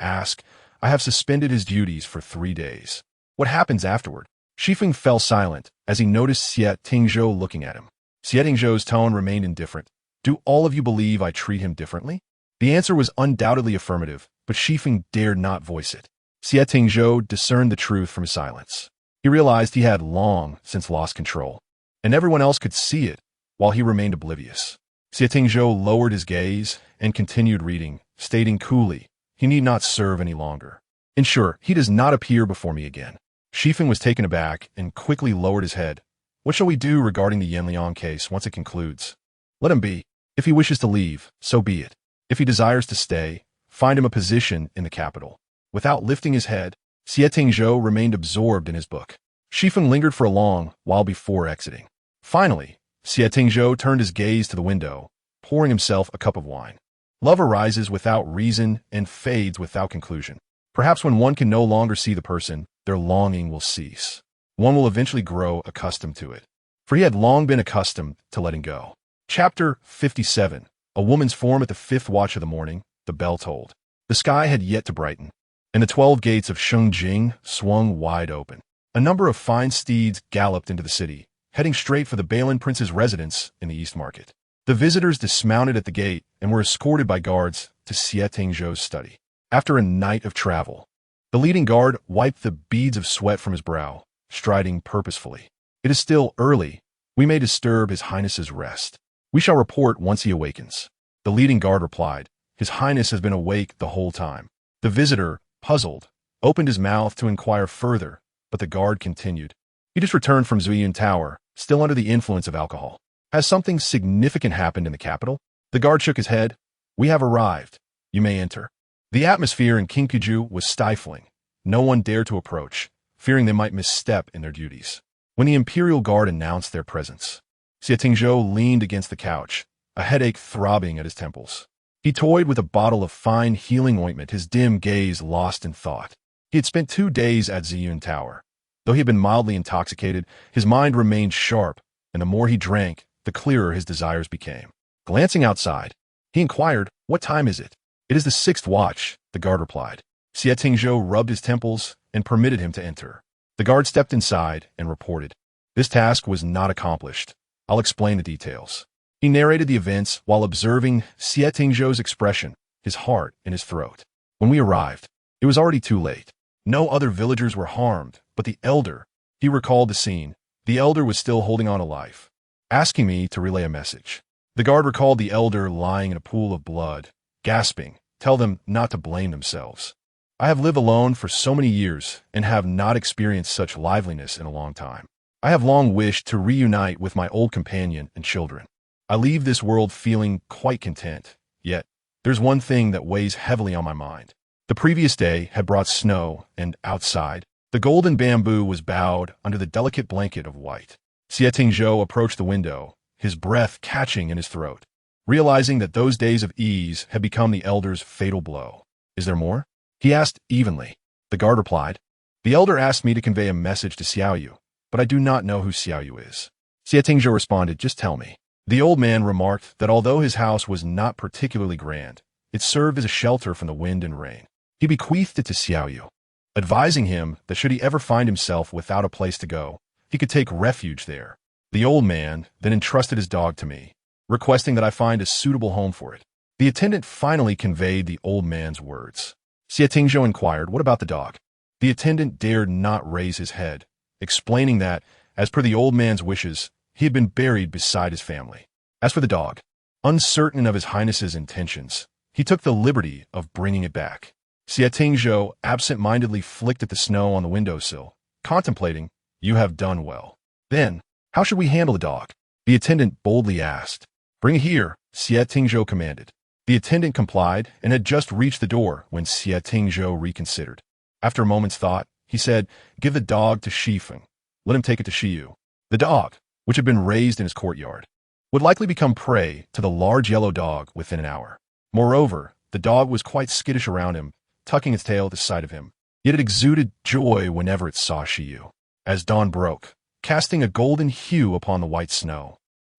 ask, "I have suspended his duties for 3 days. What happens afterward?" Shifeng fell silent as he noticed Xie Tingzhou looking at him. Xie Tingzhou's tone remained indifferent. "Do all of you believe I treat him differently?" The answer was undoubtedly affirmative, but Shifeng dared not voice it. Xie Tingzhou discerned the truth from his silence. He realized he had long since lost control, and everyone else could see it while he remained oblivious. Xie Tingzhou lowered his gaze and continued reading, stating coolly, "He need not serve any longer. Ensure he does not appear before me again." Shifeng was taken aback and quickly lowered his head. "What shall we do regarding the Yanliang case once it concludes?" "Let him be. If he wishes to leave, so be it. If he desires to stay, find him a position in the capital." Without lifting his head, Xie Tingzhou remained absorbed in his book. Shifeng lingered for a long while before exiting. Finally, Xie Tingzhou turned his gaze to the window, pouring himself a cup of wine. Love arises without reason and fades without conclusion. Perhaps when one can no longer see the person, their longing will cease. One will eventually grow accustomed to it. For he had long been accustomed to letting go. Chapter 57. A woman's form at the 5th watch of the morning, the bell tolled. The sky had yet to brighten, and the 12 gates of Shengjing swung wide open. A number of fine steeds galloped into the city, heading straight for the Balin Prince's residence in the East Market. The visitors dismounted at the gate and were escorted by guards to Xie Tingzhou's study. After a night of travel, the leading guard wiped the beads of sweat from his brow, striding purposefully. "It is still early. We may disturb His Highness's rest. We shall report once he awakens." The leading guard replied, "His Highness has been awake the whole time." The visitor, puzzled, opened his mouth to inquire further, but the guard continued, "He just returned from Ziyun Tower, still under the influence of alcohol. Has something significant happened in the capital?" The guard shook his head. "We have arrived. You may enter." The atmosphere in Concubine was stifling. No one dared to approach, fearing they might misstep in their duties. When the Imperial Guard announced their presence, Xie Tingzhou leaned against the couch, a headache throbbing at his temples. He toyed with a bottle of fine healing ointment, his dim gaze lost in thought. He had spent 2 days at Ziyun Tower. Though he had been mildly intoxicated, his mind remained sharp, and the more he drank, the clearer his desires became. Glancing outside, he inquired, "What time is it?" "It is the 6th watch," the guard replied. Xie Tingzhou rubbed his temples and permitted him to enter. The guard stepped inside and reported, "This task was not accomplished. I'll explain the details." He narrated the events while observing Xie Tingzhou's expression, his heart in his throat. "When we arrived, it was already too late. No other villagers were harmed, but the elder," he recalled the scene. "The elder was still holding on to life, asking me to relay a message." The guard recalled the elder lying in a pool of blood, gasping, "Tell them not to blame themselves. I have lived alone for so many years and have not experienced such liveliness in a long time. I have long wished to reunite with my old companion and children. I leave this world feeling quite content, yet there's one thing that weighs heavily on my mind." The previous day had brought snow, and outside, the golden bamboo was bowed under the delicate blanket of white. Xie Tingzhou approached the window, his breath catching in his throat, realizing that those days of ease had become the elder's fatal blow. "Is there more?" he asked evenly. The guard replied, "The elder asked me to convey a message to Xiao Yu, but I do not know who Xiao Yu is." Xie Tingzhou responded, "Just tell me." The old man remarked that although his house was not particularly grand, it served as a shelter from the wind and rain. He bequeathed it to Xie Yu, advising him that should he ever find himself without a place to go, he could take refuge there. The old man then entrusted his dog to me, requesting that I find a suitable home for it. The attendant finally conveyed the old man's words. Xie Tingzhou inquired, "What about the dog?" The attendant dared not raise his head, explaining that, as per the old man's wishes, he had been buried beside his family. As for the dog, uncertain of his highness's intentions, he took the liberty of bringing it back. Xie Tingzhou absent-mindedly flicked at the snow on the windowsill, contemplating, "You have done well. Then, how should we handle the dog?" The attendant boldly asked. "Bring it here," Xie Tingzhou commanded. The attendant complied and had just reached the door when Xie Tingzhou reconsidered. After a moment's thought, he said, "Give the dog to Xifeng. Let him take it to Xie Yu." The dog, which had been raised in his courtyard, would likely become prey to the large yellow dog within an hour. Moreover, the dog was quite skittish around him, tucking its tail at the sight of him. Yet it exuded joy whenever it saw Xie Yu. As dawn broke, casting a golden hue upon the white snow,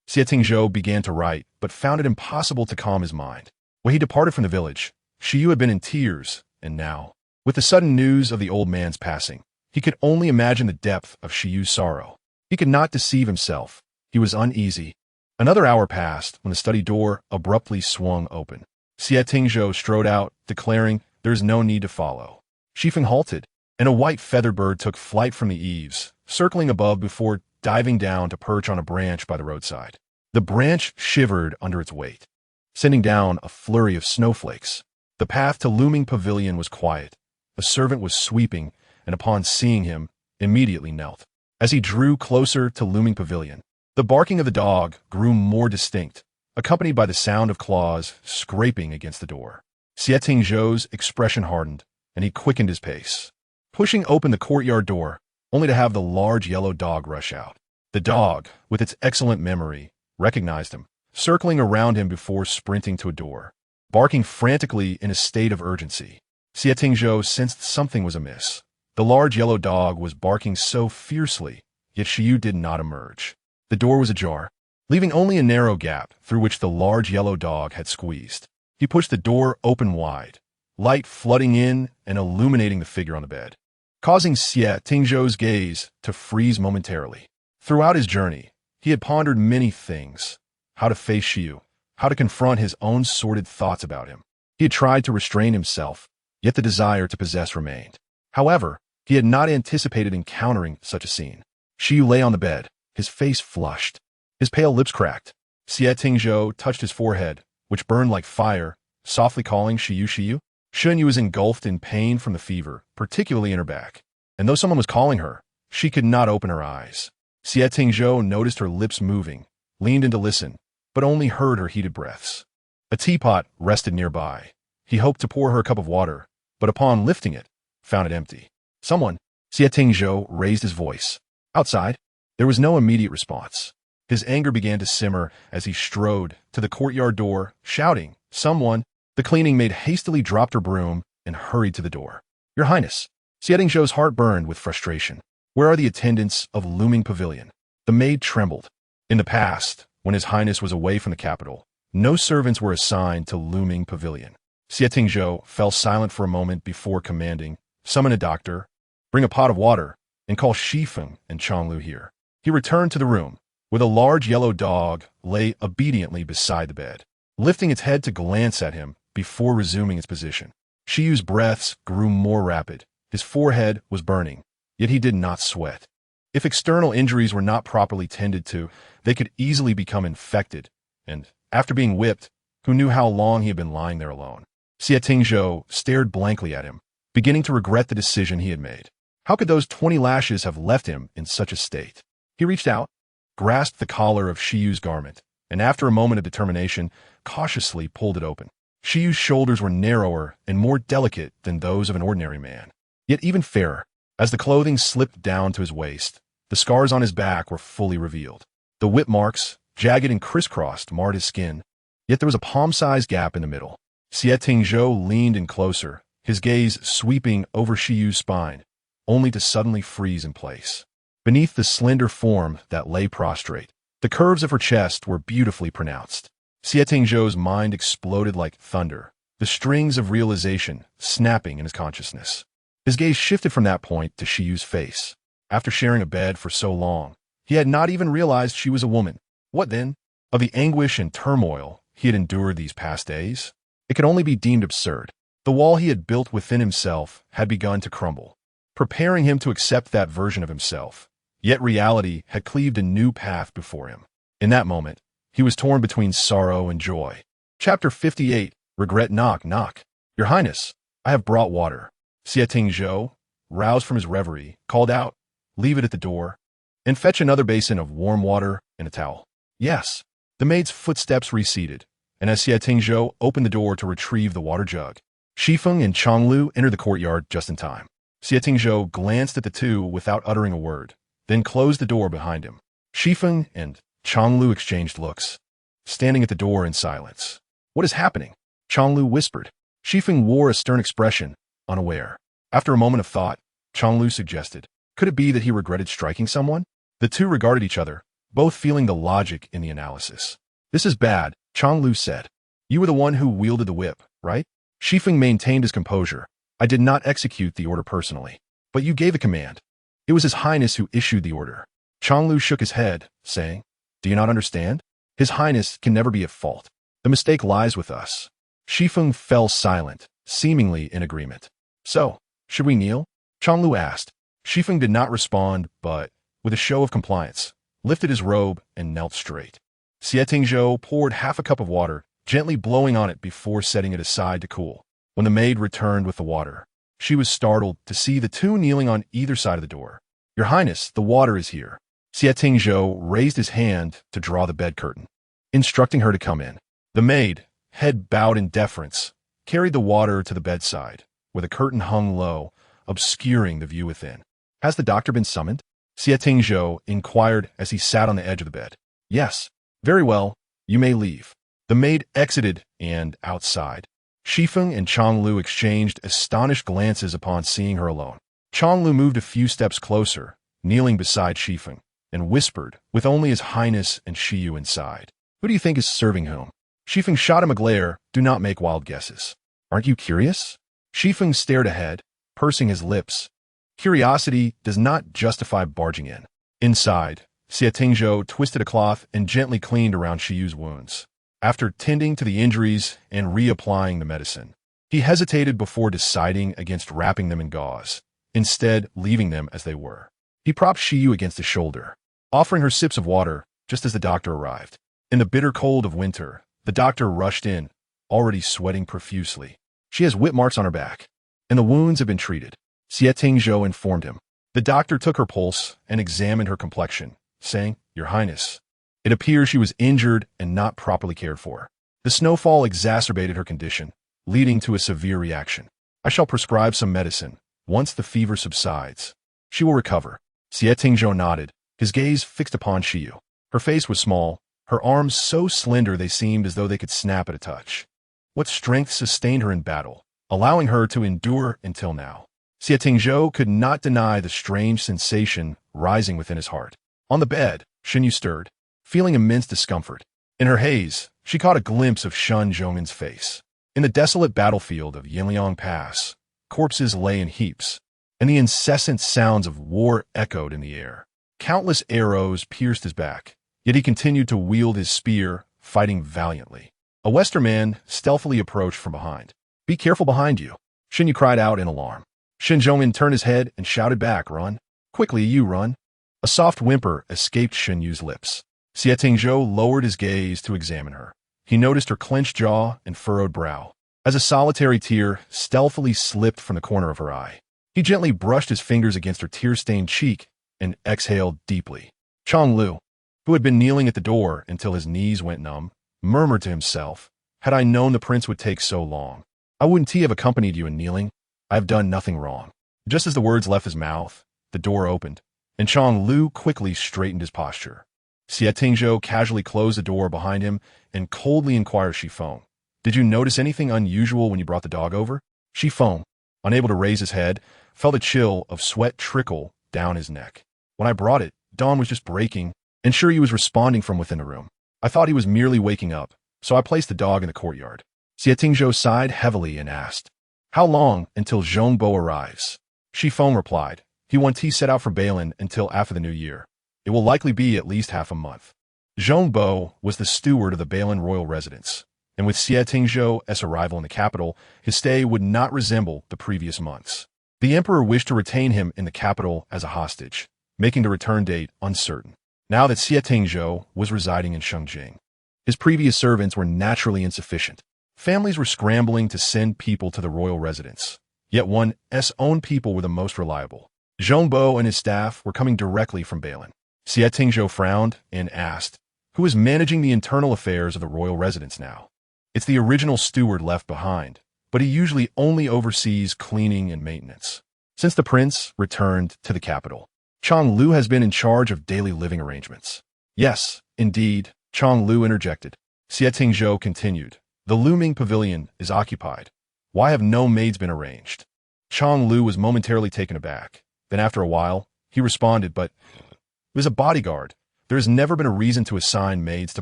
Xie Tingzhou began to write, but found it impossible to calm his mind. When he departed from the village, Xie Yu had been in tears, and now, with the sudden news of the old man's passing, he could only imagine the depth of Xie Yu's sorrow. He could not deceive himself. He was uneasy. Another hour passed when the study door abruptly swung open. Xie Tingzhou strode out, declaring there is no need to follow. Xifeng halted, and a white feathered bird took flight from the eaves, circling above before diving down to perch on a branch by the roadside. The branch shivered under its weight, sending down a flurry of snowflakes. The path to Looming Pavilion was quiet. A servant was sweeping, and upon seeing him, immediately knelt. As he drew closer to Looming Pavilion, the barking of the dog grew more distinct, accompanied by the sound of claws scraping against the door. Xie Tingzhou's expression hardened, and he quickened his pace, pushing open the courtyard door, only to have the large yellow dog rush out. The dog, with its excellent memory, recognized him, circling around him before sprinting to a door, barking frantically in a state of urgency. Xie Tingzhou sensed something was amiss. The large yellow dog was barking so fiercely, yet Xie Yu did not emerge. The door was ajar, leaving only a narrow gap through which the large yellow dog had squeezed. He pushed the door open wide, light flooding in and illuminating the figure on the bed, causing Xie Tingzhou's gaze to freeze momentarily. Throughout his journey, he had pondered many things: how to face Xie Yu, how to confront his own sordid thoughts about him. He had tried to restrain himself, yet the desire to possess remained. However, he had not anticipated encountering such a scene. Xie Yu lay on the bed, his face flushed, his pale lips cracked. Xie Tingzhou touched his forehead, which burned like fire, softly calling Xie Yu, Xie Yu. Shen Yu was engulfed in pain from the fever, particularly in her back, and though someone was calling her, she could not open her eyes. Xie Tingzhou noticed her lips moving, leaned in to listen, but only heard her heated breaths. A teapot rested nearby. He hoped to pour her a cup of water, but upon lifting it, found it empty. "Someone!" Xie Tingzhou raised his voice. Outside, there was no immediate response. His anger began to simmer as he strode to the courtyard door, shouting, "Someone!" The cleaning maid hastily dropped her broom and hurried to the door. "Your Highness!" Xie Tingzhou's heart burned with frustration. "Where are the attendants of Looming Pavilion?" The maid trembled. In the past, when His Highness was away from the capital, no servants were assigned to Looming Pavilion. Xie Tingzhou fell silent for a moment before commanding, "Summon a doctor, bring a pot of water, and call Xifeng and Changlu here." He returned to the room, where the large yellow dog lay obediently beside the bed, lifting its head to glance at him before resuming its position. Xie Yu's breaths grew more rapid. His forehead was burning, yet he did not sweat. If external injuries were not properly tended to, they could easily become infected, and, after being whipped, who knew how long he had been lying there alone? Xie Tingzhou stared blankly at him, beginning to regret the decision he had made. How could those 20 lashes have left him in such a state? He reached out, grasped the collar of Xie Yu's garment, and after a moment of determination, cautiously pulled it open. Xie Yu's shoulders were narrower and more delicate than those of an ordinary man, yet even fairer. As the clothing slipped down to his waist, the scars on his back were fully revealed. The whip marks, jagged and crisscrossed, marred his skin, yet there was a palm-sized gap in the middle. Xie Tingzhou leaned in closer, his gaze sweeping over Xie Yu's spine, only to suddenly freeze in place. Beneath the slender form that lay prostrate, The curves of her chest were beautifully pronounced. Xie Tingzhou's mind exploded like thunder, the strings of realization snapping in his consciousness. His gaze shifted from that point to Xie Yu's face. After sharing a bed for so long, he had not even realized she was a woman. What then? Of the anguish and turmoil he had endured these past days? It could only be deemed absurd. The wall he had built within himself had begun to crumble, preparing him to accept that version of himself. Yet reality had cleaved a new path before him. In that moment, he was torn between sorrow and joy. Chapter 58, Regret. Knock, knock. Your Highness, I have brought water. Xie Tingzhou, roused from his reverie, called out, Leave it at the door, and fetch another basin of warm water and a towel. Yes. The maid's footsteps receded, and as Xie Tingzhou opened the door to retrieve the water jug, Shifeng and Chonglu entered the courtyard just in time. Xie Tingzhou glanced at the two without uttering a word, then closed the door behind him. Shifeng and Chonglu exchanged looks, standing at the door in silence. What is happening? Chonglu whispered. Shifeng wore a stern expression, unaware. After a moment of thought, Chonglu suggested, Could it be that he regretted striking someone? The two regarded each other, both feeling the logic in the analysis. This is bad, Chonglu said. You were the one who wielded the whip, right? Shifeng maintained his composure. I did not execute the order personally. But you gave the command. It was His Highness who issued the order. Chonglu shook his head, saying, Do you not understand? His Highness can never be at fault. The mistake lies with us. Shifeng fell silent, seemingly in agreement. So, should we kneel? Chonglu asked. Shifeng did not respond, but, with a show of compliance, lifted his robe and knelt straight. Xie Tingzhou poured half a cup of water, gently blowing on it before setting it aside to cool. When the maid returned with the water, she was startled to see the two kneeling on either side of the door. Your Highness, the water is here. Xie Tingzhou raised his hand to draw the bed curtain, instructing her to come in. The maid, head bowed in deference, carried the water to the bedside, where the curtain hung low, obscuring the view within. Has the doctor been summoned? Xie Tingzhou inquired as he sat on the edge of the bed. Yes. Very well, you may leave. The maid exited, and outside, Shifeng and Chonglu exchanged astonished glances upon seeing her alone. Chonglu moved a few steps closer, kneeling beside Shifeng, and whispered, with only His Highness and Xie Yu inside. Who do you think is serving whom? Shifeng shot him a glare. Do not make wild guesses. Aren't you curious? Shifeng stared ahead, pursing his lips. Curiosity does not justify barging in. Inside, Xie Tingzhou twisted a cloth and gently cleaned around Xie Yu's wounds. After tending to the injuries and reapplying the medicine, he hesitated before deciding against wrapping them in gauze, instead leaving them as they were. He propped Xie Yu against his shoulder, offering her sips of water just as the doctor arrived. In the bitter cold of winter, the doctor rushed in, already sweating profusely. She has whip marks on her back, and the wounds have been treated, Xie Tingzhou informed him. The doctor took her pulse and examined her complexion, saying, Your Highness, it appears she was injured and not properly cared for. The snowfall exacerbated her condition, leading to a severe reaction. I shall prescribe some medicine. Once the fever subsides, she will recover. Xie Tingzhou nodded, his gaze fixed upon Xie Yu. Her face was small, her arms so slender they seemed as though they could snap at a touch. What strength sustained her in battle, allowing her to endure until now? Xie Tingzhou could not deny the strange sensation rising within his heart. On the bed, Shen Yu stirred, feeling immense discomfort. In her haze, she caught a glimpse of Shen Zhongmen's face. In the desolate battlefield of Yanliang Pass, corpses lay in heaps, and the incessant sounds of war echoed in the air. Countless arrows pierced his back, yet he continued to wield his spear, fighting valiantly. A Western man stealthily approached from behind. Be careful behind you, Shen Yu cried out in alarm. Shen Zhongmen turned his head and shouted back, Run. Quickly, you run. A soft whimper escaped Shen Yu's lips. Xie Tingzhou lowered his gaze to examine her. He noticed her clenched jaw and furrowed brow, as a solitary tear stealthily slipped from the corner of her eye. He gently brushed his fingers against her tear-stained cheek and exhaled deeply. Chonglu, who had been kneeling at the door until his knees went numb, murmured to himself, Had I known the prince would take so long, I wouldn't have accompanied you in kneeling. I have done nothing wrong. Just as the words left his mouth, the door opened, and Chonglu quickly straightened his posture. Xie Tingzhou casually closed the door behind him and coldly inquired Shifeng, Did you notice anything unusual when you brought the dog over? Shifeng, unable to raise his head, felt a chill of sweat trickle down his neck. When I brought it, dawn was just breaking, and Shen Yu was responding from within the room. I thought he was merely waking up, so I placed the dog in the courtyard. Xie Tingzhou sighed heavily and asked, "How long until Zhongbo arrives?" Shi Feng replied, "He wants he set out for Balin until after the new year. It will likely be at least half a month." Zhongbo was the steward of the Balin royal residence, and with Xie Tingzhou's arrival in the capital, his stay would not resemble the previous months. The emperor wished to retain him in the capital as a hostage, making the return date uncertain. Now that Xie Tingzhou was residing in Shengjing, his previous servants were naturally insufficient. Families were scrambling to send people to the royal residence, yet one's own people were the most reliable. Zhongbo and his staff were coming directly from Balin. Xie Tingzhou frowned and asked, "Who is managing the internal affairs of the royal residence now?" "It's the original steward left behind, but he usually only oversees cleaning and maintenance. Since the prince returned to the capital, Chang Lu has been in charge of daily living arrangements." "Yes, indeed," Chang Lu interjected. Xie Tingzhou continued, "The looming pavilion is occupied. Why have no maids been arranged?" Chang Lu was momentarily taken aback. Then after a while, he responded, "But it was a bodyguard. There has never been a reason to assign maids to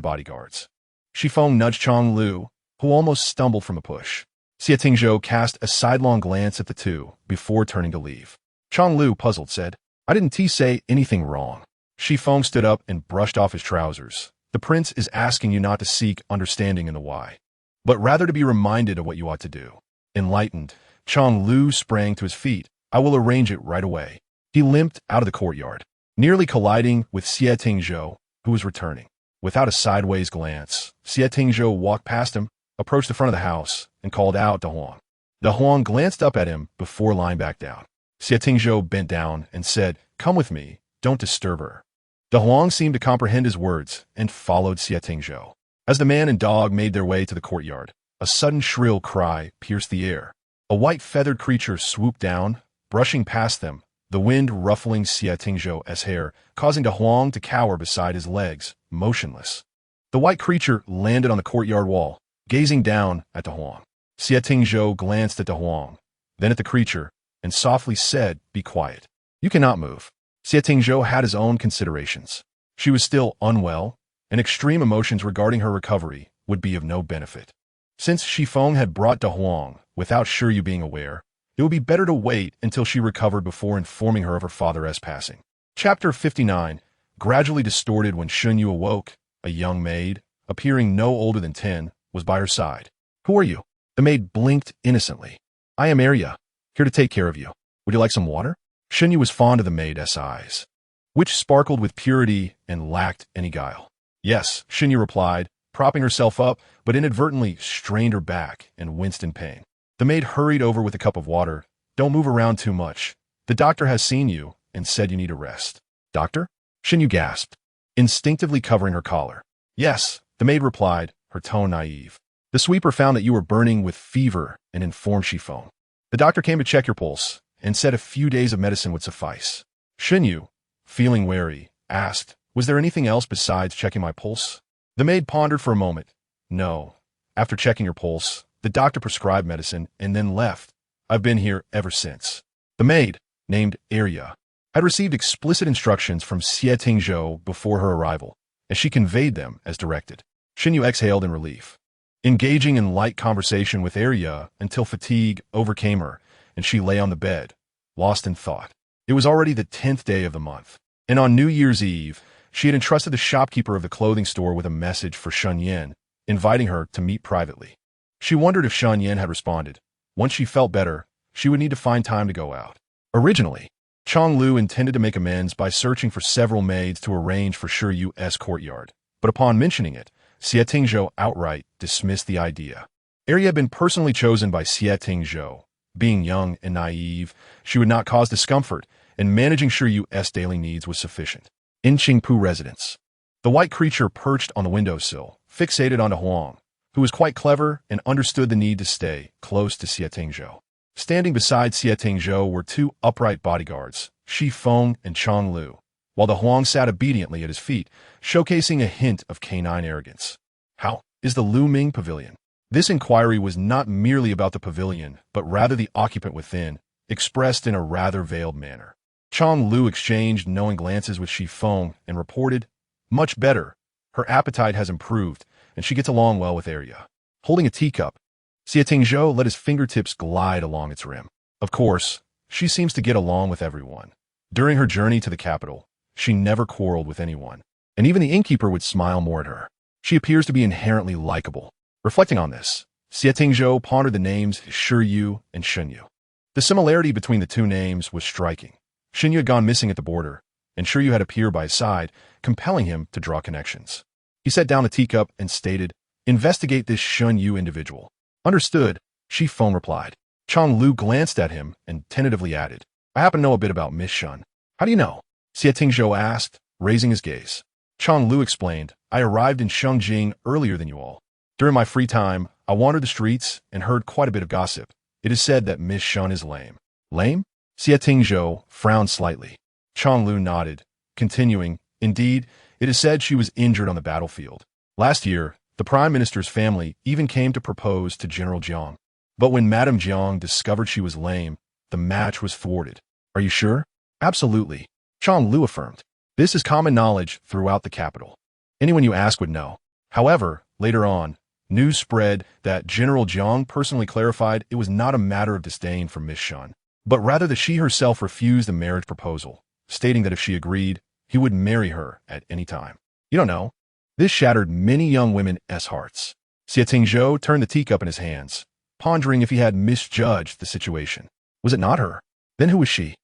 bodyguards." Shi Feng nudged Chang Lu, who almost stumbled from a push. Xie Tingzhou cast a sidelong glance at the two before turning to leave. Chang Lu, puzzled, said, "I didn't say anything wrong." Shi Feng stood up and brushed off his trousers. "The prince is asking you not to seek understanding in the why, but rather to be reminded of what you ought to do." Enlightened, Chang Lu sprang to his feet. "I will arrange it right away." He limped out of the courtyard, nearly colliding with Xie Tingzhou, who was returning. Without a sideways glance, Xie Tingzhou walked past him, approached the front of the house, and called out to Huang. The Huang glanced up at him before lying back down. Xie Tingzhou bent down and said, "Come with me, don't disturb her." The Huang seemed to comprehend his words and followed Xie Tingzhou. As the man and dog made their way to the courtyard, a sudden shrill cry pierced the air. A white feathered creature swooped down, brushing past them, the wind ruffling Xie Tingzhou's hair, causing the Huang to cower beside his legs, motionless. The white creature landed on the courtyard wall, gazing down at the Huang. Xie Tingzhou glanced at the Huang, then at the creature, and softly said, "Be quiet. You cannot move." Xie Tingzhou had his own considerations. She was still unwell, and extreme emotions regarding her recovery would be of no benefit. Since Shi Feng had brought De Huang without Shen Yu being aware, it would be better to wait until she recovered before informing her of her father's passing. Chapter 59, gradually distorted when Shen Yu awoke. A young maid, appearing no older than 10, was by her side. "Who are you?" The maid blinked innocently. "I am Arya, here to take care of you. Would you like some water?" Shen Yu was fond of the maid's eyes, which sparkled with purity and lacked any guile. "Yes," Shen Yu replied, propping herself up, but inadvertently strained her back and winced in pain. The maid hurried over with a cup of water. "Don't move around too much. The doctor has seen you and said you need a rest." "Doctor?" Shen Yu gasped, instinctively covering her collar. "Yes," the maid replied, her tone naive. "The sweeper found that you were burning with fever and informed Shi Feng. The doctor came to check your pulse and said a few days of medicine would suffice." Shen Yu, feeling wary, asked, "Was there anything else besides checking my pulse?" The maid pondered for a moment. "No. After checking your pulse, the doctor prescribed medicine and then left. I've been here ever since." The maid, named Arya, had received explicit instructions from Xie Tingzhou before her arrival, and she conveyed them as directed. Shen Yu exhaled in relief, engaging in light conversation with Arya until fatigue overcame her, and she lay on the bed, lost in thought. It was already the 10th day of the month, and on New Year's Eve, she had entrusted the shopkeeper of the clothing store with a message for Shen Yan, inviting her to meet privately. She wondered if Shen Yan had responded. Once she felt better, she would need to find time to go out. Originally, Chang Lu intended to make amends by searching for several maids to arrange for Shen Yu's courtyard, but upon mentioning it, Xie Tingzhou outright dismissed the idea. Arya had been personally chosen by Xie Tingzhou. Being young and naive, she would not cause discomfort, and managing Shen Yu's daily needs was sufficient. In Qingpu residence, the white creature perched on the windowsill, fixated on Huang, who was quite clever and understood the need to stay close to Xie Tingzhou. Standing beside Xie Tingzhou were two upright bodyguards, Shi Feng and Chang Lu, while the Huang sat obediently at his feet, showcasing a hint of canine arrogance. "How is the Lu Ming pavilion?" This inquiry was not merely about the pavilion, but rather the occupant within, expressed in a rather veiled manner. Chang Lu exchanged knowing glances with Shi Feng and reported, Much better. Her appetite has improved, and she gets along well with Arya. Holding a teacup, Xie Tingzhou let his fingertips glide along its rim. Of course, she seems to get along with everyone. During her journey to the capital, she never quarreled with anyone, and even the innkeeper would smile more at her. She appears to be inherently likable. Reflecting on this, Xie Tingzhou pondered the names Xie Yu and Shen Yu. The similarity between the two names was striking. Shen Yu had gone missing at the border, and Xie Yu had appeared by his side, compelling him to draw connections. He set down the teacup and stated, "Investigate this Shen Yu individual." "Understood," Shi Feng replied. Chang Lu glanced at him and tentatively added, "I happen to know a bit about Miss Shen." "How do you know?" Xie Tingzhou asked, raising his gaze. Chang Lu explained, "I arrived in Shengjing earlier than you all. During my free time, I wandered the streets and heard quite a bit of gossip. It is said that Miss Shen is lame." "Lame?" Xie Tingzhou frowned slightly. Chang Lu nodded, continuing, "Indeed, it is said she was injured on the battlefield. Last year, the Prime Minister's family even came to propose to General Jiang. But when Madame Jiang discovered she was lame, the match was thwarted." "Are you sure?" "Absolutely," Chang Lu affirmed. "This is common knowledge throughout the capital. Anyone you ask would know." However, later on, news spread that General Jiang personally clarified it was not a matter of disdain for Miss Shen, but rather that she herself refused the marriage proposal, stating that if she agreed, he would marry her at any time. "You don't know." This shattered many young women's hearts. Xie Tingzhou turned the teacup in his hands, pondering if he had misjudged the situation. Was it not her? Then who was she?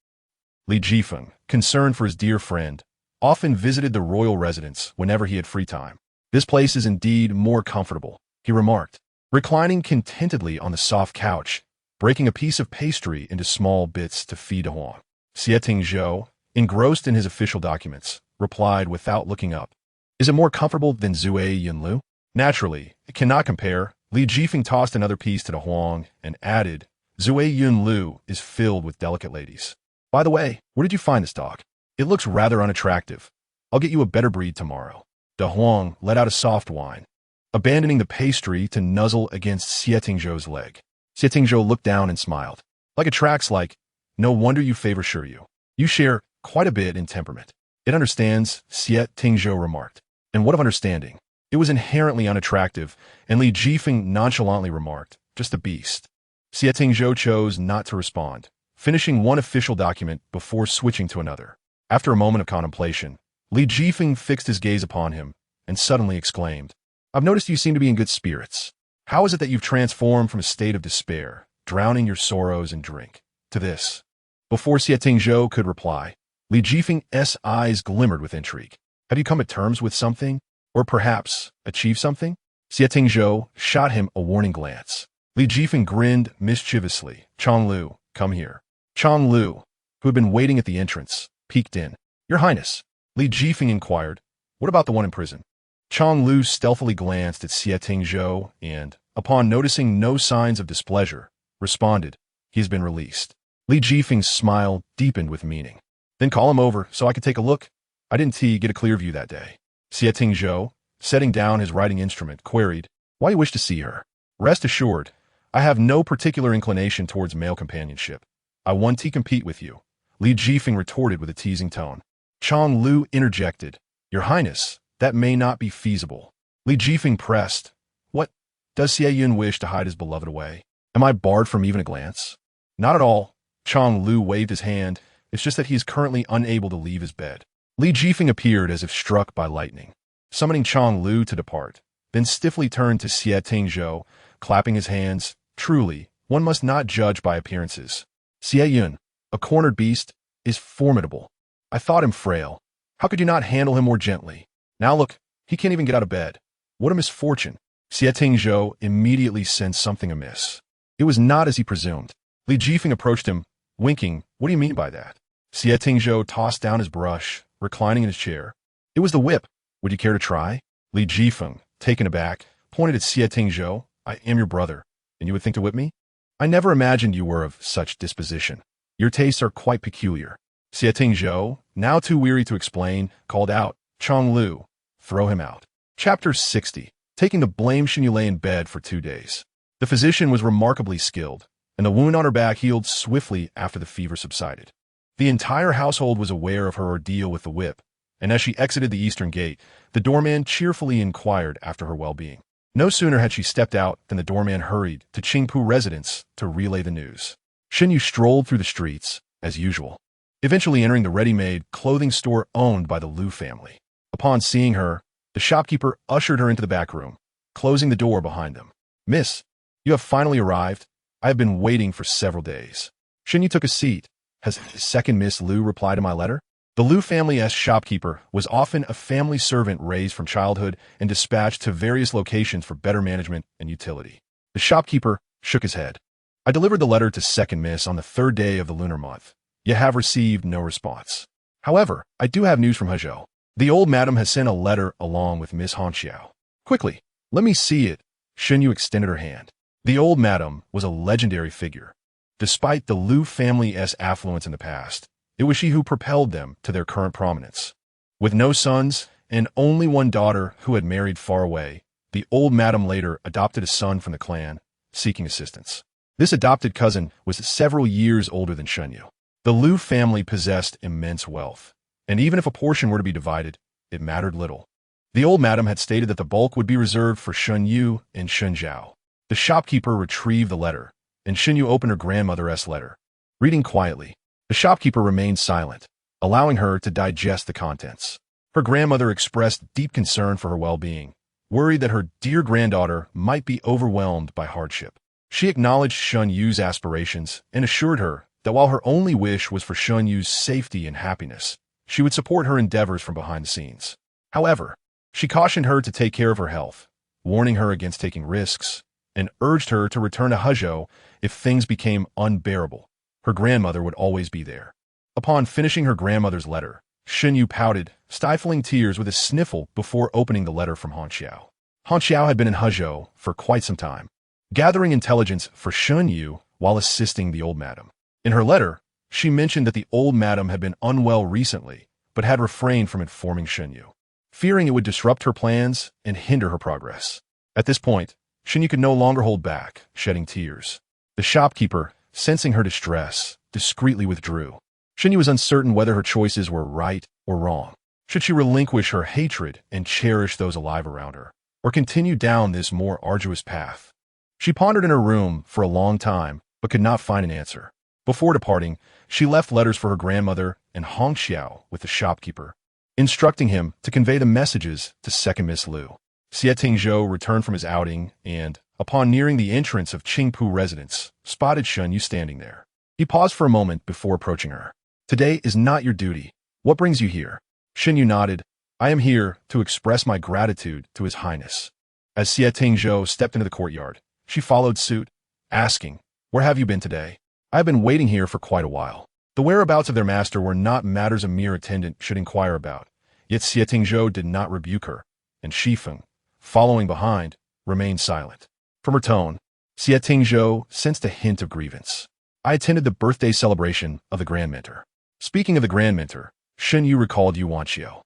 Li Jifeng, concerned for his dear friend, often visited the royal residence whenever he had free time. "This place is indeed more comfortable," he remarked, reclining contentedly on the soft couch, breaking a piece of pastry into small bits to feed Huang. Xie Tingzhou, engrossed in his official documents, replied without looking up, "Is it more comfortable than Zui Yunlu?" "Naturally, it cannot compare." Li Jifeng tossed another piece to the Huang and added, "Zui Yunlu is filled with delicate ladies. By the way, where did you find this dog? It looks rather unattractive. I'll get you a better breed tomorrow." De Huang let out a soft whine, abandoning the pastry to nuzzle against Xie Tingzhou's leg. Xie Tingzhou looked down and smiled. "Like attracts like, no wonder you favor Xie Yu. You share quite a bit in temperament." "It understands," Xie Tingzhou remarked. "And what of understanding?" It was inherently unattractive, and Li Jifeng nonchalantly remarked, "Just a beast." Xie Tingzhou chose not to respond, finishing one official document before switching to another. After a moment of contemplation, Li Jifeng fixed his gaze upon him and suddenly exclaimed, "I've noticed you seem to be in good spirits. How is it that you've transformed from a state of despair, drowning your sorrows in drink, to this?" Before Xie Tingzhou could reply, Li Jifeng's eyes glimmered with intrigue. "Have you come to terms with something? Or perhaps achieved something?" Xie Tingzhou shot him a warning glance. Li Jifeng grinned mischievously. "Chang Lu, come here." Chang Lu, who had been waiting at the entrance, peeked in. "Your Highness," Li Jifeng inquired, "what about the one in prison?" Chang Lu stealthily glanced at Xie Tingzhou and, upon noticing no signs of displeasure, responded, "He has been released." Li Jifeng's smile deepened with meaning. "Then call him over so I could take a look. I didn't get a clear view that day." Xie Tingzhou, setting down his writing instrument, queried, "Why do you wish to see her?" "Rest assured, I have no particular inclination towards male companionship. I want to compete with you," Li Jifeng retorted with a teasing tone. Chang Lu interjected, "Your Highness, that may not be feasible." Li Jifeng pressed, "What? Does Xie Yun wish to hide his beloved away? Am I barred from even a glance?" "Not at all." Chang Lu waved his hand. "It's just that he is currently unable to leave his bed." Li Jifeng appeared as if struck by lightning, summoning Chang Lu to depart, then stiffly turned to Xie Tingzhou, clapping his hands. "Truly, one must not judge by appearances. Xie Yun, a cornered beast, is formidable. I thought him frail. How could you not handle him more gently? Now look, he can't even get out of bed. What a misfortune." Xie Tingzhou immediately sensed something amiss. It was not as he presumed. Li Jifeng approached him, winking. "What do you mean by that?" Xie Tingzhou tossed down his brush, reclining in his chair. "It was the whip. Would you care to try?" Li Jifeng, taken aback, pointed at Xie Tingzhou. "I am your brother, and you would think to whip me? I never imagined you were of such disposition. Your tastes are quite peculiar." Xie Tingzhou, now too weary to explain, called out, "Chang Lu, throw him out." Chapter 60. Taking the blame, Shen Yu lay in bed for 2 days. The physician was remarkably skilled, and the wound on her back healed swiftly after the fever subsided. The entire household was aware of her ordeal with the whip, and as she exited the eastern gate, the doorman cheerfully inquired after her well-being. No sooner had she stepped out than the doorman hurried to Qingpu residence to relay the news. Shen Yu strolled through the streets, as usual, eventually entering the ready-made clothing store owned by the Liu family. Upon seeing her, the shopkeeper ushered her into the back room, closing the door behind them. "Miss, you have finally arrived. I have been waiting for several days." Shen Yu took a seat. "Has second Miss Liu replied to my letter?" The Liu family's shopkeeper was often a family servant raised from childhood and dispatched to various locations for better management and utility. The shopkeeper shook his head. "I delivered the letter to second Miss on the 3rd day of the lunar month. You have received no response. However, I do have news from Hezhou. The old madam has sent a letter along with Miss Hongxiao. Quickly, let me see it." Shen Yu extended her hand. The old madam was a legendary figure. Despite the Liu family's affluence in the past, it was she who propelled them to their current prominence. With no sons and only one daughter who had married far away, the old madam later adopted a son from the clan, seeking assistance. This adopted cousin was several years older than Shen Yu. The Liu family possessed immense wealth, and even if a portion were to be divided, it mattered little. The old madam had stated that the bulk would be reserved for Shen Yu and Shen Zhao. The shopkeeper retrieved the letter, and Shen Yu opened her grandmother's letter. Reading quietly, the shopkeeper remained silent, allowing her to digest the contents. Her grandmother expressed deep concern for her well-being, worried that her dear granddaughter might be overwhelmed by hardship. She acknowledged Shen Yu's aspirations and assured her that while her only wish was for Shen Yu's safety and happiness, she would support her endeavors from behind the scenes. However, she cautioned her to take care of her health, warning her against taking risks, and urged her to return to Hezhou if things became unbearable. Her grandmother would always be there. Upon finishing her grandmother's letter, Shen Yu pouted, stifling tears with a sniffle before opening the letter from Hongxiao. Hongxiao had been in Hezhou for quite some time, gathering intelligence for Shen Yu while assisting the old madam. In her letter, she mentioned that the old madam had been unwell recently, but had refrained from informing Shen Yu, fearing it would disrupt her plans and hinder her progress. At this point, Shen Yu could no longer hold back, shedding tears. The shopkeeper, sensing her distress, discreetly withdrew. Shen Yu was uncertain whether her choices were right or wrong. Should she relinquish her hatred and cherish those alive around her, or continue down this more arduous path? She pondered in her room for a long time, but could not find an answer. Before departing, she left letters for her grandmother and Hongxiao with the shopkeeper, instructing him to convey the messages to second Miss Liu. Xie Tingzhou returned from his outing and, upon nearing the entrance of Qingpu residence, spotted Shen Yu standing there. He paused for a moment before approaching her. "Today is not your duty. What brings you here?" Shen Yu nodded. "I am here to express my gratitude to His Highness." As Xie Tingzhou stepped into the courtyard, she followed suit, asking, "Where have you been today?" "I have been waiting here for quite a while." The whereabouts of their master were not matters a mere attendant should inquire about, yet Xie Tingzhou did not rebuke her, and Shifeng, following behind, remained silent. From her tone, Xie Tingzhou sensed a hint of grievance. "I attended the birthday celebration of the Grand Mentor." Speaking of the Grand Mentor, Shen Yu recalled Yu Wanqiao.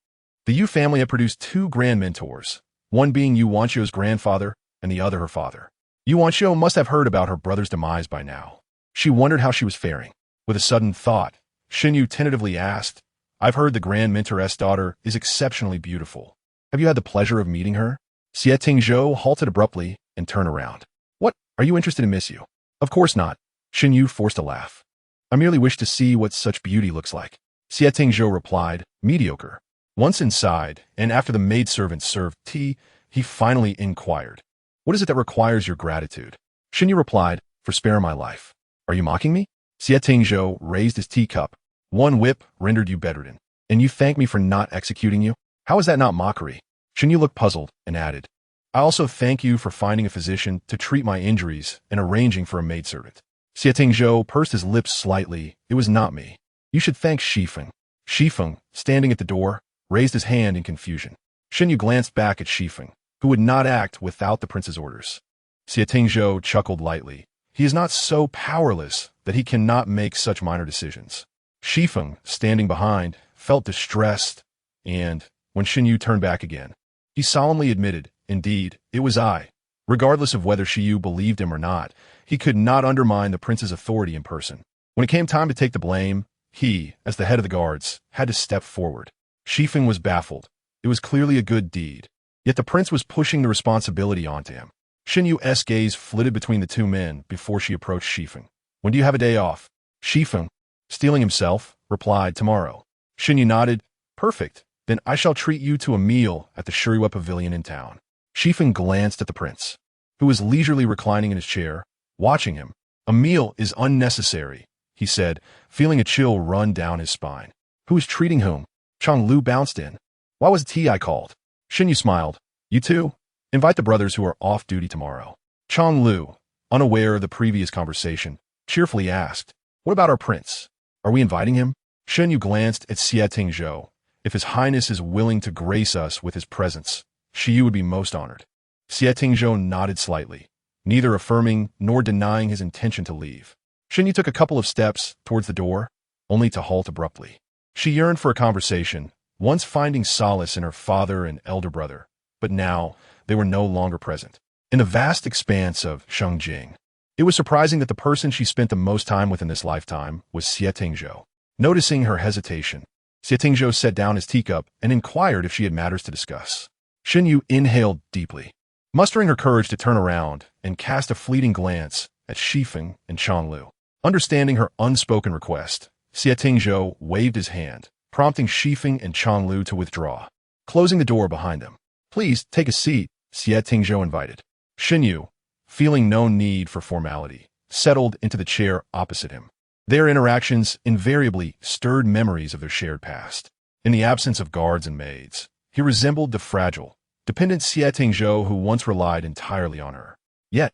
The Yu family had produced 2 Grand Mentors, one being Yu Wanqiao's grandfather and the other her father. Yu Wanqiao must have heard about her brother's demise by now. She wondered how she was faring. With a sudden thought, Shen Yu tentatively asked, "I've heard the Grand Mentor's daughter is exceptionally beautiful. Have you had the pleasure of meeting her?" Xie Tingzhou halted abruptly and turned around. "What? Are you interested in Miss Yu?" "Of course not." Shen Yu forced a laugh. "I merely wish to see what such beauty looks like." Xie Tingzhou replied, "Mediocre." Once inside, and after the maidservant served tea, he finally inquired, "What is it that requires your gratitude?" Shen Yu replied, "For sparing my life." "Are you mocking me?" Xie Tingzhou raised his teacup. "One whip rendered you bedridden, and you thank me for not executing you? How is that not mockery?" Shen Yu looked puzzled and added, "I also thank you for finding a physician to treat my injuries and arranging for a maidservant." Xie Tingzhou pursed his lips slightly. "It was not me. You should thank Shifeng." Shifeng, standing at the door, raised his hand in confusion. Shen Yu glanced back at Shifeng, who would not act without the prince's orders. Xie Tingzhou chuckled lightly. He is not so powerless that he cannot make such minor decisions. Shifeng, standing behind, felt distressed, and, when Shen Yu turned back again, he solemnly admitted, "Indeed, it was I." Regardless of whether Xie Yu believed him or not, he could not undermine the prince's authority in person. When it came time to take the blame, he, as the head of the guards, had to step forward. Shifeng was baffled. It was clearly a good deed. Yet the prince was pushing the responsibility onto him. Shen Yu's gaze flitted between the two men before she approached Shifeng. When do you have a day off? Shifeng, steeling himself, replied, tomorrow. Shen Yu nodded. Perfect. Then I shall treat you to a meal at the Shuriwa Pavilion in town. Shifeng glanced at the prince, who was leisurely reclining in his chair, watching him. A meal is unnecessary, he said, feeling a chill run down his spine. Who is treating whom? Chang Lu bounced in. Why was Ti called? Shen Yu smiled. You too? Invite the brothers who are off duty tomorrow. Chang Lu, unaware of the previous conversation, cheerfully asked, what about our prince? Are we inviting him? Shen Yu glanced at Xie Tingzhou. If His Highness is willing to grace us with his presence, Xie Yu would be most honored. Xie Tingzhou nodded slightly, neither affirming nor denying his intention to leave. Shen Yu took a couple of steps towards the door, only to halt abruptly. She yearned for a conversation, once finding solace in her father and elder brother, but now they were no longer present. In the vast expanse of Shengjing, it was surprising that the person she spent the most time with in this lifetime was Xie Tingzhou. Noticing her hesitation, Xie Tingzhou set down his teacup and inquired if she had matters to discuss. Shen Yu inhaled deeply, mustering her courage to turn around and cast a fleeting glance at Shifeng and Chang Lu. Understanding her unspoken request, Xie Tingzhou waved his hand, prompting Shifeng and Chang Lu to withdraw, closing the door behind them. Please take a seat, Xie Tingzhou invited. Shen Yu, feeling no need for formality, settled into the chair opposite him. Their interactions invariably stirred memories of their shared past. In the absence of guards and maids, he resembled the fragile, dependent Xie Tingzhou who once relied entirely on her. Yet,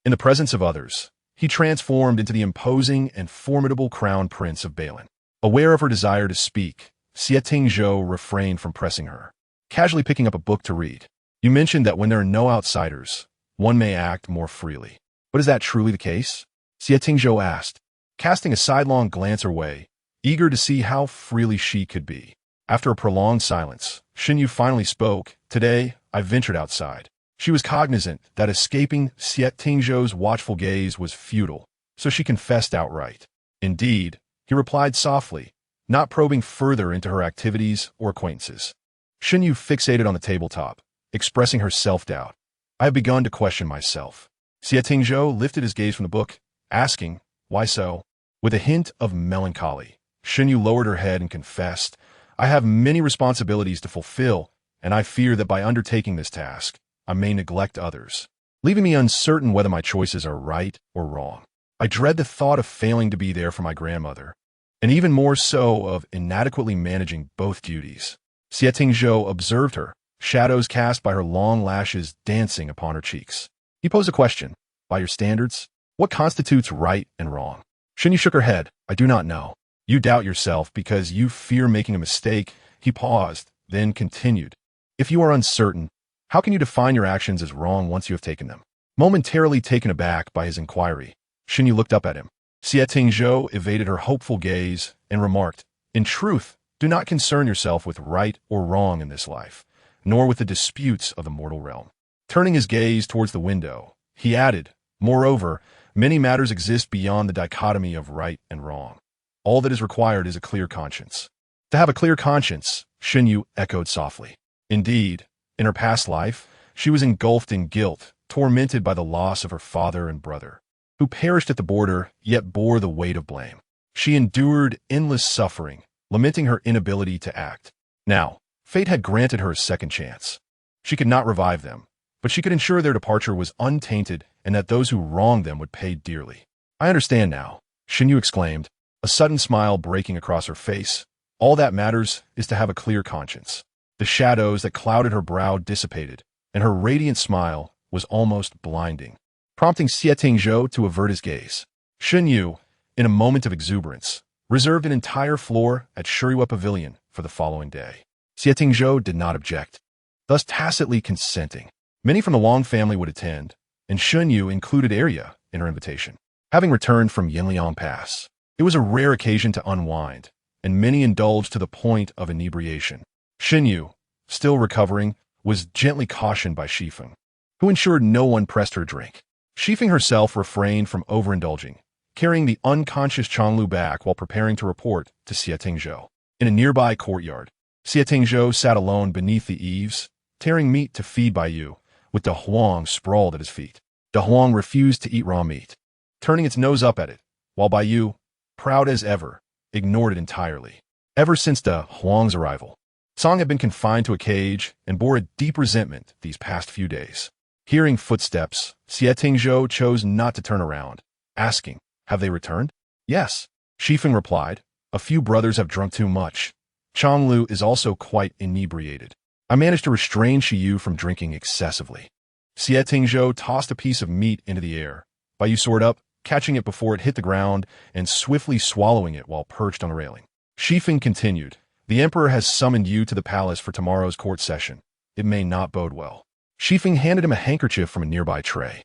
in the presence of others, he transformed into the imposing and formidable crown prince of Balin. Aware of her desire to speak, Xie Tingzhou refrained from pressing her, casually picking up a book to read. You mentioned that when there are no outsiders, one may act more freely. But is that truly the case? Xie Tingzhou asked, casting a sidelong glance her way, eager to see how freely she could be. After a prolonged silence, Shen Yu finally spoke. Today, I ventured outside. She was cognizant that escaping Xie Tingzhou's watchful gaze was futile, so she confessed outright. Indeed, he replied softly, not probing further into her activities or acquaintances. Shen Yu fixated on the tabletop, expressing her self-doubt. I have begun to question myself. Xie Tingzhou lifted his gaze from the book, asking, why so? With a hint of melancholy, Shen Yu lowered her head and confessed, I have many responsibilities to fulfill, and I fear that by undertaking this task, I may neglect others, leaving me uncertain whether my choices are right or wrong. I dread the thought of failing to be there for my grandmother, and even more so of inadequately managing both duties. Xie Tingzhou observed her, shadows cast by her long lashes dancing upon her cheeks. He posed a question. By your standards, what constitutes right and wrong? Shen Yu shook her head. I do not know. You doubt yourself because you fear making a mistake. He paused, then continued. If you are uncertain, how can you define your actions as wrong once you have taken them? Momentarily taken aback by his inquiry, Shen Yu looked up at him. Xie Tingzhou evaded her hopeful gaze and remarked, in truth, do not concern yourself with right or wrong in this life, nor with the disputes of the mortal realm. Turning his gaze towards the window, he added, moreover, many matters exist beyond the dichotomy of right and wrong. All that is required is a clear conscience. To have a clear conscience, Shen Yu echoed softly. Indeed, in her past life, she was engulfed in guilt, tormented by the loss of her father and brother, who perished at the border yet bore the weight of blame. She endured endless suffering, lamenting her inability to act. Now, fate had granted her a second chance. She could not revive them, but she could ensure their departure was untainted and that those who wronged them would pay dearly. I understand now, Shen Yu exclaimed, a sudden smile breaking across her face. All that matters is to have a clear conscience. The shadows that clouded her brow dissipated, and her radiant smile was almost blinding, prompting Xie Tingzhou to avert his gaze. Shen Yu, in a moment of exuberance, reserved an entire floor at Shuriwa Pavilion for the following day. Xie Tingzhou did not object, thus tacitly consenting. Many from the Wang family would attend, and Shen Yu included Arya in her invitation. Having returned from Yinliang Pass, it was a rare occasion to unwind, and many indulged to the point of inebriation. Shen Yu, still recovering, was gently cautioned by Shifeng, who ensured no one pressed her drink. Shifeng herself refrained from overindulging, carrying the unconscious Changlu back while preparing to report to Xie Tingzhou. In a nearby courtyard, Xie Tingzhou sat alone beneath the eaves, tearing meat to feed Bai Yu, with De Huang sprawled at his feet. De Huang refused to eat raw meat, turning its nose up at it, while Bai Yu, proud as ever, ignored it entirely. Ever since De Huang's arrival, Song had been confined to a cage and bore a deep resentment these past few days. Hearing footsteps, Xie Tingzhou chose not to turn around, asking, "Have they returned?" "Yes," Shifeng replied. "A few brothers have drunk too much. Changlu is also quite inebriated. I managed to restrain Xie Yu from drinking excessively." Xie Tingzhou tossed a piece of meat into the air. Bai Yu soared up, catching it before it hit the ground and swiftly swallowing it while perched on a railing. Shifeng continued, "The emperor has summoned you to the palace for tomorrow's court session. It may not bode well." Shifeng handed him a handkerchief from a nearby tray.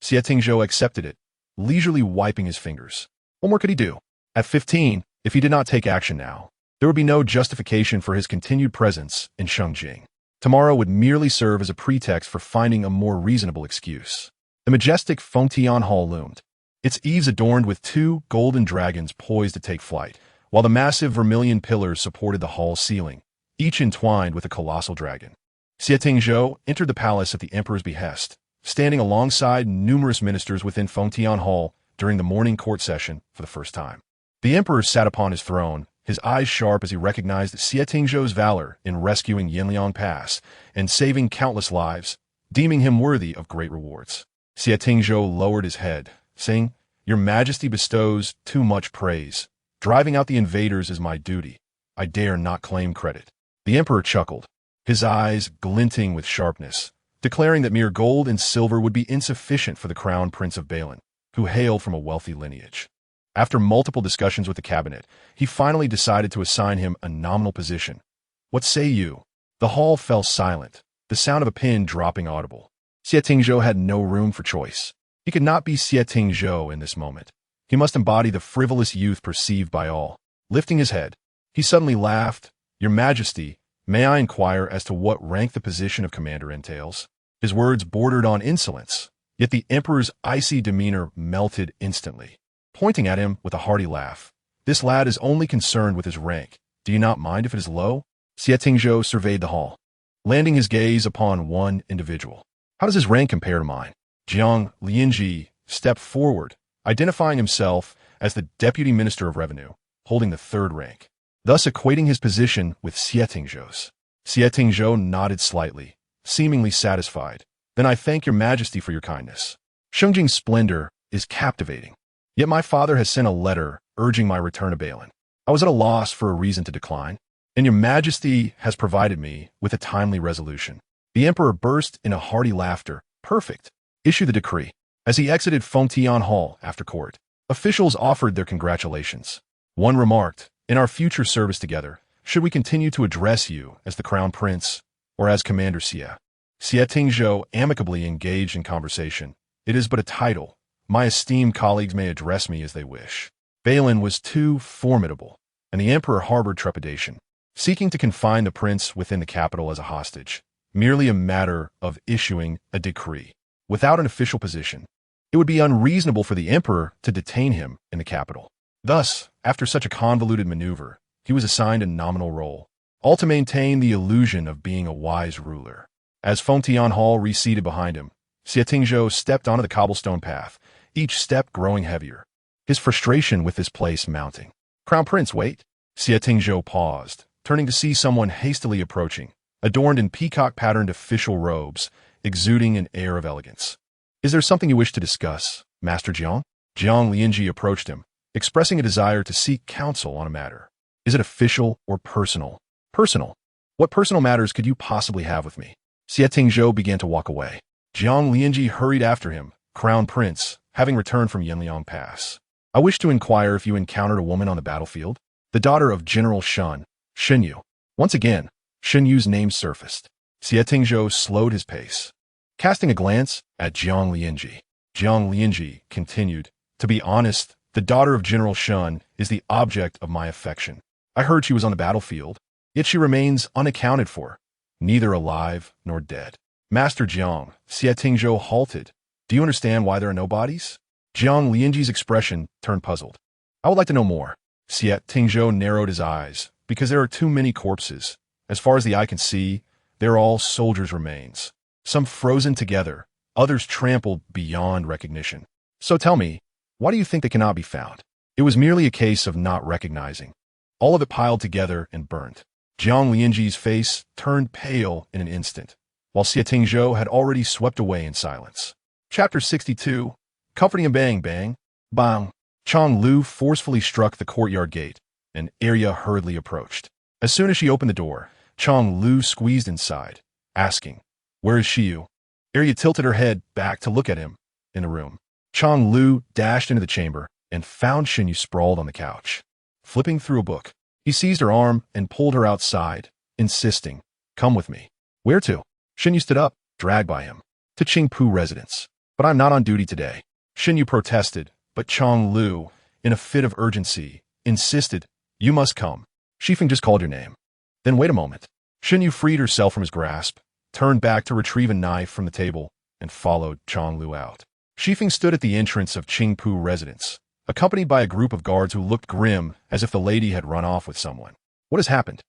Xie Tingzhou accepted it, leisurely wiping his fingers. What more could he do? At 15, if he did not take action now, there would be no justification for his continued presence in Shengjing. Tomorrow would merely serve as a pretext for finding a more reasonable excuse. The majestic Fengtian Hall loomed, its eaves adorned with 2 golden dragons poised to take flight, while the massive vermilion pillars supported the hall's ceiling, each entwined with a colossal dragon. Xie Tingzhou entered the palace at the emperor's behest, standing alongside numerous ministers within Fengtian Hall during the morning court session for the first time. The emperor sat upon his throne, his eyes sharp as he recognized Xie Tingzhou's valor in rescuing Yanliang Pass and saving countless lives, deeming him worthy of great rewards. Xie Tingzhou lowered his head, saying, "Your Majesty bestows too much praise. Driving out the invaders is my duty. I dare not claim credit." The emperor chuckled, his eyes glinting with sharpness, declaring that mere gold and silver would be insufficient for the crown prince of Balin, who hailed from a wealthy lineage. After multiple discussions with the cabinet, he finally decided to assign him a nominal position. "What say you?" The hall fell silent, the sound of a pin dropping audible. Xie Tingzhou had no room for choice. He could not be Xie Tingzhou in this moment. He must embody the frivolous youth perceived by all. Lifting his head, he suddenly laughed. "Your Majesty, may I inquire as to what rank the position of commander entails?" His words bordered on insolence, yet the emperor's icy demeanor melted instantly. Pointing at him with a hearty laugh, "This lad is only concerned with his rank. Do you not mind if it is low?" Xie Tingzhou surveyed the hall, landing his gaze upon one individual. "How does his rank compare to mine?" Jiang Lianzhi stepped forward, identifying himself as the Deputy Minister of Revenue, holding the 3rd rank, thus equating his position with Xie Tingzhou's. Xie Tingzhou nodded slightly, seemingly satisfied. "Then I thank your Majesty for your kindness. Shengjing's splendor is captivating. Yet my father has sent a letter urging my return to Balin. I was at a loss for a reason to decline, and your Majesty has provided me with a timely resolution." The emperor burst into hearty laughter. "Perfect. Issue the decree." As he exited Fengtian Hall after court, officials offered their congratulations. One remarked, "In our future service together, should we continue to address you as the Crown Prince or as Commander Xie?" Xie Tingzhou amicably engaged in conversation. "It is but a title. My esteemed colleagues may address me as they wish." Balin was too formidable, and the emperor harbored trepidation, seeking to confine the prince within the capital as a hostage, merely a matter of issuing a decree. Without an official position, it would be unreasonable for the emperor to detain him in the capital. Thus, after such a convoluted maneuver, he was assigned a nominal role, all to maintain the illusion of being a wise ruler. As Fengtian Hall receded behind him, Xie Tingzhou stepped onto the cobblestone path, each step growing heavier, his frustration with this place mounting. "Crown Prince, wait." Xie Tingzhou paused, turning to see someone hastily approaching, adorned in peacock-patterned official robes, exuding an air of elegance. "Is there something you wish to discuss, Master Jiang?" Jiang Lianzhi approached him, expressing a desire to seek counsel on a matter. "Is it official or personal?" "Personal. What personal matters could you possibly have with me?" Xie Tingzhou began to walk away. Jiang Lianzhi hurried after him. "Crown Prince, having returned from Yanliang Pass, I wish to inquire if you encountered a woman on the battlefield?" "The daughter of General Shen Yu." Once again, Shen Yu's name surfaced. Xie Tingzhou slowed his pace, casting a glance at Jiang Lianzhi. Jiang Lianzhi continued, "To be honest, the daughter of General Shen is the object of my affection. I heard she was on the battlefield, yet she remains unaccounted for, neither alive nor dead." "Master Jiang," Xie Tingzhou halted. "Do you understand why there are no bodies?" Jiang Lianzhi's expression turned puzzled. "I would like to know more." Xie Tingzhou narrowed his eyes. "Because there are too many corpses. As far as the eye can see, they're all soldiers' remains. Some frozen together, others trampled beyond recognition. So tell me, why do you think they cannot be found? It was merely a case of not recognizing. All of it piled together and burnt. Jiang Lianzhi's face turned pale in an instant, while Xie Tingzhou had already swept away in silence. Chapter 62. Comforting a bang bang. Bang. Chang Lu forcefully struck the courtyard gate, and Arya hurriedly approached. As soon as she opened the door, Chang Lu squeezed inside, asking, "Where is Xie Yu?" Arya tilted her head back to look at him in the room. Chang Lu dashed into the chamber and found Shen Yu sprawled on the couch. Flipping through a book, he seized her arm and pulled her outside, insisting, "Come with me." "Where to?" Shen Yu stood up, dragged by him. "To Qingpu residence. But I'm not on duty today." Shen Yu protested, but Chang Lu, in a fit of urgency, insisted, "You must come. Xifeng just called your name." "Then wait a moment." Shen Yu freed herself from his grasp, turned back to retrieve a knife from the table, and followed Chang Lu out. Xifeng stood at the entrance of Qingpu residence, accompanied by a group of guards who looked grim as if the lady had run off with someone. "What has happened?"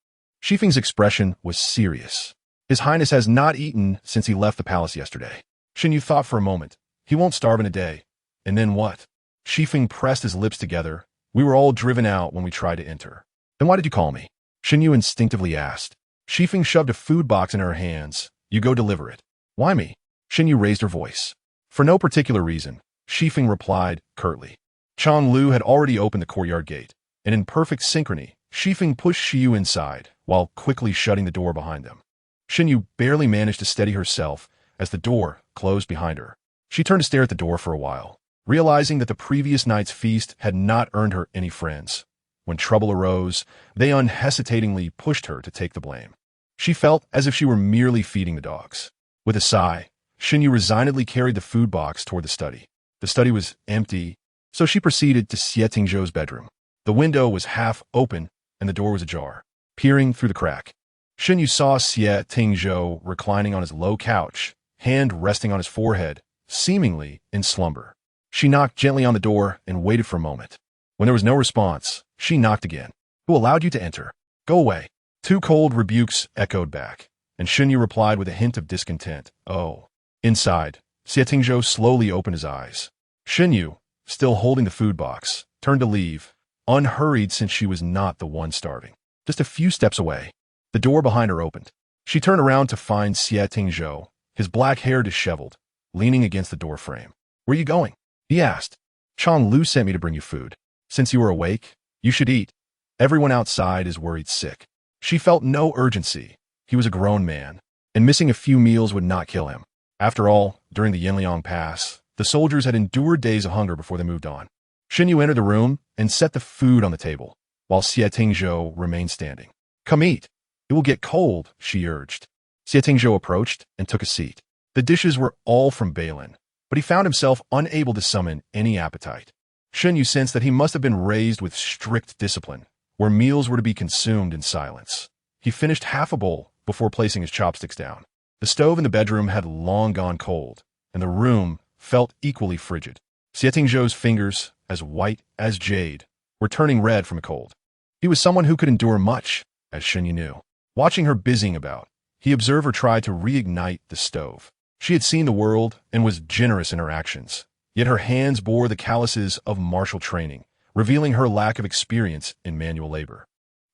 Xifeng's expression was serious. "His Highness has not eaten since he left the palace yesterday." Shen Yu thought for a moment. "He won't starve in a day. And then what?" Xifeng pressed his lips together. "We were all driven out when we tried to enter." "Then why did you call me?" Shen Yu instinctively asked. Xifeng shoved a food box in her hands. "You go deliver it." "Why me?" Shen Yu raised her voice. "For no particular reason," Xifeng replied curtly. Chang Lu had already opened the courtyard gate, and in perfect synchrony, Xifeng pushed Xie Yu inside, while quickly shutting the door behind them. Shen Yu barely managed to steady herself as the door closed behind her. She turned to stare at the door for a while, realizing that the previous night's feast had not earned her any friends. When trouble arose, they unhesitatingly pushed her to take the blame. She felt as if she were merely feeding the dogs. With a sigh, Shen Yu resignedly carried the food box toward the study. The study was empty, so she proceeded to Xie Tingzhou's bedroom. The window was half open, and the door was ajar. Peering through the crack, Shen Yu saw Xie Tingzhou reclining on his low couch, hand resting on his forehead, seemingly in slumber. She knocked gently on the door and waited for a moment. When there was no response, she knocked again. "Who allowed you to enter? Go away." Two cold rebukes echoed back, and Shen Yu replied with a hint of discontent. "Oh." Inside, Xie Tingzhou slowly opened his eyes. Shen Yu, still holding the food box, turned to leave, unhurried since she was not the one starving. Just a few steps away, the door behind her opened. She turned around to find Xie Tingzhou, his black hair disheveled, leaning against the door frame. "Where are you going?" he asked. "Chang Lu sent me to bring you food. Since you are awake, you should eat. Everyone outside is worried sick." She felt no urgency. He was a grown man, and missing a few meals would not kill him. After all, during the Yinliang Pass, the soldiers had endured days of hunger before they moved on. Shen Yu entered the room and set the food on the table, while Xie Tingzhou remained standing. "Come eat. It will get cold," she urged. Xie Tingzhou approached and took a seat. The dishes were all from Balin, but he found himself unable to summon any appetite. Shen Yu sensed that he must have been raised with strict discipline, where meals were to be consumed in silence. He finished half a bowl before placing his chopsticks down. The stove in the bedroom had long gone cold, and the room felt equally frigid. Xie Tingzhou's fingers, as white as jade, were turning red from the cold. He was someone who could endure much, as Shen Yu knew. Watching her busying about, he observed her try to reignite the stove. She had seen the world and was generous in her actions, yet her hands bore the calluses of martial training, revealing her lack of experience in manual labor.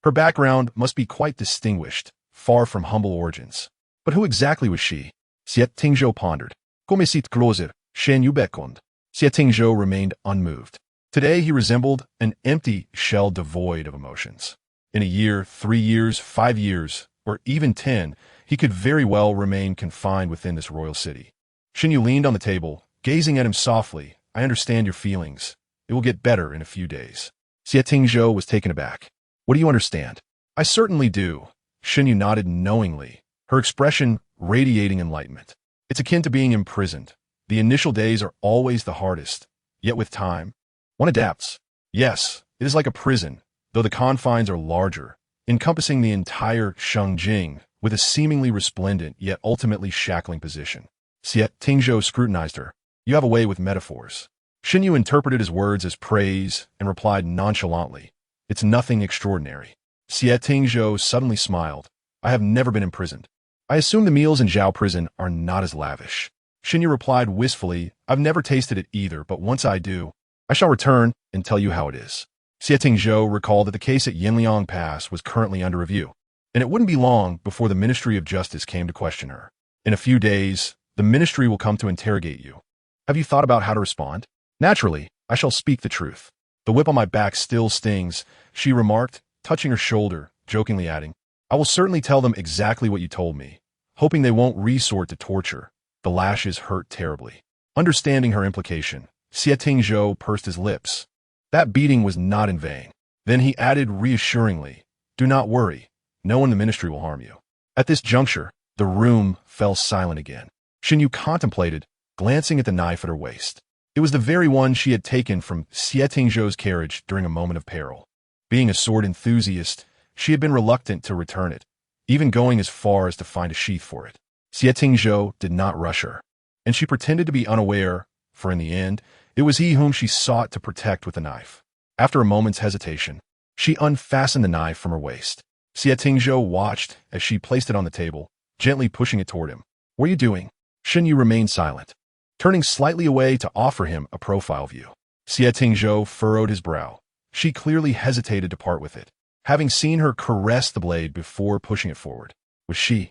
Her background must be quite distinguished, far from humble origins. But who exactly was she? Xie Tingzhou pondered. Come sit closer, Shen Yu beckoned. Xie Tingzhou remained unmoved. Today he resembled an empty shell devoid of emotions. In a year, 3 years, 5 years, or even 10, he could very well remain confined within this royal city. Shen Yu leaned on the table, gazing at him softly. "I understand your feelings. It will get better in a few days." Xie Tingzhou was taken aback. "What do you understand?" "I certainly do." Shen Yu nodded knowingly, her expression radiating enlightenment. "It's akin to being imprisoned. The initial days are always the hardest, yet with time, one adapts. Yes, it is like a prison, though the confines are larger, encompassing the entire Shengjing with a seemingly resplendent yet ultimately shackling position." Xie Tingzhou scrutinized her. "You have a way with metaphors." Shen Yu interpreted his words as praise and replied nonchalantly, "It's nothing extraordinary." Xie Tingzhou suddenly smiled. I have never been imprisoned. I assume the meals in Zhao prison are not as lavish. Shen Yu replied wistfully, I've never tasted it either, but once I do, I shall return and tell you how it is. Xie Tingzhou recalled that the case at Yinliang Pass was currently under review, and it wouldn't be long before the Ministry of Justice came to question her. In a few days, the ministry will come to interrogate you. Have you thought about how to respond? Naturally, I shall speak the truth. The whip on my back still stings, she remarked, touching her shoulder, jokingly adding, I will certainly tell them exactly what you told me, hoping they won't resort to torture. The lashes hurt terribly. Understanding her implication, Xie Tingzhou pursed his lips. That beating was not in vain. Then he added reassuringly, do not worry, no one in the ministry will harm you. At this juncture, the room fell silent again. Shen Yu contemplated, glancing at the knife at her waist. It was the very one she had taken from Xie Tingzhou's carriage during a moment of peril. Being a sword enthusiast, she had been reluctant to return it, even going as far as to find a sheath for it. Xie Tingzhou did not rush her, and she pretended to be unaware, for in the end, it was he whom she sought to protect with the knife. After a moment's hesitation, she unfastened the knife from her waist. Xie Tingzhou watched as she placed it on the table, gently pushing it toward him. What are you doing? Shen Yu remained silent, turning slightly away to offer him a profile view. Xie Tingzhou furrowed his brow. She clearly hesitated to part with it, having seen her caress the blade before pushing it forward. Was she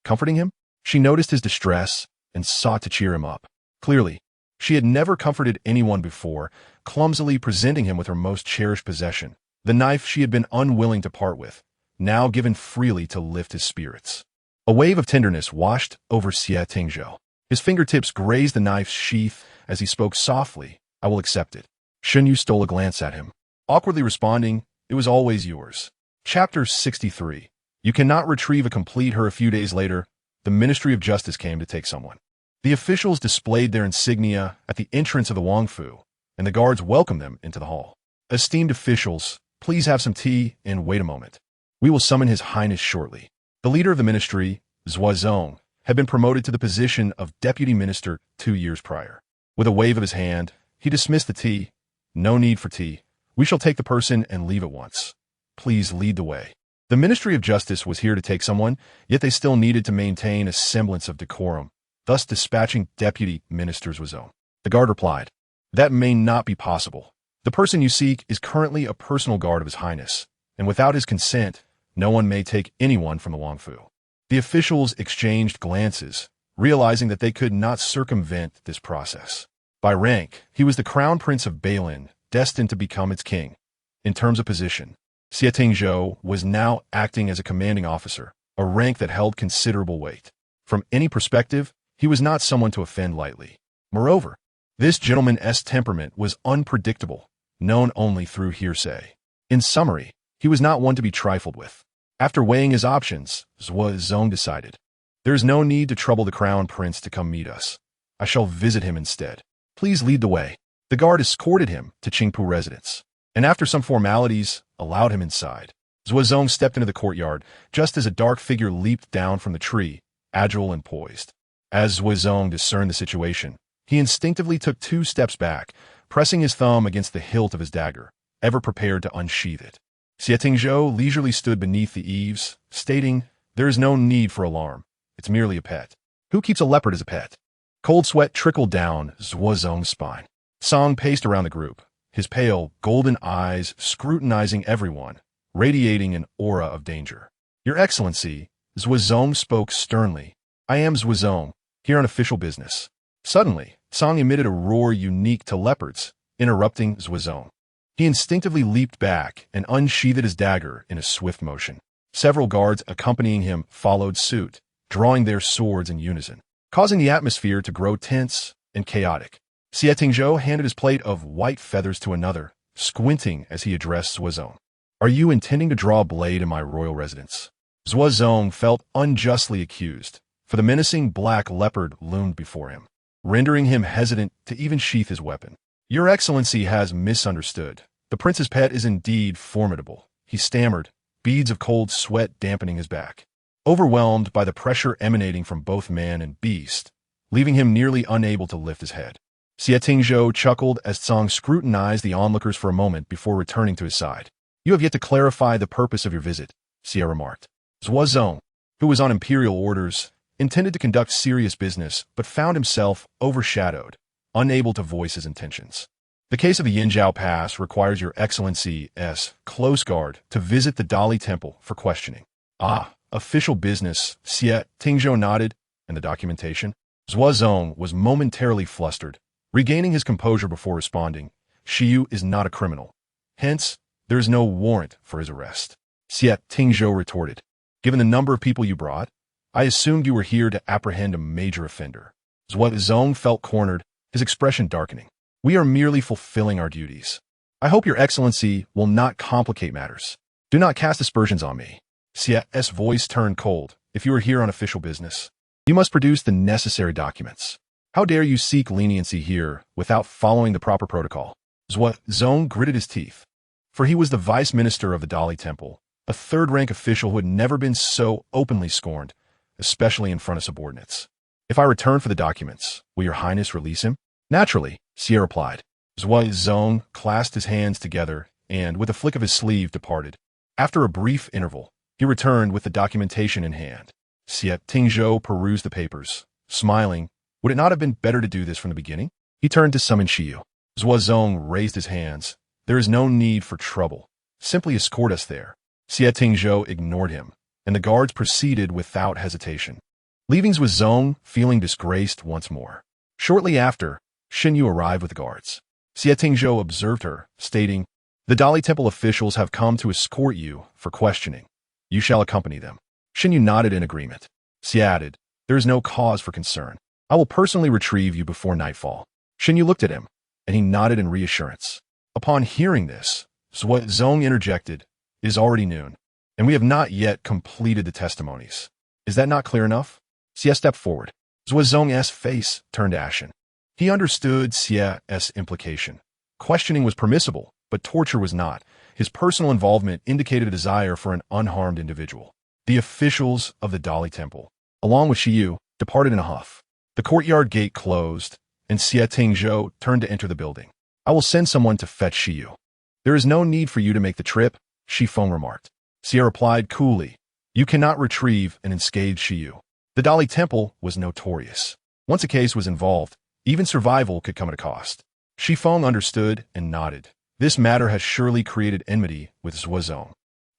comforting him? She noticed his distress and sought to cheer him up. Clearly, she had never comforted anyone before, clumsily presenting him with her most cherished possession, the knife she had been unwilling to part with, now given freely to lift his spirits. A wave of tenderness washed over Xie Tingzhou. His fingertips grazed the knife's sheath as he spoke softly, I will accept it. Shen Yu stole a glance at him, awkwardly responding, it was always yours. Chapter 63. You cannot retrieve a complete her. A few days later, the Ministry of Justice came to take someone. The officials displayed their insignia at the entrance of the Wangfu, and the guards welcomed them into the hall. Esteemed officials, please have some tea and wait a moment. We will summon His Highness shortly. The leader of the ministry, Zhuozong, had been promoted to the position of deputy minister 2 years prior. With a wave of his hand, he dismissed the tea. No need for tea. We shall take the person and leave at once. Please lead the way. The Ministry of Justice was here to take someone, yet they still needed to maintain a semblance of decorum, thus dispatching Deputy Minister Zhuozong. The guard replied, that may not be possible. The person you seek is currently a personal guard of His Highness, and without his consent, no one may take anyone from the Wangfu. The officials exchanged glances, realizing that they could not circumvent this process. By rank, he was the crown prince of Bailin, destined to become its king. In terms of position, Xie Tingzhou was now acting as a commanding officer, a rank that held considerable weight. From any perspective, he was not someone to offend lightly. Moreover, this gentleman's temperament was unpredictable, known only through hearsay. In summary, he was not one to be trifled with. After weighing his options, Zhuozong decided, there is no need to trouble the crown prince to come meet us. I shall visit him instead. Please lead the way. The guard escorted him to Qingpu residence, and after some formalities, allowed him inside. Zhuozong stepped into the courtyard, just as a dark figure leaped down from the tree, agile and poised. As Zhuozong discerned the situation, he instinctively took 2 steps back, pressing his thumb against the hilt of his dagger, ever prepared to unsheath it. Xie Tingzhou leisurely stood beneath the eaves, stating, there is no need for alarm. It's merely a pet. Who keeps a leopard as a pet? Cold sweat trickled down Zhuozong's spine. Song paced around the group, his pale, golden eyes scrutinizing everyone, radiating an aura of danger. Your Excellency, Zhuozong spoke sternly. I am Zhuozong, here on official business. Suddenly, Song emitted a roar unique to leopards, interrupting Zhuozong. He instinctively leaped back and unsheathed his dagger in a swift motion. Several guards accompanying him followed suit, drawing their swords in unison, causing the atmosphere to grow tense and chaotic. Xie Tingzhou handed his plate of white feathers to another, squinting as he addressed Zhuozong. Are you intending to draw a blade in my royal residence? Zhuozong felt unjustly accused, for the menacing black leopard loomed before him, rendering him hesitant to even sheath his weapon. Your Excellency has misunderstood. The prince's pet is indeed formidable, he stammered, beads of cold sweat dampening his back. Overwhelmed by the pressure emanating from both man and beast, leaving him nearly unable to lift his head. Xie Tingzhou chuckled as Song scrutinized the onlookers for a moment before returning to his side. You have yet to clarify the purpose of your visit, Xie remarked. Zhuozong, who was on imperial orders, intended to conduct serious business but found himself overshadowed, unable to voice his intentions. The case of the Yinzhao Pass requires Your Excellency's close guard to visit the Dali Temple for questioning. Ah, official business, Xie Tingzhou nodded, and the documentation? Zhuozong was momentarily flustered, regaining his composure before responding. Xie Yu is not a criminal. Hence, there is no warrant for his arrest. Xie Tingzhou retorted. Given the number of people you brought, I assumed you were here to apprehend a major offender. Zhuozong felt cornered, his expression darkening. We are merely fulfilling our duties. I hope Your Excellency will not complicate matters. Do not cast aspersions on me. Xie's voice turned cold. If you are here on official business, you must produce the necessary documents. How dare you seek leniency here without following the proper protocol? Zhuozong gritted his teeth. For he was the vice minister of the Dali Temple, a third-rank official who had never been so openly scorned, especially in front of subordinates. If I return for the documents, will Your Highness release him? Naturally, Xie replied. Zhuozong clasped his hands together and, with a flick of his sleeve, departed. After a brief interval, he returned with the documentation in hand. Xie Tingzhou perused the papers, smiling. Would it not have been better to do this from the beginning? He turned to summon Xie Yu. Zhuozong raised his hands. There is no need for trouble. Simply escort us there. Xie Tingzhou ignored him, and the guards proceeded without hesitation, leaving Zhuozong feeling disgraced once more. Shortly after, Shen Yu arrived with the guards. Xie Tingzhou observed her, stating, The Dali Temple officials have come to escort you for questioning. You shall accompany them. Shen Yu nodded in agreement. Xie added, There is no cause for concern. I will personally retrieve you before nightfall. Shen Yu looked at him, and he nodded in reassurance. Upon hearing this, Zhuozong interjected, It is already noon, and we have not yet completed the testimonies. Is that not clear enough? Xie stepped forward. Zhuozong's face turned ashen. He understood Xie's implication. Questioning was permissible, but torture was not. His personal involvement indicated a desire for an unharmed individual. The officials of the Dali Temple, along with Xie Yu, departed in a huff. The courtyard gate closed, and Xie Tingzhou turned to enter the building. I will send someone to fetch Xie Yu. There is no need for you to make the trip, Shifeng remarked. Xie replied coolly. You cannot retrieve an unscathed Xie Yu. The Dali Temple was notorious. Once a case was involved, even survival could come at a cost. Shifeng understood and nodded. This matter has surely created enmity with Zhuozong.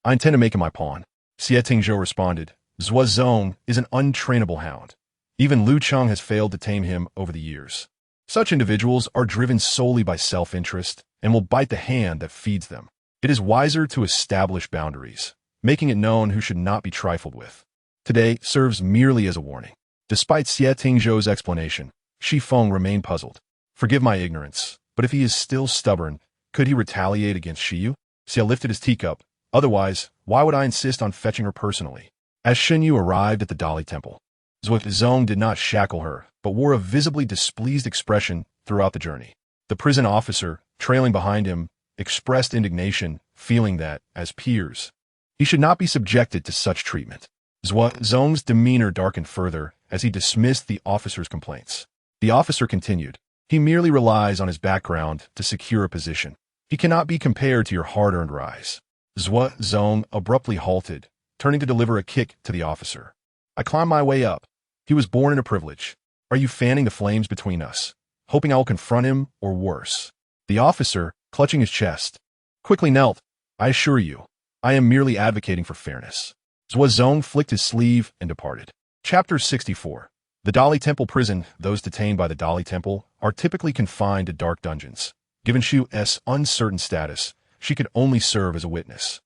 I intend to make him my pawn. Xie Tingzhou responded. Zhuozong is an untrainable hound. Even Lu Cheng has failed to tame him over the years. Such individuals are driven solely by self-interest and will bite the hand that feeds them. It is wiser to establish boundaries, making it known who should not be trifled with. Today serves merely as a warning. Despite Xie Tingzhou's explanation, Shifeng remained puzzled. Forgive my ignorance, but if he is still stubborn, could he retaliate against Xie Yu? Xie lifted his teacup. Otherwise, why would I insist on fetching her personally? As Shen Yu arrived at the Dali Temple, Zhuozong did not shackle her, but wore a visibly displeased expression throughout the journey. The prison officer, trailing behind him, expressed indignation, feeling that, as peers, he should not be subjected to such treatment. Zhuozong's demeanor darkened further as he dismissed the officer's complaints. The officer continued, He merely relies on his background to secure a position. He cannot be compared to your hard-earned rise. Zhuozong abruptly halted, turning to deliver a kick to the officer. I climbed my way up. He was born in a privilege. Are you fanning the flames between us, hoping I will confront him, or worse? The officer, clutching his chest, quickly knelt. I assure you, I am merely advocating for fairness. Zhuozong flicked his sleeve and departed. Chapter 64. The Dali Temple prison. Those detained by the Dali Temple are typically confined to dark dungeons. Given Xie Yu's uncertain status, she could only serve as a witness.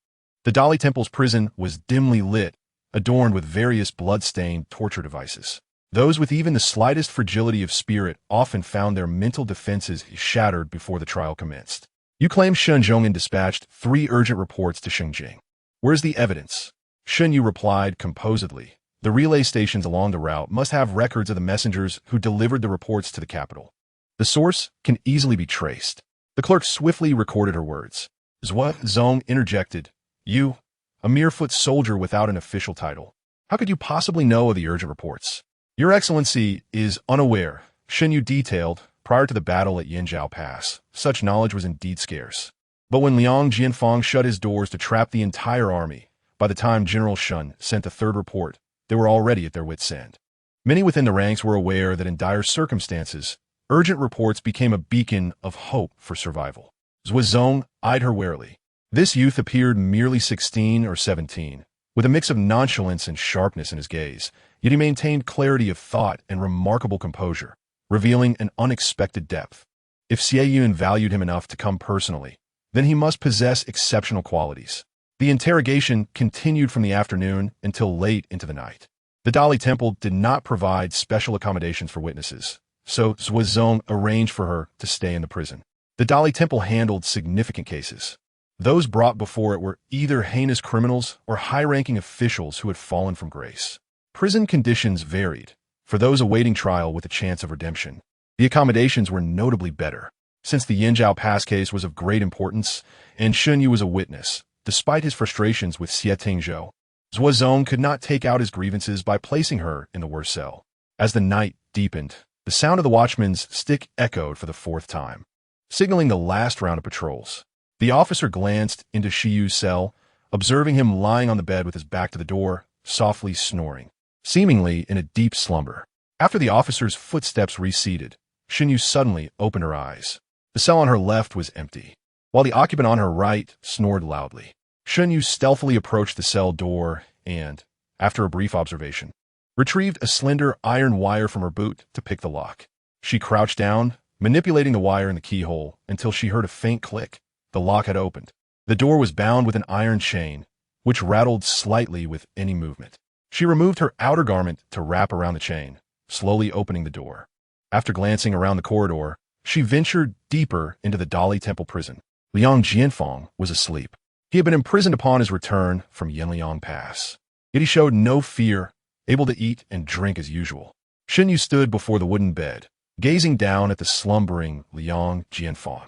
The Dali Temple's prison was dimly lit, adorned with various blood-stained torture devices. Those with even the slightest fragility of spirit often found their mental defenses shattered before the trial commenced. You claim Shen Zhongyan dispatched 3 urgent reports to Shengjing. Where's the evidence? Shen Yu replied composedly. The relay stations along the route must have records of the messengers who delivered the reports to the capital. The source can easily be traced. The clerk swiftly recorded her words. Zhuozong interjected. You, a mere foot soldier without an official title. How could you possibly know of the urgent reports? Your Excellency is unaware, Shen Yu detailed, prior to the battle at Yinzhao Pass. Such knowledge was indeed scarce. But when Liang Jianfang shut his doors to trap the entire army, by the time General Shen sent the 3rd report, they were already at their wits' end. Many within the ranks were aware that in dire circumstances, urgent reports became a beacon of hope for survival. Zhuozong eyed her warily. This youth appeared merely 16 or 17, with a mix of nonchalance and sharpness in his gaze, yet he maintained clarity of thought and remarkable composure, revealing an unexpected depth. If Xie Yu valued him enough to come personally, then he must possess exceptional qualities. The interrogation continued from the afternoon until late into the night. The Dali Temple did not provide special accommodations for witnesses, so Zhuozong arranged for her to stay in the prison. The Dali Temple handled significant cases. Those brought before it were either heinous criminals or high-ranking officials who had fallen from grace. Prison conditions varied. For those awaiting trial with a chance of redemption, the accommodations were notably better. Since the Yanzhou Pass case was of great importance, and Shen Yu was a witness, despite his frustrations with Xie Tingzhou, Zhuozong could not take out his grievances by placing her in the worst cell. As the night deepened, the sound of the watchman's stick echoed for the fourth time, signaling the last round of patrols. The officer glanced into Xie Yu's cell, observing him lying on the bed with his back to the door, softly snoring, seemingly in a deep slumber. After the officer's footsteps receded, Shen Yu suddenly opened her eyes. The cell on her left was empty, while the occupant on her right snored loudly. Shen Yu stealthily approached the cell door and, after a brief observation, retrieved a slender iron wire from her boot to pick the lock. She crouched down, manipulating the wire in the keyhole until she heard a faint click. The lock had opened. The door was bound with an iron chain, which rattled slightly with any movement. She removed her outer garment to wrap around the chain, slowly opening the door. After glancing around the corridor, she ventured deeper into the Dali Temple prison. Liang Jianfang was asleep. He had been imprisoned upon his return from Yanliang Pass. Yet he showed no fear, able to eat and drink as usual. Shen Yu stood before the wooden bed, gazing down at the slumbering Liang Jianfang.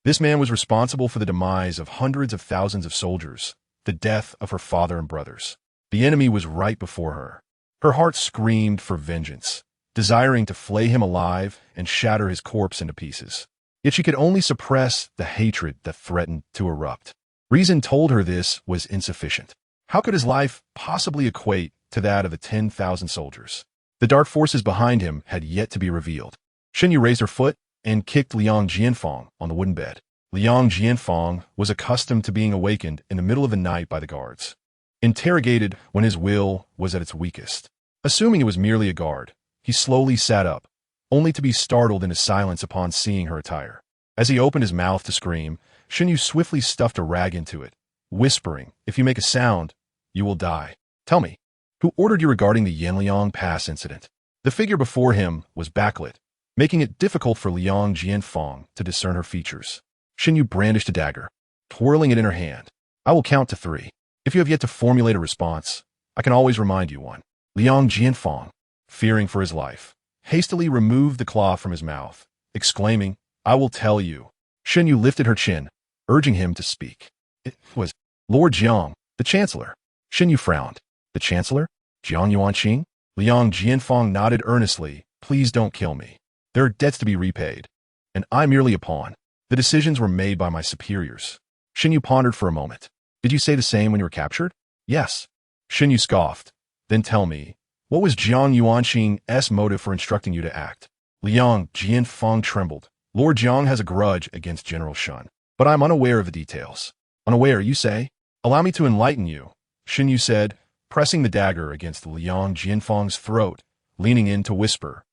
This man was responsible for the demise of hundreds of thousands of soldiers, the death of her father and brothers. The enemy was right before her. Her heart screamed for vengeance, desiring to flay him alive and shatter his corpse into pieces. Yet she could only suppress the hatred that threatened to erupt. Reason told her this was insufficient. How could his life possibly equate to that of the 10,000 soldiers? The dark forces behind him had yet to be revealed. Shen Yu raised her foot and kicked Liang Jianfang on the wooden bed. Liang Jianfang was accustomed to being awakened in the middle of the night by the guards, interrogated when his will was at its weakest. Assuming it was merely a guard, he slowly sat up, only to be startled into silence upon seeing her attire. As he opened his mouth to scream, Shen Yu swiftly stuffed a rag into it, whispering, "If you make a sound, you will die. Tell me, who ordered you regarding the Yanliang Pass incident?" The figure before him was backlit, making it difficult for Liang Jianfang to discern her features. Shen Yu brandished a dagger, twirling it in her hand. "I will count to 3. If you have yet to formulate a response, I can always remind you one." Liang Jianfang, fearing for his life, hastily removed the claw from his mouth, exclaiming, "I will tell you." Shen Yu lifted her chin, urging him to speak. "It was Lord Jiang, the Chancellor." Shen Yu frowned. "The Chancellor? Jiang Yuanqing?" Liang Jianfang nodded earnestly. "Please don't kill me. There are debts to be repaid, and I'm merely a pawn. The decisions were made by my superiors." Shen Yu pondered for a moment. "Did you say the same when you were captured?" "Yes." Shen Yu scoffed. "Then tell me, what was Jiang Yuanqing's motive for instructing you to act?" Liang Jianfang trembled. "Lord Jiang has a grudge against General Shen, but I'm unaware of the details." "Unaware, you say? Allow me to enlighten you," Shen Yu said, pressing the dagger against Liang Jianfang's throat, leaning in to whisper.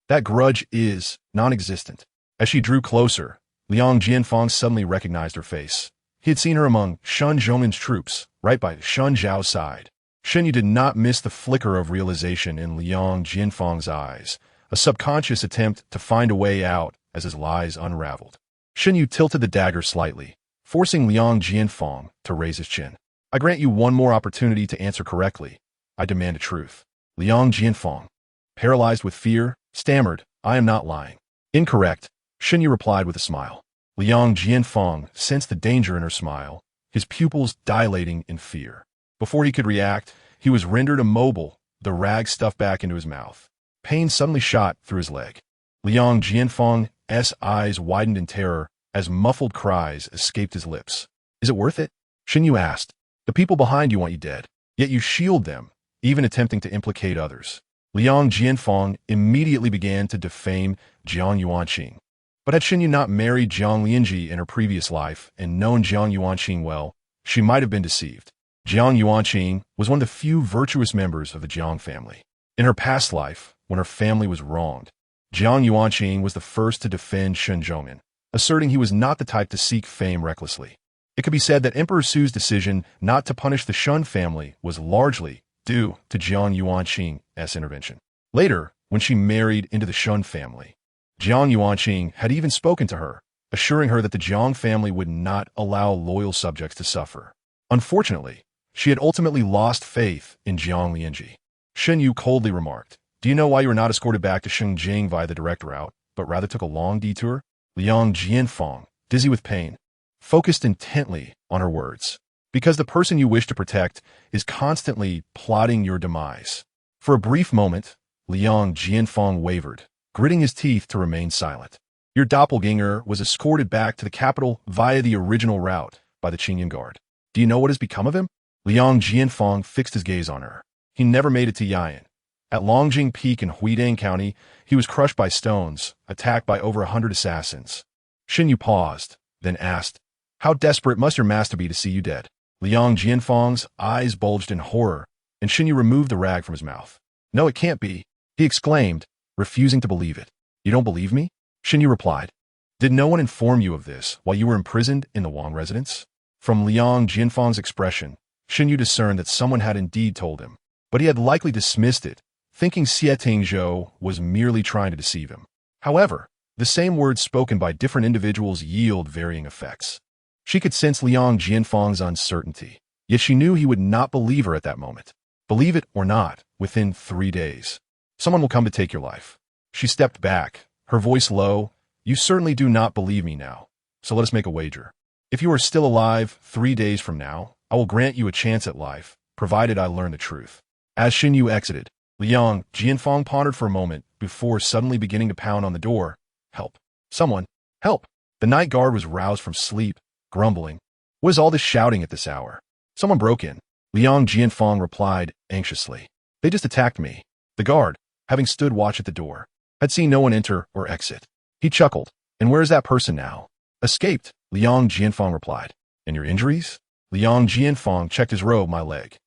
"That grudge is non-existent." As she drew closer, Liang Jianfang suddenly recognized her face. He had seen her among Shen Zhongman's troops, right by Shen Zhao's side. Shen Yu did not miss the flicker of realization in Liang Jianfang's eyes, a subconscious attempt to find a way out as his lies unraveled. Shen Yu tilted the dagger slightly, forcing Liang Jianfang to raise his chin. "I grant you one more opportunity to answer correctly. I demand a truth." Liang Jianfang, paralyzed with fear, stammered, "I am not lying." "Incorrect," Shen Yu replied with a smile. Liang Jianfang sensed the danger in her smile, his pupils dilating in fear. Before he could react, he was rendered immobile, the rag stuffed back into his mouth. Pain suddenly shot through his leg. Liang Jianfang's eyes widened in terror as muffled cries escaped his lips. "Is it worth it?" Shen Yu asked. "The people behind you want you dead, yet you shield them, even attempting to implicate others. Liang Jianfang immediately began to defame Jiang Yuanqing. But had Shen Yu not married Jiang Lianzhi in her previous life and known Jiang Yuanqing well, she might have been deceived. Jiang Yuanqing was one of the few virtuous members of the Jiang family. In her past life, when her family was wronged, Jiang Yuanqing was the first to defend Shen Zhong'an, asserting he was not the type to seek fame recklessly. It could be said that Emperor Su's decision not to punish the Shen family was largely due to Jiang Yuanqing's intervention. Later, when she married into the Shen family, Jiang Yuanqing had even spoken to her, assuring her that the Jiang family would not allow loyal subjects to suffer. Unfortunately, she had ultimately lost faith in Jiang Lianzhi. Shen Yu coldly remarked, "Do you know why you were not escorted back to Shengjing via the direct route, but rather took a long detour?" Liang Jianfang, dizzy with pain, focused intently on her words. "Because the person you wish to protect is constantly plotting your demise." For a brief moment, Liang Jianfang wavered, gritting his teeth to remain silent. "Your doppelganger was escorted back to the capital via the original route by the Qingyun Guard. Do you know what has become of him?" Liang Jianfang fixed his gaze on her. "He never made it to Yian. At Longjing Peak in Huidang County, he was crushed by stones, attacked by over 100 assassins." Shen Yu paused, then asked, "How desperate must your master be to see you dead?" Liang Jianfang's eyes bulged in horror, and Shen Yu removed the rag from his mouth. "No, it can't be," he exclaimed, refusing to believe it. "You don't believe me?" Shen Yu replied. "Did no one inform you of this while you were imprisoned in the Wang residence?" From Liang Jianfang's expression, Shen Yu discerned that someone had indeed told him, but he had likely dismissed it, thinking Xie Tingzhou was merely trying to deceive him. However, the same words spoken by different individuals yield varying effects. She could sense Liang Jianfang's uncertainty, yet she knew he would not believe her at that moment. Believe it or not, within 3 days, someone will come to take your life. She stepped back, her voice low. "You certainly do not believe me now, so let us make a wager. If you are still alive 3 days from now, I will grant you a chance at life, provided I learn the truth." As Shen Yu exited, Liang Jianfang pondered for a moment before suddenly beginning to pound on the door. "Help! Someone! Help!" The night guard was roused from sleep, grumbling. "What is all this shouting at this hour?" "Someone broke in," Liang Jianfang replied anxiously. "They just attacked me." The guard, having stood watch at the door, had seen no one enter or exit. He chuckled. "And where is that person now?" "Escaped," Liang Jianfang replied. "And your injuries?" Liang Jianfang checked his robe. "My leg."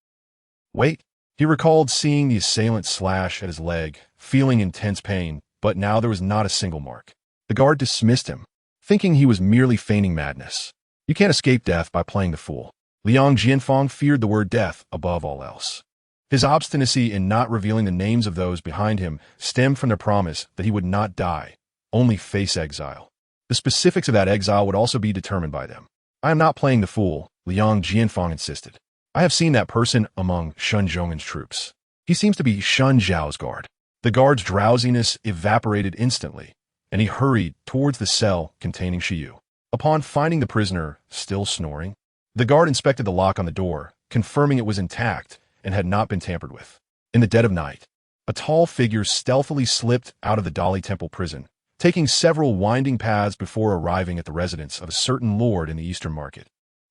"Wait." He recalled seeing the assailant slash at his leg, feeling intense pain, but now there was not a single mark. The guard dismissed him, thinking he was merely feigning madness. You can't escape death by playing the fool. Liang Jianfang feared the word death above all else. His obstinacy in not revealing the names of those behind him stemmed from their promise that he would not die, only face exile. The specifics of that exile would also be determined by them. "I am not playing the fool," Liang Jianfang insisted. "I have seen that person among Shen Zhong'an's troops. He seems to be Shen Zhao's guard." The guard's drowsiness evaporated instantly, and he hurried towards the cell containing Xie Yu. Upon finding the prisoner still snoring, the guard inspected the lock on the door, confirming it was intact and had not been tampered with. In the dead of night, a tall figure stealthily slipped out of the Dali Temple prison, taking several winding paths before arriving at the residence of a certain lord in the Eastern Market.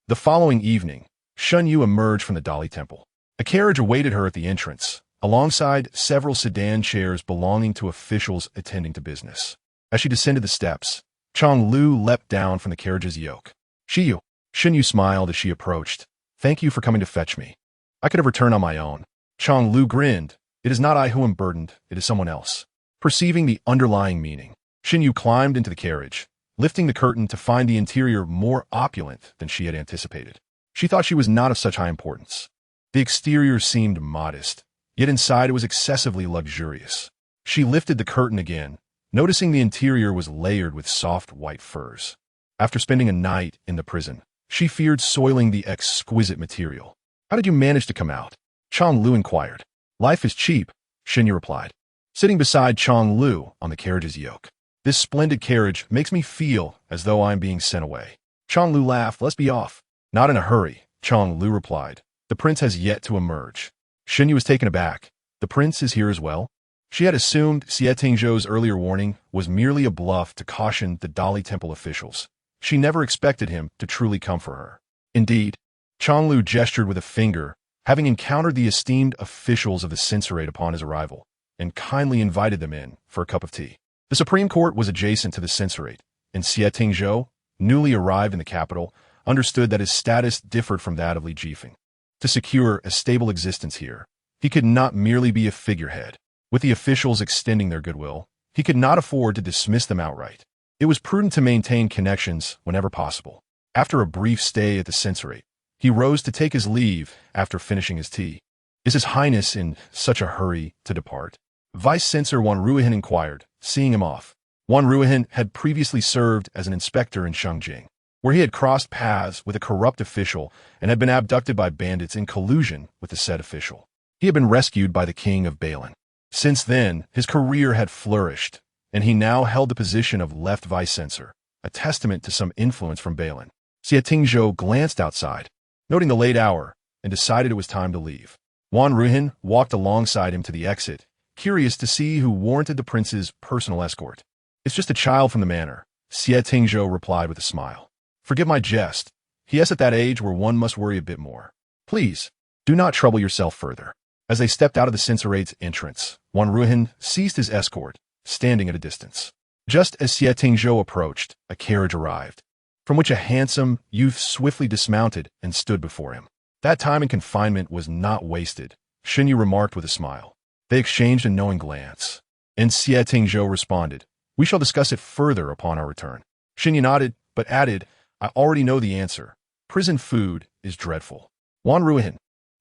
The following evening, Shen Yu emerged from the Dali Temple. A carriage awaited her at the entrance, alongside several sedan chairs belonging to officials attending to business. As she descended the steps, Chang Lu leapt down from the carriage's yoke. "Xie Yu." Shen Yu smiled as she approached. "Thank you for coming to fetch me. I could have returned on my own." Chang Lu grinned. "It is not I who am burdened, it is someone else." Perceiving the underlying meaning, Shen Yu climbed into the carriage, lifting the curtain to find the interior more opulent than she had anticipated. She thought she was not of such high importance. The exterior seemed modest, yet inside it was excessively luxurious. She lifted the curtain again, noticing the interior was layered with soft white furs. After spending a night in the prison, she feared soiling the exquisite material. "How did you manage to come out?" Chang Lu inquired. "Life is cheap," Shen Yu replied, sitting beside Chang Lu on the carriage's yoke. "This splendid carriage makes me feel as though I am being sent away." Chang Lu laughed. "Let's be off." "Not in a hurry," Chang Lu replied. "The prince has yet to emerge." Shen Yu was taken aback. "The prince is here as well?" She had assumed Xie Tingzhou's earlier warning was merely a bluff to caution the Dali Temple officials. She never expected him to truly come for her. Indeed, Chang Lu gestured with a finger, having encountered the esteemed officials of the censorate upon his arrival, and kindly invited them in for a cup of tea. The Supreme Court was adjacent to the censorate, and Xie Tingzhou, newly arrived in the capital, understood that his status differed from that of Li Jifeng. To secure a stable existence here, he could not merely be a figurehead. With the officials extending their goodwill, he could not afford to dismiss them outright. It was prudent to maintain connections whenever possible. After a brief stay at the censorate, he rose to take his leave after finishing his tea. "Is His Highness in such a hurry to depart?" Vice-Censor Wan Ruihan inquired, seeing him off. Wan Ruihan had previously served as an inspector in Shengjing, where he had crossed paths with a corrupt official and had been abducted by bandits in collusion with the said official. He had been rescued by the king of Balin. Since then, his career had flourished, and he now held the position of left vice-censor, a testament to some influence from Balin. Xie Tingzhou glanced outside, noting the late hour, and decided it was time to leave. Wan Ruihan walked alongside him to the exit, curious to see who warranted the prince's personal escort. "It's just a child from the manor," Xie Tingzhou replied with a smile. "Forgive my jest. He is at that age where one must worry a bit more. Please, do not trouble yourself further." As they stepped out of the censorate's entrance, Wan Ruihan ceased his escort, standing at a distance. Just as Xie Tingzhou approached, a carriage arrived, from which a handsome youth swiftly dismounted and stood before him. That time in confinement was not wasted, Shen Yu remarked with a smile. They exchanged a knowing glance, and Xie Tingzhou responded, "We shall discuss it further upon our return." Shen Yu nodded, but added, "I already know the answer. Prison food is dreadful." Wan Ruihan,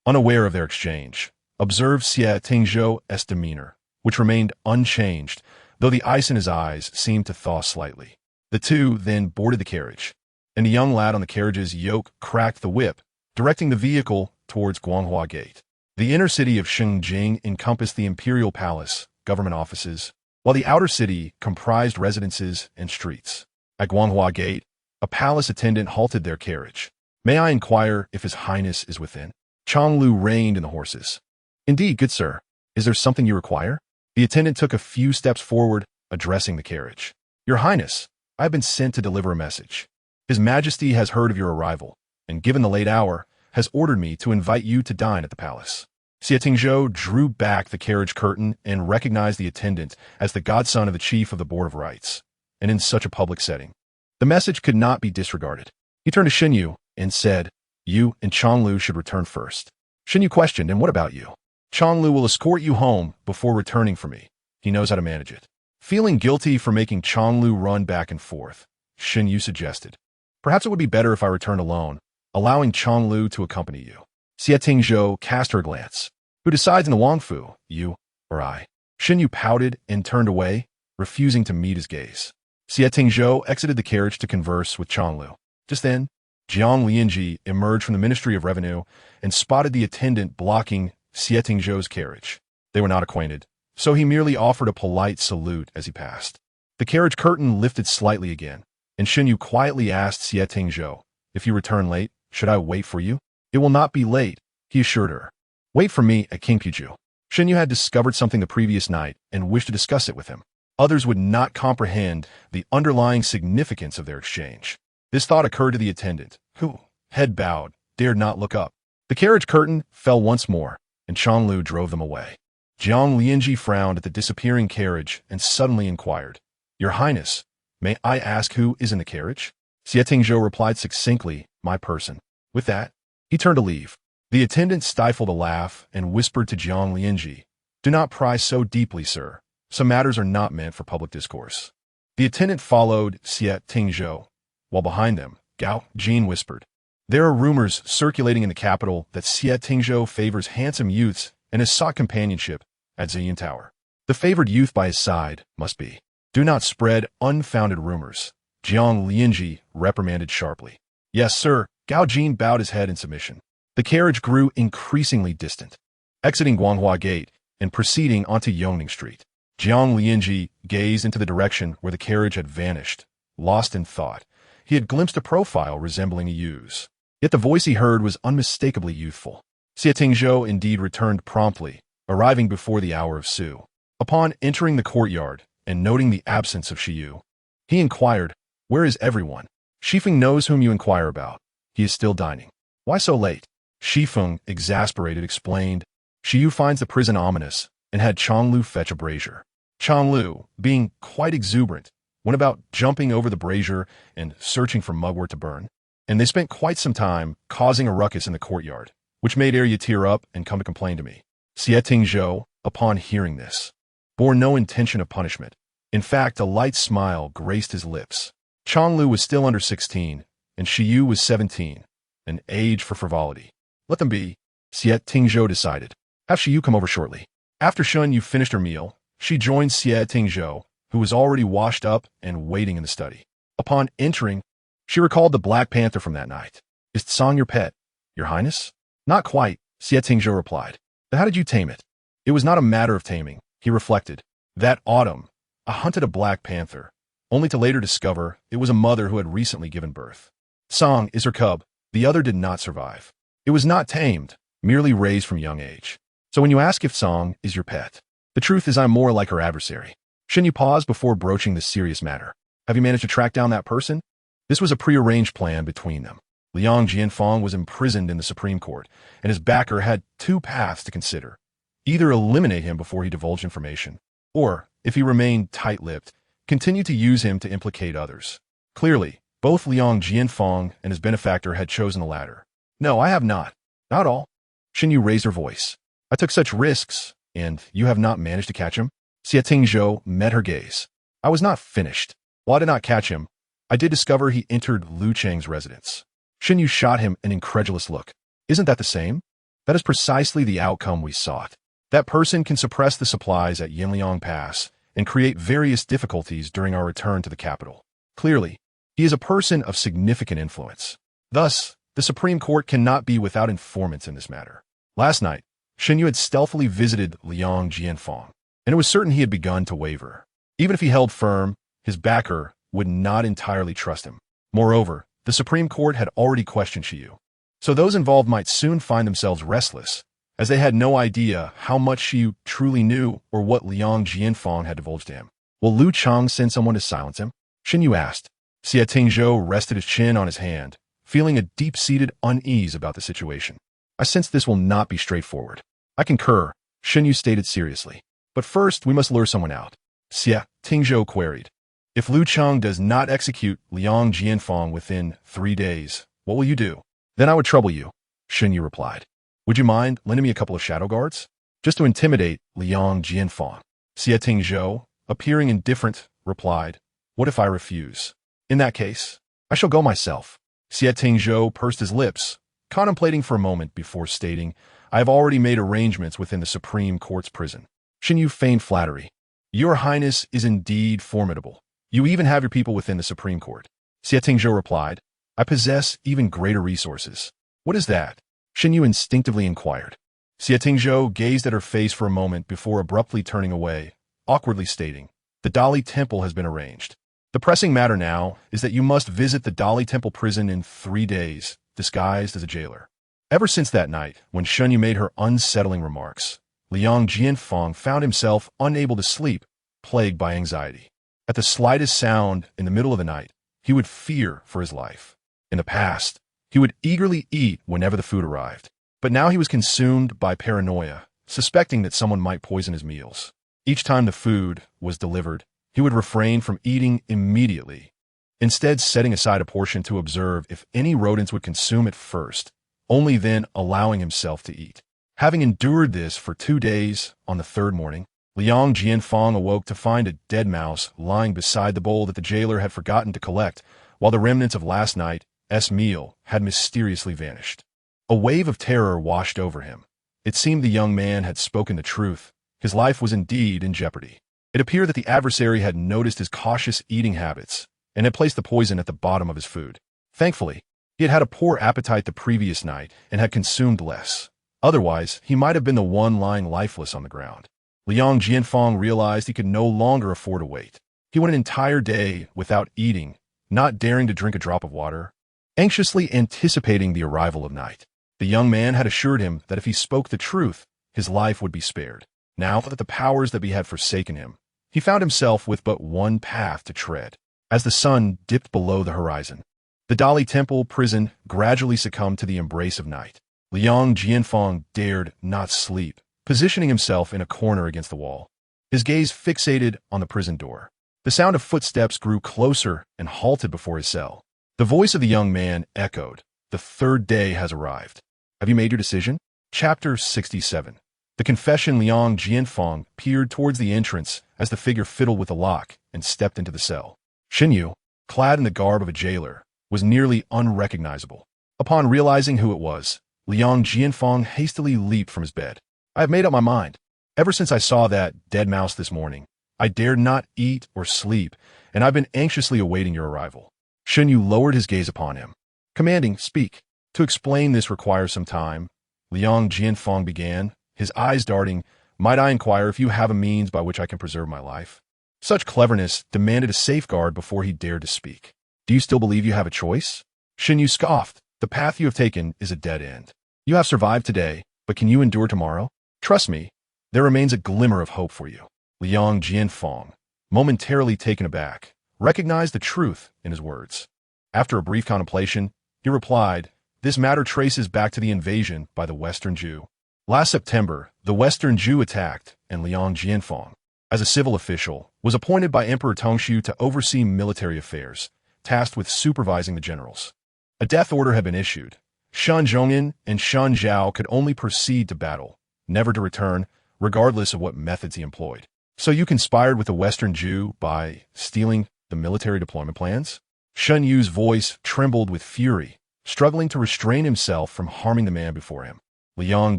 unaware of their exchange, observed Xie Tingzhou's demeanor, which remained unchanged, though the ice in his eyes seemed to thaw slightly. The two then boarded the carriage, and the young lad on the carriage's yoke cracked the whip, directing the vehicle towards Guanghua Gate. The inner city of Shengjing encompassed the imperial palace, government offices, while the outer city comprised residences and streets. At Guanghua Gate, a palace attendant halted their carriage. "May I inquire if His Highness is within?" Chonglu reined in the horses. "Indeed, good sir. Is there something you require?" The attendant took a few steps forward, addressing the carriage. "Your Highness, I have been sent to deliver a message. His Majesty has heard of your arrival, and given the late hour, has ordered me to invite you to dine at the palace." Xie Tingzhou drew back the carriage curtain and recognized the attendant as the godson of the chief of the Board of Rights, and in such a public setting, the message could not be disregarded. He turned to Shen Yu and said, "You and Chonglu should return first." Shen Yu questioned, "And what about you?" "Chonglu will escort you home before returning for me. He knows how to manage it." Feeling guilty for making Chonglu run back and forth, Shen Yu suggested, "Perhaps it would be better if I returned alone, allowing Chonglu to accompany you." Xie Tingzhou cast her glance. "Who decides in the Wangfu, you or I?" Shen Yu pouted and turned away, refusing to meet his gaze. Xie Tingzhou exited the carriage to converse with Chonglu. Just then, Jiang Lianzhi emerged from the Ministry of Revenue and spotted the attendant blocking Xie Tingzhou's carriage. They were not acquainted, so he merely offered a polite salute as he passed. The carriage curtain lifted slightly again, and Shen Yu quietly asked Xie Tingzhou, "If you return late, should I wait for you?" "It will not be late," he assured her. "Wait for me at Kingpuju." Shen Yu had discovered something the previous night and wished to discuss it with him. Others would not comprehend the underlying significance of their exchange. This thought occurred to the attendant, who, head bowed, dared not look up. The carriage curtain fell once more, and Chonglu drove them away. Jiang Lianzhi frowned at the disappearing carriage and suddenly inquired, "Your Highness, may I ask who is in the carriage?" Xie Tingzhou replied succinctly, "My person." With that, he turned to leave. The attendant stifled a laugh and whispered to Jiang Lianzhi, "Do not pry so deeply, sir. Some matters are not meant for public discourse." The attendant followed Xie Tingzhou, while behind them, Gao Jin whispered, "There are rumors circulating in the capital that Xie Tingzhou favors handsome youths and has sought companionship at Ziyin Tower. The favored youth by his side must be. Do not spread unfounded rumors," Jiang Lianzhi reprimanded sharply. "Yes, sir." Gao Jin bowed his head in submission. The carriage grew increasingly distant, exiting Guanghua Gate and proceeding onto Yongning Street. Jiang Lianzhi gazed into the direction where the carriage had vanished, lost in thought. He had glimpsed a profile resembling a Yu's, yet the voice he heard was unmistakably youthful. Xie Tingzhou indeed returned promptly, arriving before the hour of Su. Upon entering the courtyard and noting the absence of Xie Yu, he inquired, "Where is everyone?" "Shifeng knows whom you inquire about. He is still dining." "Why so late?" Shifeng, exasperated, explained. Xie Yu finds the prison ominous and had Changlu fetch a brazier. Changlu, being quite exuberant, went about jumping over the brazier and searching for mugwort to burn. And they spent quite some time causing a ruckus in the courtyard, which made Arya tear up and come to complain to me. Xie Tingzhou, upon hearing this, bore no intention of punishment. In fact, a light smile graced his lips. Changlu was still under 16, and Xie Yu was 17, an age for frivolity. Let them be, Xie Tingzhou decided. Have Xie Yu come over shortly. After Shen Yu finished her meal, she joined Xie Tingzhou, who was already washed up and waiting in the study. Upon entering, she recalled the Black Panther from that night. Is Tsang your pet, Your Highness? Not quite, Xie Tingzhou replied. But how did you tame it? It was not a matter of taming, he reflected. That autumn, I hunted a Black Panther, only to later discover it was a mother who had recently given birth. Tsang is her cub, the other did not survive. It was not tamed, merely raised from young age. So when you ask if Tsang is your pet, the truth is I'm more like her adversary. Shen Yu paused before broaching this serious matter. Have you managed to track down that person? This was a prearranged plan between them. Liang Jianfang was imprisoned in the Supreme Court, and his backer had two paths to consider. Either eliminate him before he divulged information, or, if he remained tight-lipped, continue to use him to implicate others. Clearly, both Liang Jianfang and his benefactor had chosen the latter. No, I have not. Not all. Shen Yu raised her voice. I took such risks, and you have not managed to catch him? Xie Tingzhou met her gaze. I was not finished. While I did not catch him, I did discover he entered Lu Cheng's residence. Shen Yu shot him an incredulous look. Isn't that the same? That is precisely the outcome we sought. That person can suppress the supplies at Yinliang Pass and create various difficulties during our return to the capital. Clearly, he is a person of significant influence. Thus, the Supreme Court cannot be without informants in this matter. Last night, Shen Yu had stealthily visited Liang Jianfang, and it was certain he had begun to waver. Even if he held firm, his backer would not entirely trust him. Moreover, the Supreme Court had already questioned Xie Yu, so those involved might soon find themselves restless, as they had no idea how much Xie Yu truly knew or what Liang Jianfang had divulged to him. Will Lu Chang send someone to silence him? Shen Yu asked. Xie Tingzhou rested his chin on his hand, feeling a deep-seated unease about the situation. I sense this will not be straightforward. I concur, Shen Yu stated seriously. But first, we must lure someone out. Xie Tingzhou queried. If Lu Chang does not execute Liang Jianfang within 3 days, what will you do? Then I would trouble you, Shen Yu replied. Would you mind lending me a couple of shadow guards? Just to intimidate Liang Jianfang. Xie Tingzhou, appearing indifferent, replied, What if I refuse? In that case, I shall go myself. Xie Tingzhou pursed his lips, contemplating for a moment before stating, I have already made arrangements within the Supreme Court's prison. Shen Yu feigned flattery. Your Highness is indeed formidable. You even have your people within the Supreme Court. Xie Tingzhou replied, I possess even greater resources. What is that? Shen Yu instinctively inquired. Xie Tingzhou gazed at her face for a moment before abruptly turning away, awkwardly stating, The Dali Temple has been arranged. The pressing matter now is that you must visit the Dali Temple prison in 3 days, disguised as a jailer. Ever since that night, when Shen Yu made her unsettling remarks, Liang Jianfang found himself unable to sleep, plagued by anxiety. At the slightest sound in the middle of the night, he would fear for his life. In the past, he would eagerly eat whenever the food arrived. But now he was consumed by paranoia, suspecting that someone might poison his meals. Each time the food was delivered, he would refrain from eating immediately, instead setting aside a portion to observe if any rodents would consume it first, only then allowing himself to eat. Having endured this for 2 days, on the 3rd morning, Liang Jianfang awoke to find a dead mouse lying beside the bowl that the jailer had forgotten to collect, while the remnants of last night's meal had mysteriously vanished. A wave of terror washed over him. It seemed the young man had spoken the truth. His life was indeed in jeopardy. It appeared that the adversary had noticed his cautious eating habits and had placed the poison at the bottom of his food. Thankfully, he had had a poor appetite the previous night and had consumed less. Otherwise, he might have been the one lying lifeless on the ground. Liang Jianfang realized he could no longer afford to wait. He went an entire day without eating, not daring to drink a drop of water, anxiously anticipating the arrival of night. The young man had assured him that if he spoke the truth, his life would be spared. Now that the powers that be had forsaken him, he found himself with but one path to tread. As the sun dipped below the horizon, the Dali Temple prison gradually succumbed to the embrace of night. Liang Jianfeng dared not sleep, positioning himself in a corner against the wall, his gaze fixated on the prison door. The sound of footsteps grew closer and halted before his cell. The voice of the young man echoed, "The third day has arrived. Have you made your decision?" Chapter 67. The confession. Liang Jianfeng peered towards the entrance as the figure fiddled with the lock and stepped into the cell. Shen Yu, clad in the garb of a jailer, was nearly unrecognizable. Upon realizing who it was, Liang Jianfeng hastily leaped from his bed. "I have made up my mind. Ever since I saw that dead mouse this morning, I dared not eat or sleep, and I've been anxiously awaiting your arrival." Shen Yu lowered his gaze upon him, commanding, "Speak." "To explain this requires some time," Liang Jianfeng began, his eyes darting. "Might I inquire if you have a means by which I can preserve my life?" Such cleverness demanded a safeguard before he dared to speak. "Do you still believe you have a choice?" Shen Yu scoffed. "The path you have taken is a dead end. You have survived today, but can you endure tomorrow? Trust me, there remains a glimmer of hope for you." Liang Jianfeng, momentarily taken aback, recognized the truth in his words. After a brief contemplation, he replied, "This matter traces back to the invasion by the Western Jew. Last September, the Western Jew attacked, and Liang Jianfeng, as a civil official, was appointed by Emperor Tongshu to oversee military affairs, tasked with supervising the generals. A death order had been issued. Shan Zhongyan and Shan Zhao could only proceed to battle, never to return, regardless of what methods he employed. So you conspired with the Western Jew by stealing the military deployment plans?" Shen Yu's voice trembled with fury, struggling to restrain himself from harming the man before him. Liang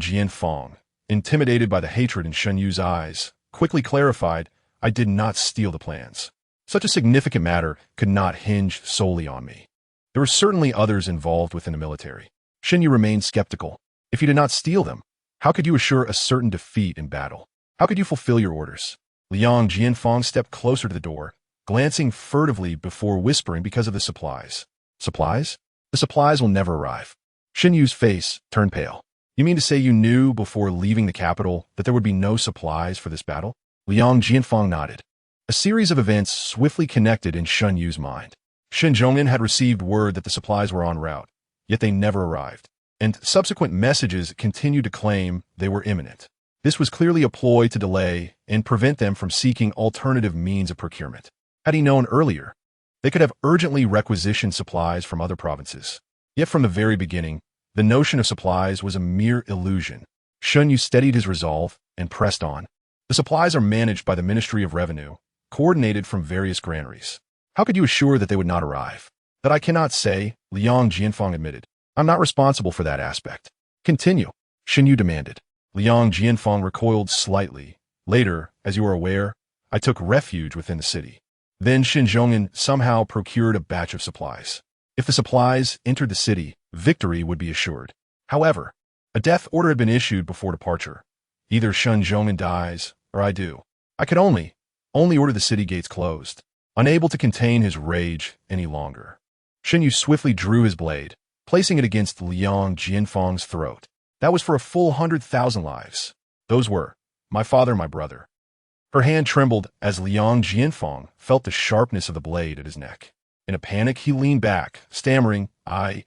Jianfeng, intimidated by the hatred in Shen Yu's eyes, quickly clarified, "I did not steal the plans. Such a significant matter could not hinge solely on me. There were certainly others involved within the military." Shen Yu remained skeptical. "If you did not steal them, how could you assure a certain defeat in battle? How could you fulfill your orders?" Liang Jianfeng stepped closer to the door, glancing furtively before whispering, "Because of the supplies." "Supplies? The supplies will never arrive." Shen Yu's face turned pale. "You mean to say you knew before leaving the capital that there would be no supplies for this battle?" Liang Jianfeng nodded. A series of events swiftly connected in Shen Yu's mind. Shen Zhongyan had received word that the supplies were en route, yet they never arrived, and subsequent messages continued to claim they were imminent. This was clearly a ploy to delay and prevent them from seeking alternative means of procurement. Had he known earlier, they could have urgently requisitioned supplies from other provinces. Yet from the very beginning, the notion of supplies was a mere illusion. Shen Yu steadied his resolve and pressed on. "The supplies are managed by the Ministry of Revenue, coordinated from various granaries. How could you assure that they would not arrive?" "That I cannot say," Liang Jianfeng admitted. "I'm not responsible for that aspect." "Continue," Shen Yu demanded. Liang Jianfeng recoiled slightly. "Later, as you are aware, I took refuge within the city. Then Shen Zhongyan somehow procured a batch of supplies. If the supplies entered the city, victory would be assured. However, a death order had been issued before departure. Either Shen Zhongyan dies, or I do. I could only order the city gates closed." Unable to contain his rage any longer, Shen Yu swiftly drew his blade, placing it against Liang Jianfeng's throat. "That was for a full 100,000 lives. Those were my father and my brother." Her hand trembled as Liang Jianfeng felt the sharpness of the blade at his neck. In a panic, he leaned back, stammering, I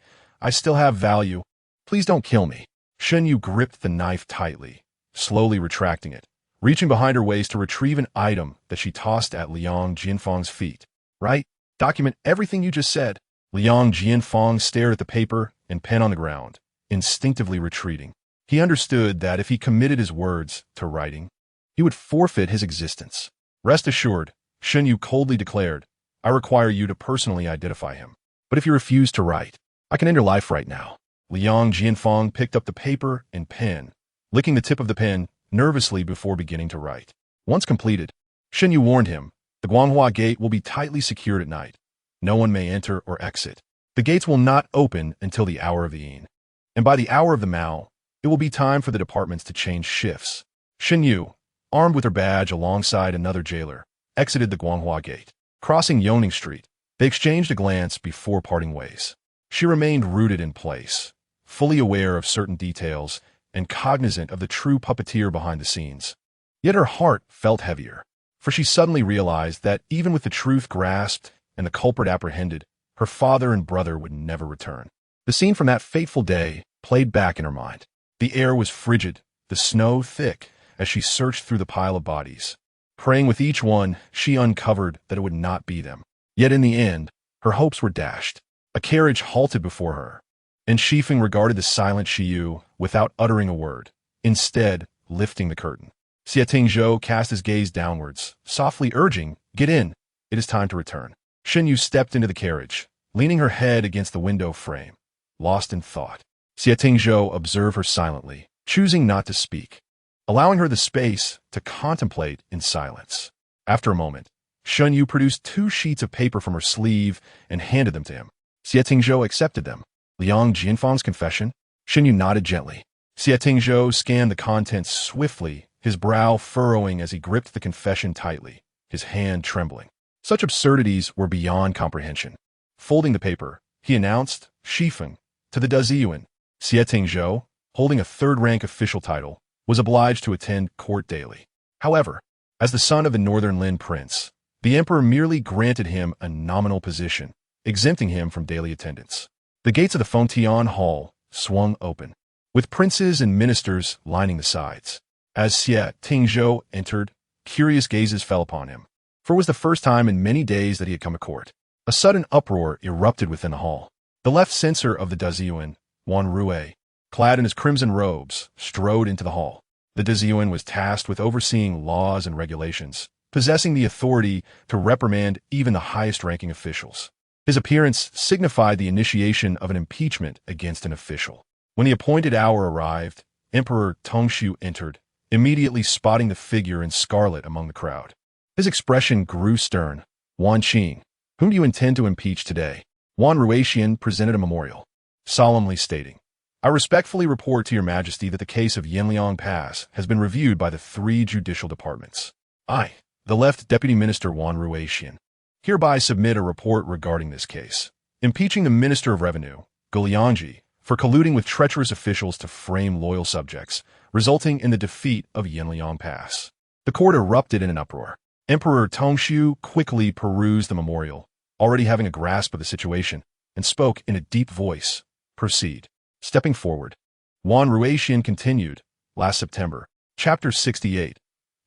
still have value. Please don't kill me." Shen Yu gripped the knife tightly, slowly retracting it, reaching behind her waist to retrieve an item that she tossed at Liang Jianfeng's feet. "Right? Document everything you just said." Liang Jianfeng stared at the paper and pen on the ground, instinctively retreating. He understood that if he committed his words to writing, he would forfeit his existence. "Rest assured," Shen Yu coldly declared, "I require you to personally identify him. But if you refuse to write, I can end your life right now." Liang Jianfeng picked up the paper and pen, licking the tip of the pen nervously before beginning to write. Once completed, Shen Yu warned him, "The Guanghua gate will be tightly secured at night. No one may enter or exit. The gates will not open until the hour of the yin. And by the hour of the Mao, it will be time for the departments to change shifts." Shen Yu, armed with her badge alongside another jailer, exited the Guanghua gate. Crossing Yoning Street, they exchanged a glance before parting ways. She remained rooted in place, fully aware of certain details and cognizant of the true puppeteer behind the scenes. Yet her heart felt heavier, for she suddenly realized that even with the truth grasped and the culprit apprehended, her father and brother would never return. The scene from that fateful day played back in her mind. The air was frigid, the snow thick, as she searched through the pile of bodies. Praying with each one, she uncovered that it would not be them. Yet in the end, her hopes were dashed. A carriage halted before her, and Shifeng regarded the silent Xie Yu without uttering a word, instead lifting the curtain. Xie Tingzhou cast his gaze downwards, softly urging, "Get in. It is time to return." Shen Yu stepped into the carriage, leaning her head against the window frame, lost in thought. Xie Tingzhou observed her silently, choosing not to speak, allowing her the space to contemplate in silence. After a moment, Shen Yu produced 2 sheets of paper from her sleeve and handed them to him. Xie Tingzhou accepted them. Liang Jianfang's confession? Shen Yu nodded gently. Xie Tingzhou scanned the contents swiftly, his brow furrowing as he gripped the confession tightly, his hand trembling. Such absurdities were beyond comprehension. Folding the paper, he announced, "Shifeng, to the Daziyuan." Xie Tingzhou, holding a third-rank official title, was obliged to attend court daily. However, as the son of a Northern Lin prince, the emperor merely granted him a nominal position, exempting him from daily attendance. The gates of the Fontian Hall swung open, with princes and ministers lining the sides. As Xie Tingzhou entered, curious gazes fell upon him, for it was the first time in many days that he had come to court. A sudden uproar erupted within the hall. The left censor of the Daziyuan, Wan Rui, clad in his crimson robes, strode into the hall. The Daziyuan was tasked with overseeing laws and regulations, possessing the authority to reprimand even the highest-ranking officials. His appearance signified the initiation of an impeachment against an official. When the appointed hour arrived, Emperor Tongshu entered, immediately spotting the figure in scarlet among the crowd. His expression grew stern. "Wan Qing, whom do you intend to impeach today?" Wan Ruixian presented a memorial, solemnly stating, "I respectfully report to your majesty that the case of Yanliang Pass has been reviewed by the 3 judicial departments. I, the left deputy minister Wan Ruixian, hereby submit a report regarding this case, impeaching the Minister of Revenue, Lianzhi, for colluding with treacherous officials to frame loyal subjects, resulting in the defeat of Yanliang Pass." The court erupted in an uproar. Emperor Tongshu quickly perused the memorial, already having a grasp of the situation, and spoke in a deep voice, "Proceed." Stepping forward, Wan Ruixian continued, "Last September, Chapter 68,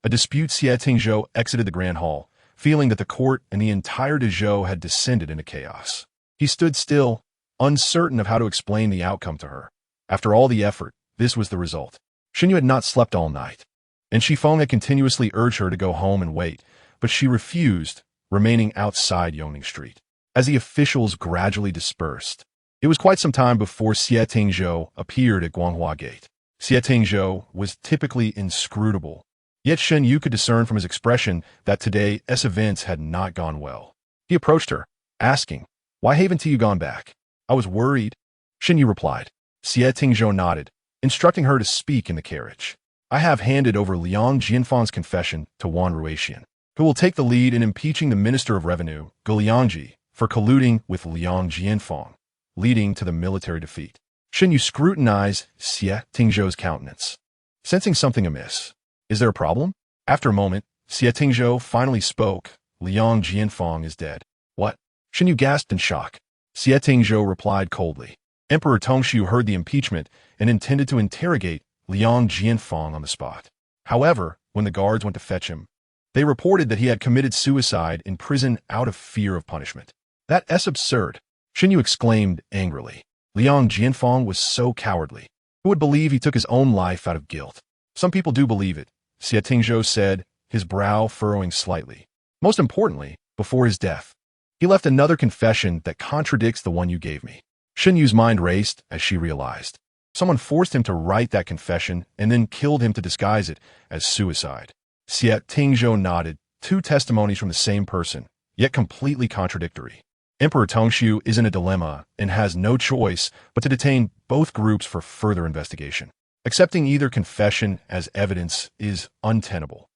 a dispute. Xie Tingzhou exited the Grand Hall, feeling that the court and the entire Dezhou had descended into chaos. He stood still, uncertain of how to explain the outcome to her. After all the effort, this was the result. Shen Yu had not slept all night, and Shifeng had continuously urged her to go home and wait, but she refused, remaining outside Yongning Street. As the officials gradually dispersed, it was quite some time before Xie Tingzhou appeared at Guanghua Gate. Xie Tingzhou was typically inscrutable, yet Shen Yu could discern from his expression that today's events had not gone well. He approached her, asking, "Why haven't you gone back?" "I was worried," Shen Yu replied. Xie Tingzhou nodded, instructing her to speak in the carriage. "I have handed over Liang Jianfang's confession to Wan Ruixian, who will take the lead in impeaching the Minister of Revenue, Lianzhi, for colluding with Liang Jianfang, leading to the military defeat." Shen Yu scrutinized Xie Tingzhou's countenance, sensing something amiss. "Is there a problem?" After a moment, Xie Tingzhou finally spoke. "Liang Jianfang is dead." "What?" Shen Yu gasped in shock. Xie Tingzhou replied coldly. Emperor Tongshu heard the impeachment and intended to interrogate Liang Jianfang on the spot. However, when the guards went to fetch him, they reported that he had committed suicide in prison out of fear of punishment. "That's absurd," Shen Yu exclaimed angrily. Liang Jianfang was so cowardly. Who would believe he took his own life out of guilt? "Some people do believe it," Xie Tingzhou said, his brow furrowing slightly. "Most importantly, before his death, he left another confession that contradicts the one you gave me." Shen Yu's mind raced as she realized. Someone forced him to write that confession and then killed him to disguise it as suicide. Xie Tingzhou nodded, 2 testimonies from the same person, yet completely contradictory. Emperor Tongshu is in a dilemma and has no choice but to detain both groups for further investigation. Accepting either confession as evidence is untenable,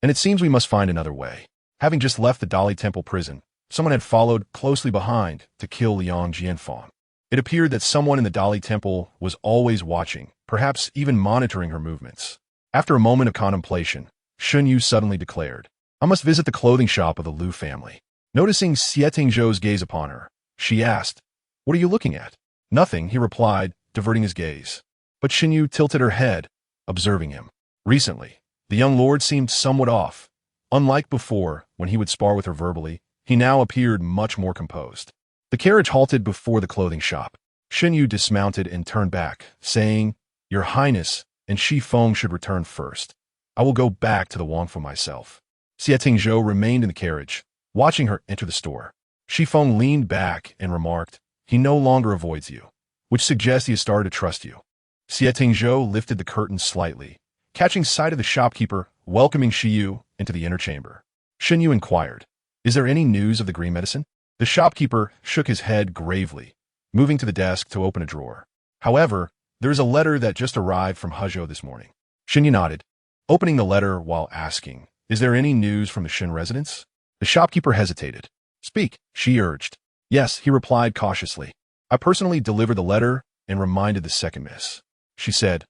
and it seems we must find another way. Having just left the Dali Temple prison, someone had followed closely behind to kill Liang Jianfang. It appeared that someone in the Dali Temple was always watching, perhaps even monitoring her movements. After a moment of contemplation, Shen Yu suddenly declared, "I must visit the clothing shop of the Liu family." Noticing Xie Tingzhou's gaze upon her, she asked, "What are you looking at?" "Nothing," he replied, diverting his gaze. But Shen Yu tilted her head, observing him. Recently, the young lord seemed somewhat off. Unlike before, when he would spar with her verbally, he now appeared much more composed. The carriage halted before the clothing shop. Shen Yu dismounted and turned back, saying, "Your Highness and Shi Feng should return first. I will go back to the Wangfu myself." Xie Tingzhou remained in the carriage, watching her enter the store. Shi Feng leaned back and remarked, "He no longer avoids you, which suggests he has started to trust you." Xie Tingzhou lifted the curtain slightly, catching sight of the shopkeeper welcoming Shi Yu into the inner chamber. Shen Yu inquired, "Is there any news of the green medicine?" The shopkeeper shook his head gravely, moving to the desk to open a drawer. "However, there is a letter that just arrived from Hezhou this morning." Shen Yu nodded, opening the letter while asking, "Is there any news from the Shen residence?" The shopkeeper hesitated. "Speak," she urged. "Yes," he replied cautiously. "I personally delivered the letter and reminded the second miss." She said,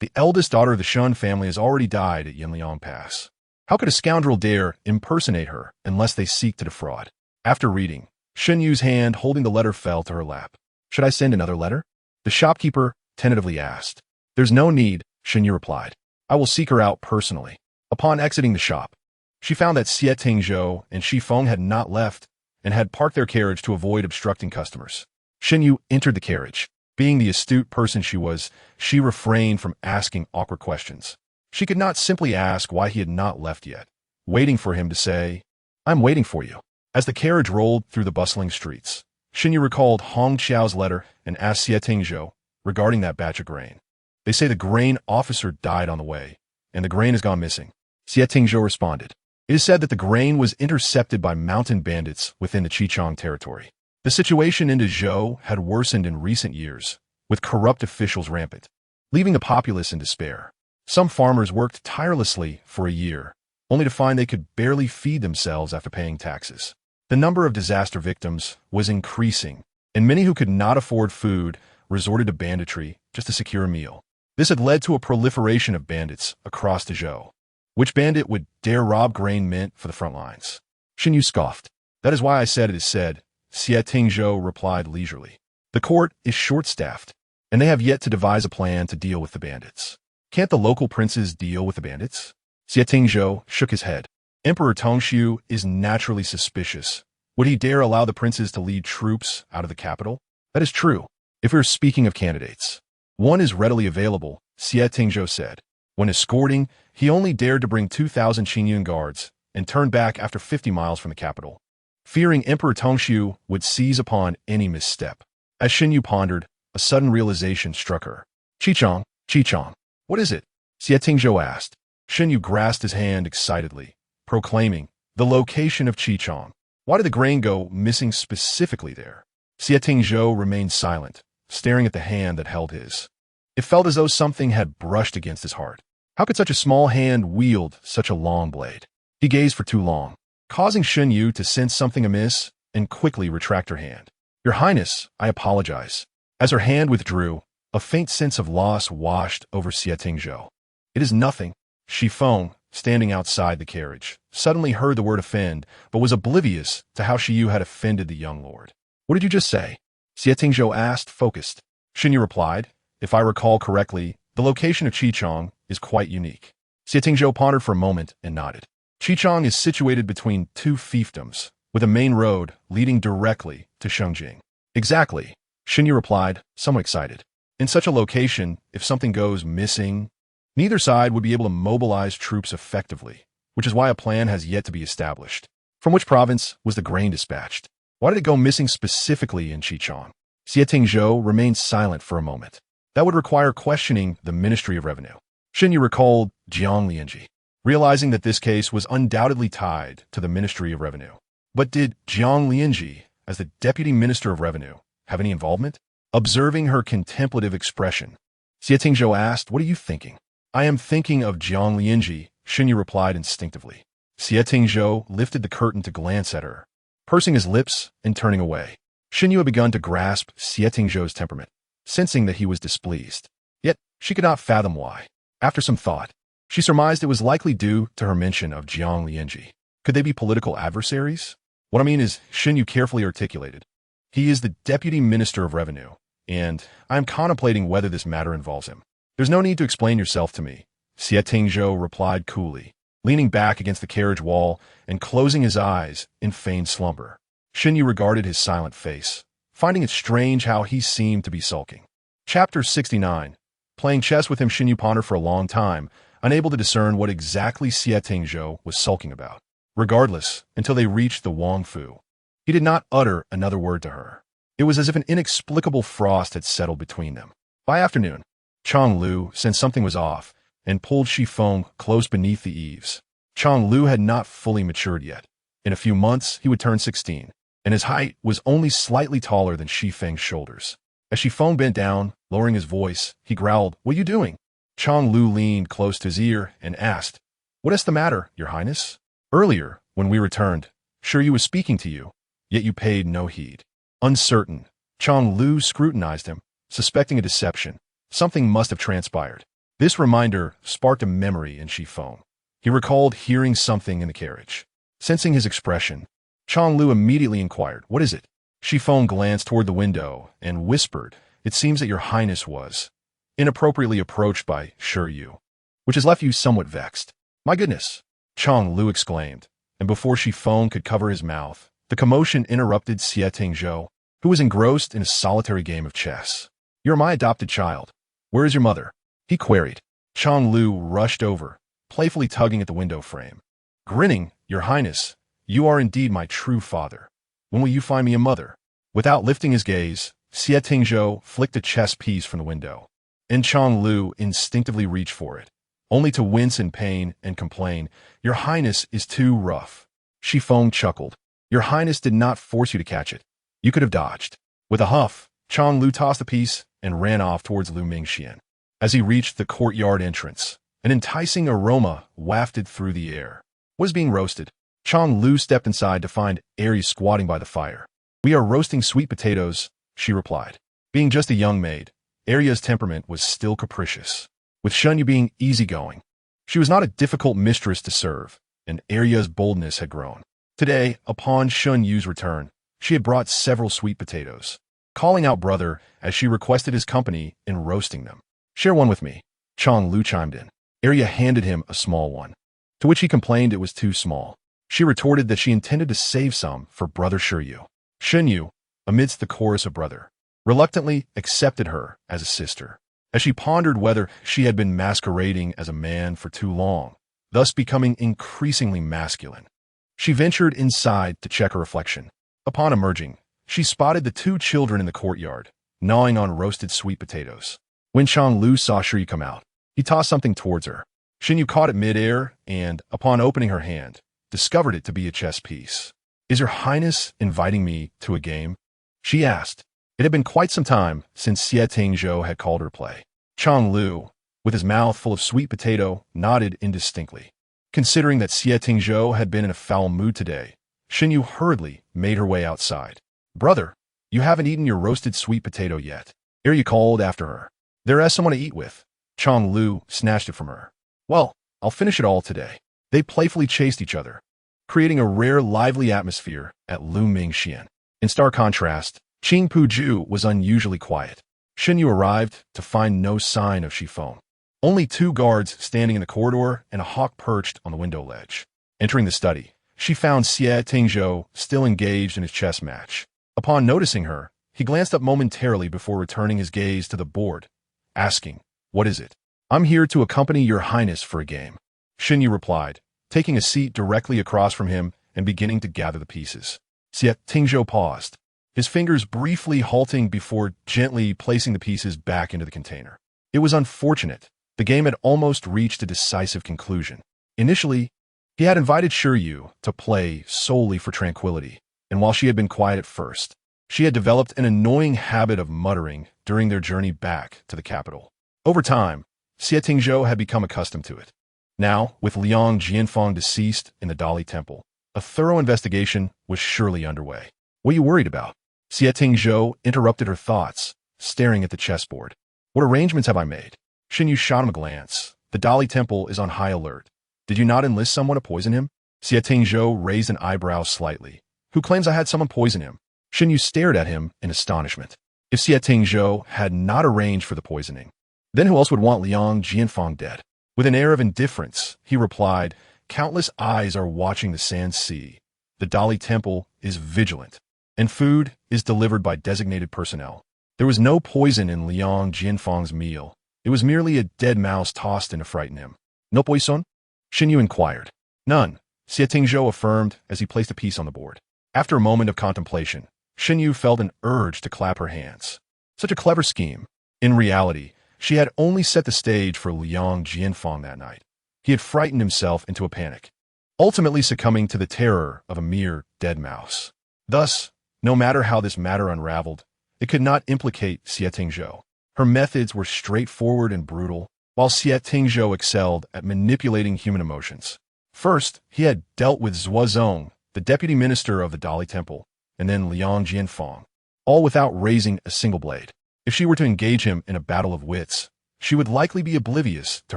"The eldest daughter of the Shen family has already died at Yinliang Pass. How could a scoundrel dare impersonate her unless they seek to defraud?" After reading, Shen Yu's hand holding the letter fell to her lap. "Should I send another letter?" The shopkeeper tentatively asked. "There's no need," Shen Yu replied. "I will seek her out personally." Upon exiting the shop, she found that Xie Tingzhou and Shi Feng had not left and had parked their carriage to avoid obstructing customers. Shen Yu entered the carriage. Being the astute person she was, she refrained from asking awkward questions. She could not simply ask why he had not left yet, waiting for him to say, "I'm waiting for you." As the carriage rolled through the bustling streets, Shen Yu recalled Hong Qiao's letter and asked Xie Tingzhou regarding that batch of grain. "They say the grain officer died on the way, and the grain has gone missing." Xie Tingzhou responded, "It is said that the grain was intercepted by mountain bandits within the Qichang territory. The situation in Zhou had worsened in recent years, with corrupt officials rampant, leaving the populace in despair. Some farmers worked tirelessly for a year, only to find they could barely feed themselves after paying taxes. The number of disaster victims was increasing, and many who could not afford food resorted to banditry just to secure a meal. This had led to a proliferation of bandits across Zhou. Which bandit would dare rob grain meant for the front lines?" Shen Yu scoffed. "That is why I said it is said," Xie Tingzhou replied leisurely. "The court is short-staffed, and they have yet to devise a plan to deal with the bandits. Can't the local princes deal with the bandits?" Xie Tingzhou shook his head. "Emperor Tongshu is naturally suspicious. Would he dare allow the princes to lead troops out of the capital?" "That is true. If we are speaking of candidates, one is readily available," Xie Tingzhou said. "When escorting, he only dared to bring 2,000 Qingyun guards and turned back after 50 miles from the capital, fearing Emperor Tongshu would seize upon any misstep." As Shen Yu pondered, a sudden realization struck her. "Qichang, Qichang. What is it?" Xie Tingzhou asked. Shen Yu grasped his hand excitedly, proclaiming, "The location of Qichang. Why did the grain go missing specifically there?" Xie Tingzhou remained silent, staring at the hand that held his. It felt as though something had brushed against his heart. How could such a small hand wield such a long blade? He gazed for too long, causing Shen Yu to sense something amiss and quickly retract her hand. "Your Highness, I apologize." As her hand withdrew, a faint sense of loss washed over Xie Tingzhou. "It is nothing." Shi Feng, standing outside the carriage, suddenly heard the word offend, but was oblivious to how Shi Yu had offended the young lord. "What did you just say?" Xie Tingzhou asked, focused. Shen Yu replied, "If I recall correctly, the location of Qichang is quite unique." Xie Tingzhou pondered for a moment and nodded. Qichang is situated between two fiefdoms, with a main road leading directly to Shengjing. "Exactly," Shen Yu replied, somewhat excited. "In such a location, if something goes missing, neither side would be able to mobilize troops effectively, which is why a plan has yet to be established." "From which province was the grain dispatched? Why did it go missing specifically in Qichang?" Xie Tingzhou remained silent for a moment. That would require questioning the Ministry of Revenue. Shen Yu recalled Jiang Lianzhi, realizing that this case was undoubtedly tied to the Ministry of Revenue. But did Jiang Lianzhi, as the Deputy Minister of Revenue, have any involvement? Observing her contemplative expression, Xie Tingzhou asked, "What are you thinking?" "I am thinking of Jiang Lianzhi," Shen Yu replied instinctively. Xie Tingzhou lifted the curtain to glance at her, pursing his lips and turning away. Shen Yu had begun to grasp Xie Tingzhou's temperament, sensing that he was displeased. Yet she could not fathom why. After some thought, she surmised it was likely due to her mention of Jiang Lianzhi. Could they be political adversaries? "What I mean is," Shen Yu carefully articulated, "he is the Deputy Minister of Revenue, and I am contemplating whether this matter involves him. There's no need to explain yourself to me, Xie Tingzhou replied coolly, leaning back against the carriage wall and closing his eyes in feigned slumber. Shen Yu regarded his silent face, finding it strange how he seemed to be sulking. Chapter 69. Playing chess with him, Shen Yu pondered for a long time, unable to discern what exactly Xie Tingzhou was sulking about. Regardless, until they reached the Wang Fu, he did not utter another word to her. It was as if an inexplicable frost had settled between them. By afternoon, Chang Lu sensed something was off and pulled Xi Feng close beneath the eaves. Chang Lu had not fully matured yet. In a few months, he would turn 16, and his height was only slightly taller than Xi Feng's shoulders. As Xi Feng bent down, lowering his voice, he growled, "What are you doing?" Chang Lu leaned close to his ear and asked, "What is the matter, Your Highness?" "Earlier, when we returned, Shen Yu was speaking to you, yet you paid no heed." Uncertain, Chang Lu scrutinized him, suspecting a deception. Something must have transpired. This reminder sparked a memory in Xi Feng. He recalled hearing something in the carriage. Sensing his expression, Chang Lu immediately inquired, "What is it?" Xi Feng glanced toward the window and whispered, "It seems that Your Highness was inappropriately approached by Shen Yu, which has left you somewhat vexed." "My goodness!" Chang Lu exclaimed, and before Xi Feng could cover his mouth, the commotion interrupted Xie Tingzhou, who was engrossed in a solitary game of chess. "You're my adopted child. Where is your mother?" he queried. Chang Lu rushed over, playfully tugging at the window frame. Grinning, "Your Highness, you are indeed my true father. When will you find me a mother?" Without lifting his gaze, Xie Tingzhou flicked a chess piece from the window, and Chang Lu instinctively reached for it, only to wince in pain and complain, "Your Highness is too rough." Xi Feng chuckled. "Your Highness did not force you to catch it. You could have dodged." With a huff, Chang Lu tossed the piece and ran off towards Lu Mingxian. As he reached the courtyard entrance, an enticing aroma wafted through the air. "What is being roasted?" Chang Lu stepped inside to find Aries squatting by the fire. "We are roasting sweet potatoes," she replied. Being just a young maid, Aria's temperament was still capricious, with Shen Yu being easygoing. She was not a difficult mistress to serve, and Aria's boldness had grown. Today, upon Shen Yu's return, she had brought several sweet potatoes, calling out brother as she requested his company in roasting them. "Share one with me," Chang Lu chimed in. Aria handed him a small one, to which he complained it was too small. She retorted that she intended to save some for brother Shen Yu. Shen Yu, amidst the chorus of brother, reluctantly accepted her as a sister, as she pondered whether she had been masquerading as a man for too long, thus becoming increasingly masculine. She ventured inside to check her reflection. Upon emerging, she spotted the two children in the courtyard, gnawing on roasted sweet potatoes. When Chang Lu saw Shen Yu come out, he tossed something towards her. Shen Yu caught it mid-air and, upon opening her hand, discovered it to be a chess piece. "Is Your Highness inviting me to a game?" she asked. It had been quite some time since Xie Tingzhou had called her play. Chang Lu, with his mouth full of sweet potato, nodded indistinctly. Considering that Xie Tingzhou had been in a foul mood today, Shen Yu hurriedly made her way outside. "Brother, you haven't eaten your roasted sweet potato yet," Aria called after her. "There is someone to eat with." Chang Lu snatched it from her. "Well, I'll finish it all today." They playfully chased each other, creating a rare lively atmosphere at Lu Mingxian. In stark contrast, Qing Puju was unusually quiet. Shen Yu arrived to find no sign of Xi Feng. Only two guards standing in the corridor and a hawk perched on the window ledge. Entering the study, she found Xie Tingzhou still engaged in his chess match. Upon noticing her, he glanced up momentarily before returning his gaze to the board, asking, "What is it?" "I'm here to accompany Your Highness for a game," Shen Yu replied, taking a seat directly across from him and beginning to gather the pieces. Xie Tingzhou paused, his fingers briefly halting before gently placing the pieces back into the container. It was unfortunate. The game had almost reached a decisive conclusion. Initially, he had invited Shen Yu to play solely for tranquility, and while she had been quiet at first, she had developed an annoying habit of muttering during their journey back to the capital. Over time, Xie Tingzhou had become accustomed to it. Now, with Liang Jianfeng deceased in the Dali Temple, a thorough investigation was surely underway. "What are you worried about?" Xie Tingzhou interrupted her thoughts, staring at the chessboard. "What arrangements have I made?" Shen Yu shot him a glance. "The Dali Temple is on high alert. Did you not enlist someone to poison him?" Xie Tingzhou raised an eyebrow slightly. "Who claims I had someone poison him?" Shen Yu stared at him in astonishment. if Xie Tingzhou had not arranged for the poisoning. Then who else would want Liang Jianfang dead? With an air of indifference, he replied, "Countless eyes are watching the Sand Sea. The Dali Temple is vigilant, and food is delivered by designated personnel. There was no poison in Liang Jianfang's meal. It was merely a dead mouse tossed in to frighten him." "No poison?" Shen Yu inquired. "None," Xie Tingzhou affirmed as he placed a piece on the board. After a moment of contemplation, Shen Yu felt an urge to clap her hands. Such a clever scheme. In reality, she had only set the stage for Liang Jianfang that night. He had frightened himself into a panic, ultimately succumbing to the terror of a mere dead mouse. Thus, no matter how this matter unraveled, it could not implicate Xie Tingzhou. Her methods were straightforward and brutal, while Xie Tingzhou excelled at manipulating human emotions. First, he had dealt with Zuozong, the deputy minister of the Dali Temple, and then Liang Jianfang, all without raising a single blade. If she were to engage him in a battle of wits, she would likely be oblivious to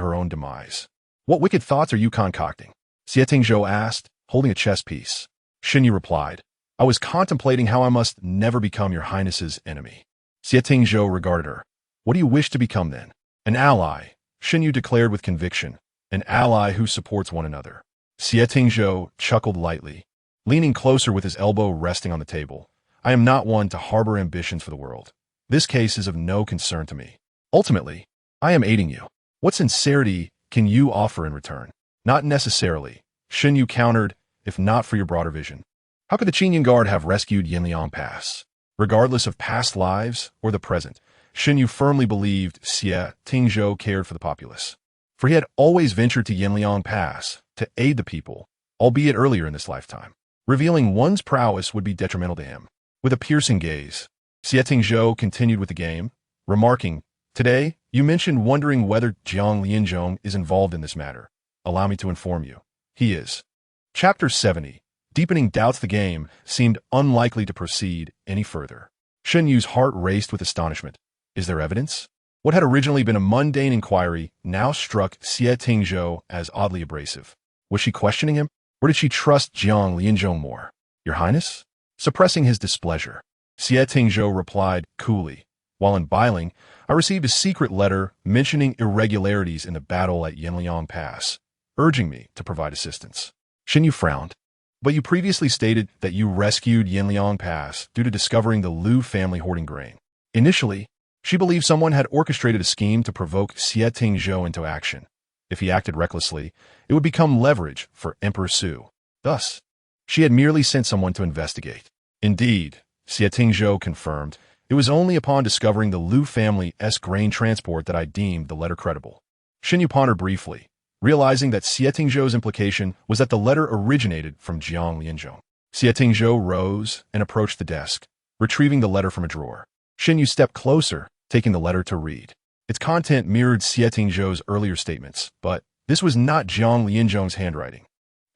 her own demise. "What wicked thoughts are you concocting?" Xie Tingzhou asked, holding a chess piece. Shen Yu replied, "I was contemplating how I must never become your highness's enemy." Xie Tingzhou regarded her. "What do you wish to become then?" "An ally," Shen Yu declared with conviction. "An ally who supports one another." Xie Tingzhou chuckled lightly, leaning closer with his elbow resting on the table. "I am not one to harbor ambitions for the world. This case is of no concern to me. Ultimately, I am aiding you. What sincerity can you offer in return?" "Not necessarily," Shen Yu countered, "if not for your broader vision. How could the Qinyan Guard have rescued Yinliang Pass? Regardless of past lives or the present, Shen Yu firmly believed Xie Tingzhou cared for the populace. For he had always ventured to Yinliang Pass to aid the people, albeit earlier in this lifetime. Revealing one's prowess would be detrimental to him. With a piercing gaze, Xie Tingzhou continued with the game, remarking, "Today, you mentioned wondering whether Jiang Lianzhi is involved in this matter. Allow me to inform you. He is." Chapter 70. Deepening doubts. The game seemed unlikely to proceed any further. Shen Yu's heart raced with astonishment. Is there evidence? What had originally been a mundane inquiry now struck Xie Tingzhou as oddly abrasive. Was she questioning him? Or did she trust Jiang Lianzhi more? "Your Highness?" Suppressing his displeasure, Xie Tingzhou replied coolly, "While in Bailing, I received a secret letter mentioning irregularities in the battle at Yinliang Pass, urging me to provide assistance." Shen Yu frowned. "But you previously stated that you rescued Yinliang Pass due to discovering the Liu family hoarding grain." Initially, she believed someone had orchestrated a scheme to provoke Xie Tingzhou into action. If he acted recklessly, it would become leverage for Emperor Su. Thus, she had merely sent someone to investigate. Indeed, Xie Tingzhou confirmed, it was only upon discovering the Liu family's grain transport that I deemed the letter credible. Shen Yu pondered briefly, realizing that Xie Tingzhou's implication was that the letter originated from Jiang Lianzhi. Xie Tingzhou rose and approached the desk, retrieving the letter from a drawer. Shen Yu stepped closer, taking the letter to read. Its content mirrored Xie Tingzhou's earlier statements, but this was not Jiang Lianzhi's handwriting.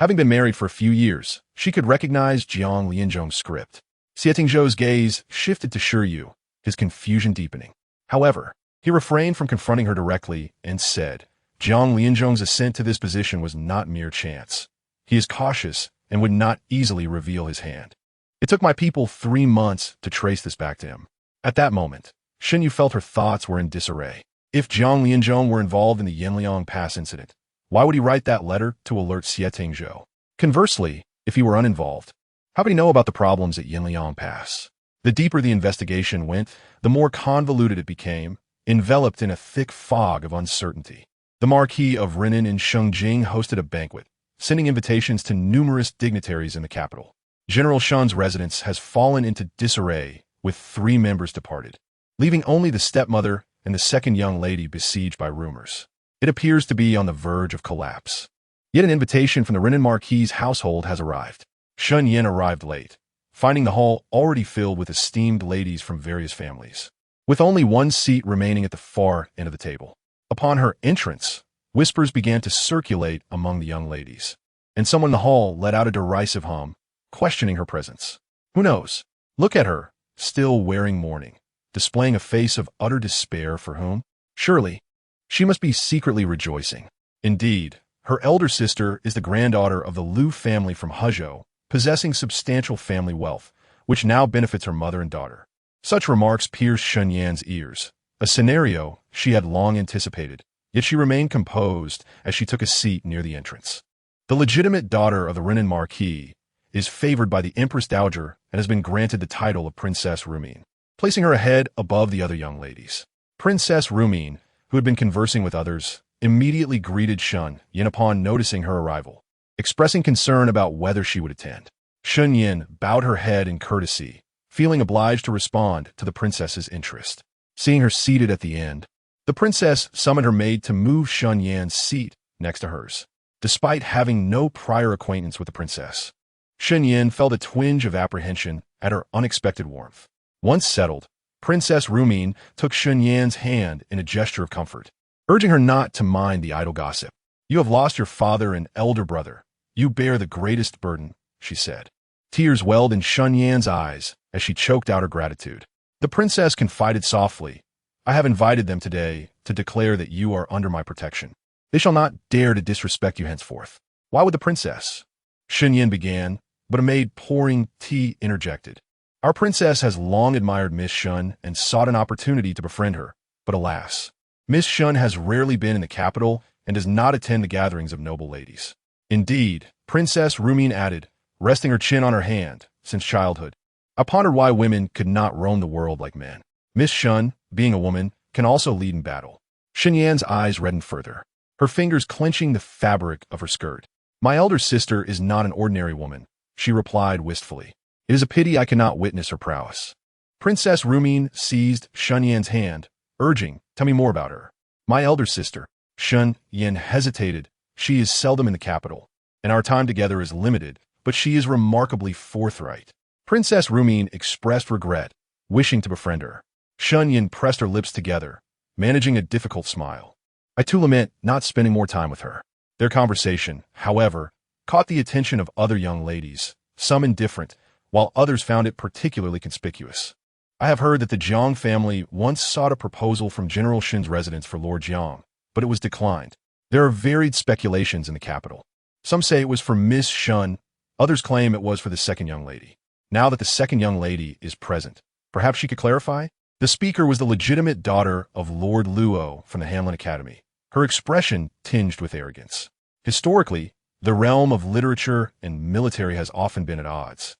Having been married for a few years, she could recognize Jiang Lianzhi's script. Xie Tingzhou's gaze shifted to Shen Yu, his confusion deepening. However, he refrained from confronting her directly and said, "Jiang Lianzhi's ascent to this position was not mere chance. He is cautious and would not easily reveal his hand. It took my people 3 months to trace this back to him." At that moment, Shen Yu felt her thoughts were in disarray. If Jiang Lianzhi were involved in the Yinliang Pass incident, why would he write that letter to alert Xie Tingzhou? Conversely, if he were uninvolved, how could he know about the problems at Yinliang Pass? The deeper the investigation went, the more convoluted it became, enveloped in a thick fog of uncertainty. The Marquis of Renan in Shengjing hosted a banquet, sending invitations to numerous dignitaries in the capital. General Shen's residence has fallen into disarray, with 3 members departed, leaving only the stepmother and the second young lady besieged by rumors. It appears to be on the verge of collapse. Yet an invitation from the Renan Marquis's household has arrived. Shen Yin arrived late, finding the hall already filled with esteemed ladies from various families, with only one seat remaining at the far end of the table. Upon her entrance, whispers began to circulate among the young ladies, and someone in the hall let out a derisive hum, questioning her presence. Who knows? Look at her, still wearing mourning, displaying a face of utter despair for whom? Surely, she must be secretly rejoicing. Indeed, her elder sister is the granddaughter of the Liu family from Hezhou, possessing substantial family wealth, which now benefits her mother and daughter. Such remarks pierced Shen Yan's ears, a scenario she had long anticipated, yet she remained composed as she took a seat near the entrance. The legitimate daughter of the Renan Marquis is favored by the Empress Dowager and has been granted the title of Princess Rumin, placing her ahead above the other young ladies. Princess Rumin, who had been conversing with others, immediately greeted Shen Yin upon noticing her arrival, expressing concern about whether she would attend. Shen Yin bowed her head in courtesy, feeling obliged to respond to the princess's interest. Seeing her seated at the end, the princess summoned her maid to move Shen Yan's seat next to hers. Despite having no prior acquaintance with the princess, Shen Yin felt a twinge of apprehension at her unexpected warmth. Once settled, Princess Rumin took Shen Yan's hand in a gesture of comfort, urging her not to mind the idle gossip. "You have lost your father and elder brother. You bear the greatest burden," she said. Tears welled in Shen Yan's eyes as she choked out her gratitude. The princess confided softly, "I have invited them today to declare that you are under my protection. They shall not dare to disrespect you henceforth." "Why would the princess?" Shen Yin began, but a maid pouring tea interjected. "Our princess has long admired Miss Shen and sought an opportunity to befriend her, but alas, Miss Shen has rarely been in the capital and does not attend the gatherings of noble ladies." "Indeed," Princess Rumin added, resting her chin on her hand, "since childhood. I pondered why women could not roam the world like men. Miss Shen, being a woman, can also lead in battle." Shen Yan's eyes reddened further, her fingers clenching the fabric of her skirt. "My elder sister is not an ordinary woman," she replied wistfully. "It is a pity I cannot witness her prowess." Princess Rumin seized Shen Yan's hand, urging, "Tell me more about her." "My elder sister." Shen Yan hesitated. "She is seldom in the capital, and our time together is limited, but she is remarkably forthright." Princess Rumin expressed regret, wishing to befriend her. Shen Yan pressed her lips together, managing a difficult smile. "I too lament not spending more time with her." Their conversation, however, caught the attention of other young ladies, some indifferent, while others found it particularly conspicuous. "I have heard that the Jiang family once sought a proposal from General Shen's residence for Lord Jiang, but it was declined. There are varied speculations in the capital. Some say it was for Miss Shen, others claim it was for the second young lady. Now that the second young lady is present, perhaps she could clarify?" The speaker was the legitimate daughter of Lord Luo from the Hanlin Academy, her expression tinged with arrogance. Historically, the realm of literature and military has often been at odds,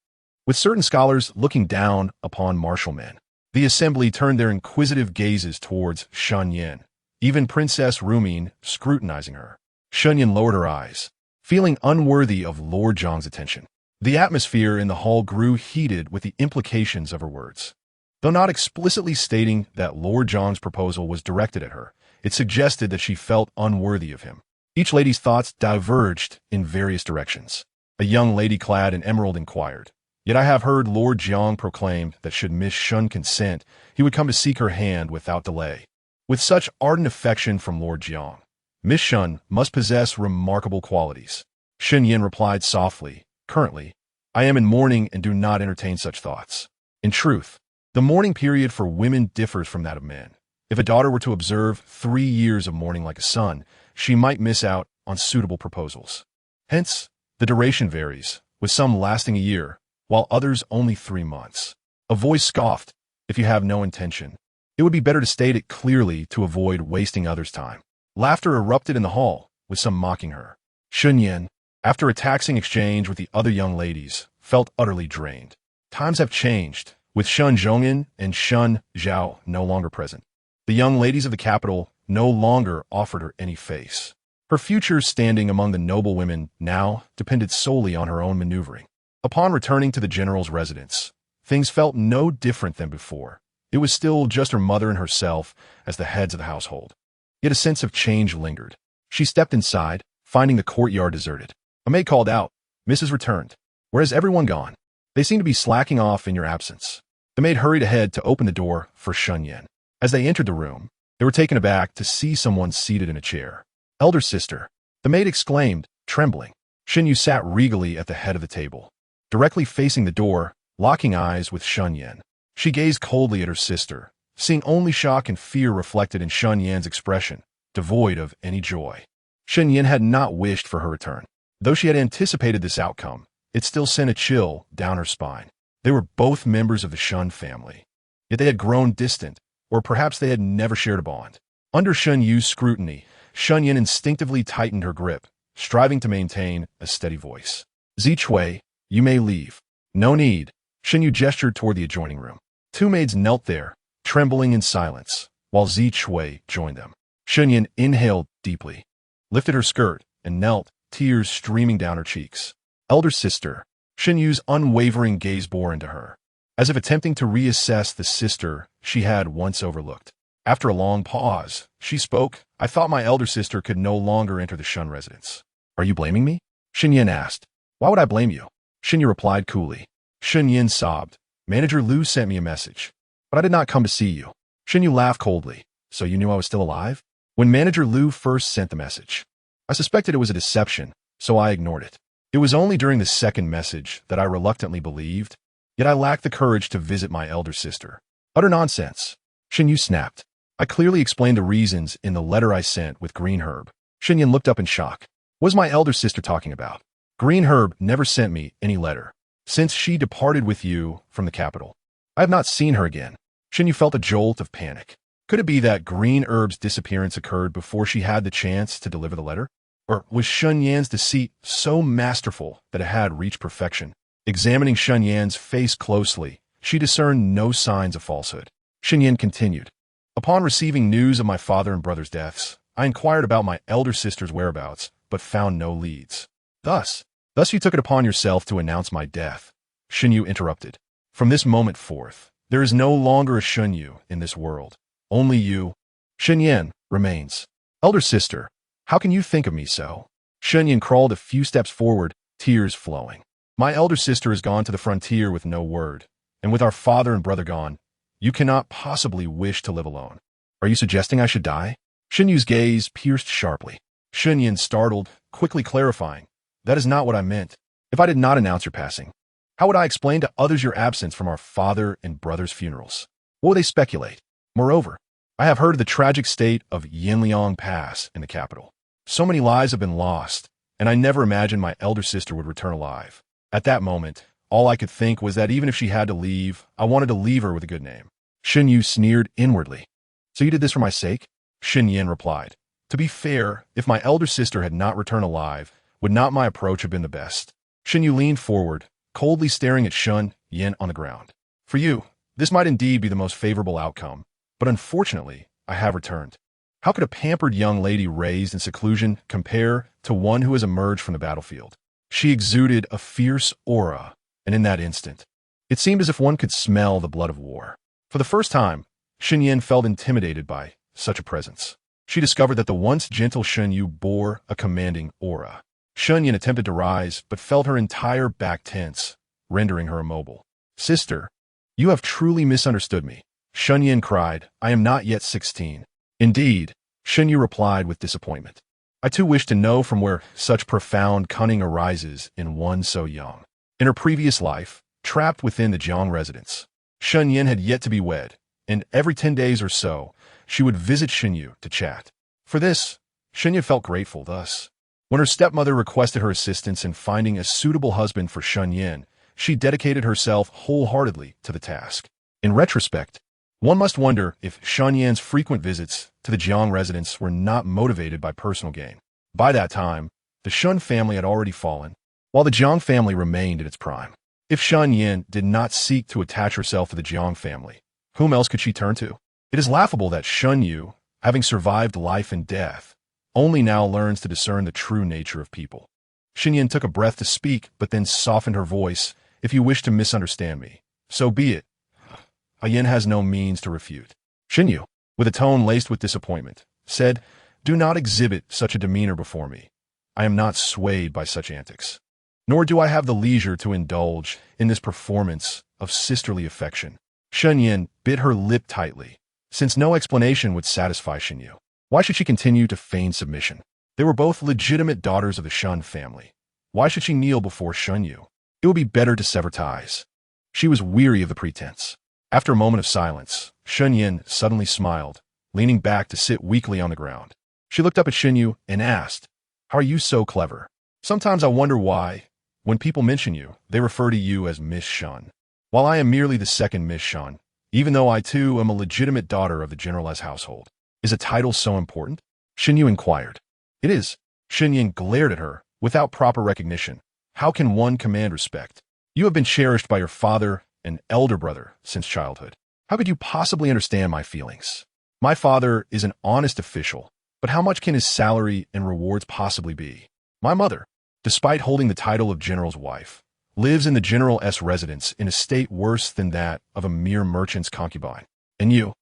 with certain scholars looking down upon martial men. The assembly turned their inquisitive gazes towards Shen Yin, even Princess Rumin scrutinizing her. Shen Yin lowered her eyes, feeling unworthy of Lord Jiang's attention. The atmosphere in the hall grew heated with the implications of her words. Though not explicitly stating that Lord Jiang's proposal was directed at her, it suggested that she felt unworthy of him. Each lady's thoughts diverged in various directions. A young lady clad in emerald inquired, "Yet I have heard Lord Jiang proclaimed that should Miss Shen consent, he would come to seek her hand without delay." With such ardent affection from Lord Jiang, Miss Shen must possess remarkable qualities. Shen Yin replied softly, "Currently, I am in mourning and do not entertain such thoughts." In truth, the mourning period for women differs from that of men. If a daughter were to observe 3 years of mourning like a son, she might miss out on suitable proposals. Hence, the duration varies, with some lasting a year, while others only 3 months. A voice scoffed, "If you have no intention, it would be better to state it clearly to avoid wasting others' time." Laughter erupted in the hall, with some mocking her. Shen Yin, after a taxing exchange with the other young ladies, felt utterly drained. Times have changed, with Shen Zhongyan and Shen Zhao no longer present. The young ladies of the capital no longer offered her any face. Her future standing among the noble women now depended solely on her own maneuvering. Upon returning to the general's residence, things felt no different than before. It was still just her mother and herself as the heads of the household. Yet a sense of change lingered. She stepped inside, finding the courtyard deserted. A maid called out, "Mrs. returned. Where has everyone gone? They seem to be slacking off in your absence." The maid hurried ahead to open the door for Shen Yin. As they entered the room, they were taken aback to see someone seated in a chair. "Elder sister," the maid exclaimed, trembling. Shen Yu sat regally at the head of the table, directly facing the door, locking eyes with Shen Yin. She gazed coldly at her sister, seeing only shock and fear reflected in Shen Yan's expression, devoid of any joy. Shen Yin had not wished for her return. Though she had anticipated this outcome, it still sent a chill down her spine. They were both members of the Shen family. yet they had grown distant, or perhaps they had never shared a bond. Under Shen Yu's scrutiny, Shen Yin instinctively tightened her grip, striving to maintain a steady voice. Zhi, you may leave. No need. Shen Yu gestured toward the adjoining room. Two maids knelt there, trembling in silence, while Zhi joined them. Shen Yin inhaled deeply, lifted her skirt, and knelt, tears streaming down her cheeks. Elder sister, Shen Yu's unwavering gaze bore into her, as if attempting to reassess the sister she had once overlooked. After a long pause, she spoke. I thought my elder sister could no longer enter the Shen residence. Are you blaming me? Shen Yin asked. Why would I blame you? Shen Yu replied coolly. Shen Yin sobbed. Manager Liu sent me a message, but I did not come to see you. Shen Yu laughed coldly. So you knew I was still alive? When Manager Liu first sent the message, I suspected it was a deception, so I ignored it. It was only during the second message that I reluctantly believed, yet I lacked the courage to visit my elder sister. Utter nonsense. Shen Yu snapped. I clearly explained the reasons in the letter I sent with Green Herb. Shen Yin looked up in shock. What was my elder sister talking about? Green Herb never sent me any letter. Since she departed with you from the capital, I have not seen her again. Shen Yu felt a jolt of panic. Could it be that Green Herb's disappearance occurred before she had the chance to deliver the letter? Or was Shen Yan's deceit so masterful that it had reached perfection? Examining Shen Yan's face closely, she discerned no signs of falsehood. Shen Yan continued. Upon receiving news of my father and brother's deaths, I inquired about my elder sister's whereabouts, but found no leads. Thus you took it upon yourself to announce my death. Shen Yu interrupted. From this moment forth, there is no longer a Shen Yu in this world. Only you. Shen Yan remains. Elder sister, how can you think of me so? Shen Yan crawled a few steps forward, tears flowing. My elder sister has gone to the frontier with no word, and with our father and brother gone, you cannot possibly wish to live alone. Are you suggesting I should die? Shen Yu's gaze pierced sharply. Shen Yin startled, quickly clarifying. That is not what I meant. If I did not announce your passing, how would I explain to others your absence from our father and brother's funerals? What would they speculate? Moreover, I have heard of the tragic state of Yinliang Pass in the capital. So many lives have been lost, and I never imagined my elder sister would return alive. At that moment, all I could think was that even if she had to leave, I wanted to leave her with a good name. Shen Yu sneered inwardly. So you did this for my sake? Shen Yin replied. To be fair, if my elder sister had not returned alive, would not my approach have been the best? Shen Yu leaned forward, coldly staring at Shen Yin on the ground. For you, this might indeed be the most favorable outcome, but unfortunately, I have returned. How could a pampered young lady raised in seclusion compare to one who has emerged from the battlefield? She exuded a fierce aura, and in that instant, it seemed as if one could smell the blood of war. For the first time, Shen Yin felt intimidated by such a presence. She discovered that the once gentle Shen Yu bore a commanding aura. Shen Yin attempted to rise, but felt her entire back tense, rendering her immobile. Sister, you have truly misunderstood me. Shen Yin cried, I am not yet 16. Indeed, Shen Yu replied with disappointment. I too wish to know from where such profound cunning arises in one so young. In her previous life, trapped within the Jiang residence, Shen Yin had yet to be wed, and every 10 days or so, she would visit Shen Yu to chat. For this, Shen Yu felt grateful. Thus, when her stepmother requested her assistance in finding a suitable husband for Shen Yin, she dedicated herself wholeheartedly to the task. In retrospect, one must wonder if Shen Yan's frequent visits to the Jiang residence were not motivated by personal gain. By that time, the Shen family had already fallen, while the Jiang family remained in its prime. If Shen Yin did not seek to attach herself to the Jiang family, whom else could she turn to? It is laughable that Shen Yu, having survived life and death, only now learns to discern the true nature of people. Shen Yin took a breath to speak, but then softened her voice. If you wish to misunderstand me, so be it. A Yin has no means to refute. Shen Yu, with a tone laced with disappointment, said, Do not exhibit such a demeanor before me. I am not swayed by such antics. Nor do I have the leisure to indulge in this performance of sisterly affection. Shen Yin bit her lip tightly, since no explanation would satisfy Shen Yu. Why should she continue to feign submission? They were both legitimate daughters of the Shen family. Why should she kneel before Shen Yu? It would be better to sever ties. She was weary of the pretense. After a moment of silence, Shen Yin suddenly smiled, leaning back to sit weakly on the ground. She looked up at Shen Yu and asked, How are you so clever? Sometimes I wonder why, when people mention you, they refer to you as Miss Shen. While I am merely the second Miss Shen, even though I too am a legitimate daughter of the general's household. Is a title so important? Shen Yu inquired. It is. Shen Yin glared at her, without proper recognition. How can one command respect? You have been cherished by your father and elder brother since childhood. How could you possibly understand my feelings? My father is an honest official, but how much can his salary and rewards possibly be? My mother, despite holding the title of general's wife, lives in the general's residence in a state worse than that of a mere merchant's concubine. And you?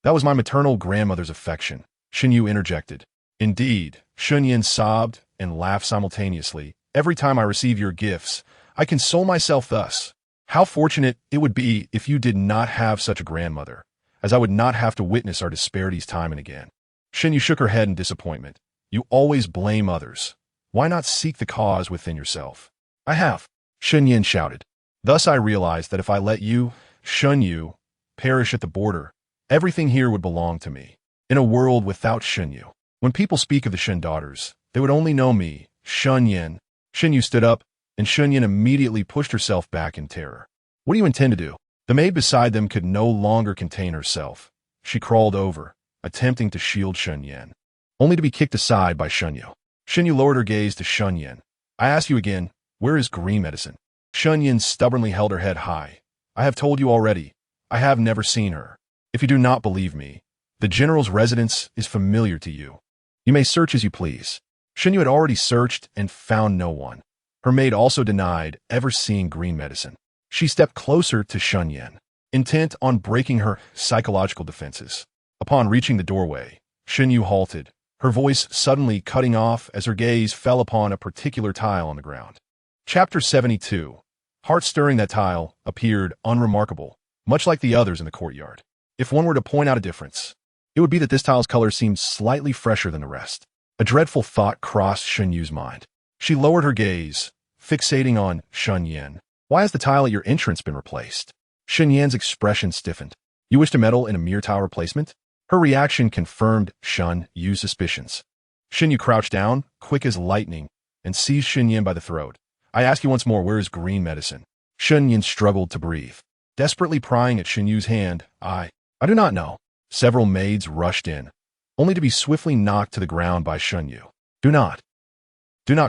That was my maternal grandmother's affection, Shen Yu interjected. Indeed, Shen Yin sobbed and laughed simultaneously. Every time I receive your gifts, I console myself thus. How fortunate it would be if you did not have such a grandmother, as I would not have to witness our disparities time and again. Shen Yu shook her head in disappointment. You always blame others. Why not seek the cause within yourself? I have, Shen Yin shouted. Thus I realized that if I let you, Shen Yu, perish at the border, everything here would belong to me. In a world without Shen Yu, when people speak of the Shen daughters, they would only know me, Shen Yin. Shen Yu stood up, and Shen Yin immediately pushed herself back in terror. What do you intend to do? The maid beside them could no longer contain herself. She crawled over, attempting to shield Shen Yin, only to be kicked aside by Shen Yu. Shen Yu lowered her gaze to Shen Yin. I ask you again, where is green medicine? Shen Yin stubbornly held her head high. I have told you already. I have never seen her. If you do not believe me, the general's residence is familiar to you. You may search as you please. Shen Yu had already searched and found no one. Her maid also denied ever seeing green medicine. She stepped closer to Shen Yin, intent on breaking her psychological defenses. Upon reaching the doorway, Shen Yu halted, her voice suddenly cutting off as her gaze fell upon a particular tile on the ground. Chapter 72. Heart-stirring, that tile appeared unremarkable, much like the others in the courtyard. If one were to point out a difference, it would be that this tile's color seemed slightly fresher than the rest. A dreadful thought crossed Shen Yu's mind. She lowered her gaze, fixating on Shen Yin. Why has the tile at your entrance been replaced? Shen Yin's expression stiffened. You wish to meddle in a mere tile replacement? Her reaction confirmed Shen Yu's suspicions. Shen Yu crouched down, quick as lightning, and seized Shen Yin by the throat. I ask you once more, where is green medicine? Shen Yin struggled to breathe, desperately prying at Shen Yu's hand. I do not know. Several maids rushed in, only to be swiftly knocked to the ground by Shen Yu. Do not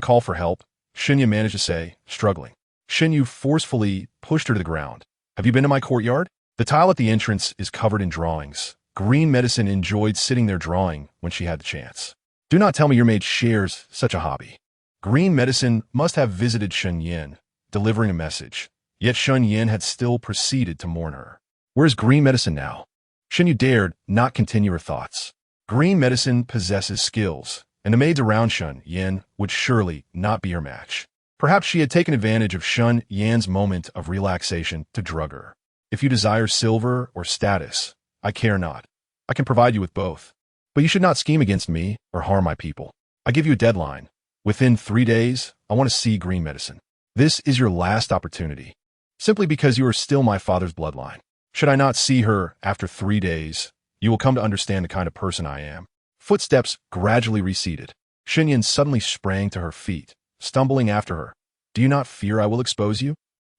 call for help, Shen Yu managed to say, struggling. Shen Yu forcefully pushed her to the ground. Have you been to my courtyard? The tile at the entrance is covered in drawings. Green medicine enjoyed sitting there drawing when she had the chance. Do not tell me your maid shares such a hobby. Green medicine must have visited Shen Yin, delivering a message. Yet Shen Yin had still proceeded to mourn her. Where is green medicine now? Shen Yu dared not continue her thoughts. Green medicine possesses skills, and the maids around Shen Yin would surely not be her match. Perhaps she had taken advantage of Shen Yin's moment of relaxation to drug her. If you desire silver or status, I care not. I can provide you with both. But you should not scheme against me or harm my people. I give you a deadline. Within 3 days, I want to see green medicine. This is your last opportunity, simply because you are still my father's bloodline. Should I not see her after 3 days, you will come to understand the kind of person I am. Footsteps gradually receded. Shen Yin suddenly sprang to her feet, stumbling after her. Do you not fear I will expose you?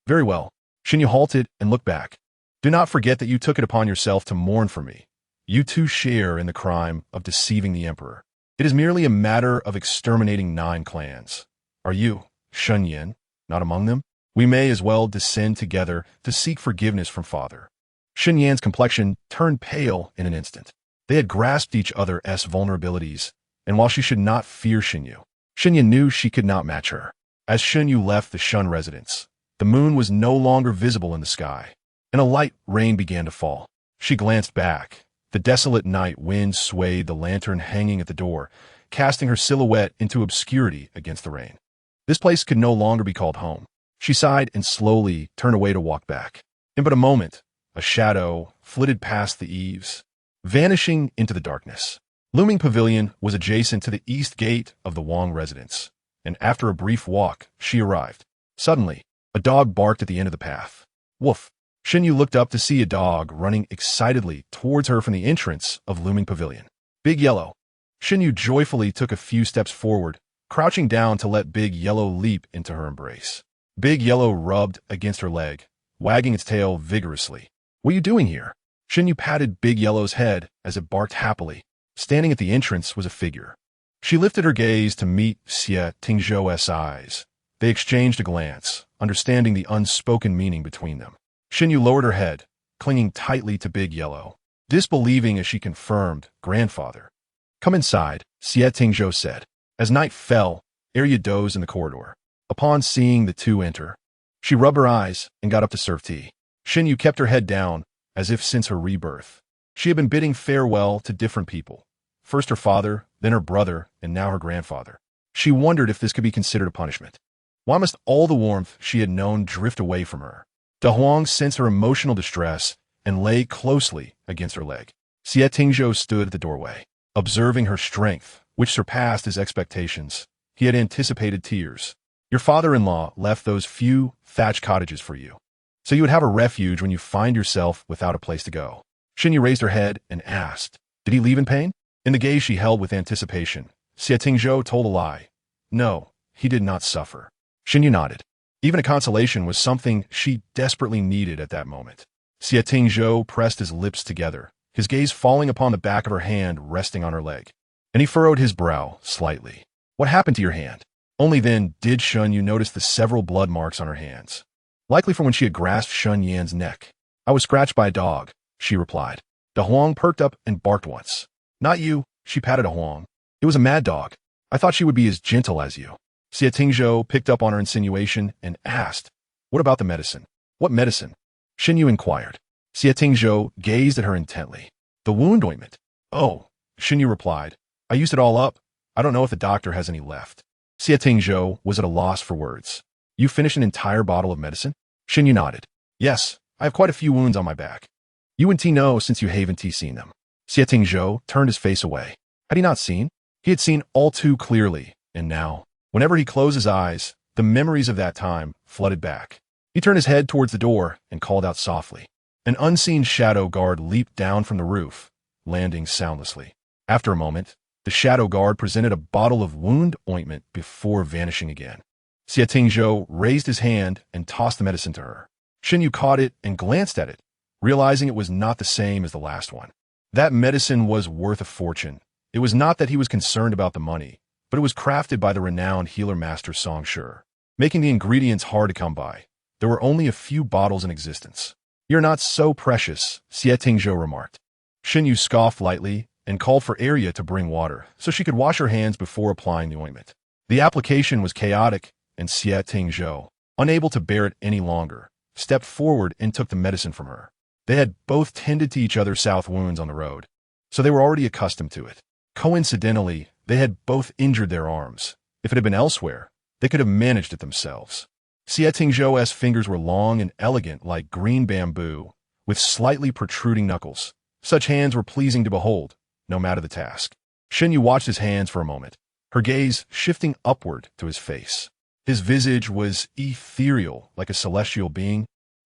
Very well. Shen Yu halted and looked back. Do not forget that you took it upon yourself to mourn for me. You too share in the crime of deceiving the emperor. It is merely a matter of exterminating 9 clans. Are you, Shen Yin, not among them? We may as well descend together to seek forgiveness from father. Shen Yan's complexion turned pale in an instant. They had grasped each other's vulnerabilities, and while she should not fear Shen Yu, Shen Yin knew she could not match her. As Shen Yu left the Shen residence, the moon was no longer visible in the sky, and a light rain began to fall. She glanced back. The desolate night wind swayed the lantern hanging at the door, casting her silhouette into obscurity against the rain. This place could no longer be called home. She sighed and slowly turned away to walk back. In but a moment, a shadow flitted past the eaves, vanishing into the darkness. Looming Pavilion was adjacent to the east gate of the Wang residence, and after a brief walk, she arrived. Suddenly, a dog barked at the end of the path. Woof! Shen Yu looked up to see a dog running excitedly towards her from the entrance of Looming Pavilion. Big Yellow. Shen Yu joyfully took a few steps forward, crouching down to let Big Yellow leap into her embrace. Big Yellow rubbed against her leg, wagging its tail vigorously. What are you doing here? Shen Yu patted Big Yellow's head as it barked happily. Standing at the entrance was a figure. She lifted her gaze to meet Xie Tingzhou's eyes. They exchanged a glance, understanding the unspoken meaning between them. Shen Yu lowered her head, clinging tightly to Big Yellow, disbelieving as she confirmed, "Grandfather." "Come inside," Xie Tingzhou said. As night fell, Arya dozed in the corridor. Upon seeing the two enter, she rubbed her eyes and got up to serve tea. Shen Yu kept her head down, as if since her rebirth. She had been bidding farewell to different people. First her father, then her brother, and now her grandfather. She wondered if this could be considered a punishment. Why must all the warmth she had known drift away from her? Da Huang sensed her emotional distress and lay closely against her leg. Xie Tingzhou stood at the doorway, observing her strength, which surpassed his expectations. He had anticipated tears. "Your father-in-law left those few thatched cottages for you, so you would have a refuge when you find yourself without a place to go." Shen Yu raised her head and asked, "Did he leave in pain?" In the gaze she held with anticipation, Xie Tingzhou told a lie. "No, he did not suffer." Shen Yu nodded. Even a consolation was something she desperately needed at that moment. Xie Tingzhou pressed his lips together, his gaze falling upon the back of her hand resting on her leg. And he furrowed his brow slightly. "What happened to your hand?" Only then did Shen Yu notice the several blood marks on her hands, likely from when she had grasped Shen Yan's neck. "I was scratched by a dog," she replied. Da Huang perked up and barked once. "Not you," she patted Da Huang. "It was a mad dog. I thought she would be as gentle as you." Xie Tingzhou picked up on her insinuation and asked, "What about the medicine?" "What medicine?" Shen Yu inquired. Xie Tingzhou gazed at her intently. "The wound ointment." "Oh," Shen Yu replied. "I used it all up. I don't know if the doctor has any left." Xie Tingzhou was at a loss for words. "You finished an entire bottle of medicine?" Shen Yu nodded. "Yes, I have quite a few wounds on my back. You and T know since you haven't seen them." Xie Tingzhou turned his face away. Had he not seen? He had seen all too clearly, and now, whenever he closed his eyes, the memories of that time flooded back. He turned his head towards the door and called out softly. An unseen shadow guard leaped down from the roof, landing soundlessly. After a moment, the shadow guard presented a bottle of wound ointment before vanishing again. Xie Tingzhou raised his hand and tossed the medicine to her. Shen Yu caught it and glanced at it, realizing it was not the same as the last one. That medicine was worth a fortune. It was not that he was concerned about the money, but it was crafted by the renowned healer master Song Shi, making the ingredients hard to come by. There were only a few bottles in existence. "You're not so precious," Xie Tingzhou remarked. Shen Yu scoffed lightly and called for Arya to bring water so she could wash her hands before applying the ointment. The application was chaotic, and Xie Tingzhou, unable to bear it any longer, stepped forward and took the medicine from her. They had both tended to each other's south wounds on the road, so they were already accustomed to it. Coincidentally, they had both injured their arms. If it had been elsewhere, they could have managed it themselves. Xie Tingzhou's fingers were long and elegant like green bamboo, with slightly protruding knuckles. Such hands were pleasing to behold, no matter the task. Shen Yu watched his hands for a moment, her gaze shifting upward to his face. His visage was ethereal like a celestial being,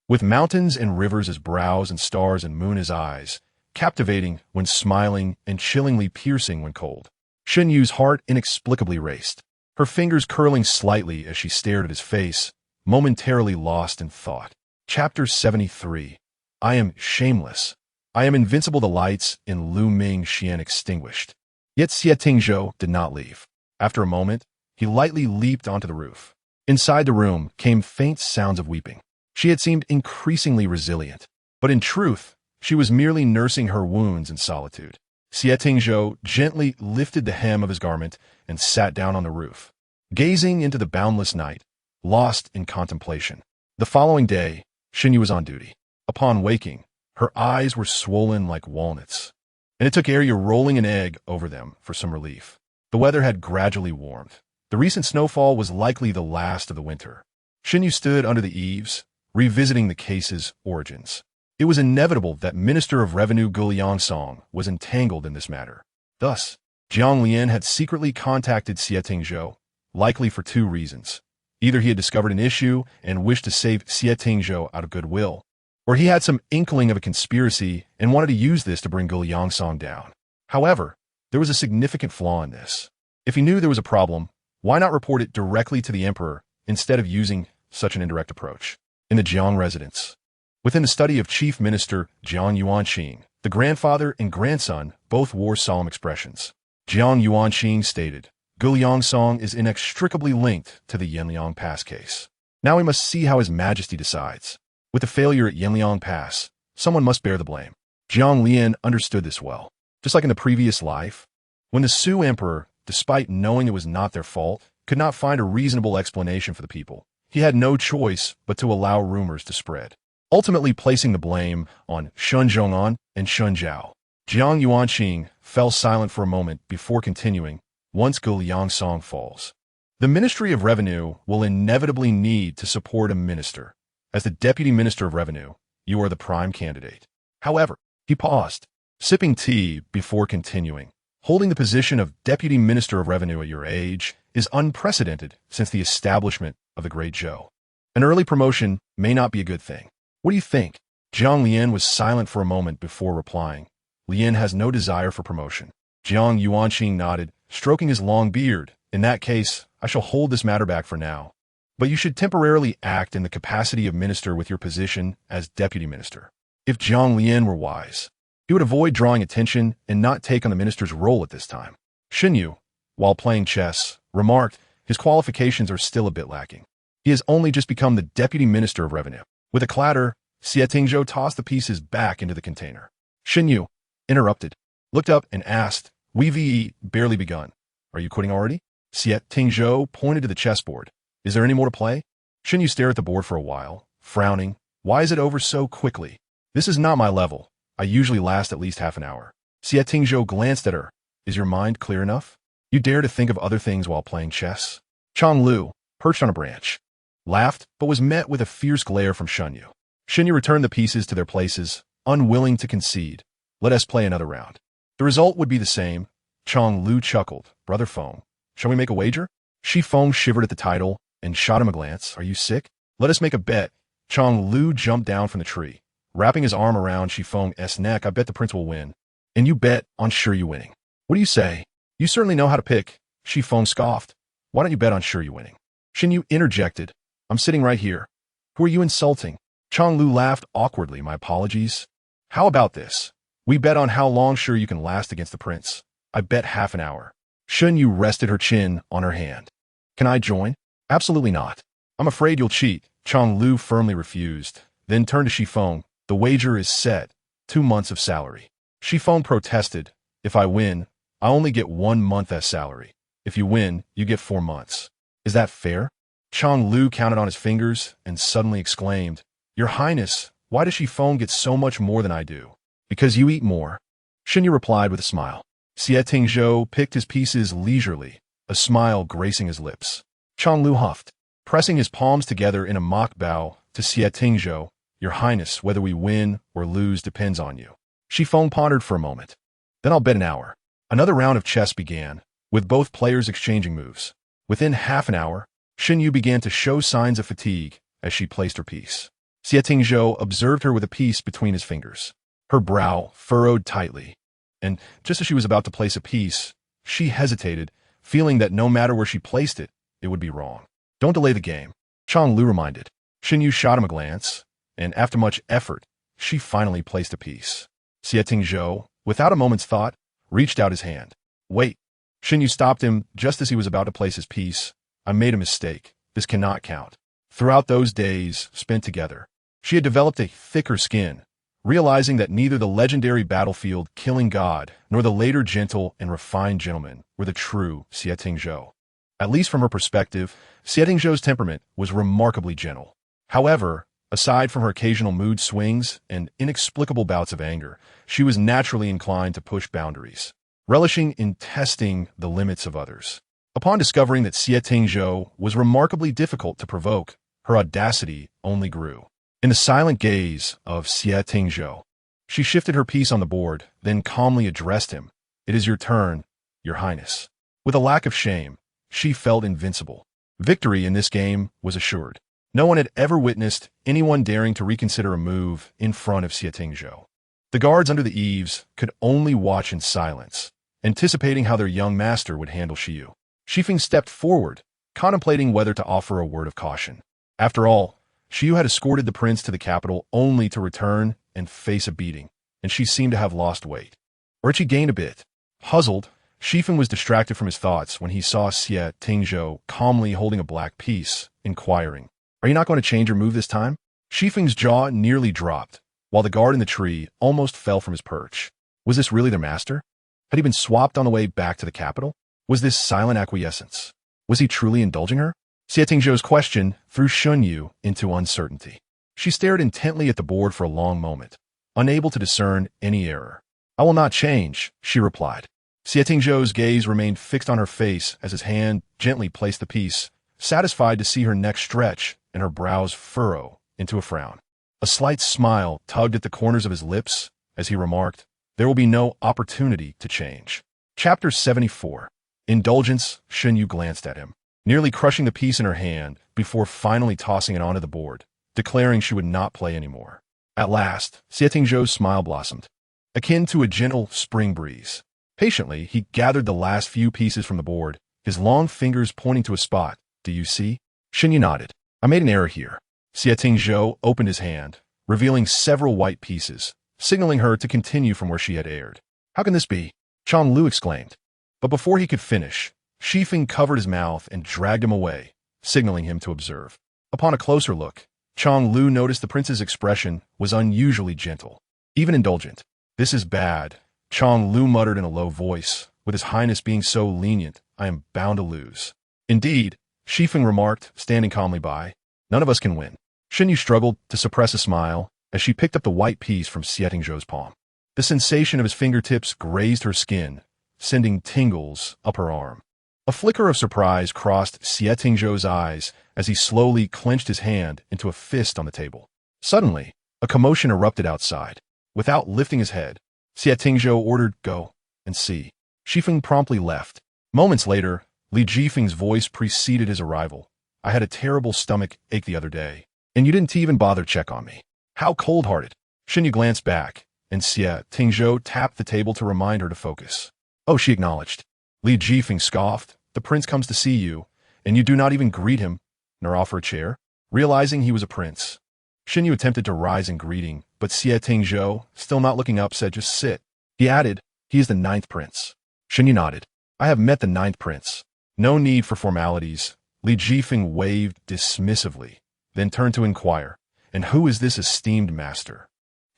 with mountains and rivers as brows and stars and moon as eyes, captivating when smiling and chillingly piercing when cold. Shen Yu's heart inexplicably raced, her fingers curling slightly as she stared at his face, momentarily lost in thought. Chapter 73. I am shameless. I am invincible. The lights in Lu Ming Xian extinguished. Yet Xie Tingzhou did not leave. After a moment, he lightly leaped onto the roof. Inside the room came faint sounds of weeping. She had seemed increasingly resilient, but in truth, she was merely nursing her wounds in solitude. Xie Tingzhou gently lifted the hem of his garment and sat down on the roof, gazing into the boundless night, lost in contemplation. The following day, Shen Yu was on duty. Upon waking, her eyes were swollen like walnuts, and it took Arya rolling an egg over them for some relief. The weather had gradually warmed. The recent snowfall was likely the last of the winter. Shen Yu stood under the eaves, revisiting the case's origins. It was inevitable that Minister of Revenue Gu Liangsong was entangled in this matter. Thus, Jiang Lianzhi had secretly contacted Xie Tingzhou, likely for two reasons. Either he had discovered an issue and wished to save Xie Tingzhou out of goodwill, or he had some inkling of a conspiracy and wanted to use this to bring Gu Liangsong down. However, there was a significant flaw in this. If he knew there was a problem, why not report it directly to the emperor instead of using such an indirect approach? In the Jiang residence, Within the study of Chief Minister Jiang Lianzhi, the grandfather and grandson both wore solemn expressions. Jiang Lianzhi stated, "Guliang Song is inextricably linked to the Yanliang Pass case. Now we must see how His Majesty decides. With the failure at Yanliang Pass, someone must bear the blame." Jiang Lian understood this well. Just like in the previous life, when the Su Emperor, despite knowing it was not their fault, could not find a reasonable explanation for the people, he had no choice but to allow rumors to spread, ultimately placing the blame on Shun Zhong'an and Shun Zhao. Jiang Yuanqing fell silent for a moment before continuing, "Once Guliang Song falls, the Ministry of Revenue will inevitably need to support a minister. As the Deputy Minister of Revenue, you are the prime candidate." However, he paused, sipping tea before continuing. "Holding the position of Deputy Minister of Revenue at your age is unprecedented since the establishment of the Great Zhou. An early promotion may not be a good thing. What do you think?" Jiang Lian was silent for a moment before replying. "Lian has no desire for promotion." Jiang Yuanqing nodded, stroking his long beard. "In that case, I shall hold this matter back for now. But you should temporarily act in the capacity of minister with your position as deputy minister." If Jiang Lian were wise, he would avoid drawing attention and not take on the minister's role at this time. Shen Yu, while playing chess, remarked, "His qualifications are still a bit lacking. He has only just become the Deputy Minister of Revenue." With a clatter, Xie Tingzhou tossed the pieces back into the container. Shen Yu, interrupted, looked up and asked, "We've barely begun. Are you quitting already?" Xie Tingzhou pointed to the chessboard. "Is there any more to play?" Shen Yu stared at the board for a while, frowning. "Why is it over so quickly? This is not my level. I usually last at least half an hour." Xie Tingzhou glanced at her. "Is your mind clear enough? You dare to think of other things while playing chess?" Chang Lu, perched on a branch, laughed, but was met with a fierce glare from Shen Yu. Shen Yu returned the pieces to their places, unwilling to concede. "Let us play another round. The result would be the same." Chang Lu chuckled. "Brother Feng, shall we make a wager?" Shi Feng shivered at the title and shot him a glance. "Are you sick? Let us make a bet." Chang Lu jumped down from the tree, wrapping his arm around Shi Feng's neck. "I bet the prince will win." "And you bet on sure you winning." "What do you say? You certainly know how to pick." Shi Feng scoffed. "Why don't you bet on sure you winning?" Shen Yu interjected. "I'm sitting right here. Who are you insulting?" Chang Lu laughed awkwardly. "My apologies. How about this? We bet on how long sure you can last against the prince. I bet half an hour." Shen Yu rested her chin on her hand. "Can I join?" "Absolutely not. I'm afraid you'll cheat." Chang Lu firmly refused, then turned to Shi Feng. "The wager is set. 2 months of salary." Shi Feng protested. "If I win, I only get 1 month as salary. If you win, you get 4 months. Is that fair?" Chang Lu counted on his fingers and suddenly exclaimed, "Your Highness, why does Shi Feng get so much more than I do?" "Because you eat more." Shen Yu replied with a smile. Xie Tingzhou picked his pieces leisurely, a smile gracing his lips. Chang Lu huffed, pressing his palms together in a mock bow to Xie Tingzhou. "Your Highness, whether we win or lose depends on you." Shi Feng pondered for a moment. "Then I'll bet an hour." Another round of chess began, with both players exchanging moves. Within half an hour, Shen Yu began to show signs of fatigue as she placed her piece. Xie Tingzhou observed her with a piece between his fingers. Her brow furrowed tightly, and just as she was about to place a piece, she hesitated, feeling that no matter where she placed it, it would be wrong. "Don't delay the game," Chang Lu reminded. Shen Yu shot him a glance, and after much effort, she finally placed a piece. Xie Tingzhou, without a moment's thought, reached out his hand. "Wait." Shen Yu stopped him just as he was about to place his piece. "I made a mistake. This cannot count." Throughout those days spent together, she had developed a thicker skin, realizing that neither the legendary battlefield killing god nor the later gentle and refined gentleman were the true Xie Tingzhou. At least from her perspective, Xie Tingzhou's temperament was remarkably gentle. However, aside from her occasional mood swings and inexplicable bouts of anger, she was naturally inclined to push boundaries, relishing in testing the limits of others. Upon discovering that Xie Tingzhou was remarkably difficult to provoke, her audacity only grew. In the silent gaze of Xie Tingzhou, she shifted her piece on the board, then calmly addressed him. "It is your turn, Your Highness." With a lack of shame, she felt invincible. Victory in this game was assured. No one had ever witnessed anyone daring to reconsider a move in front of Xie Tingzhou. The guards under the eaves could only watch in silence, anticipating how their young master would handle Shi Yu. Shi Feng stepped forward, contemplating whether to offer a word of caution. After all, Xie Yu had escorted the prince to the capital only to return and face a beating, and she seemed to have lost weight. Or had she gained a bit? Puzzled, Xifeng was distracted from his thoughts when he saw Xie Tingzhou calmly holding a black piece, inquiring, "Are you not going to change your move this time?" Xifeng's jaw nearly dropped, while the guard in the tree almost fell from his perch. Was this really their master? Had he been swapped on the way back to the capital? Was this silent acquiescence? Was he truly indulging her? Xie Tingzhou's question threw Shen Yu into uncertainty. She stared intently at the board for a long moment, unable to discern any error. "I will not change," she replied. Xie Tingzhou's gaze remained fixed on her face as his hand gently placed the piece, satisfied to see her neck stretch and her brows furrow into a frown. A slight smile tugged at the corners of his lips as he remarked, "There will be no opportunity to change." Chapter 74. Indulgence. Shen Yu glanced at him, nearly crushing the piece in her hand before finally tossing it onto the board, declaring she would not play anymore. At last, Xie Tingzhou's smile blossomed, akin to a gentle spring breeze. Patiently, he gathered the last few pieces from the board, his long fingers pointing to a spot. "Do you see?" Shen Yu nodded. "I made an error here." Xie Tingzhou opened his hand, revealing several white pieces, signaling her to continue from where she had erred. "How can this be?" Chang Lu exclaimed. But before he could finish, Xifeng covered his mouth and dragged him away, signaling him to observe. Upon a closer look, Chang Lu noticed the prince's expression was unusually gentle, even indulgent. "This is bad," Chang Lu muttered in a low voice. "With his highness being so lenient, I am bound to lose." "Indeed," Xifeng remarked, standing calmly by. "None of us can win." Shen Yu struggled to suppress a smile as she picked up the white piece from Xie Tingzhou's palm. The sensation of his fingertips grazed her skin, sending tingles up her arm. A flicker of surprise crossed Xie Tingzhou's eyes as he slowly clenched his hand into a fist on the table. Suddenly, a commotion erupted outside. Without lifting his head, Xie Tingzhou ordered, "Go and see." Xifeng promptly left. Moments later, Li Jifeng's voice preceded his arrival. "I had a terrible stomach ache the other day, and you didn't even bother check on me. How cold-hearted." Shen Yu glanced back, and Xie Tingzhou tapped the table to remind her to focus. "Oh," she acknowledged. Li Jifeng scoffed. "The prince comes to see you, and you do not even greet him, nor offer a chair?" Realizing he was a prince, Shen Yu attempted to rise in greeting, but Xie Tingzhou, still not looking up, said, "Just sit." He added, "He is the 9th prince." Shen Yu nodded. "I have met the 9th prince. No need for formalities." Li Jifeng waved dismissively, then turned to inquire, "And who is this esteemed master?"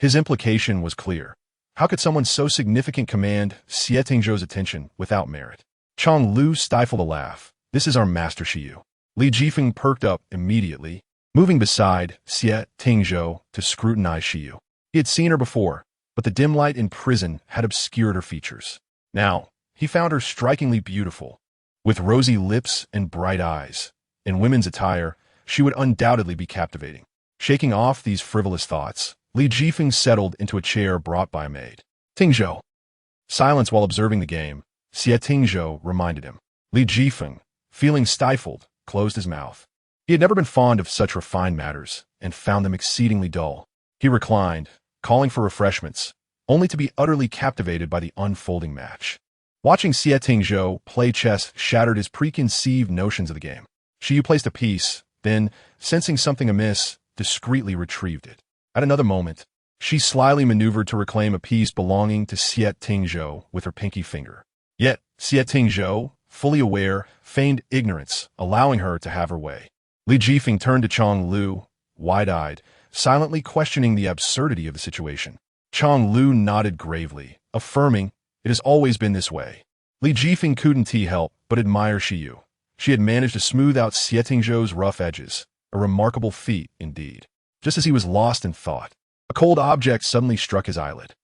His implication was clear. How could someone so significant command Xie Tingzhou's attention without merit? Chang Lu stifled a laugh. "This is our master Xie Yu." Li Jifeng perked up immediately, moving beside Xie Tingzhou to scrutinize Xie Yu. He had seen her before, but the dim light in prison had obscured her features. Now, he found her strikingly beautiful, with rosy lips and bright eyes. In women's attire, she would undoubtedly be captivating. Shaking off these frivolous thoughts, Li Jifeng settled into a chair brought by a maid. "Tingzhou." Silence while observing the game, Xie Tingzhou reminded him. Li Jifeng, feeling stifled, closed his mouth. He had never been fond of such refined matters, and found them exceedingly dull. He reclined, calling for refreshments, only to be utterly captivated by the unfolding match. Watching Xie Tingzhou play chess shattered his preconceived notions of the game. Xie Yu placed a piece, then, sensing something amiss, discreetly retrieved it. At another moment, she slyly maneuvered to reclaim a piece belonging to Xie Tingzhou with her pinky finger. Yet, Xie Tingzhou, fully aware, feigned ignorance, allowing her to have her way. Li Jifeng turned to Chang Lu, wide-eyed, silently questioning the absurdity of the situation. Chang Lu nodded gravely, affirming, "It has always been this way." Li Jifeng couldn't help but admire Xie Yu. She had managed to smooth out Xie Tingzhou's rough edges, a remarkable feat indeed. Just as he was lost in thought, a cold object suddenly struck his eyelid.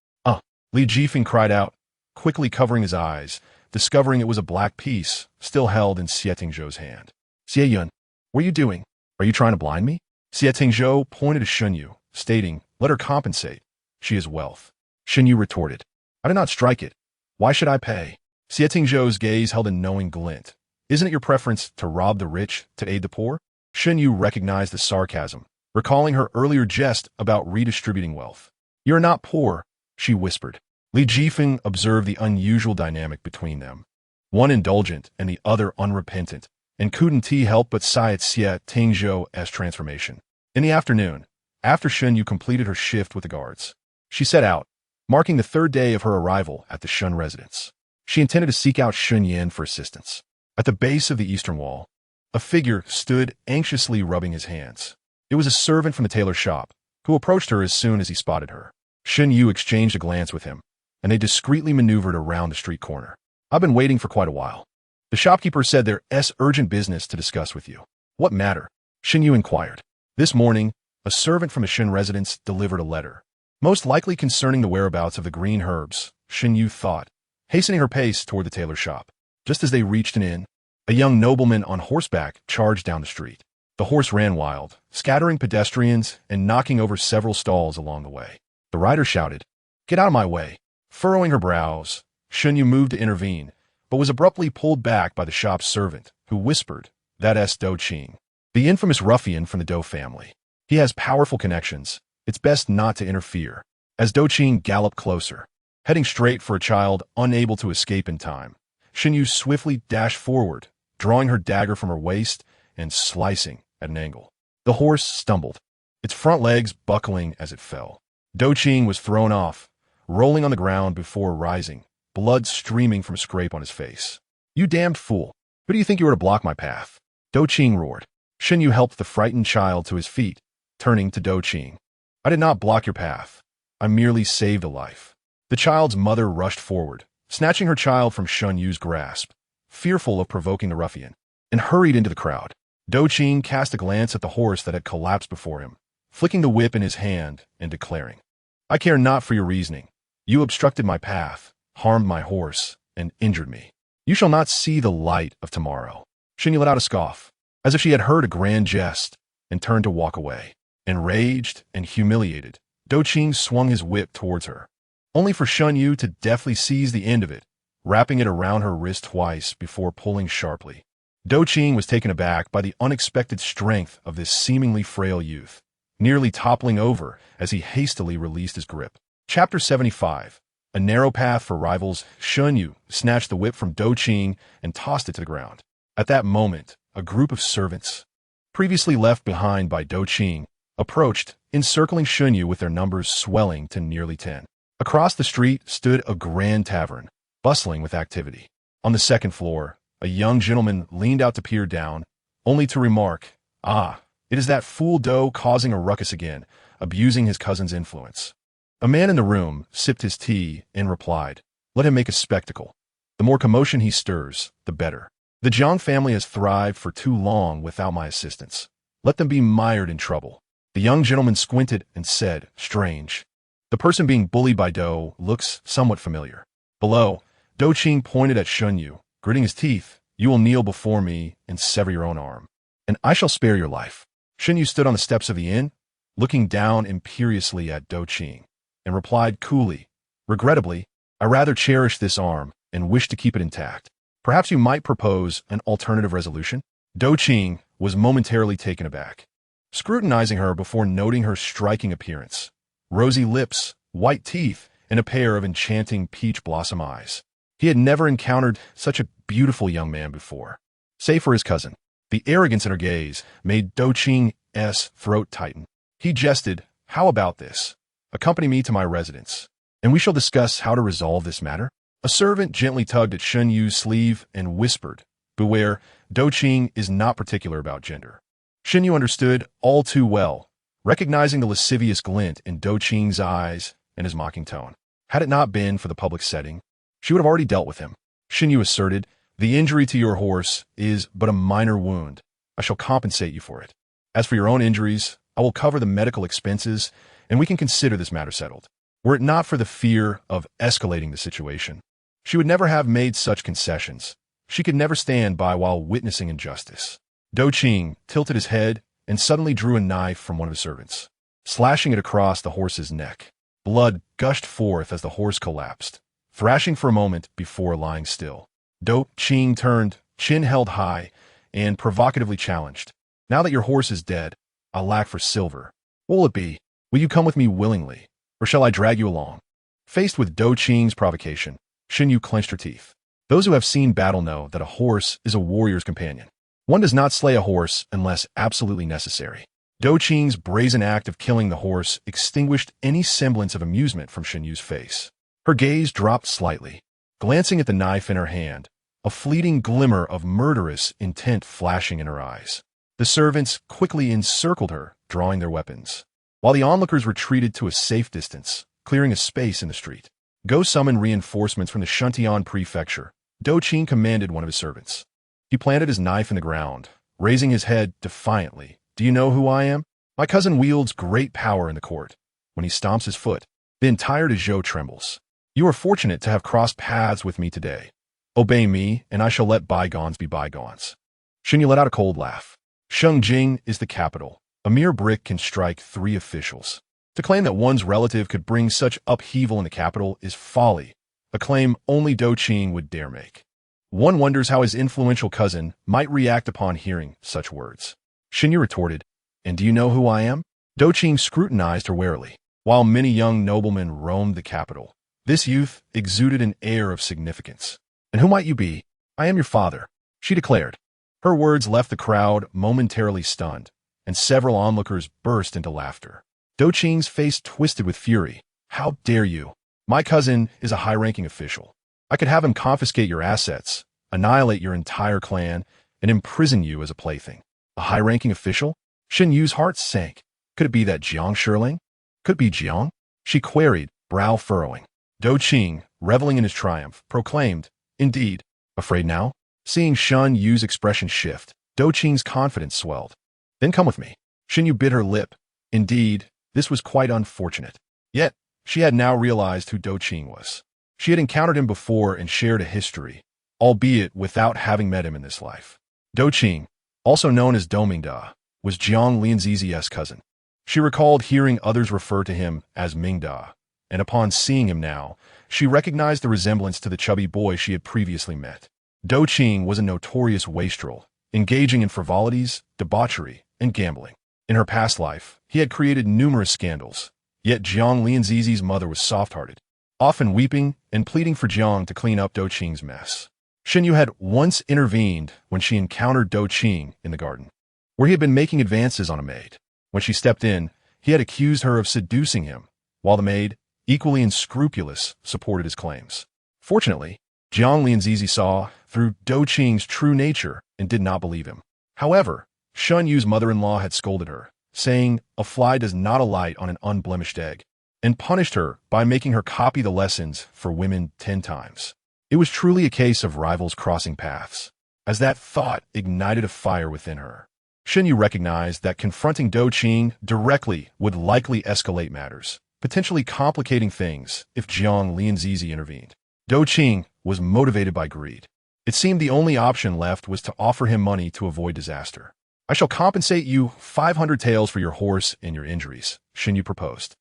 Li Jifeng cried out, quickly covering his eyes, discovering it was a black piece, still held in Xie Tingzhou's hand. "Xie Yun, what are you doing? Are you trying to blind me?" Xie Tingzhou pointed to Shen Yu, stating, "Let her compensate. She is wealth." Shen Yu retorted, "I did not strike it. Why should I pay?" Xie Tingzhou's gaze held a knowing glint. "Isn't it your preference to rob the rich to aid the poor?" Shen Yu recognized the sarcasm, recalling her earlier jest about redistributing wealth. "You're not poor," she whispered. Li Jifeng observed the unusual dynamic between them, one indulgent and the other unrepentant, and couldn't help but sigh at Xie Tingzhou's transformation. In the afternoon, after Shen Yu completed her shift with the guards, she set out, marking the third day of her arrival at the Shen residence. She intended to seek out Shen Yan for assistance. At the base of the eastern wall, a figure stood anxiously rubbing his hands. It was a servant from the tailor's shop, who approached her as soon as he spotted her. Shen Yu exchanged a glance with him, and they discreetly maneuvered around the street corner. I've been waiting for quite a while. The shopkeeper said there's urgent business to discuss with you. What matter? Shen Yu inquired. This morning, a servant from the Shen residence delivered a letter, most likely concerning the whereabouts of the green herbs, Shen Yu thought, hastening her pace toward the tailor's shop. Just as they reached an inn, a young nobleman on horseback charged down the street. The horse ran wild, scattering pedestrians and knocking over several stalls along the way. The rider shouted, "Get out of my way!" Furrowing her brows, Shen Yu moved to intervene, but was abruptly pulled back by the shop's servant, who whispered, "That's Dou Qing, the infamous ruffian from the Dou family. He has powerful connections. It's best not to interfere." As Dou Qing galloped closer, heading straight for a child unable to escape in time, Shen Yu swiftly dashed forward, drawing her dagger from her waist and slicing at an angle. The horse stumbled, its front legs buckling as it fell. Dou Qing was thrown off, rolling on the ground before rising, blood streaming from a scrape on his face. "You damned fool! Who do you think you were to block my path?" Dou Qing roared. Shen Yu helped the frightened child to his feet, turning to Dou Qing. "I did not block your path. I merely saved a life." The child's mother rushed forward, snatching her child from Shen Yu's grasp, fearful of provoking the ruffian, and hurried into the crowd. Dou Qing cast a glance at the horse that had collapsed before him, flicking the whip in his hand and declaring, "I care not for your reasoning. You obstructed my path, harmed my horse, and injured me. You shall not see the light of tomorrow." Shen Yu let out a scoff, as if she had heard a grand jest, and turned to walk away. Enraged and humiliated, Dou Qing swung his whip towards her, only for Shen Yu to deftly seize the end of it, wrapping it around her wrist twice before pulling sharply. Dou Qing was taken aback by the unexpected strength of this seemingly frail youth, nearly toppling over as he hastily released his grip. Chapter 75. A narrow path for rivals. Shen Yu snatched the whip from Dou Qing and tossed it to the ground. At that moment, a group of servants, previously left behind by Dou Qing, approached, encircling Shen Yu with their numbers swelling to nearly 10. Across the street stood a grand tavern, bustling with activity. On the second floor, a young gentleman leaned out to peer down, only to remark, "Ah, it is that fool Dou causing a ruckus again, abusing his cousin's influence." A man in the room sipped his tea and replied, "Let him make a spectacle. The more commotion he stirs, the better. The Jiang family has thrived for too long without my assistance. Let them be mired in trouble." The young gentleman squinted and said, "Strange. The person being bullied by Dou looks somewhat familiar." Below, Dou Qing pointed at Shen Yu, gritting his teeth, "You will kneel before me and sever your own arm, and I shall spare your life." Shen Yu stood on the steps of the inn, looking down imperiously at Dou Qing, and replied coolly, "Regrettably, I rather cherish this arm and wish to keep it intact. Perhaps you might propose an alternative resolution?" Dou Qing was momentarily taken aback, scrutinizing her before noting her striking appearance, rosy lips, white teeth, and a pair of enchanting peach blossom eyes. He had never encountered such a beautiful young man before, save for his cousin. The arrogance in her gaze made Dou Qing's throat tighten. He jested, "How about this? Accompany me to my residence, and we shall discuss how to resolve this matter." A servant gently tugged at Shen Yu's sleeve and whispered, "Beware, Dou Qing is not particular about gender." Shen Yu understood all too well, recognizing the lascivious glint in Dou Qing's eyes and his mocking tone. Had it not been for the public setting, she would have already dealt with him. Shen Yu asserted, "The injury to your horse is but a minor wound. I shall compensate you for it. As for your own injuries, I will cover the medical expenses, and we can consider this matter settled." Were it not for the fear of escalating the situation, she would never have made such concessions. She could never stand by while witnessing injustice. Dou Qing tilted his head and suddenly drew a knife from one of his servants, slashing it across the horse's neck. Blood gushed forth as the horse collapsed, thrashing for a moment before lying still. Dou Qing turned, chin held high, and provocatively challenged, "Now that your horse is dead, I lack for silver. What will it be? Will you come with me willingly, or shall I drag you along?" Faced with Dou Qing's provocation, Shen Yu clenched her teeth. Those who have seen battle know that a horse is a warrior's companion. One does not slay a horse unless absolutely necessary. Dou Qing's brazen act of killing the horse extinguished any semblance of amusement from Shen Yu's face. Her gaze dropped slightly. Glancing at the knife in her hand, a fleeting glimmer of murderous intent flashing in her eyes. The servants quickly encircled her, drawing their weapons, while the onlookers retreated to a safe distance, clearing a space in the street. Go summon reinforcements from the Shuntian prefecture, Dou Qing commanded one of his servants. He planted his knife in the ground, raising his head defiantly. Do you know who I am? My cousin wields great power in the court. When he stomps his foot, the entire Dezhou trembles. You are fortunate to have crossed paths with me today. Obey me, and I shall let bygones be bygones. Shen Yu let out a cold laugh. Shengjing is the capital. A mere brick can strike 3 officials. To claim that one's relative could bring such upheaval in the capital is folly, a claim only Dou Qing would dare make. One wonders how his influential cousin might react upon hearing such words. Shen Yu retorted, And do you know who I am? Dou Qing scrutinized her warily. While many young noblemen roamed the capital, this youth exuded an air of significance. And who might you be? I am your father, she declared. Her words left the crowd momentarily stunned, and several onlookers burst into laughter. Dou Qing's face twisted with fury. How dare you? My cousin is a high-ranking official. I could have him confiscate your assets, annihilate your entire clan, and imprison you as a plaything. A high-ranking official? Shen Yu's heart sank. Could it be that Jiang Shirling? Could it be Jiang? She queried, brow furrowing. Dou Qing, reveling in his triumph, proclaimed, Indeed. Afraid now? Seeing Shen Yu's expression shift, Dou Qing's confidence swelled. Then come with me. Shen Yu bit her lip. Indeed, this was quite unfortunate. Yet, she had now realized who Dou Qing was. She had encountered him before and shared a history, albeit without having met him in this life. Dou Qing, also known as Dou Mingda, was Jiang Lianzhi's cousin. She recalled hearing others refer to him as Mingda, and upon seeing him now, she recognized the resemblance to the chubby boy she had previously met. Dou Qing was a notorious wastrel, engaging in frivolities, debauchery, and gambling. In her past life, he had created numerous scandals, yet Jiang Lianzhi's mother was soft-hearted, often weeping and pleading for Jiang to clean up Dou Qing's mess. Shen Yu had once intervened when she encountered Dou Qing in the garden, where he had been making advances on a maid. When she stepped in, he had accused her of seducing him, while the maid, equally unscrupulous, supported his claims. Fortunately, Jiang Lianzhi saw through Dou Qing's true nature and did not believe him. However, Shen Yu's mother-in-law had scolded her, saying a fly does not alight on an unblemished egg, and punished her by making her copy the lessons for women 10 times. It was truly a case of rivals crossing paths, as that thought ignited a fire within her. Shen Yu recognized that confronting Dou Qing directly would likely escalate matters, potentially complicating things if Jiang Lianzhi intervened. Dou Qing was motivated by greed. It seemed the only option left was to offer him money to avoid disaster. I shall compensate you 500 taels for your horse and your injuries, Shen Yu proposed.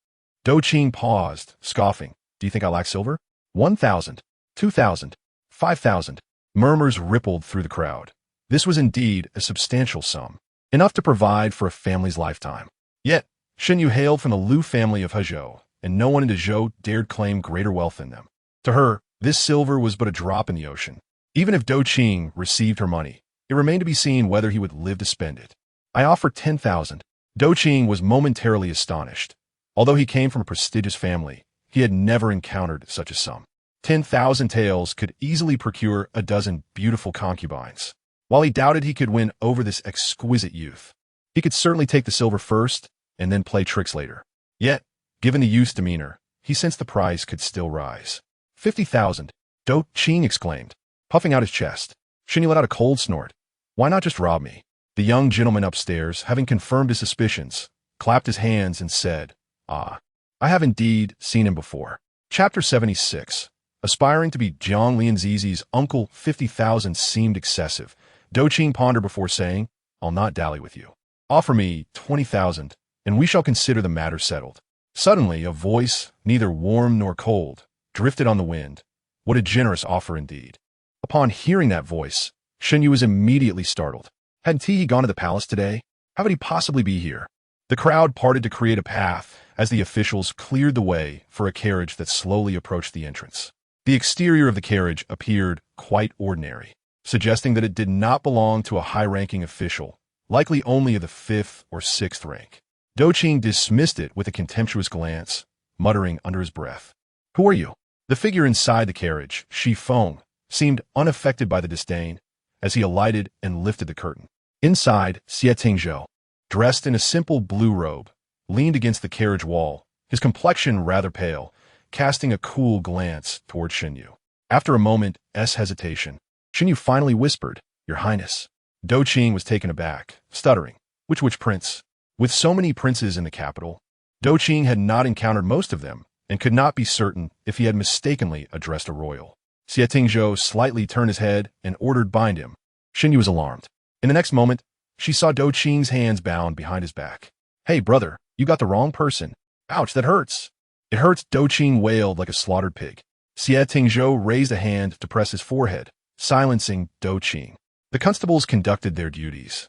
Dou Qing paused, scoffing. Do you think I lack silver? 1,000, 2,000, 5,000. Murmurs rippled through the crowd. This was indeed a substantial sum, enough to provide for a family's lifetime. Yet, Shen Yu hailed from the Liu family of Hezhou, and no one in Dezhou dared claim greater wealth than them. To her, this silver was but a drop in the ocean. Even if Dou Qing received her money, it remained to be seen whether he would live to spend it. I offer 10,000. Dou Qing was momentarily astonished. Although he came from a prestigious family, he had never encountered such a sum. 10,000 taels could easily procure a dozen beautiful concubines. While he doubted he could win over this exquisite youth, he could certainly take the silver first and then play tricks later. Yet, given the youth's demeanor, he sensed the price could still rise. 50,000, Dou Qing exclaimed, puffing out his chest. Shen Yu let out a cold snort. Why not just rob me? The young gentleman upstairs, having confirmed his suspicions, clapped his hands and said, Ah, I have indeed seen him before. Chapter 76. Aspiring to be Jiang Lianzhi's uncle, 50,000 seemed excessive. Dou Qing pondered before saying, I'll not dally with you. Offer me 20,000, and we shall consider the matter settled. Suddenly, a voice, neither warm nor cold, drifted on the wind. What a generous offer indeed. Upon hearing that voice, Shen Yu was immediately startled. Hadn't he gone to the palace today? How could he possibly be here? The crowd parted to create a path as the officials cleared the way for a carriage that slowly approached the entrance. The exterior of the carriage appeared quite ordinary, suggesting that it did not belong to a high-ranking official, likely only of the 5th or 6th rank. Dou Qing dismissed it with a contemptuous glance, muttering under his breath, "Who are you?" The figure inside the carriage, Shi Feng, seemed unaffected by the disdain as he alighted and lifted the curtain. Inside, Xie Tingzhou, dressed in a simple blue robe, leaned against the carriage wall, his complexion rather pale, casting a cool glance toward Shen Yu. After a moment's hesitation, Shen Yu finally whispered, "Your Highness." Dou Qing was taken aback, stuttering, Which prince?" With so many princes in the capital, Dou Qing had not encountered most of them and could not be certain if he had mistakenly addressed a royal. Xie Tingzhou slightly turned his head and ordered bind him. Shen Yu was alarmed. In the next moment, she saw Dou Qing's hands bound behind his back. "Hey, brother, you got the wrong person. Ouch, that hurts." "It hurts," Dou Qing wailed like a slaughtered pig. Xie Tingzhou raised a hand to press his forehead, silencing Dou Qing. The constables conducted their duties,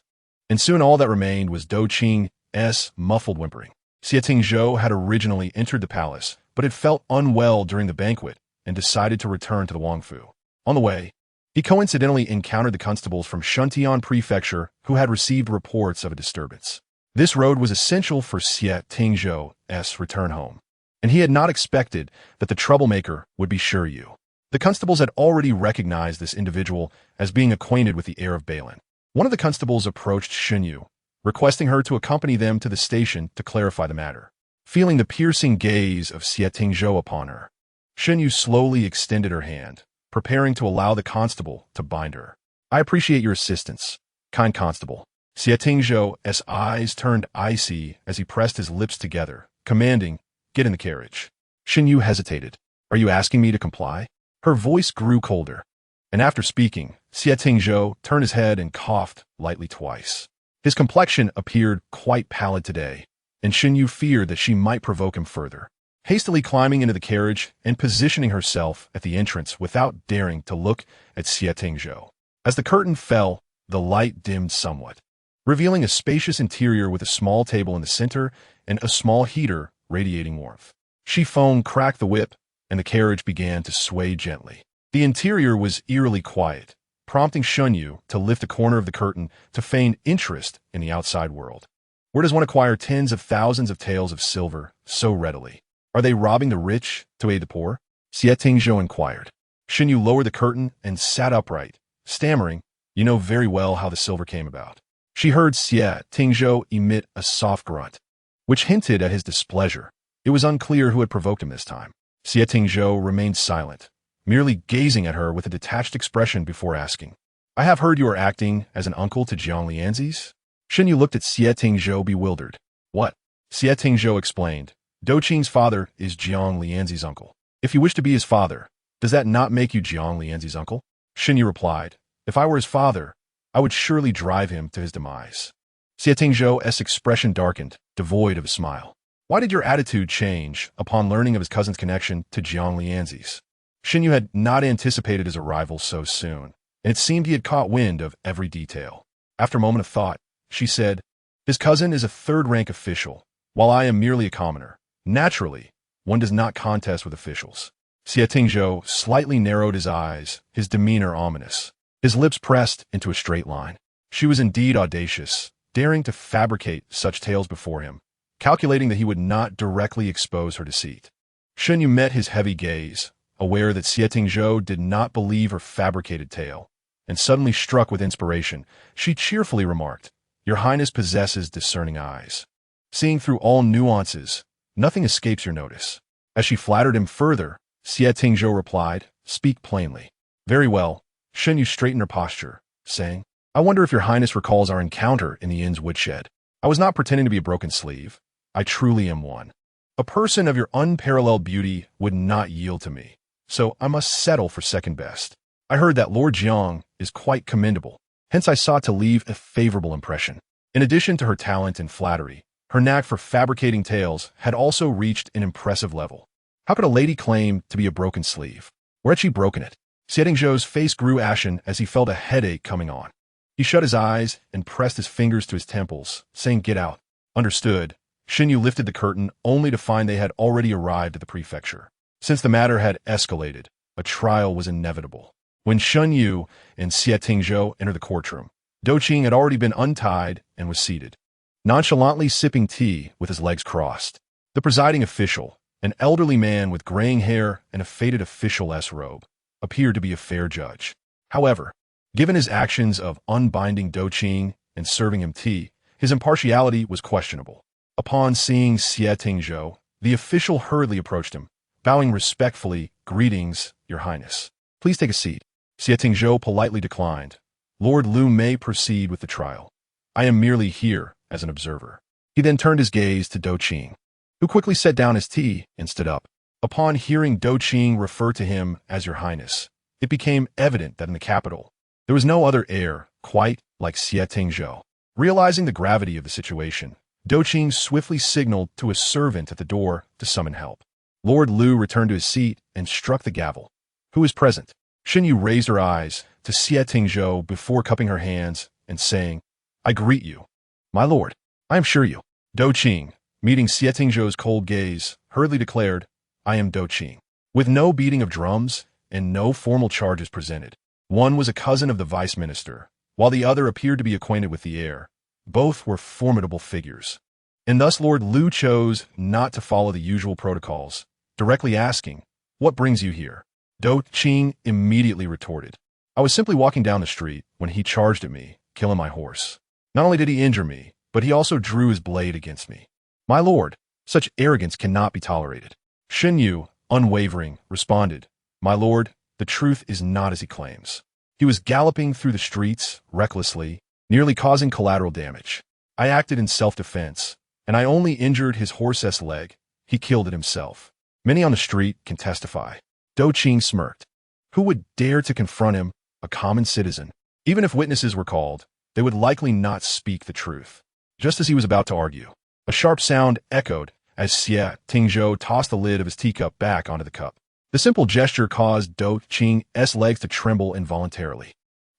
and soon all that remained was Dou Qing's muffled whimpering. Xie Tingzhou had originally entered the palace, but had felt unwell during the banquet and decided to return to the Wangfu. On the way, he coincidentally encountered the constables from Shuntian Prefecture who had received reports of a disturbance. This road was essential for Xie Tingzhou's return home, and he had not expected that the troublemaker would be Shen Yu. The constables had already recognized this individual as being acquainted with the heir of Balin. One of the constables approached Shen Yu, requesting her to accompany them to the station to clarify the matter. Feeling the piercing gaze of Xie Tingzhou upon her, Shen Yu slowly extended her hand, preparing to allow the constable to bind her. "I appreciate your assistance, kind constable." Xie Tingzhou's eyes turned icy as he pressed his lips together, commanding, "Get in the carriage." Shen Yu hesitated. "Are you asking me to comply?" Her voice grew colder, and after speaking, Xie Tingzhou turned his head and coughed lightly twice. His complexion appeared quite pallid today, and Shen Yu feared that she might provoke him further. Hastily climbing into the carriage and positioning herself at the entrance without daring to look at Xie Tingzhou. As the curtain fell, the light dimmed somewhat, revealing a spacious interior with a small table in the center and a small heater radiating warmth. Shi Feng cracked the whip, and the carriage began to sway gently. The interior was eerily quiet, prompting Shen Yu to lift a corner of the curtain to feign interest in the outside world. Where does one acquire tens of thousands of taels of silver so readily? Are they robbing the rich to aid the poor? Xie Tingzhou inquired. Shen Yu lowered the curtain and sat upright, stammering, "You know very well how the silver came about." She heard Xie Tingzhou emit a soft grunt, which hinted at his displeasure. It was unclear who had provoked him this time. Xie Tingzhou remained silent, merely gazing at her with a detached expression before asking, "I have heard you are acting as an uncle to Jiang Lianzhi's?" Shen Yu looked at Xie Tingzhou bewildered. "What?" Xie Tingzhou explained. "Dou Qing's father is Jiang Lianzhi's uncle. If you wish to be his father, does that not make you Jiang Lianzhi's uncle?" Shen Yu replied, "If I were his father, I would surely drive him to his demise." Xie Tingzhou's expression darkened, devoid of a smile. "Why did your attitude change upon learning of his cousin's connection to Jiang Lianzhi's?" Shen Yu had not anticipated his arrival so soon, and it seemed he had caught wind of every detail. After a moment of thought, she said, "His cousin is a third-rank official, while I am merely a commoner. Naturally, one does not contest with officials." Xie Tingzhou slightly narrowed his eyes, his demeanor ominous. His lips pressed into a straight line. She was indeed audacious, daring to fabricate such tales before him, calculating that he would not directly expose her deceit. Shen Yu met his heavy gaze, aware that Xie Tingzhou did not believe her fabricated tale, and suddenly struck with inspiration, she cheerfully remarked, "Your Highness possesses discerning eyes. Seeing through all nuances, nothing escapes your notice." As she flattered him further, Xie Tingzhou replied, "Speak plainly." "Very well." Shen Yu straightened her posture, saying, "I wonder if your Highness recalls our encounter in the inn's woodshed. I was not pretending to be a broken sleeve. I truly am one. A person of your unparalleled beauty would not yield to me, so I must settle for second best. I heard that Lord Jiang is quite commendable, hence I sought to leave a favorable impression." In addition to her talent and flattery, her knack for fabricating tales had also reached an impressive level. How could a lady claim to be a broken sleeve? Where had she broken it? Xie Tingzhou's face grew ashen as he felt a headache coming on. He shut his eyes and pressed his fingers to his temples, saying, "Get out." "Understood." Shen Yu lifted the curtain only to find they had already arrived at the prefecture. Since the matter had escalated, a trial was inevitable. When Shen Yu and Xie Tingzhou entered the courtroom, Dou Qing had already been untied and was seated, nonchalantly sipping tea with his legs crossed. The presiding official, an elderly man with graying hair and a faded official-esque robe, appeared to be a fair judge. However, given his actions of unbinding Dou Qing and serving him tea, his impartiality was questionable. Upon seeing Xie Tingzhou, the official hurriedly approached him, bowing respectfully, "Greetings, Your Highness. Please take a seat." Xie Tingzhou politely declined. "Lord Lu may proceed with the trial. I am merely here as an observer." He then turned his gaze to Dou Qing, who quickly set down his tea and stood up. Upon hearing Dou Qing refer to him as Your Highness, it became evident that in the capital, there was no other heir quite like Xie Tingzhou. Realizing the gravity of the situation, Dou Qing swiftly signaled to a servant at the door to summon help. Lord Lu returned to his seat and struck the gavel. "Who is present?" Shen Yu raised her eyes to Xie Tingzhou before cupping her hands and saying, "I greet you, my lord. I am sure you." Dou Qing, meeting Xie Tingzhou's cold gaze, hurriedly declared, "I am Dou Qing." With no beating of drums and no formal charges presented, one was a cousin of the vice minister, while the other appeared to be acquainted with the heir. Both were formidable figures. And thus Lord Lu chose not to follow the usual protocols, directly asking, "What brings you here?" Dou Qing immediately retorted, "I was simply walking down the street when he charged at me, killing my horse. Not only did he injure me, but he also drew his blade against me. My lord, such arrogance cannot be tolerated." Shen Yu, unwavering, responded, "My lord, the truth is not as he claims. He was galloping through the streets, recklessly, nearly causing collateral damage. I acted in self-defense, and I only injured his horse's leg. He killed it himself. Many on the street can testify." Dou Qing smirked. Who would dare to confront him, a common citizen? Even if witnesses were called, they would likely not speak the truth. Just as he was about to argue, a sharp sound echoed as Xie Tingzhou tossed the lid of his teacup back onto the cup. The simple gesture caused Dou Qing's legs to tremble involuntarily.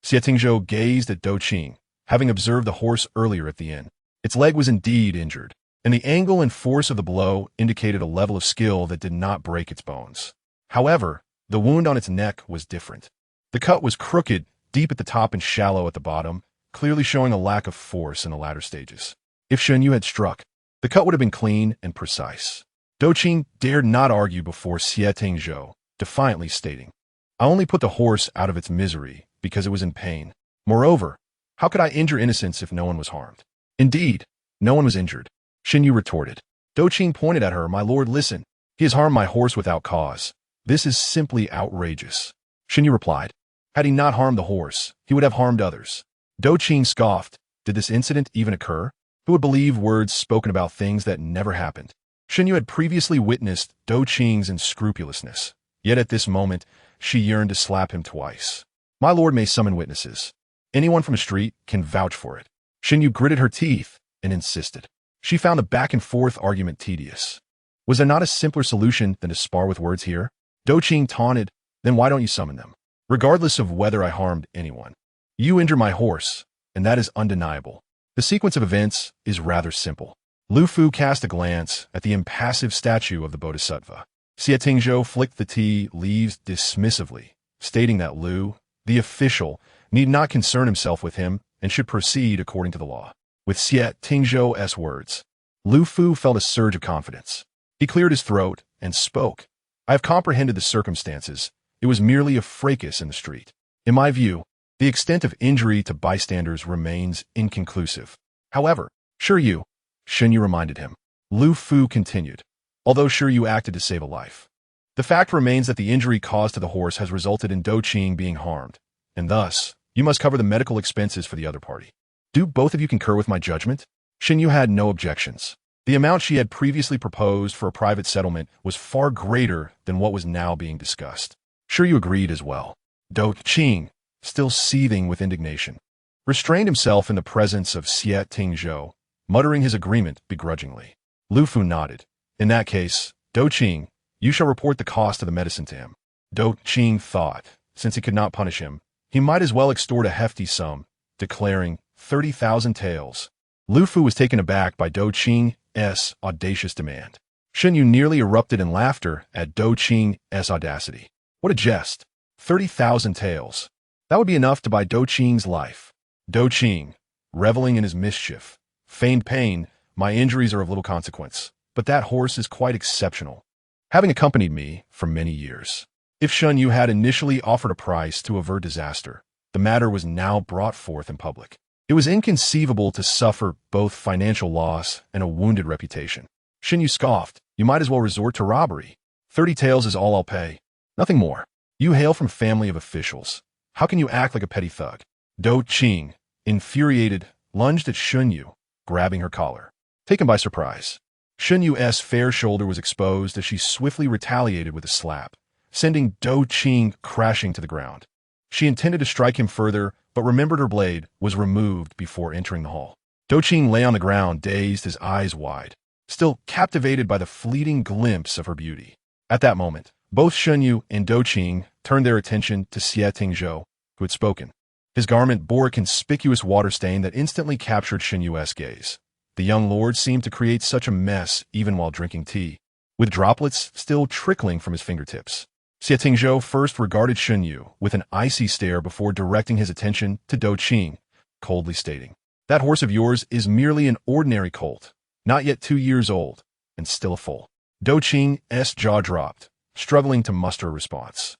Xie Tingzhou gazed at Dou Qing, having observed the horse earlier at the inn. Its leg was indeed injured, and the angle and force of the blow indicated a level of skill that did not break its bones. However, the wound on its neck was different. The cut was crooked, deep at the top and shallow at the bottom, clearly showing a lack of force in the latter stages. If Shen Yu had struck, the cut would have been clean and precise. Dou Qing dared not argue before Xie Tingzhou, defiantly stating, "I only put the horse out of its misery because it was in pain. Moreover, how could I injure innocence if no one was harmed?" "Indeed, no one was injured," Shen Yu retorted. Dou Qing pointed at her, "My lord, listen. He has harmed my horse without cause. This is simply outrageous." Shen Yu replied, "Had he not harmed the horse, he would have harmed others." Dou Qing scoffed. Did this incident even occur? Who would believe words spoken about things that never happened? Shen Yu had previously witnessed Dou Qing's unscrupulousness, yet at this moment she yearned to slap him twice. "My lord may summon witnesses. Anyone from the street can vouch for it." Shen Yu gritted her teeth and insisted. She found the back-and-forth argument tedious. Was there not a simpler solution than to spar with words here? Dou Qing taunted, "Then why don't you summon them? Regardless of whether I harmed anyone. You injure my horse, and that is undeniable. The sequence of events is rather simple." Lu Fu cast a glance at the impassive statue of the Bodhisattva. Xie Tingzhou flicked the tea leaves dismissively, stating that Lu, the official, need not concern himself with him and should proceed according to the law. With Xie Tingzhou's words, Lu Fu felt a surge of confidence. He cleared his throat and spoke. "I have comprehended the circumstances. It was merely a fracas in the street. In my view, the extent of injury to bystanders remains inconclusive. However, Shen Yu reminded him. Lu Fu continued, "Although Shen Yu acted to save a life, the fact remains that the injury caused to the horse has resulted in Dou Qing being harmed, and thus, you must cover the medical expenses for the other party. Do both of you concur with my judgment?" Shen Yu had no objections. The amount she had previously proposed for a private settlement was far greater than what was now being discussed. Shen Yu agreed as well. Dou Qing, still seething with indignation, restrained himself in the presence of Xie Tingzhou, muttering his agreement begrudgingly. Lu Fu nodded. "In that case, Dou Qing, you shall report the cost of the medicine to him." Dou Qing thought, since he could not punish him, he might as well extort a hefty sum, declaring 30,000 taels. Lu Fu was taken aback by Dou Qing's audacious demand. Shen Yu nearly erupted in laughter at Dou Qing's audacity. What a jest! 30,000 taels. That would be enough to buy Dou Qing's life. Do Qing, reveling in his mischief. Feigned pain, my injuries are of little consequence, but that horse is quite exceptional, having accompanied me for many years. If Shen Yu had initially offered a price to avert disaster, the matter was now brought forth in public. It was inconceivable to suffer both financial loss and a wounded reputation. Shen Yu scoffed, "You might as well resort to robbery. 30 taels is all I'll pay. Nothing more. You hail from family of officials. How can you act like a petty thug?" Do Qing, infuriated, lunged at Shen Yu, grabbing her collar. Taken by surprise, Shen Yu's fair shoulder was exposed as she swiftly retaliated with a slap, sending Do Qing crashing to the ground. She intended to strike him further, but remembered her blade was removed before entering the hall. Do Qing lay on the ground, dazed, his eyes wide, still captivated by the fleeting glimpse of her beauty. At that moment, both Shen Yu and Do Qing turned their attention to Xie Tingzhou, who had spoken. His garment bore a conspicuous water stain that instantly captured Shen Yu's gaze. The young lord seemed to create such a mess even while drinking tea, with droplets still trickling from his fingertips. Xie Tingzhou first regarded Shen Yu with an icy stare before directing his attention to Do Qing, coldly stating, "That horse of yours is merely an ordinary colt, not yet 2 years old, and still a foal." Do Qing's jaw dropped, struggling to muster a response.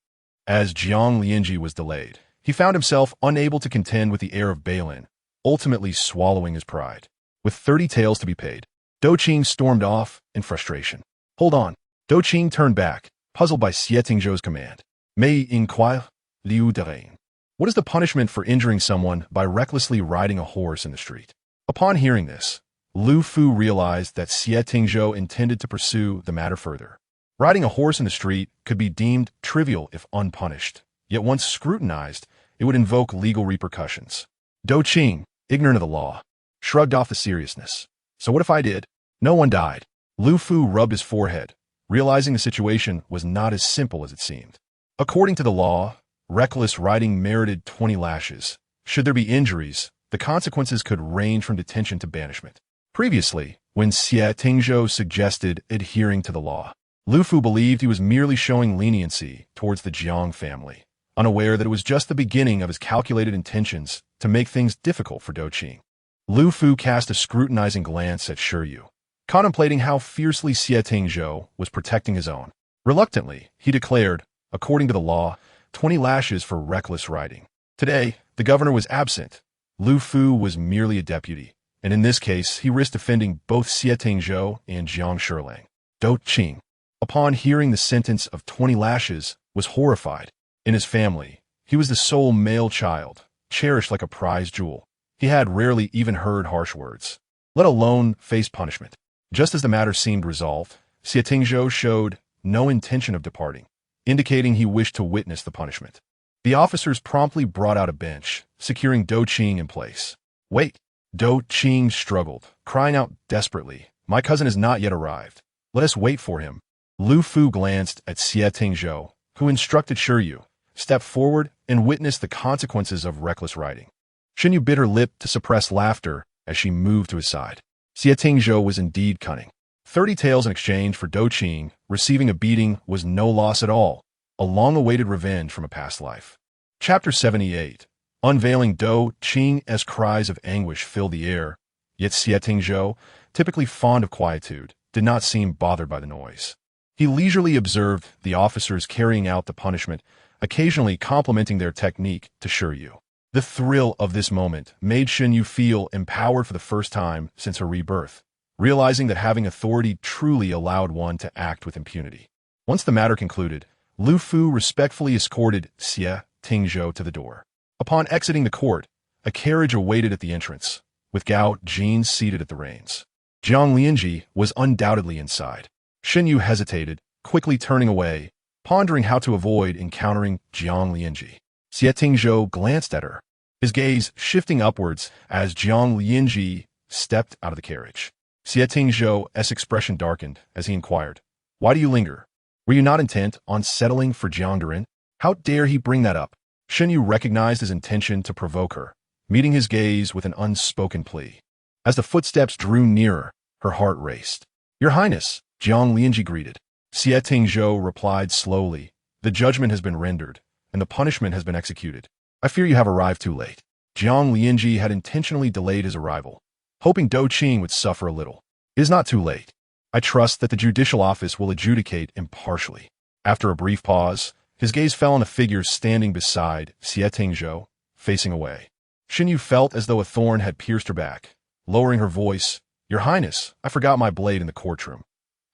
As Jiang Lianzhi was delayed, he found himself unable to contend with the air of Balin, ultimately swallowing his pride. With 30 taels to be paid, Do Qing stormed off in frustration. "Hold on." Do Qing turned back, puzzled by Xie Tingzhou's command. "Mais inquire, liu de rein. What is the punishment for injuring someone by recklessly riding a horse in the street?" Upon hearing this, Lu Fu realized that Xie Tingzhou intended to pursue the matter further. Riding a horse in the street could be deemed trivial if unpunished, yet once scrutinized, it would invoke legal repercussions. Do Qing, ignorant of the law, shrugged off the seriousness. "So what if I did?" "No one died." Lu Fu rubbed his forehead, realizing the situation was not as simple as it seemed. According to the law, reckless riding merited 20 lashes. Should there be injuries, the consequences could range from detention to banishment. Previously, when Xie Tingzhou suggested adhering to the law, Lu Fu believed he was merely showing leniency towards the Jiang family, unaware that it was just the beginning of his calculated intentions to make things difficult for Do Qing. Lu Fu cast a scrutinizing glance at Shi Yu, contemplating how fiercely Xie Tingzhou was protecting his own. Reluctantly, he declared, according to the law, 20 lashes for reckless riding. Today, the governor was absent. Lu Fu was merely a deputy, and in this case, he risked offending both Xie Tingzhou and Jiang Shilang. Do Qing, upon hearing the sentence of 20 lashes, was horrified. In his family, he was the sole male child, cherished like a prized jewel. He had rarely even heard harsh words, let alone face punishment. Just as the matter seemed resolved, Xie Tingzhou showed no intention of departing, indicating he wished to witness the punishment. The officers promptly brought out a bench, securing Do Qing in place. "Wait!" Do Qing struggled, crying out desperately, "My cousin has not yet arrived. Let us wait for him." Lu Fu glanced at Xie Tingzhou, who instructed Shi Yu, "Step forward and witness the consequences of reckless riding." Shen Yu bit her lip to suppress laughter as she moved to his side. Xie Tingzhou was indeed cunning. 30 taels in exchange for Do Qing receiving a beating was no loss at all, a long-awaited revenge from a past life. Chapter 78. Unveiling. Do Qing's cries of anguish filled the air, yet Xie Tingzhou, typically fond of quietude, did not seem bothered by the noise. He leisurely observed the officers carrying out the punishment, occasionally complimenting their technique to Shi Yu. The thrill of this moment made Shen Yu feel empowered for the first time since her rebirth, realizing that having authority truly allowed one to act with impunity. Once the matter concluded, Lu Fu respectfully escorted Xie Tingzhou to the door. Upon exiting the court, a carriage awaited at the entrance, with Gao Jin seated at the reins. Jiang Lianzhi was undoubtedly inside. Shen Yu hesitated, quickly turning away, pondering how to avoid encountering Jiang Lianzhi. Xie Tingzhou glanced at her, his gaze shifting upwards as Jiang Lianzhi stepped out of the carriage. Xie Tingzhou's expression darkened as he inquired, "Why do you linger? Were you not intent on settling for Jiang Durin? How dare he bring that up?" Shen Yu recognized his intention to provoke her, meeting his gaze with an unspoken plea. As the footsteps drew nearer, her heart raced. "Your Highness," Jiang Lianzhi greeted. Xie Tingzhou replied slowly, "The judgment has been rendered, and the punishment has been executed. I fear you have arrived too late." Jiang Lianzhi had intentionally delayed his arrival, hoping Dou Qing would suffer a little. It is not too late. I trust that the judicial office will adjudicate impartially. After a brief pause, his gaze fell on a figure standing beside Xie Tingzhou, facing away. Shen Yu felt as though a thorn had pierced her back. Lowering her voice, "Your Highness, I forgot my blade in the courtroom."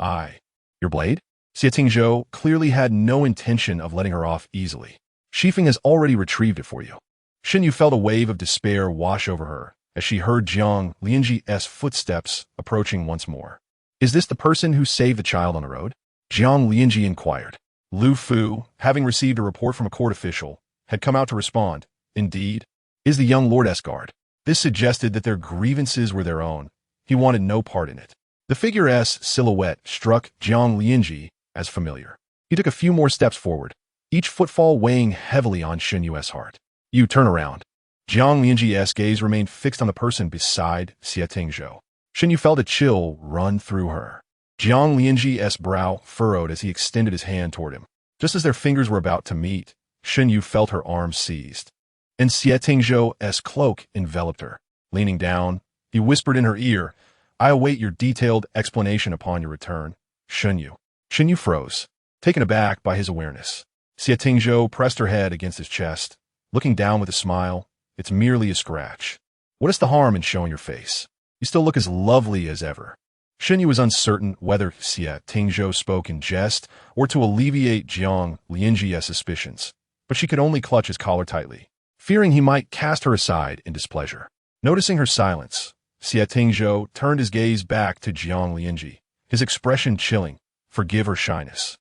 Your blade?" Xie Tingzhou clearly had no intention of letting her off easily. "Shifeng has already retrieved it for you." Shen Yu felt a wave of despair wash over her as she heard Jiang Lianzhi's footsteps approaching once more. "Is this the person who saved the child on the road?" Jiang Lianzhi inquired. Lu Fu, having received a report from a court official, had come out to respond. "Indeed, is the young lord Esgard." This suggested that their grievances were their own. He wanted no part in it. The figure's silhouette struck Jiang Lianzhi as familiar. He took a few more steps forward, each footfall weighing heavily on Shen Yu's heart. "You turn around." Jiang Lianzhi's gaze remained fixed on the person beside Xie Tingzhou. Shen Yu felt a chill run through her. Jiang Lianzhi's brow furrowed as he extended his hand toward him. Just as their fingers were about to meet, Shen Yu felt her arm seized, and Xie Tingzhou's cloak enveloped her. Leaning down, he whispered in her ear, "I await your detailed explanation upon your return, Shen Yu." Shen Yu froze, taken aback by his awareness. Xie Tingzhou pressed her head against his chest, looking down with a smile. "It's merely a scratch. What is the harm in showing your face? You still look as lovely as ever." Shen Yu was uncertain whether Xie Tingzhou spoke in jest or to alleviate Jiang Lianzhi's suspicions, but she could only clutch his collar tightly, fearing he might cast her aside in displeasure. Noticing her silence, Xie Tingzhou turned his gaze back to Jiang Lianzhi, his expression chilling. "Forgive her shyness.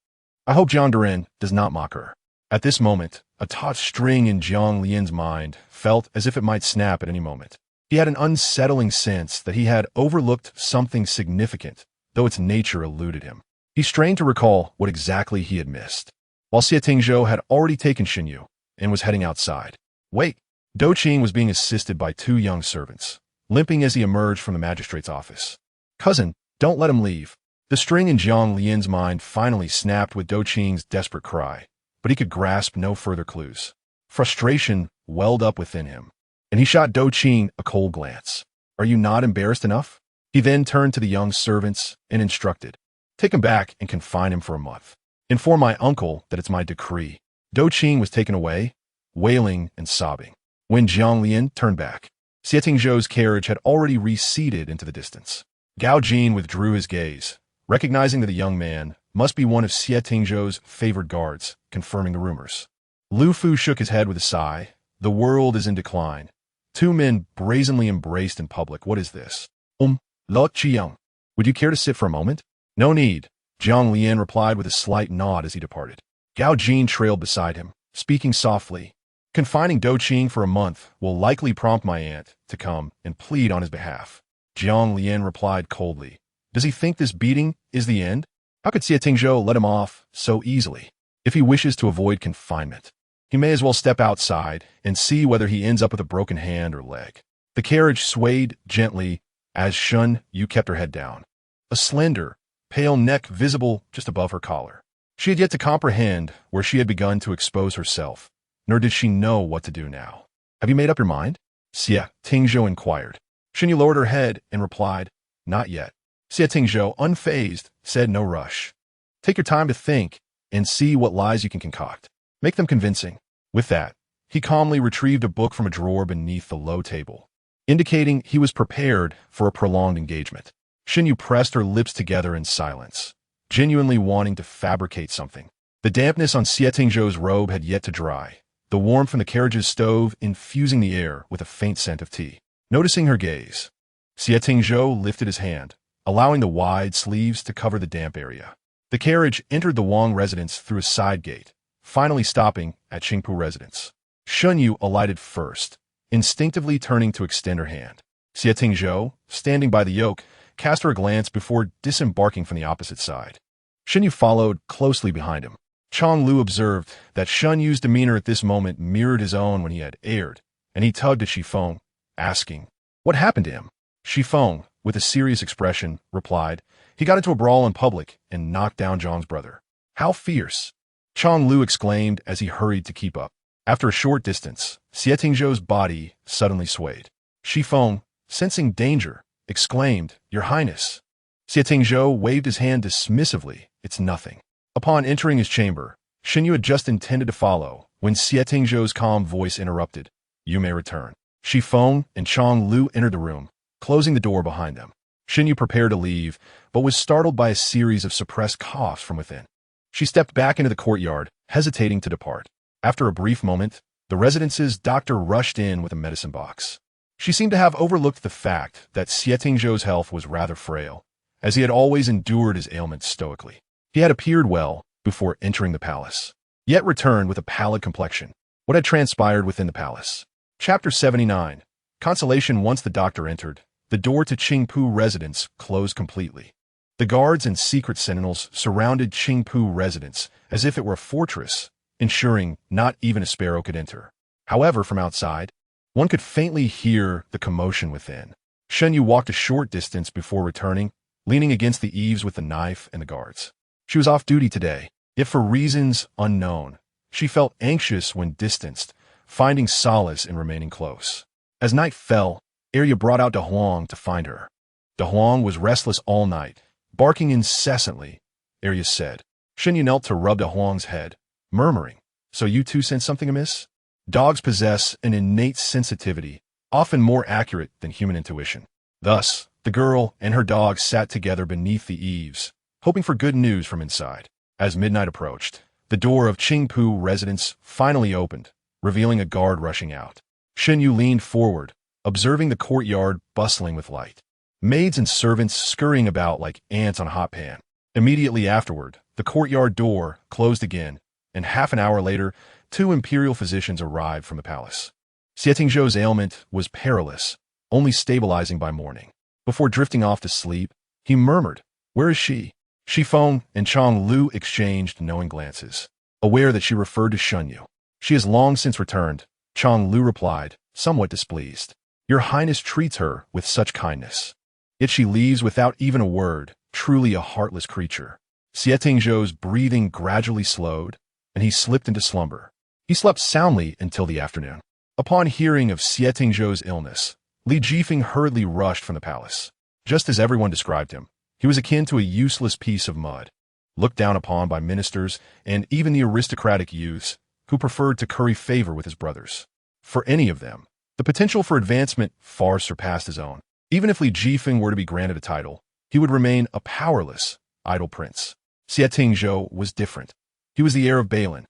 I hope Jiang Duren does not mock her." At this moment, a taut string in Jiang Lian's mind felt as if it might snap at any moment. He had an unsettling sense that he had overlooked something significant, though its nature eluded him. He strained to recall what exactly he had missed, while Xie Tingzhou had already taken Shen Yu and was heading outside. Wait! Dou Qing was being assisted by two young servants, limping as he emerged from the magistrate's office. "Cousin, don't let him leave." The string in Jiang Lian's mind finally snapped with Dou Qing's desperate cry, but he could grasp no further clues. Frustration welled up within him, and he shot Dou Qing a cold glance. "Are you not embarrassed enough?" He then turned to the young servants and instructed, "Take him back and confine him for a month. Inform my uncle that it's my decree." Dou Qing was taken away, wailing and sobbing. When Jiang Lian turned back, Xie Tingzhou's carriage had already receded into the distance. Gao Jin withdrew his gaze, recognizing that the young man must be one of Xie Tingzhou's favored guards, confirming the rumors. Lu Fu shook his head with a sigh. "The world is in decline. Two men brazenly embraced in public. What is this?" Lo Qiang, would you care to sit for a moment?" "No need," Jiang Lian replied with a slight nod as he departed. Gao Jin trailed beside him, speaking softly. "Confining Dou Qing for a month will likely prompt my aunt to come and plead on his behalf." Jiang Lian replied coldly. "Does he think this beating is the end? How could Xie Tingzhou let him off so easily? If he wishes to avoid confinement, he may as well step outside and see whether he ends up with a broken hand or leg." The carriage swayed gently as Shen Yu kept her head down, a slender, pale neck visible just above her collar. She had yet to comprehend where she had begun to expose herself, nor did she know what to do now. "Have you made up your mind?" Xie Tingzhou inquired. Shen Yu lowered her head and replied, "Not yet." Xie Tingzhou, unfazed, said, "No rush. Take your time to think and see what lies you can concoct. Make them convincing." With that, he calmly retrieved a book from a drawer beneath the low table, indicating he was prepared for a prolonged engagement. Shen Yu pressed her lips together in silence, genuinely wanting to fabricate something. The dampness on Xie Tingzhou's robe had yet to dry, the warmth from the carriage's stove infusing the air with a faint scent of tea. Noticing her gaze, Xie Tingzhou lifted his hand, allowing the wide sleeves to cover the damp area. The carriage entered the Wang residence through a side gate, finally stopping at Qingpu residence. Shen Yu alighted first, instinctively turning to extend her hand. Xie Tingzhou, standing by the yoke, cast her a glance before disembarking from the opposite side. Shen Yu followed closely behind him. Chong Lu observed that Shen Yu's demeanor at this moment mirrored his own when he had erred, and he tugged at Shifeng, asking, "What happened to him?" Shifeng, with a serious expression, replied, "He got into a brawl in public and knocked down Zhang's brother." "How fierce!" Chong Lu exclaimed as he hurried to keep up. After a short distance, Xie Tingzhou's body suddenly swayed. Xifeng, sensing danger, exclaimed, "Your Highness." Xie Tingzhou waved his hand dismissively. "It's nothing." Upon entering his chamber, Shen Yu had just intended to follow when Xie Tingzhou's calm voice interrupted. "You may return." Xifeng and Chang Lu entered the room, closing the door behind them. Shen Yu prepared to leave, but was startled by a series of suppressed coughs from within. She stepped back into the courtyard, hesitating to depart. After a brief moment, the residence's doctor rushed in with a medicine box. She seemed to have overlooked the fact that Xie Tingzhou's health was rather frail, as he had always endured his ailments stoically. He had appeared well before entering the palace, yet returned with a pallid complexion. What had transpired within the palace? Chapter 79. Consolation. Once the doctor entered, the door to Qingpu residence closed completely. The guards and secret sentinels surrounded Qingpu residence as if it were a fortress, ensuring not even a sparrow could enter. However, from outside, one could faintly hear the commotion within. Shen Yu walked a short distance before returning, leaning against the eaves with the knife and the guards. She was off duty today, yet for reasons unknown. She felt anxious when distanced, finding solace in remaining close. As night fell, Arya brought out De Huang to find her. De Huang was restless all night, barking incessantly. Arya said. Shen Yu knelt to rub De Huang's head, murmuring, "So you too sense something amiss?" Dogs possess an innate sensitivity, often more accurate than human intuition. Thus, the girl and her dog sat together beneath the eaves, hoping for good news from inside. As midnight approached, the door of Qingpu residence finally opened, revealing a guard rushing out. Shen Yu leaned forward, observing the courtyard bustling with light. Maids and servants scurrying about like ants on a hot pan. Immediately afterward, the courtyard door closed again, and half an hour later, 2 imperial physicians arrived from the palace. Xie Tingzhou's ailment was perilous, only stabilizing by morning. Before drifting off to sleep, he murmured, "Where is she?" Xifeng and Chang Lu exchanged knowing glances, aware that she referred to Shen Yu. "She has long since returned," Chang Lu replied, somewhat displeased. "Your Highness treats her with such kindness. Yet she leaves without even a word, truly a heartless creature." Xie Tingzhou's breathing gradually slowed, and he slipped into slumber. He slept soundly until the afternoon. Upon hearing of Xie Tingzhou's illness, Li Jifeng hurriedly rushed from the palace. Just as everyone described him, he was akin to a useless piece of mud, looked down upon by ministers and even the aristocratic youths who preferred to curry favor with his brothers. For any of them, the potential for advancement far surpassed his own. Even if Li Jifeng were to be granted a title, he would remain a powerless, idle prince. Xie Tingzhou was different. He was the heir of Balin,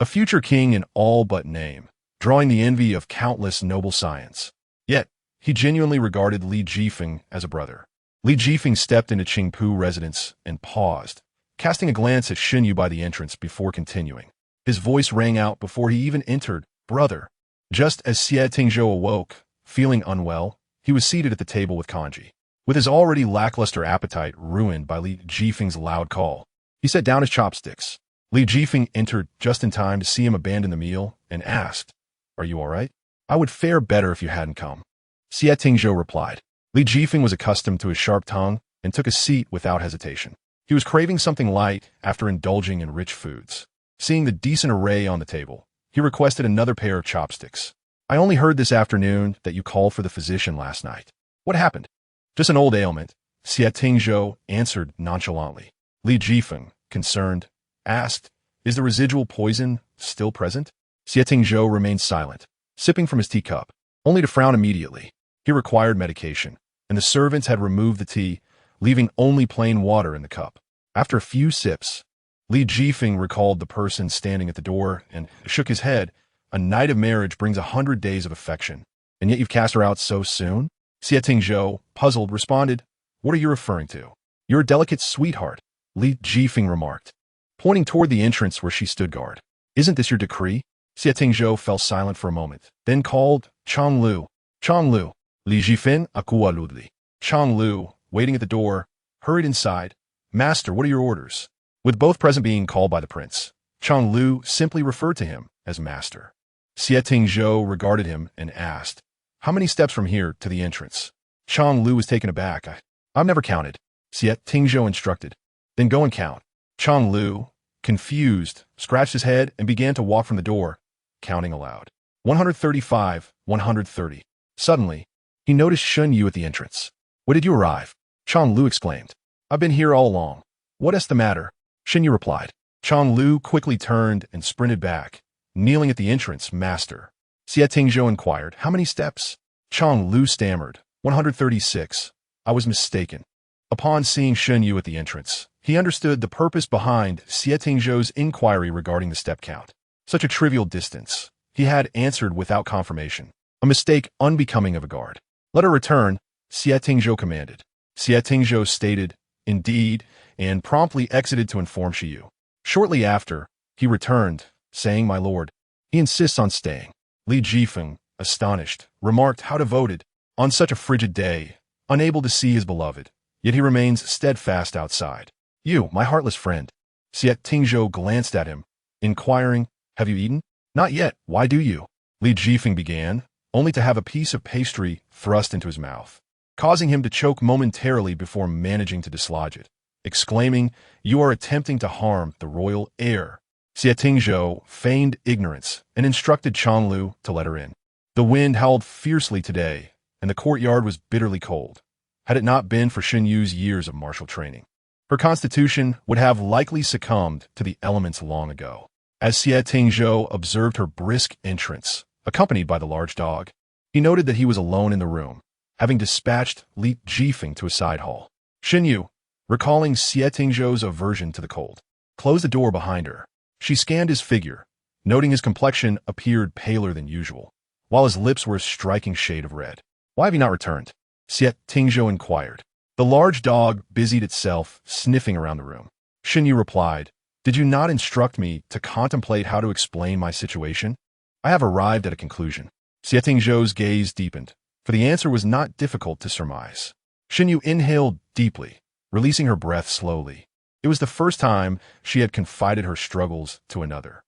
a future king in all but name, drawing the envy of countless noble scions. Yet, he genuinely regarded Li Jifeng as a brother. Li Jifeng stepped into Qingpu residence and paused, casting a glance at Shen Yu by the entrance before continuing. His voice rang out before he even entered, "Brother." Just as Xie Tingzhou awoke, feeling unwell, he was seated at the table with Kanji. With his already lackluster appetite ruined by Li Jifeng's loud call, he set down his chopsticks. Li Jifeng entered just in time to see him abandon the meal and asked, "Are you all right?" "I would fare better if you hadn't come," Xie Tingzhou replied. Li Jifeng was accustomed to his sharp tongue and took a seat without hesitation. He was craving something light after indulging in rich foods. Seeing the decent array on the table, he requested another pair of chopsticks. "I only heard this afternoon that you called for the physician last night. What happened?" "Just an old ailment," Xie Tingzhou answered nonchalantly. Li Jifeng, concerned, asked, "Is the residual poison still present?" Xie Tingzhou remained silent, sipping from his teacup, only to frown immediately. He required medication, and the servants had removed the tea, leaving only plain water in the cup. After a few sips, Li Jifeng recalled the person standing at the door and shook his head. "A night of marriage brings 100 days of affection, and yet you've cast her out so soon?" Xie Tingzhou, puzzled, responded, "What are you referring to?" "Your delicate sweetheart," Li Jifeng remarked, pointing toward the entrance where she stood guard. "Isn't this your decree?" Xie Tingzhou fell silent for a moment, then called, "Chang Lu." "Chang Lu." Li Jifeng akua ludli. Chang Lu, waiting at the door, hurried inside. "Master, what are your orders?" With both present being called by the prince, Chang Lu simply referred to him as master. Xie Tingzhou regarded him and asked, "How many steps from here to the entrance?" Chang Lu was taken aback. I've never counted," Xie Tingzhou instructed. "Then go and count." Chang Lu, confused, scratched his head and began to walk from the door, counting aloud. 135, 130. Suddenly, he noticed Shen Yu at the entrance. "When did you arrive?" Chang Lu exclaimed. "I've been here all along." "What is the matter?" Shen Yu replied. Chang Lu quickly turned and sprinted back, kneeling at the entrance. "Master." Xie Tingzhou inquired, "How many steps?" Chang Lu stammered, 136. "I was mistaken." Upon seeing Shen Yu at the entrance, he understood the purpose behind Xie Tingzhou's inquiry regarding the step count. Such a trivial distance. He had answered without confirmation. A mistake unbecoming of a guard. "Let her return," Xie Tingzhou commanded. Xie Tingzhou stated, "Indeed," and promptly exited to inform Xie Yu. Shortly after, he returned, saying, "My lord, he insists on staying." Li Jifeng, astonished, remarked, "How devoted, on such a frigid day, unable to see his beloved, yet he remains steadfast outside." "You, my heartless friend." Xie Tingzhou glanced at him, inquiring, "Have you eaten?" "Not yet. Why do you?" Li Jifeng began, only to have a piece of pastry thrust into his mouth, causing him to choke momentarily before managing to dislodge it, exclaiming, "You are attempting to harm the royal heir." Xie Tingzhou feigned ignorance and instructed Chang Lu to let her in. The wind howled fiercely today, and the courtyard was bitterly cold. Had it not been for Shen Yu's years of martial training, her constitution would have likely succumbed to the elements long ago. As Xie Tingzhou observed her brisk entrance, accompanied by the large dog, he noted that he was alone in the room, having dispatched Li Jifeng to a side hall. Shen Yu, recalling Xie Tingzhou's aversion to the cold, closed the door behind her. She scanned his figure, noting his complexion appeared paler than usual, while his lips were a striking shade of red. "Why have you not returned?" Xie Tingzhou inquired. The large dog busied itself sniffing around the room. Shen Yu replied, "Did you not instruct me to contemplate how to explain my situation? I have arrived at a conclusion." Xie Tingzhou's gaze deepened, for the answer was not difficult to surmise. Shen Yu inhaled deeply, releasing her breath slowly. It was the first time she had confided her struggles to another.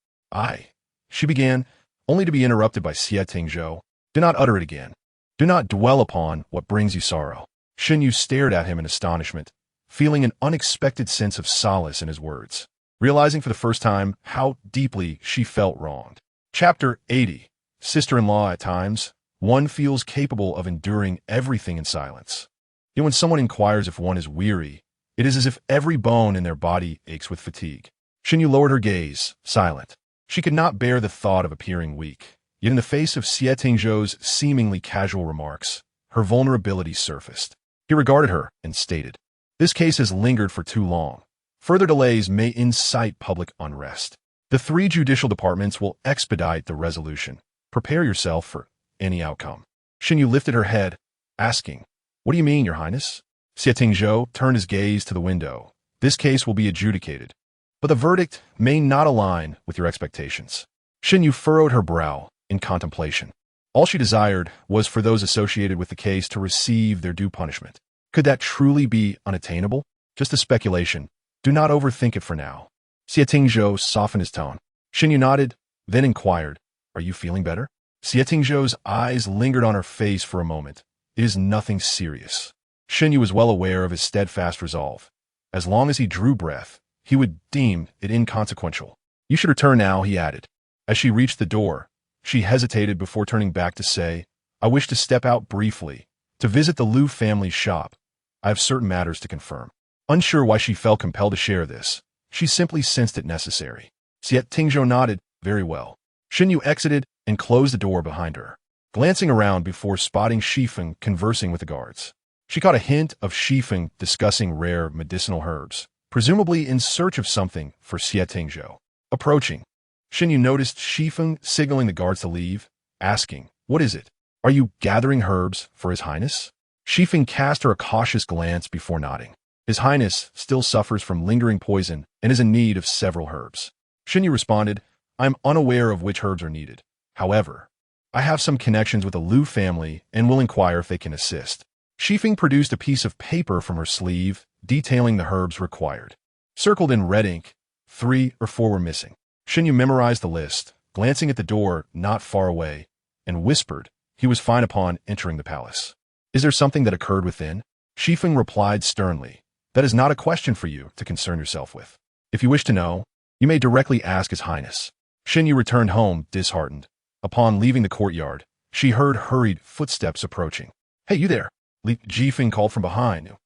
She began, only to be interrupted by Xie Tingzhou. "Do not utter it again. Do not dwell upon what brings you sorrow." Shen Yu stared at him in astonishment, feeling an unexpected sense of solace in his words, realizing for the first time how deeply she felt wronged. Chapter 80. Sister-in-law. At times, one feels capable of enduring everything in silence. Yet when someone inquires if one is weary, it is as if every bone in their body aches with fatigue. Shen Yu lowered her gaze, silent. She could not bear the thought of appearing weak. Yet in the face of Xie Tingzhou's seemingly casual remarks, her vulnerability surfaced. He regarded her and stated, "This case has lingered for too long. Further delays may incite public unrest. The 3 judicial departments will expedite the resolution. Prepare yourself for any outcome." Shen Yu lifted her head, asking, "What do you mean, Your Highness?" Xie Tingzhou turned his gaze to the window. "This case will be adjudicated, but the verdict may not align with your expectations." Shen Yu furrowed her brow in contemplation. All she desired was for those associated with the case to receive their due punishment. Could that truly be unattainable? Just a speculation. Do not overthink it for now. Xie Tingzhou softened his tone. Shen Yu nodded, then inquired, "Are you feeling better?" Xie Tingzhou's eyes lingered on her face for a moment. "It is nothing serious." Shen Yu was well aware of his steadfast resolve. As long as he drew breath, he would deem it inconsequential. "You should return now," he added. As she reached the door, she hesitated before turning back to say, "I wish to step out briefly, to visit the Liu family's shop. I have certain matters to confirm." Unsure why she felt compelled to share this, she simply sensed it necessary. Xie Tingzhou nodded, "Very well." Shen Yu exited and closed the door behind her, glancing around before spotting Shifeng conversing with the guards. She caught a hint of Shifeng discussing rare medicinal herbs, presumably in search of something for Xie Tingzhou. Approaching, Shen Yu noticed Shifeng signaling the guards to leave, asking, "What is it? Are you gathering herbs for His Highness?" Shifeng cast her a cautious glance before nodding. "His Highness still suffers from lingering poison and is in need of several herbs." Shen Yu responded, "I am unaware of which herbs are needed. However, I have some connections with the Liu family and will inquire if they can assist." Shifeng produced a piece of paper from her sleeve, detailing the herbs required. Circled in red ink, 3 or 4 were missing. Shen Yu memorized the list, glancing at the door not far away, and whispered he was fine upon entering the palace. "Is there something that occurred within?" Shifeng replied sternly, "That is not a question for you to concern yourself with. If you wish to know, you may directly ask His Highness." Shen Yu returned home, disheartened. Upon leaving the courtyard, she heard hurried footsteps approaching. "Hey, you there!" Li Jifeng called from behind.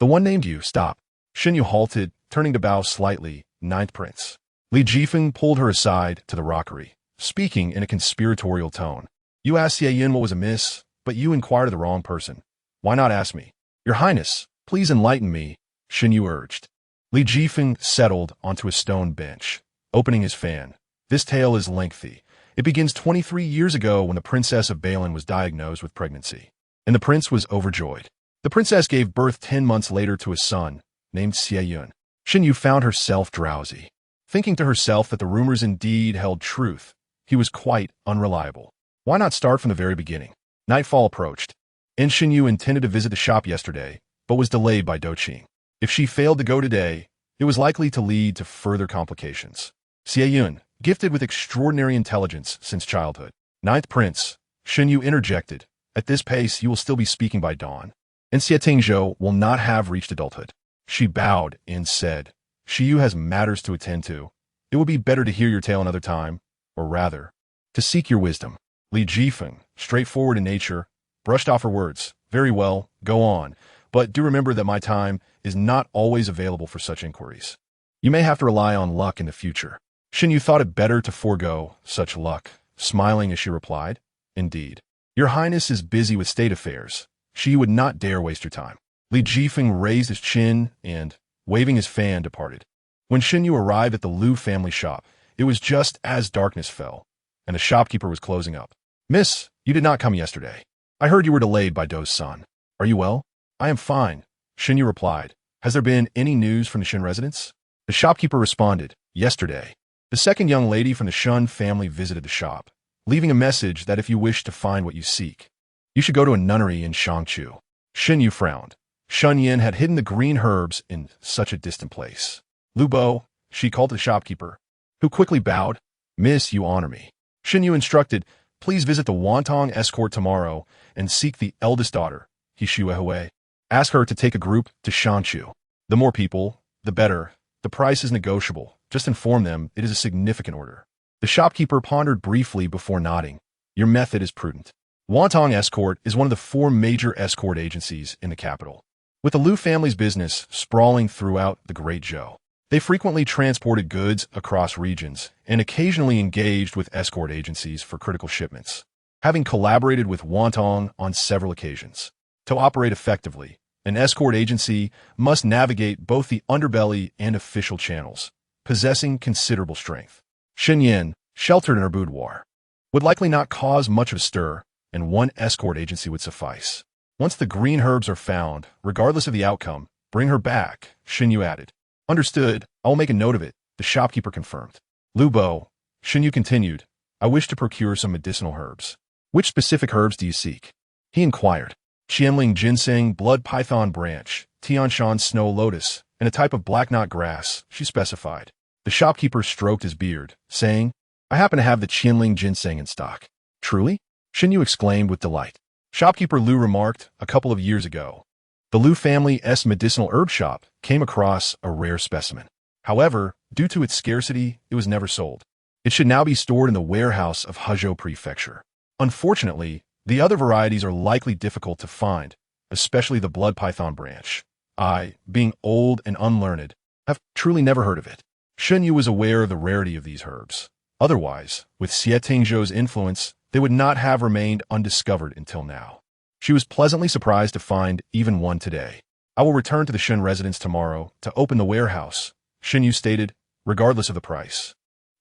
"The one named you, stop." Shen Yu halted, turning to bow slightly. "Ninth Prince." Li Jifeng pulled her aside to the rockery, speaking in a conspiratorial tone. "You asked Xie Yin what was amiss, but you inquired of the wrong person. Why not ask me?" "Your Highness, please enlighten me," Shen Yu urged. Li Jifeng settled onto a stone bench, opening his fan. "This tale is lengthy. It begins 23 years ago when the Princess of Balin was diagnosed with pregnancy, and the prince was overjoyed. The princess gave birth 10 months later to a son, named Xie Yun. Shen Yu found herself drowsy, thinking to herself that the rumors indeed held truth. He was quite unreliable. Why not start from the very beginning? Nightfall approached, and Shen Yu intended to visit the shop yesterday, but was delayed by Doqing. If she failed to go today, it was likely to lead to further complications. Xie Yun, gifted with extraordinary intelligence since childhood. Ninth Prince, Shen Yu interjected, "At this pace, you will still be speaking by dawn, and Xie Tingzhou will not have reached adulthood." She bowed and said, "Xie Yu has matters to attend to. It would be better to hear your tale another time, or rather, to seek your wisdom." Li Jifeng, straightforward in nature, brushed off her words. "Very well, go on, but do remember that my time is not always available for such inquiries. You may have to rely on luck in the future." Shen Yu thought it better to forego such luck, smiling as she replied, "Indeed. Your Highness is busy with state affairs. She would not dare waste your time." Li Jifeng raised his chin and, waving his fan, departed. When Shen Yu arrived at the Liu family shop, it was just as darkness fell, and the shopkeeper was closing up. "Miss, you did not come yesterday. I heard you were delayed by Dou's son. Are you well?" "I am fine," Shen Yu replied. "Has there been any news from the Shen residence?" The shopkeeper responded, "Yesterday, the second young lady from the Shen family visited the shop, leaving a message that if you wish to find what you seek, you should go to a nunnery in Shangchu." Shen Yu frowned. Shen Yin had hidden the green herbs in such a distant place. "Lu Bo," she called to the shopkeeper, who quickly bowed. "Miss, you honor me." Shen Yu instructed, "Please visit the Wantong escort tomorrow and seek the eldest daughter, Hishuehui. Ask her to take a group to Shangchu. The more people, the better. The price is negotiable. Just inform them it is a significant order." The shopkeeper pondered briefly before nodding. "Your method is prudent." Wantong Escort is one of the 4 major escort agencies in the capital, with the Liu family's business sprawling throughout the Great Zhou. They frequently transported goods across regions and occasionally engaged with escort agencies for critical shipments, having collaborated with Wantong on several occasions. To operate effectively, an escort agency must navigate both the underbelly and official channels, possessing considerable strength. Shen Yin, sheltered in her boudoir, would likely not cause much of a stir, and one escort agency would suffice. Once the green herbs are found, regardless of the outcome, bring her back, Shen Yu added. "Understood. I will make a note of it," the shopkeeper confirmed. "Lu Bo," Shen Yu continued, "I wish to procure some medicinal herbs." "Which specific herbs do you seek?" he inquired. "Qianling ginseng, blood python branch, Tianshan snow lotus, and a type of black knot grass," she specified. The shopkeeper stroked his beard, saying, "I happen to have the Qianling ginseng in stock." "Truly?" Shen Yu exclaimed with delight. Shopkeeper Lu remarked, "A couple of years ago, the Liu family's medicinal herb shop came across a rare specimen. However, due to its scarcity, it was never sold. It should now be stored in the warehouse of Hezhou Prefecture. Unfortunately, the other varieties are likely difficult to find, especially the blood python branch. I, being old and unlearned, have truly never heard of it." Shen Yu was aware of the rarity of these herbs. Otherwise, with Xie Tingzhou's influence, they would not have remained undiscovered until now. She was pleasantly surprised to find even one today. "I will return to the Shen residence tomorrow to open the warehouse," Shen Yu stated, regardless of the price.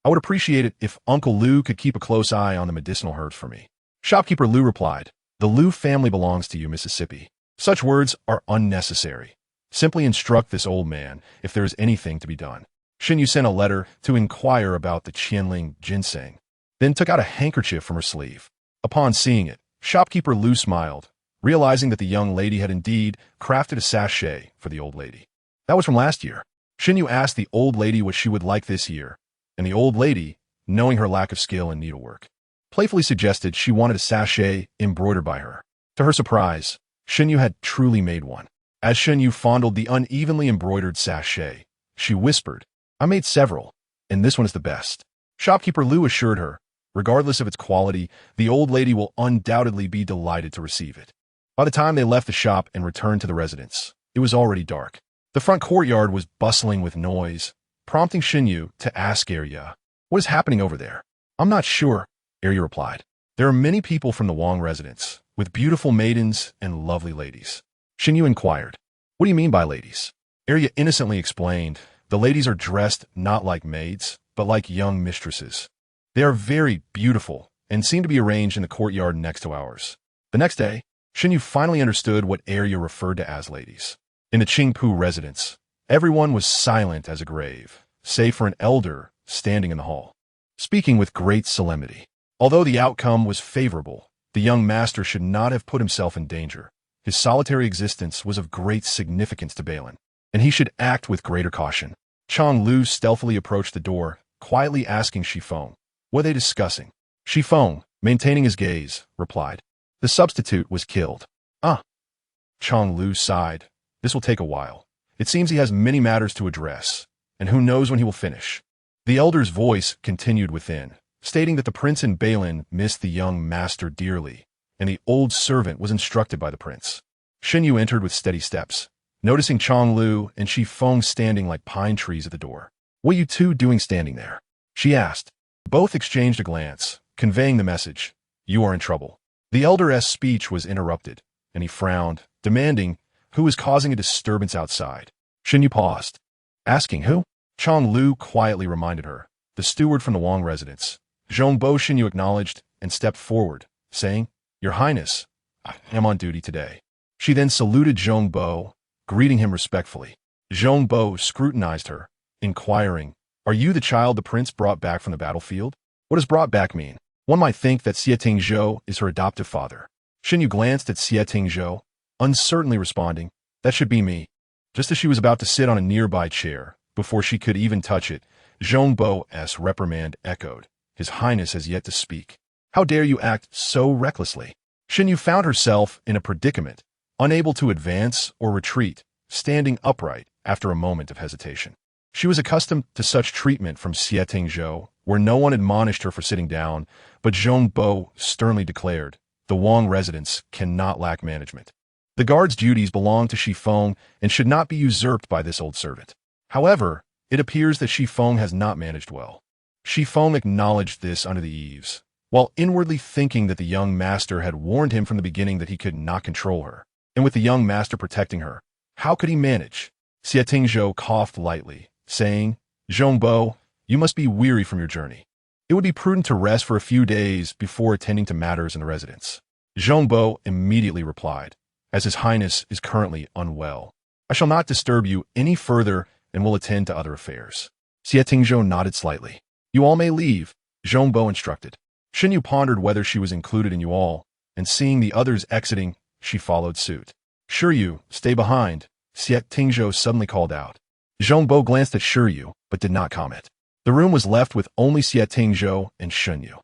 "I would appreciate it if Uncle Liu could keep a close eye on the medicinal herbs for me." Shopkeeper Liu replied, "The Liu family belongs to you, Mississippi. Such words are unnecessary. Simply instruct this old man if there is anything to be done." Shen Yu sent a letter to inquire about the Qianling ginseng, then took out a handkerchief from her sleeve. Upon seeing it, shopkeeper Liu smiled, realizing that the young lady had indeed crafted a sachet for the old lady. That was from last year. Shen Yu asked the old lady what she would like this year, and the old lady, knowing her lack of skill in needlework, playfully suggested she wanted a sachet embroidered by her. To her surprise, Shen Yu had truly made one. As Shen Yu fondled the unevenly embroidered sachet, she whispered, "I made several, and this one is the best." Shopkeeper Liu assured her. Regardless of its quality, the old lady will undoubtedly be delighted to receive it. By the time they left the shop and returned to the residence, it was already dark. The front courtyard was bustling with noise, prompting Shen Yu to ask Arya, "What is happening over there?" "I'm not sure," Arya replied. "There are many people from the Wang residence, with beautiful maidens and lovely ladies." Shen Yu inquired, "What do you mean by ladies?" Arya innocently explained, "The ladies are dressed not like maids, but like young mistresses. They are very beautiful and seem to be arranged in the courtyard next to ours." The next day, Shen Yu finally understood what Arya referred to as ladies. In the Qingpu residence, everyone was silent as a grave, save for an elder standing in the hall, speaking with great solemnity. Although the outcome was favorable, the young master should not have put himself in danger. His solitary existence was of great significance to Balin, and he should act with greater caution. Chang Lu stealthily approached the door, quietly asking Shifeng, "What are they discussing?" Shifeng, maintaining his gaze, replied, "The substitute was killed." "Ah." Chang Lu sighed. "This will take a while. It seems he has many matters to address, and who knows when he will finish." The elder's voice continued within, stating that the prince and Balin missed the young master dearly, and the old servant was instructed by the prince. Shen Yu entered with steady steps, noticing Chang Lu and Shifeng standing like pine trees at the door. "What are you two doing standing there?" she asked. Both exchanged a glance, conveying the message, "You are in trouble." The elder's speech was interrupted, and he frowned, demanding, "Who is causing a disturbance outside?" Shen Yu paused, asking who. Chang Lu quietly reminded her, "The steward from the Wang residence." Zhongbo. Shen Yu acknowledged and stepped forward, saying, "Your Highness, I am on duty today." She then saluted Zhongbo, greeting him respectfully. Zhongbo scrutinized her, inquiring, "Are you the child the prince brought back from the battlefield?" "What does brought back mean?" One might think that Xie Tingzhou is her adoptive father. Shen Yu glanced at Xie Tingzhou, uncertainly responding, "That should be me." Just as she was about to sit on a nearby chair, before she could even touch it, Zhongbo's reprimand echoed. "His Highness has yet to speak. How dare you act so recklessly?" Shen Yu found herself in a predicament, unable to advance or retreat, standing upright after a moment of hesitation. She was accustomed to such treatment from Xie Tingzhou, where no one admonished her for sitting down, but Zhongbo sternly declared, "The Wang residence cannot lack management. The guard's duties belong to Shifeng and should not be usurped by this old servant." However, it appears that Shifeng has not managed well. Shifeng acknowledged this under the eaves, while inwardly thinking that the young master had warned him from the beginning that he could not control her. And with the young master protecting her, how could he manage? Xie Tingzhou coughed lightly, saying, "Zhongbo, you must be weary from your journey. It would be prudent to rest for a few days before attending to matters in the residence." Zhongbo immediately replied, "As His Highness is currently unwell, I shall not disturb you any further and will attend to other affairs." Xie Tingzhou nodded slightly. "You all may leave," Zhongbo instructed. Shen Yu pondered whether she was included in you all, and seeing the others exiting, she followed suit. "Sure you, stay behind," Xie Tingzhou suddenly called out. Zhongbo glanced at Sure Yu, but did not comment. The room was left with only Xie Tingzhou and Shen Yu.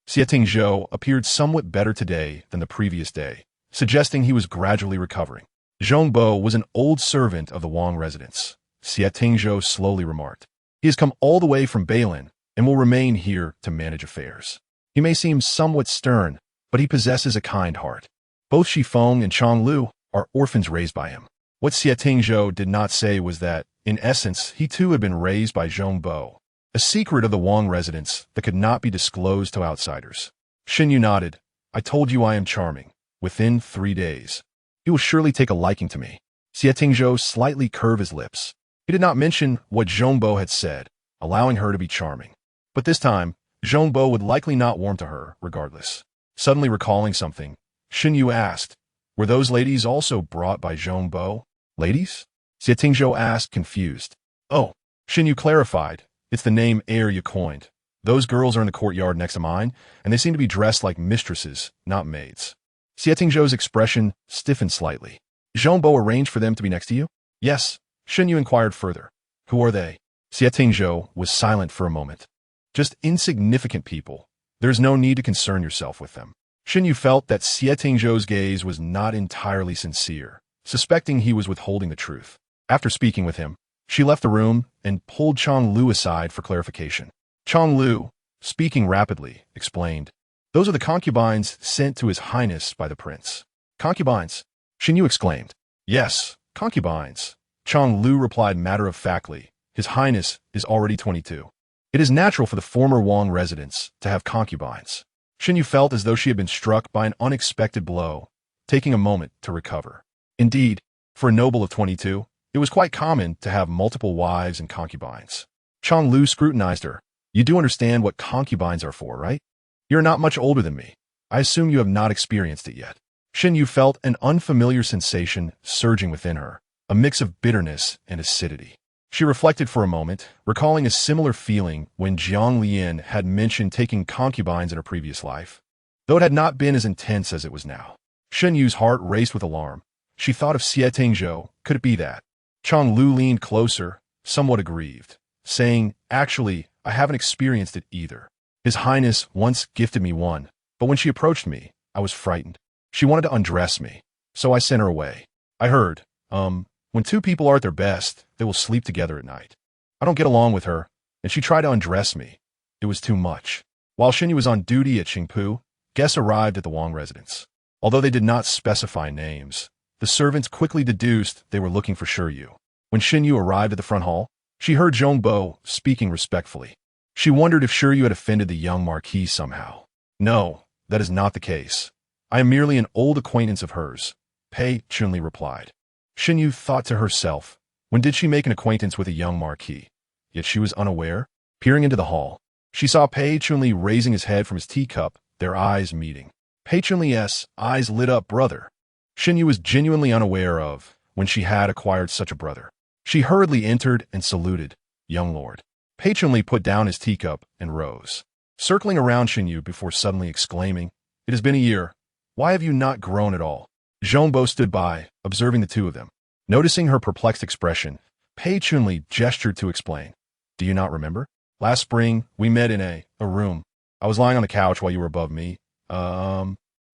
Xie Tingzhou appeared somewhat better today than the previous day, suggesting he was gradually recovering. Zhongbo was an old servant of the Wang residence, Xie Tingzhou slowly remarked. "He has come all the way from Balin and will remain here to manage affairs. He may seem somewhat stern, but he possesses a kind heart. Both Shifeng and Chang Lu are orphans raised by him." What Xie Tingzhou did not say was that, in essence, he too had been raised by Zhongbo, a secret of the Wang residence that could not be disclosed to outsiders. Shen Yu nodded. "I told you I am charming. Within 3 days, he will surely take a liking to me." Xie Tingzhou slightly curved his lips. He did not mention what Zhongbo had said, allowing her to be charming. But this time, Zhongbo would likely not warm to her, regardless. Suddenly recalling something, Shen Yu asked, "Were those ladies also brought by Zhongbo?" "Ladies?" Xie Tingzhou asked, confused. "Oh," Shen Yu clarified, "it's the name Arya coined. Those girls are in the courtyard next to mine, and they seem to be dressed like mistresses, not maids." Xie Tingzhou's expression stiffened slightly. "Zhongbo arranged for them to be next to you?" "Yes." Shen Yu inquired further. "Who are they?" Xie Tingzhou was silent for a moment. "Just insignificant people. There's no need to concern yourself with them." Shen Yu felt that Xie Tingzhou's gaze was not entirely sincere, suspecting he was withholding the truth. After speaking with him, she left the room and pulled Chang Lu aside for clarification. "Chang Lu, speaking rapidly, explained, "Those are the concubines sent to His Highness by the prince." "Concubines?" Shen Yu exclaimed. "Yes, concubines." Chang Lu replied matter-of-factly, "His Highness is already 22. It is natural for the former Wang residents to have concubines." Shen Yu felt as though she had been struck by an unexpected blow, taking a moment to recover. Indeed, for a noble of 22, it was quite common to have multiple wives and concubines. Chang Lu scrutinized her. "You do understand what concubines are for, right? You're not much older than me. I assume you have not experienced it yet." Shen Yu felt an unfamiliar sensation surging within her, a mix of bitterness and acidity. She reflected for a moment, recalling a similar feeling when Jiang Lianzhi had mentioned taking concubines in her previous life, though it had not been as intense as it was now. Shen Yu's heart raced with alarm. She thought of Xie Tingzhou. Could it be that? Chang Lu leaned closer, somewhat aggrieved, saying, "Actually, I haven't experienced it either. His Highness once gifted me one, but when she approached me, I was frightened. She wanted to undress me, so I sent her away. I heard, when two people are at their best, they will sleep together at night. I don't get along with her, and she tried to undress me. It was too much." While Shen Yu was on duty at Qingpu, guests arrived at the Wang residence. Although they did not specify names, the servants quickly deduced they were looking for Xie Yu. When Shen Yu arrived at the front hall, she heard Zhongbo speaking respectfully. She wondered if Xie Yu had offended the young marquis somehow. "No, that is not the case. I am merely an old acquaintance of hers," Pei Chunli replied. Shen Yu thought to herself, when did she make an acquaintance with a young marquis? Yet she was unaware. Peering into the hall, she saw Pei Chunli raising his head from his teacup, their eyes meeting. Pei Chunli's eyes lit up. Brother. Shen Yu was genuinely unaware of when she had acquired such a brother. She hurriedly entered and saluted, "Young lord." Pei Chunli put down his teacup and rose, circling around Shen Yu before suddenly exclaiming, "It has been a year. Why have you not grown at all?" Zhongbo stood by, observing the two of them. Noticing her perplexed expression, Pei Chunli gestured to explain. "Do you not remember? Last spring, we met in a room. I was lying on the couch while you were above me.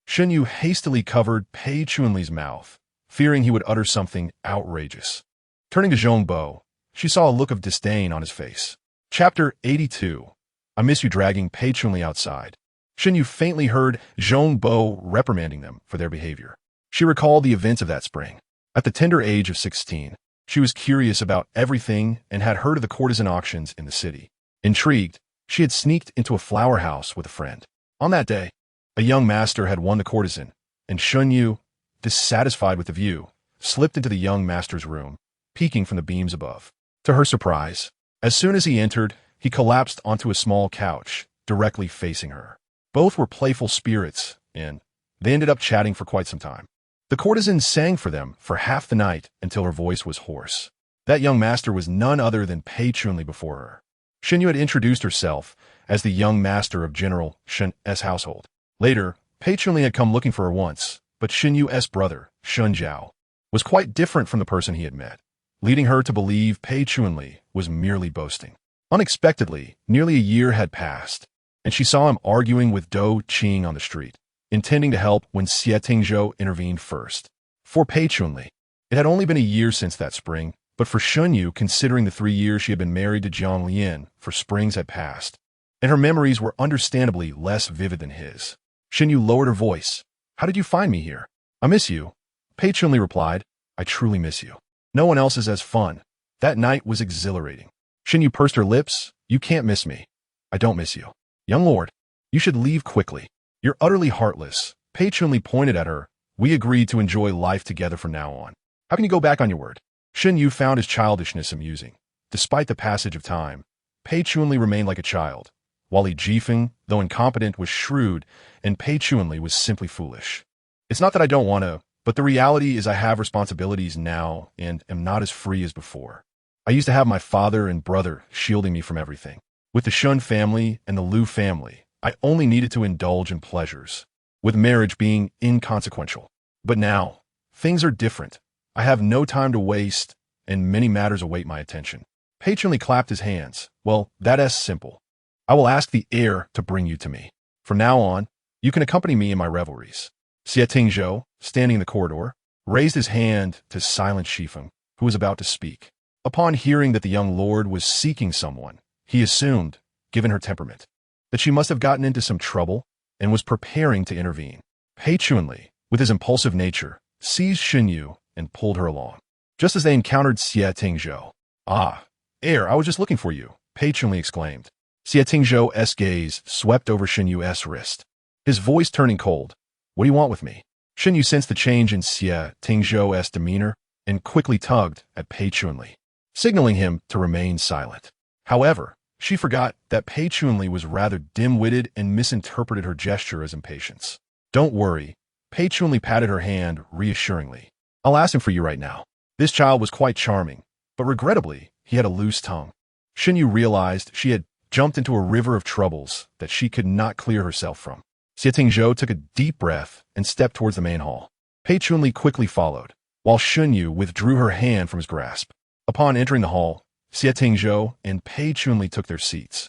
Shen Yu hastily covered Pei Chunli's mouth, fearing he would utter something outrageous. Turning to Zhongbo, she saw a look of disdain on his face. Chapter 82. I miss you dragging Pei Chunli outside. Shen Yu faintly heard Zhongbo reprimanding them for their behavior. She recalled the events of that spring. At the tender age of 16, she was curious about everything and had heard of the courtesan auctions in the city. Intrigued, she had sneaked into a flower house with a friend. On that day, a young master had won the courtesan, and Shen Yu, dissatisfied with the view, slipped into the young master's room, peeking from the beams above. To her surprise, as soon as he entered, he collapsed onto a small couch, directly facing her. Both were playful spirits, and they ended up chatting for quite some time. The courtesan sang for them for half the night until her voice was hoarse. That young master was none other than Pei Chunli before her. Shen Yu had introduced herself as the young master of General Shen's household. Later, Pei Chunli had come looking for her once, but Shen Yu's brother, Shen Zhao, was quite different from the person he had met, leading her to believe Pei Chunli was merely boasting. Unexpectedly, nearly a year had passed, and she saw him arguing with Dou Qing on the street, intending to help when Xie Tingzhou intervened first. For Pei Chunli, it had only been a year since that spring, but for Shen Yu, considering the 3 years she had been married to Jiang Lianzhi, for springs had passed, and her memories were understandably less vivid than his. Shen Yu lowered her voice. "How did you find me here?" "I miss you." Pei Chunli replied, "I truly miss you. No one else is as fun. That night was exhilarating." Shen Yu pursed her lips. "You can't miss me. I don't miss you. Young lord, you should leave quickly. You're utterly heartless." Pei Chunli pointed at her. "We agreed to enjoy life together from now on. How can you go back on your word?" Shen Yu found his childishness amusing. Despite the passage of time, Pei Chunli remained like a child. While Li Jifeng, though incompetent, was shrewd, and Pei Chunli was simply foolish. "It's not that I don't want to, but the reality is I have responsibilities now and am not as free as before. I used to have my father and brother shielding me from everything. With the Shen family and the Liu family, I only needed to indulge in pleasures, with marriage being inconsequential. But now, things are different. I have no time to waste, and many matters await my attention." Pei Chunli clapped his hands. "Well, that's simple. I will ask the heir to bring you to me. From now on, you can accompany me in my revelries." Xie Tingzhou, standing in the corridor, raised his hand to silence Shifeng, who was about to speak. Upon hearing that the young lord was seeking someone, he assumed, given her temperament, that she must have gotten into some trouble and was preparing to intervene. Pei Chunli, with his impulsive nature, seized Shen Yu and pulled her along. Just as they encountered Xie Tingzhou. "Ah, heir, I was just looking for you," Pei Chunli exclaimed. Xie Tingzhou's gaze swept over Shen Yu's wrist, his voice turning cold. "What do you want with me?" Shen Yu sensed the change in Xie Tingzhou's demeanor and quickly tugged at Pei Chunli, signaling him to remain silent. However, she forgot that Pei Chunli was rather dim-witted and misinterpreted her gesture as impatience. "Don't worry," Pei Chunli patted her hand reassuringly. "I'll ask him for you right now." This child was quite charming, but regrettably, he had a loose tongue. Shen Yu realized she had jumped into a river of troubles that she could not clear herself from. Xie Tingzhou took a deep breath and stepped towards the main hall. Pei Chunli quickly followed, while Shen Yu withdrew her hand from his grasp. Upon entering the hall, Xie Tingzhou and Pei Chunli took their seats,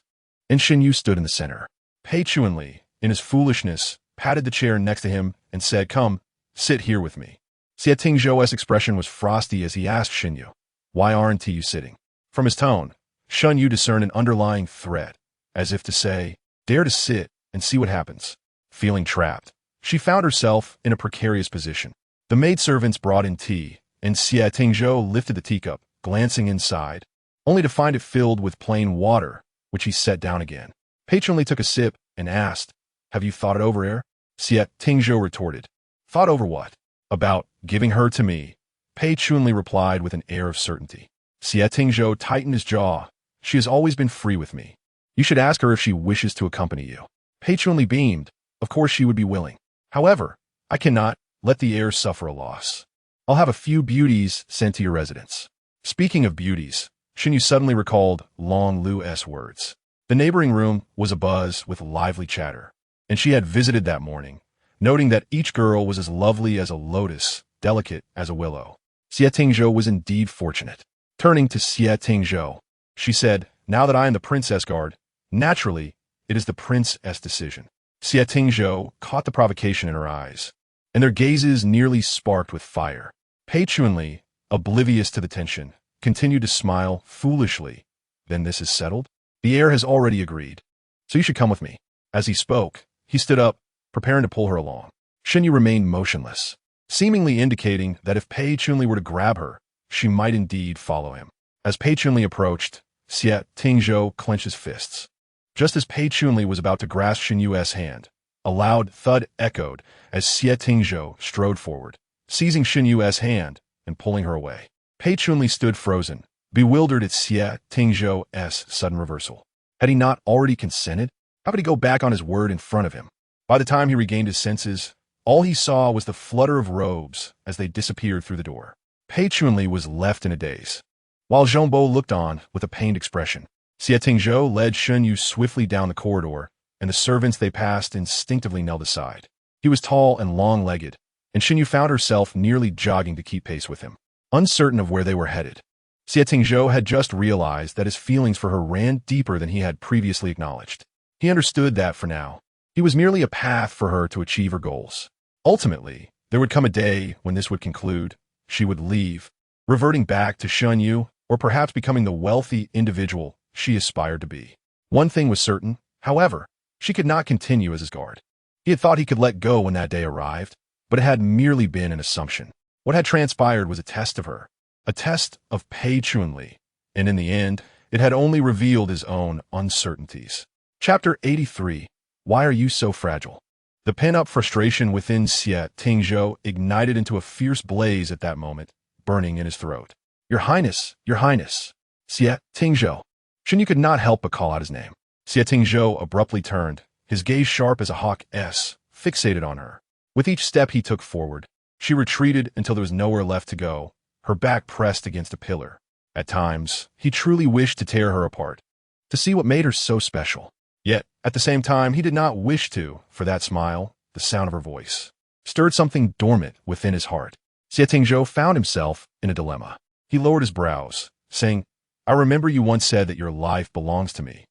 and Shen Yu stood in the center. Pei Chunli, in his foolishness, patted the chair next to him and said, "Come, sit here with me." Xie Tingzhou's expression was frosty as he asked Shen Yu, "Why aren't you sitting?" From his tone, Shen Yu discerned an underlying threat, as if to say, "Dare to sit and see what happens." Feeling trapped, she found herself in a precarious position. The maidservants brought in tea, and Xie Tingzhou lifted the teacup, glancing inside, only to find it filled with plain water, which he set down again. Pei Chunli took a sip and asked, "Have you thought it over, heir?" Xie Tingzhou retorted, "Thought over what?" "About giving her to me," Pei Chunli replied with an air of certainty. Xie Tingzhou tightened his jaw. "She has always been free with me. You should ask her if she wishes to accompany you." Pei Chunli beamed. Of course she would be willing. "However, I cannot let the heir suffer a loss. I'll have a few beauties sent to your residence." Speaking of beauties, Shen Yu suddenly recalled Long Lu's words. The neighboring room was abuzz with lively chatter, and she had visited that morning, noting that each girl was as lovely as a lotus, delicate as a willow. Xie Tingzhou was indeed fortunate. Turning to Xie Tingzhou, she said, "Now that I am the princess guard, naturally, it is the prince's decision." Xie Tingzhou caught the provocation in her eyes, and their gazes nearly sparked with fire. Pei Chunli, oblivious to the tension, continued to smile foolishly. "Then this is settled? The heir has already agreed, so you should come with me." As he spoke, he stood up, preparing to pull her along. Shen Yu remained motionless, seemingly indicating that if Pei Chunli were to grab her, she might indeed follow him. As Pei Chunli approached, Xie Tingzhou clenched his fists. Just as Pei Chunli was about to grasp Shen Yu's hand, a loud thud echoed as Xie Tingzhou strode forward, seizing Shen Yu's hand and pulling her away. Pei Chunli stood frozen, bewildered at Xie Tingzhou's sudden reversal. Had he not already consented? How could he go back on his word in front of him? By the time he regained his senses, all he saw was the flutter of robes as they disappeared through the door. Pei Chunli was left in a daze, while Zhongbo looked on with a pained expression. Xie Tingzhou led Shen Yu swiftly down the corridor, and the servants they passed instinctively knelt aside. He was tall and long-legged, and Shen Yu found herself nearly jogging to keep pace with him, uncertain of where they were headed. Xie Tingzhou had just realized that his feelings for her ran deeper than he had previously acknowledged. He understood that for now, he was merely a path for her to achieve her goals. Ultimately, there would come a day when this would conclude. She would leave, reverting back to Shen Yu, or perhaps becoming the wealthy individual she aspired to be. One thing was certain, however, she could not continue as his guard. He had thought he could let go when that day arrived, but it had merely been an assumption. What had transpired was a test of her, a test of Pei Chunli, and in the end, it had only revealed his own uncertainties. Chapter 83. Why are you so fragile? The pent-up frustration within Xie Tingzhou ignited into a fierce blaze at that moment, burning in his throat. Your Highness, Your Highness. Xie Tingzhou. Shen Yu could not help but call out his name. Xie Tingzhou abruptly turned, his gaze sharp as a hawk's, fixated on her. With each step he took forward, she retreated until there was nowhere left to go, her back pressed against a pillar. At times, he truly wished to tear her apart, to see what made her so special. Yet, at the same time, he did not wish to, for that smile, the sound of her voice, stirred something dormant within his heart. Xie Tingzhou found himself in a dilemma. He lowered his brows, saying, "I remember you once said that your life belongs to me."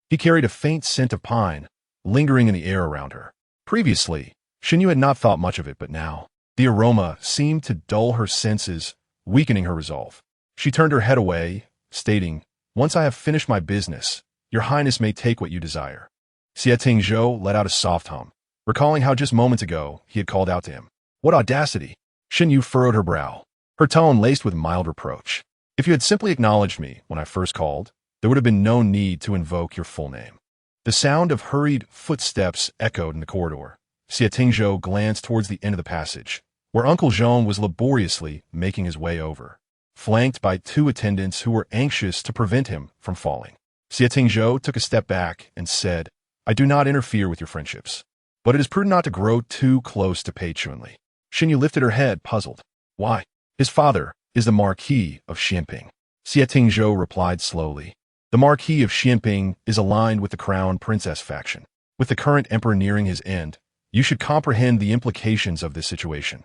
He carried a faint scent of pine, lingering in the air around her. Previously, Shen Yu had not thought much of it, but now, the aroma seemed to dull her senses, weakening her resolve. She turned her head away, stating, "Once I have finished my business, Your Highness may take what you desire." Xie Tingzhou let out a soft hum, recalling how just moments ago he had called out to him. What audacity! Shen Yu furrowed her brow, her tone laced with mild reproach. If you had simply acknowledged me when I first called, there would have been no need to invoke your full name. The sound of hurried footsteps echoed in the corridor. Xie Tingzhou glanced towards the end of the passage, where Uncle Zhong was laboriously making his way over, flanked by two attendants who were anxious to prevent him from falling. Xie Tingzhou took a step back and said, I do not interfere with your friendships, but it is prudent not to grow too close to Pei Chunli. Shen Yu lifted her head, puzzled. Why? His father is the Marquis of Xianping. Xie Tingzhou replied slowly. The Marquis of Xianping is aligned with the Crown Princess faction. With the current emperor nearing his end, you should comprehend the implications of this situation.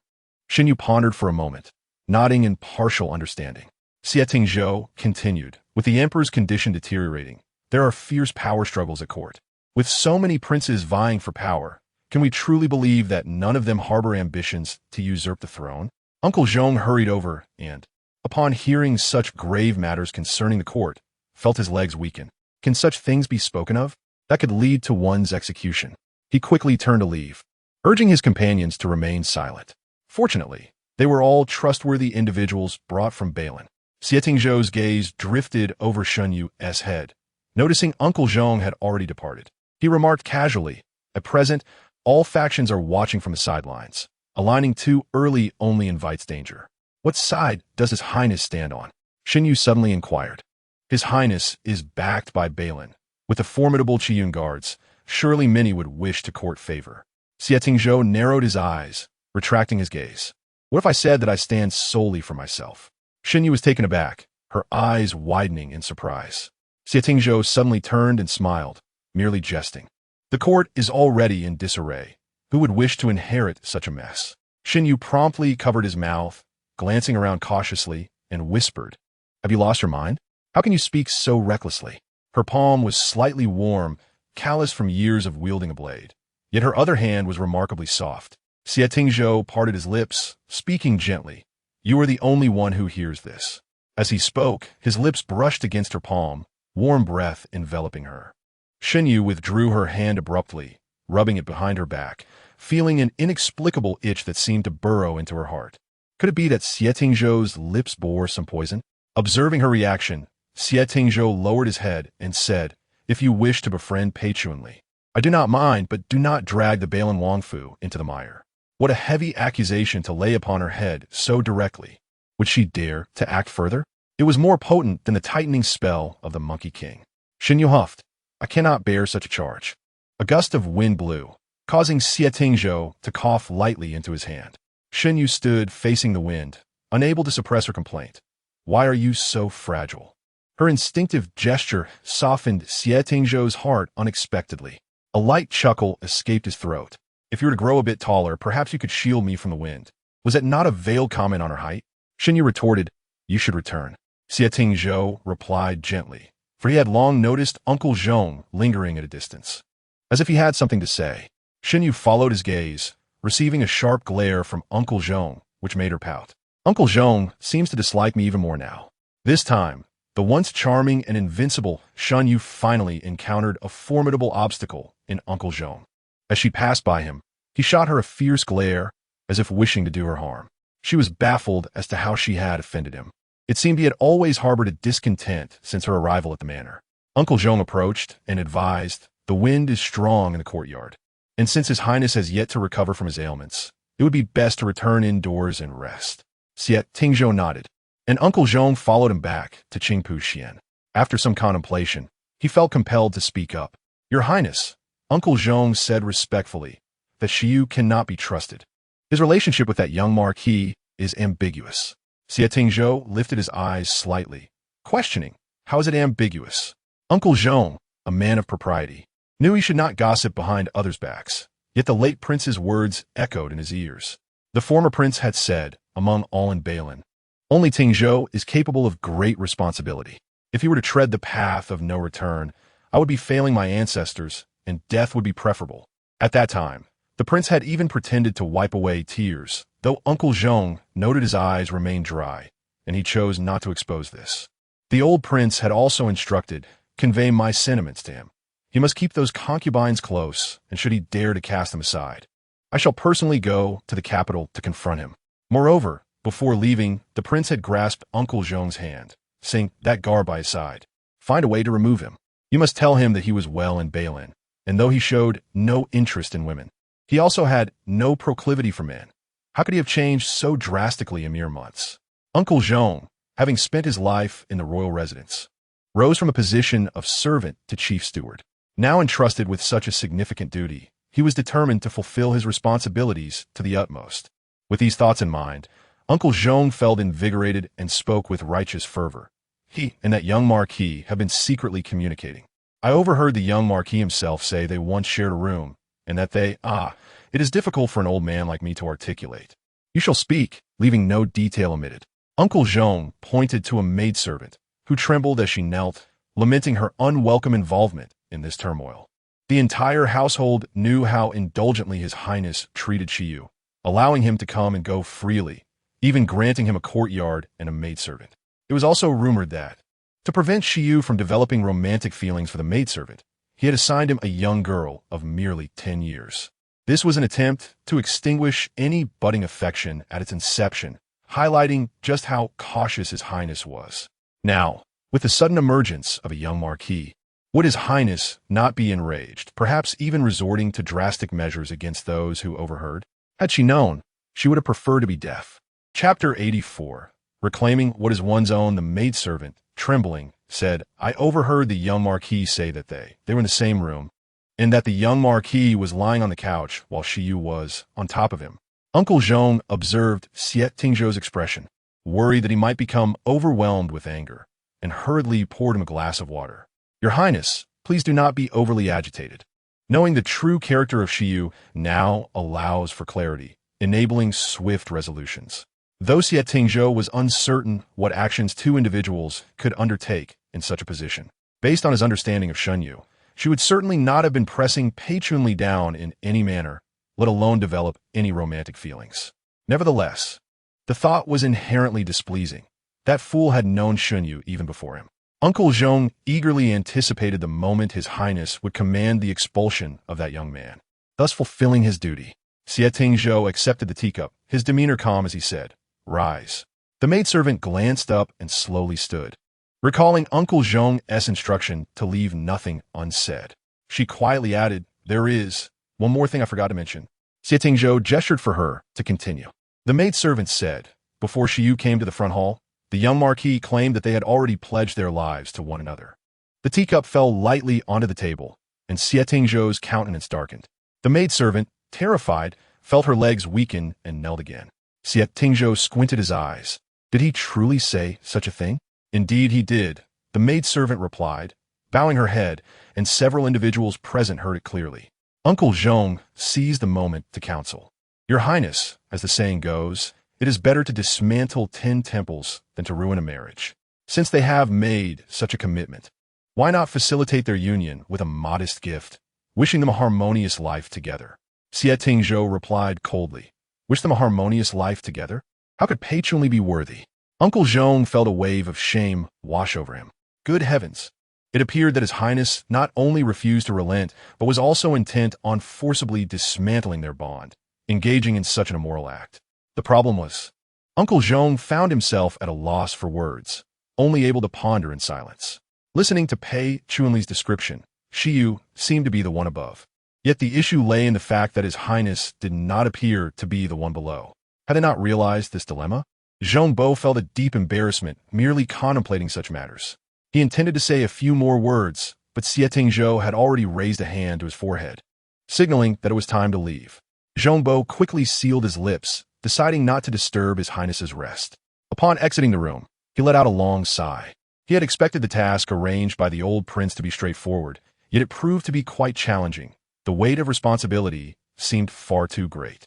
Shen Yu pondered for a moment, nodding in partial understanding. Xie Tingzhou continued, with the emperor's condition deteriorating, there are fierce power struggles at court. With so many princes vying for power, can we truly believe that none of them harbor ambitions to usurp the throne? Uncle Zhong hurried over and, upon hearing such grave matters concerning the court, felt his legs weaken. Can such things be spoken of? That could lead to one's execution. He quickly turned to leave, urging his companions to remain silent. Fortunately, they were all trustworthy individuals brought from Balin. Xie Tingzhou's gaze drifted over Shen Yu's head, noticing Uncle Zhong had already departed. He remarked casually, at present, all factions are watching from the sidelines. Aligning too early only invites danger. What side does His Highness stand on? Shen Yu suddenly inquired. His Highness is backed by Balin. With the formidable Qiyun guards, surely many would wish to court favor. Xie Tingzhou narrowed his eyes, retracting his gaze. What if I said that I stand solely for myself? Shen Yu was taken aback, her eyes widening in surprise. Xie Tingzhou suddenly turned and smiled, merely jesting. The court is already in disarray. Who would wish to inherit such a mess? Shen Yu promptly covered his mouth, glancing around cautiously, and whispered, Have you lost your mind? How can you speak so recklessly? Her palm was slightly warm, calloused from years of wielding a blade. Yet her other hand was remarkably soft. Xie Tingzhou parted his lips, speaking gently. You are the only one who hears this. As he spoke, his lips brushed against her palm, warm breath enveloping her. Shen Yu withdrew her hand abruptly, rubbing it behind her back, feeling an inexplicable itch that seemed to burrow into her heart. Could it be that Xie Tingzhou's lips bore some poison? Observing her reaction, Xie Tingzhou lowered his head and said, If you wish to befriend Pei Chunli, I do not mind, but do not drag the Balin Wangfu into the mire. What a heavy accusation to lay upon her head so directly. Would she dare to act further? It was more potent than the tightening spell of the Monkey King. Shen Yu huffed. I cannot bear such a charge. A gust of wind blew, causing Xie Tingzhou to cough lightly into his hand. Shen Yu stood facing the wind, unable to suppress her complaint. Why are you so fragile? Her instinctive gesture softened Xie Tingzhou's heart unexpectedly. A light chuckle escaped his throat. If you were to grow a bit taller, perhaps you could shield me from the wind. Was it not a veiled comment on her height? Shen Yu retorted, You should return. Xie Tingzhou replied gently, for he had long noticed Uncle Zhong lingering at a distance. As if he had something to say, Shen Yu followed his gaze, receiving a sharp glare from Uncle Zhong, which made her pout. Uncle Zhong seems to dislike me even more now. This time, the once charming and invincible Shen Yu finally encountered a formidable obstacle in Uncle Zhong. As she passed by him, he shot her a fierce glare, as if wishing to do her harm. She was baffled as to how she had offended him. It seemed he had always harbored a discontent since her arrival at the manor. Uncle Zhong approached and advised, The wind is strong in the courtyard, and since His Highness has yet to recover from his ailments, it would be best to return indoors and rest. Xie Tingzhou nodded, and Uncle Zhong followed him back to Qingpu Xian. After some contemplation, he felt compelled to speak up. Your Highness, Uncle Zhong said respectfully, that Xiu cannot be trusted. His relationship with that young Marquis is ambiguous. Xie Tingzhou lifted his eyes slightly, questioning, How is it ambiguous? Uncle Zhong, a man of propriety, knew he should not gossip behind others' backs, yet the late prince's words echoed in his ears. The former prince had said, among all in Balin, Only Tingzhou is capable of great responsibility. If he were to tread the path of no return, I would be failing my ancestors, and death would be preferable. At that time, the prince had even pretended to wipe away tears, though Uncle Zhong noted his eyes remained dry, and he chose not to expose this. The old prince had also instructed, Convey my sentiments to him. He must keep those concubines close, and should he dare to cast them aside, I shall personally go to the capital to confront him. Moreover, before leaving, the prince had grasped Uncle Zhong's hand, saying, that guard by his side. Find a way to remove him. You must tell him that he was well in Bailin, and though he showed no interest in women, he also had no proclivity for men. How could he have changed so drastically in mere months? Uncle Zhong, having spent his life in the royal residence, rose from a position of servant to chief steward. Now entrusted with such a significant duty, he was determined to fulfill his responsibilities to the utmost. With these thoughts in mind, Uncle Zhong felt invigorated and spoke with righteous fervor. He and that young Marquis have been secretly communicating. I overheard the young Marquis himself say they once shared a room, and that it is difficult for an old man like me to articulate. You shall speak, leaving no detail omitted. Uncle Zhong pointed to a maidservant, who trembled as she knelt, lamenting her unwelcome involvement in this turmoil. The entire household knew how indulgently His Highness treated Xie Yu, allowing him to come and go freely, even granting him a courtyard and a maidservant. It was also rumored that, to prevent Xie Yu from developing romantic feelings for the maidservant, he had assigned him a young girl of merely 10 years. This was an attempt to extinguish any budding affection at its inception, highlighting just how cautious His Highness was. Now, with the sudden emergence of a young Marquis, would His Highness not be enraged, perhaps even resorting to drastic measures against those who overheard? Had she known, she would have preferred to be deaf. Chapter 84. Reclaiming what is one's own, the maidservant, trembling, said, I overheard the young Marquis say that they were in the same room, and that the young Marquis was lying on the couch while Xie Yu was on top of him. Uncle Zhong observed Xie Tingzhou's expression, worried that he might become overwhelmed with anger, and hurriedly poured him a glass of water. Your Highness, please do not be overly agitated. Knowing the true character of Xie Yu now allows for clarity, enabling swift resolutions. Though Xie Tingzhou was uncertain what actions two individuals could undertake in such a position, based on his understanding of Shen Yu, she would certainly not have been pressing patronly down in any manner, let alone develop any romantic feelings. Nevertheless, the thought was inherently displeasing. That fool had known Shen Yu even before him. Uncle Zhong eagerly anticipated the moment His Highness would command the expulsion of that young man, thus fulfilling his duty. Xie Tingzhou accepted the teacup, his demeanor calm as he said, Rise. The maidservant glanced up and slowly stood, recalling Uncle Zhong's instruction to leave nothing unsaid. She quietly added, There is one more thing I forgot to mention. Xie Tingzhou gestured for her to continue. The maidservant said, Before Xie Yu came to the front hall, the young Marquis claimed that they had already pledged their lives to one another. The teacup fell lightly onto the table, and Xie Tingzhou's countenance darkened. The maidservant, terrified, felt her legs weaken and knelt again. Xie Tingzhou squinted his eyes. Did he truly say such a thing? Indeed he did, the maidservant replied, bowing her head, and several individuals present heard it clearly. Uncle Zhong seized the moment to counsel. Your Highness, as the saying goes, it is better to dismantle 10 temples than to ruin a marriage. Since they have made such a commitment, why not facilitate their union with a modest gift, wishing them a harmonious life together? Xie Tingzhou replied coldly, Wish them a harmonious life together? How could patronly be worthy? Uncle Zhong felt a wave of shame wash over him. Good heavens! It appeared that His Highness not only refused to relent, but was also intent on forcibly dismantling their bond, engaging in such an immoral act. The problem was, Uncle Zhong found himself at a loss for words, only able to ponder in silence. Listening to Pei Chunli's description, Xie Yu seemed to be the one above. Yet the issue lay in the fact that His Highness did not appear to be the one below. Had they not realized this dilemma? Zhong Bo felt a deep embarrassment merely contemplating such matters. He intended to say a few more words, but Xie Tingzhou had already raised a hand to his forehead, signaling that it was time to leave. Zhong Bo quickly sealed his lips, deciding not to disturb His Highness's rest. Upon exiting the room, he let out a long sigh. He had expected the task arranged by the old prince to be straightforward, yet it proved to be quite challenging. The weight of responsibility seemed far too great.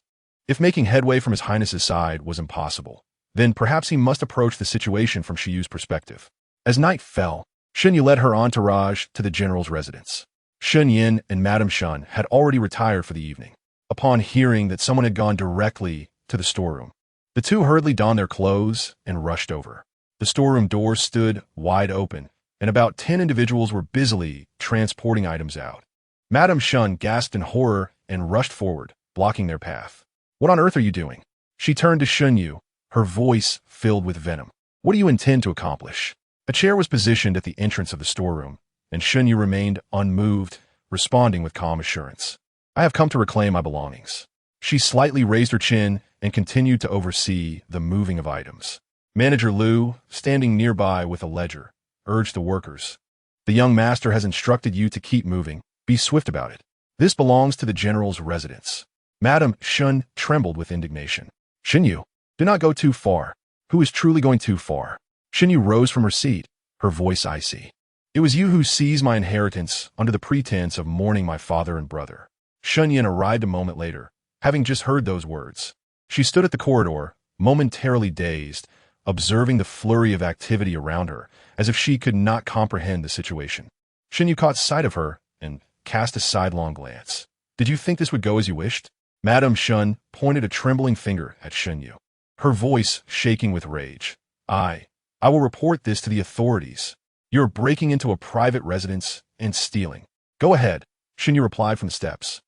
If making headway from His Highness's side was impossible, then perhaps he must approach the situation from Xie Yu's perspective. As night fell, Shen Yu led her entourage to the general's residence. Shen Yin and Madame Shen had already retired for the evening. Upon hearing that someone had gone directly to the storeroom, the two hurriedly donned their clothes and rushed over. The storeroom door stood wide open, and about 10 individuals were busily transporting items out. Madame Shen gasped in horror and rushed forward, blocking their path. "What on earth are you doing?" She turned to Shen Yu, her voice filled with venom. "What do you intend to accomplish?" A chair was positioned at the entrance of the storeroom, and Shen Yu remained unmoved, responding with calm assurance. "I have come to reclaim my belongings." She slightly raised her chin and continued to oversee the moving of items. Manager Liu, standing nearby with a ledger, urged the workers. "The young master has instructed you to keep moving. Be swift about it. This belongs to the general's residence." Madame Shen trembled with indignation. "Shen Yu, do not go too far." "Who is truly going too far?" Shen Yu rose from her seat, her voice icy. "It was you who seized my inheritance under the pretense of mourning my father and brother." Shen Yin arrived a moment later, having just heard those words. She stood at the corridor, momentarily dazed, observing the flurry of activity around her, as if she could not comprehend the situation. Shen Yu caught sight of her and cast a sidelong glance. "Did you think this would go as you wished?" Madame Shen pointed a trembling finger at Shen Yu, her voice shaking with rage. I will report this to the authorities. You're breaking into a private residence and stealing." "Go ahead," Shen Yu replied from the steps.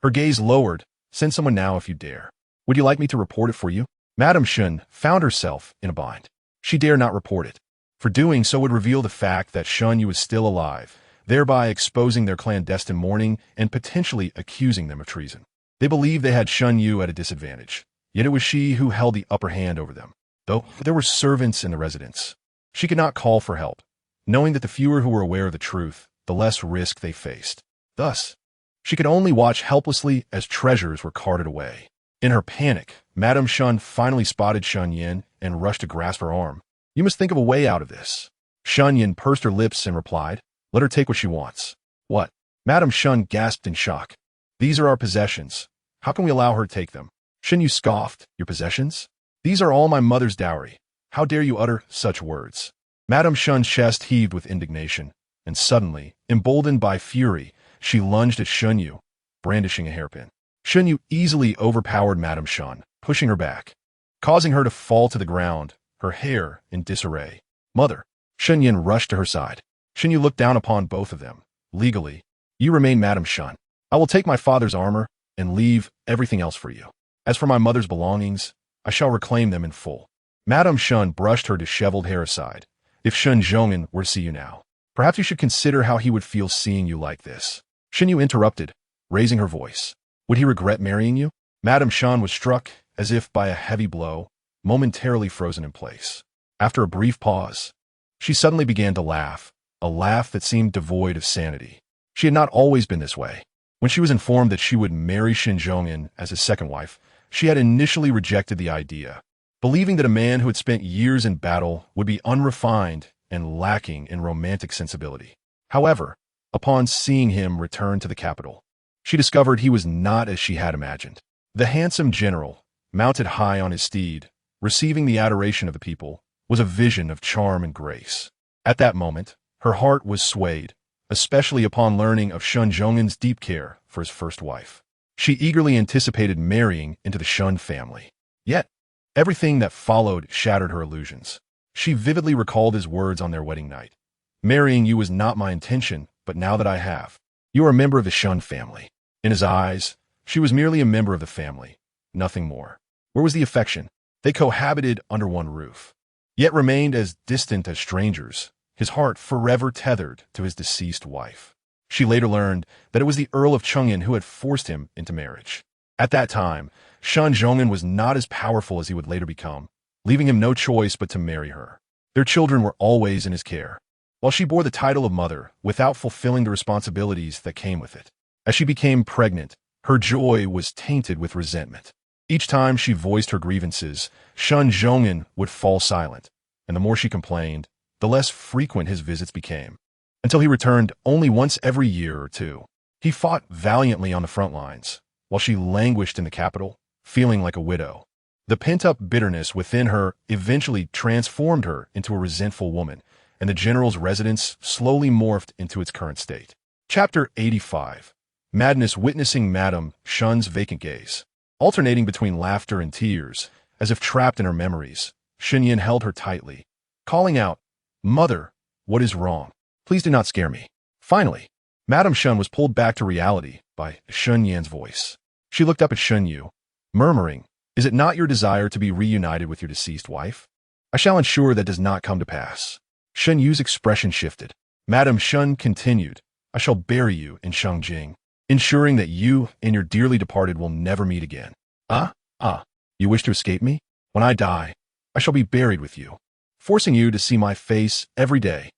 Her gaze lowered. "Send someone now if you dare." "Would you like me to report it for you?" Madame Shen found herself in a bind. She dare not report it. For doing so would reveal the fact that Shen Yu was still alive, thereby exposing their clandestine mourning and potentially accusing them of treason. They believed they had Shen Yu at a disadvantage, yet it was she who held the upper hand over them. Though there were servants in the residence, she could not call for help, knowing that the fewer who were aware of the truth, the less risk they faced. Thus, she could only watch helplessly as treasures were carted away. In her panic, Madame Shen finally spotted Shen Yin and rushed to grasp her arm. "You must think of a way out of this." Shen Yin pursed her lips and replied, "Let her take what she wants." "What?" Madame Shen gasped in shock. "These are our possessions. How can we allow her to take them?" Shen Yu scoffed. "Your possessions? These are all my mother's dowry. How dare you utter such words?" Madame Shen's chest heaved with indignation, and suddenly, emboldened by fury, she lunged at Shen Yu, brandishing a hairpin. Shen Yu easily overpowered Madame Shen, pushing her back, causing her to fall to the ground, her hair in disarray. "Mother!" Shen Yin rushed to her side. Shen Yu looked down upon both of them. "Legally, you remain Madame Shen. I will take my father's armor and leave everything else for you. As for my mother's belongings, I shall reclaim them in full." Madame Shen brushed her disheveled hair aside. "If Shen Zhongyan were to see you now, perhaps you should consider how he would feel seeing you like this." Shen Yu interrupted, raising her voice. "Would he regret marrying you?" Madame Shen was struck as if by a heavy blow, momentarily frozen in place. After a brief pause, she suddenly began to laugh, a laugh that seemed devoid of sanity. She had not always been this way. When she was informed that she would marry Shen Zhongyan as his second wife, she had initially rejected the idea, believing that a man who had spent years in battle would be unrefined and lacking in romantic sensibility. However, upon seeing him return to the capital, she discovered he was not as she had imagined. The handsome general, mounted high on his steed, receiving the adoration of the people, was a vision of charm and grace. At that moment, her heart was swayed, especially upon learning of Shen Zhongyan's deep care for his first wife. She eagerly anticipated marrying into the Shen family. Yet, everything that followed shattered her illusions. She vividly recalled his words on their wedding night. "Marrying you was not my intention, but now that I have, you are a member of the Shen family." In his eyes, she was merely a member of the family, nothing more. Where was the affection? They cohabited under one roof, yet remained as distant as strangers, his heart forever tethered to his deceased wife. She later learned that it was the Earl of Chengyan who had forced him into marriage. At that time, Shen Zhongyan was not as powerful as he would later become, leaving him no choice but to marry her. Their children were always in his care, while she bore the title of mother without fulfilling the responsibilities that came with it. As she became pregnant, her joy was tainted with resentment. Each time she voiced her grievances, Shen Zhongyan would fall silent, and the more she complained, the less frequent his visits became, until he returned only once every year or two. He fought valiantly on the front lines, while she languished in the capital, feeling like a widow. The pent-up bitterness within her eventually transformed her into a resentful woman, and the general's residence slowly morphed into its current state. Chapter 85. Madness witnessing Madame Shen's vacant gaze. Alternating between laughter and tears, as if trapped in her memories, Shen Yin held her tightly, calling out, "Mother, what is wrong?" Please do not scare me. Finally, Madame Shen was pulled back to reality by Shen Yan's voice. She looked up at Shen Yu, murmuring, "Is it not your desire to be reunited with your deceased wife? I shall ensure that does not come to pass." Shen Yu's expression shifted. Madame Shen continued, "I shall bury you in Shangjing, ensuring that you and your dearly departed will never meet again." You wish to escape me? When I die, I shall be buried with you, forcing you to see my face every day.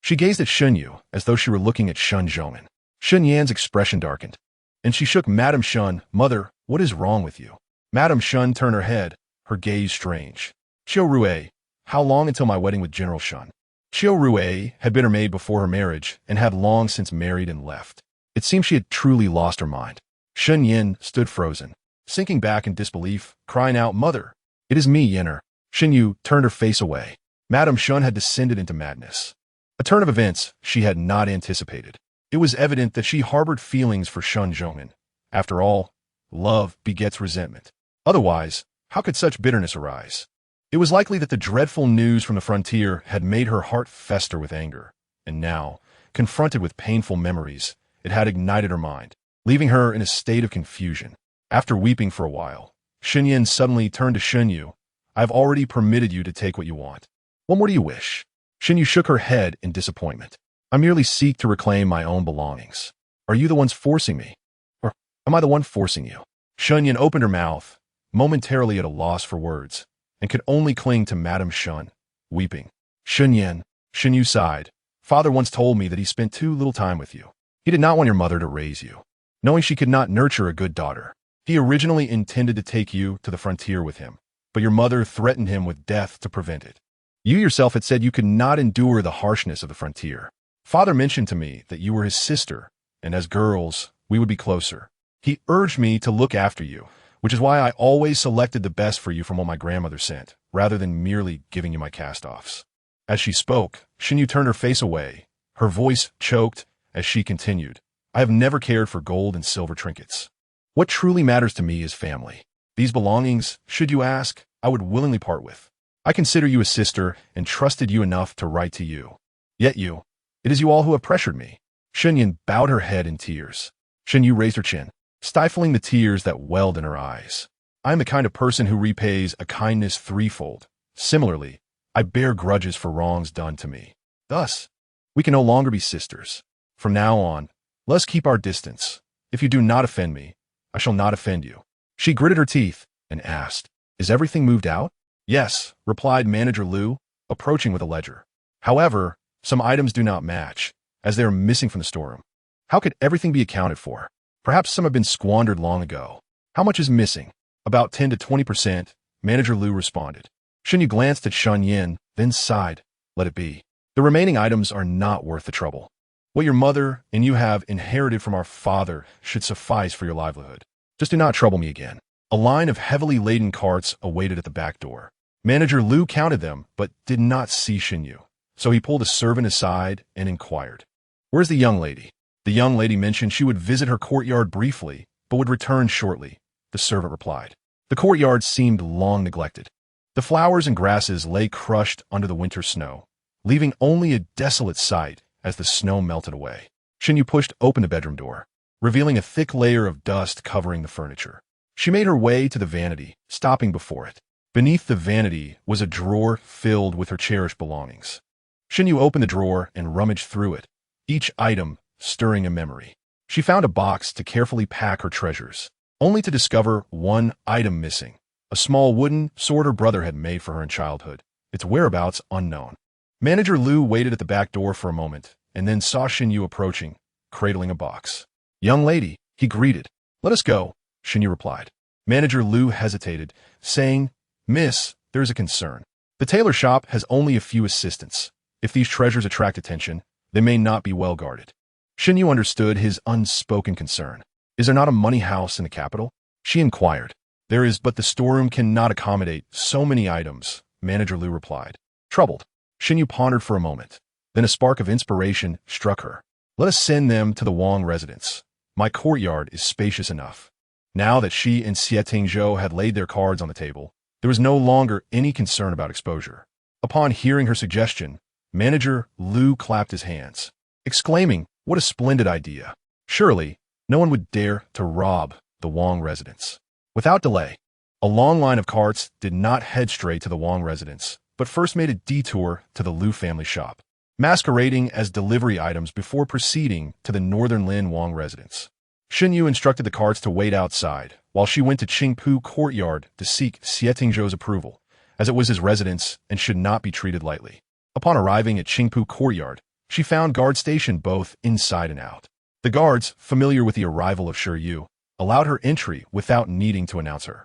She gazed at Shen Yu as though she were looking at Shen Zhong'an. Shen Yan's expression darkened, and she shook Madame Shen. "Mother, what is wrong with you?" Madame Shen turned her head, her gaze strange. "Qiu Rue, how long until my wedding with General Shen?" Qiu Rue had been her maid before her marriage and had long since married and left. It seemed she had truly lost her mind. Shen Yin stood frozen, sinking back in disbelief, crying out, "Mother, it is me, Yenner." Shen Yu turned her face away. Madame Shen had descended into madness. A turn of events she had not anticipated. It was evident that she harbored feelings for Shen Zhong'an. After all, love begets resentment. Otherwise, how could such bitterness arise? It was likely that the dreadful news from the frontier had made her heart fester with anger, and now, confronted with painful memories, it had ignited her mind, leaving her in a state of confusion. After weeping for a while, Shen Yin suddenly turned to Shen Yu. "I have already permitted you to take what you want. What more do you wish?" Shen Yu shook her head in disappointment. "I merely seek to reclaim my own belongings. Are you the ones forcing me? Or am I the one forcing you?" Shen Yin opened her mouth, momentarily at a loss for words, and could only cling to Madame Shen, weeping. "Shen Yin," Shen Yu sighed. "Father once told me that he spent too little time with you. He did not want your mother to raise you, knowing she could not nurture a good daughter. He originally intended to take you to the frontier with him, but your mother threatened him with death to prevent it. You yourself had said you could not endure the harshness of the frontier. Father mentioned to me that you were his sister, and as girls, we would be closer. He urged me to look after you, which is why I always selected the best for you from what my grandmother sent, rather than merely giving you my cast-offs." As she spoke, Shen Yu turned her face away. Her voice choked as she continued, "I have never cared for gold and silver trinkets. What truly matters to me is family. These belongings, should you ask, I would willingly part with. I consider you a sister and trusted you enough to write to you. Yet it is you all who have pressured me." Shen Yin bowed her head in tears. Shen Yu raised her chin, stifling the tears that welled in her eyes. "I am the kind of person who repays a kindness threefold. Similarly, I bear grudges for wrongs done to me. Thus, we can no longer be sisters. From now on, let us keep our distance. If you do not offend me, I shall not offend you." She gritted her teeth and asked, "Is everything moved out?" "Yes," replied Manager Liu, approaching with a ledger. "However, some items do not match, as they are missing from the storeroom. How could everything be accounted for? Perhaps some have been squandered long ago. How much is missing?" "About 10 to 20%, Manager Liu responded. Shen Yu glanced at Shen Yin, then sighed. "Let it be. The remaining items are not worth the trouble. What your mother and you have inherited from our father should suffice for your livelihood. Just do not trouble me again." A line of heavily laden carts awaited at the back door. Manager Liu counted them, but did not see Shen Yu, so he pulled a servant aside and inquired, "Where's the young lady?" The young lady mentioned she would visit her courtyard briefly, but would return shortly, the servant replied. The courtyard seemed long neglected. The flowers and grasses lay crushed under the winter snow, leaving only a desolate sight as the snow melted away. Shen Yu pushed open the bedroom door, revealing a thick layer of dust covering the furniture. She made her way to the vanity, stopping before it. Beneath the vanity was a drawer filled with her cherished belongings. Shen Yu opened the drawer and rummaged through it, each item stirring a memory. She found a box to carefully pack her treasures, only to discover one item missing, a small wooden sword her brother had made for her in childhood, its whereabouts unknown. Manager Liu waited at the back door for a moment, and then saw Shen Yu approaching, cradling a box. "Young lady," he greeted. "Let us go," Shen Yu replied. Manager Liu hesitated, saying, "Miss, there is a concern. The tailor shop has only a few assistants. If these treasures attract attention, they may not be well guarded." Shen Yu understood his unspoken concern. "Is there not a money house in the capital?" she inquired. "There is, but the storeroom cannot accommodate so many items," Manager Liu replied. Troubled, Shen Yu pondered for a moment. Then a spark of inspiration struck her. "Let us send them to the Wang residence. My courtyard is spacious enough." Now that she and Xie Tingzhou had laid their cards on the table, there was no longer any concern about exposure. Upon hearing her suggestion, Manager Liu clapped his hands, exclaiming, "What a splendid idea. Surely, no one would dare to rob the Wang residence." Without delay, a long line of carts did not head straight to the Wang residence, but first made a detour to the Liu family shop, masquerading as delivery items before proceeding to the northern Lin Wang residence. Shen Yu instructed the carts to wait outside, while she went to Qingpu courtyard to seek Xie Tingzhou's approval, as it was his residence and should not be treated lightly. Upon arriving at Qingpu courtyard, she found guards stationed both inside and out. The guards, familiar with the arrival of Xie Yu, allowed her entry without needing to announce her.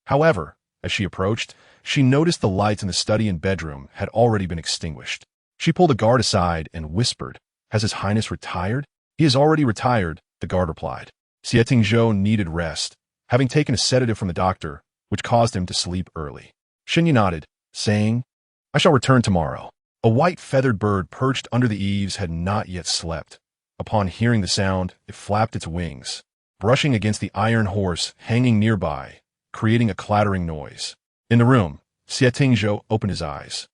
However, as she approached, she noticed the lights in the study and bedroom had already been extinguished. She pulled a guard aside and whispered, "Has His Highness retired?" "He has already retired," the guard replied. Xie Tingzhou needed rest, having taken a sedative from the doctor, which caused him to sleep early. Shen Yu nodded, saying, "I shall return tomorrow." A white feathered bird perched under the eaves had not yet slept. Upon hearing the sound, it flapped its wings, brushing against the iron horse hanging nearby, creating a clattering noise. In the room, Xie Tingzhou opened his eyes.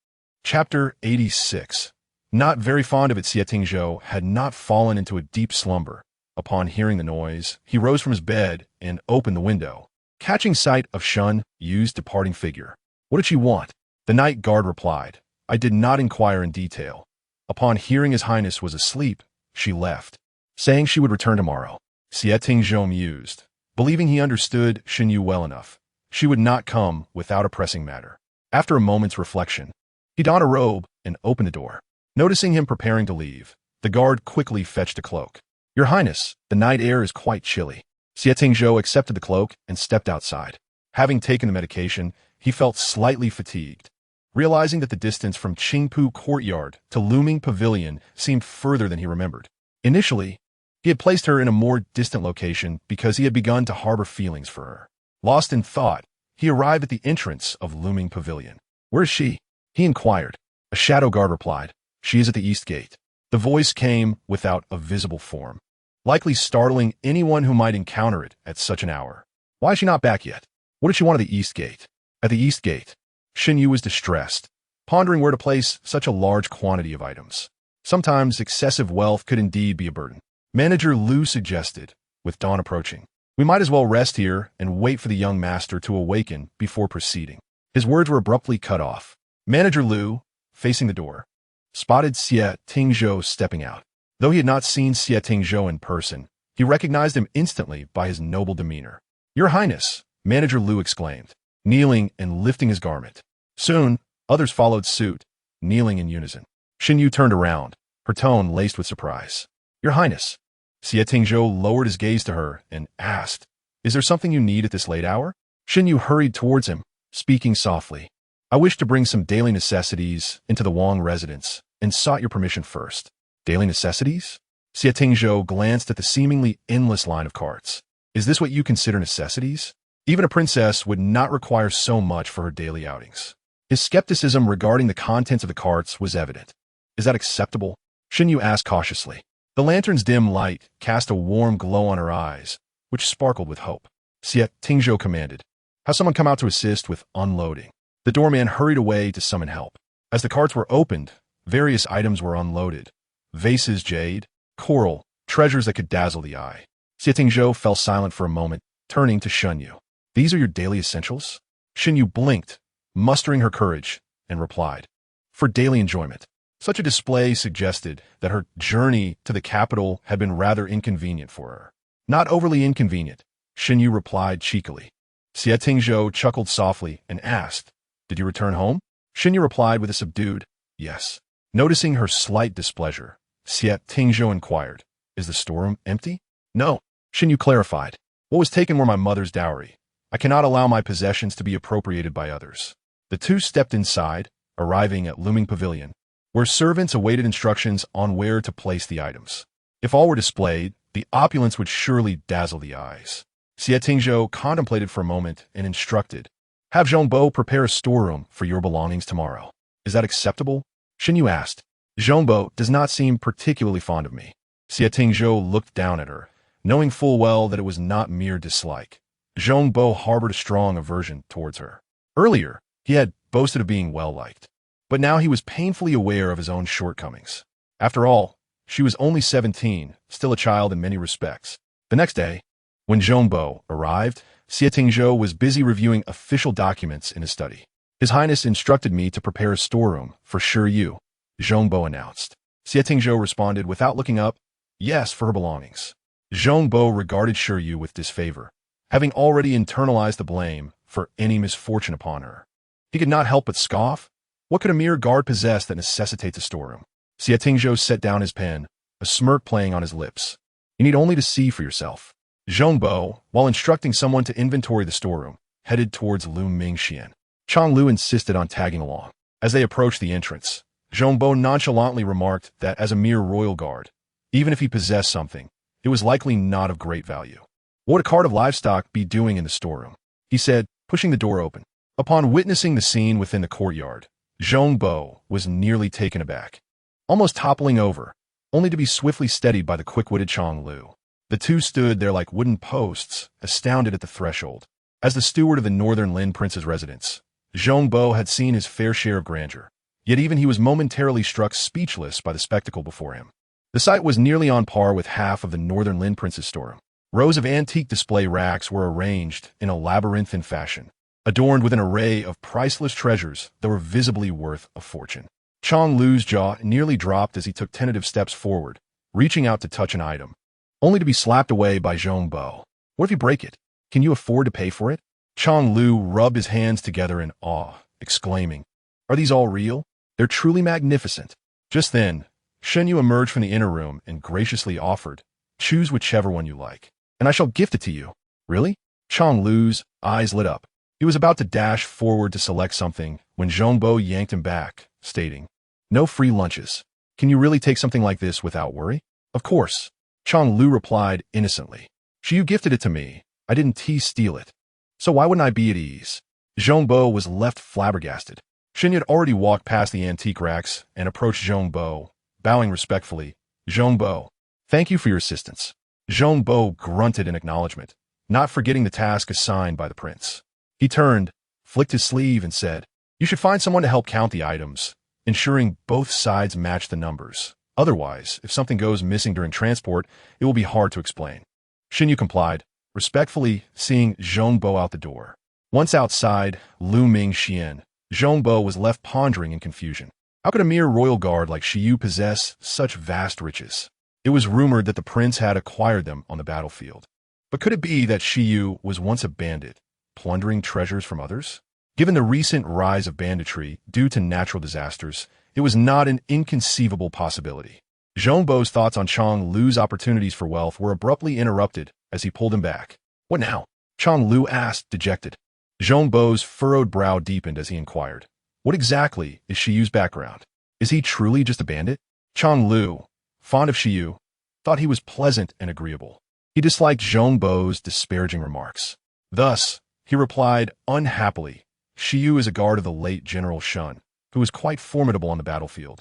Chapter 86. Not very fond of it, Xie Tingzhou had not fallen into a deep slumber. Upon hearing the noise, he rose from his bed and opened the window, catching sight of Shen Yu's departing figure. "What did she want?" The night guard replied, "I did not inquire in detail. Upon hearing His Highness was asleep, she left, saying she would return tomorrow." Xie Tingzhou mused, believing he understood Shen Yu well enough. She would not come without a pressing matter. After a moment's reflection, he donned a robe and opened the door. Noticing him preparing to leave, the guard quickly fetched a cloak. "Your Highness, the night air is quite chilly." Xie Tingzhou accepted the cloak and stepped outside. Having taken the medication, he felt slightly fatigued. Realizing that the distance from Qingpu courtyard to Looming Pavilion seemed further than he remembered. Initially, he had placed her in a more distant location because he had begun to harbor feelings for her. Lost in thought, he arrived at the entrance of Looming Pavilion. "Where is she?" he inquired. A shadow guard replied, "She is at the east gate." The voice came without a visible form, likely startling anyone who might encounter it at such an hour. "Why is she not back yet? What did she want at the east gate?" At the east gate, Shen Yu was distressed, pondering where to place such a large quantity of items. Sometimes excessive wealth could indeed be a burden. Manager Liu suggested, with dawn approaching, "We might as well rest here and wait for the young master to awaken before proceeding." His words were abruptly cut off. Manager Liu, facing the door, spotted Xie Tingzhou stepping out. Though he had not seen Xie Tingzhou in person, he recognized him instantly by his noble demeanor. "Your Highness," Manager Liu exclaimed, kneeling and lifting his garment. Soon, others followed suit, kneeling in unison. Shen Yu turned around, her tone laced with surprise. "Your Highness." Xie Tingzhou lowered his gaze to her and asked, "Is there something you need at this late hour?" Shen Yu hurried towards him, speaking softly. "I wish to bring some daily necessities into the Wang residence and sought your permission first." "Daily necessities?" Xie Tingzhou glanced at the seemingly endless line of carts. "Is this what you consider necessities? Even a princess would not require so much for her daily outings." His skepticism regarding the contents of the carts was evident. "Is that acceptable?" Shen Yu asked cautiously. The lantern's dim light cast a warm glow on her eyes, which sparkled with hope. Xie Tingzhou commanded, "Have someone come out to assist with unloading." The doorman hurried away to summon help. As the carts were opened, various items were unloaded. Vases, jade, coral, treasures that could dazzle the eye. Xie Tingzhou fell silent for a moment, turning to Shen Yu. "These are your daily essentials?" Shen Yu blinked, mustering her courage, and replied, "For daily enjoyment." Such a display suggested that her journey to the capital had been rather inconvenient for her. "Not overly inconvenient," Shen Yu replied cheekily. Xie Tingzhou chuckled softly and asked, "Did you return home?" Shen Yu replied with a subdued, "Yes." Noticing her slight displeasure, Xie Tingzhou inquired, "Is the storeroom empty?" "No," Shen Yu clarified. "What was taken were my mother's dowry. I cannot allow my possessions to be appropriated by others." The two stepped inside, arriving at Looming Pavilion, where servants awaited instructions on where to place the items. If all were displayed, the opulence would surely dazzle the eyes. Xie Tingzhou contemplated for a moment and instructed, "Have Zhongbo prepare a storeroom for your belongings tomorrow." "Is that acceptable?" Shen Yu asked. "Zhongbo does not seem particularly fond of me." Xie Tingzhou looked down at her, knowing full well that it was not mere dislike. Zhongbo harbored a strong aversion towards her. Earlier, he had boasted of being well-liked. But now he was painfully aware of his own shortcomings. After all, she was only 17, still a child in many respects. The next day, when Zhongbo arrived, Xie Tingzhou was busy reviewing official documents in his study. His Highness instructed me to prepare a storeroom for Shen Yu, Zhongbo announced. Xie Tingzhou responded without looking up, yes, for her belongings. Zhongbo regarded Shen Yu with disfavor, having already internalized the blame for any misfortune upon her. He could not help but scoff. What could a mere guard possess that necessitates a storeroom? Xie Tingzhou set down his pen, a smirk playing on his lips. You need only to see for yourself. Zhongbo, while instructing someone to inventory the storeroom, headed towards Lu Mingxian. Chang Lu insisted on tagging along. As they approached the entrance, Zhongbo nonchalantly remarked that as a mere royal guard, even if he possessed something, it was likely not of great value. What would a cart of livestock be doing in the storeroom? He said, pushing the door open. Upon witnessing the scene within the courtyard, Zhongbo was nearly taken aback, almost toppling over, only to be swiftly steadied by the quick-witted Chang Lu. The two stood there like wooden posts, astounded at the threshold. As the steward of the northern Lin prince's residence, Zhongbo had seen his fair share of grandeur, yet even he was momentarily struck speechless by the spectacle before him. The sight was nearly on par with half of the northern Lin prince's storeroom. Rows of antique display racks were arranged in a labyrinthine fashion, adorned with an array of priceless treasures that were visibly worth a fortune. Chang Lu's jaw nearly dropped as he took tentative steps forward, reaching out to touch an item, only to be slapped away by Zhongbo. What if you break it? Can you afford to pay for it? Chang Lu rubbed his hands together in awe, exclaiming, Are these all real? They're truly magnificent. Just then, Shen Yu emerged from the inner room and graciously offered, Choose whichever one you like, and I shall gift it to you. Really? Chang Lu's eyes lit up. He was about to dash forward to select something when Zhongbo yanked him back, stating, No free lunches. Can you really take something like this without worry? Of course. Chang Lu replied innocently. You gifted it to me. I didn't steal it. So why wouldn't I be at ease? Zhongbo was left flabbergasted. Shen Yu had already walked past the antique racks and approached Zhongbo, bowing respectfully. Zhongbo, thank you for your assistance. Zhongbo grunted in acknowledgement, not forgetting the task assigned by the prince. He turned, flicked his sleeve, and said, You should find someone to help count the items, ensuring both sides match the numbers. Otherwise, if something goes missing during transport, it will be hard to explain. Shen Yu complied, respectfully seeing Zhongbo out the door. Once outside Lu Mingxian, Zhongbo was left pondering in confusion. How could a mere royal guard like Xie Yu possess such vast riches? It was rumored that the prince had acquired them on the battlefield. But could it be that Xie Yu was once a bandit, plundering treasures from others? Given the recent rise of banditry due to natural disasters, it was not an inconceivable possibility. Zhongbo's thoughts on Chang Lu's opportunities for wealth were abruptly interrupted as he pulled him back. What now? Chang Lu asked, dejected. Zhongbo's furrowed brow deepened as he inquired. What exactly is Xie Yu's background? Is he truly just a bandit? Chang Lu, fond of Xie Yu, thought he was pleasant and agreeable. He disliked Zhongbo's disparaging remarks. Thus, he replied unhappily, Xie Yu is a guard of the late General Shen, who was quite formidable on the battlefield,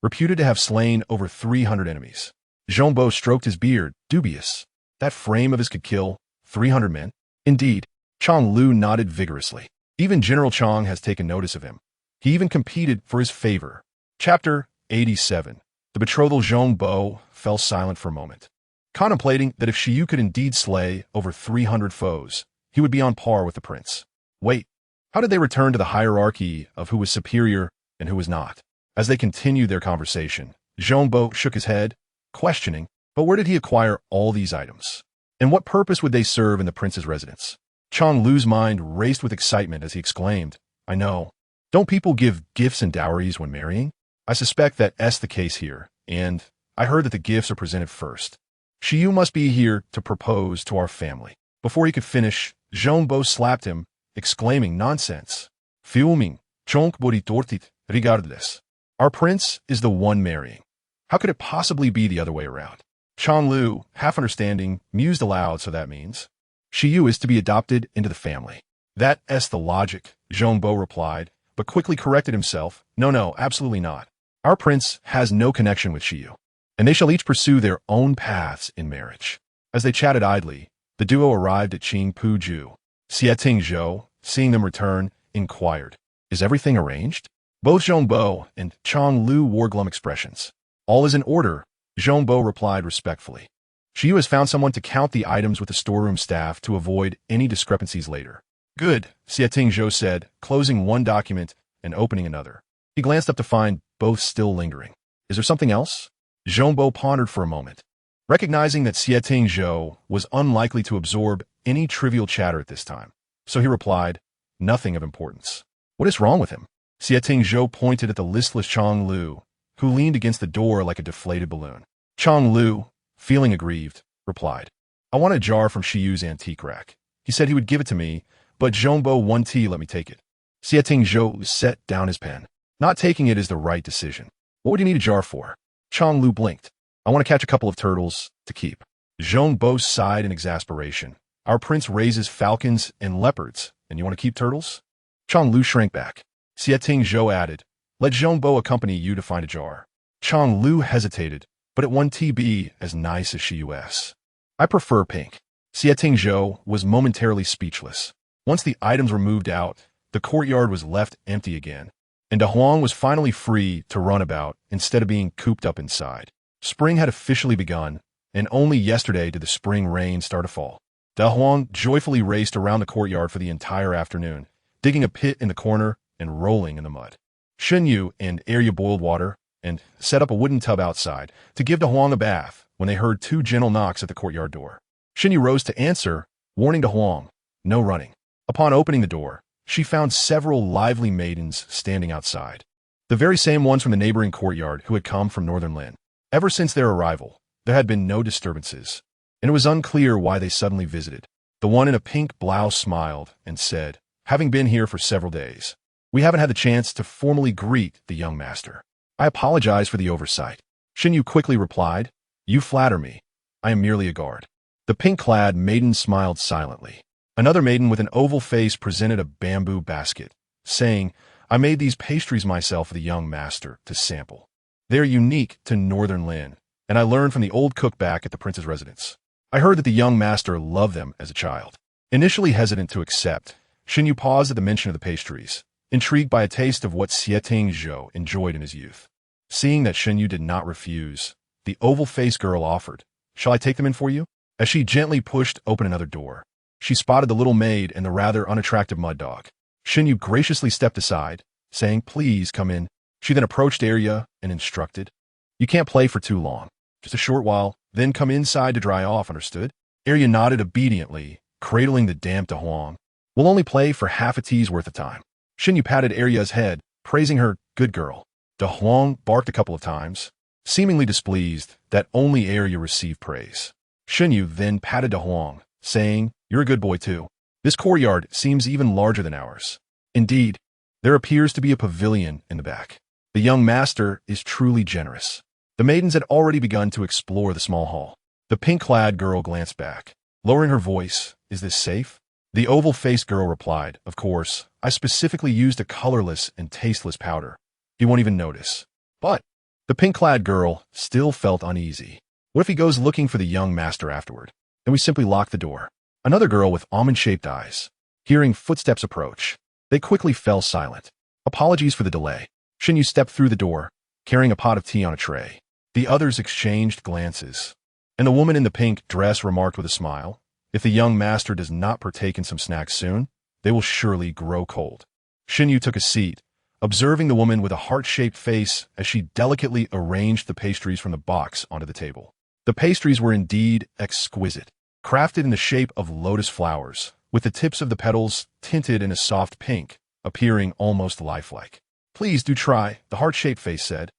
reputed to have slain over 300 enemies. Zhongbo stroked his beard, dubious. That frame of his could kill 300 men? Indeed. Chang Lu nodded vigorously. Even General Chang has taken notice of him. He even competed for his favor. Chapter 87. The betrothal. Zhongbo fell silent for a moment, contemplating that if Xie Yu could indeed slay over 300 foes, he would be on par with the prince. Wait, how did they return to the hierarchy of who was superior and who was not? As they continued their conversation, Zhongbo shook his head, questioning, but where did he acquire all these items? And what purpose would they serve in the prince's residence? Chang Lu's mind raced with excitement as he exclaimed, I know. Don't people give gifts and dowries when marrying? I suspect that's the case here, and I heard that the gifts are presented first. Xie Yu must be here to propose to our family. Before he could finish, Zhongbo slapped him, exclaiming, Nonsense. Fuming, chonk bori tortit, regardless. Our prince is the one marrying. How could it possibly be the other way around? Chang Lu, half understanding, mused aloud, so that means Xie Yu is to be adopted into the family. That's the logic, Zhongbo replied, but quickly corrected himself. No, absolutely not. Our prince has no connection with Xie Yu, and they shall each pursue their own paths in marriage. As they chatted idly, the duo arrived at Qingpu. Xie Tingzhou, seeing them return, inquired, Is everything arranged? Both Zhongbo and Chang Lu wore glum expressions. All is in order, Zhongbo replied respectfully. Xie Yu has found someone to count the items with the storeroom staff to avoid any discrepancies later. Good, Xie Tingzhou said, closing one document and opening another. He glanced up to find both still lingering. Is there something else? Zhongbo pondered for a moment. Recognizing that Xie Tingzhou was unlikely to absorb any trivial chatter at this time, so he replied, nothing of importance. What is wrong with him? Xie Tingzhou pointed at the listless Chang Lu, who leaned against the door like a deflated balloon. Chang Lu, feeling aggrieved, replied, I want a jar from Xie Yu's antique rack. He said he would give it to me, but Zhongbo 1T let me take it. Xie Tingzhou set down his pen. Not taking it is the right decision. What would you need a jar for? Chang Lu blinked. I want to catch a couple of turtles to keep. Zhongbo sighed in exasperation. Our prince raises falcons and leopards, and you want to keep turtles? Chang Lu shrank back. Xie Tingzhou added, let Zhongbo accompany you to find a jar. Chang Lu hesitated, but it 1T be as nice as Xie Yu's. I prefer pink. Xie Tingzhou was momentarily speechless. Once the items were moved out, the courtyard was left empty again, and De Huang was finally free to run about instead of being cooped up inside. Spring had officially begun, and only yesterday did the spring rain start to fall. De Huang joyfully raced around the courtyard for the entire afternoon, digging a pit in the corner and rolling in the mud. Shen Yu and Arya boiled water and set up a wooden tub outside to give De Huang a bath when they heard two gentle knocks at the courtyard door. Shen Yu rose to answer, warning De Huang, no running. Upon opening the door, she found several lively maidens standing outside. The very same ones from the neighboring courtyard who had come from Northern Lin. Ever since their arrival, there had been no disturbances, and it was unclear why they suddenly visited. The one in a pink blouse smiled and said, having been here for several days, we haven't had the chance to formally greet the young master. I apologize for the oversight. Shen Yu quickly replied, you flatter me. I am merely a guard. The pink-clad maiden smiled silently. Another maiden with an oval face presented a bamboo basket, saying, I made these pastries myself for the young master to sample. They are unique to Northern Lin, and I learned from the old cook back at the prince's residence. I heard that the young master loved them as a child. Initially hesitant to accept, Shen Yu paused at the mention of the pastries, intrigued by a taste of what Xie Tingzhou enjoyed in his youth. Seeing that Shen Yu did not refuse, the oval-faced girl offered, shall I take them in for you? As she gently pushed open another door, she spotted the little maid and the rather unattractive mud dog. Shen Yu graciously stepped aside, saying, please come in. She then approached Arya and instructed, you can't play for too long. Just a short while, then come inside to dry off, understood? Arya nodded obediently, cradling the damp De Huang. We'll only play for half a tea's worth of time. Shen Yu patted Arya's head, praising her, good girl. De Huang barked a couple of times, seemingly displeased that only Arya received praise. Shen Yu then patted De Huang, saying, you're a good boy too. This courtyard seems even larger than ours. Indeed, there appears to be a pavilion in the back. The young master is truly generous. The maidens had already begun to explore the small hall. The pink-clad girl glanced back. Lowering her voice, is this safe? The oval-faced girl replied, of course, I specifically used a colorless and tasteless powder. He won't even notice. But the pink-clad girl still felt uneasy. What if he goes looking for the young master afterward? Then we simply lock the door. Another girl with almond-shaped eyes. Hearing footsteps approach, they quickly fell silent. Apologies for the delay. Shen Yu stepped through the door, carrying a pot of tea on a tray. The others exchanged glances, and the woman in the pink dress remarked with a smile, if the young master does not partake in some snacks soon, they will surely grow cold. Shen Yu took a seat, observing the woman with a heart-shaped face as she delicately arranged the pastries from the box onto the table. The pastries were indeed exquisite, crafted in the shape of lotus flowers, with the tips of the petals tinted in a soft pink, appearing almost lifelike. Please do try, the heart-shaped face said,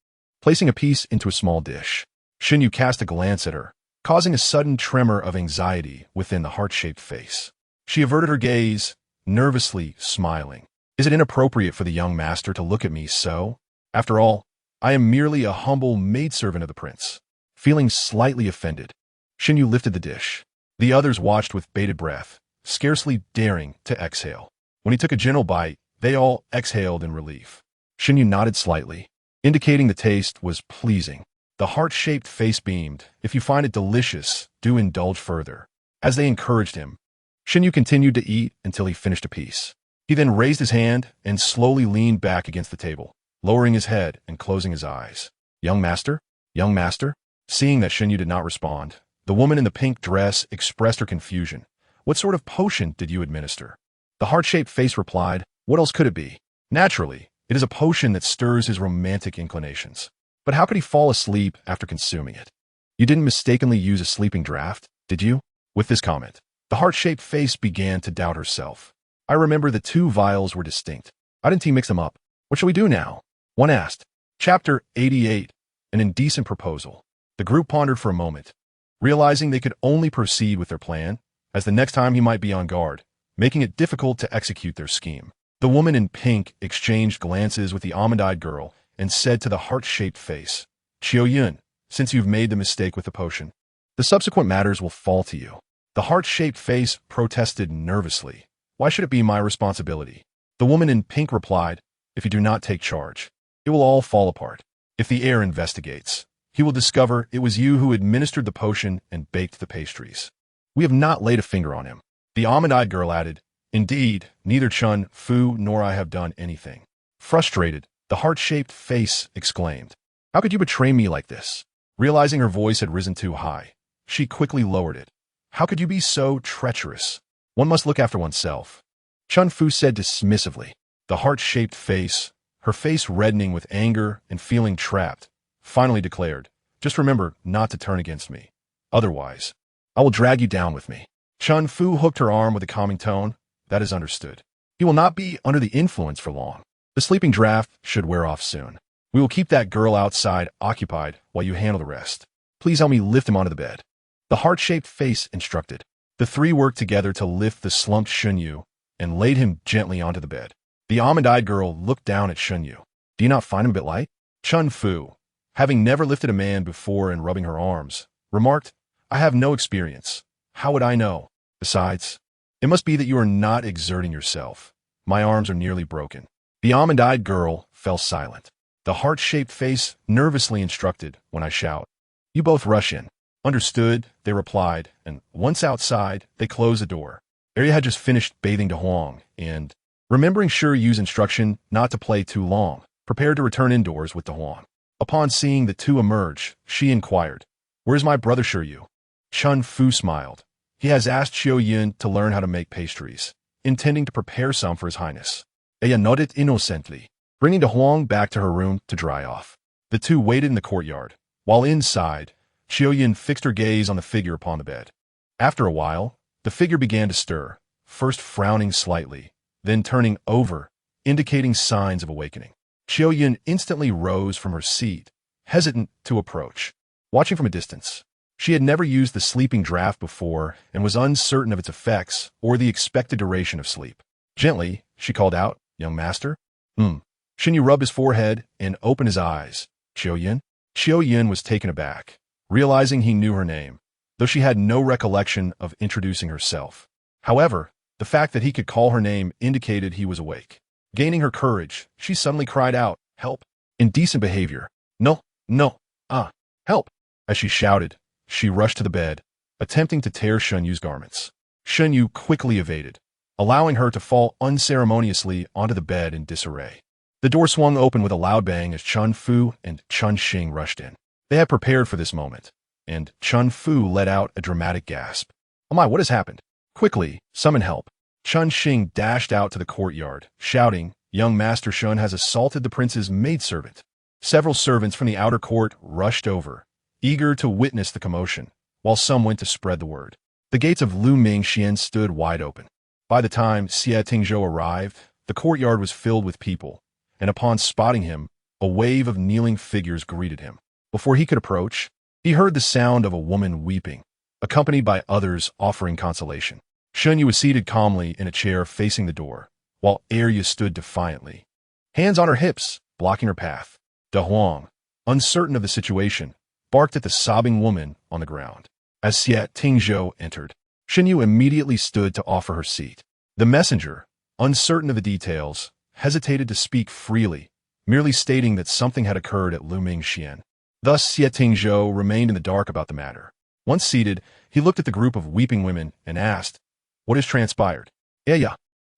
placing a piece into a small dish. Shen Yu cast a glance at her, causing a sudden tremor of anxiety within the heart-shaped face. She averted her gaze, nervously smiling. Is it inappropriate for the young master to look at me so? After all, I am merely a humble maidservant of the prince. Feeling slightly offended, Shen Yu lifted the dish. The others watched with bated breath, scarcely daring to exhale. When he took a gentle bite, they all exhaled in relief. Shen Yu nodded slightly, indicating the taste was pleasing. The heart-shaped face beamed. If you find it delicious, do indulge further. As they encouraged him, Shen Yu continued to eat until he finished a piece. He then raised his hand and slowly leaned back against the table, lowering his head and closing his eyes. Young master? Young master? Seeing that Shen Yu did not respond, the woman in the pink dress expressed her confusion. What sort of potion did you administer? The heart-shaped face replied, what else could it be? Naturally, it is a potion that stirs his romantic inclinations. But how could he fall asleep after consuming it? You didn't mistakenly use a sleeping draft, did you? With this comment, the heart-shaped face began to doubt herself. I remember the two vials were distinct. Why didn't he mix them up? What shall we do now? One asked. Chapter 88. An indecent proposal. The group pondered for a moment, realizing they could only proceed with their plan, as the next time he might be on guard, making it difficult to execute their scheme. The woman in pink exchanged glances with the almond-eyed girl and said to the heart-shaped face, Qiu Yun, since you've made the mistake with the potion, the subsequent matters will fall to you. The heart-shaped face protested nervously. Why should it be my responsibility? The woman in pink replied, if you do not take charge, it will all fall apart. If the heir investigates, he will discover it was you who administered the potion and baked the pastries. We have not laid a finger on him. The almond-eyed girl added, indeed, neither Chun Fu nor I have done anything. Frustrated, the heart-shaped face exclaimed, how could you betray me like this? Realizing her voice had risen too high, she quickly lowered it. How could you be so treacherous? One must look after oneself. Chun Fu said dismissively. The heart-shaped face, her face reddening with anger and feeling trapped, finally declared, just remember not to turn against me. Otherwise, I will drag you down with me. Chun Fu hooked her arm with a calming tone. That is understood. He will not be under the influence for long. The sleeping draft should wear off soon. We will keep that girl outside occupied while you handle the rest. Please help me lift him onto the bed. The heart-shaped face instructed. The three worked together to lift the slumped Shen Yu and laid him gently onto the bed. The almond-eyed girl looked down at Shen Yu. Do you not find him a bit light? Chun Fu, having never lifted a man before and rubbing her arms, remarked, I have no experience. How would I know? Besides, it must be that you are not exerting yourself. My arms are nearly broken. The almond-eyed girl fell silent. The heart-shaped face nervously instructed, when I shout, you both rush in. Understood, they replied, and once outside, they closed the door. Arya had just finished bathing De Huang, and, remembering Shi Yu's instruction not to play too long, prepared to return indoors with De Huang. Upon seeing the two emerge, she inquired, where's my brother Shi Yu? Chun Fu smiled. He has asked Qiu Yun to learn how to make pastries, intending to prepare some for his highness. Aya nodded innocently, bringing De Huang back to her room to dry off. The two waited in the courtyard, while inside, Qiu Yun fixed her gaze on the figure upon the bed. After a while, the figure began to stir, first frowning slightly, then turning over, indicating signs of awakening. Qiu Yun instantly rose from her seat, hesitant to approach, watching from a distance. She had never used the sleeping draft before and was uncertain of its effects or the expected duration of sleep. Gently, she called out, young master? Shen Yu rubbed his forehead and opened his eyes. Qiu Yun? Qiu Yun was taken aback, realizing he knew her name, though she had no recollection of introducing herself. However, the fact that he could call her name indicated he was awake. Gaining her courage, she suddenly cried out, help! Indecent behavior. No, help! As she shouted, she rushed to the bed, attempting to tear Shen Yu's garments. Shen Yu quickly evaded, allowing her to fall unceremoniously onto the bed in disarray. The door swung open with a loud bang as Chun Fu and Chun Xing rushed in. They had prepared for this moment, and Chun Fu let out a dramatic gasp. Oh my, what has happened? Quickly, summon help. Chun Xing dashed out to the courtyard, shouting, young Master Shun has assaulted the prince's maidservant. Several servants from the outer court rushed over, eager to witness the commotion, while some went to spread the word. The gates of Lu Mingxian stood wide open. By the time Xie Tingzhou arrived, the courtyard was filled with people, and upon spotting him, a wave of kneeling figures greeted him. Before he could approach, he heard the sound of a woman weeping, accompanied by others offering consolation. Shen Yu was seated calmly in a chair facing the door, while Arya stood defiantly, hands on her hips, blocking her path. De Huang, uncertain of the situation, barked at the sobbing woman on the ground. As Xie Tingzhou entered, Shen Yu immediately stood to offer her seat. The messenger, uncertain of the details, hesitated to speak freely, merely stating that something had occurred at Lu Mingxian. Thus Xie Tingzhou remained in the dark about the matter. Once seated, he looked at the group of weeping women and asked, what has transpired? Yeah,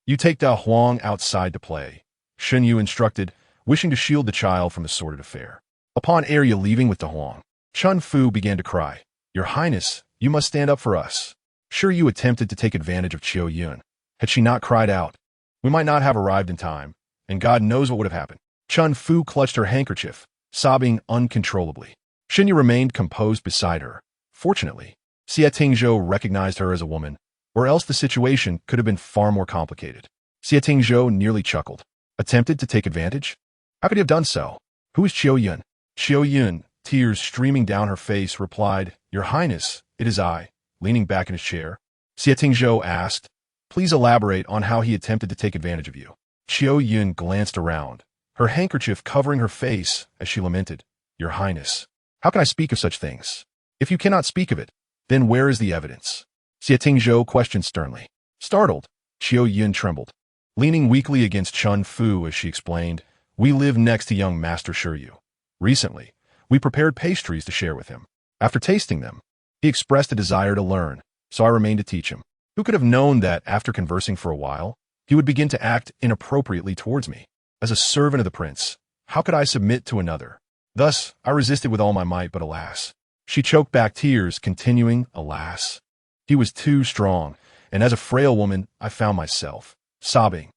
you take Da Huang outside to play. Shen Yu instructed, wishing to shield the child from the sordid affair. Upon Arya leaving with Dahuang, Chun Fu began to cry, "Your Highness, you must stand up for us. Sure, you attempted to take advantage of Qiu Yun. Had she not cried out, we might not have arrived in time, and God knows what would have happened." Chun Fu clutched her handkerchief, sobbing uncontrollably. Shen Yu remained composed beside her. Fortunately, Xie Tingzhou recognized her as a woman, or else the situation could have been far more complicated. Xie Tingzhou nearly chuckled. Attempted to take advantage? How could he have done so? Who is Qiu Yun? Qiu Yun, tears streaming down her face, replied, "Your Highness, it is I," leaning back in his chair. Xie Tingzhou asked, "Please elaborate on how he attempted to take advantage of you." Qiu Yun glanced around, her handkerchief covering her face as she lamented, "Your Highness, how can I speak of such things? If you cannot speak of it, then where is the evidence?" Xie Tingzhou questioned sternly. Startled, Qiu Yun trembled. Leaning weakly against Chun Fu as she explained, "We live next to young Master Shen Yu. Recently, we prepared pastries to share with him. After tasting them, he expressed a desire to learn, so I remained to teach him. Who could have known that after conversing for a while, he would begin to act inappropriately towards me? As a servant of the prince, how could I submit to another? Thus, I resisted with all my might, but alas." She choked back tears, continuing, "Alas. He was too strong, and as a frail woman, I found myself, sobbing,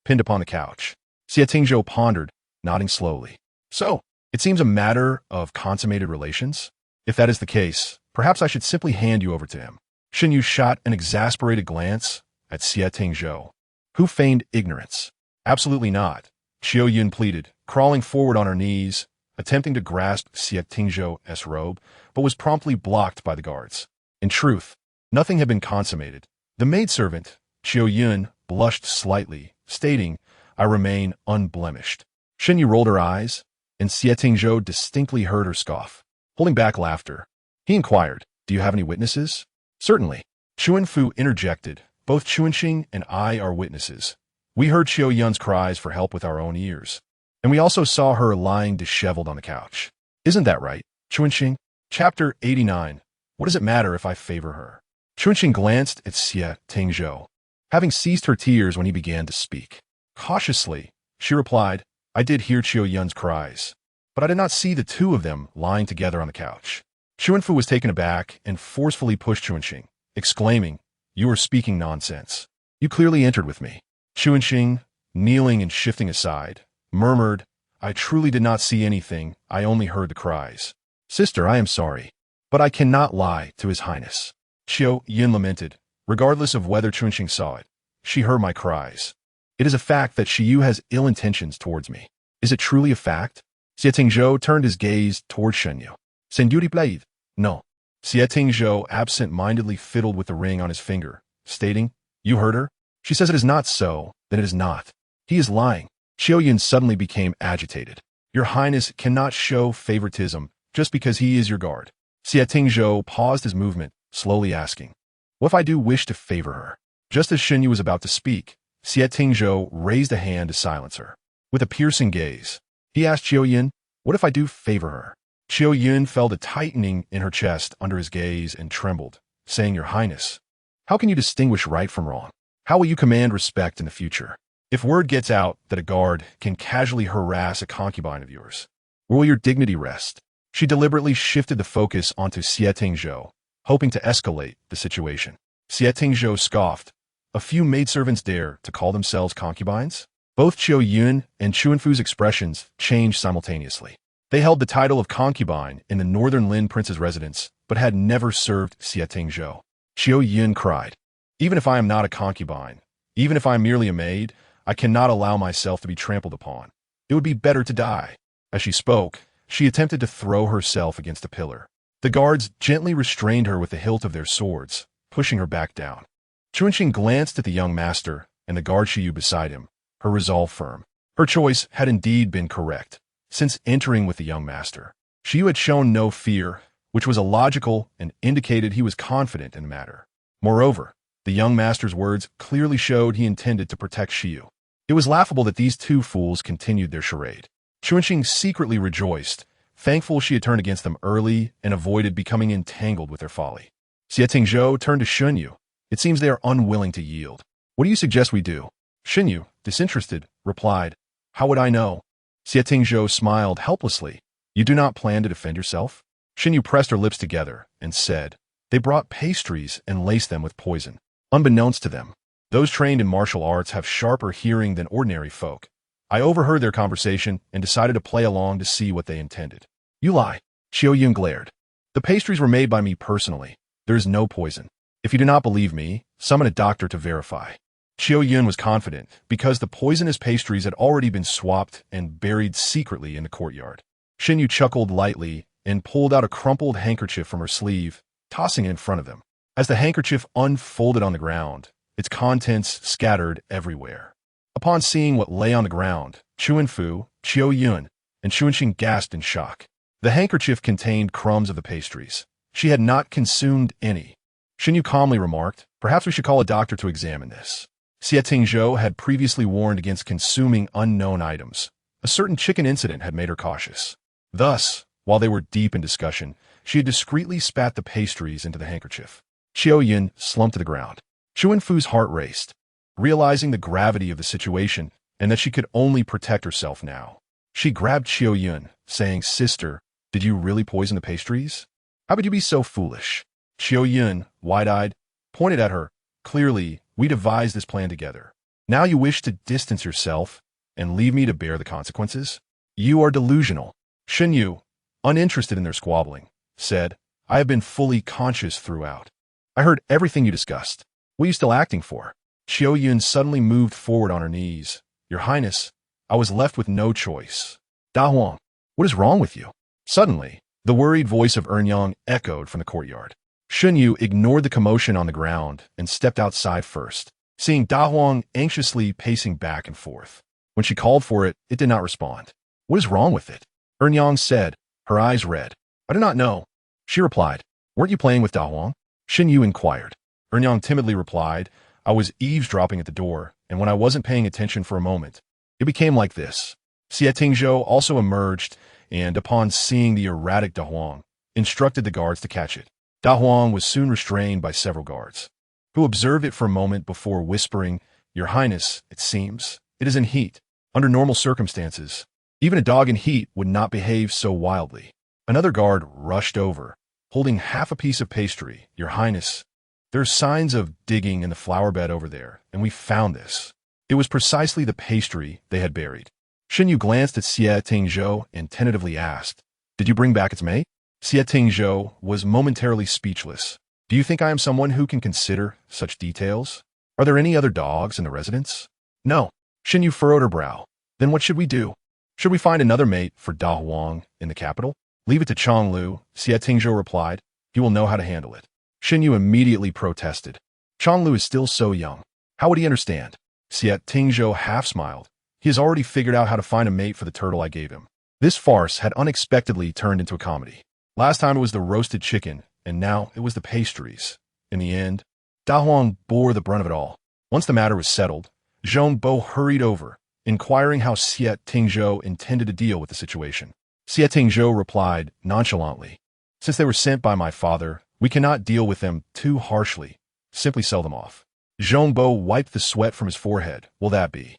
pinned upon the couch." Xie Tingzhou pondered, nodding slowly. "So, it seems a matter of consummated relations? If that is the case, perhaps I should simply hand you over to him." Shen Yu shot an exasperated glance at Xie Tingzhou, who feigned ignorance. "Absolutely not," Qiu Yun pleaded, crawling forward on her knees, attempting to grasp Xie Tingzhou's robe, but was promptly blocked by the guards. In truth, nothing had been consummated. The maidservant, Qiu Yun, blushed slightly, stating, "I remain unblemished." Shen Yu rolled her eyes, and Xie Tingzhou distinctly heard her scoff. Holding back laughter, he inquired, "Do you have any witnesses?" "Certainly." Chun Fu interjected, "Both Chuanxing and I are witnesses. We heard Qiu Yun's cries for help with our own ears. And we also saw her lying disheveled on the couch. Isn't that right, Chuanxing?" Chapter 89. What does it matter if I favor her? Chuanxing glanced at Xie Tingzhou, having ceased her tears when he began to speak. Cautiously, she replied, "I did hear Qiu Yun's cries, but I did not see the two of them lying together on the couch." Chun Fu was taken aback and forcefully pushed Chuanxing, exclaiming, "You are speaking nonsense. You clearly entered with me." Chuanxing, kneeling and shifting aside, murmured, "I truly did not see anything, I only heard the cries. Sister, I am sorry, but I cannot lie to His Highness." Qiu Yun lamented, "Regardless of whether Chuanxing saw it, she heard my cries. It is a fact that Xie Yu has ill intentions towards me. Is it truly a fact?" Xie Tingzhou turned his gaze toward Shen Yu. "Sen Yu played?" "No." Xie Tingzhou absent-mindedly fiddled with the ring on his finger, stating, "You heard her? She says it is not so, then it is not. He is lying." Qiu Yun suddenly became agitated. "Your Highness cannot show favoritism just because he is your guard." Xie Tingzhou paused his movement, slowly asking, "What if I do wish to favor her?" Just as Shen Yu was about to speak, Xie Tingzhou raised a hand to silence her. With a piercing gaze, he asked Qiu Yun, "What if I do favor her?" Qiu Yun felt a tightening in her chest under his gaze and trembled, saying, "Your Highness, how can you distinguish right from wrong? How will you command respect in the future? If word gets out that a guard can casually harass a concubine of yours, where will your dignity rest?" She deliberately shifted the focus onto Xie Tingzhou, hoping to escalate the situation. Xie Tingzhou scoffed. "A few maidservants dare to call themselves concubines?" Both Qiu Yun and Chun Fu's expressions changed simultaneously. They held the title of concubine in the northern Lin prince's residence, but had never served Xie Tingzhou. Qiu Yun cried, "Even if I am not a concubine, even if I am merely a maid, I cannot allow myself to be trampled upon. It would be better to die." As she spoke, she attempted to throw herself against a pillar. The guards gently restrained her with the hilt of their swords, pushing her back down. Chuanxing glanced at the young master and the guard Xie Yu beside him, her resolve firm. Her choice had indeed been correct. Since entering with the young master, Xie Yu had shown no fear, which was illogical and indicated he was confident in the matter. Moreover, the young master's words clearly showed he intended to protect Xie Yu. It was laughable that these two fools continued their charade. Chuanxing secretly rejoiced, thankful she had turned against them early and avoided becoming entangled with their folly. Xie Tingzhou turned to Shen Yu. "It seems they are unwilling to yield. What do you suggest we do?" Shen Yu, disinterested, replied, "How would I know? Xie Tingzhou smiled helplessly. You do not plan to defend yourself? Shen Yu pressed her lips together and said, they brought pastries and laced them with poison. Unbeknownst to them, those trained in martial arts have sharper hearing than ordinary folk. I overheard their conversation and decided to play along to see what they intended. You lie. Xiao Yun glared. The pastries were made by me personally. There is no poison. If you do not believe me, summon a doctor to verify. Xiao Yun was confident because the poisonous pastries had already been swapped and buried secretly in the courtyard. Shen Yu chuckled lightly and pulled out a crumpled handkerchief from her sleeve, tossing it in front of them. As the handkerchief unfolded on the ground, its contents scattered everywhere. Upon seeing what lay on the ground, Chuanfu, Xiao Yun, and Chuanxing gasped in shock. The handkerchief contained crumbs of the pastries. She had not consumed any. Shen Yu calmly remarked, perhaps we should call a doctor to examine this. Xie Tingzhou had previously warned against consuming unknown items. A certain chicken incident had made her cautious. Thus, while they were deep in discussion, she had discreetly spat the pastries into the handkerchief. Xiao Yun slumped to the ground. Chuanfu's heart raced, realizing the gravity of the situation and that she could only protect herself now. She grabbed Xiao Yun, saying, Sister, did you really poison the pastries? How could you be so foolish? Xiao Yun, wide-eyed, pointed at her. Clearly, we devised this plan together. Now you wish to distance yourself and leave me to bear the consequences? You are delusional. Shen Yu, uninterested in their squabbling, said, I have been fully conscious throughout. I heard everything you discussed. What are you still acting for? Xiao Yun suddenly moved forward on her knees. Your Highness, I was left with no choice. Da Huang, what is wrong with you? Suddenly, the worried voice of Ernyang echoed from the courtyard. Shen Yu ignored the commotion on the ground and stepped outside first, seeing Da Huang anxiously pacing back and forth. When she called for it, it did not respond. What is wrong with it? Ernyang said, her eyes red. I do not know. She replied, weren't you playing with Da Huang? Shen Yu inquired. Ernyang timidly replied, I was eavesdropping at the door, and when I wasn't paying attention for a moment, it became like this. Xie Tingzhou also emerged, and upon seeing the erratic Da Huang, instructed the guards to catch it. Da Huang was soon restrained by several guards, who observed it for a moment before whispering, Your Highness, it seems, it is in heat. Under normal circumstances, even a dog in heat would not behave so wildly. Another guard rushed over, holding half a piece of pastry. Your Highness, there's signs of digging in the flower bed over there, and we found this. It was precisely the pastry they had buried. Shen Yu glanced at Xie Tingzhou and tentatively asked, Did you bring back its mate? Xie Tingzhou was momentarily speechless. Do you think I am someone who can consider such details? Are there any other dogs in the residence? No. Shen Yu furrowed her brow. Then what should we do? Should we find another mate for Da Huang in the capital? Leave it to Chonglu, Xie Tingzhou replied. He will know how to handle it. Shen Yu immediately protested. Chonglu is still so young. How would he understand? Xie Tingzhou half smiled. He has already figured out how to find a mate for the turtle I gave him. This farce had unexpectedly turned into a comedy. Last time it was the roasted chicken, and now it was the pastries. In the end, Da Huang bore the brunt of it all. Once the matter was settled, Zhong Bo hurried over, inquiring how Xie Tingzhou intended to deal with the situation. Xie Tingzhou replied nonchalantly, Since they were sent by my father, we cannot deal with them too harshly. Simply sell them off. Zhong Bo wiped the sweat from his forehead. Will that be?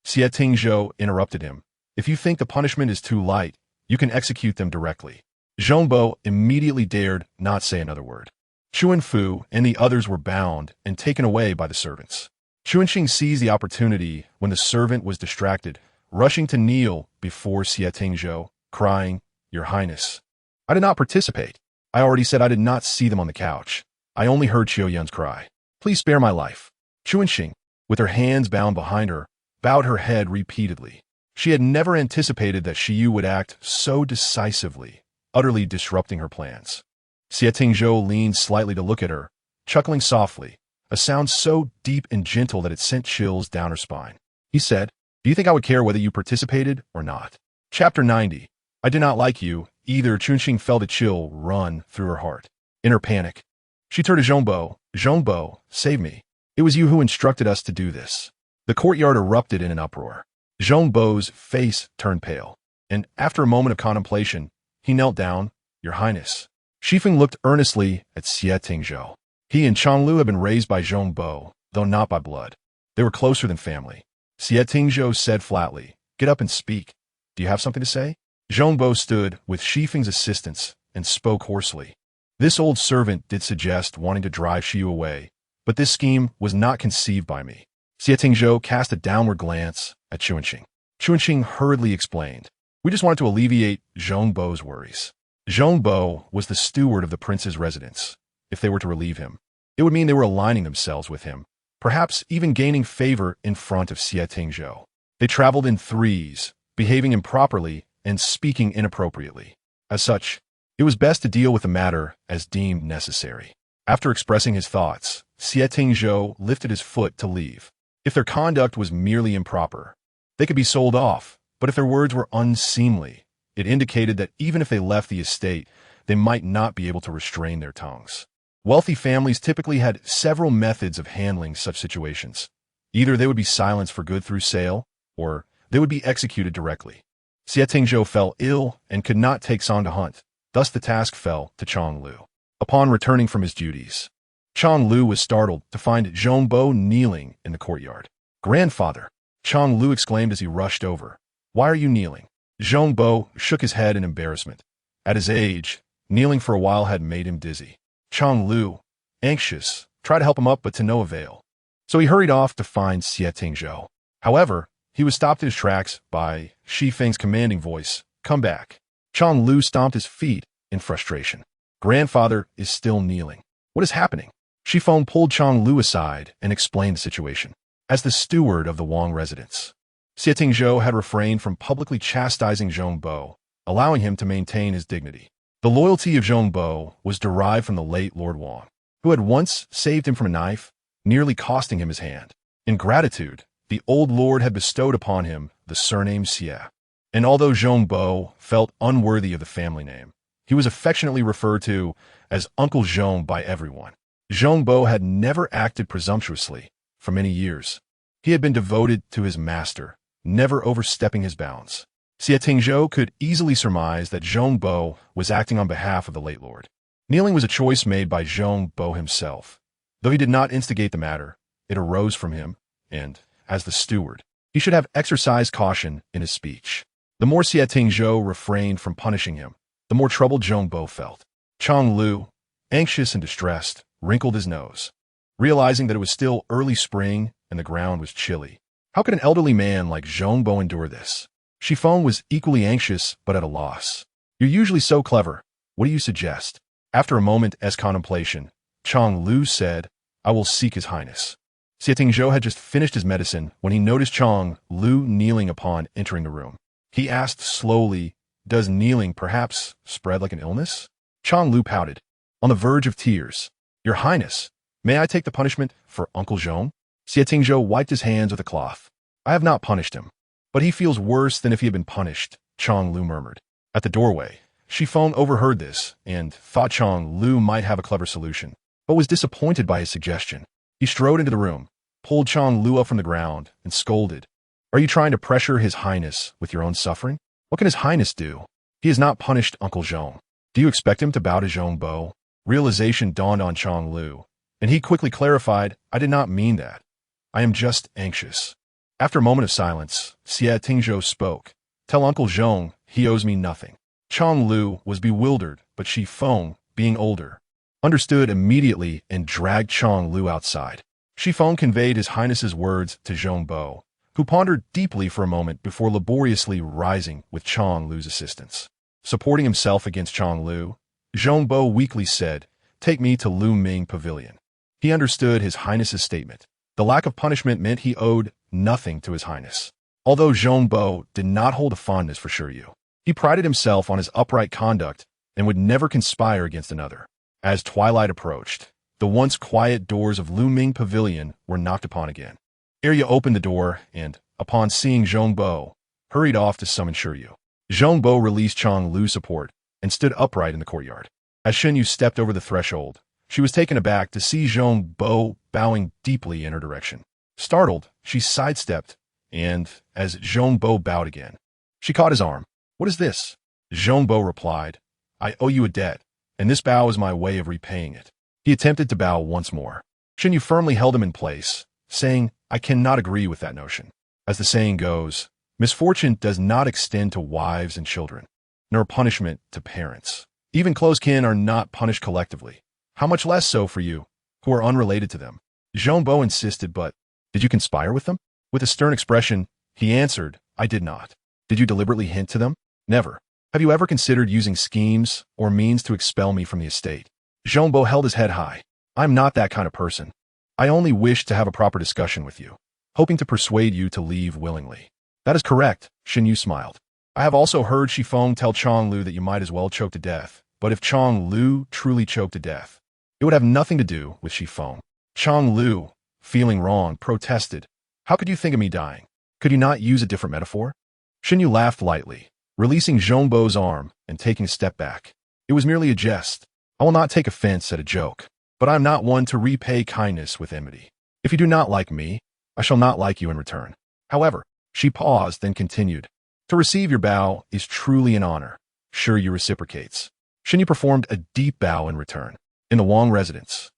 Xie Tingzhou interrupted him. If you think the punishment is too light, you can execute them directly. Zhong Bo immediately dared not say another word. Chuanfu and the others were bound and taken away by the servants. Chuanxing seized the opportunity when the servant was distracted, rushing to kneel before Xie Tingzhou, crying, Your Highness, I did not participate. I already said I did not see them on the couch. I only heard Xiao Yun's cry. Please spare my life. Chuanxing, with her hands bound behind her, bowed her head repeatedly. She had never anticipated that Xie Yu would act so decisively, utterly disrupting her plans. Xie Tingzhou leaned slightly to look at her, chuckling softly, a sound so deep and gentle that it sent chills down her spine. He said, Do you think I would care whether you participated or not? Chapter 90. I did not like you either. Chuanxing felt a chill run through her heart. In her panic, she turned to Zhong Bo, save me. It was you who instructed us to do this. The courtyard erupted in an uproar. Zhong Bo's face turned pale, and after a moment of contemplation, he knelt down. Your Highness. Shifeng looked earnestly at Xie Tingzhou. He and Chonglu had been raised by Zhong Bo, though not by blood. They were closer than family. Xie Tingzhou said flatly, Get up and speak. Do you have something to say? Zhong Bo stood with Xie Feng's assistance and spoke hoarsely. This old servant did suggest wanting to drive Xie Yu away, but this scheme was not conceived by me. Xie Tingzhou cast a downward glance at Chuanqing. Chuanqing hurriedly explained, "We just wanted to alleviate Zhong Bo's worries." Zhong Bo was the steward of the prince's residence. If they were to relieve him, it would mean they were aligning themselves with him, perhaps even gaining favor in front of Xie Tingzhou. They traveled in threes, behaving improperly and speaking inappropriately. As such, it was best to deal with the matter as deemed necessary. After expressing his thoughts, Xie Tingzhou lifted his foot to leave. If their conduct was merely improper, they could be sold off, but if their words were unseemly, it indicated that even if they left the estate, they might not be able to restrain their tongues. Wealthy families typically had several methods of handling such situations. Either they would be silenced for good through sale, or they would be executed directly. Xie Tingzhou fell ill and could not take Song to hunt. Thus the task fell to Chong Lu. Upon returning from his duties, Chong Lu was startled to find Zhong Bo kneeling in the courtyard. "Grandfather," Chong Lu exclaimed as he rushed over. "Why are you kneeling?" Zhong Bo shook his head in embarrassment. At his age, kneeling for a while had made him dizzy. Chong Lu, anxious, tried to help him up but to no avail. So he hurried off to find Xie Tingzhou. However, he was stopped in his tracks by Xie Feng's commanding voice, "Come back." Chong Lu stomped his feet in frustration. Grandfather is still kneeling. What is happening? Xie Feng pulled Chong Lu aside and explained the situation. As the steward of the Wang residence, Xie Tingzhou had refrained from publicly chastising Zhong Bo, allowing him to maintain his dignity. The loyalty of Zhong Bo was derived from the late Lord Wang, who had once saved him from a knife, nearly costing him his hand. In gratitude, the old lord had bestowed upon him the surname Xie. And although Zhong Bo felt unworthy of the family name, he was affectionately referred to as Uncle Zhong by everyone. Zhong Bo had never acted presumptuously for many years. He had been devoted to his master, never overstepping his bounds. Xie Tingzhou could easily surmise that Zhong Bo was acting on behalf of the late lord. Kneeling was a choice made by Zhong Bo himself. Though he did not instigate the matter, it arose from him, and, as the steward, he should have exercised caution in his speech. The more Xie Tingzhou refrained from punishing him, the more troubled Zhong Bo felt. Chong Lu, anxious and distressed, wrinkled his nose, realizing that it was still early spring and the ground was chilly. How could an elderly man like Zhong Bo endure this? Xie Feng was equally anxious but at a loss. "You're usually so clever. What do you suggest?" After a moment's contemplation, Chong Lu said, "I will seek His Highness." Xie Tingzhou had just finished his medicine when he noticed Chong Lu kneeling upon entering the room. He asked slowly, "Does kneeling perhaps spread like an illness?" Chong Lu pouted, on the verge of tears. "Your Highness, may I take the punishment for Uncle Zhong?" Xie Tingzhou wiped his hands with a cloth. "I have not punished him, but he feels worse than if he had been punished," Chong Lu murmured. At the doorway, Xie Feng overheard this and thought Chong Lu might have a clever solution, but was disappointed by his suggestion. He strode into the room, pulled Chong Lu up from the ground, and scolded, "Are you trying to pressure His Highness with your own suffering? What can His Highness do? He has not punished Uncle Zhong. Do you expect him to bow to Zhong Bo?" Realization dawned on Chong Lu, and he quickly clarified, "I did not mean that. I am just anxious." After a moment of silence, Xie Tingzhou spoke, "Tell Uncle Zhong he owes me nothing." Chong Lu was bewildered, but Xie Feng, being older, understood immediately and dragged Chong Lu outside. Xie Feng conveyed His Highness's words to Zhong Bo, who pondered deeply for a moment before laboriously rising with Chong Lu's assistance. Supporting himself against Chong Lu, Zhong Bo weakly said, "Take me to Lu Ming Pavilion." He understood His Highness's statement. The lack of punishment meant he owed nothing to His Highness. Although Zhong Bo did not hold a fondness for Shen Yu, he prided himself on his upright conduct and would never conspire against another. As twilight approached, the once quiet doors of Lu Ming Pavilion were knocked upon again. Arya opened the door and, upon seeing Zhong Bo, hurried off to summon Shen Yu. Zhong Bo released Chong Lu's support and stood upright in the courtyard. As Shen Yu stepped over the threshold, she was taken aback to see Zhong Bo bowing deeply in her direction. Startled, she sidestepped, and, as Zhong Bo bowed again, she caught his arm. "What is this?" Zhong Bo replied, "I owe you a debt, and this bow is my way of repaying it." He attempted to bow once more. Shen Yu firmly held him in place, saying, "I cannot agree with that notion. As the saying goes, Misfortune does not extend to wives and children, nor punishment to parents. Even close kin are not punished collectively. How much less so for you, who are unrelated to them? Zhong Bo insisted, but did you conspire with them? With a stern expression, he answered, I did not. Did you deliberately hint to them? Never. Have you ever considered using schemes or means to expel me from the estate? Zhong Bo held his head high. I'm not that kind of person. I only wish to have a proper discussion with you, hoping to persuade you to leave willingly. That is correct, Shen Yu smiled. I have also heard Shifeng tell Chong Lu that you might as well choke to death, but if Chong Lu truly choked to death, it would have nothing to do with Shifeng. Chong Lu, feeling wrong, protested. How could you think of me dying? Could you not use a different metaphor? Shen Yu laughed lightly, releasing Zhong Bo's arm and taking a step back. It was merely a jest. I will not take offense at a joke, but I am not one to repay kindness with enmity. If you do not like me, I shall not like you in return. However, she paused, then continued. To receive your bow is truly an honor. Sure, you reciprocates. Shen Yu performed a deep bow in return. In the Wang residence,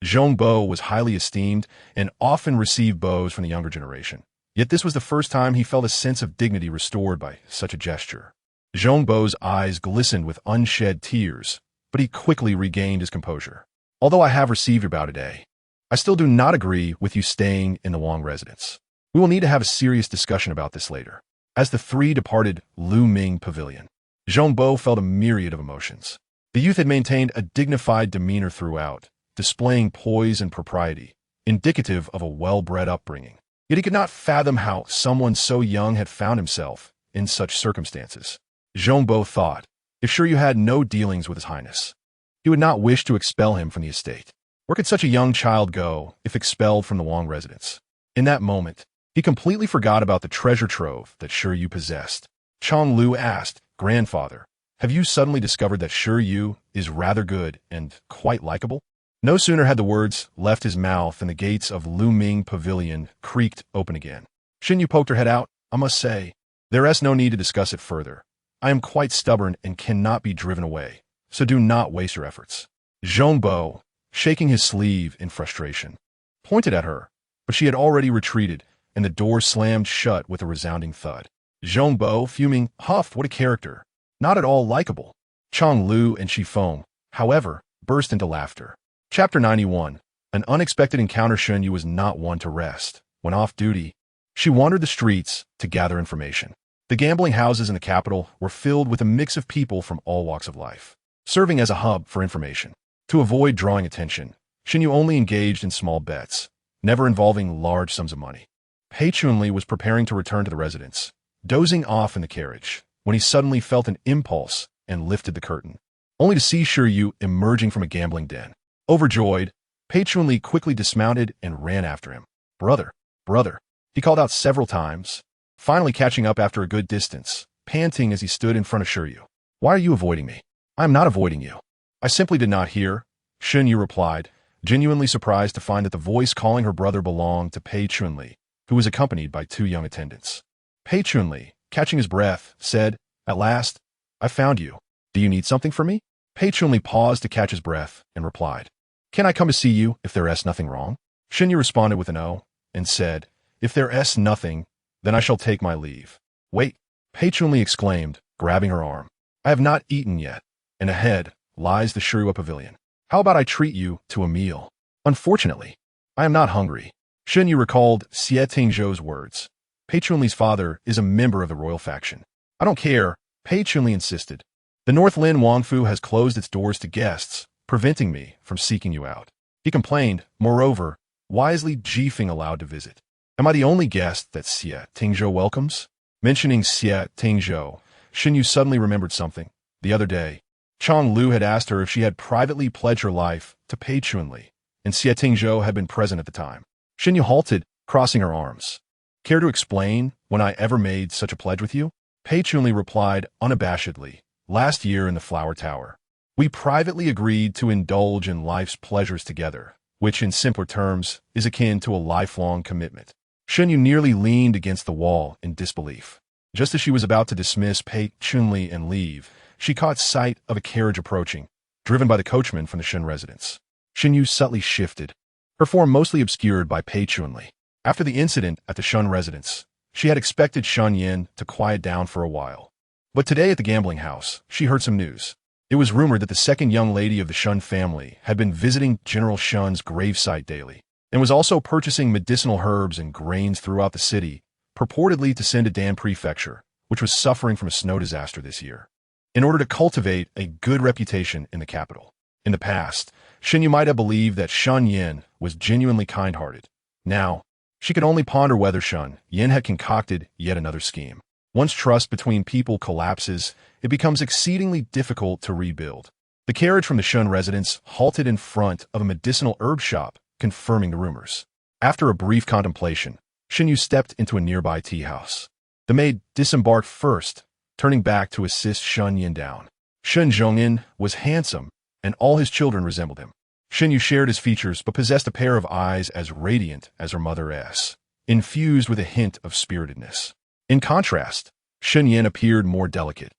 Zhong Bo was highly esteemed and often received bows from the younger generation. Yet this was the first time he felt a sense of dignity restored by such a gesture. Zhong Bo's eyes glistened with unshed tears, but he quickly regained his composure. Although I have received your bow today, I still do not agree with you staying in the Wang residence. We will need to have a serious discussion about this later. As the three departed Lu Ming Pavilion, Zhong Bo felt a myriad of emotions. The youth had maintained a dignified demeanor throughout, displaying poise and propriety, indicative of a well-bred upbringing. Yet he could not fathom how someone so young had found himself in such circumstances. Zhong Bo thought, if Sure Yu had no dealings with His Highness, he would not wish to expel him from the estate. Where could such a young child go if expelled from the Wang residence? In that moment, he completely forgot about the treasure trove that Sure Yu possessed. Chong Lu asked, Grandfather, have you suddenly discovered that Sure Yu is rather good and quite likable? No sooner had the words left his mouth than the gates of Lu Ming Pavilion creaked open again. Shen Yu poked her head out. I must say, there is no need to discuss it further. I am quite stubborn and cannot be driven away, so do not waste your efforts. Zhong Bo, shaking his sleeve in frustration, pointed at her, but she had already retreated, and the door slammed shut with a resounding thud. Zhong Bo, fuming, huffed, what a character. Not at all likable. Chong Lu and Shifeng, however, burst into laughter. Chapter 91. An unexpected encounter. Shen Yu was not one to rest. When off duty, she wandered the streets to gather information. The gambling houses in the capital were filled with a mix of people from all walks of life, serving as a hub for information. To avoid drawing attention, Shen Yu only engaged in small bets, never involving large sums of money. Pei Chunli was preparing to return to the residence, dozing off in the carriage, when he suddenly felt an impulse and lifted the curtain, only to see Sure Yu emerging from a gambling den. Overjoyed, Pei Chunli quickly dismounted and ran after him. Brother, brother, he called out several times, finally catching up after a good distance, panting as he stood in front of Sure Yu. Why are you avoiding me? I am not avoiding you. I simply did not hear, Shen Yu replied, genuinely surprised to find that the voice calling her brother belonged to Pei Chunli, who was accompanied by two young attendants. Pei Chunli, catching his breath, said, At last, I found you. Do you need something from me? Pei Chunli paused to catch his breath and replied, Can I come to see you if there is nothing wrong? Shen Yu responded with an O and said, If there is nothing, then I shall take my leave. Wait, Pei Chunli exclaimed, grabbing her arm. I have not eaten yet, and ahead lies the Shirua Pavilion. How about I treat you to a meal? Unfortunately, I am not hungry. Shen Yu recalled Xie Tingzhou's words. Pei Chunli's father is a member of the royal faction. I don't care, Pei Chunli insisted. The North Lin Wangfu has closed its doors to guests, preventing me from seeking you out. He complained, moreover, wisely Jifeng allowed to visit. Am I the only guest that Xie Tingzhou welcomes? Mentioning Xie Tingzhou, Shen Yu suddenly remembered something. The other day, Chong Lu had asked her if she had privately pledged her life to Pei Chunli, and Xie Tingzhou had been present at the time. Shen Yu halted, crossing her arms. Care to explain when I ever made such a pledge with you? Pei Chunli replied unabashedly, last year in the Flower Tower. We privately agreed to indulge in life's pleasures together, which in simpler terms is akin to a lifelong commitment. Shen Yu nearly leaned against the wall in disbelief. Just as she was about to dismiss Pei Chunli and leave, she caught sight of a carriage approaching, driven by the coachman from the Shen residence. Shen Yu subtly shifted, her form mostly obscured by Pei Chunli. After the incident at the Shen residence, She had expected Shen Yin to quiet down for a while. But today at the gambling house, she heard some news. It was rumored that the second young lady of the Shen family had been visiting General Shen's gravesite daily, and was also purchasing medicinal herbs and grains throughout the city, purportedly to send to Dan Prefecture, which was suffering from a snow disaster this year, in order to cultivate a good reputation in the capital. In the past, Shen Yu might have believed that Shen Yin was genuinely kind-hearted. Now, she could only ponder whether Shen Yin had concocted yet another scheme. Once trust between people collapses, it becomes exceedingly difficult to rebuild. The carriage from the Shen residence halted in front of a medicinal herb shop, confirming the rumors. After a brief contemplation, Shen Yu stepped into a nearby tea house. The maid disembarked first, turning back to assist Shen Yin down. Shen Zhongyin was handsome, and all his children resembled him. Shen Yu shared his features but possessed a pair of eyes as radiant as her mother's, infused with a hint of spiritedness. In contrast, Shen Yin appeared more delicate,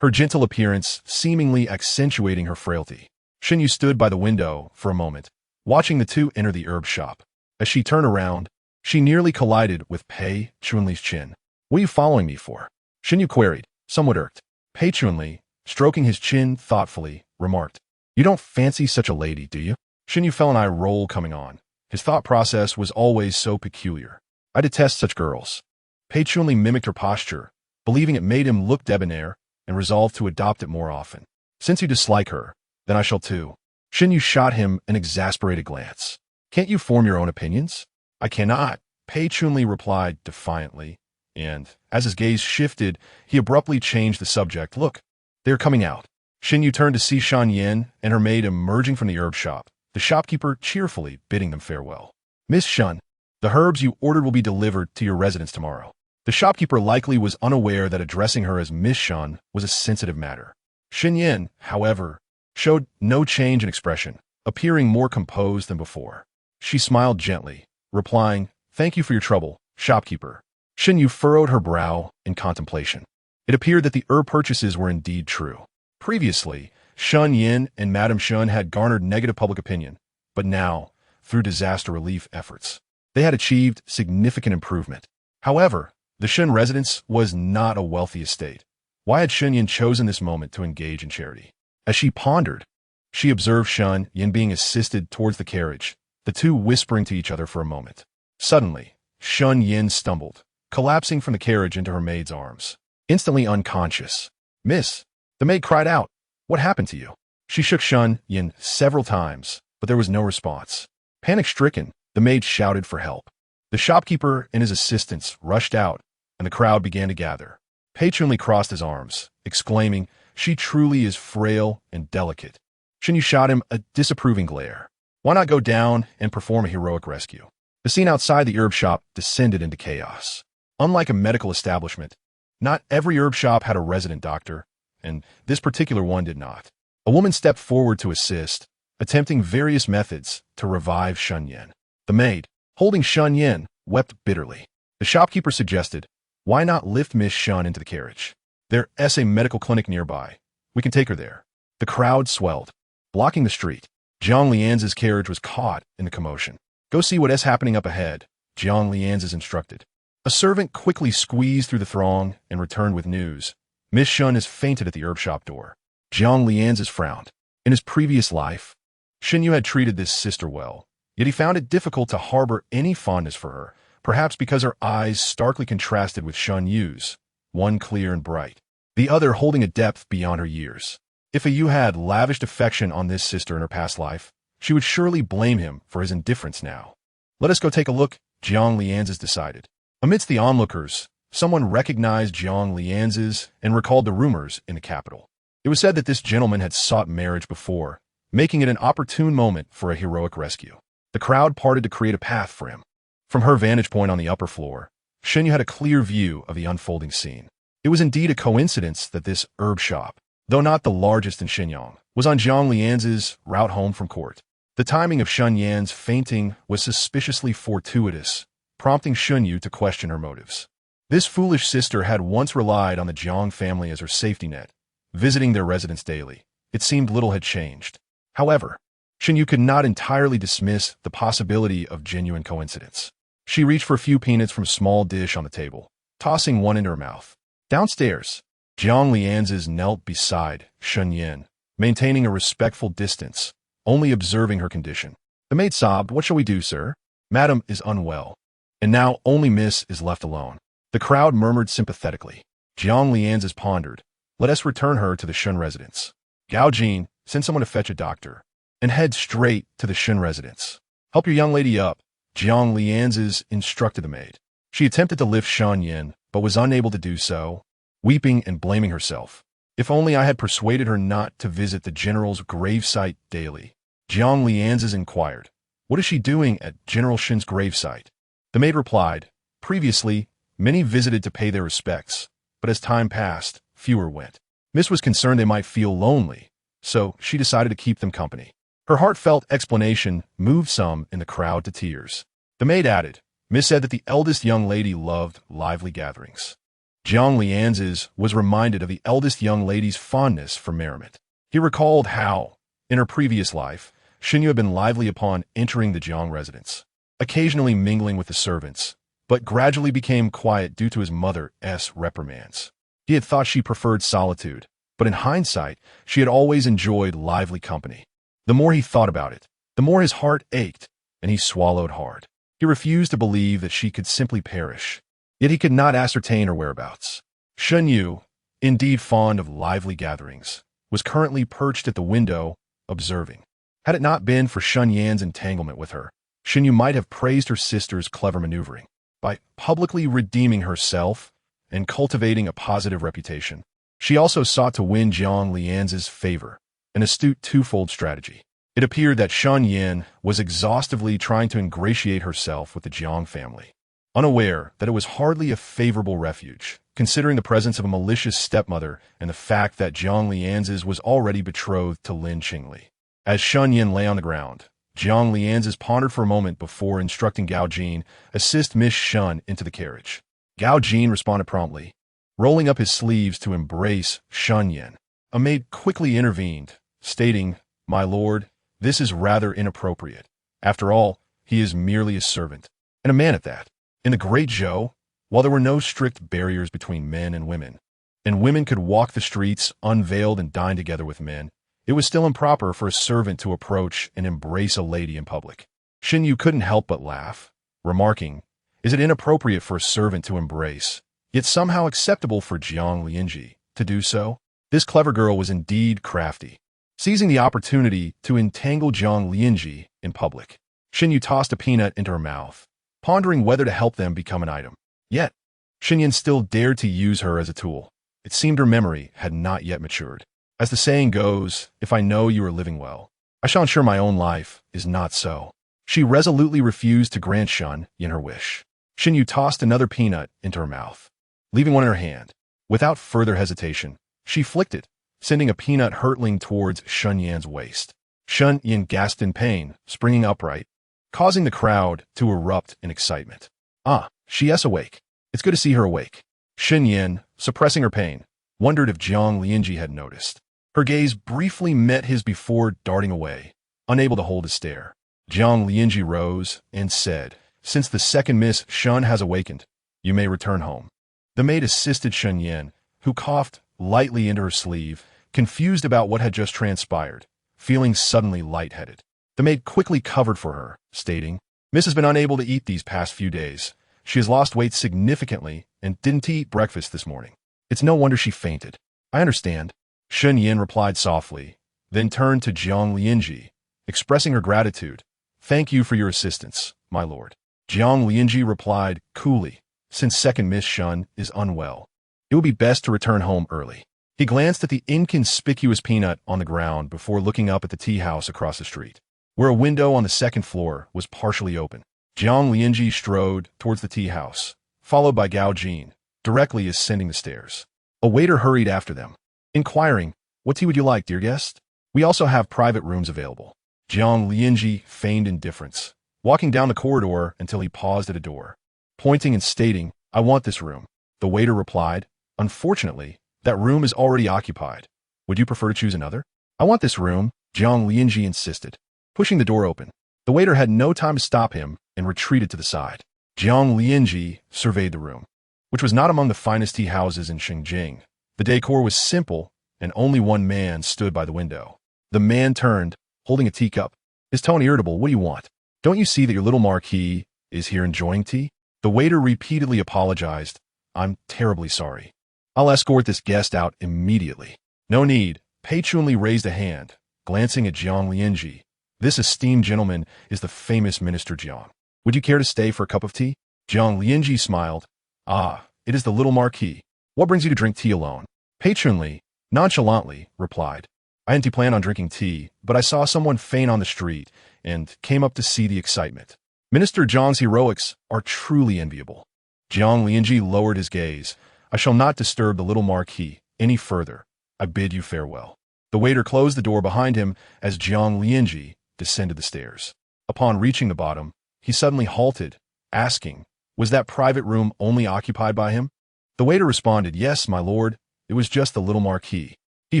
her gentle appearance seemingly accentuating her frailty. Shen Yu stood by the window for a moment, watching the two enter the herb shop. As she turned around, she nearly collided with Pei Chunli's chin. "What are you following me for?" Shen Yu queried, somewhat irked. Pei Chunli, stroking his chin thoughtfully, remarked, "You don't fancy such a lady, do you?" Shen Yu felt an eye roll coming on. His thought process was always so peculiar. "I detest such girls." Pei Chunli mimicked her posture, believing it made him look debonair, and resolved to adopt it more often. "Since you dislike her, then I shall too." Shen Yu shot him an exasperated glance. "Can't you form your own opinions?" "I cannot," Pei Chunli replied defiantly, and, as his gaze shifted, he abruptly changed the subject. "Look, they are coming out." Shen Yu turned to see Shen Yin and her maid emerging from the herb shop, the shopkeeper cheerfully bidding them farewell. "Miss Shen, the herbs you ordered will be delivered to your residence tomorrow." The shopkeeper likely was unaware that addressing her as Miss Shen was a sensitive matter. Shen Yin, however, showed no change in expression, appearing more composed than before. She smiled gently, replying, "Thank you for your trouble, shopkeeper." Shen Yu furrowed her brow in contemplation. It appeared that the herb purchases were indeed true. Previously, Shen Yin and Madame Shen had garnered negative public opinion, but now, through disaster relief efforts, they had achieved significant improvement. However, the Shen residence was not a wealthy estate. Why had Shen Yin chosen this moment to engage in charity? As she pondered, she observed Shen Yin being assisted towards the carriage, the two whispering to each other for a moment. Suddenly, Shen Yin stumbled, collapsing from the carriage into her maid's arms. Instantly unconscious, "Miss," the maid cried out, "what happened to you?" She shook Shen Yin several times, but there was no response. Panic-stricken, the maid shouted for help. The shopkeeper and his assistants rushed out, and the crowd began to gather. Pei Chunli crossed his arms, exclaiming, "She truly is frail and delicate." Shen Yu shot him a disapproving glare. Why not go down and perform a heroic rescue? The scene outside the herb shop descended into chaos. Unlike a medical establishment, not every herb shop had a resident doctor, and this particular one did not. A woman stepped forward to assist, attempting various methods to revive Shen Yin. The maid, holding Shen Yin, wept bitterly. The shopkeeper suggested, "Why not lift Miss Shen into the carriage? There's a medical clinic nearby. We can take her there." The crowd swelled, blocking the street. Jiang Lianzhi's carriage was caught in the commotion. "Go see what is happening up ahead," Jiang Lianzhi instructed. A servant quickly squeezed through the throng and returned with news. "Miss Shen has fainted at the herb shop door." Jiang Lianzhi frowned. In his previous life, Shen Yu had treated this sister well, yet he found it difficult to harbor any fondness for her, perhaps because her eyes starkly contrasted with Shen Yu's, one clear and bright, the other holding a depth beyond her years. If a Yu had lavished affection on this sister in her past life, she would surely blame him for his indifference now. "Let us go take a look," Jiang Lianzhi decided. Amidst the onlookers, someone recognized Jiang Lianzhi and recalled the rumors in the capital. It was said that this gentleman had sought marriage before, making it an opportune moment for a heroic rescue. The crowd parted to create a path for him. From her vantage point on the upper floor, Shen Yu had a clear view of the unfolding scene. It was indeed a coincidence that this herb shop, though not the largest in Shenyang, was on Jiang Lianzhi's route home from court. The timing of Shen Yan's fainting was suspiciously fortuitous, prompting Shen Yu to question her motives. This foolish sister had once relied on the Jiang family as her safety net, visiting their residence daily. It seemed little had changed. However, Shen Yu could not entirely dismiss the possibility of genuine coincidence. She reached for a few peanuts from a small dish on the table, tossing one into her mouth. Downstairs, Jiang Lianzhi knelt beside Shen Yu, maintaining a respectful distance, only observing her condition. The maid sobbed, "What shall we do, sir? Madam is unwell, and now only Miss is left alone." The crowd murmured sympathetically. Jiang Lianzhi pondered, "Let us return her to the Shen residence. Gao Jin, send someone to fetch a doctor, and head straight to the Shen residence. Help your young lady up," Jiang Lianzhi instructed the maid. She attempted to lift Shen Yu, but was unable to do so, weeping and blaming herself. "If only I had persuaded her not to visit the general's gravesite daily." Jiang Lianzhi inquired, "What is she doing at General Shen's gravesite?" The maid replied, "Previously, many visited to pay their respects, but as time passed, fewer went. Miss was concerned they might feel lonely, so she decided to keep them company." Her heartfelt explanation moved some in the crowd to tears. The maid added, "Miss said that the eldest young lady loved lively gatherings." Jiang Lianzhi was reminded of the eldest young lady's fondness for merriment. He recalled how, in her previous life, Shen Yu had been lively upon entering the Jiang residence, occasionally mingling with the servants, but gradually became quiet due to his mother's reprimands. He had thought she preferred solitude, but in hindsight, she had always enjoyed lively company. The more he thought about it, the more his heart ached, and he swallowed hard. He refused to believe that she could simply perish, yet he could not ascertain her whereabouts. Shen Yu, indeed fond of lively gatherings, was currently perched at the window, observing. Had it not been for Shen Yan's entanglement with her, Shen Yu might have praised her sister's clever maneuvering. By publicly redeeming herself and cultivating a positive reputation, she also sought to win Jiang Lianzhi's favor, an astute twofold strategy. It appeared that Shen Yu was exhaustively trying to ingratiate herself with the Jiang family, unaware that it was hardly a favorable refuge, considering the presence of a malicious stepmother and the fact that Jiang Lianzhi was already betrothed to Lin Qingli. As Shen Yu lay on the ground, Jiang Lianzhi pondered for a moment before instructing Gao Jin, "Assist Miss Shen into the carriage." Gao Jin responded promptly, rolling up his sleeves to embrace Shen Yu. A maid quickly intervened, stating, "My lord, this is rather inappropriate. After all, he is merely a servant, and a man at that." In the Great Zhou, while there were no strict barriers between men and women could walk the streets unveiled and dine together with men, it was still improper for a servant to approach and embrace a lady in public. Shen Yu couldn't help but laugh, remarking, "Is it inappropriate for a servant to embrace, yet somehow acceptable for Jiang Lianzhi to do so?" This clever girl was indeed crafty. Seizing the opportunity to entangle Jiang Lianzhi in public, Shen Yu tossed a peanut into her mouth, pondering whether to help them become an item. Yet, Shen Yu still dared to use her as a tool. It seemed her memory had not yet matured. As the saying goes, "If I know you are living well, I shall ensure my own life is not so." She resolutely refused to grant Shen Yu her wish. Shen Yu tossed another peanut into her mouth, leaving one in her hand. Without further hesitation, she flicked it, sending a peanut hurtling towards Shen Yu's waist. Shen Yu gasped in pain, springing upright, causing the crowd to erupt in excitement. "Ah, she is awake. It's good to see her awake." Shen Yu, suppressing her pain, wondered if Jiang Lianzhi had noticed. Her gaze briefly met his before darting away, unable to hold his stare. Jiang Lianzhi rose and said, "Since the second Miss Shen has awakened, you may return home." The maid assisted Shen Yu, who coughed lightly into her sleeve, confused about what had just transpired, feeling suddenly lightheaded. The maid quickly covered for her, stating, "Miss has been unable to eat these past few days. She has lost weight significantly and didn't eat breakfast this morning. It's no wonder she fainted." "I understand," Shen Yu replied softly, then turned to Jiang Lianzhi, expressing her gratitude. "Thank you for your assistance, my lord." Jiang Lianzhi replied coolly, "Since second Miss Shen is unwell, it would be best to return home early." He glanced at the inconspicuous peanut on the ground before looking up at the tea house across the street, where a window on the second floor was partially open. Jiang Lianzhi strode towards the tea house, followed by Gao Jin, directly ascending the stairs. A waiter hurried after them, inquiring, "What tea would you like, dear guest? We also have private rooms available." Jiang Lianzhi feigned indifference, walking down the corridor until he paused at a door, pointing and stating, "I want this room." The waiter replied, "Unfortunately, that room is already occupied. Would you prefer to choose another?" "I want this room," Jiang Lianzhi insisted, pushing the door open. The waiter had no time to stop him and retreated to the side. Jiang Lianzhi surveyed the room. which was not among the finest tea houses in Xinjiang. The decor was simple, and only one man stood by the window. The man turned, holding a teacup, his tone irritable. "What do you want? Don't you see that your little marquis is here enjoying tea?" The waiter repeatedly apologized. "I'm terribly sorry. I'll escort this guest out immediately." "No need." Pei Chunli raised a hand, glancing at Jiang Lianzhi. "This esteemed gentleman is the famous Minister Jiang. Would you care to stay for a cup of tea?" Jiang Lianzhi smiled. "Ah, it is the little marquis. What brings you to drink tea alone?" Pei Chunli, nonchalantly, replied, "I hadn't planned on drinking tea, but I saw someone faint on the street and came up to see the excitement. Minister Jiang's heroics are truly enviable." Jiang Lianzhi lowered his gaze. "I shall not disturb the little marquis any further. I bid you farewell." The waiter closed the door behind him as Jiang Lianzhi descended the stairs. Upon reaching the bottom, he suddenly halted, asking, "Was that private room only occupied by him?" The waiter responded, "Yes, my lord. It was just the little marquis. He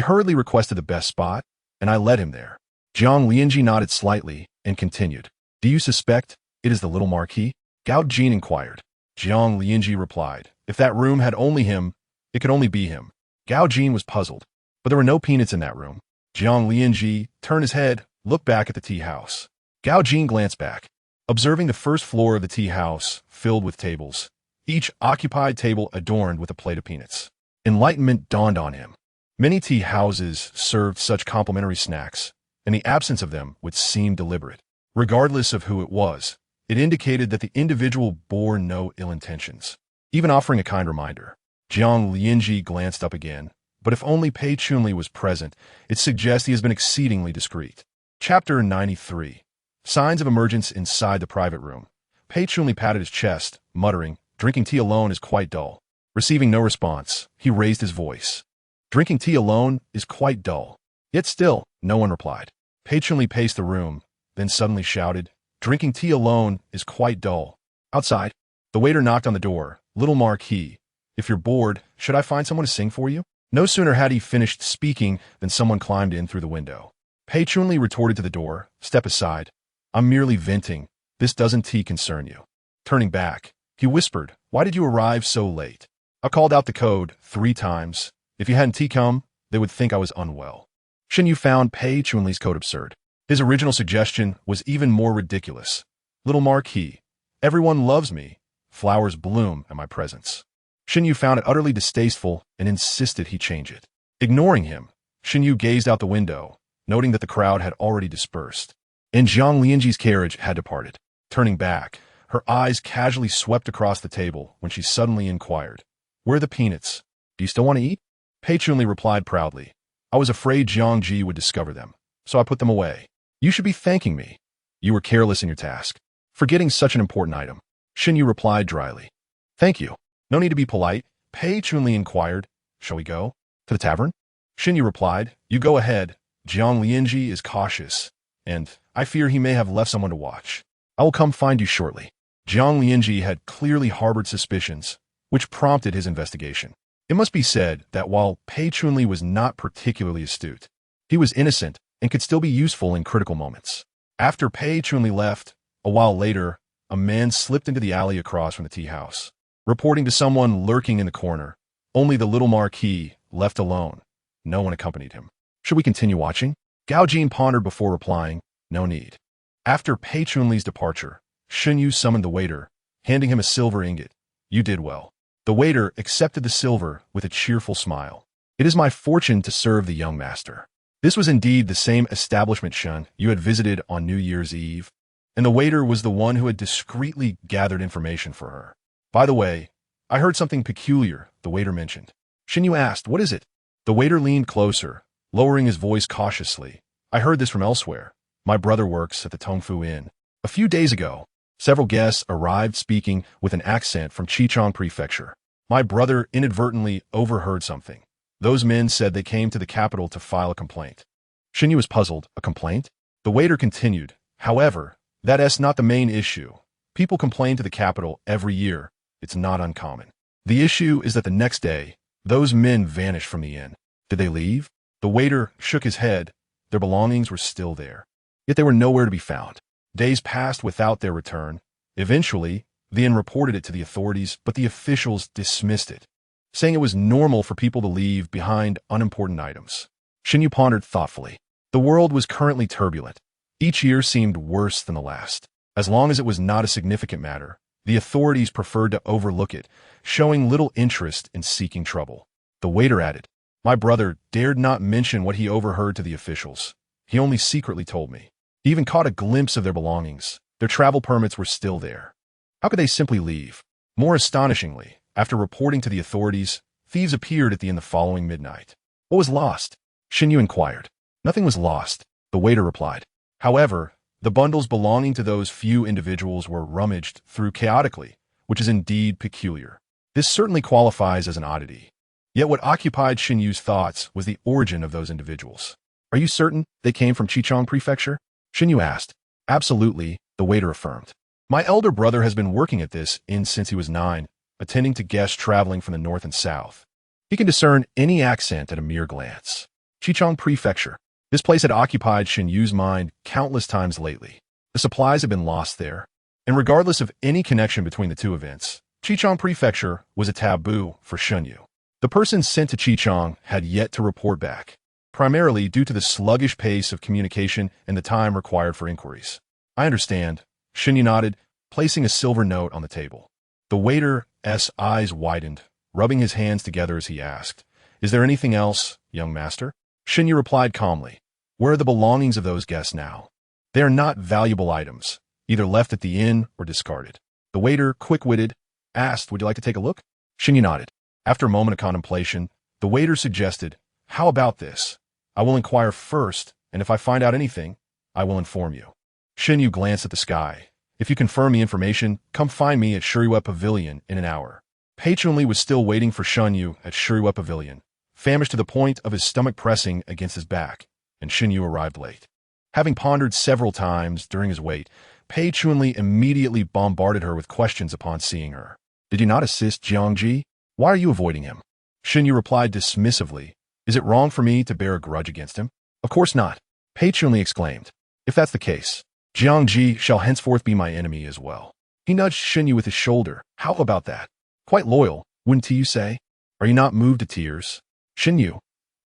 hurriedly requested the best spot, and I led him there." Jiang Lianzhi nodded slightly and continued, "Do you suspect it is the little marquis?" Gao Jin inquired. Jiang Lianzhi replied, "If that room had only him, it could only be him." Gao Jin was puzzled, but there were no peanuts in that room. Jiang Lianzhi turned his head, looked back at the tea house. Gao Jin glanced back, observing the first floor of the tea house filled with tables, each occupied table adorned with a plate of peanuts. Enlightenment dawned on him. Many tea houses served such complimentary snacks, and the absence of them would seem deliberate. Regardless of who it was, it indicated that the individual bore no ill intentions, even offering a kind reminder. Jiang Lianzhi glanced up again, but if only Pei Chunli was present, it suggests he has been exceedingly discreet. Chapter 93. Signs of emergence inside the private room. Pei Chunli patted his chest, muttering, "Drinking tea alone is quite dull." Receiving no response, he raised his voice. "Drinking tea alone is quite dull." Yet still, no one replied. Pei Chunli paced the room, then suddenly shouted, "Drinking tea alone is quite dull." Outside, the waiter knocked on the door. "Little marquis, if you're bored, should I find someone to sing for you?" No sooner had he finished speaking than someone climbed in through the window. Pei Chunli retorted to the door, "Step aside. I'm merely venting. This doesn't tea concern you." Turning back, he whispered, "Why did you arrive so late?" I called out the code 3 times. If you hadn't tea come, they would think I was unwell. Shen Yu found Pei Chunli's code absurd. His original suggestion was even more ridiculous. "Little marquis, everyone loves me. Flowers bloom at my presence." Shen Yu found it utterly distasteful and insisted he change it. Ignoring him, Shen Yu gazed out the window, noting that the crowd had already dispersed, and Jiang Lianzhi's carriage had departed. Turning back, her eyes casually swept across the table when she suddenly inquired, "Where are the peanuts? Do you still want to eat?" Pei Chunli replied proudly, "I was afraid Jiang Ji would discover them, so I put them away." "You should be thanking me. You were careless in your task, forgetting such an important item." Shen Yu replied dryly. "Thank you. No need to be polite." Pei Chunli inquired, "Shall we go to the tavern?" Shen Yu replied, "You go ahead. Jiang Lianzhi is cautious, and I fear he may have left someone to watch. I will come find you shortly." Jiang Lianzhi had clearly harbored suspicions, which prompted his investigation. It must be said that while Pei Chunli was not particularly astute, he was innocent and could still be useful in critical moments. After Pei Chunli left, a while later, a man slipped into the alley across from the tea house, reporting to someone lurking in the corner. Only the little marquis, left alone. No one accompanied him. Should we continue watching? Gao Jin pondered before replying, "No need." After Pei Chunli's departure, Shen Yu summoned the waiter, handing him a silver ingot. "You did well." The waiter accepted the silver with a cheerful smile. "It is my fortune to serve the young master." This was indeed the same establishment Shen Yu had visited on New Year's Eve, and the waiter was the one who had discreetly gathered information for her. "By the way, I heard something peculiar," the waiter mentioned. Shen Yu asked, "What is it?" The waiter leaned closer, lowering his voice cautiously. "I heard this from elsewhere. My brother works at the Tongfu Inn. A few days ago, several guests arrived speaking with an accent from Qichang Prefecture. My brother inadvertently overheard something. Those men said they came to the capital to file a complaint." Shen Yu was puzzled. "A complaint?" The waiter continued, "However, that is not the main issue. People complain to the capital every year. It's not uncommon. The issue is that the next day, those men vanished from the inn." "Did they leave?" The waiter shook his head. Their belongings were still there, yet they were nowhere to be found. Days passed without their return. Eventually, The inn reported it to the authorities, but the officials dismissed it, saying it was normal for people to leave behind unimportant items. Shen Yu pondered thoughtfully. The world was currently turbulent. Each year seemed worse than the last. As long as it was not a significant matter, the authorities preferred to overlook it, showing little interest in seeking trouble. The waiter added, "My brother dared not mention what he overheard to the officials. He only secretly told me. He even caught a glimpse of their belongings. Their travel permits were still there. How could they simply leave?" More astonishingly, after reporting to the authorities, thieves appeared at the inn the following midnight. "What was lost?" Shen Yu inquired. "Nothing was lost," the waiter replied. "However, the bundles belonging to those few individuals were rummaged through chaotically, which is indeed peculiar. This certainly qualifies as an oddity." Yet what occupied Shen Yu's thoughts was the origin of those individuals. "Are you certain they came from Qichang Prefecture?" Shen Yu asked. "Absolutely," the waiter affirmed. "My elder brother has been working at this inn since he was 9, attending to guests traveling from the north and south. He can discern any accent at a mere glance. Qichang Prefecture. This place had occupied Shen Yu's mind countless times lately. The supplies had been lost there, and regardless of any connection between the two events, Qichang Prefecture was a taboo for Shen Yu. The person sent to Qichang had yet to report back, primarily due to the sluggish pace of communication and the time required for inquiries. "I understand," Shen Yu nodded, placing a silver note on the table. The waiter's eyes widened, rubbing his hands together as he asked, "Is there anything else, young master?" Shen Yu replied calmly, "Where are the belongings of those guests now? They are not valuable items, either left at the inn or discarded." The waiter, quick-witted, asked, "Would you like to take a look?" Shen Yu nodded. After a moment of contemplation, the waiter suggested, "How about this? I will inquire first, and if I find out anything, I will inform you." Shen Yu glanced at the sky. "If you confirm the information, come find me at Shirihua Pavilion in an hour." Pei Chunli was still waiting for Shen Yu at Shirihua Pavilion, famished to the point of his stomach pressing against his back, and Shen Yu arrived late. Having pondered several times during his wait, Pei Chunli immediately bombarded her with questions upon seeing her. "Did you not assist Jiangji? Why are you avoiding him?" Shen Yu replied dismissively, "Is it wrong for me to bear a grudge against him?" "Of course not," Pei Chunli exclaimed. "If that's the case, Jiangji shall henceforth be my enemy as well." He nudged Shen Yu with his shoulder. "How about that? Quite loyal, wouldn't you say? Are you not moved to tears?" Shen Yu.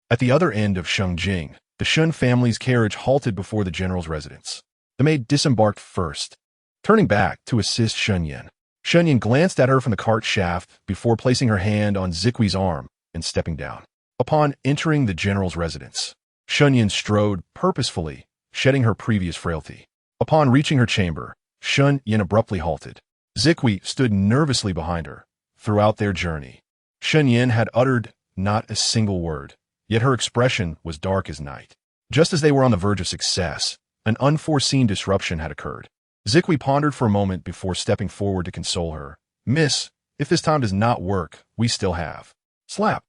At the other end of Shengjing, the Shen family's carriage halted before the general's residence. The maid disembarked first, turning back to assist Shen Yan. Shen Yan glanced at her from the cart shaft before placing her hand on Ziqui's arm and stepping down. Upon entering the general's residence, Shen Yan strode purposefully, shedding her previous frailty. Upon reaching her chamber, Shen Yan abruptly halted. Ziqui stood nervously behind her. Throughout their journey, Shen Yan had uttered not a single word, yet her expression was dark as night. Just as they were on the verge of success, an unforeseen disruption had occurred. Ziqui pondered for a moment before stepping forward to console her. "Miss, if this time does not work, we still have." Slap!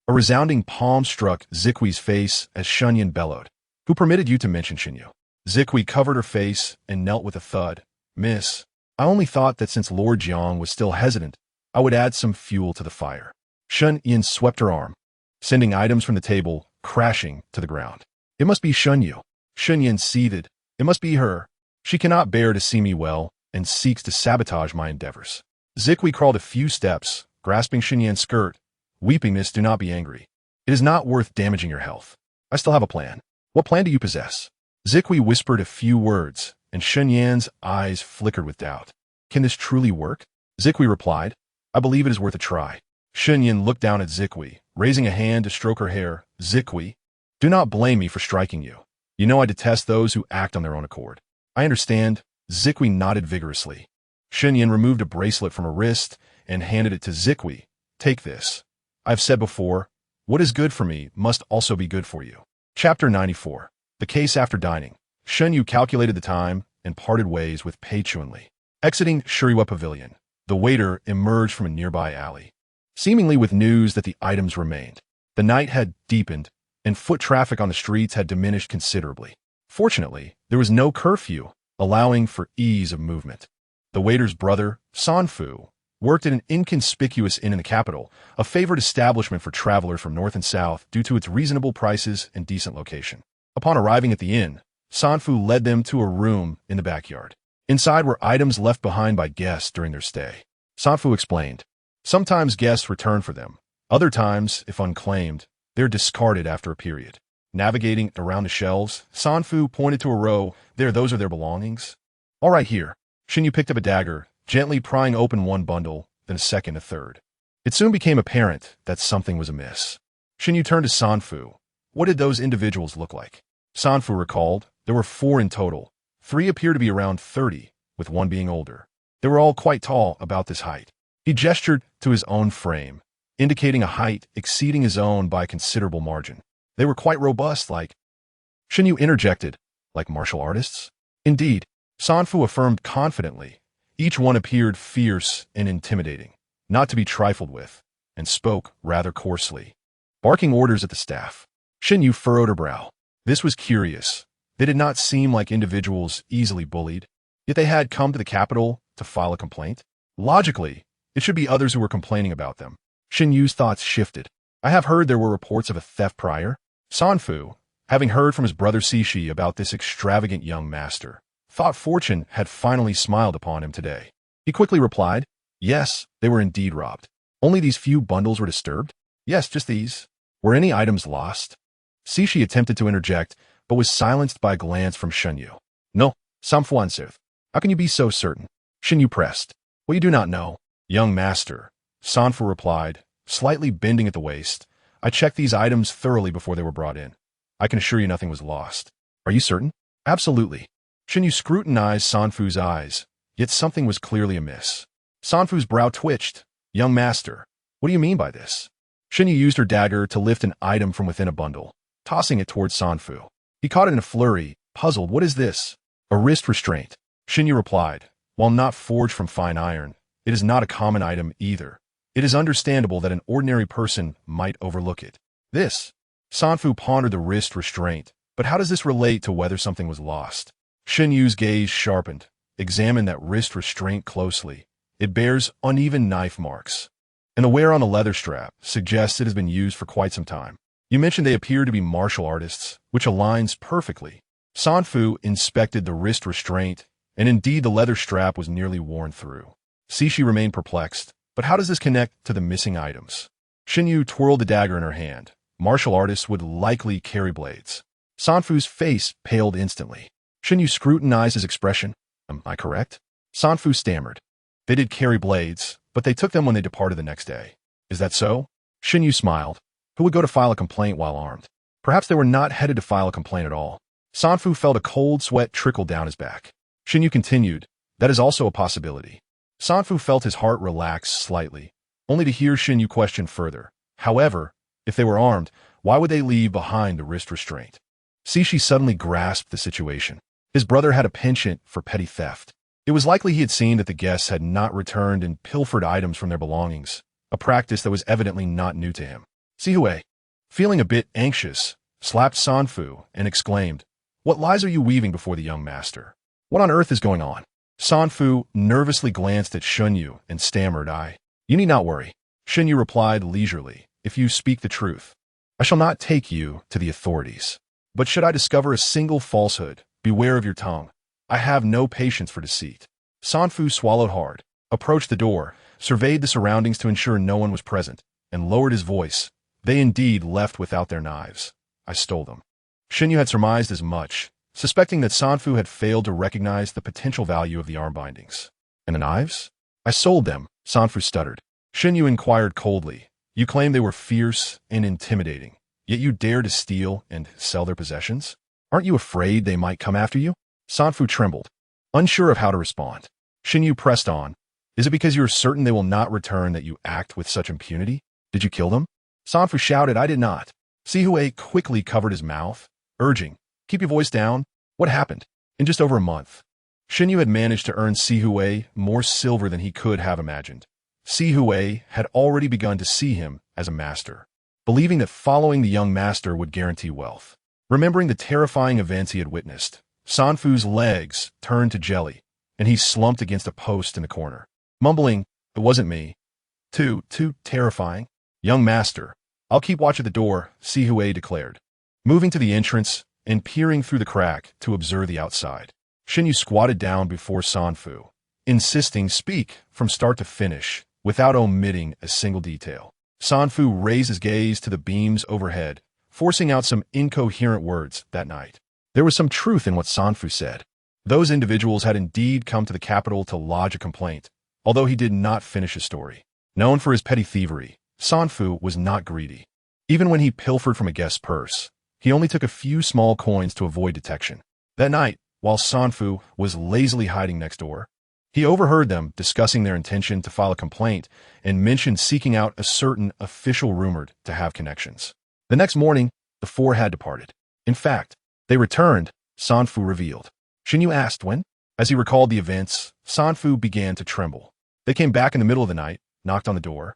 A resounding palm struck Ziqui's face as Shen Yan bellowed. "Who permitted you to mention Shen Yu?" Ziqui covered her face and knelt with a thud. "Miss, I only thought that since Lord Jiang was still hesitant, I would add some fuel to the fire." Shen Yan swept her arm, sending items from the table crashing to the ground. "It must be Shen Yu." Shen Yan seethed. "It must be her. She cannot bear to see me well and seeks to sabotage my endeavors." Ziqui crawled a few steps, grasping Shen Yan's skirt. "Weeping, miss, do not be angry. It is not worth damaging your health. I still have a plan." "What plan do you possess?" Ziqui whispered a few words, and Shen Yan's eyes flickered with doubt. "Can this truly work?" Ziqui replied, "I believe it is worth a try." Shen Yan looked down at Ziqui, raising a hand to stroke her hair. "Ziqui, do not blame me for striking you. You know I detest those who act on their own accord." "I understand." Ziqui nodded vigorously. Shen Yan removed a bracelet from her wrist and handed it to Ziqui. "Take this. I've said before, what is good for me must also be good for you." Chapter 94. The case after dining. Shen Yu calculated the time and parted ways with Pei Chunli. Exiting Shirihua Pavilion, the waiter emerged from a nearby alley, seemingly with news that the items remained. The night had deepened, and foot traffic on the streets had diminished considerably. Fortunately, there was no curfew, allowing for ease of movement. The waiter's brother, Sanfu, worked at an inconspicuous inn in the capital, a favored establishment for travelers from north and south due to its reasonable prices and decent location. Upon arriving at the inn, Sanfu led them to a room in the backyard. Inside were items left behind by guests during their stay. Sanfu explained. Sometimes guests return for them. Other times, if unclaimed, they're discarded after a period. Navigating around the shelves, Sanfu pointed to a row. Those are their belongings. All right, here. Shen Yu picked up a dagger, gently prying open one bundle, then a second, a third. It soon became apparent that something was amiss. Shen Yu turned to Sanfu. What did those individuals look like? Sanfu recalled. There were 4 in total. 3 appear to be around 30, with one being older. They were all quite tall, about this height. He gestured to his own frame, indicating a height exceeding his own by a considerable margin. They were quite robust, like... Shen Yu interjected, like martial artists? Indeed, Sanfu affirmed confidently. Each one appeared fierce and intimidating, not to be trifled with, and spoke rather coarsely, barking orders at the staff. Shen Yu furrowed her brow. This was curious. They did not seem like individuals easily bullied, yet they had come to the capital to file a complaint. Logically, it should be others who were complaining about them. Shen Yu's thoughts shifted. I have heard there were reports of a theft prior. Sanfu, having heard from his brother Xie about this extravagant young master, thought fortune had finally smiled upon him today. He quickly replied, yes, they were indeed robbed. Only these few bundles were disturbed? Yes, just these. Were any items lost? Xie attempted to interject, but was silenced by a glance from Shen Yu. No, Sanfu answered. How can you be so certain? Shen Yu pressed. Well, you do not know. Young master, Sanfu replied, slightly bending at the waist. I checked these items thoroughly before they were brought in. I can assure you nothing was lost. Are you certain? Absolutely. Shen Yu scrutinized Sanfu's eyes, yet something was clearly amiss. Sanfu's brow twitched. Young master, what do you mean by this? Shen Yu used her dagger to lift an item from within a bundle, tossing it towards Sanfu. He caught it in a flurry, puzzled. What is this? A wrist restraint. Shen Yu replied, while not forged from fine iron, it is not a common item either. It is understandable that an ordinary person might overlook it. This. Sanfu pondered the wrist restraint, but how does this relate to whether something was lost? Shen Yu's gaze sharpened. Examine that wrist restraint closely. It bears uneven knife marks, and the wear on the leather strap suggests it has been used for quite some time. You mentioned they appear to be martial artists, which aligns perfectly. Sanfu inspected the wrist restraint, and indeed the leather strap was nearly worn through. Xie remained perplexed. But how does this connect to the missing items? Shen Yu twirled the dagger in her hand. Martial artists would likely carry blades. Sanfu's face paled instantly. Shen Yu scrutinized his expression. Am I correct? Sanfu stammered. They did carry blades, but they took them when they departed the next day. Is that so? Shen Yu smiled. Who would go to file a complaint while armed? Perhaps they were not headed to file a complaint at all. Sanfu felt a cold sweat trickle down his back. Shen Yu continued. That is also a possibility. Sanfu felt his heart relax slightly, only to hear Shen Yu question further. However, if they were armed, why would they leave behind the wrist restraint? Xie suddenly grasped the situation. His brother had a penchant for petty theft. It was likely he had seen that the guests had not returned and pilfered items from their belongings, a practice that was evidently not new to him. Xie, feeling a bit anxious, slapped Sanfu and exclaimed, What lies are you weaving before the young master? What on earth is going on? Sanfu nervously glanced at Shen Yu and stammered, You need not worry. Shen Yu replied leisurely, If you speak the truth, I shall not take you to the authorities. But should I discover a single falsehood, beware of your tongue. I have no patience for deceit. Sanfu swallowed hard, approached the door, surveyed the surroundings to ensure no one was present, and lowered his voice. They indeed left without their knives. I stole them. Shen Yu had surmised as much, suspecting that Sanfu had failed to recognize the potential value of the arm bindings. And the knives? I sold them, Sanfu stuttered. Shen Yu inquired coldly. You claim they were fierce and intimidating, yet you dare to steal and sell their possessions? Aren't you afraid they might come after you? Sanfu trembled, unsure of how to respond. Shen Yu pressed on. Is it because you are certain they will not return that you act with such impunity? Did you kill them? Sanfu shouted, I did not. Xie quickly covered his mouth, urging, Keep your voice down. What happened? In just over a month, Shen Yu had managed to earn Xie more silver than he could have imagined. Xie had already begun to see him as a master, believing that following the young master would guarantee wealth. Remembering the terrifying events he had witnessed, Sanfu's legs turned to jelly, and he slumped against a post in the corner, mumbling, It wasn't me. Too terrifying. Young master, I'll keep watch at the door, Xie declared, moving to the entrance and peering through the crack to observe the outside. Shen Yu squatted down before San Fu, insisting speak from start to finish without omitting a single detail. San Fu raised his gaze to the beams overhead, forcing out some incoherent words that night. There was some truth in what San Fu said. Those individuals had indeed come to the capital to lodge a complaint, although he did not finish his story. Known for his petty thievery, San Fu was not greedy. Even when he pilfered from a guest's purse, he only took a few small coins to avoid detection. That night, while San Fu was lazily hiding next door, he overheard them discussing their intention to file a complaint and mentioned seeking out a certain official rumored to have connections. The next morning, the four had departed. In fact, they returned, San Fu revealed. Shen Yu asked when? As he recalled the events, San Fu began to tremble. They came back in the middle of the night, knocked on the door,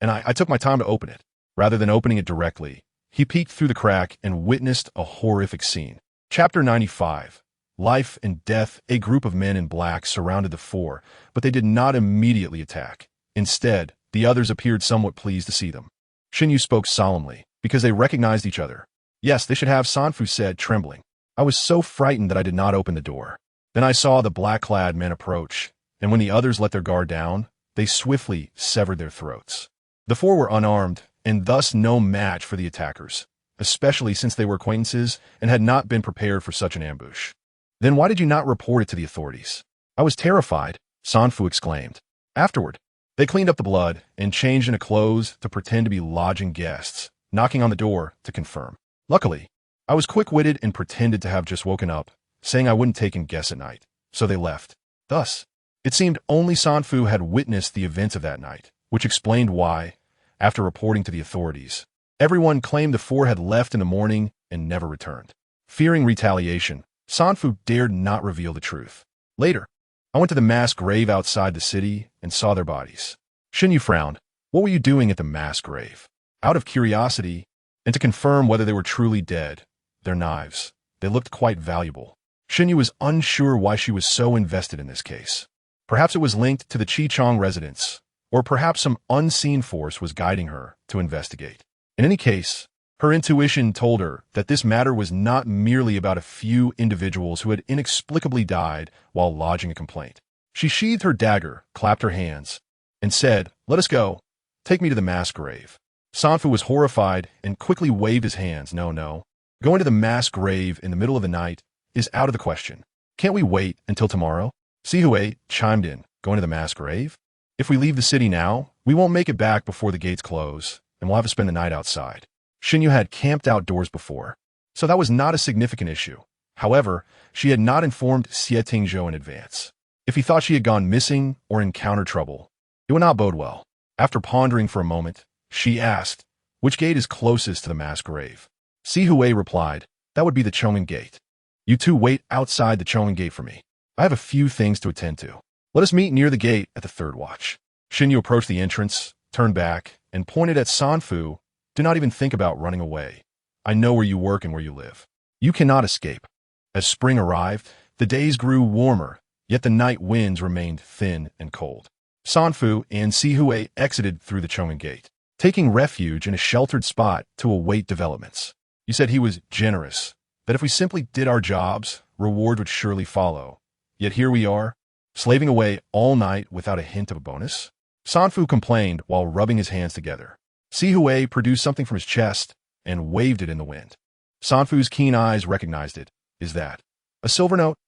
and I took my time to open it. Rather than opening it directly, he peeked through the crack and witnessed a horrific scene. Chapter 95. Life and Death. A group of men in black surrounded the four, but they did not immediately attack. Instead, the others appeared somewhat pleased to see them. Shen Yu spoke solemnly, because they recognized each other. Yes, they should have, San Fu said, trembling. I was so frightened that I did not open the door. Then I saw the black-clad men approach, and when the others let their guard down, they swiftly severed their throats. The four were unarmed, and thus no match for the attackers, especially since they were acquaintances and had not been prepared for such an ambush. Then why did you not report it to the authorities? I was terrified, San Fu exclaimed. Afterward, they cleaned up the blood and changed into clothes to pretend to be lodging guests, knocking on the door to confirm. Luckily, I was quick-witted and pretended to have just woken up, saying I wouldn't take in guests at night, so they left. Thus, it seemed only San Fu had witnessed the events of that night, which explained why, after reporting to the authorities, everyone claimed the four had left in the morning and never returned. Fearing retaliation, San Fu dared not reveal the truth. Later, I went to the mass grave outside the city and saw their bodies. Shen Yu frowned. What were you doing at the mass grave? Out of curiosity, and to confirm whether they were truly dead, their knives, they looked quite valuable. Shen Yu was unsure why she was so invested in this case. Perhaps it was linked to the Qichong residence, or perhaps some unseen force was guiding her to investigate. In any case, her intuition told her that this matter was not merely about a few individuals who had inexplicably died while lodging a complaint. She sheathed her dagger, clapped her hands, and said, "Let us go. Take me to the mass grave." San Fu was horrified and quickly waved his hands. No. Going to the mass grave in the middle of the night is out of the question. Can't we wait until tomorrow? Xie chimed in. Going to the mass grave? If we leave the city now, we won't make it back before the gates close, and we'll have to spend the night outside. Shen Yu had camped outdoors before, so that was not a significant issue. However, she had not informed Xie Tingzhou in advance. If he thought she had gone missing or encountered trouble, it would not bode well. After pondering for a moment, she asked, which gate is closest to the mass grave? Xie replied, that would be the Chong'an gate. You two wait outside the Chong'an gate for me. I have a few things to attend to. Let us meet near the gate at the third watch. Shen Yu approached the entrance, turned back, and pointed at San Fu. Do not even think about running away. I know where you work and where you live. You cannot escape. As spring arrived, the days grew warmer, yet the night winds remained thin and cold. San Fu and Xie exited through the Chong'an gate, taking refuge in a sheltered spot to await developments. You said he was generous, that if we simply did our jobs, reward would surely follow. Yet here we are, slaving away all night without a hint of a bonus? San Fu complained while rubbing his hands together. Xie produced something from his chest and waved it in the wind. San Fu's keen eyes recognized it. Is that a silver note?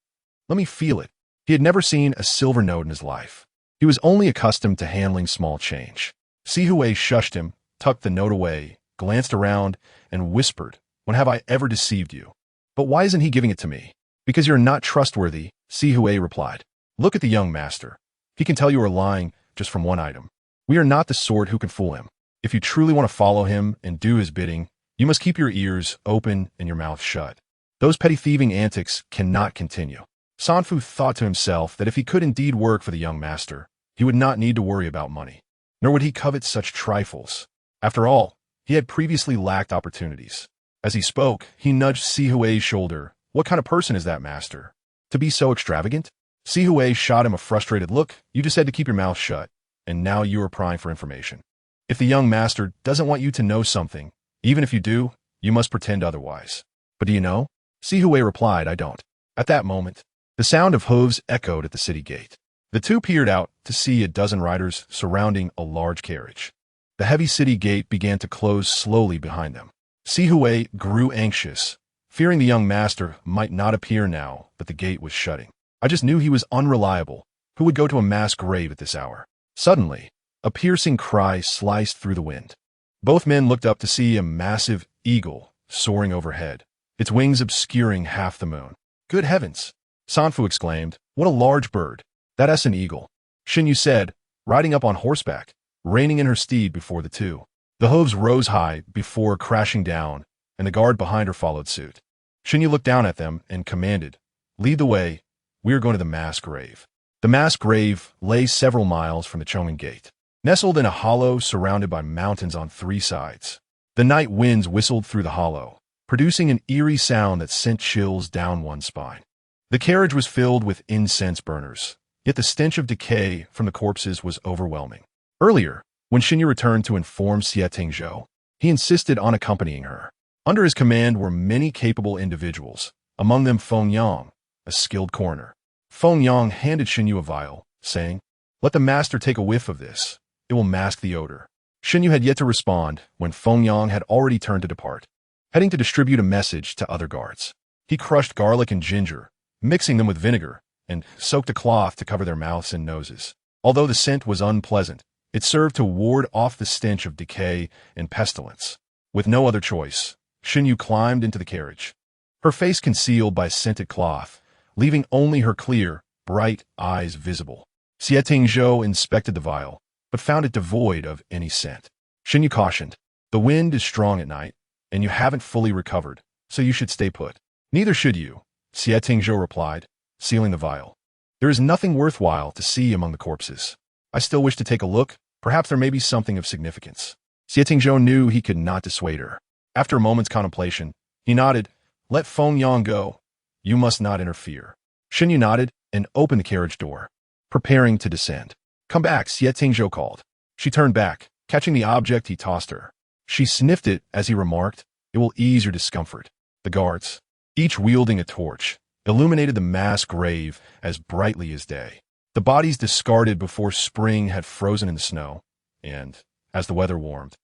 Let me feel it. He had never seen a silver note in his life. He was only accustomed to handling small change. Xie shushed him, tucked the note away, glanced around, and whispered, when have I ever deceived you? But why isn't he giving it to me? Because you're not trustworthy, Xie replied. Look at the young master. He can tell you are lying just from one item. We are not the sort who can fool him. If you truly want to follow him and do his bidding, you must keep your ears open and your mouth shut. Those petty thieving antics cannot continue. San Fu thought to himself that if he could indeed work for the young master, he would not need to worry about money, nor would he covet such trifles. After all, he had previously lacked opportunities. As he spoke, he nudged Xie's shoulder. What kind of person is that, master? To be so extravagant? Xie shot him a frustrated look. You just said to keep your mouth shut, and now you are prying for information. If the young master doesn't want you to know something, even if you do, you must pretend otherwise. But do you know? Xie replied, I don't. At that moment, The sound of hooves echoed at the city gate. The two peered out to see a dozen riders surrounding a large carriage. The heavy city gate began to close slowly behind them. Si Hui grew anxious, fearing the young master might not appear now that the gate was shutting. I just knew he was unreliable. Who would go to a mass grave at this hour? Suddenly, a piercing cry sliced through the wind. Both men looked up to see a massive eagle soaring overhead, its wings obscuring half the moon. Good heavens! Sanfu exclaimed. What a large bird! That's an eagle, Shen Yu said, riding up on horseback, reining in her steed before the two. The hooves rose high before crashing down, and the guard behind her followed suit. Shen Yu looked down at them and commanded, Lead the way. We are going to the mass grave. The mass grave lay several miles from the Chong'an Gate, nestled in a hollow surrounded by mountains on three sides. The night winds whistled through the hollow, producing an eerie sound that sent chills down one's spine. The carriage was filled with incense burners, yet the stench of decay from the corpses was overwhelming. Earlier, when Shen Yu returned to inform Xie Tingzhou, he insisted on accompanying her. Under his command were many capable individuals, among them Feng Yang, a skilled coroner. Feng Yang handed Shen Yu a vial, saying, Let the master take a whiff of this. It will mask the odor. Shen Yu had yet to respond when Feng Yang had already turned to depart, heading to distribute a message to other guards. He crushed garlic and ginger, mixing them with vinegar, and soaked a cloth to cover their mouths and noses. Although the scent was unpleasant, it served to ward off the stench of decay and pestilence. With no other choice, Shen Yu climbed into the carriage, her face concealed by scented cloth, leaving only her clear, bright eyes visible. Xie Tingzhou inspected the vial, but found it devoid of any scent. Shen Yu cautioned, The wind is strong at night, and you haven't fully recovered, so you should stay put. Neither should you, Xie Tingzhou replied, sealing the vial. There is nothing worthwhile to see among the corpses. I still wish to take a look. Perhaps there may be something of significance. Xie Tingzhou knew he could not dissuade her. After a moment's contemplation, he nodded, Let Feng Yang go. You must not interfere. Shen Yu nodded and opened the carriage door, preparing to descend. Come back, Xie Tingzhou called. She turned back, catching the object he tossed her. She sniffed it as he remarked, It will ease your discomfort. The guards, each wielding a torch, illuminated the mass grave as brightly as day. The bodies discarded before spring had frozen in the snow, and, as the weather warmed,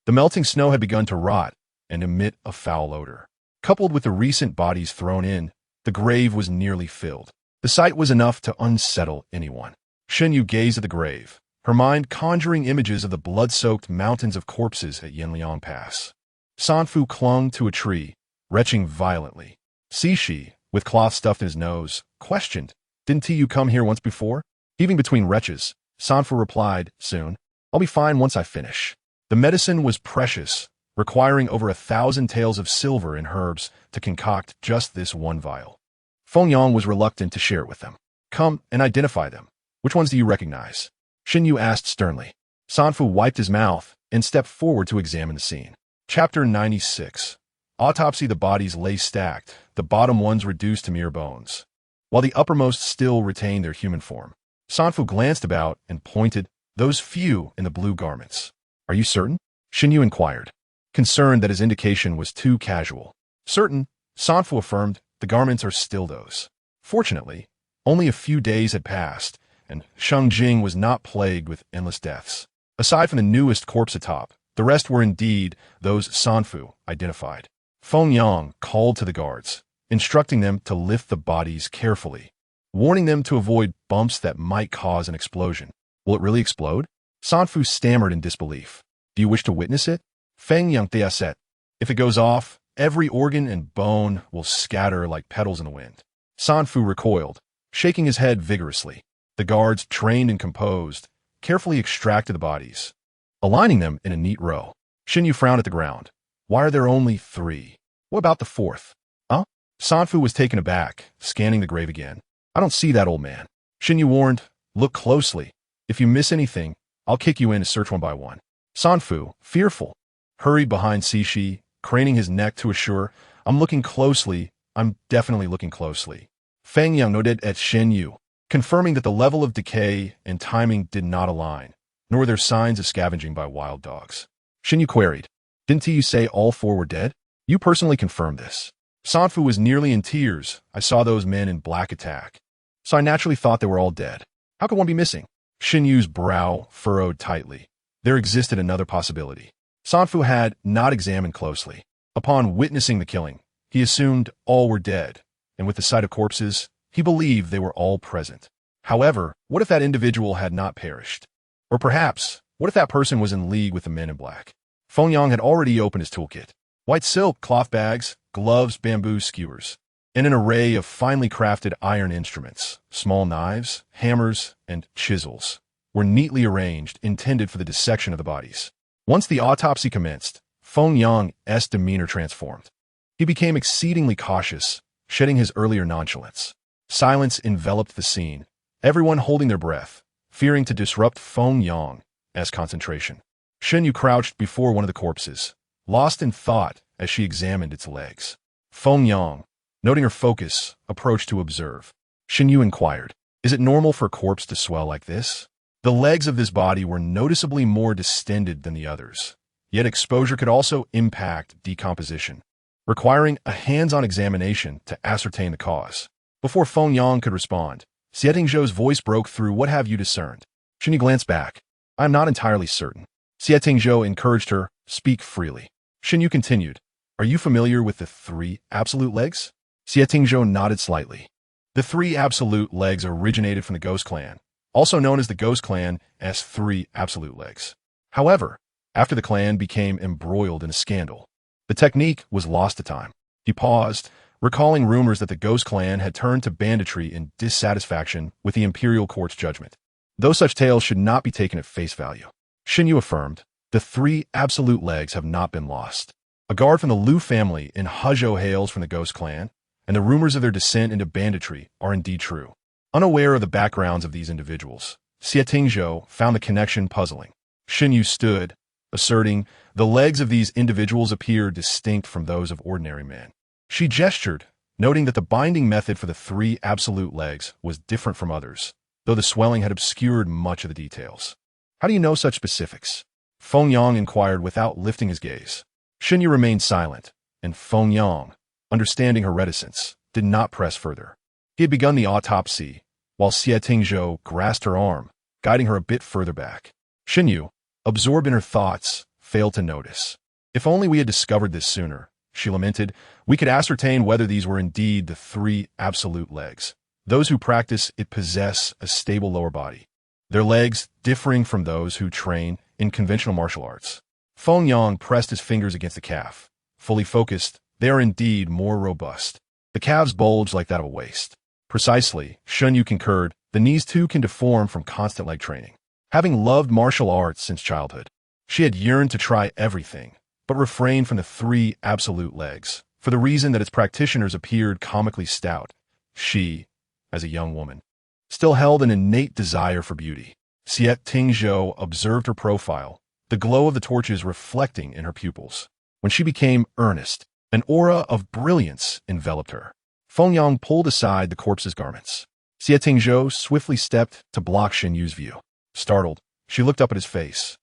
the melting snow had begun to rot and emit a foul odor. Coupled with the recent bodies thrown in, the grave was nearly filled. The sight was enough to unsettle anyone. Shen Yu gazed at the grave, her mind conjuring images of the blood-soaked mountains of corpses at Yanliang Pass. Sanfu clung to a tree, retching violently. Cixi, with cloth stuffed in his nose, questioned, Didn't you come here once before? Heaving between retches, Sanfu replied, Soon. I'll be fine once I finish. The medicine was precious, requiring over 1,000 taels of silver and herbs to concoct just this one vial. Feng Yang was reluctant to share it with them. Come and identify them. Which ones do you recognize? Shen Yu asked sternly. Sanfu wiped his mouth and stepped forward to examine the scene. Chapter 96. Autopsy. The bodies lay stacked, the bottom ones reduced to mere bones, while the uppermost still retained their human form. Sanfu glanced about and pointed, Those few in the blue garments. Are you certain? Shen Yu inquired, concerned that his indication was too casual. Certain, Sanfu affirmed, the garments are still those. Fortunately, only a few days had passed, and Shangjing was not plagued with endless deaths. Aside from the newest corpse atop, the rest were indeed those Sanfu identified. Feng Yang called to the guards, instructing them to lift the bodies carefully, warning them to avoid bumps that might cause an explosion. Will it really explode? Sanfu stammered in disbelief. Do you wish to witness it? Feng Yang said. If it goes off, every organ and bone will scatter like petals in the wind. Sanfu recoiled, shaking his head vigorously. The guards, trained and composed, carefully extracted the bodies, aligning them in a neat row. Shen Yu frowned at the ground. Why are there only 3? What about the 4th? Huh? Sanfu was taken aback, scanning the grave again. I don't see that old man. Shen Yu warned, Look closely. If you miss anything, I'll kick you in to search one by one. Sanfu, fearful, hurried behind Cixi, craning his neck to assure, I'm looking closely. I'm definitely looking closely. Feng Yang nodded at Shen Yu, confirming that the level of decay and timing did not align, nor were there signs of scavenging by wild dogs. Shen Yu queried, Didn't you say all 4 were dead? You personally confirmed this. Sanfu was nearly in tears. I saw those men in black attack. so I naturally thought they were all dead. How could one be missing? Shen Yu's brow furrowed tightly. There existed another possibility. Sanfu had not examined closely. Upon witnessing the killing, he assumed all were dead, and with the sight of corpses, he believed they were all present. However, what if that individual had not perished? Or perhaps, what if that person was in league with the men in black? Feng Yang had already opened his toolkit. White silk, cloth bags, gloves, bamboo skewers, and an array of finely crafted iron instruments, small knives, hammers, and chisels, were neatly arranged, intended for the dissection of the bodies. Once the autopsy commenced, Feng Yang's demeanor transformed. He became exceedingly cautious, shedding his earlier nonchalance. Silence enveloped the scene, everyone holding their breath, fearing to disrupt Feng Yang's concentration. Shen Yu crouched before one of the corpses, lost in thought as she examined its legs. Feng Yang, noting her focus, approached to observe. Shen Yu inquired, "Is it normal for a corpse to swell like this?" The legs of this body were noticeably more distended than the others, yet exposure could also impact decomposition, requiring a hands-on examination to ascertain the cause. Before Feng Yang could respond, Xie Tingzhou's voice broke through. "What have you discerned?" Shen Yu glanced back. "I am not entirely certain." Xie Tingzhou encouraged her, "Speak freely." Shen Yu continued, "Are you familiar with the 3 absolute legs?" Xie Tingzhou nodded slightly. The 3 absolute legs originated from the Ghost Clan, also known as the Ghost Clan's 3 absolute legs. However, after the clan became embroiled in a scandal, the technique was lost to time. He paused, recalling rumors that the Ghost Clan had turned to banditry in dissatisfaction with the imperial court's judgment. Though such tales should not be taken at face value, Shen Yu affirmed, the 3 absolute legs have not been lost. A guard from the Liu family in Hezhou hails from the Ghost Clan, and the rumors of their descent into banditry are indeed true. Unaware of the backgrounds of these individuals, Xie Tingzhou found the connection puzzling. Shen Yu stood, asserting, the legs of these individuals appear distinct from those of ordinary men. She gestured, noting that the binding method for the 3 absolute legs was different from others, though the swelling had obscured much of the details. "How do you know such specifics?" Feng Yang inquired without lifting his gaze. Shen Yu remained silent, and Feng Yang, understanding her reticence, did not press further. He had begun the autopsy, while Xie Tingzhou grasped her arm, guiding her a bit further back. Shen Yu, absorbed in her thoughts, failed to notice. "If only we had discovered this sooner," she lamented, "we could ascertain whether these were indeed the 3 absolute legs. Those who practice it possess a stable lower body, their legs differing from those who train in conventional martial arts." Feng Yang pressed his fingers against the calf. Fully focused, they are indeed more robust. The calves bulge like that of a waist. Precisely, Shen Yu concurred, the knees too can deform from constant leg training. Having loved martial arts since childhood, she had yearned to try everything, but refrained from the 3 absolute legs, for the reason that its practitioners appeared comically stout. She, as a young woman, still held an innate desire for beauty. Xie Tingzhou observed her profile, the glow of the torches reflecting in her pupils. When she became earnest, an aura of brilliance enveloped her. Feng Yang pulled aside the corpse's garments. Xie Tingzhou swiftly stepped to block Shen Yu's view. Startled, she looked up at his face.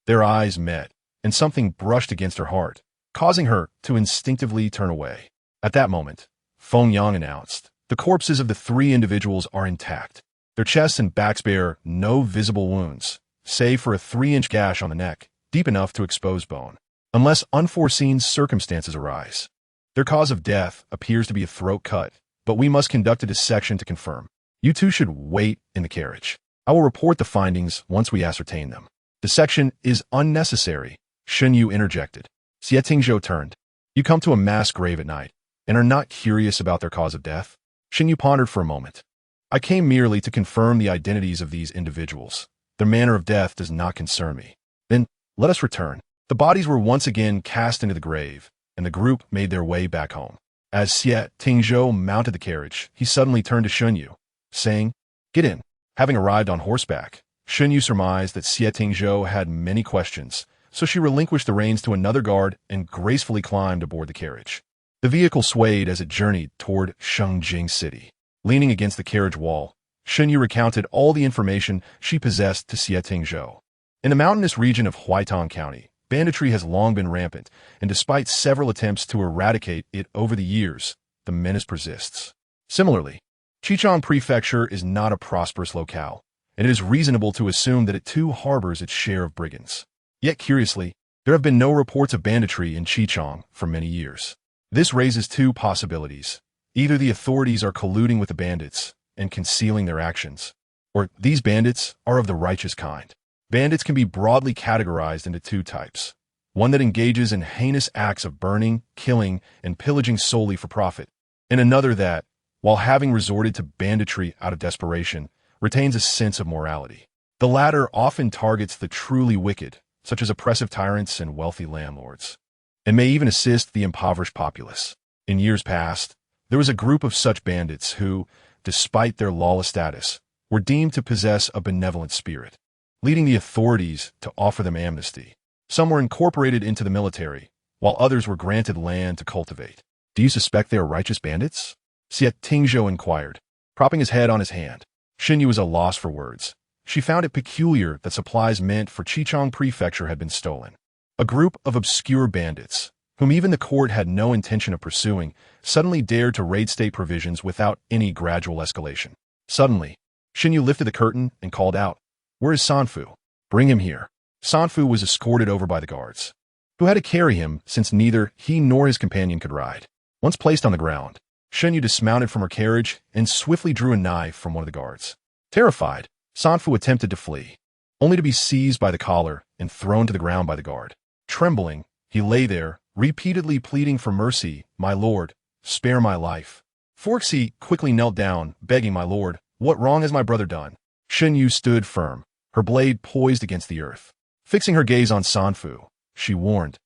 Their eyes met, and something brushed against her heart, causing her to instinctively turn away. At that moment, Feng Yang announced, "The corpses of the 3 individuals are intact. Their chests and backs bear no visible wounds, save for a 3-inch gash on the neck, deep enough to expose bone, unless unforeseen circumstances arise. Their cause of death appears to be a throat cut, but we must conduct a dissection to confirm. You 2 should wait in the carriage. I will report the findings once we ascertain them." "Dissection is unnecessary," Shen Yu interjected. Xie Tingzhou turned. "You come to a mass grave at night, and are not curious about their cause of death?" Shen Yu pondered for a moment. "I came merely to confirm the identities of these individuals. Their manner of death does not concern me." "Then, let us return." The bodies were once again cast into the grave, and the group made their way back home. As Xie Tingzhou mounted the carriage, he suddenly turned to Shen Yu, saying, "Get in." Having arrived on horseback, Shen Yu surmised that Xie Tingzhou had many questions, so she relinquished the reins to another guard and gracefully climbed aboard the carriage. The vehicle swayed as it journeyed toward Shengjing City. Leaning against the carriage wall, Shen Yu recounted all the information she possessed to Xie Tingzhou. In the mountainous region of Huaitang County, banditry has long been rampant, and despite several attempts to eradicate it over the years, the menace persists. Similarly, Xichang Prefecture is not a prosperous locale, and it is reasonable to assume that it too harbors its share of brigands. Yet curiously, there have been no reports of banditry in Xichang for many years. This raises two possibilities. Either the authorities are colluding with the bandits and concealing their actions, or these bandits are of the righteous kind. Bandits can be broadly categorized into two types. One that engages in heinous acts of burning, killing, and pillaging solely for profit, and another that, while having resorted to banditry out of desperation, retains a sense of morality. The latter often targets the truly wicked, such as oppressive tyrants and wealthy landlords, and may even assist the impoverished populace. In years past, there was a group of such bandits who, despite their lawless status, were deemed to possess a benevolent spirit, leading the authorities to offer them amnesty. Some were incorporated into the military, while others were granted land to cultivate. Do you suspect they are righteous bandits? Xie Tingzhou inquired, propping his head on his hand. Shen Yu was at a loss for words. She found it peculiar that supplies meant for Xichang Prefecture had been stolen. A group of obscure bandits, whom even the court had no intention of pursuing, suddenly dared to raid state provisions without any gradual escalation. Suddenly, Shen Yu lifted the curtain and called out, "Where is Sanfu? Bring him here." Sanfu was escorted over by the guards, who had to carry him since neither he nor his companion could ride. Once placed on the ground, Shen Yu dismounted from her carriage and swiftly drew a knife from one of the guards. Terrified, Sanfu attempted to flee, only to be seized by the collar and thrown to the ground by the guard. Trembling, he lay there, repeatedly pleading for mercy, "My lord, spare my life." Forxie quickly knelt down, begging, "My lord, what wrong has my brother done?" Shen Yu stood firm, her blade poised against the earth. Fixing her gaze on Sanfu, she warned,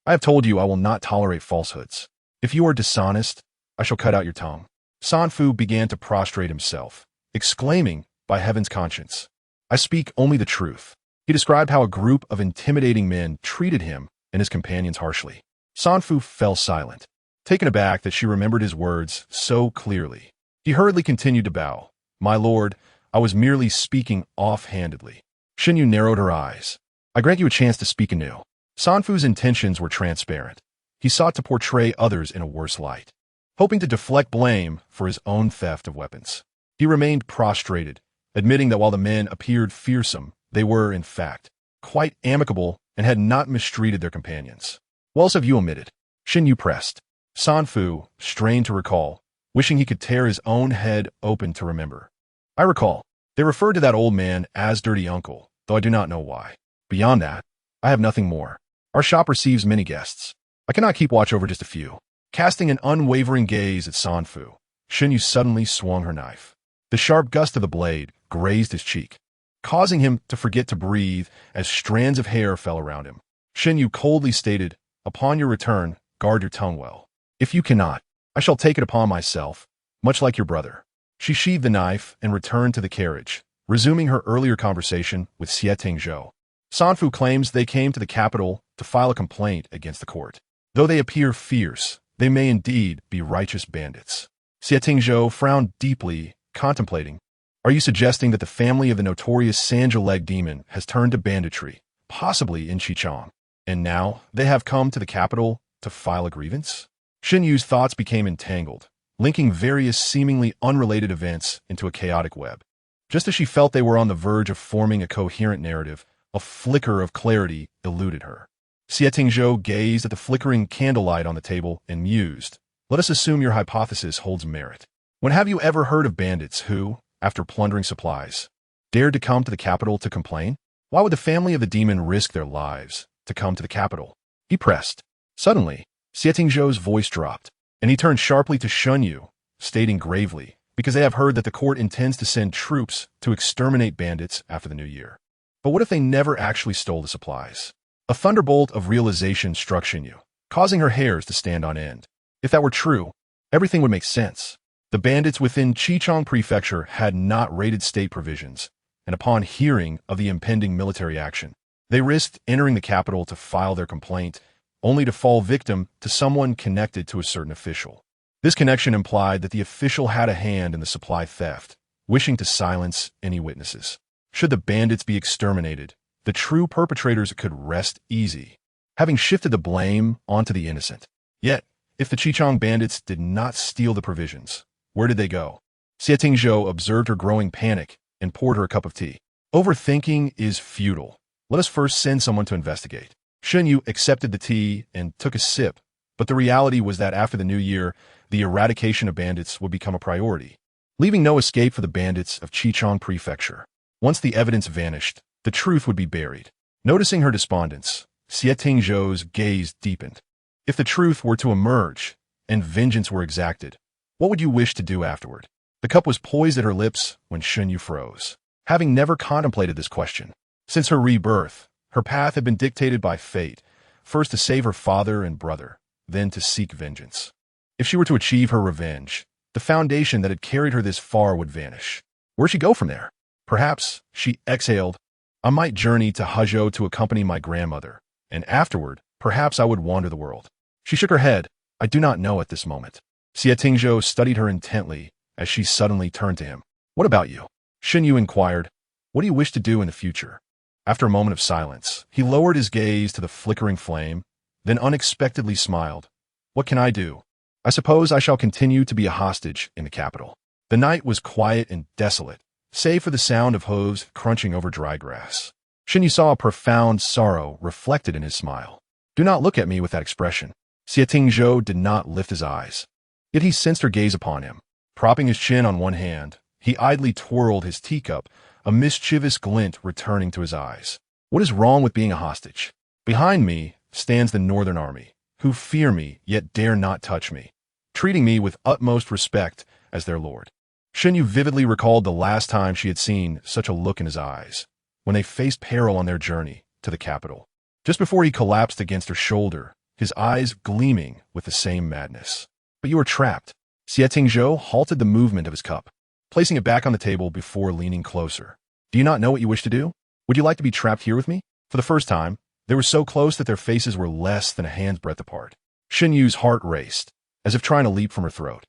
"I have told you I will not tolerate falsehoods. If you are dishonest, I shall cut out your tongue." Sanfu began to prostrate himself, exclaiming, "By heaven's conscience, I speak only the truth." He described how a group of intimidating men treated him and his companions harshly. Sanfu fell silent, taken aback that she remembered his words so clearly. He hurriedly continued to bow. "My lord, I was merely speaking off-handedly." Shen Yu narrowed her eyes. "I grant you a chance to speak anew." Sanfu's intentions were transparent. He sought to portray others in a worse light, hoping to deflect blame for his own theft of weapons. He remained prostrated, admitting that while the men appeared fearsome, they were, in fact, quite amicable and had not mistreated their companions. "What else have you omitted?" Shen Yu pressed. Sanfu strained to recall, wishing he could tear his own head open to remember. "I recall. They referred to that old man as Dirty Uncle, though I do not know why. Beyond that, I have nothing more. Our shop receives many guests. I cannot keep watch over just a few." Casting an unwavering gaze at Sanfu, Shen Yu suddenly swung her knife. The sharp gust of the blade grazed his cheek, causing him to forget to breathe as strands of hair fell around him. Shen Yu coldly stated, "Upon your return, guard your tongue well. If you cannot, I shall take it upon myself, much like your brother." She sheathed the knife and returned to the carriage, resuming her earlier conversation with Xie Tingzhou. Sanfu claims they came to the capital to file a complaint against the court. Though they appear fierce, they may indeed be righteous bandits. Xie Tingzhou frowned deeply, contemplating. "Are you suggesting that the family of the notorious Sanja-Leg demon has turned to banditry, possibly in Xichang, and now they have come to the capital to file a grievance?" Shen Yu's thoughts became entangled, linking various seemingly unrelated events into a chaotic web. Just as she felt they were on the verge of forming a coherent narrative, a flicker of clarity eluded her. Xie Tingzhou gazed at the flickering candlelight on the table and mused, "Let us assume your hypothesis holds merit. When have you ever heard of bandits who, after plundering supplies, dared to come to the capital to complain? Why would the family of the demon risk their lives to come to the capital?" He pressed. Suddenly, Xie Tingzhou's voice dropped, and he turned sharply to Shen Yu, stating gravely, "Because they have heard that the court intends to send troops to exterminate bandits after the new year. But what if they never actually stole the supplies?" A thunderbolt of realization struck Shen Yu, causing her hairs to stand on end. If that were true, everything would make sense. The bandits within Xichang Prefecture had not raided state provisions, and upon hearing of the impending military action, they risked entering the capital to file their complaint, only to fall victim to someone connected to a certain official. This connection implied that the official had a hand in the supply theft, wishing to silence any witnesses. Should the bandits be exterminated, the true perpetrators could rest easy, having shifted the blame onto the innocent. Yet, if the Xichang bandits did not steal the provisions, where did they go? Xie Tingzhou observed her growing panic and poured her a cup of tea. Overthinking is futile. Let us first send someone to investigate. Shen Yu accepted the tea and took a sip, but the reality was that after the new year, the eradication of bandits would become a priority, leaving no escape for the bandits of Qichong Prefecture. Once the evidence vanished, the truth would be buried. Noticing her despondence, Xie Tingzhou's gaze deepened. If the truth were to emerge, and vengeance were exacted, what would you wish to do afterward? The cup was poised at her lips when Shen Yu froze. Having never contemplated this question, since her rebirth, her path had been dictated by fate, first to save her father and brother, then to seek vengeance. If she were to achieve her revenge, the foundation that had carried her this far would vanish. Where'd she go from there? Perhaps, she exhaled, I might journey to Hezhou to accompany my grandmother, and afterward, perhaps I would wander the world. She shook her head. I do not know at this moment. Xie Tingzhou studied her intently as she suddenly turned to him. What about you? Shen Yu inquired. What do you wish to do in the future? After a moment of silence, he lowered his gaze to the flickering flame, then unexpectedly smiled. What can I do? I suppose I shall continue to be a hostage in the capital. The night was quiet and desolate, save for the sound of hooves crunching over dry grass. Shen Yu saw a profound sorrow reflected in his smile. Do not look at me with that expression. Xie Tingzhou did not lift his eyes. Yet he sensed her gaze upon him. Propping his chin on one hand, he idly twirled his teacup, a mischievous glint returning to his eyes. What is wrong with being a hostage? Behind me stands the Northern Army, who fear me yet dare not touch me, treating me with utmost respect as their lord. Shen Yu vividly recalled the last time she had seen such a look in his eyes, when they faced peril on their journey to the capital. Just before he collapsed against her shoulder, his eyes gleaming with the same madness. But you are trapped. Xie Tingzhou halted the movement of his cup, placing it back on the table before leaning closer. Do you not know what you wish to do? Would you like to be trapped here with me? For the first time, they were so close that their faces were less than a hand's breadth apart. Shen Yu's heart raced, as if trying to leap from her throat.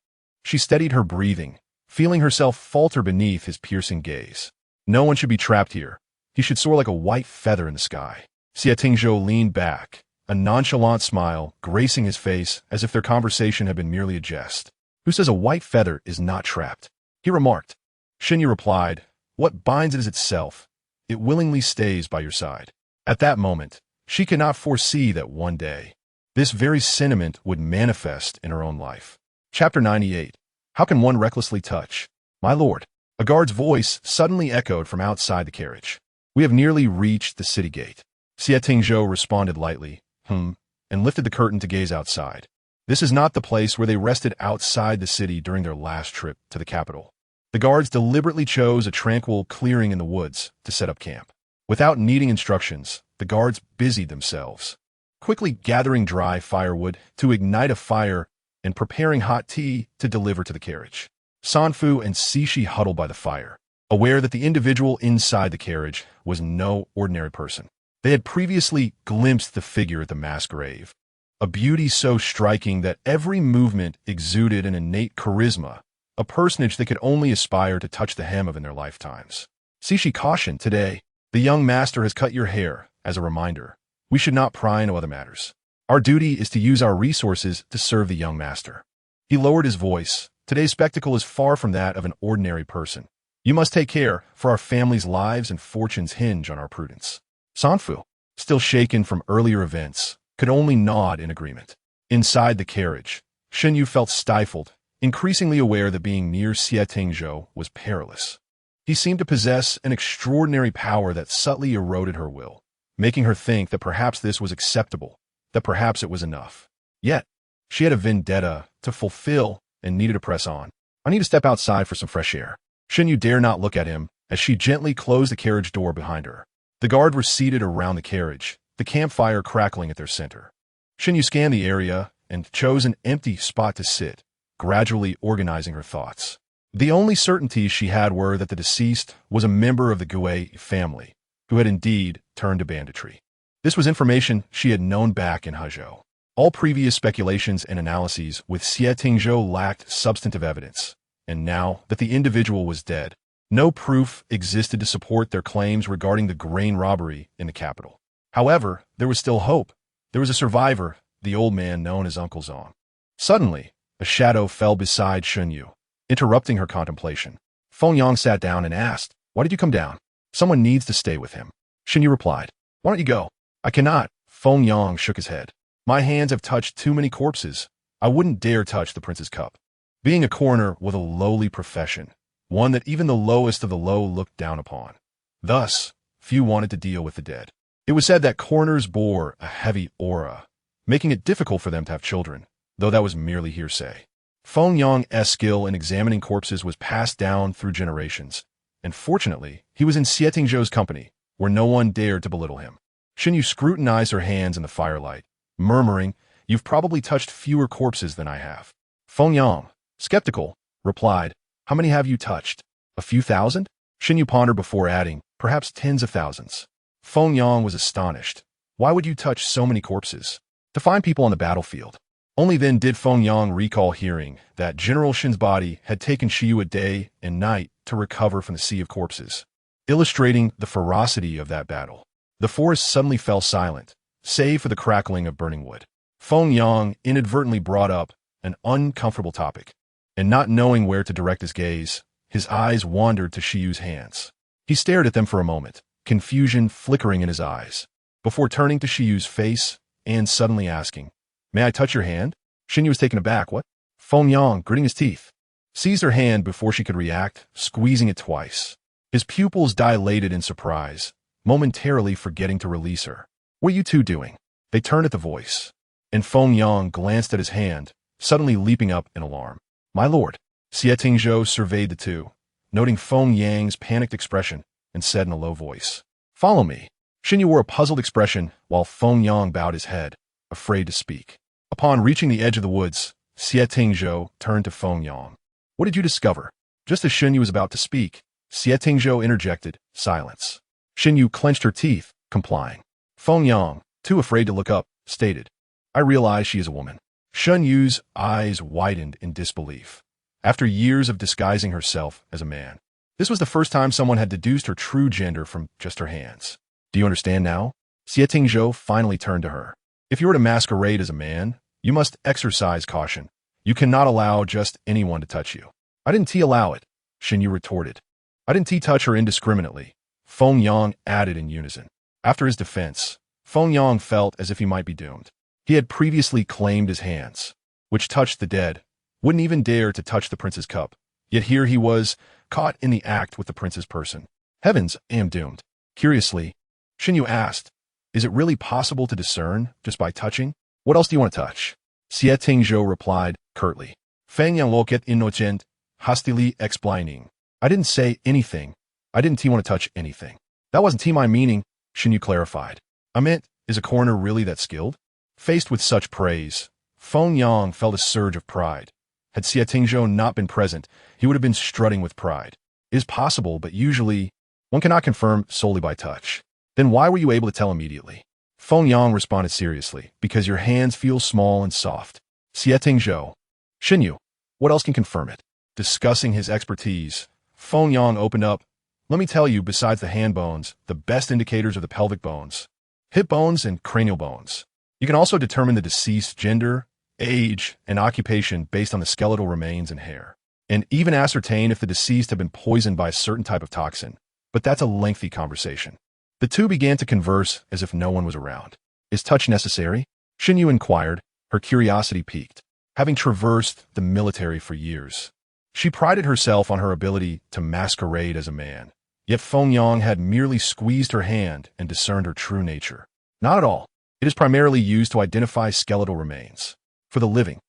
She steadied her breathing, feeling herself falter beneath his piercing gaze. No one should be trapped here. He should soar like a white feather in the sky. Xie Tingzhou leaned back, a nonchalant smile gracing his face as if their conversation had been merely a jest. Who says a white feather is not trapped? He remarked. Shen Yu replied, what binds it is itself. It willingly stays by your side. At that moment, she could not foresee that one day, this very sentiment would manifest in her own life. Chapter 98. How can one recklessly touch? My lord. A guard's voice suddenly echoed from outside the carriage. We have nearly reached the city gate. Xie Tingzhou responded lightly, and lifted the curtain to gaze outside. This is not the place where they rested outside the city during their last trip to the capital. The guards deliberately chose a tranquil clearing in the woods to set up camp. Without needing instructions, the guards busied themselves, quickly gathering dry firewood to ignite a fire and preparing hot tea to deliver to the carriage. Sanfu and Cixi huddled by the fire, aware that the individual inside the carriage was no ordinary person. They had previously glimpsed the figure at the mass grave, a beauty so striking that every movement exuded an innate charisma, a personage that could only aspire to touch the hem of in their lifetimes. Cixi cautioned, today, the young master has cut your hair, as a reminder. We should not pry into other matters. Our duty is to use our resources to serve the young master. He lowered his voice. Today's spectacle is far from that of an ordinary person. You must take care, for our family's lives and fortunes hinge on our prudence. Sanfu, still shaken from earlier events, could only nod in agreement. Inside the carriage, Shen Yu felt stifled, increasingly aware that being near Xie Tingzhou was perilous. He seemed to possess an extraordinary power that subtly eroded her will, making her think that perhaps this was acceptable, that perhaps it was enough. Yet, she had a vendetta to fulfill and needed to press on. I need to step outside for some fresh air. Shen Yu dared not look at him as she gently closed the carriage door behind her. The guard were seated around the carriage, the campfire crackling at their center. Shen Yu scanned the area and chose an empty spot to sit, gradually organizing her thoughts. The only certainties she had were that the deceased was a member of the Gui family, who had indeed turned to banditry. This was information she had known back in Hezhou. All previous speculations and analyses with Xie Tingzhou lacked substantive evidence, and now that the individual was dead, no proof existed to support their claims regarding the grain robbery in the capital. However, there was still hope. There was a survivor, the old man known as Uncle Zong. Suddenly, a shadow fell beside Shen Yu. interrupting her contemplation. Feng Yang sat down and asked, "Why did you come down?" "Someone needs to stay with him." Shen Yu replied. "Why don't you go?" "I cannot." Feng Yang shook his head. "My hands have touched too many corpses. I wouldn't dare touch the prince's cup." Being a coroner was a lowly profession, one that even the lowest of the low looked down upon. Thus, few wanted to deal with the dead. It was said that coroners bore a heavy aura, making it difficult for them to have children, though that was merely hearsay. Feng Yang's skill in examining corpses was passed down through generations, and fortunately, he was in Xie Tingzhou's company, where no one dared to belittle him. Shen Yu scrutinized her hands in the firelight, murmuring, "You've probably touched fewer corpses than I have." Feng Yang, skeptical, replied, "How many have you touched? A few thousand?" Shen Yu pondered before adding, "Perhaps tens of thousands." Feng Yang was astonished. Why would you touch so many corpses? To find people on the battlefield. Only then did Feng Yang recall hearing that General Shen's body had taken Xie Yu a day and night to recover from the sea of corpses, illustrating the ferocity of that battle. The forest suddenly fell silent, save for the crackling of burning wood. Feng Yang inadvertently brought up an uncomfortable topic, and not knowing where to direct his gaze, his eyes wandered to Xie Yu's hands. He stared at them for a moment, confusion flickering in his eyes, before turning to Xie Yu's face and suddenly asking, "May I touch your hand?" Shen Yu was taken aback. "What?" Feng Yang, gritting his teeth, seized her hand before she could react, squeezing it twice. His pupils dilated in surprise, momentarily forgetting to release her. "What are you two doing?" They turned at the voice, and Feng Yang glanced at his hand, suddenly leaping up in alarm. "My lord." Xie Tingzhou surveyed the two, noting Feng Yang's panicked expression, and said in a low voice, "Follow me." Shen Yu wore a puzzled expression, while Feng Yang bowed his head, afraid to speak. Upon reaching the edge of the woods, Xie Tingzhou turned to Feng Yang. "What did you discover?" Just as Shen Yu was about to speak, Xie Tingzhou interjected, "Silence." Shen Yu clenched her teeth, complying. Feng Yang, too afraid to look up, stated, "I realize she is a woman." Shen Yu's eyes widened in disbelief. After years of disguising herself as a man, this was the first time someone had deduced her true gender from just her hands. "Do you understand now?" Xie Tingzhou finally turned to her. "If you were to masquerade as a man, you must exercise caution. You cannot allow just anyone to touch you." "I didn't allow it," Shen Yu retorted. "I didn't touch her indiscriminately," Feng Yang added in unison. After his defense, Feng Yang felt as if he might be doomed. He had previously claimed his hands, which touched the dead, wouldn't even dare to touch the prince's cup. Yet here he was, caught in the act with the prince's person. Heavens, I am doomed. Curiously, Shen Yu asked, "Is it really possible to discern just by touching? What else do you want to touch?" Xie Tingzhou replied curtly. Feng Yang looked innocent, hastily explaining. "I didn't say anything. I didn't want to touch anything." "That wasn't my meaning," Shen Yu clarified. "I meant, is a coroner really that skilled?" Faced with such praise, Feng Yang felt a surge of pride. Had Xie Tingzhou not been present, he would have been strutting with pride. "It is possible, but usually, one cannot confirm solely by touch." "Then why were you able to tell immediately?" Feng Yang responded seriously, "Because your hands feel small and soft." Xie Tingzhou. "Shen Yu, what else can confirm it?" Discussing his expertise, Feng Yang opened up. "Let me tell you, besides the hand bones, the best indicators are the pelvic bones, hip bones, and cranial bones. You can also determine the deceased's gender, age, and occupation based on the skeletal remains and hair, and even ascertain if the deceased have been poisoned by a certain type of toxin. But that's a lengthy conversation." The two began to converse as if no one was around. "Is touch necessary?" Shen Yu inquired, her curiosity piqued. Having traversed the military for years, she prided herself on her ability to masquerade as a man. Yet Feng Yang had merely squeezed her hand and discerned her true nature. "Not at all. It is primarily used to identify skeletal remains. For the living."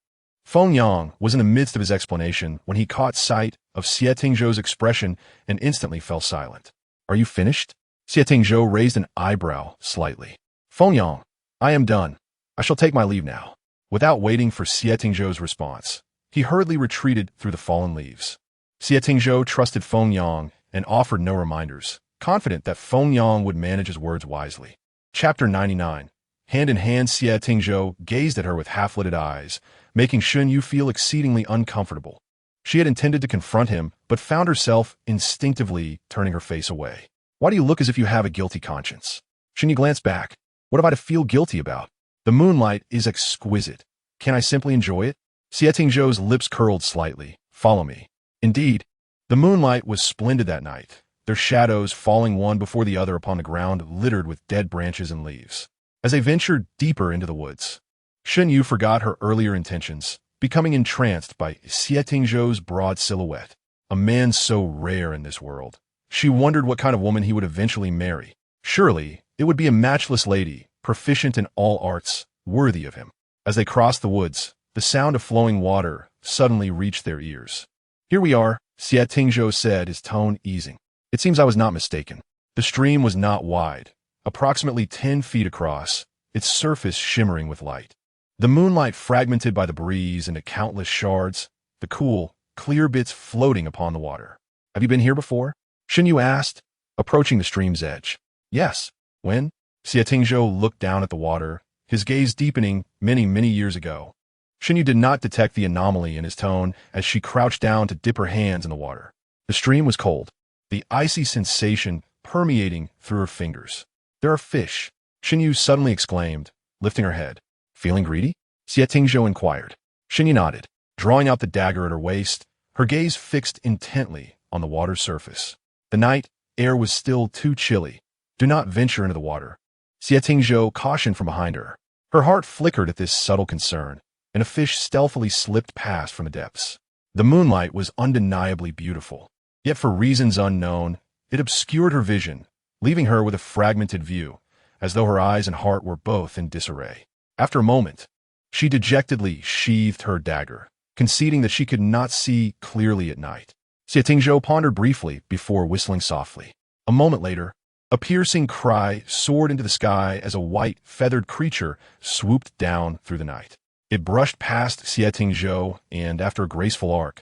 Feng Yang was in the midst of his explanation when he caught sight of Xie Tingzhou's expression and instantly fell silent. "Are you finished?" Xie Tingzhou raised an eyebrow slightly. "Feng Yang, I am done. I shall take my leave now." Without waiting for Xie Tingzhou's response, he hurriedly retreated through the fallen leaves. Xie Tingzhou trusted Feng Yang and offered no reminders, confident that Feng Yang would manage his words wisely. Chapter 99. Hand in hand, Xie Tingzhou gazed at her with half-lidded eyes, making Shen Yu feel exceedingly uncomfortable. She had intended to confront him, but found herself instinctively turning her face away. "Why do you look as if you have a guilty conscience?" Shen Yu glanced back. "What have I to feel guilty about? The moonlight is exquisite. Can I simply enjoy it?" Xie Tingzhou's lips curled slightly. "Follow me." Indeed, the moonlight was splendid that night, their shadows falling one before the other upon the ground littered with dead branches and leaves. As they ventured deeper into the woods, Shen Yu forgot her earlier intentions, becoming entranced by Xie Tingzhou's broad silhouette, a man so rare in this world. She wondered what kind of woman he would eventually marry. Surely, it would be a matchless lady, proficient in all arts, worthy of him. As they crossed the woods, the sound of flowing water suddenly reached their ears. "Here we are," Xie Tingzhou said, his tone easing. It seems I was not mistaken. The stream was not wide, approximately 10 feet across, its surface shimmering with light. The moonlight fragmented by the breeze into countless shards, the cool, clear bits floating upon the water. "Have you been here before?" Shen Yu asked, approaching the stream's edge. "Yes." "When?" Xie Tingzhou looked down at the water, his gaze deepening many years ago. Shen Yu did not detect the anomaly in his tone as she crouched down to dip her hands in the water. The stream was cold, the icy sensation permeating through her fingers. "There are fish," Shen Yu suddenly exclaimed, lifting her head. "Feeling greedy?" Xie Tingzhou inquired. Shen Yu nodded, drawing out the dagger at her waist, her gaze fixed intently on the water's surface. The night air was still too chilly. "Do not venture into the water," Xie Tingzhou cautioned from behind her. Her heart flickered at this subtle concern, and a fish stealthily slipped past from the depths. The moonlight was undeniably beautiful, yet for reasons unknown, it obscured her vision, leaving her with a fragmented view, as though her eyes and heart were both in disarray. After a moment, she dejectedly sheathed her dagger, conceding that she could not see clearly at night. Xie Tingzhou pondered briefly before whistling softly. A moment later, a piercing cry soared into the sky as a white, feathered creature swooped down through the night. It brushed past Xie Tingzhou and, after a graceful arc,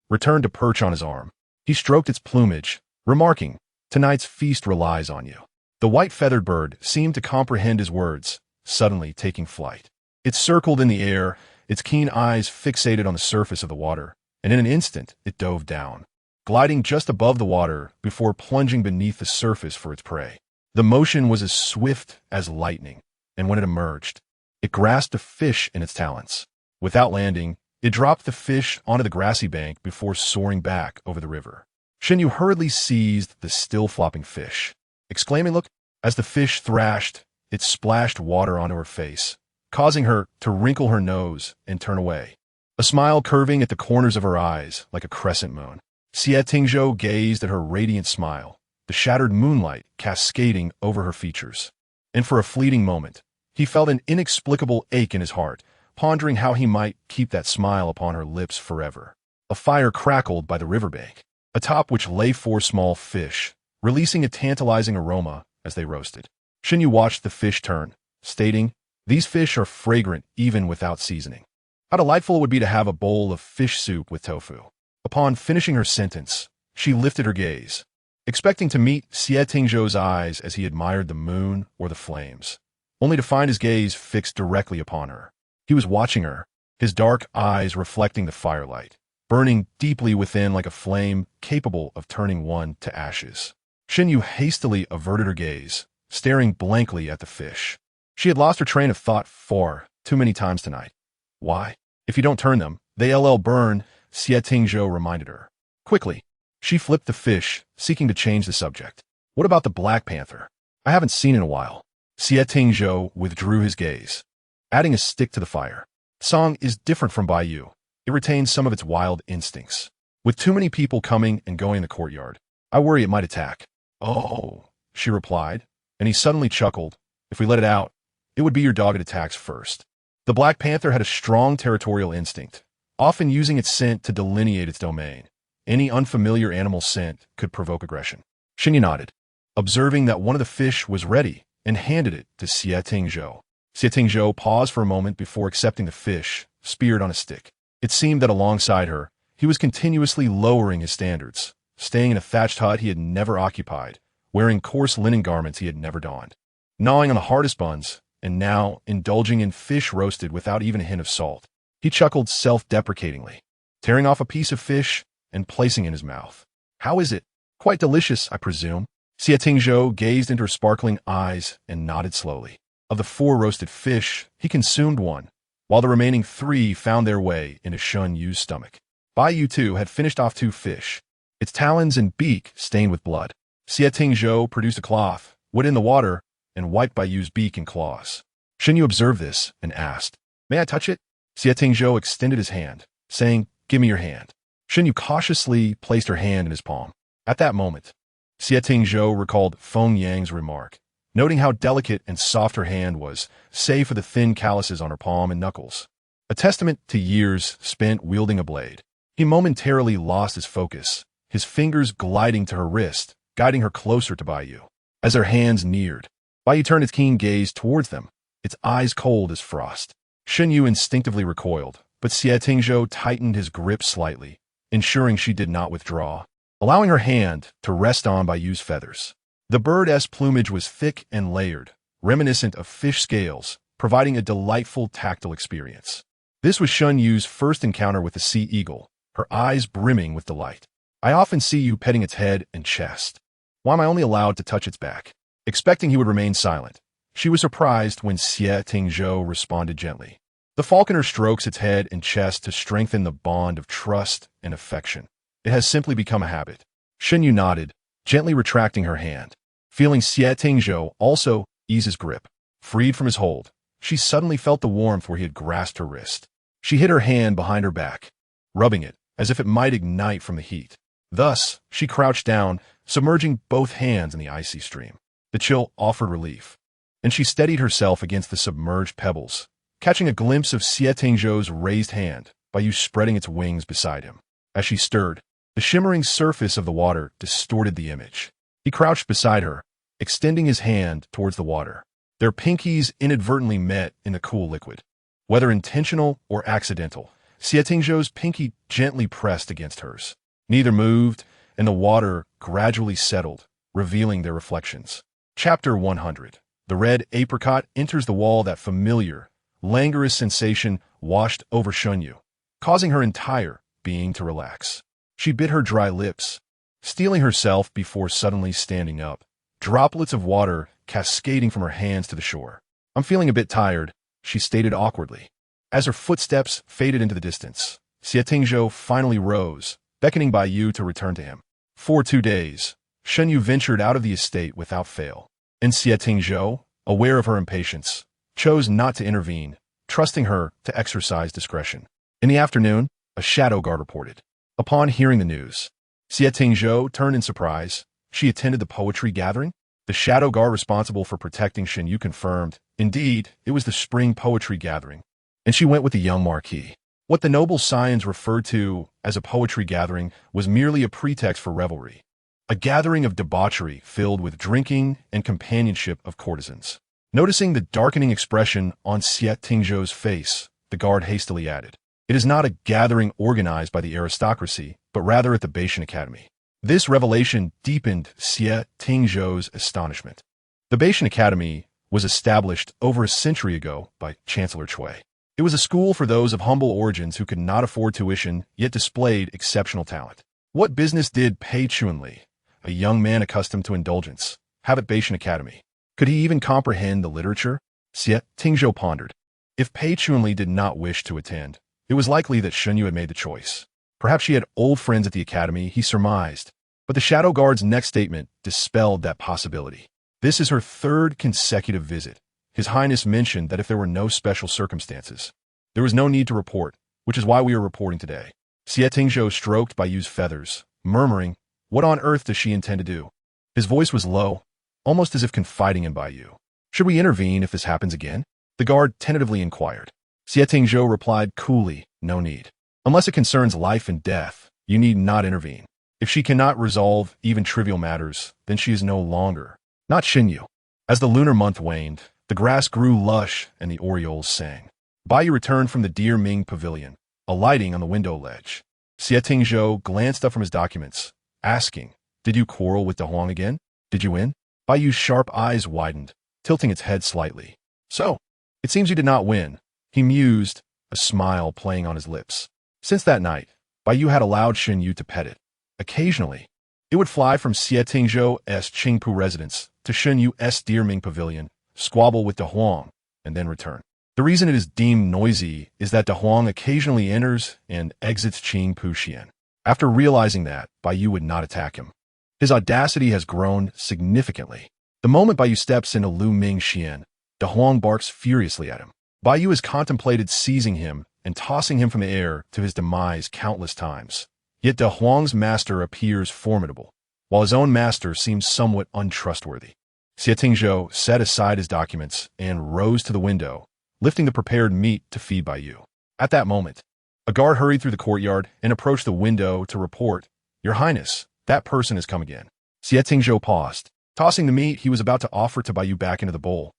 returned to perch on his arm. He stroked its plumage, remarking, "Tonight's feast relies on you." The white feathered bird seemed to comprehend his words, suddenly taking flight. It circled in the air, its keen eyes fixated on the surface of the water, and in an instant it dove down, gliding just above the water before plunging beneath the surface for its prey. The motion was as swift as lightning, and when it emerged, it grasped a fish in its talons. Without landing, it dropped the fish onto the grassy bank before soaring back over the river. Shen Yu hurriedly seized the still flopping fish, exclaiming, "Look!" As the fish thrashed, it splashed water onto her face, causing her to wrinkle her nose and turn away, a smile curving at the corners of her eyes like a crescent moon. Xie Tingzhou gazed at her radiant smile, the shattered moonlight cascading over her features. And for a fleeting moment, he felt an inexplicable ache in his heart, pondering how he might keep that smile upon her lips forever. A fire crackled by the riverbank, atop which lay 4 small fish, releasing a tantalizing aroma as they roasted. Shen Yu watched the fish turn, stating, "These fish are fragrant even without seasoning. How delightful it would be to have a bowl of fish soup with tofu." Upon finishing her sentence, she lifted her gaze, expecting to meet Xie Tingzhou's eyes as he admired the moon or the flames, only to find his gaze fixed directly upon her. He was watching her, his dark eyes reflecting the firelight, burning deeply within like a flame capable of turning one to ashes. Shen Yu hastily averted her gaze, staring blankly at the fish. She had lost her train of thought far too many times tonight. "Why? If you don't turn them, they'll burn," Xie Tingzhou reminded her. Quickly, she flipped the fish, seeking to change the subject. "What about the Black Panther? I haven't seen in a while." Xie Tingzhou withdrew his gaze, adding a stick to the fire. "Song is different from Baiyu. It retains some of its wild instincts. With too many people coming and going in the courtyard, I worry it might attack." "Oh," she replied, and he suddenly chuckled. "If we let it out, it would be your dog it attacks first." The Black Panther had a strong territorial instinct, often using its scent to delineate its domain. Any unfamiliar animal scent could provoke aggression. Shen Yu nodded, observing that one of the fish was ready, and handed it to Xie Tingzhou. Xie Tingzhou paused for a moment before accepting the fish, speared on a stick. It seemed that alongside her, he was continuously lowering his standards, staying in a thatched hut he had never occupied, wearing coarse linen garments he had never donned, gnawing on the hardest buns, and now indulging in fish roasted without even a hint of salt. He chuckled self-deprecatingly, tearing off a piece of fish and placing it in his mouth. "How is it? Quite delicious, I presume?" Xie Tingzhou gazed into her sparkling eyes and nodded slowly. Of the 4 roasted fish, he consumed one, while the remaining 3 found their way into Shen Yu's stomach. Bai Yu too had finished off 2 fish, its talons and beak stained with blood. Xie Tingzhou produced a cloth, wet in the water, and wiped Bai Yu's beak and claws. Shen Yu observed this and asked, "May I touch it?" Xie Tingzhou extended his hand, saying, "Give me your hand." Shen Yu cautiously placed her hand in his palm. At that moment, Xie Tingzhou recalled Feng Yang's remark, noting how delicate and soft her hand was, save for the thin calluses on her palm and knuckles. A testament to years spent wielding a blade. He momentarily lost his focus, his fingers gliding to her wrist, guiding her closer to Bai Yu. As their hands neared, Bai Yu turned its keen gaze towards them, its eyes cold as frost. Shen Yu instinctively recoiled, but Xie Tingzhou tightened his grip slightly, ensuring she did not withdraw, allowing her hand to rest on Bai Yu's feathers. The bird's plumage was thick and layered, reminiscent of fish scales, providing a delightful tactile experience. This was Shen Yu's first encounter with the sea eagle, her eyes brimming with delight. "I often see you petting its head and chest. Why am I only allowed to touch its back?" Expecting he would remain silent, she was surprised when Xie Tingzhou responded gently. The falconer strokes its head and chest to strengthen the bond of trust and affection. It has simply become a habit. Shen Yu nodded, gently retracting her hand. Feeling Xie Tingzhou also ease his grip. Freed from his hold, she suddenly felt the warmth where he had grasped her wrist. She hid her hand behind her back, rubbing it as if it might ignite from the heat. Thus, she crouched down, submerging both hands in the icy stream. The chill offered relief, and she steadied herself against the submerged pebbles, catching a glimpse of Xie Tingzhou's raised hand, Bai Yu spreading its wings beside him. As she stirred, the shimmering surface of the water distorted the image. He crouched beside her, extending his hand towards the water. Their pinkies inadvertently met in the cool liquid. Whether intentional or accidental, Xie Tingzhou's pinky gently pressed against hers. Neither moved, and the water gradually settled, revealing their reflections. Chapter 100. The red apricot enters the wall. That familiar, languorous sensation washed over Shen Yu, causing her entire being to relax. She bit her dry lips, steeling herself before suddenly standing up, droplets of water cascading from her hands to the shore. "I'm feeling a bit tired," she stated awkwardly. As her footsteps faded into the distance, Xie Tingzhou finally rose, beckoning Bai Yu to return to him. For 2 days, Shen Yu ventured out of the estate without fail, and Xie Tingzhou, aware of her impatience, chose not to intervene, trusting her to exercise discretion. In the afternoon, a shadow guard reported. Upon hearing the news, Xie Tingzhou turned in surprise. She attended the poetry gathering. The shadow guard responsible for protecting Shen Yu confirmed, indeed, it was the spring poetry gathering, and she went with the young marquis. What the noble scions referred to as a poetry gathering was merely a pretext for revelry, a gathering of debauchery filled with drinking and companionship of courtesans. Noticing the darkening expression on Xie Tingzhou's face, the guard hastily added, "It is not a gathering organized by the aristocracy, but rather at the Beishan Academy." This revelation deepened Xie Tingzhou's astonishment. The Beishan Academy was established over a century ago by Chancellor Cui. It was a school for those of humble origins who could not afford tuition, yet displayed exceptional talent. What business did Pei Chunli, a young man accustomed to indulgence, have at Beishan Academy? Could he even comprehend the literature? Xie Tingzhou pondered. If Pei Chunli did not wish to attend, it was likely that Shen Yu had made the choice. Perhaps she had old friends at the academy, he surmised. But the shadow guard's next statement dispelled that possibility. "This is her 3rd consecutive visit. His Highness mentioned that if there were no special circumstances, there was no need to report, which is why we are reporting today." Xie Tingzhou stroked Bai Yu's feathers, murmuring, "What on earth does she intend to do?" His voice was low, almost as if confiding in Bai Yu. "Should we intervene if this happens again?" The guard tentatively inquired. Xie Tingzhou replied coolly, "No need. Unless it concerns life and death, you need not intervene. If she cannot resolve even trivial matters, then she is no longer, not Shen Yu." As the lunar month waned, the grass grew lush and the orioles sang. Bai Yu returned from the Deer Ming Pavilion, alighting on the window ledge. Xie Tingzhou glanced up from his documents, asking, "Did you quarrel with De Huang again? Did you win?" Bai Yu's sharp eyes widened, tilting its head slightly. "So, it seems you did not win," he mused, a smile playing on his lips. Since that night, Bai Yu had allowed Shen Yu to pet it. Occasionally, it would fly from Xie Tingzhou's Qingpu residence to Shen Yu's Deer Ming Pavilion, squabble with De Huang, and then return. The The reason it is deemed noisy is that De Huang occasionally enters and exits Qing Puxian. After realizing that, Bai Yu would not attack him. His audacity has grown significantly. The moment Bai Yu steps into Lu Ming Xian, De Huang barks furiously at him. Bai Yu has contemplated seizing him and tossing him from the air to his demise countless times. Yet De Huang's master appears formidable, while his own master seems somewhat untrustworthy. Xie Tingzhou set aside his documents and rose to the window, lifting the prepared meat to feed Bai Yu. At that moment, a guard hurried through the courtyard and approached the window to report, "Your Highness, that person has come again." Xie Tingzhou paused. Tossing the meat he was about to offer to Bai Yu back into the bowl,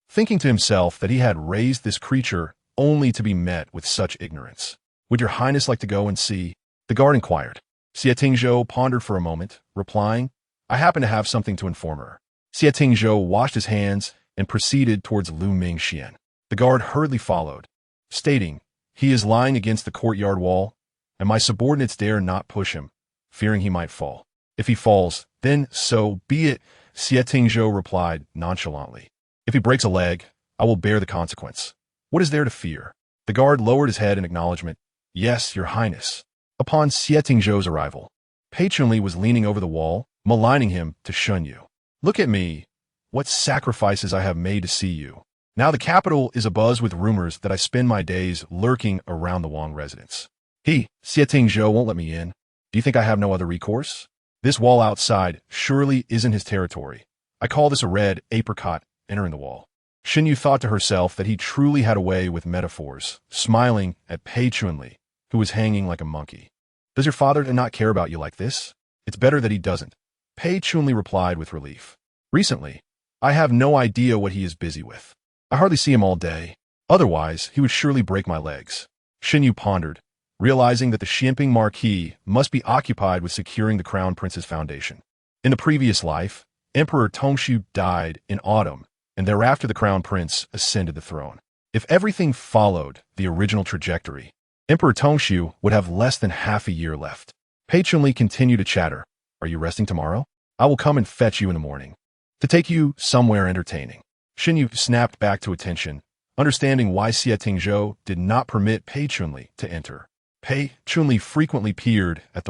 thinking to himself that he had raised this creature only to be met with such ignorance. "Would your Highness like to go and see?" the guard inquired. Xie Tingzhou pondered for a moment, replying, "I happen to have something to inform her." Xie Tingzhou washed his hands and proceeded towards Lu Ming Xian. The guard hurriedly followed, stating, "He is lying against the courtyard wall, and my subordinates dare not push him, fearing he might fall. If he falls, then so be it," Xie Tingzhou replied nonchalantly. "If he breaks a leg, I will bear the consequence. What is there to fear?" The guard lowered his head in acknowledgement. "Yes, your Highness." Upon Xie Tingzhou's arrival, Pei Chunli was leaning over the wall, maligning him to Shen Yu. "Look at me. What sacrifices I have made to see you. Now the capital is abuzz with rumors that I spend my days lurking around the Wang residence. Xie Tingzhou won't let me in. Do you think I have no other recourse? This wall outside surely isn't his territory. I call this a red apricot entering the wall." Shen Yu thought to herself that he truly had a way with metaphors, smiling at Pei Chunli, who was hanging like a monkey. "Does your father not care about you like this? It's better that he doesn't," Pei Chunli replied with relief. "Recently, I have no idea what he is busy with. I hardly see him all day. Otherwise, he would surely break my legs." Shen Yu pondered, realizing that the Xianping Marquis must be occupied with securing the Crown Prince's foundation. In the previous life, Emperor Tongshu died in autumn, and thereafter the Crown Prince ascended the throne. If everything followed the original trajectory, Emperor Tongshu would have less than half a year left. Pei Chunli continued to chatter. "Are you resting tomorrow? I will come and fetch you in the morning, to take you somewhere entertaining." Shen Yu snapped back to attention, understanding why Xie Tingzhou did not permit Pei Chunli to enter. Pei Chunli frequently peered at the